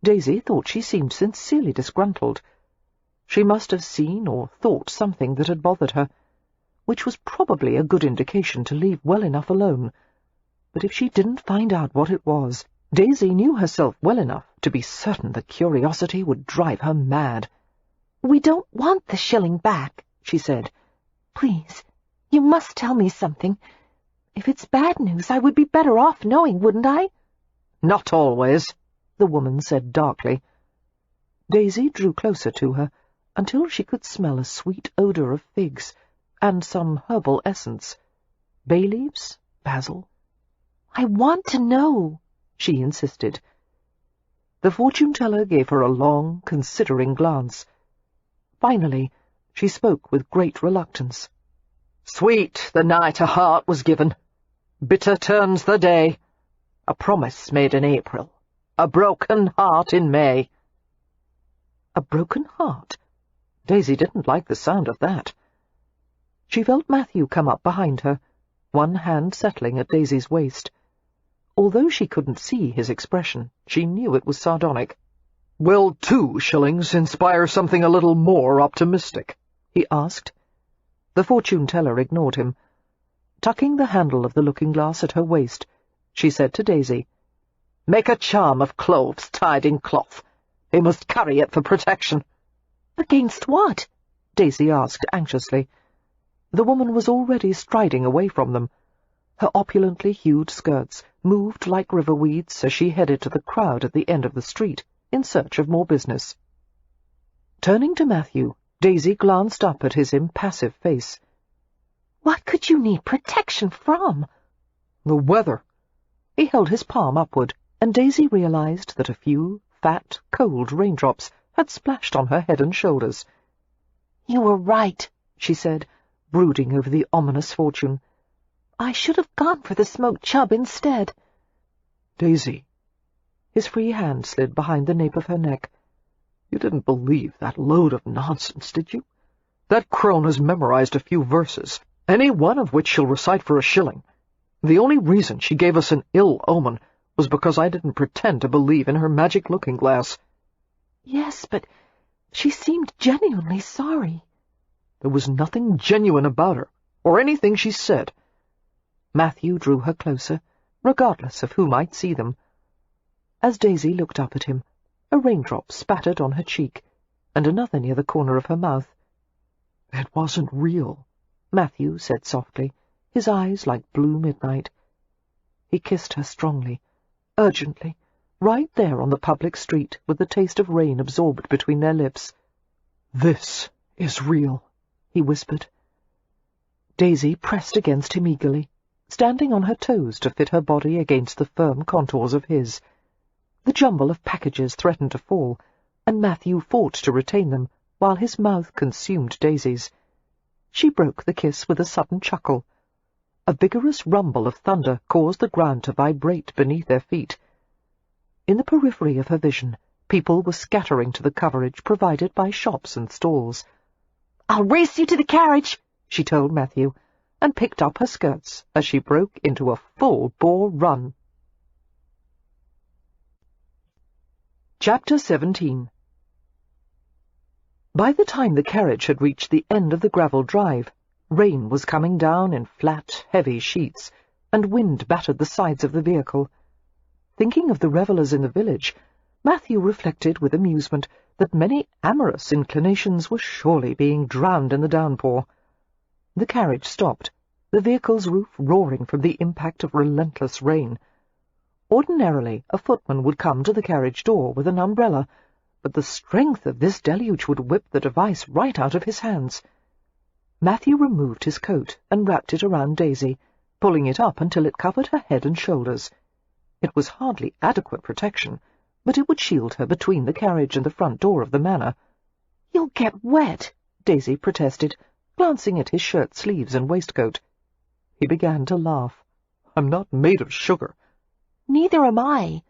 [SPEAKER 1] Daisy thought she seemed sincerely disgruntled. She must have seen or thought something that had bothered her, which was probably a good indication to leave well enough alone. But if she didn't find out what it was, Daisy knew herself well enough to be certain that curiosity would drive her mad.
[SPEAKER 3] "We don't want the shilling back," she said. "Please, you must tell me something. If it's bad news, I would be better off knowing, wouldn't I?"
[SPEAKER 2] "Not always,"
[SPEAKER 1] the woman said darkly. Daisy drew closer to her until she could smell a sweet odour of figs and some herbal essence. Bay leaves, basil.
[SPEAKER 3] "I want to know,"
[SPEAKER 1] she insisted. The fortune-teller gave her a long, considering glance. Finally, she spoke with great reluctance.
[SPEAKER 2] "Sweet the night a heart was given. Bitter turns the day. A promise made in April. A broken heart in May."
[SPEAKER 1] A broken heart? Daisy didn't like the sound of that. She felt Matthew come up behind her, one hand settling at Daisy's waist. Although she couldn't see his expression, she knew it was sardonic.
[SPEAKER 2] "Will 2 shillings inspire something a little more optimistic?"
[SPEAKER 1] he asked. The fortune-teller ignored him. Tucking the handle of the looking-glass at her waist, she said to Daisy,
[SPEAKER 2] "Make a charm of cloves tied in cloth. They must carry it for protection."
[SPEAKER 3] "Against what?"
[SPEAKER 1] Daisy asked anxiously. The woman was already striding away from them. Her opulently hued skirts moved like river weeds as she headed to the crowd at the end of the street, in search of more business. Turning to Matthew, Daisy glanced up at his impassive face.
[SPEAKER 3] "What could you need protection from?"
[SPEAKER 2] "The weather."
[SPEAKER 1] He held his palm upward, and Daisy realized that a few fat, cold raindrops had splashed on her head and shoulders.
[SPEAKER 3] "You were right,"
[SPEAKER 1] she said, brooding over the ominous fortune.
[SPEAKER 3] "I should have gone for the smoked chub instead."
[SPEAKER 2] "Daisy."
[SPEAKER 1] His free hand slid behind the nape of her neck.
[SPEAKER 2] "You didn't believe that load of nonsense, did you? That crone has memorized a few verses, any one of which she'll recite for a shilling. The only reason she gave us an ill omen was because I didn't pretend to believe in her magic looking-glass."
[SPEAKER 3] "Yes, but she seemed genuinely sorry."
[SPEAKER 2] "There was nothing genuine about her, or anything she said."
[SPEAKER 1] Matthew drew her closer, regardless of who might see them. As Daisy looked up at him, a raindrop spattered on her cheek, and another near the corner of her mouth.
[SPEAKER 2] "It wasn't real,"
[SPEAKER 1] Matthew said softly, his eyes like blue midnight. He kissed her strongly, urgently, right there on the public street with the taste of rain absorbed between their lips.
[SPEAKER 2] "This is real,"
[SPEAKER 1] he whispered. Daisy pressed against him eagerly, standing on her toes to fit her body against the firm contours of his. The jumble of packages threatened to fall, and Matthew fought to retain them, while his mouth consumed Daisy's. She broke the kiss with a sudden chuckle. A vigorous rumble of thunder caused the ground to vibrate beneath their feet. In the periphery of her vision, people were scattering to the coverage provided by shops and stalls.
[SPEAKER 3] "I'll race you to the carriage,"
[SPEAKER 1] she told Matthew, and picked up her skirts as she broke into a full-bore run. Chapter 17. By the time the carriage had reached the end of the gravel drive, rain was coming down in flat, heavy sheets, and wind battered the sides of the vehicle. Thinking of the revellers in the village, Matthew reflected with amusement that many amorous inclinations were surely being drowned in the downpour. The carriage stopped, the vehicle's roof roaring from the impact of relentless rain. Ordinarily, a footman would come to the carriage door with an umbrella, but the strength of this deluge would whip the device right out of his hands. Matthew removed his coat and wrapped it around Daisy, pulling it up until it covered her head and shoulders. It was hardly adequate protection, but it would shield her between the carriage and the front door of the manor.
[SPEAKER 3] "You'll get wet,"
[SPEAKER 1] Daisy protested, glancing at his shirt sleeves and waistcoat. He began to laugh.
[SPEAKER 2] "I'm not made of sugar."
[SPEAKER 3] "Neither am I."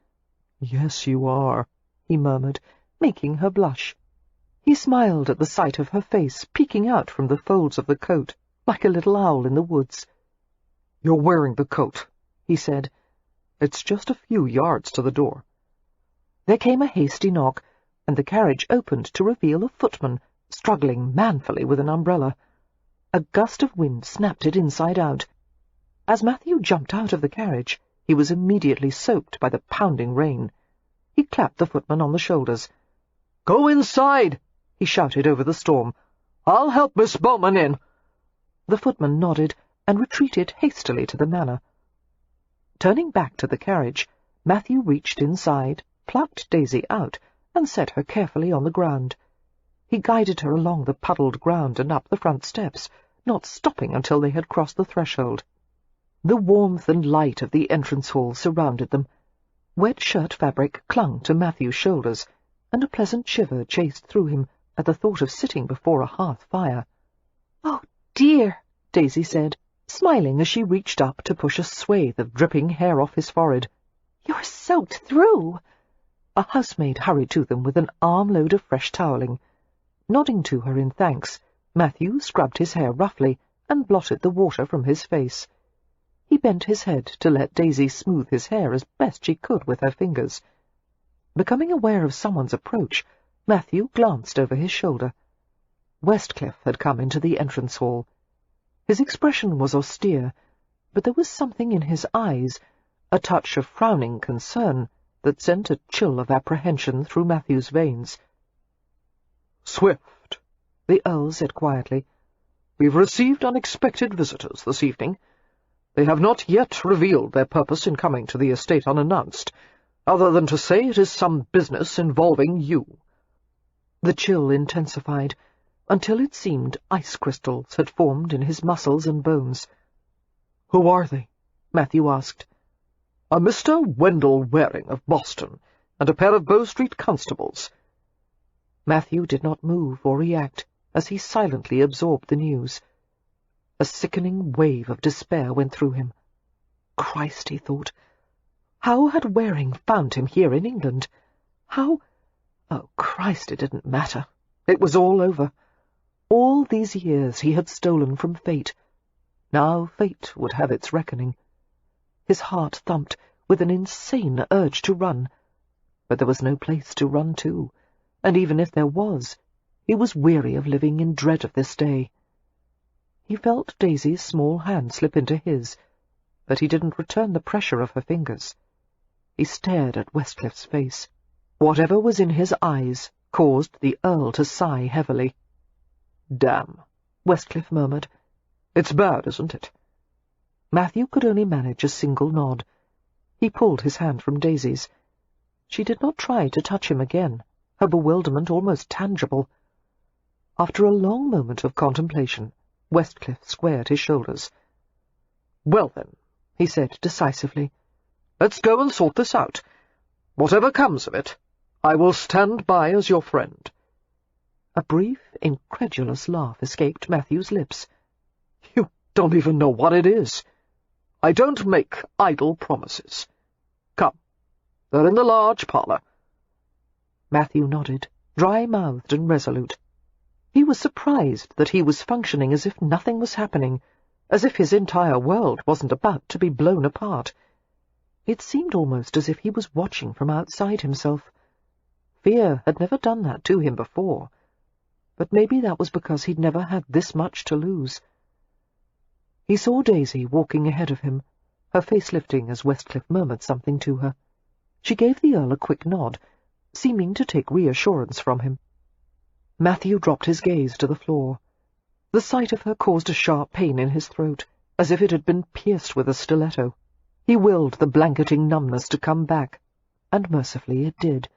[SPEAKER 2] "Yes, you are,"
[SPEAKER 1] he murmured, making her blush. He smiled at the sight of her face peeking out from the folds of the coat, like a little owl in the woods.
[SPEAKER 2] "You're wearing the coat,"
[SPEAKER 1] he said.
[SPEAKER 2] "It's just a few yards to the door."
[SPEAKER 1] There came a hasty knock, and the carriage opened to reveal a footman, struggling manfully with an umbrella. A gust of wind snapped it inside out. As Matthew jumped out of the carriage, he was immediately soaked by the pounding rain. He clapped the footman on the shoulders.
[SPEAKER 2] "Go inside!"
[SPEAKER 1] he shouted over the storm.
[SPEAKER 2] "I'll help Miss Bowman in."
[SPEAKER 1] The footman nodded and retreated hastily to the manor. Turning back to the carriage, Matthew reached inside, plucked Daisy out, and set her carefully on the ground. He guided her along the puddled ground and up the front steps, not stopping until they had crossed the threshold. The warmth and light of the entrance hall surrounded them. Wet shirt fabric clung to Matthew's shoulders, and a pleasant shiver chased through him at the thought of sitting before a hearth fire.
[SPEAKER 3] "Oh, dear,"
[SPEAKER 1] Daisy said, smiling as she reached up to push a swathe of dripping hair off his forehead.
[SPEAKER 3] "You're soaked through."
[SPEAKER 1] A housemaid hurried to them with an armload of fresh toweling. Nodding to her in thanks, Matthew scrubbed his hair roughly and blotted the water from his face. He bent his head to let Daisy smooth his hair as best she could with her fingers. Becoming aware of someone's approach, Matthew glanced over his shoulder. Westcliff had come into the entrance hall. His expression was austere, but there was something in his eyes, a touch of frowning concern, that sent a chill of apprehension through Matthew's veins.
[SPEAKER 2] "Swift,"
[SPEAKER 1] the Earl said quietly.
[SPEAKER 2] "We've received unexpected visitors this evening. They have not yet revealed their purpose in coming to the estate unannounced, other than to say it is some business involving you."
[SPEAKER 1] The chill intensified. until it seemed ice crystals had formed in his muscles and bones.
[SPEAKER 2] "Who are they?"
[SPEAKER 1] Matthew asked.
[SPEAKER 2] "A Mr. Wendell Waring of Boston, and a pair of Bow Street constables."
[SPEAKER 1] Matthew did not move or react as he silently absorbed the news. A sickening wave of despair went through him. Christ, he thought. How had Waring found him here in England? How— Oh, Christ, it didn't matter. It was all over. All these years he had stolen from fate. Now fate would have its reckoning. His heart thumped with an insane urge to run. But there was no place to run to, and even if there was, he was weary of living in dread of this day. He felt Daisy's small hand slip into his, but he didn't return the pressure of her fingers. He stared at Westcliffe's face. Whatever was in his eyes caused the Earl to sigh heavily.
[SPEAKER 2] "Damn,"
[SPEAKER 1] Westcliff murmured.
[SPEAKER 2] "It's bad, isn't it?"
[SPEAKER 1] Matthew could only manage a single nod. He pulled his hand from Daisy's. She did not try to touch him again, her bewilderment almost tangible. After a long moment of contemplation, Westcliff squared his shoulders.
[SPEAKER 2] "Well, then," he said decisively, "let's go and sort this out. Whatever comes of it, I will stand by as your friend."
[SPEAKER 1] A brief, incredulous laugh escaped Matthew's lips.
[SPEAKER 2] "You don't even know what it is. I don't make idle promises. Come, they're in the large parlour."
[SPEAKER 1] Matthew nodded, dry-mouthed and resolute. He was surprised that he was functioning as if nothing was happening, as if his entire world wasn't about to be blown apart. It seemed almost as if he was watching from outside himself. Fear had never done that to him before, but maybe that was because he'd never had this much to lose. He saw Daisy walking ahead of him, her face lifting as Westcliff murmured something to her. She gave the Earl a quick nod, seeming to take reassurance from him. Matthew dropped his gaze to the floor. The sight of her caused a sharp pain in his throat, as if it had been pierced with a stiletto. He willed the blanketing numbness to come back, and mercifully it did.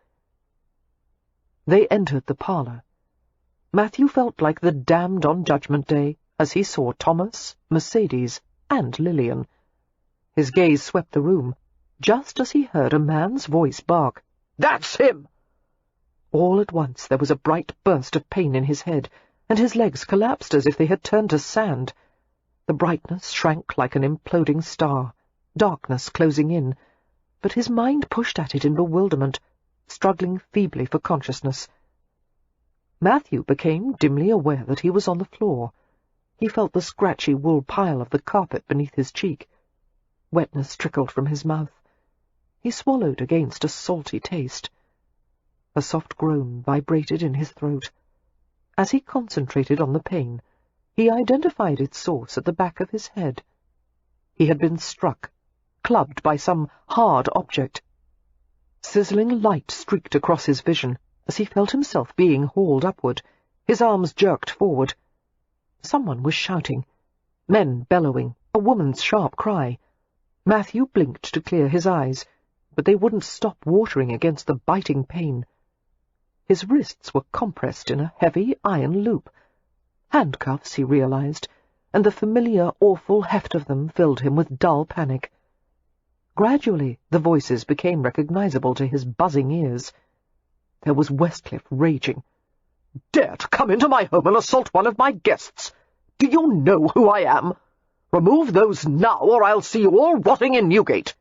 [SPEAKER 1] They entered the parlour. Matthew felt like the damned on Judgment Day as he saw Thomas, Mercedes, and Lillian. His gaze swept the room, just as he heard a man's voice bark, "That's him!" All at once there was a bright burst of pain in his head, and his legs collapsed as if they had turned to sand. The brightness shrank like an imploding star, darkness closing in, but his mind pushed at it in bewilderment, struggling feebly for consciousness. Matthew became dimly aware that he was on the floor. He felt the scratchy wool pile of the carpet beneath his cheek. Wetness trickled from his mouth. He swallowed against a salty taste. A soft groan vibrated in his throat. As he concentrated on the pain, he identified its source at the back of his head. He had been struck, clubbed by some hard object. Sizzling light streaked across his vision as he felt himself being hauled upward, his arms jerked forward. Someone was shouting, men bellowing, a woman's sharp cry. Matthew blinked to clear his eyes, but they wouldn't stop watering against the biting pain. His wrists were compressed in a heavy iron loop. Handcuffs, he realized, and the familiar, awful heft of them filled him with dull panic. Gradually the voices became recognizable to his buzzing ears. There was Westcliff raging.
[SPEAKER 2] "Dare to come into my home and assault one of my guests! Do you know who I am? Remove those now, or I'll see you all rotting in Newgate."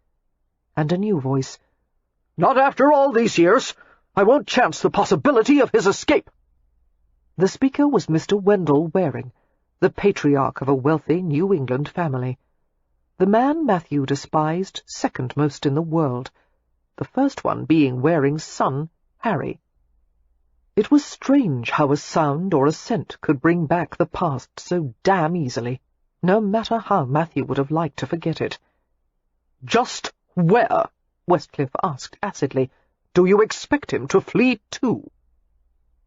[SPEAKER 1] And a new voice.
[SPEAKER 2] "Not after all these years! I won't chance the possibility of his escape."
[SPEAKER 1] The speaker was Mr. Wendell Waring, the patriarch of a wealthy New England family. The man Matthew despised second most in the world, the first one being Waring's son, Harry. It was strange how a sound or a scent could bring back the past so damn easily, no matter how Matthew would have liked to forget it.
[SPEAKER 2] "Just where," Westcliff asked acidly, "do you expect him to flee to?"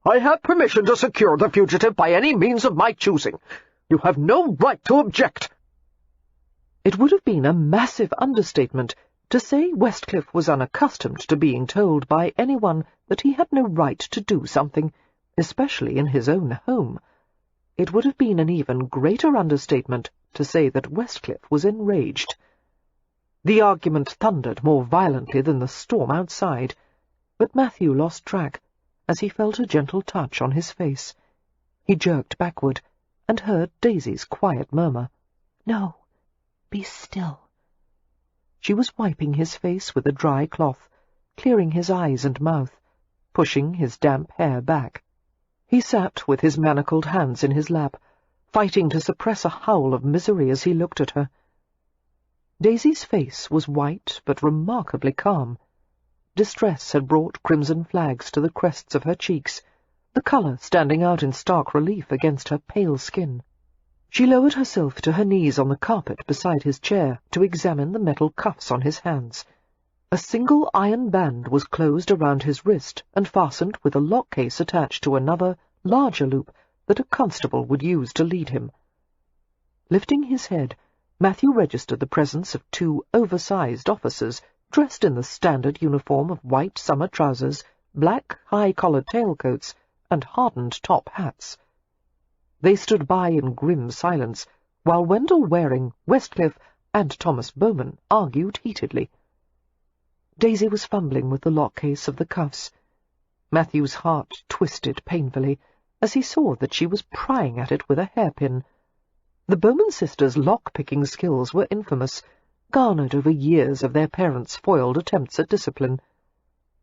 [SPEAKER 2] "I have permission to secure the fugitive by any means of my choosing. You have no right to object."
[SPEAKER 1] It would have been a massive understatement to say Westcliff was unaccustomed to being told by anyone that he had no right to do something, especially in his own home, It would have been an even greater understatement to say that Westcliff was enraged. The argument thundered more violently than the storm outside, but Matthew lost track as he felt a gentle touch on his face. He jerked backward and heard Daisy's quiet murmur, "No, be still." She was wiping his face with a dry cloth, clearing his eyes and mouth, pushing his damp hair back. He sat with his manacled hands in his lap, fighting to suppress a howl of misery as he looked at her. Daisy's face was white but remarkably calm. Distress had brought crimson flags to the crests of her cheeks, the colour standing out in stark relief against her pale skin. She lowered herself to her knees on the carpet beside his chair to examine the metal cuffs on his hands. A single iron band was closed around his wrist and fastened with a lock case attached to another, larger loop that a constable would use to lead him. Lifting his head, Matthew registered the presence of 2 oversized officers dressed in the standard uniform of white summer trousers, black high-collared tailcoats, and hardened top hats. They stood by in grim silence, while Wendell Waring, Westcliff, and Thomas Bowman argued heatedly. Daisy was fumbling with the lock-case of the cuffs. Matthew's heart twisted painfully as he saw that she was prying at it with a hairpin. The Bowman sisters' lock-picking skills were infamous, garnered over years of their parents' foiled attempts at discipline.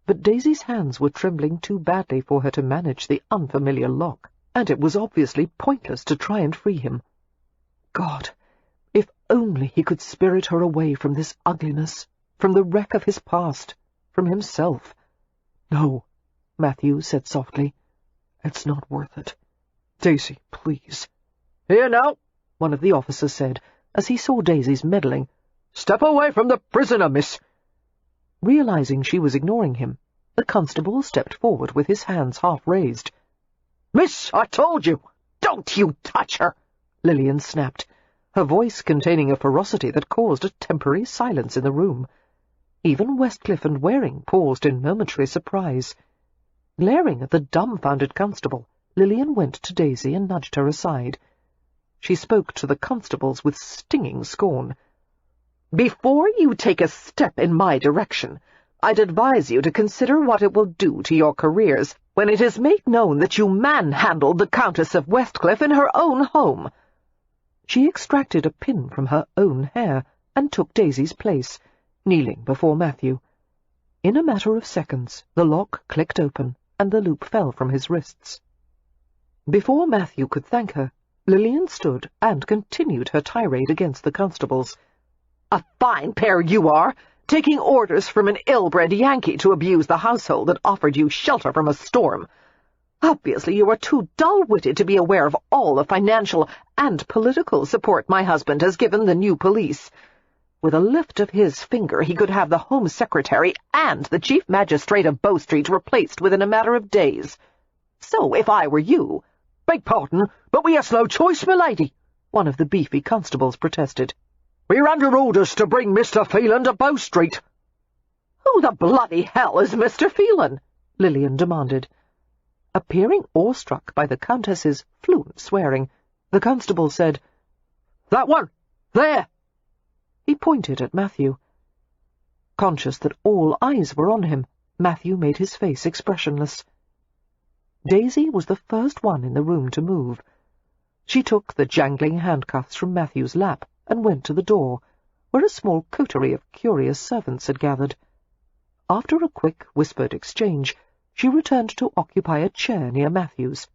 [SPEAKER 1] But Daisy's hands were trembling too badly for her to manage the unfamiliar lock, and it was obviously pointless to try and free him. God, if only he could spirit her away from this ugliness, from the wreck of his past, from himself. "No," Matthew said softly. "It's not worth it. Daisy, please."
[SPEAKER 2] "Here now,"
[SPEAKER 1] one of the officers said, as he saw Daisy's meddling.
[SPEAKER 2] "Step away from the prisoner, miss."
[SPEAKER 1] Realizing she was ignoring him, the constable stepped forward with his hands half raised.
[SPEAKER 2] "Miss, I told you, don't you touch her,"
[SPEAKER 1] Lillian snapped, her voice containing a ferocity that caused a temporary silence in the room. Even Westcliff and Waring paused in momentary surprise. Glaring at the dumbfounded constable, Lillian went to Daisy and nudged her aside. She spoke to the constables with stinging scorn. "Before you take a step in my direction, I'd advise you to consider what it will do to your careers when it is made known that you manhandled the Countess of Westcliff in her own home." She extracted a pin from her own hair and took Daisy's place, kneeling before Matthew. In a matter of seconds, the lock clicked open, and the loop fell from his wrists. Before Matthew could thank her, Lillian stood and continued her tirade against the constables. "A fine pair you are, taking orders from an ill-bred Yankee to abuse the household that offered you shelter from a storm. Obviously you are too dull-witted to be aware of all the financial and political support my husband has given the new police. With a lift of his finger he could have the Home Secretary and the Chief Magistrate of Bow Street replaced within a matter of days. So, if I were you—"
[SPEAKER 2] "Beg pardon, but we has no choice, milady,"
[SPEAKER 1] one of the beefy constables protested.
[SPEAKER 2] "We're under orders to bring Mr. Phelan to Bow Street."
[SPEAKER 1] "Who the bloody hell is Mr. Phelan?" Lillian demanded. Appearing awestruck by the Countess's fluent swearing, the constable said,
[SPEAKER 2] "That one, there."
[SPEAKER 1] He pointed at Matthew. Conscious that all eyes were on him, Matthew made his face expressionless. Daisy was the first one in the room to move. She took the jangling handcuffs from Matthew's lap and went to the door, where a small coterie of curious servants had gathered. After a quick, whispered exchange, she returned to occupy a chair near Matthew's.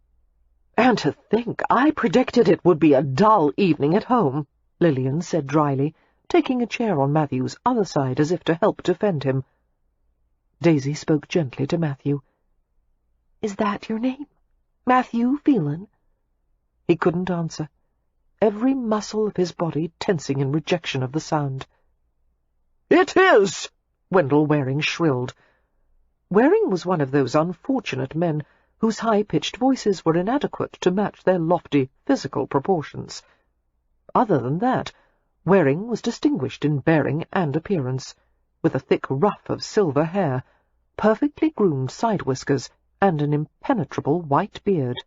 [SPEAKER 1] "And to think I predicted it would be a dull evening at home," Lillian said dryly, taking a chair on Matthew's other side as if to help defend him. Daisy spoke gently to Matthew. "Is that your name? Matthew Phelan?" He couldn't answer, every muscle of his body tensing in rejection of the sound.
[SPEAKER 2] "It is!"
[SPEAKER 1] Wendell Waring shrilled. Waring was one of those unfortunate men whose high-pitched voices were inadequate to match their lofty physical proportions. Other than that, Waring was distinguished in bearing and appearance, with a thick ruff of silver hair, perfectly groomed side-whiskers, and an impenetrable white beard.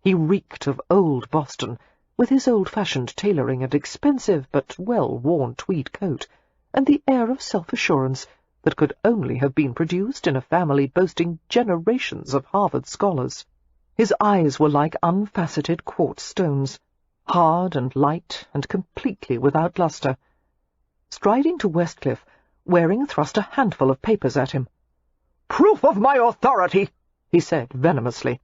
[SPEAKER 1] He reeked of old Boston, with his old-fashioned tailoring and expensive but well-worn tweed coat, and the air of self-assurance that could only have been produced in a family boasting generations of Harvard scholars. His eyes were like unfaceted quartz stones, hard and light and completely without lustre. Striding to Westcliff, Waring thrust a handful of papers at him.
[SPEAKER 2] "Proof of my authority," he said venomously.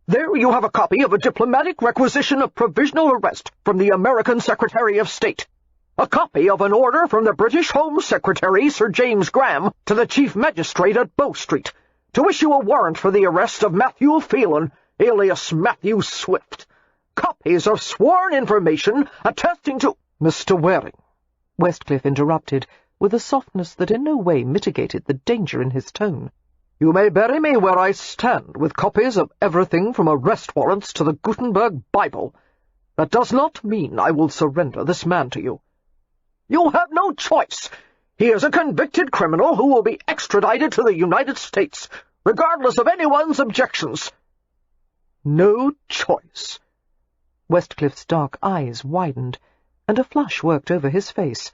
[SPEAKER 2] "There you have a copy of a diplomatic requisition of provisional arrest from the American Secretary of State, a copy of an order from the British Home Secretary, Sir James Graham, to the Chief Magistrate at Bow Street, to issue a warrant for the arrest of Matthew Phelan, alias Matthew Swift. Copies of sworn information attesting to—"
[SPEAKER 1] "Mr. Waring," Westcliff interrupted, with a softness that in no way mitigated the danger in his tone.
[SPEAKER 2] "You may bury me where I stand, with copies of everything from arrest warrants to the Gutenberg Bible. That does not mean I will surrender this man to you. You have no choice. He is a convicted criminal who will be extradited to the United States, regardless of anyone's objections." "No choice." Westcliff's dark eyes widened, and a flush worked over his face.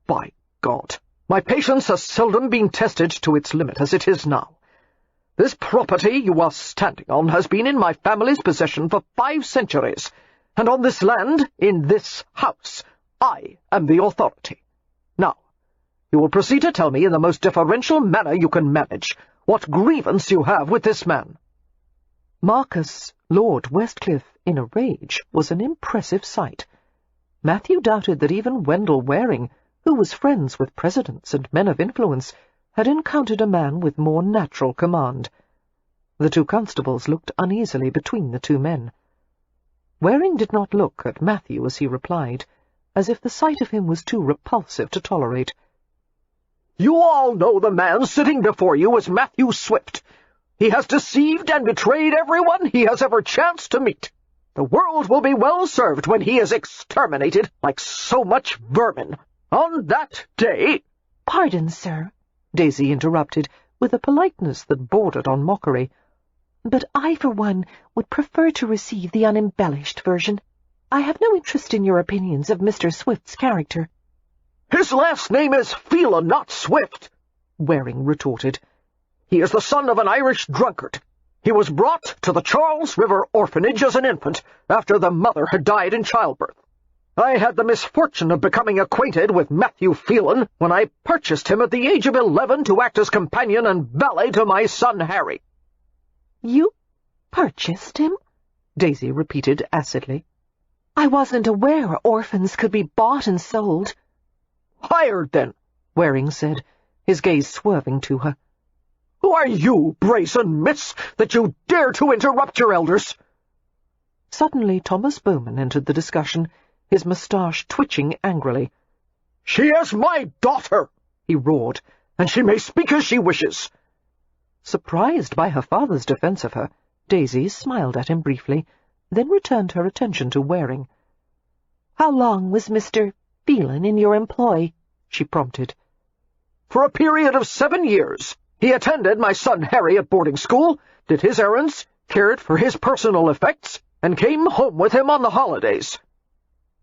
[SPEAKER 2] "By God, my patience has seldom been tested to its limit as it is now. This property you are standing on has been in my family's possession for 5 centuries, and on this land, in this house, I am the authority. Now, you will proceed to tell me in the most deferential manner you can manage what grievance you have with this man."
[SPEAKER 1] Marcus, Lord Westcliff, in a rage, was an impressive sight. Matthew doubted that even Wendell Waring, who was friends with presidents and men of influence, had encountered a man with more natural command. The 2 constables looked uneasily between the 2 men. Waring did not look at Matthew as he replied, as if the sight of him was too repulsive to tolerate.
[SPEAKER 2] "You all know the man sitting before you is Matthew Swift. He has deceived and betrayed everyone he has ever chanced to meet. The world will be well served when he is exterminated like so much vermin. On that day—"
[SPEAKER 3] "Pardon, sir,"
[SPEAKER 1] Daisy interrupted, with a politeness that bordered on mockery,
[SPEAKER 3] "but I, for one, would prefer to receive the unembellished version. I have no interest in your opinions of Mr. Swift's character."
[SPEAKER 2] "His last name is Phelan, not Swift," Waring retorted. "He is the son of an Irish drunkard. He was brought to the Charles River Orphanage as an infant, after the mother had died in childbirth. I had the misfortune of becoming acquainted with Matthew Phelan when I purchased him at the age of 11 to act as companion and valet to my son Harry."
[SPEAKER 3] "You purchased him?"
[SPEAKER 1] Daisy repeated acidly.
[SPEAKER 3] "I wasn't aware orphans could be bought and sold."
[SPEAKER 2] "Hired, then,"
[SPEAKER 1] Waring said, his gaze swerving to her.
[SPEAKER 2] "Who are you, brazen miss, that you dare to interrupt your elders?"
[SPEAKER 1] Suddenly Thomas Bowman entered the discussion, his moustache twitching angrily.
[SPEAKER 2] "She is my daughter," he roared, "and she may speak as she wishes."
[SPEAKER 1] Surprised by her father's defence of her, Daisy smiled at him briefly, then returned her attention to Waring.
[SPEAKER 3] "How long was Mr. Phelan in your employ?"
[SPEAKER 1] she prompted.
[SPEAKER 2] "For a period of 7 years. He attended my son Harry at boarding school, did his errands, cared for his personal effects, and came home with him on the holidays."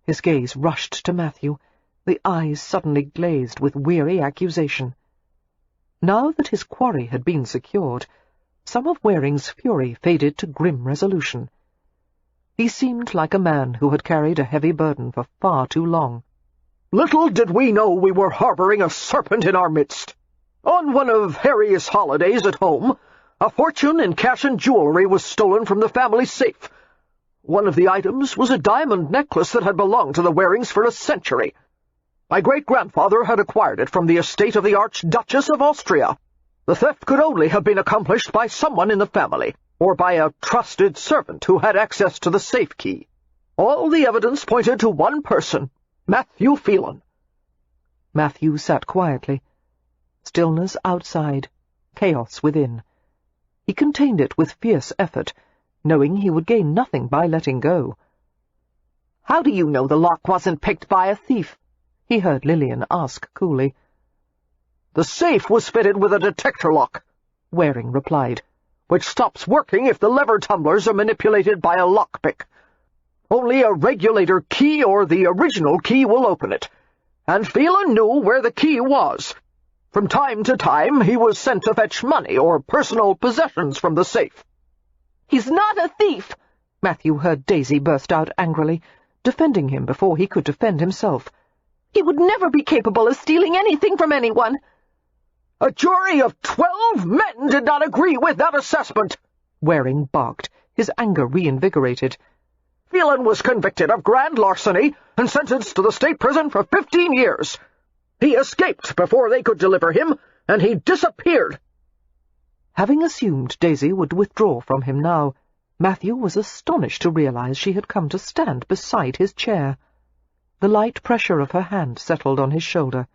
[SPEAKER 1] His gaze rushed to Matthew, the eyes suddenly glazed with weary accusation. Now that his quarry had been secured, some of Waring's fury faded to grim resolution. He seemed like a man who had carried a heavy burden for far too long.
[SPEAKER 2] "Little did we know we were harboring a serpent in our midst. On one of Harry's holidays at home, a fortune in cash and jewelry was stolen from the family safe. One of the items was a diamond necklace that had belonged to the Warings for a century. My great-grandfather had acquired it from the estate of the Archduchess of Austria. The theft could only have been accomplished by someone in the family, or by a trusted servant who had access to the safe key. All the evidence pointed to one person, Matthew Phelan."
[SPEAKER 1] Matthew sat quietly. Stillness outside, chaos within. He contained it with fierce effort, knowing he would gain nothing by letting go.
[SPEAKER 3] "How do you know the lock wasn't picked by a thief?"
[SPEAKER 1] he heard Lillian ask coolly.
[SPEAKER 2] "The safe was fitted with a detector lock,"
[SPEAKER 1] Waring replied.
[SPEAKER 2] which stops working if the lever tumblers are manipulated by a lockpick. Only a regulator key or the original key will open it, and Phelan knew where the key was. From time to time he was sent to fetch money or personal possessions from the safe.
[SPEAKER 3] "He's not a thief!" Matthew heard Daisy burst out angrily, defending him before he could defend himself. "He would never be capable of stealing anything from anyone."
[SPEAKER 2] "A jury of 12 men did not agree with that assessment,"
[SPEAKER 1] Waring barked, his anger reinvigorated.
[SPEAKER 2] "Phelan was convicted of grand larceny and sentenced to the state prison for 15 years. He escaped before they could deliver him, and he disappeared."
[SPEAKER 1] Having assumed Daisy would withdraw from him now, Matthew was astonished to realize she had come to stand beside his chair. The light pressure of her hand settled on his shoulder.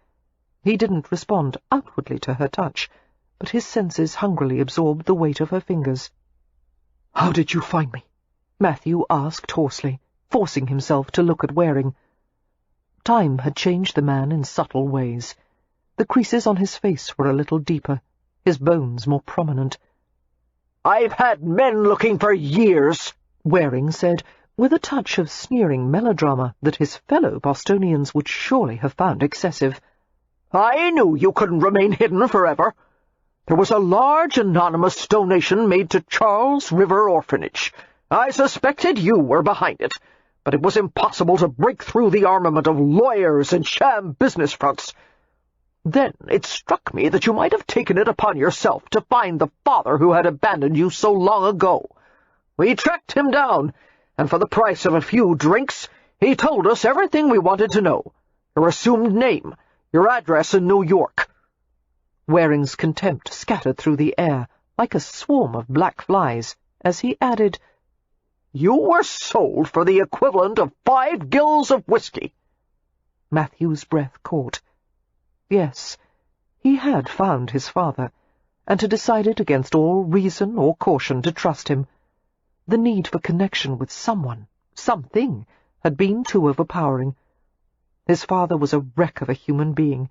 [SPEAKER 1] He didn't respond outwardly to her touch, but his senses hungrily absorbed the weight of her fingers.
[SPEAKER 2] "How did you find me?"
[SPEAKER 1] Matthew asked hoarsely, forcing himself to look at Waring. Time had changed the man in subtle ways. The creases on his face were a little deeper, his bones more prominent.
[SPEAKER 2] "I've had men looking for years,"
[SPEAKER 1] Waring said, with a touch of sneering melodrama that his fellow Bostonians would surely have found excessive.
[SPEAKER 2] "I knew you couldn't remain hidden forever. There was a large anonymous donation made to Charles River Orphanage. I suspected you were behind it, but it was impossible to break through the armament of lawyers and sham business fronts. Then it struck me that you might have taken it upon yourself to find the father who had abandoned you so long ago. We tracked him down, and for the price of a few drinks, he told us everything we wanted to know. Your assumed name, your address in New York."
[SPEAKER 1] Waring's contempt scattered through the air like a swarm of black flies, as he added,
[SPEAKER 2] "You were sold for the equivalent of 5 gills of whiskey."
[SPEAKER 1] Matthew's breath caught. Yes, he had found his father, and had decided against all reason or caution to trust him. The need for connection with someone, something, had been too overpowering. His father was a wreck of a human being.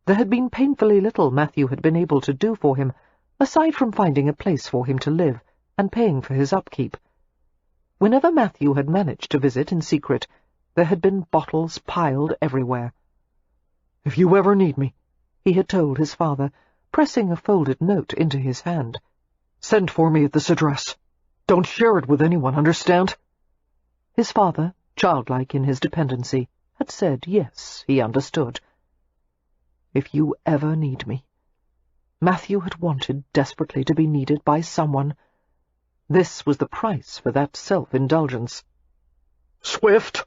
[SPEAKER 1] There had been painfully little Matthew had been able to do for him, aside from finding a place for him to live and paying for his upkeep. Whenever Matthew had managed to visit in secret, there had been bottles piled everywhere.
[SPEAKER 2] "If you ever need me,"
[SPEAKER 1] he had told his father, pressing a folded note into his hand,
[SPEAKER 2] "send for me at this address. Don't share it with anyone, understand?"
[SPEAKER 1] His father, childlike in his dependency, had said yes, he understood. If you ever need me. Matthew had wanted desperately to be needed by someone. This was the price for that self-indulgence.
[SPEAKER 2] "Swift?"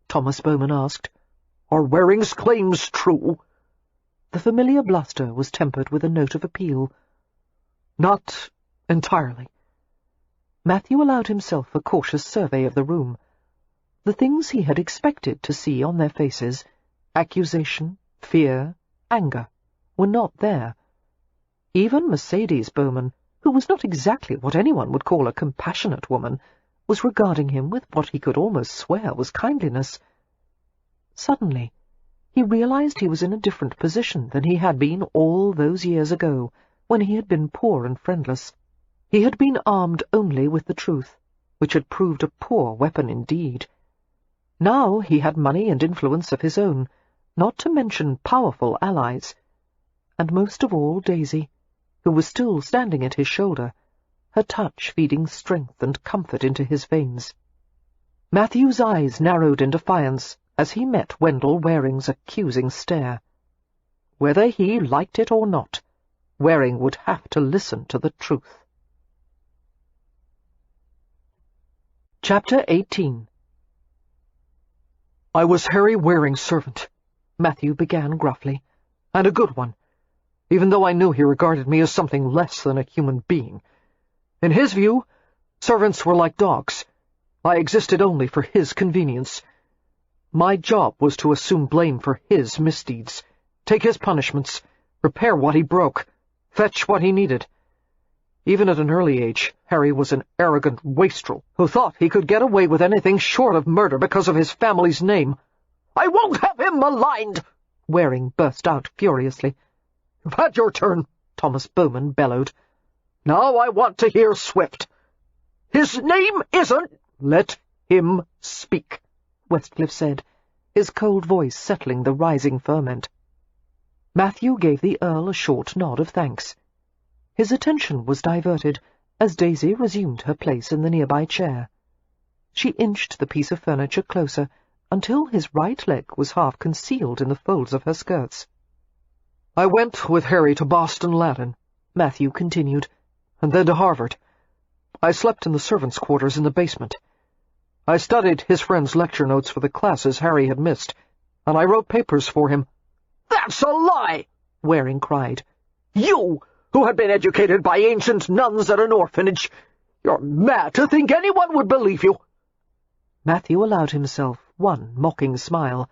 [SPEAKER 1] Thomas Bowman asked.
[SPEAKER 2] "Are Waring's claims true?"
[SPEAKER 1] The familiar bluster was tempered with a note of appeal.
[SPEAKER 2] "Not entirely."
[SPEAKER 1] Matthew allowed himself a cautious survey of the room. The things he had expected to see on their faces, accusation, fear, anger, were not there. Even Mercedes Bowman, who was not exactly what anyone would call a compassionate woman, was regarding him with what he could almost swear was kindliness. Suddenly, he realized he was in a different position than he had been all those years ago, when he had been poor and friendless. He had been armed only with the truth, which had proved a poor weapon indeed. Now he had money and influence of his own, not to mention powerful allies, and most of all Daisy, who was still standing at his shoulder, her touch feeding strength and comfort into his veins. Matthew's eyes narrowed in defiance as he met Wendell Waring's accusing stare. Whether he liked it or not, Waring would have to listen to the truth. Chapter 18.
[SPEAKER 2] "I was Harry Waring's servant,"
[SPEAKER 1] Matthew began gruffly,
[SPEAKER 2] "and a good one, even though I knew he regarded me as something less than a human being. In his view, servants were like dogs. I existed only for his convenience. My job was to assume blame for his misdeeds, take his punishments, repair what he broke, fetch what he needed. Even at an early age, Harry was an arrogant wastrel who thought he could get away with anything short of murder because of his family's name. I won't have him maligned!"
[SPEAKER 1] Waring burst out furiously.
[SPEAKER 2] "You've had your turn,"
[SPEAKER 1] Thomas Bowman bellowed.
[SPEAKER 2] Now I want to hear Swift. His name isn't— Let him speak,
[SPEAKER 1] Westcliff said, his cold voice settling the rising ferment. Matthew gave the Earl a short nod of thanks. His attention was diverted as Daisy resumed her place in the nearby chair. She inched the piece of furniture closer until his right leg was half concealed in the folds of her skirts.
[SPEAKER 2] I went with Harry to Boston Latin,
[SPEAKER 1] Matthew continued,
[SPEAKER 2] and then to Harvard. I slept in the servants' quarters in the basement. I studied his friend's lecture notes for the classes Harry had missed, and I wrote papers for him. "That's a lie!" Waring cried. "You, who had been educated by ancient nuns at an orphanage, you're mad to think anyone would believe you."
[SPEAKER 1] Matthew allowed himself one mocking smile.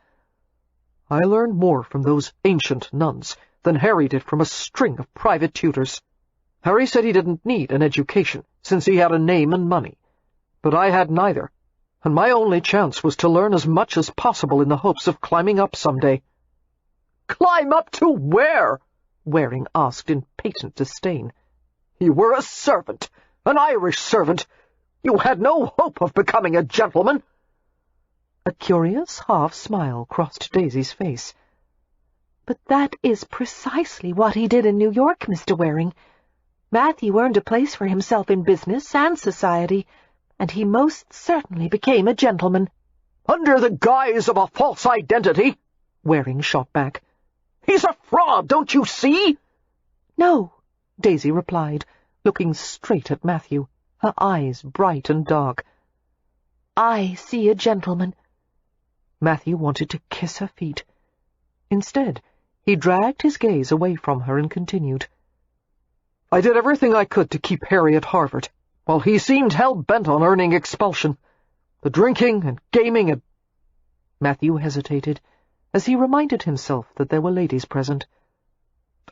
[SPEAKER 2] "I learned more from those ancient nuns than Harry did from a string of private tutors. Harry said he didn't need an education, since he had a name and money. But I had neither, and my only chance was to learn as much as possible in the hopes of climbing up someday." "Climb up to where?" Waring asked in patent disdain. "You were a servant, an Irish servant. You had no hope of becoming a gentleman."
[SPEAKER 1] A curious half-smile crossed Daisy's face.
[SPEAKER 3] "But that is precisely what he did in New York, Mr. Waring. Matthew earned a place for himself in business and society, and he most certainly became a gentleman."
[SPEAKER 2] "Under the guise of a false identity?" Waring shot back. "He's a fraud, don't you see?"
[SPEAKER 3] "No,"
[SPEAKER 1] Daisy replied, looking straight at Matthew, her eyes bright and dark.
[SPEAKER 3] "I see a gentleman."
[SPEAKER 1] Matthew wanted to kiss her feet. Instead, he dragged his gaze away from her and continued.
[SPEAKER 2] "I did everything I could to keep Harry at Harvard, while he seemed hell-bent on earning expulsion. The drinking and gaming and—"
[SPEAKER 1] Matthew hesitated, as he reminded himself that there were ladies present.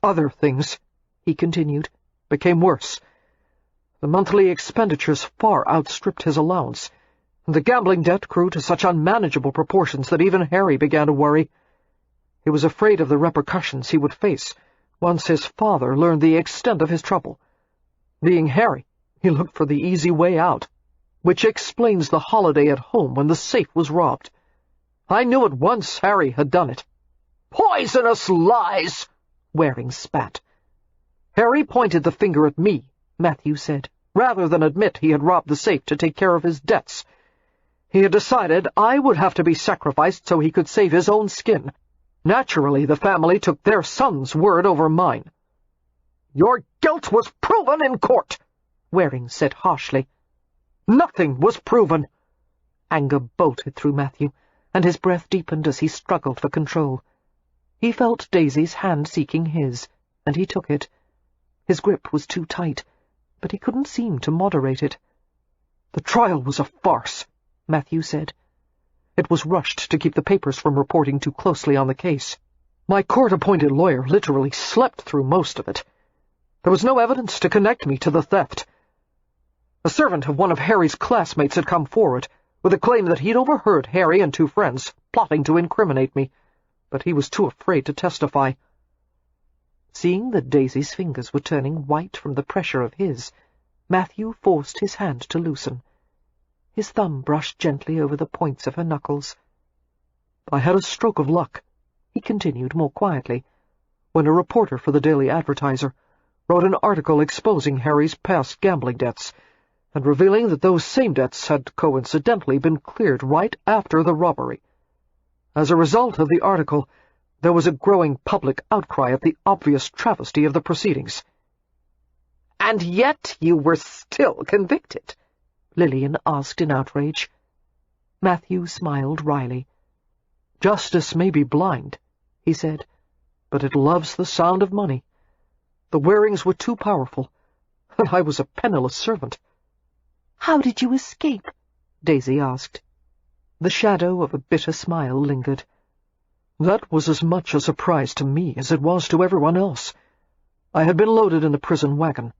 [SPEAKER 2] "Other things," he continued, "became worse. The monthly expenditures far outstripped his allowance, and the gambling debt grew to such unmanageable proportions that even Harry began to worry. He was afraid of the repercussions he would face once his father learned the extent of his trouble. Being Harry, he looked for the easy way out, which explains the holiday at home when the safe was robbed. I knew at once Harry had done it." "Poisonous lies!" Waring spat. "Harry pointed the finger at me," Matthew said, rather than admit he had robbed the safe to take care of his debts. "He had decided I would have to be sacrificed so he could save his own skin. Naturally, the family took their son's word over mine." "Your guilt was proven in court," Waring said harshly. "Nothing was proven."
[SPEAKER 1] Anger bolted through Matthew, and his breath deepened as he struggled for control. He felt Daisy's hand seeking his, and he took it. His grip was too tight, but he couldn't seem to moderate it.
[SPEAKER 2] "The trial was a farce," Matthew said. "It was rushed to keep the papers from reporting too closely on the case. My court-appointed lawyer literally slept through most of it. There was no evidence to connect me to the theft. A servant of one of Harry's classmates had come forward with a claim that he'd overheard Harry and two friends plotting to incriminate me, but he was too afraid to testify."
[SPEAKER 1] Seeing that Daisy's fingers were turning white from the pressure of his, Matthew forced his hand to loosen. His thumb brushed gently over the points of her knuckles.
[SPEAKER 2] "I had a stroke of luck," he continued more quietly, "when a reporter for the Daily Advertiser wrote an article exposing Harry's past gambling debts, and revealing that those same debts had coincidentally been cleared right after the robbery. As a result of the article, there was a growing public outcry at the obvious travesty of the proceedings." "And yet you were still convicted?" Lillian asked in outrage.
[SPEAKER 1] Matthew smiled wryly.
[SPEAKER 2] "Justice may be blind," he said, "but it loves the sound of money. The Warings were too powerful, and I was a penniless servant."
[SPEAKER 3] "How did you escape?"
[SPEAKER 1] Daisy asked. The shadow of a bitter smile lingered.
[SPEAKER 2] "That was as much a surprise to me as it was to everyone else. I had been loaded in the prison wagon.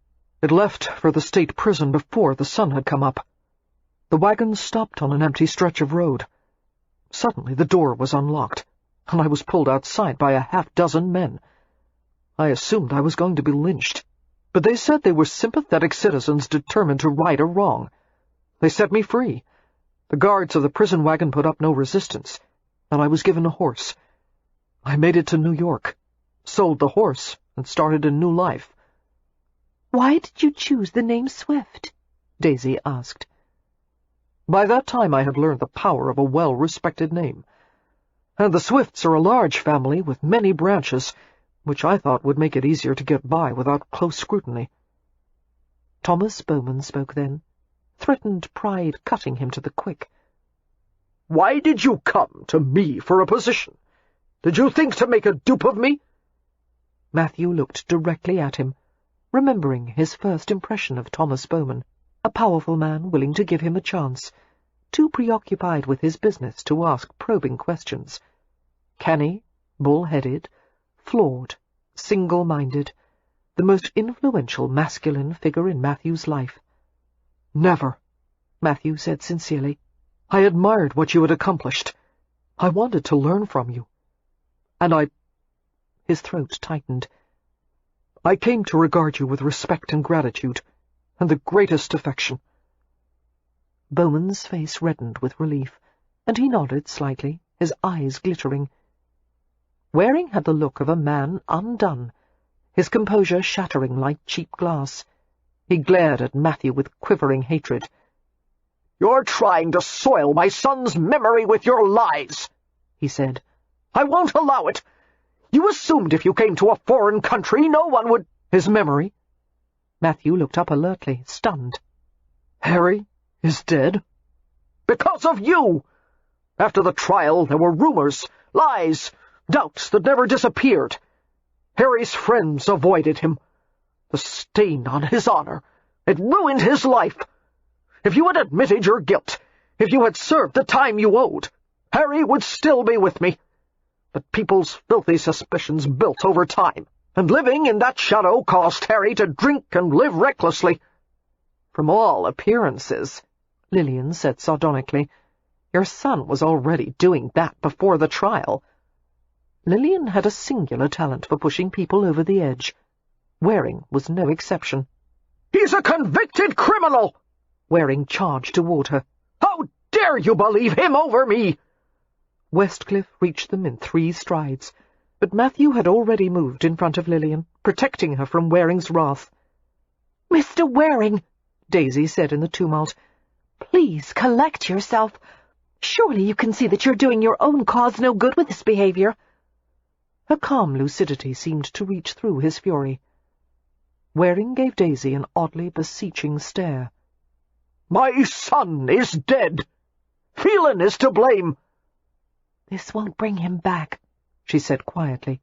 [SPEAKER 2] It left for the state prison before the sun had come up. The wagon stopped on an empty stretch of road. Suddenly the door was unlocked, and I was pulled outside by a half-dozen men. I assumed I was going to be lynched, but they said they were sympathetic citizens determined to right a wrong. They set me free. The guards of the prison wagon put up no resistance, and I was given a horse. I made it to New York, sold the horse, and started a new life.
[SPEAKER 3] "Why did you choose the name Swift?" Daisy asked.
[SPEAKER 2] By that time I had learned the power of a well-respected name, and the Swifts are a large family with many branches, which I thought would make it easier to get by without close scrutiny.
[SPEAKER 1] Thomas Bowman spoke then, threatened pride cutting him to the quick.
[SPEAKER 2] "Why did you come to me for a position? Did you think to make a dupe of me?"
[SPEAKER 1] Matthew looked directly at him, remembering his first impression of Thomas Bowman, a powerful man willing to give him a chance, too preoccupied with his business to ask probing questions. Canny, bull-headed, flawed, single-minded, the most influential masculine figure in Matthew's life.
[SPEAKER 2] "Never,"
[SPEAKER 1] Matthew said sincerely.
[SPEAKER 2] "I admired what you had accomplished. I wanted to learn from you. And
[SPEAKER 1] His throat tightened.
[SPEAKER 2] I came to regard you with respect and gratitude, and the greatest affection."
[SPEAKER 1] Bowman's face reddened with relief, and he nodded slightly, his eyes glittering. Waring had the look of a man undone, his composure shattering like cheap glass. He glared at Matthew with quivering hatred.
[SPEAKER 2] "You're trying to soil my son's memory with your lies," he said. "I won't allow it. You assumed if you came to a foreign country no one would—"
[SPEAKER 1] "His memory?" Matthew looked up alertly, stunned.
[SPEAKER 2] "Harry is dead?" "Because of you! After the trial there were rumors, lies, doubts that never disappeared. Harry's friends avoided him. The stain on his honor. It ruined his life. If you had admitted your guilt, if you had served the time you owed, Harry would still be with me. But people's filthy suspicions built over time, and living in that shadow caused Harry to drink and live recklessly."
[SPEAKER 1] "From all appearances," Lillian said sardonically, "your son was already doing that before the trial." Lillian had a singular talent for pushing people over the edge. Waring was no exception.
[SPEAKER 2] "He's a convicted criminal!"
[SPEAKER 1] Waring charged toward her.
[SPEAKER 2] "How dare you believe him over me?"
[SPEAKER 1] Westcliff reached them in 3 strides, but Matthew had already moved in front of Lillian, protecting her from Waring's wrath.
[SPEAKER 3] "Mr. Waring,"
[SPEAKER 1] Daisy said in the tumult,
[SPEAKER 3] "please collect yourself. Surely you can see that you're doing your own cause no good with this behavior."
[SPEAKER 1] Her calm lucidity seemed to reach through his fury. Waring gave Daisy an oddly beseeching stare.
[SPEAKER 2] "My son is dead. Phelan is to blame."
[SPEAKER 3] "This won't bring him back,"
[SPEAKER 1] she said quietly.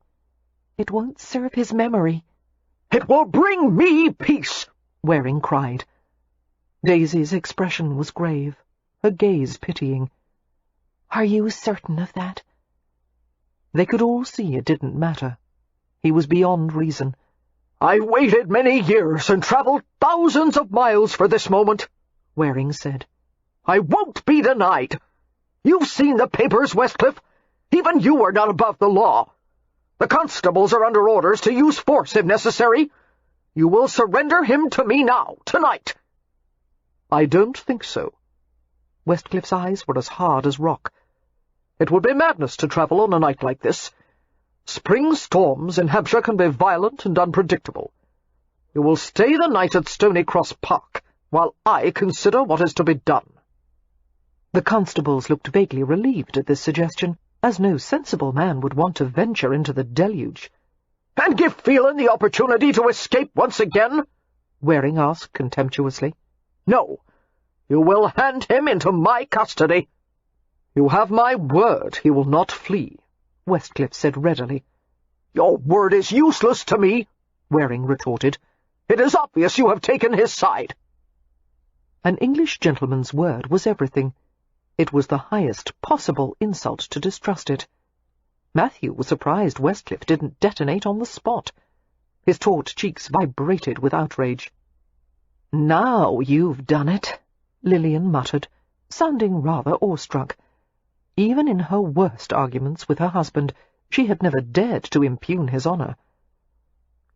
[SPEAKER 3] "It won't serve his memory."
[SPEAKER 2] "It will bring me peace,"
[SPEAKER 1] Waring cried. Daisy's expression was grave, her gaze pitying.
[SPEAKER 3] "Are you certain of that?"
[SPEAKER 1] They could all see it didn't matter. He was beyond reason.
[SPEAKER 2] "I waited many years and traveled thousands of miles for this moment,"
[SPEAKER 1] Waring said.
[SPEAKER 2] "I won't be denied. You've seen the papers, Westcliff. Even you are not above the law. The constables are under orders to use force if necessary. You will surrender him to me now, tonight." "I don't think so." Westcliff's eyes were as hard as rock. "It would be madness to travel on a night like this. Spring storms in Hampshire can be violent and unpredictable. You will stay the night at Stony Cross Park, while I consider what is to be done."
[SPEAKER 1] The constables looked vaguely relieved at this suggestion, as no sensible man would want to venture into the deluge.
[SPEAKER 2] "And give Phelan the opportunity to escape once again?"
[SPEAKER 1] Waring asked contemptuously.
[SPEAKER 2] "No. You will hand him into my custody." "You have my word he will not flee," Westcliff said readily. "Your word is useless to me," Waring retorted. "It is obvious you have taken his side."
[SPEAKER 1] An English gentleman's word was everything. It was the highest possible insult to distrust it. Matthew was surprised Westcliff didn't detonate on the spot. His taut cheeks vibrated with outrage. "Now you've done it," Lillian muttered, sounding rather awestruck. Even in her worst arguments with her husband, she had never dared to impugn his honor.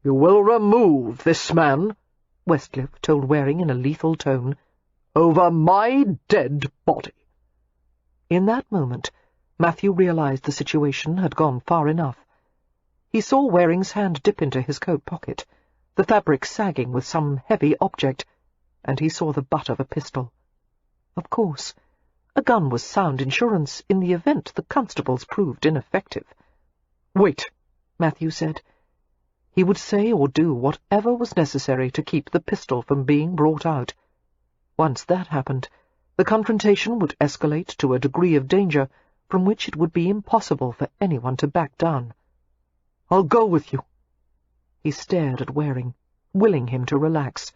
[SPEAKER 2] You will remove this man,
[SPEAKER 1] Westcliff told Waring in a lethal tone,
[SPEAKER 2] over my dead body.
[SPEAKER 1] In that moment, Matthew realized the situation had gone far enough. He saw Waring's hand dip into his coat pocket, the fabric sagging with some heavy object, and he saw the butt of a pistol. Of course, a gun was sound insurance in the event the constables proved ineffective.
[SPEAKER 2] "Wait,"
[SPEAKER 1] Matthew said. He would say or do whatever was necessary to keep the pistol from being brought out. Once that happened, the confrontation would escalate to a degree of danger from which it would be impossible for anyone to back down.
[SPEAKER 2] "I'll go with you."
[SPEAKER 1] He stared at Waring, willing him to relax.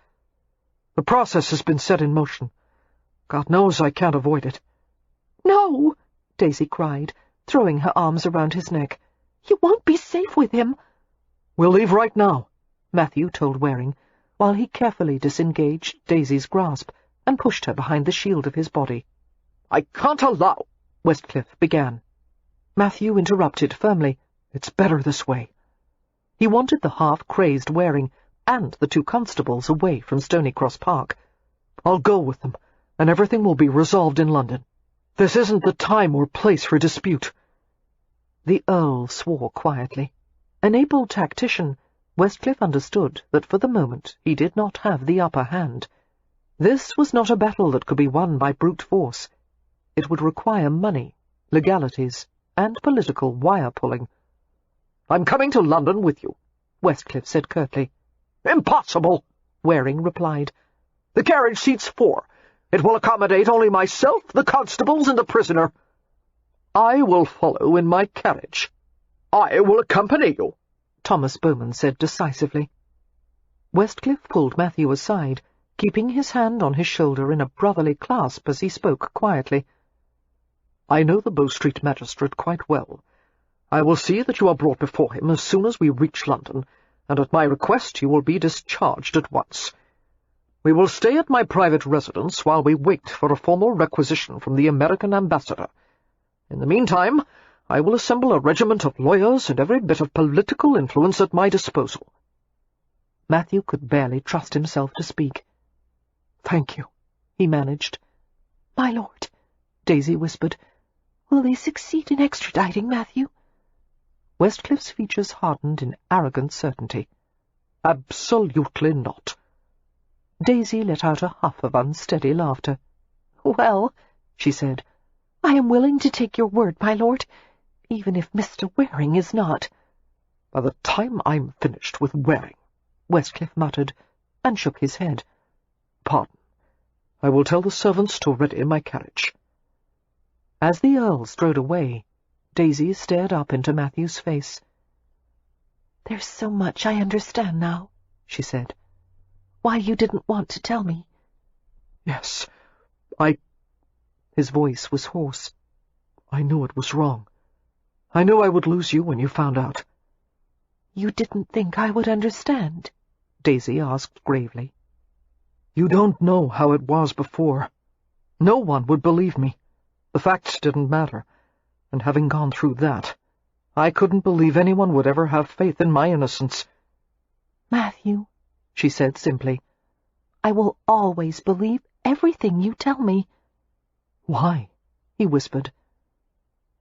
[SPEAKER 2] "The process has been set in motion. God knows I can't avoid it."
[SPEAKER 3] "No!"
[SPEAKER 1] Daisy cried, throwing her arms around his neck.
[SPEAKER 3] "You won't be safe with him."
[SPEAKER 2] "We'll leave right now,"
[SPEAKER 1] Matthew told Waring, while he carefully disengaged Daisy's grasp and pushed her behind the shield of his body.
[SPEAKER 2] "I can't allow—"
[SPEAKER 1] Westcliff began. Matthew interrupted firmly. "It's better this way." He wanted the half-crazed Waring and the two constables away from Stonycross Park.
[SPEAKER 2] "I'll go with them, and everything will be resolved in London. This isn't the time or place for dispute."
[SPEAKER 1] The Earl swore quietly. An able tactician, Westcliff understood that for the moment he did not have the upper hand. This was not a battle that could be won by brute force. It would require money, legalities, and political wire-pulling.
[SPEAKER 2] "I'm coming to London with you,"
[SPEAKER 1] Westcliff said curtly.
[SPEAKER 2] "Impossible,"
[SPEAKER 1] Waring replied.
[SPEAKER 2] "The carriage seats 4. It will accommodate only myself, the constables, and the prisoner. I will follow in my carriage. I will accompany you,"
[SPEAKER 1] Thomas Bowman said decisively. Westcliff pulled Matthew aside, keeping his hand on his shoulder in a brotherly clasp as he spoke quietly.
[SPEAKER 2] "I know the Bow Street magistrate quite well. I will see that you are brought before him as soon as we reach London, and at my request you will be discharged at once. We will stay at my private residence while we wait for a formal requisition from the American ambassador. In the meantime, I will assemble a regiment of lawyers and every bit of political influence at my disposal."
[SPEAKER 1] Matthew could barely trust himself to speak.
[SPEAKER 2] "Thank you,"
[SPEAKER 1] he managed.
[SPEAKER 3] "My lord,"
[SPEAKER 1] Daisy whispered.
[SPEAKER 3] "will they succeed in extraditing Matthew?"
[SPEAKER 1] Westcliff's features hardened in arrogant certainty.
[SPEAKER 2] "Absolutely not."
[SPEAKER 1] Daisy let out a huff of unsteady laughter.
[SPEAKER 3] "Well,"
[SPEAKER 1] she said,
[SPEAKER 3] "I am willing to take your word, my lord, even if Mr. Waring is not."
[SPEAKER 2] "By the time I'm finished with Waring,"
[SPEAKER 1] Westcliff muttered, and shook his head.
[SPEAKER 2] "Pardon. I will tell the servants to ready my carriage."
[SPEAKER 1] As the Earl strode away, Daisy stared up into Matthew's face.
[SPEAKER 3] "There's so much I understand now," she said. "Why you didn't want to tell me."
[SPEAKER 2] "Yes,
[SPEAKER 1] His voice was hoarse.
[SPEAKER 2] I knew it was wrong. I knew I would lose you when you found out."
[SPEAKER 3] "You didn't think I would understand?"
[SPEAKER 1] Daisy asked gravely.
[SPEAKER 2] "You don't know how it was before. No one would believe me. The facts didn't matter, and having gone through that, I couldn't believe anyone would ever have faith in my innocence."
[SPEAKER 3] "Matthew,"
[SPEAKER 1] she said simply,
[SPEAKER 3] "I will always believe everything you tell me."
[SPEAKER 1] "Why?" he whispered.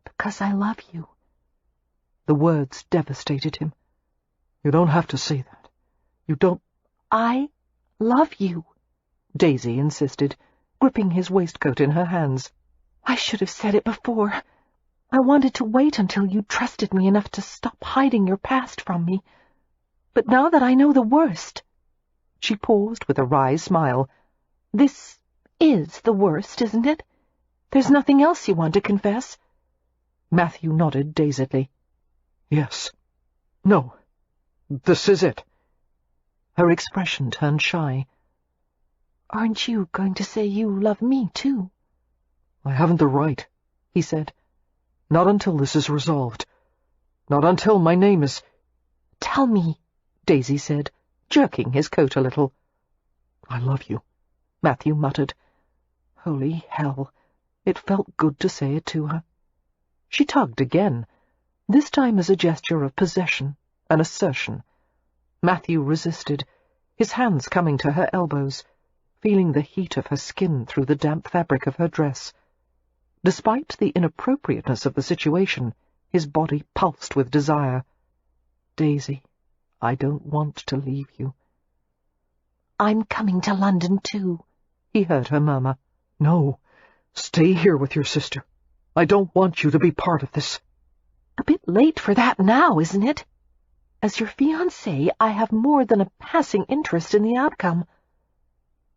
[SPEAKER 3] "Because I love you."
[SPEAKER 1] The words devastated him.
[SPEAKER 2] "You don't have to say that. You don't—"
[SPEAKER 3] "I love you,"
[SPEAKER 1] Daisy insisted, gripping his waistcoat in her hands.
[SPEAKER 3] "I should have said it before. I wanted to wait until you trusted me enough to stop hiding your past from me. But now that I know the worst—"
[SPEAKER 1] She paused with a wry smile.
[SPEAKER 3] "This is the worst, isn't it? There's nothing else you want to confess?"
[SPEAKER 1] Matthew nodded dazedly.
[SPEAKER 2] "Yes. No. This is it."
[SPEAKER 1] Her expression turned shy.
[SPEAKER 3] "Aren't you going to say you love me, too?"
[SPEAKER 2] "I haven't the right," he said. "Not until this is resolved. Not until my name is—"
[SPEAKER 3] "Tell me,"
[SPEAKER 1] Daisy said, jerking his coat a little.
[SPEAKER 2] "I love you,"
[SPEAKER 1] Matthew muttered. Holy hell! It felt good to say it to her. She tugged again, this time as a gesture of possession, an assertion. Matthew resisted, his hands coming to her elbows, feeling the heat of her skin through the damp fabric of her dress. Despite the inappropriateness of the situation, his body pulsed with desire. "Daisy, I don't want to leave you."
[SPEAKER 3] "I'm coming to London, too,"
[SPEAKER 1] he heard her murmur.
[SPEAKER 2] "No, stay here with your sister. I don't want you to be part of this."
[SPEAKER 3] "A bit late for that now, isn't it? As your fiancé, I have more than a passing interest in the outcome."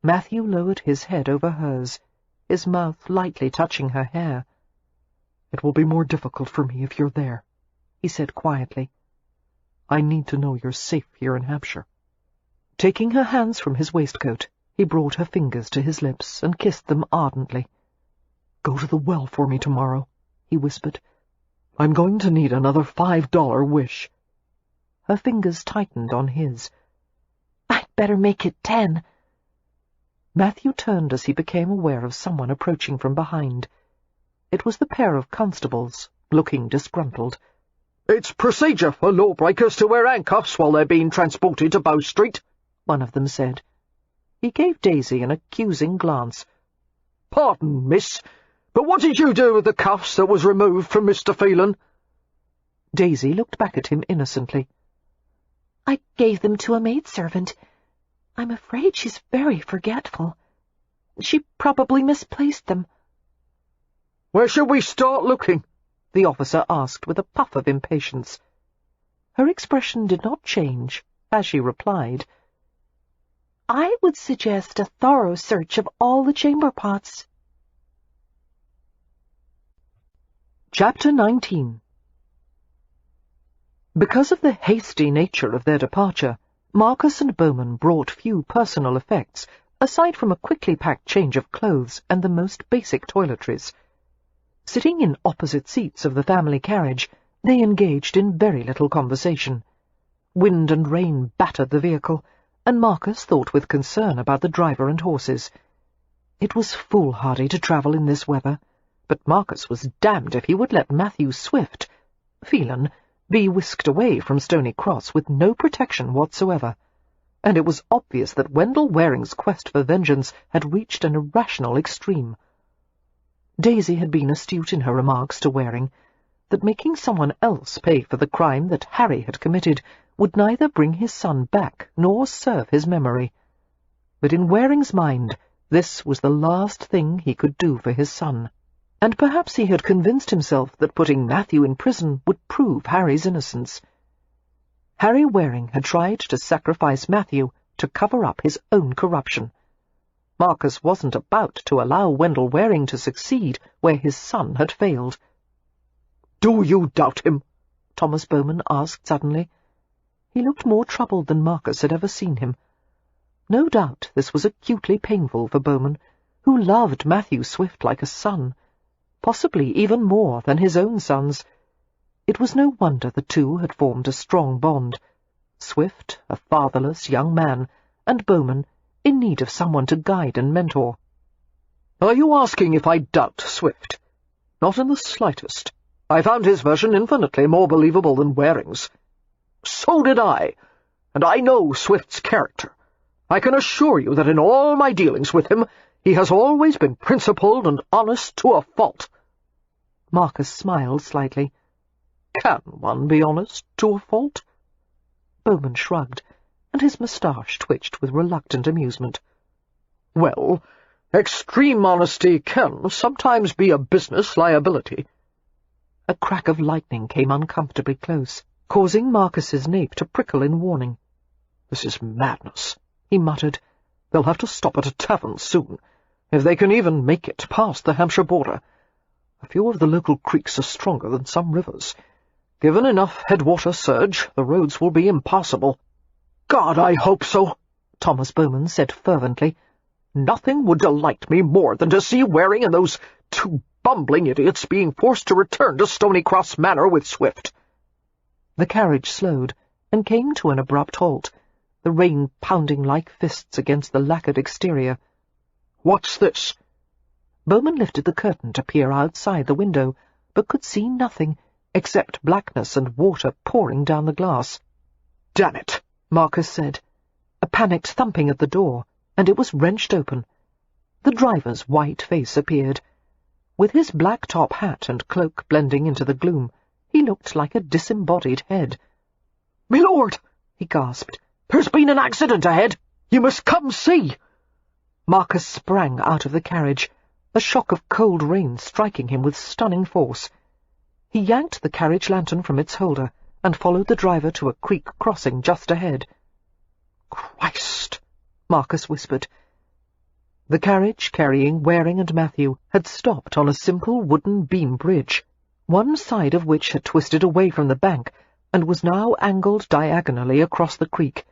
[SPEAKER 1] Matthew lowered his head over hers, his mouth lightly touching her hair.
[SPEAKER 2] "It will be more difficult for me if you're there," he said quietly. "I need to know you're safe here in Hampshire."
[SPEAKER 1] Taking her hands from his waistcoat, he brought her fingers to his lips and kissed them ardently.
[SPEAKER 2] "Go to the well for me tomorrow," he whispered. "I'm going to need another $5 wish."
[SPEAKER 1] Her fingers tightened on his.
[SPEAKER 3] "I'd better make it 10.
[SPEAKER 1] Matthew turned as he became aware of someone approaching from behind. It was the pair of constables, looking disgruntled.
[SPEAKER 2] "It's procedure for lawbreakers to wear handcuffs while they're being transported to Bow Street,"
[SPEAKER 1] one of them said. He gave Daisy an accusing glance.
[SPEAKER 2] "Pardon, miss, but what did you do with the cuffs that was removed from Mr. Phelan?"
[SPEAKER 1] Daisy looked back at him innocently.
[SPEAKER 3] "I gave them to a maidservant. I'm afraid she's very forgetful. She probably misplaced them."
[SPEAKER 2] "Where should we start looking?"
[SPEAKER 1] the officer asked with a puff of impatience. Her expression did not change as she replied,
[SPEAKER 3] "I would suggest a thorough search of all the chamber pots."
[SPEAKER 1] Chapter 19. Because of the hasty nature of their departure, Marcus and Bowman brought few personal effects, aside from a quickly packed change of clothes and the most basic toiletries. Sitting in opposite seats of the family carriage, they engaged in very little conversation. Wind and rain battered the vehicle, and Marcus thought with concern about the driver and horses. It was foolhardy to travel in this weather, but Marcus was damned if he would let Matthew Swift, Phelan, be whisked away from Stony Cross with no protection whatsoever, and it was obvious that Wendell Waring's quest for vengeance had reached an irrational extreme. Daisy had been astute in her remarks to Waring, that making someone else pay for the crime that Harry had committed would neither bring his son back nor serve his memory. But in Waring's mind this was the last thing he could do for his son, and perhaps he had convinced himself that putting Matthew in prison would prove Harry's innocence. Harry Waring had tried to sacrifice Matthew to cover up his own corruption. Marcus wasn't about to allow Wendell Waring to succeed where his son had failed.
[SPEAKER 2] "Do you doubt him?"
[SPEAKER 1] Thomas Bowman asked suddenly. He looked more troubled than Marcus had ever seen him. No doubt this was acutely painful for Bowman, who loved Matthew Swift like a son, possibly even more than his own sons. It was no wonder the two had formed a strong bond. Swift, a fatherless young man, and Bowman, in need of someone to guide and mentor.
[SPEAKER 2] "Are you asking if I doubt Swift?" "Not in the slightest. I found his version infinitely more believable than Waring's." "So did I, and I know Swift's character. I can assure you that in all my dealings with him, he has always been principled and honest to a fault."
[SPEAKER 1] Marcus smiled slightly.
[SPEAKER 2] "Can one be honest to a fault?"
[SPEAKER 1] Bowman shrugged, and his moustache twitched with reluctant amusement.
[SPEAKER 2] "Well, extreme honesty can sometimes be a business liability."
[SPEAKER 1] A crack of lightning came uncomfortably close, causing Marcus's nape to prickle in warning.
[SPEAKER 2] "This is madness," he muttered. "They'll have to stop at a tavern soon, if they can even make it past the Hampshire border. A few of the local creeks are stronger than some rivers. Given enough headwater surge, the roads will be impassable." "God, I hope so," Thomas Bowman said fervently. "Nothing would delight me more than to see Waring and those two bumbling idiots being forced to return to Stony Cross Manor with Swift."
[SPEAKER 1] The carriage slowed and came to an abrupt halt, the rain pounding like fists against the lacquered exterior.
[SPEAKER 2] "What's this?"
[SPEAKER 1] Bowman lifted the curtain to peer outside the window, but could see nothing except blackness and water pouring down the glass.
[SPEAKER 2] "Damn it!
[SPEAKER 1] Marcus said. A panicked thumping at the door, and it was wrenched open. The driver's white face appeared. With his black top hat and cloak blending into the gloom, he looked like a disembodied head.
[SPEAKER 2] "My lord,"
[SPEAKER 1] he gasped.
[SPEAKER 2] "there's been an accident ahead. You must come see."
[SPEAKER 1] Marcus sprang out of the carriage, a shock of cold rain striking him with stunning force. He yanked the carriage lantern from its holder and followed the driver to a creek crossing just ahead.
[SPEAKER 2] "Christ!"
[SPEAKER 1] Marcus whispered. The carriage carrying Waring and Matthew had stopped on a simple wooden beam bridge, one side of which had twisted away from the bank and was now angled diagonally across the creek.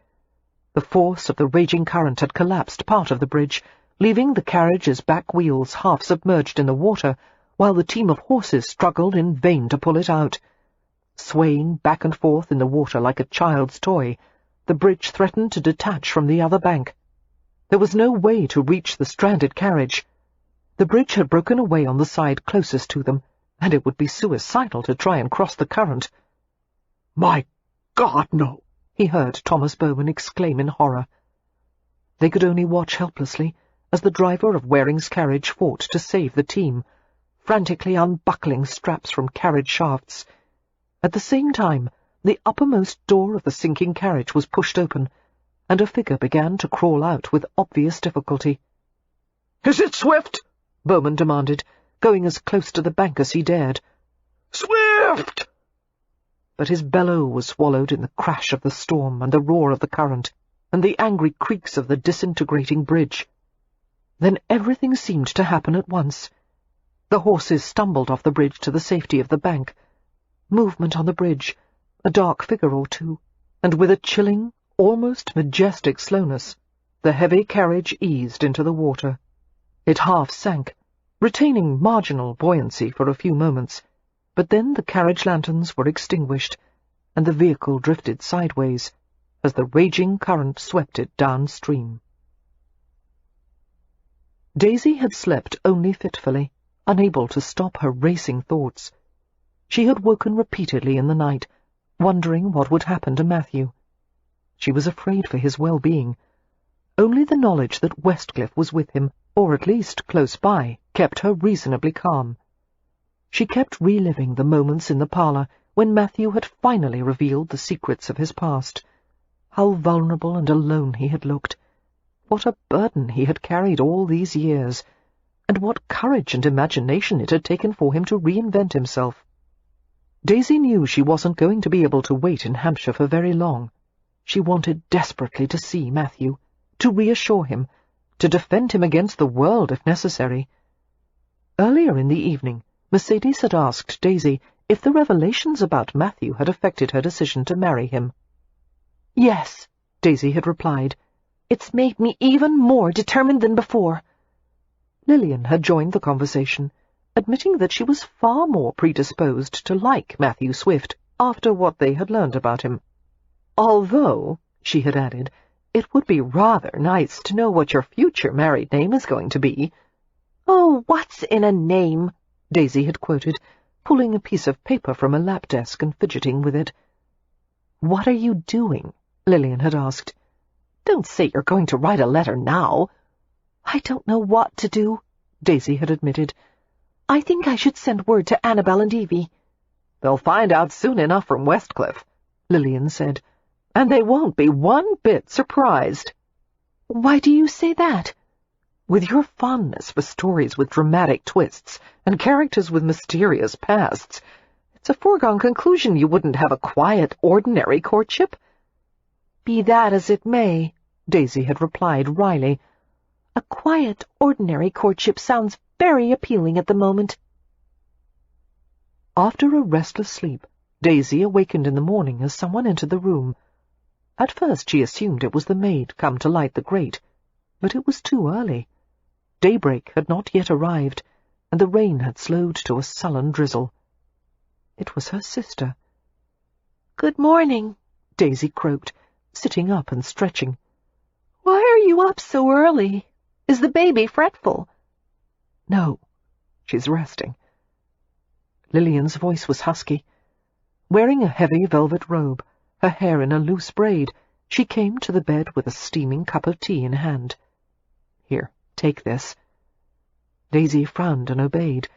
[SPEAKER 1] The force of the raging current had collapsed part of the bridge, leaving the carriage's back wheels half submerged in the water, while the team of horses struggled in vain to pull it out. Swaying back and forth in the water like a child's toy, the bridge threatened to detach from the other bank. There was no way to reach the stranded carriage. The bridge had broken away on the side closest to them, and it would be suicidal to try and cross the current.
[SPEAKER 2] "My God, no!"
[SPEAKER 1] he heard Thomas Bowman exclaim in horror. They could only watch helplessly as the driver of Waring's carriage fought to save the team, frantically unbuckling straps from carriage shafts. At the same time, the uppermost door of the sinking carriage was pushed open, and a figure began to crawl out with obvious difficulty.
[SPEAKER 2] "Is it Swift?"
[SPEAKER 1] Bowman demanded, going as close to the bank as he dared.
[SPEAKER 2] "Swift!"
[SPEAKER 1] But his bellow was swallowed in the crash of the storm and the roar of the current, and the angry creaks of the disintegrating bridge. Then everything seemed to happen at once. The horses stumbled off the bridge to the safety of the bank. Movement on the bridge, a dark figure or two, and with a chilling, almost majestic slowness, the heavy carriage eased into the water. It half sank, retaining marginal buoyancy for a few moments, but then the carriage lanterns were extinguished, and the vehicle drifted sideways as the raging current swept it downstream. Daisy had slept only fitfully, unable to stop her racing thoughts. She had woken repeatedly in the night, wondering what would happen to Matthew. She was afraid for his well-being. Only the knowledge that Westcliff was with him, or at least close by, kept her reasonably calm. She kept reliving the moments in the parlour when Matthew had finally revealed the secrets of his past. How vulnerable and alone he had looked. What a burden he had carried all these years, and what courage and imagination it had taken for him to reinvent himself. Daisy knew she wasn't going to be able to wait in Hampshire for very long. She wanted desperately to see Matthew, to reassure him, to defend him against the world if necessary. Earlier in the evening, Mercedes had asked Daisy if the revelations about Matthew had affected her decision to marry him.
[SPEAKER 3] "Yes,"
[SPEAKER 1] Daisy had replied.
[SPEAKER 3] "It's made me even more determined than before."
[SPEAKER 1] Lillian had joined the conversation, admitting that she was far more predisposed to like Matthew Swift after what they had learned about him. "Although," she had added, "it would be rather nice to know what your future married name is going to be."
[SPEAKER 3] "Oh, what's in a name?"
[SPEAKER 1] Daisy had quoted, pulling a piece of paper from a lap desk and fidgeting with it. "What are you doing?" Lillian had asked. "Don't say you're going to write a letter now."
[SPEAKER 3] "I don't know what to do,"
[SPEAKER 1] Daisy had admitted.
[SPEAKER 3] "I think I should send word to Annabel and Evie."
[SPEAKER 1] "They'll find out soon enough from Westcliff," Lillian said, "and they won't be one bit surprised."
[SPEAKER 3] "Why do you say that?"
[SPEAKER 1] "With your fondness for stories with dramatic twists and characters with mysterious pasts, it's a foregone conclusion you wouldn't have a quiet, ordinary courtship."
[SPEAKER 3] "Be that as it may,"
[SPEAKER 1] Daisy had replied wryly,
[SPEAKER 3] "a quiet, ordinary courtship sounds very appealing at the moment."
[SPEAKER 1] After a restless sleep, Daisy awakened in the morning as someone entered the room. At first she assumed it was the maid come to light the grate, but it was too early. Daybreak had not yet arrived, and the rain had slowed to a sullen drizzle. It was her sister.
[SPEAKER 3] "Good morning,"
[SPEAKER 1] Daisy croaked, sitting up and stretching.
[SPEAKER 3] "Why are you up so early? Is the baby fretful?"
[SPEAKER 1] "No, she's resting." Lillian's voice was husky. Wearing a heavy velvet robe, her hair in a loose braid, She came to the bed with a steaming cup of tea in hand. "Here, take this." Daisy frowned and obeyed,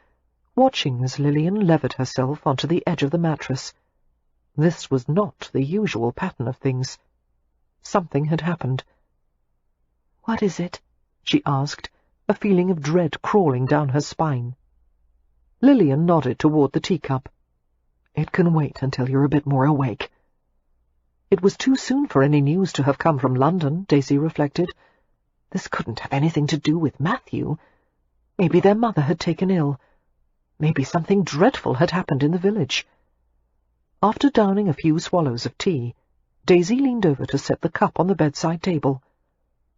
[SPEAKER 1] watching as Lillian levered herself onto the edge of the mattress. This was not the usual pattern of things. Something had happened. "What is it?" she asked, a feeling of dread crawling down her spine. Lillian nodded toward the teacup. "It can wait until you're a bit more awake." It was too soon for any news to have come from London, Daisy reflected. This couldn't have anything to do with Matthew. Maybe their mother had taken ill. Maybe something dreadful had happened in the village. After downing a few swallows of tea, Daisy leaned over to set the cup on the bedside table.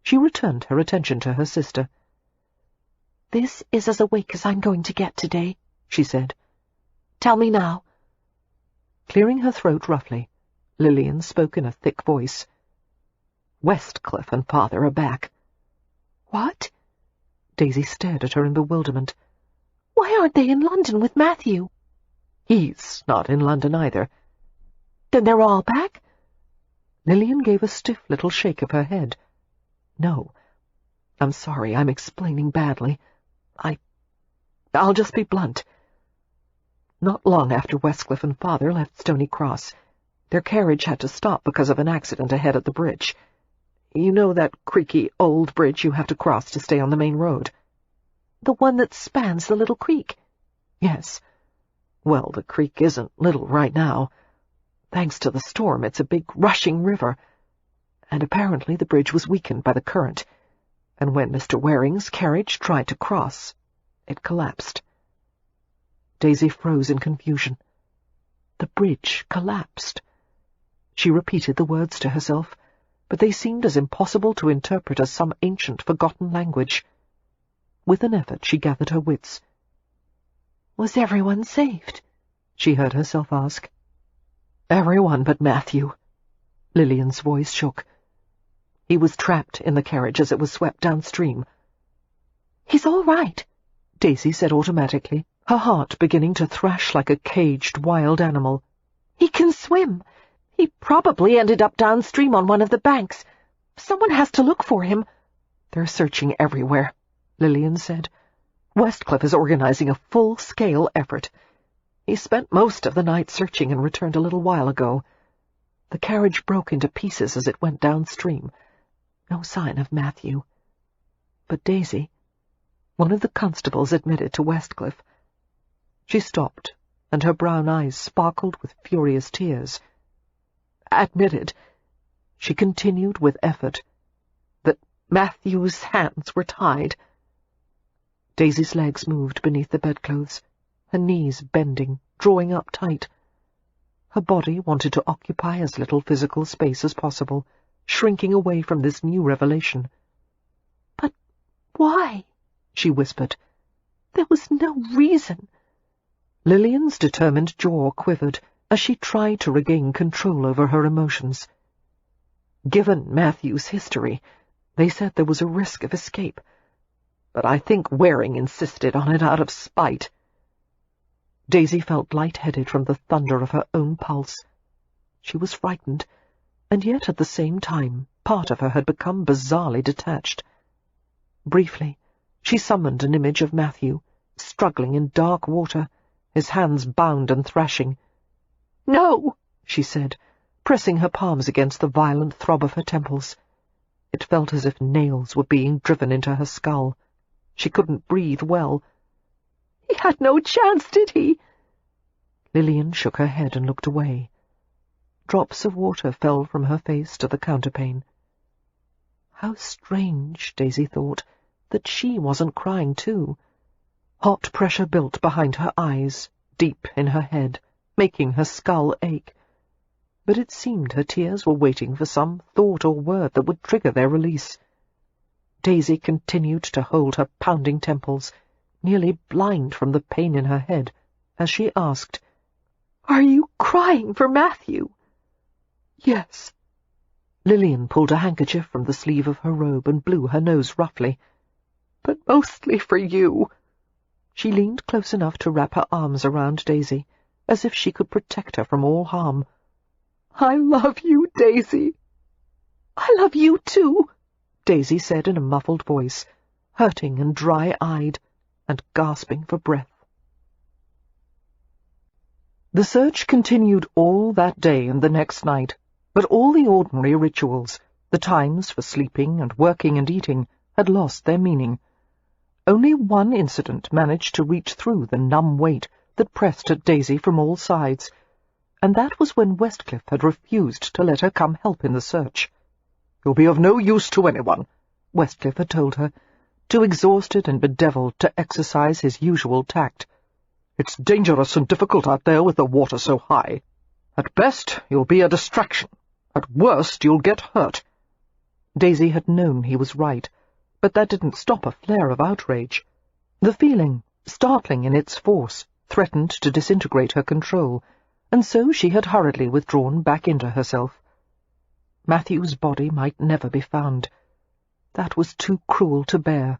[SPEAKER 1] She returned her attention to her sister. "This is as awake as I'm going to get today," she said. "Tell me now." Clearing her throat roughly, Lillian spoke in a thick voice. "Westcliff and Father are back." "What?" Daisy stared at her in bewilderment. "Why aren't they in London with Matthew?" "He's not in London either." "Then they're all back?" Lillian gave a stiff little shake of her head. "No. I'm sorry, I'm explaining badly. I'll just be blunt. Not long after Westcliff and Father left Stony Cross, their carriage had to stop because of an accident ahead at the bridge. You know that creaky old bridge you have to cross to stay on the main road?" "The one that spans the little creek?" "Yes. Well, the creek isn't little right now. Thanks to the storm, it's a big rushing river. And apparently the bridge was weakened by the current, and when Mr. Waring's carriage tried to cross, it collapsed." Daisy froze in confusion. The bridge collapsed. She repeated the words to herself, but they seemed as impossible to interpret as some ancient, forgotten language. With an effort she gathered her wits. "Was everyone saved?" she heard herself ask. "Everyone but Matthew." Lillian's voice shook. "He was trapped in the carriage as it was swept downstream." "He's all right," Daisy said automatically, her heart beginning to thrash like a caged wild animal. "He can swim. He probably ended up downstream on one of the banks. Someone has to look for him." "They're searching everywhere," Lillian said. "Westcliff is organizing a full-scale effort. He spent most of the night searching and returned a little while ago. The carriage broke into pieces as it went downstream. No sign of Matthew. But Daisy, one of the constables admitted to Westcliff." She stopped, and her brown eyes sparkled with furious tears. "Admitted," she continued with effort, "that Matthew's hands were tied." Daisy's legs moved beneath the bedclothes, her knees bending, drawing up tight. Her body wanted to occupy as little physical space as possible, shrinking away from this new revelation. "But why?" she whispered. "There was no reason." Lillian's determined jaw quivered as she tried to regain control over her emotions. "Given Matthew's history, they said there was a risk of escape, but I think Waring insisted on it out of spite." Daisy felt light-headed from the thunder of her own pulse. She was frightened, and yet at the same time part of her had become bizarrely detached. Briefly, she summoned an image of Matthew, struggling in dark water, his hands bound and thrashing. "No," she said, pressing her palms against the violent throb of her temples. It felt as if nails were being driven into her skull. She couldn't breathe well. "He had no chance, did he?" Lillian shook her head and looked away. Drops of water fell from her face to the counterpane. How strange, Daisy thought, that she wasn't crying too. Hot pressure built behind her eyes, deep in her head, making her skull ache. But it seemed her tears were waiting for some thought or word that would trigger their release. Daisy continued to hold her pounding temples, nearly blind from the pain in her head, as she asked, "Are you crying for Matthew?" "Yes." Lillian pulled a handkerchief from the sleeve of her robe and blew her nose roughly. "But mostly for you." She leaned close enough to wrap her arms around Daisy, as if she could protect her from all harm. "I love you, Daisy."
[SPEAKER 3] I love you too, Daisy said in a muffled voice, hurting and dry-eyed, and gasping for breath.
[SPEAKER 1] The search continued all that day and the next night, but all the ordinary rituals, the times for sleeping and working and eating, had lost their meaning. Only one incident managed to reach through the numb weight that pressed at Daisy from all sides, and that was when Westcliff had refused to let her come help in the search.
[SPEAKER 2] "You'll be of no use to anyone,"
[SPEAKER 1] Westcliff had told her, too exhausted and bedevilled to exercise his usual tact.
[SPEAKER 2] "It's dangerous and difficult out there with the water so high. At best, you'll be a distraction. At worst, you'll get hurt."
[SPEAKER 1] Daisy had known he was right, but that didn't stop a flare of outrage. The feeling, startling in its force, threatened to disintegrate her control, and so she had hurriedly withdrawn back into herself. Matthew's body might never be found. That was too cruel to bear,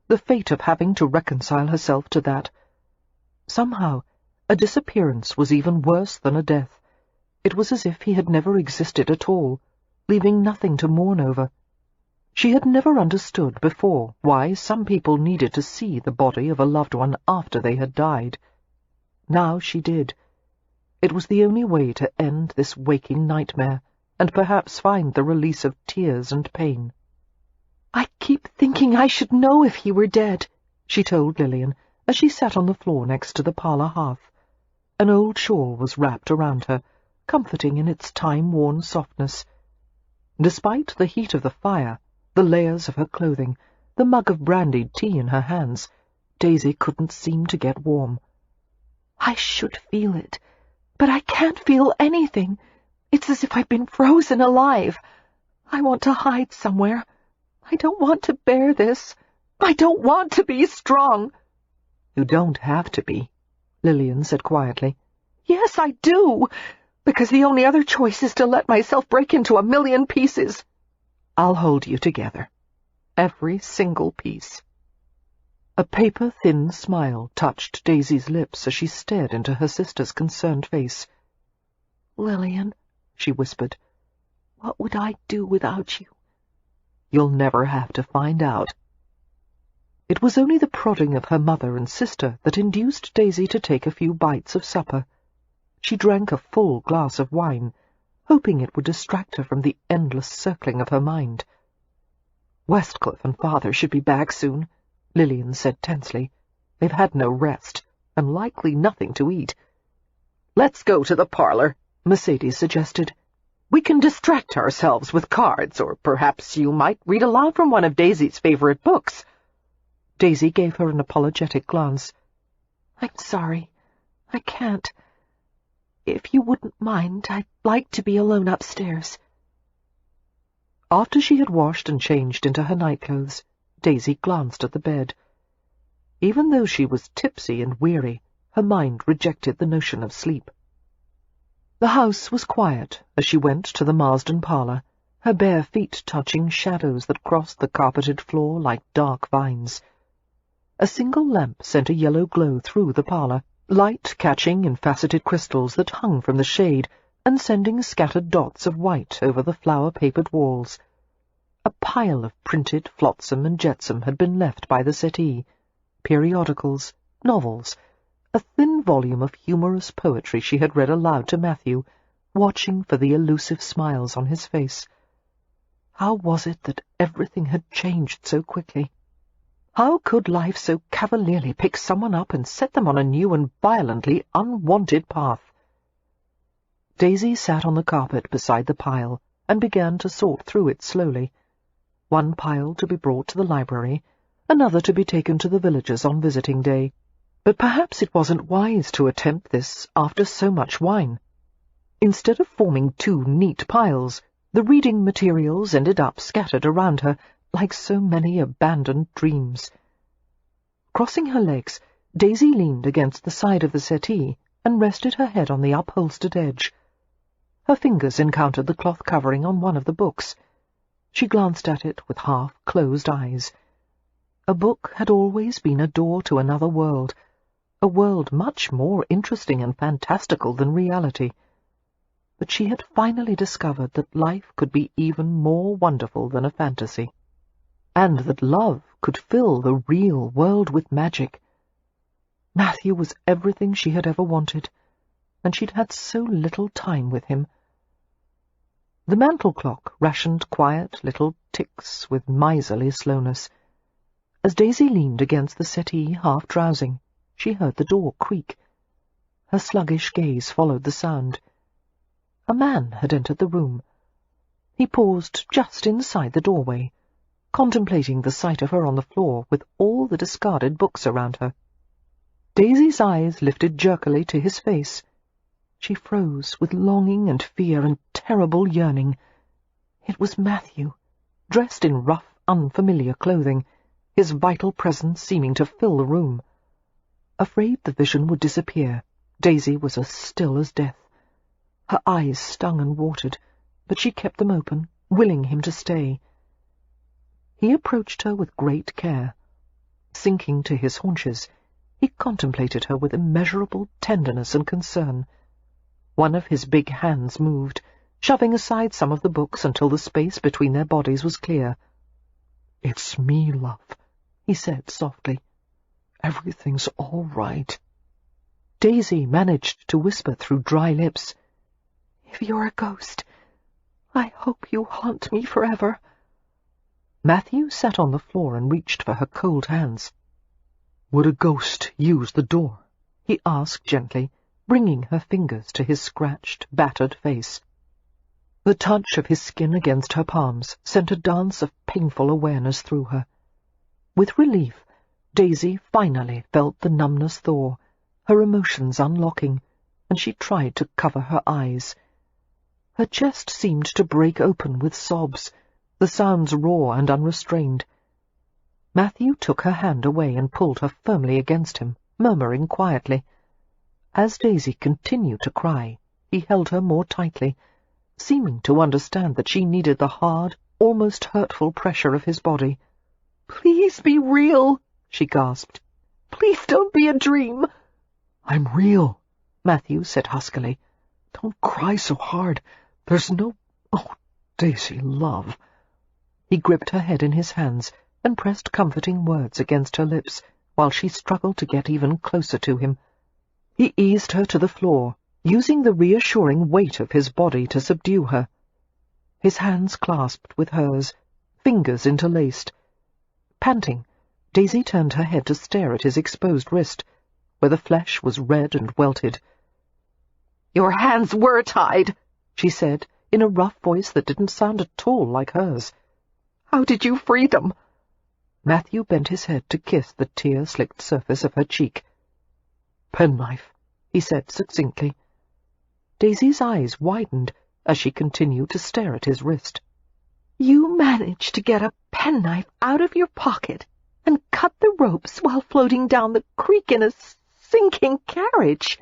[SPEAKER 1] the fate of having to reconcile herself to that. Somehow, a disappearance was even worse than a death. It was as if he had never existed at all, leaving nothing to mourn over. She had never understood before why some people needed to see the body of a loved one after they had died. Now she did. It was the only way to end this waking nightmare, and perhaps find the release of tears and pain.
[SPEAKER 3] "I keep thinking I should know if he were dead,"
[SPEAKER 1] she told Lillian, as she sat on the floor next to the parlour hearth. An old shawl was wrapped around her, comforting in its time-worn softness. Despite the heat of the fire, the layers of her clothing, the mug of brandied tea in her hands, Daisy couldn't seem to get warm.
[SPEAKER 3] "I should feel it, but I can't feel anything. It's as if I've been frozen alive. I want to hide somewhere. I don't want to bear this. I don't want to be strong."
[SPEAKER 1] "You don't have to be," Lillian said quietly.
[SPEAKER 3] "Yes, I do, because the only other choice is to let myself break into a million pieces."
[SPEAKER 1] "I'll hold you together. Every single piece." A paper-thin smile touched Daisy's lips as she stared into her sister's concerned face.
[SPEAKER 3] "Lillian," she whispered, "what would I do without you?"
[SPEAKER 1] "You'll never have to find out." It was only the prodding of her mother and sister that induced Daisy to take a few bites of supper. She drank a full glass of wine, hoping it would distract her from the endless circling of her mind. "Westcliff and Father should be back soon," Lillian said tensely. "They've had no rest, and likely nothing to eat."
[SPEAKER 2] "Let's go to the parlour," Mercedes suggested. "We can distract ourselves with cards, or perhaps you might read aloud from one of Daisy's favourite books."
[SPEAKER 1] Daisy gave her an apologetic glance.
[SPEAKER 3] "I'm sorry. I can't. If you wouldn't mind, I'd like to be alone upstairs."
[SPEAKER 1] After she had washed and changed into her nightclothes, Daisy glanced at the bed. Even though she was tipsy and weary, her mind rejected the notion of sleep. The house was quiet as she went to the Marsden parlour, her bare feet touching shadows that crossed the carpeted floor like dark vines. A single lamp sent a yellow glow through the parlour, light catching in faceted crystals that hung from the shade and sending scattered dots of white over the flower-papered walls. A pile of printed flotsam and jetsam had been left by the settee, periodicals, novels, a thin volume of humorous poetry she had read aloud to Matthew, watching for the elusive smiles on his face. How was it that everything had changed so quickly? How could life so cavalierly pick someone up and set them on a new and violently unwanted path? Daisy sat on the carpet beside the pile and began to sort through it slowly. One pile to be brought to the library, another to be taken to the villagers on visiting day. But perhaps it wasn't wise to attempt this after so much wine. Instead of forming two neat piles, the reading materials ended up scattered around her like so many abandoned dreams. Crossing her legs, Daisy leaned against the side of the settee and rested her head on the upholstered edge. Her fingers encountered the cloth covering on one of the books. She glanced at it with half-closed eyes. A book had always been a door to another world, a world much more interesting and fantastical than reality. that she had finally discovered that life could be even more wonderful than a fantasy, and that love could fill the real world with magic. Matthew was everything she had ever wanted, and she'd had so little time with him. The mantel clock rationed quiet little ticks with miserly slowness. As Daisy leaned against the settee, half drowsing, she heard the door creak. Her sluggish gaze followed the sound. A man had entered the room. He paused just inside the doorway, contemplating the sight of her on the floor with all the discarded books around her. Daisy's eyes lifted jerkily to his face. She froze with longing and fear and terrible yearning. It was Matthew, dressed in rough, unfamiliar clothing, his vital presence seeming to fill the room. Afraid the vision would disappear, Daisy was as still as death. Her eyes stung and watered, but she kept them open, willing him to stay. He approached her with great care. Sinking to his haunches, he contemplated her with immeasurable tenderness and concern. One of his big hands moved, shoving aside some of the books until the space between their bodies was clear.
[SPEAKER 2] "It's me, love," he said softly. "Everything's all right."
[SPEAKER 1] Daisy managed to whisper through dry lips,
[SPEAKER 3] "If you're a ghost, I hope you haunt me forever."
[SPEAKER 1] Matthew sat on the floor and reached for her cold hands.
[SPEAKER 2] "Would a ghost use the door?"
[SPEAKER 1] he asked gently, bringing her fingers to his scratched, battered face. The touch of his skin against her palms sent a dance of painful awareness through her. With relief, Daisy finally felt the numbness thaw, her emotions unlocking, and she tried to cover her eyes. Her chest seemed to break open with sobs, the sounds raw and unrestrained. Matthew took her hand away and pulled her firmly against him, murmuring quietly. As Daisy continued to cry, he held her more tightly, seeming to understand that she needed the hard, almost hurtful pressure of his body.
[SPEAKER 3] "Please be real," she gasped. "Please don't be a dream."
[SPEAKER 2] "I'm real,"
[SPEAKER 1] Matthew said huskily.
[SPEAKER 2] "Don't cry so hard. There's no— Oh, Daisy, love."
[SPEAKER 1] He gripped her head in his hands and pressed comforting words against her lips while she struggled to get even closer to him. He eased her to the floor, using the reassuring weight of his body to subdue her. His hands clasped with hers, fingers interlaced. Panting, Daisy turned her head to stare at his exposed wrist, where the flesh was red and welted.
[SPEAKER 3] "Your hands were tied,"
[SPEAKER 1] she said, in a rough voice that didn't sound at all like hers.
[SPEAKER 3] "How did you free them?"
[SPEAKER 1] Matthew bent his head to kiss the tear-slicked surface of her cheek.
[SPEAKER 2] "Penknife,"
[SPEAKER 1] he said succinctly. Daisy's eyes widened as she continued to stare at his wrist.
[SPEAKER 3] "You managed to get a penknife out of your pocket and cut the ropes while floating down the creek in a sinking carriage."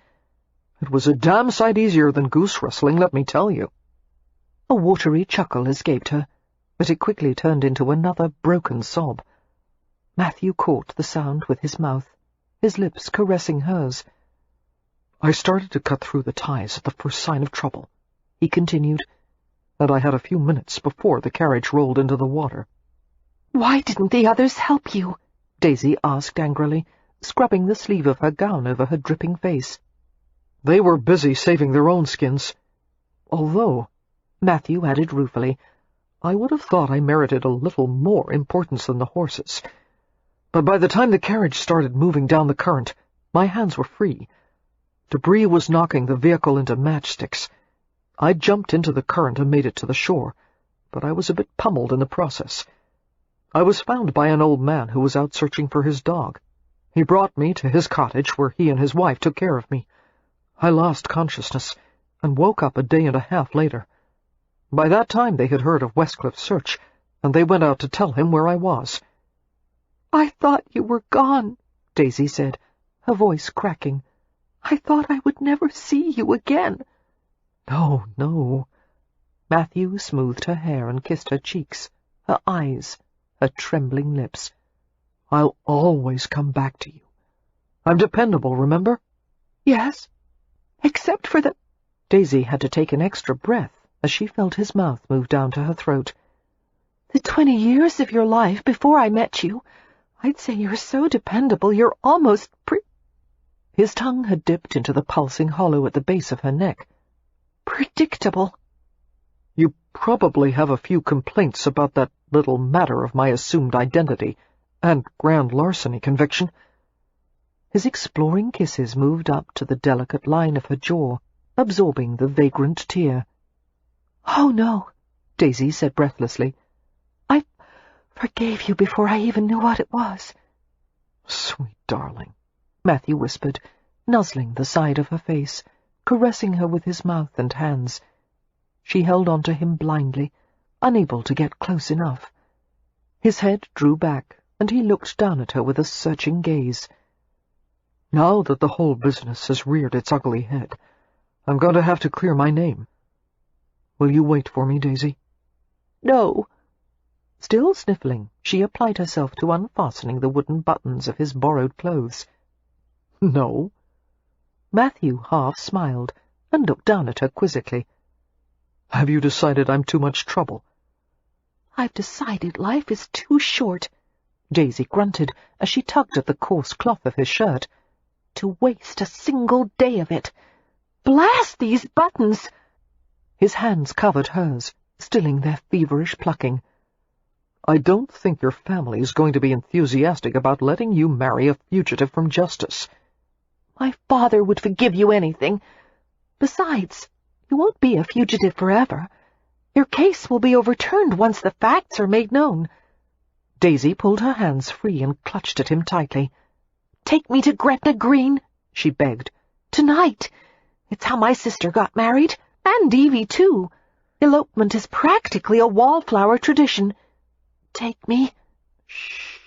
[SPEAKER 2] "It was a damn sight easier than goose wrestling, let me tell you."
[SPEAKER 1] A watery chuckle escaped her, but it quickly turned into another broken sob. Matthew caught the sound with his mouth, his lips caressing hers.
[SPEAKER 2] "I started to cut through the ties at the first sign of trouble," he continued, "and I had a few minutes before the carriage rolled into the water."
[SPEAKER 3] "Why didn't the others help you?"
[SPEAKER 1] Daisy asked angrily, scrubbing the sleeve of her gown over her dripping face.
[SPEAKER 2] "They were busy saving their own skins. Although," Matthew added ruefully, "I would have thought I merited a little more importance than the horses. But by the time the carriage started moving down the current, my hands were free. Debris was knocking the vehicle into matchsticks. I jumped into the current and made it to the shore, but I was a bit pummeled in the process. I was found by an old man who was out searching for his dog. He brought me to his cottage, where he and his wife took care of me. I lost consciousness and woke up a day and a half later. By that time they had heard of Westcliffe's search, and they went out to tell him where I was."
[SPEAKER 3] "I thought you were gone,"
[SPEAKER 1] Daisy said, her voice cracking.
[SPEAKER 3] "I thought I would never see you again."
[SPEAKER 2] "No, no."
[SPEAKER 1] Matthew smoothed her hair and kissed her cheeks, her eyes, her trembling lips.
[SPEAKER 2] "I'll always come back to you. I'm dependable, remember?"
[SPEAKER 3] "Yes, except for the
[SPEAKER 1] Daisy had to take an extra breath as she felt his mouth move down to her throat.
[SPEAKER 3] The 20 years of your life before I met you, I'd say you're so dependable you're almost
[SPEAKER 1] His tongue had dipped into the pulsing hollow at the base of her neck.
[SPEAKER 3] predictable.
[SPEAKER 2] You probably have a few complaints about that little matter of my assumed identity and grand larceny conviction.
[SPEAKER 1] His exploring kisses moved up to the delicate line of her jaw, absorbing the vagrant tear.
[SPEAKER 3] Oh, no,
[SPEAKER 1] Daisy said breathlessly.
[SPEAKER 3] I forgave you before I even knew what it was.
[SPEAKER 2] Sweet darling,
[SPEAKER 1] Matthew whispered, nuzzling the side of her face, caressing her with his mouth and hands. She held on to him blindly, unable to get close enough. His head drew back, and he looked down at her with a searching gaze.
[SPEAKER 2] Now that the whole business has reared its ugly head, I'm going to have to clear my name. Will you wait for me, Daisy?
[SPEAKER 3] No.
[SPEAKER 1] Still sniffling, she applied herself to unfastening the wooden buttons of his borrowed clothes.
[SPEAKER 2] No.
[SPEAKER 1] Matthew half smiled and looked down at her quizzically.
[SPEAKER 2] Have you decided I'm too much trouble?
[SPEAKER 3] I've decided life is too short,
[SPEAKER 1] Daisy grunted as she tugged at the coarse cloth of his shirt,
[SPEAKER 3] to waste a single day of it. Blast these buttons!
[SPEAKER 1] His hands covered hers, stilling their feverish plucking.
[SPEAKER 2] I don't think your family is going to be enthusiastic about letting you marry a fugitive from justice.
[SPEAKER 3] My father would forgive you anything. Besides, you won't be a fugitive forever. Your case will be overturned once the facts are made known.
[SPEAKER 1] Daisy pulled her hands free and clutched at him tightly.
[SPEAKER 3] Take me to Gretna Green,
[SPEAKER 1] she begged.
[SPEAKER 3] Tonight. It's how my sister got married, and Evie, too. Elopement is practically a Wallflower tradition. Take me.
[SPEAKER 1] Shh.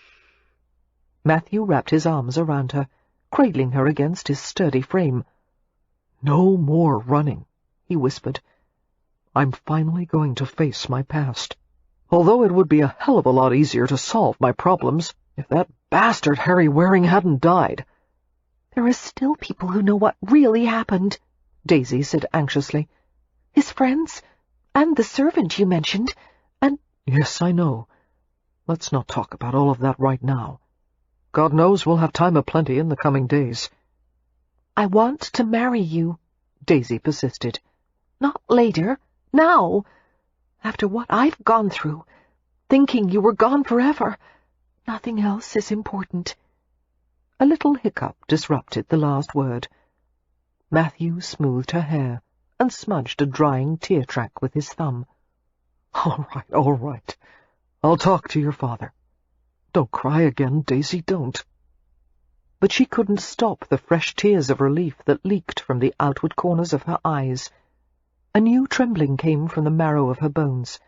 [SPEAKER 1] Matthew wrapped his arms around her, cradling her against his sturdy frame.
[SPEAKER 2] No more running, he whispered. I'm finally going to face my past. Although it would be a hell of a lot easier to solve my problems if that bastard Harry Waring hadn't died.
[SPEAKER 3] There are still people who know what really happened,
[SPEAKER 1] Daisy said anxiously.
[SPEAKER 3] His friends, and the servant you mentioned, and—
[SPEAKER 2] Yes, I know. Let's not talk about all of that right now. God knows we'll have time aplenty in the coming days.
[SPEAKER 3] I want to marry you,
[SPEAKER 1] Daisy persisted.
[SPEAKER 3] Not later, now. After what I've gone through, thinking you were gone forever, nothing else is important.
[SPEAKER 1] A little hiccup disrupted the last word. Matthew smoothed her hair and smudged a drying tear track with his thumb.
[SPEAKER 2] All right. I'll talk to your father. Don't cry again, Daisy, don't.
[SPEAKER 1] But she couldn't stop the fresh tears of relief that leaked from the outward corners of her eyes. A new trembling came from the marrow of her bones.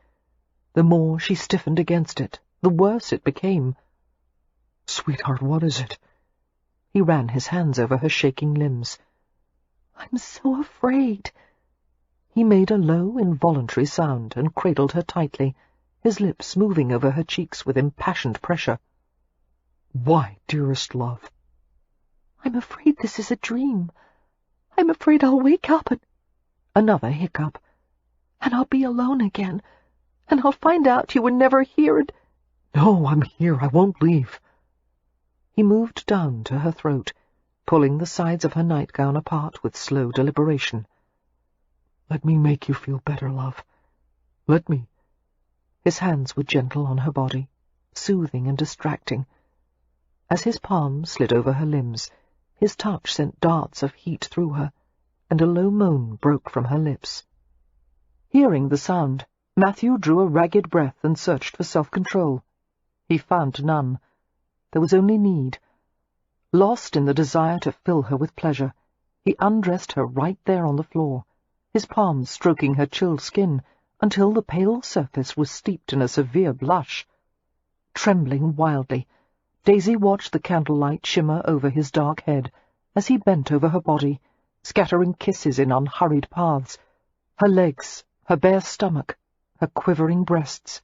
[SPEAKER 1] The more she stiffened against it, the worse it became.
[SPEAKER 2] Sweetheart, what is it?
[SPEAKER 1] He ran his hands over her shaking limbs.
[SPEAKER 3] I'm so afraid.
[SPEAKER 1] He made a low, involuntary sound and cradled her tightly, his lips moving over her cheeks with impassioned pressure.
[SPEAKER 2] Why, dearest love?
[SPEAKER 3] I'm afraid this is a dream. I'm afraid I'll wake up and—
[SPEAKER 1] Another hiccup.
[SPEAKER 3] And I'll be alone again, and I'll find out you were never here and—
[SPEAKER 2] No, I'm here. I won't leave.
[SPEAKER 1] He moved down to her throat, pulling the sides of her nightgown apart with slow deliberation.
[SPEAKER 2] Let me make you feel better, love. Let me.
[SPEAKER 1] His hands were gentle on her body, soothing and distracting. As his palm slid over her limbs, his touch sent darts of heat through her, and a low moan broke from her lips. Hearing the sound, Matthew drew a ragged breath and searched for self-control. He found none. There was only need. Lost in the desire to fill her with pleasure, he undressed her right there on the floor, his palms stroking her chilled skin until the pale surface was steeped in a severe blush. Trembling wildly, Daisy watched the candlelight shimmer over his dark head as he bent over her body, scattering kisses in unhurried paths, her legs, her bare stomach, her quivering breasts.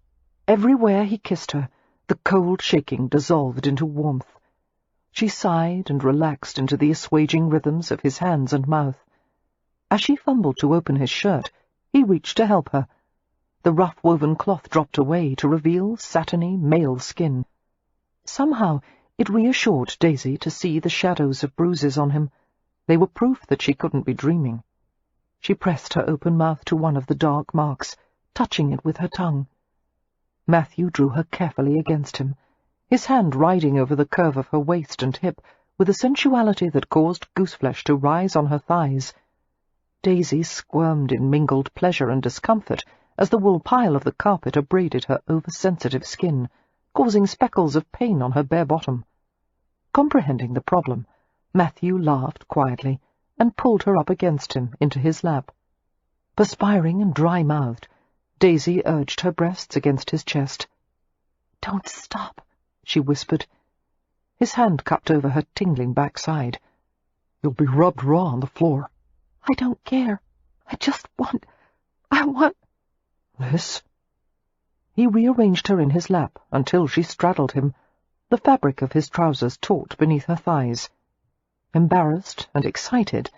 [SPEAKER 1] Everywhere he kissed her, the cold shaking dissolved into warmth. She sighed and relaxed into the assuaging rhythms of his hands and mouth. As she fumbled to open his shirt, he reached to help her. The rough-woven cloth dropped away to reveal satiny male skin. Somehow it reassured Daisy to see the shadows of bruises on him. They were proof that she couldn't be dreaming. She pressed her open mouth to one of the dark marks, touching it with her tongue. Matthew drew her carefully against him, his hand riding over the curve of her waist and hip with a sensuality that caused gooseflesh to rise on her thighs. Daisy squirmed in mingled pleasure and discomfort as the wool pile of the carpet abraded her oversensitive skin, causing speckles of pain on her bare bottom. Comprehending the problem, Matthew laughed quietly and pulled her up against him into his lap. Perspiring and dry-mouthed, Daisy urged her breasts against his chest. "Don't stop," she whispered. His hand cupped over her tingling backside.
[SPEAKER 2] "You'll be rubbed raw on the floor."
[SPEAKER 3] "I don't care. I want...
[SPEAKER 2] "This?"
[SPEAKER 1] He rearranged her in his lap until she straddled him, the fabric of his trousers taut beneath her thighs. Embarrassed and excited,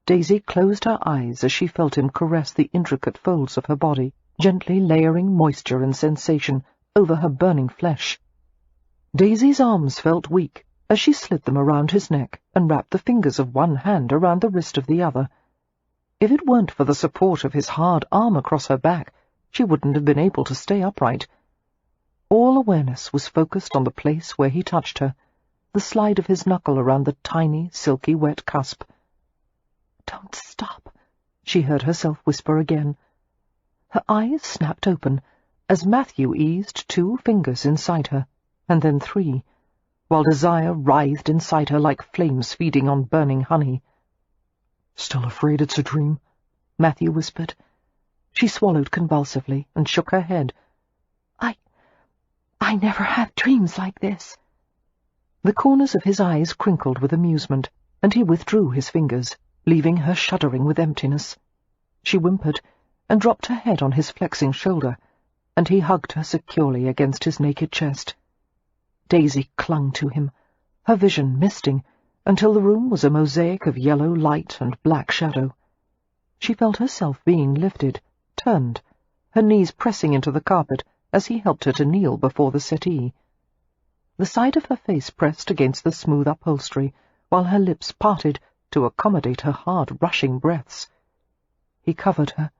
[SPEAKER 1] Daisy closed her eyes as she felt him caress the intricate folds of her body, gently layering moisture and sensation over her burning flesh. Daisy's arms felt weak as she slid them around his neck and wrapped the fingers of one hand around the wrist of the other. If it weren't for the support of his hard arm across her back, she wouldn't have been able to stay upright. All awareness was focused on the place where he touched her, the slide of his knuckle around the tiny, silky wet cusp. "Don't stop," she heard herself whisper again. Her eyes snapped open as Matthew eased 2 fingers inside her, and then 3, while desire writhed inside her like flames feeding on burning honey.
[SPEAKER 2] "Still afraid it's a dream?"
[SPEAKER 1] Matthew whispered. She swallowed convulsively and shook her head.
[SPEAKER 3] I never have dreams like this."
[SPEAKER 1] The corners of his eyes crinkled with amusement, and he withdrew his fingers, leaving her shuddering with emptiness. She whimpered and dropped her head on his flexing shoulder, and he hugged her securely against his naked chest. Daisy clung to him, her vision misting, until the room was a mosaic of yellow light and black shadow. She felt herself being lifted, turned, her knees pressing into the carpet as he helped her to kneel before the settee. The side of her face pressed against the smooth upholstery, while her lips parted to accommodate her hard, rushing breaths. He covered her,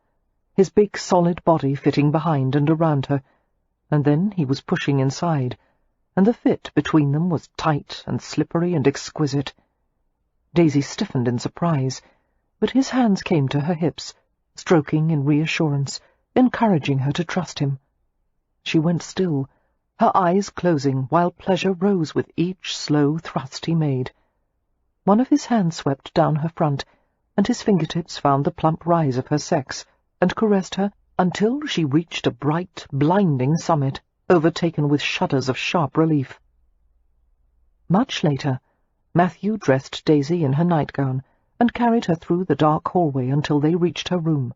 [SPEAKER 1] his big, solid body fitting behind and around her, and then he was pushing inside, and the fit between them was tight and slippery and exquisite. Daisy stiffened in surprise, but his hands came to her hips, stroking in reassurance, encouraging her to trust him. She went still, her eyes closing while pleasure rose with each slow thrust he made. One of his hands swept down her front, and his fingertips found the plump rise of her sex, and caressed her until she reached a bright, blinding summit, overtaken with shudders of sharp relief. Much later, Matthew dressed Daisy in her nightgown, and carried her through the dark hallway until they reached her room.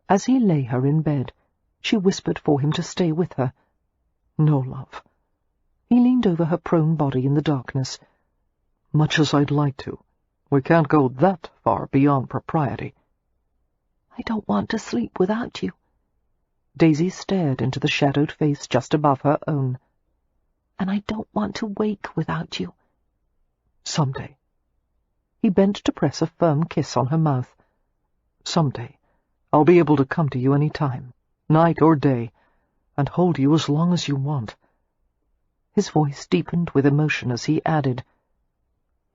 [SPEAKER 1] As he lay her in bed, she whispered for him to stay with her.
[SPEAKER 2] "No, love."
[SPEAKER 1] He leaned over her prone body in the darkness.
[SPEAKER 2] "Much as I'd like to, we can't go that far beyond propriety."
[SPEAKER 3] "I don't want to sleep without you."
[SPEAKER 1] Daisy stared into the shadowed face just above her own.
[SPEAKER 3] "And I don't want to wake without you."
[SPEAKER 2] "Someday."
[SPEAKER 1] He bent to press a firm kiss on her mouth.
[SPEAKER 2] "Someday I'll be able to come to you any time, night or day, and hold you as long as you want."
[SPEAKER 1] His voice deepened with emotion as he added,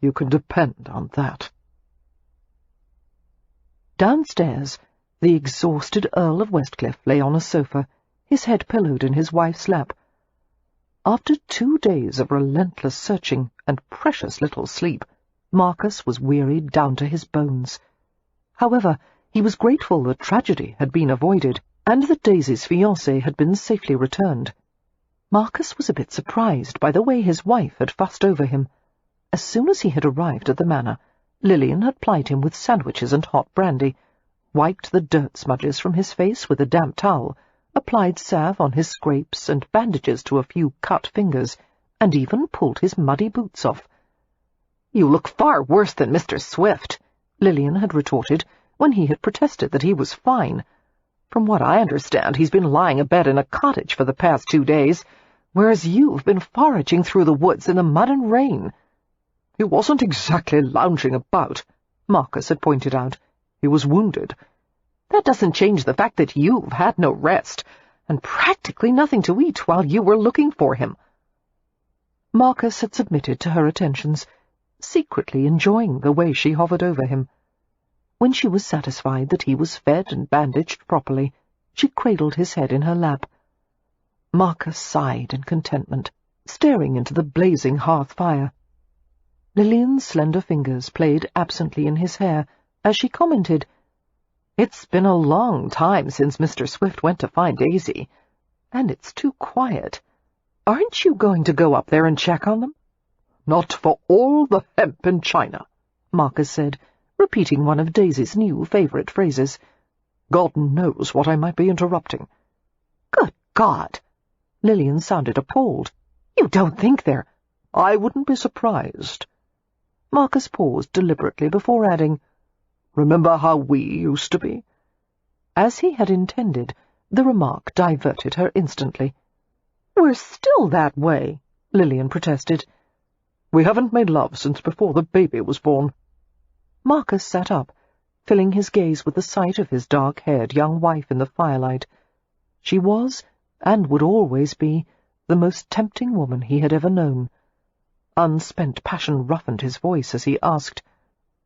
[SPEAKER 2] "You can depend on that."
[SPEAKER 1] Downstairs, the exhausted Earl of Westcliff lay on a sofa, his head pillowed in his wife's lap. After 2 days of relentless searching and precious little sleep, Marcus was wearied down to his bones. However, he was grateful that tragedy had been avoided, and that Daisy's fiancé had been safely returned. Marcus was a bit surprised by the way his wife had fussed over him. As soon as he had arrived at the manor, Lillian had plied him with sandwiches and hot brandy, wiped the dirt smudges from his face with a damp towel, applied salve on his scrapes and bandages to a few cut fingers, and even pulled his muddy boots off.
[SPEAKER 3] "You look far worse than Mr. Swift,"
[SPEAKER 1] Lillian had retorted, when he had protested that he was fine. From what I understand, he's been lying abed in a cottage for the past 2 days, whereas you've been foraging through the woods in the mud and rain."
[SPEAKER 2] "He wasn't exactly lounging about," Marcus had pointed out. "He was wounded."
[SPEAKER 1] "That doesn't change the fact that you've had no rest, and practically nothing to eat while you were looking for him." Marcus had submitted to her attentions, secretly enjoying the way she hovered over him. When she was satisfied that he was fed and bandaged properly, she cradled his head in her lap. Marcus sighed in contentment, staring into the blazing hearth fire. Lillian's slender fingers played absently in his hair as she commented, "It's been a long time since Mr. Swift went to find Daisy, and it's too quiet. Aren't you going to go up there and check on them?"
[SPEAKER 2] "Not for all the hemp in China,"
[SPEAKER 1] Marcus said, repeating one of Daisy's new favourite phrases.
[SPEAKER 2] "God knows what I might be interrupting."
[SPEAKER 1] "Good God!" Lillian sounded appalled. "You don't think they're—"
[SPEAKER 2] "I wouldn't be surprised."
[SPEAKER 1] Marcus paused deliberately before adding,
[SPEAKER 2] "Remember how we used to be?"
[SPEAKER 1] As he had intended, the remark diverted her instantly. "We're still that way," Lillian protested.
[SPEAKER 2] "We haven't made love since before the baby was born."
[SPEAKER 1] Marcus sat up, filling his gaze with the sight of his dark-haired young wife in the firelight. She was, and would always be, the most tempting woman he had ever known. Unspent passion roughened his voice as he asked,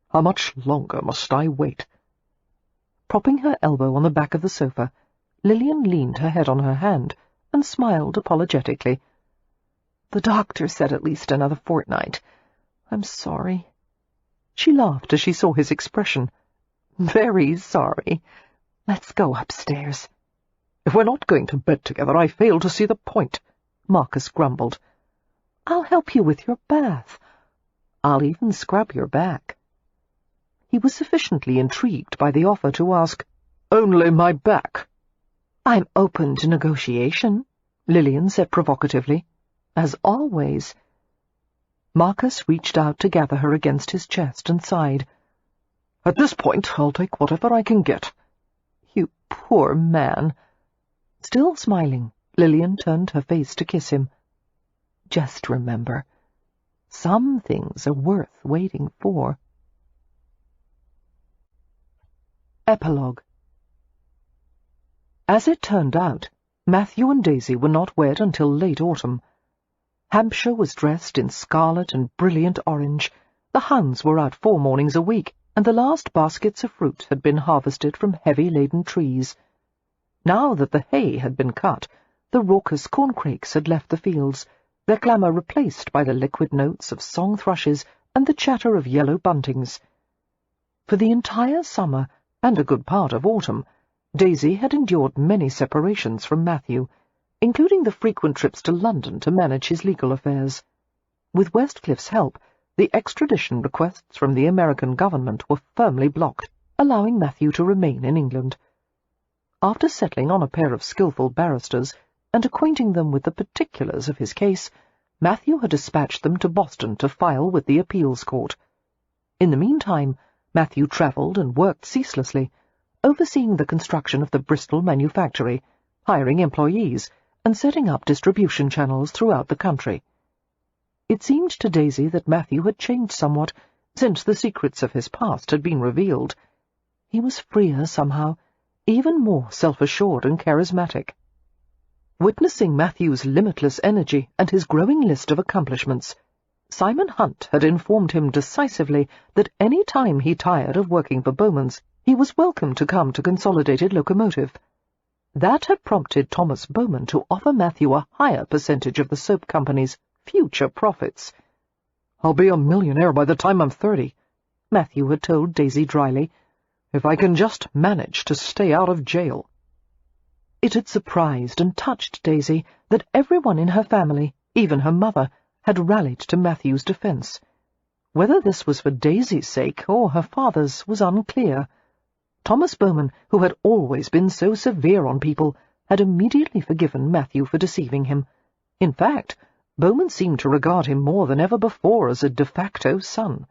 [SPEAKER 1] "How much longer must I wait?" Propping her elbow on the back of the sofa, Lillian leaned her head on her hand and smiled apologetically. "The doctor said at least another fortnight. I'm sorry." She laughed as she saw his expression. "Very sorry. Let's go upstairs."
[SPEAKER 2] "If we're not going to bed together, I fail to see the point,"
[SPEAKER 1] Marcus grumbled. "I'll help you with your bath. I'll even scrub your back." He was sufficiently intrigued by the offer to ask,
[SPEAKER 2] "Only my back?"
[SPEAKER 1] "I'm open to negotiation," Lillian said provocatively. "As always." Marcus reached out to gather her against his chest and sighed.
[SPEAKER 2] "At this point, I'll take whatever I can get."
[SPEAKER 1] "You poor man." Still smiling, Lillian turned her face to kiss him. "Just remember, some things are worth waiting for." Epilogue. As it turned out, Matthew and Daisy were not wed until late autumn. Hampshire was dressed in scarlet and brilliant orange, the hounds were out 4 mornings a week, and the last baskets of fruit had been harvested from heavy-laden trees. Now that the hay had been cut, the raucous corncrakes had left the fields, their clamour replaced by the liquid notes of song thrushes and the chatter of yellow buntings. For the entire summer, and a good part of autumn, Daisy had endured many separations from Matthew, including the frequent trips to London to manage his legal affairs. With Westcliffe's help, the extradition requests from the American government were firmly blocked, allowing Matthew to remain in England. After settling on a pair of skilful barristers and acquainting them with the particulars of his case, Matthew had dispatched them to Boston to file with the appeals court. In the meantime, Matthew travelled and worked ceaselessly, overseeing the construction of the Bristol manufactory, hiring employees, and setting up distribution channels throughout the country. It seemed to Daisy that Matthew had changed somewhat since the secrets of his past had been revealed. He was freer somehow, even more self-assured and charismatic. Witnessing Matthew's limitless energy and his growing list of accomplishments, Simon Hunt had informed him decisively that any time he tired of working for Bowman's, he was welcome to come to Consolidated Locomotive. That had prompted Thomas Bowman to offer Matthew a higher percentage of the soap company's future profits.
[SPEAKER 2] "I'll be a millionaire by the time I'm 30,
[SPEAKER 1] Matthew had told Daisy dryly,
[SPEAKER 2] "if I can just manage to stay out of jail."
[SPEAKER 1] It had surprised and touched Daisy that everyone in her family, even her mother, had rallied to Matthew's defence. Whether this was for Daisy's sake or her father's was unclear. Thomas Bowman, who had always been so severe on people, had immediately forgiven Matthew for deceiving him. In fact, Bowman seemed to regard him more than ever before as a de facto son.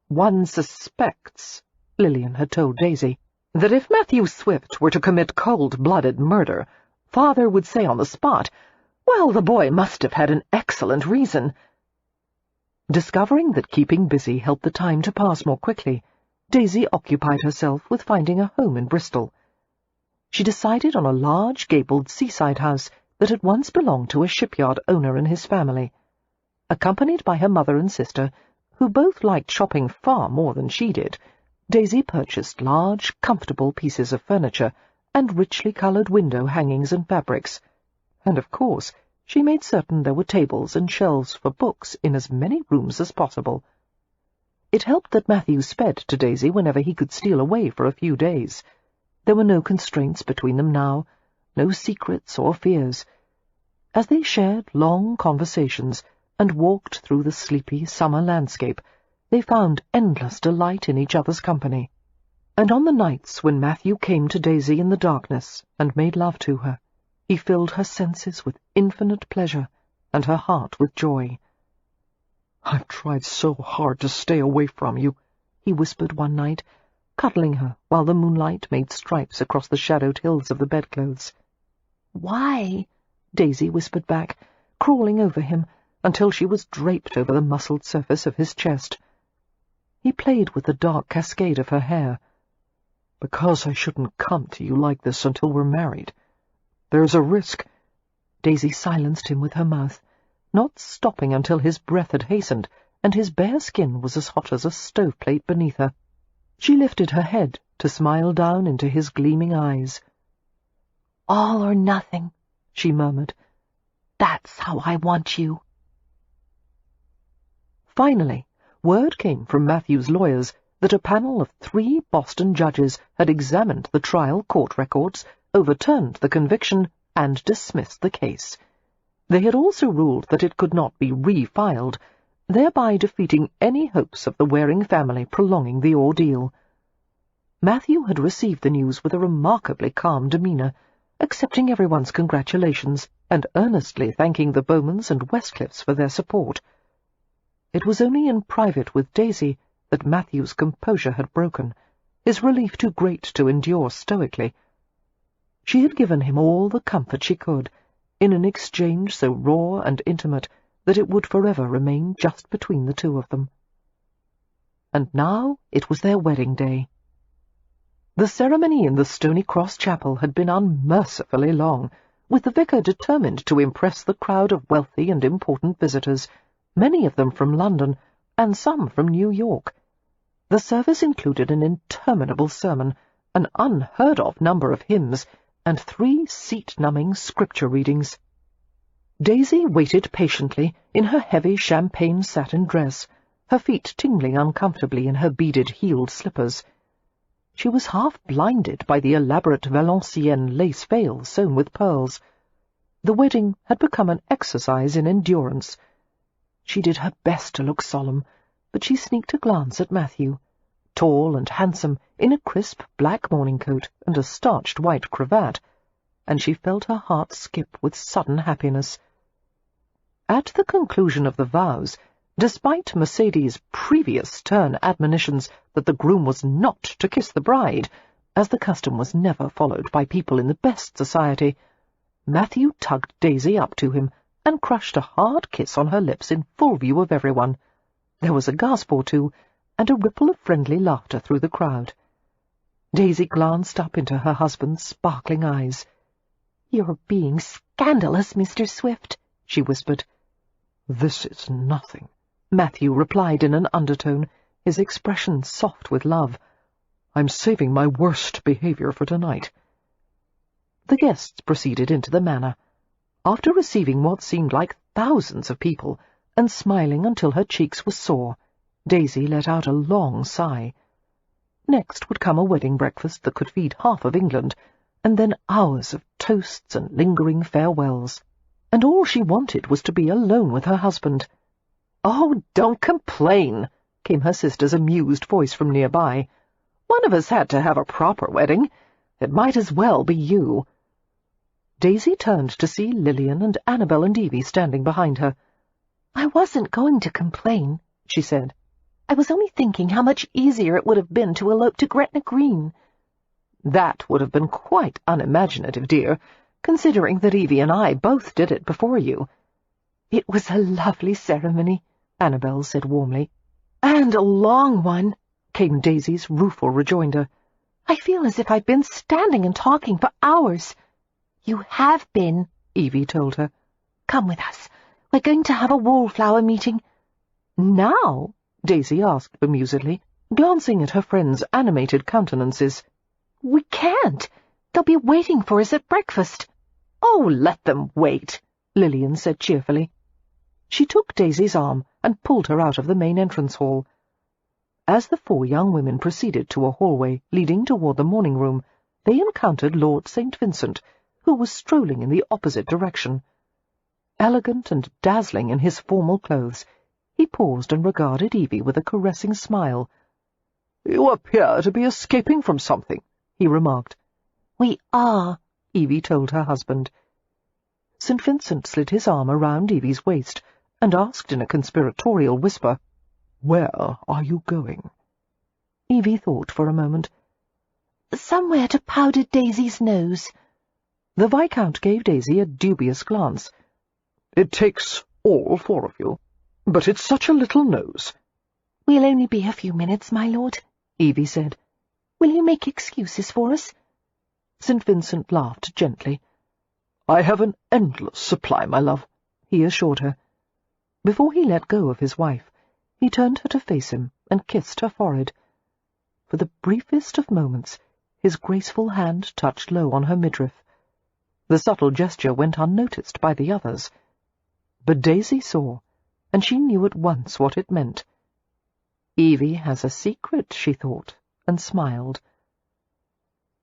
[SPEAKER 1] "One suspects," Lillian had told Daisy, that if Matthew Swift were to commit cold-blooded murder, Father would say on the spot, "Well, the boy must have had an excellent reason." Discovering that keeping busy helped the time to pass more quickly, Daisy occupied herself with finding a home in Bristol. She decided on a large gabled seaside house that had once belonged to a shipyard owner and his family. Accompanied by her mother and sister, who both liked shopping far more than she did, Daisy purchased large, comfortable pieces of furniture and richly coloured window hangings and fabrics, and of course she made certain there were tables and shelves for books in as many rooms as possible. It helped that Matthew sped to Daisy whenever he could steal away for a few days. There were no constraints between them now, no secrets or fears. As they shared long conversations and walked through the sleepy summer landscape, they found endless delight in each other's company. And on the nights when Matthew came to Daisy in the darkness and made love to her, he filled her senses with infinite pleasure and her heart with joy.
[SPEAKER 2] "I've tried so hard to stay away from you,"
[SPEAKER 1] he whispered one night, cuddling her while the moonlight made stripes across the shadowed hills of the bedclothes.
[SPEAKER 3] "Why?"
[SPEAKER 1] Daisy whispered back, crawling over him until she was draped over the muscled surface of his chest. He played with the dark cascade of her hair.
[SPEAKER 2] "Because I shouldn't come to you like this until we're married. There's a risk."
[SPEAKER 1] Daisy silenced him with her mouth, not stopping until his breath had hastened and his bare skin was as hot as a stoveplate beneath her. She lifted her head to smile down into his gleaming eyes.
[SPEAKER 3] "All or nothing,"
[SPEAKER 1] she murmured.
[SPEAKER 3] "That's how I want you."
[SPEAKER 1] Finally, word came from Matthew's lawyers that a panel of 3 Boston judges had examined the trial court records, overturned the conviction, and dismissed the case. They had also ruled that it could not be refiled, thereby defeating any hopes of the Waring family prolonging the ordeal. Matthew had received the news with a remarkably calm demeanour, accepting everyone's congratulations and earnestly thanking the Bowmans and Westcliffs for their support. It was only in private with Daisy that Matthew's composure had broken, his relief too great to endure stoically. She had given him all the comfort she could, in an exchange so raw and intimate that it would forever remain just between the two of them. And now it was their wedding day. The ceremony in the Stony Cross Chapel had been unmercifully long, with the vicar determined to impress the crowd of wealthy and important visitors, many of them from London, and some from New York. The service included an interminable sermon, an unheard-of number of hymns, and 3 seat-numbing scripture readings. Daisy waited patiently in her heavy champagne satin dress, her feet tingling uncomfortably in her beaded heeled slippers. She was half blinded by the elaborate Valenciennes lace veil sewn with pearls. The wedding had become an exercise in endurance. She did her best to look solemn, but she sneaked a glance at Matthew, tall and handsome, in a crisp black morning coat and a starched white cravat, and she felt her heart skip with sudden happiness. At the conclusion of the vows, despite Mercedes's previous stern admonitions that the groom was not to kiss the bride, as the custom was never followed by people in the best society, Matthew tugged Daisy up to him and crushed a hard kiss on her lips in full view of everyone. There was a gasp or two, and a ripple of friendly laughter through the crowd. Daisy glanced up into her husband's sparkling eyes.
[SPEAKER 3] "You're being scandalous, Mr. Swift," she whispered.
[SPEAKER 2] "This is nothing,"
[SPEAKER 1] Matthew replied in an undertone, his expression soft with love.
[SPEAKER 2] "I'm saving my worst behaviour for tonight."
[SPEAKER 1] The guests proceeded into the manor. After receiving what seemed like thousands of people, and smiling until her cheeks were sore, Daisy let out a long sigh. Next would come a wedding breakfast that could feed half of England, and then hours of toasts and lingering farewells. And all she wanted was to be alone with her husband. "Oh, don't complain," came her sister's amused voice from nearby. "One of us had to have a proper wedding. It might as well be you." Daisy turned to see Lillian and Annabel and Evie standing behind her.
[SPEAKER 3] "I wasn't going to complain,"
[SPEAKER 1] she said.
[SPEAKER 3] I was only thinking how much easier it would have been to elope to Gretna Green."
[SPEAKER 1] "That would have been quite unimaginative, dear, considering that Evie and I both did it before you."
[SPEAKER 3] "It was a lovely ceremony," Annabel said warmly. "And a long one," came Daisy's rueful rejoinder. "I feel as if I've been standing and talking for hours." "You have been," Evie told her. "Come with us. We're going to have a Wallflower meeting."
[SPEAKER 1] "Now?" Daisy asked bemusedly, glancing at her friends' animated countenances.
[SPEAKER 3] "We can't. They'll be waiting for us at breakfast."
[SPEAKER 1] "Oh, let them wait," Lillian said cheerfully. She took Daisy's arm and pulled her out of the main entrance hall. As the 4 young women proceeded to a hallway leading toward the morning room, they encountered Lord St. Vincent, who was strolling in the opposite direction. Elegant and dazzling in his formal clothes, he paused and regarded Evie with a caressing smile.
[SPEAKER 2] "You appear to be escaping from something," he remarked.
[SPEAKER 3] "We are,"
[SPEAKER 1] Evie told her husband. St. Vincent slid his arm around Evie's waist and asked in a conspiratorial whisper, "Where are you going?" Evie thought for a moment.
[SPEAKER 3] "Somewhere to powder Daisy's nose."
[SPEAKER 1] The Viscount gave Daisy a dubious glance.
[SPEAKER 2] "It takes all 4 of you, but it's such a little nose."
[SPEAKER 3] "We'll only be a few minutes, my lord,"
[SPEAKER 1] Evie said.
[SPEAKER 3] "Will you make excuses for us?"
[SPEAKER 1] St. Vincent laughed gently.
[SPEAKER 2] "I have an endless supply, my love,"
[SPEAKER 1] he assured her. Before he let go of his wife, he turned her to face him and kissed her forehead. For the briefest of moments, his graceful hand touched low on her midriff. The subtle gesture went unnoticed by the others. But Daisy saw, and she knew at once what it meant. Evie has a secret, she thought, and smiled.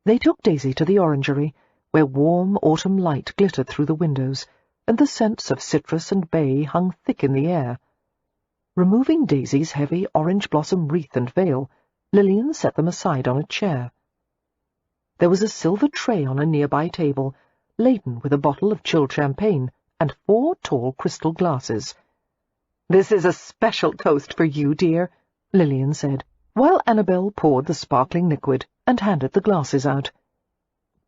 [SPEAKER 1] They took Daisy to the orangery, where warm autumn light glittered through the windows, and the scents of citrus and bay hung thick in the air. Removing Daisy's heavy orange-blossom wreath and veil, Lillian set them aside on a chair. There was a silver tray on a nearby table, laden with a bottle of chilled champagne and 4 tall crystal glasses. "This is a special toast for you, dear," Lillian said, while Annabel poured the sparkling liquid and handed the glasses out.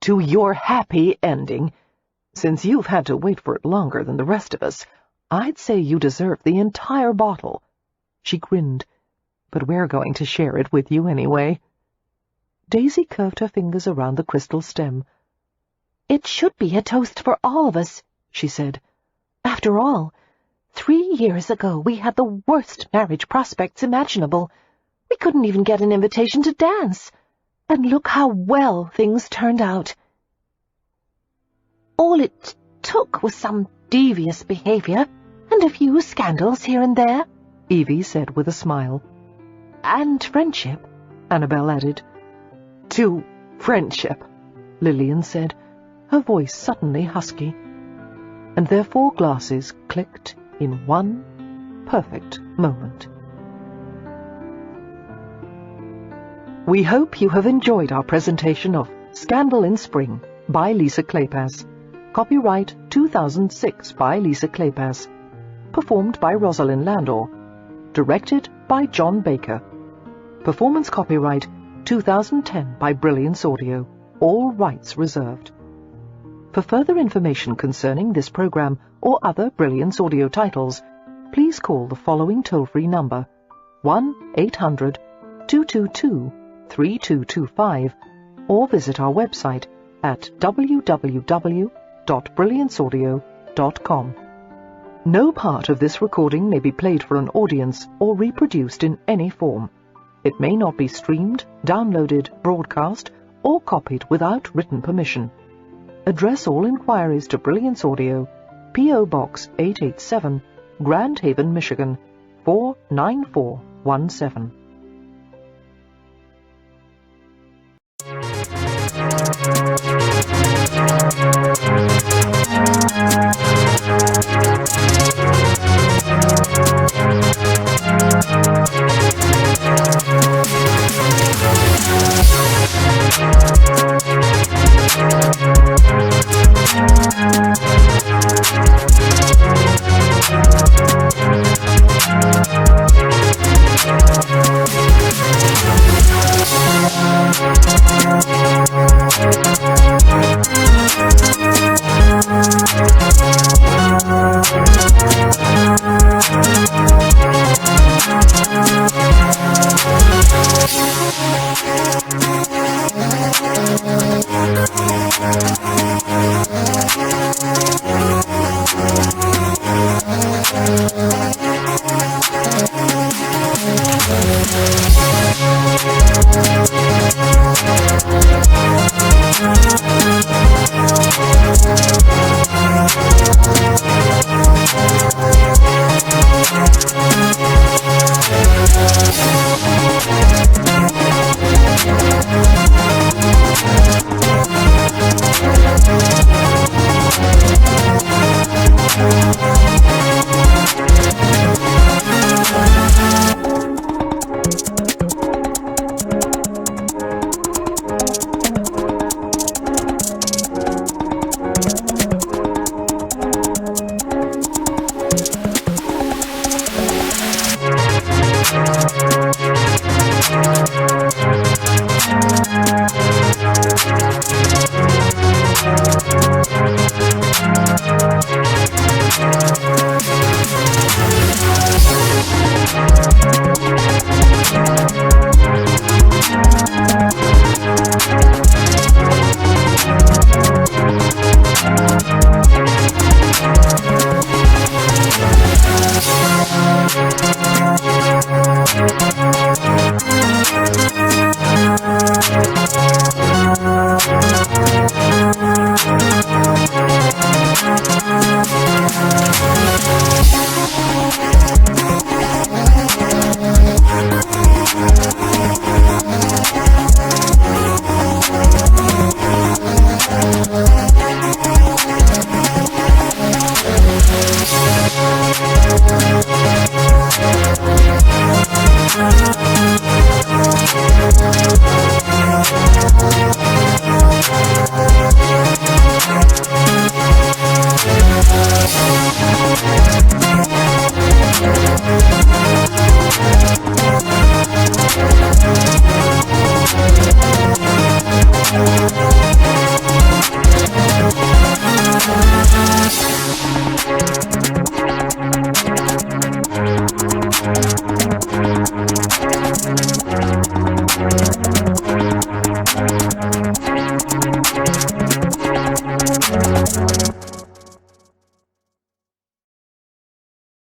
[SPEAKER 1] "To your happy ending. Since you've had to wait for it longer than the rest of us, I'd say you deserve the entire bottle." She grinned. "But we're going to share it with you anyway." Daisy curved her fingers around the crystal stem.
[SPEAKER 3] "It should be a toast for all of us," she said. "After all, 3 years ago we had the worst marriage prospects imaginable. We couldn't even get an invitation to dance. And look how well things turned out. All it took was some devious behavior and a few scandals here and there,"
[SPEAKER 1] Evie said with a smile.
[SPEAKER 3] "And friendship,"
[SPEAKER 1] Annabel added. "To friendship," Lillian said, her voice suddenly husky. And their 4 glasses clicked in one perfect moment. We hope you have enjoyed our presentation of Scandal in Spring by Lisa Kleypas. Copyright 2006 by Lisa Kleypas. Performed by Rosalind Landor. Directed by John Baker. Performance copyright 2010 by Brilliance Audio. All rights reserved. For further information concerning this program or other Brilliance Audio titles, please call the following toll-free number: 1-800-222-3225 or visit our website at www.brillianceaudio.com. No part of this recording may be played for an audience or reproduced in any form. It may not be streamed, downloaded, broadcast, or copied without written permission. Address all inquiries to Brilliance Audio, P.O. Box 887, Grand Haven, Michigan 49417.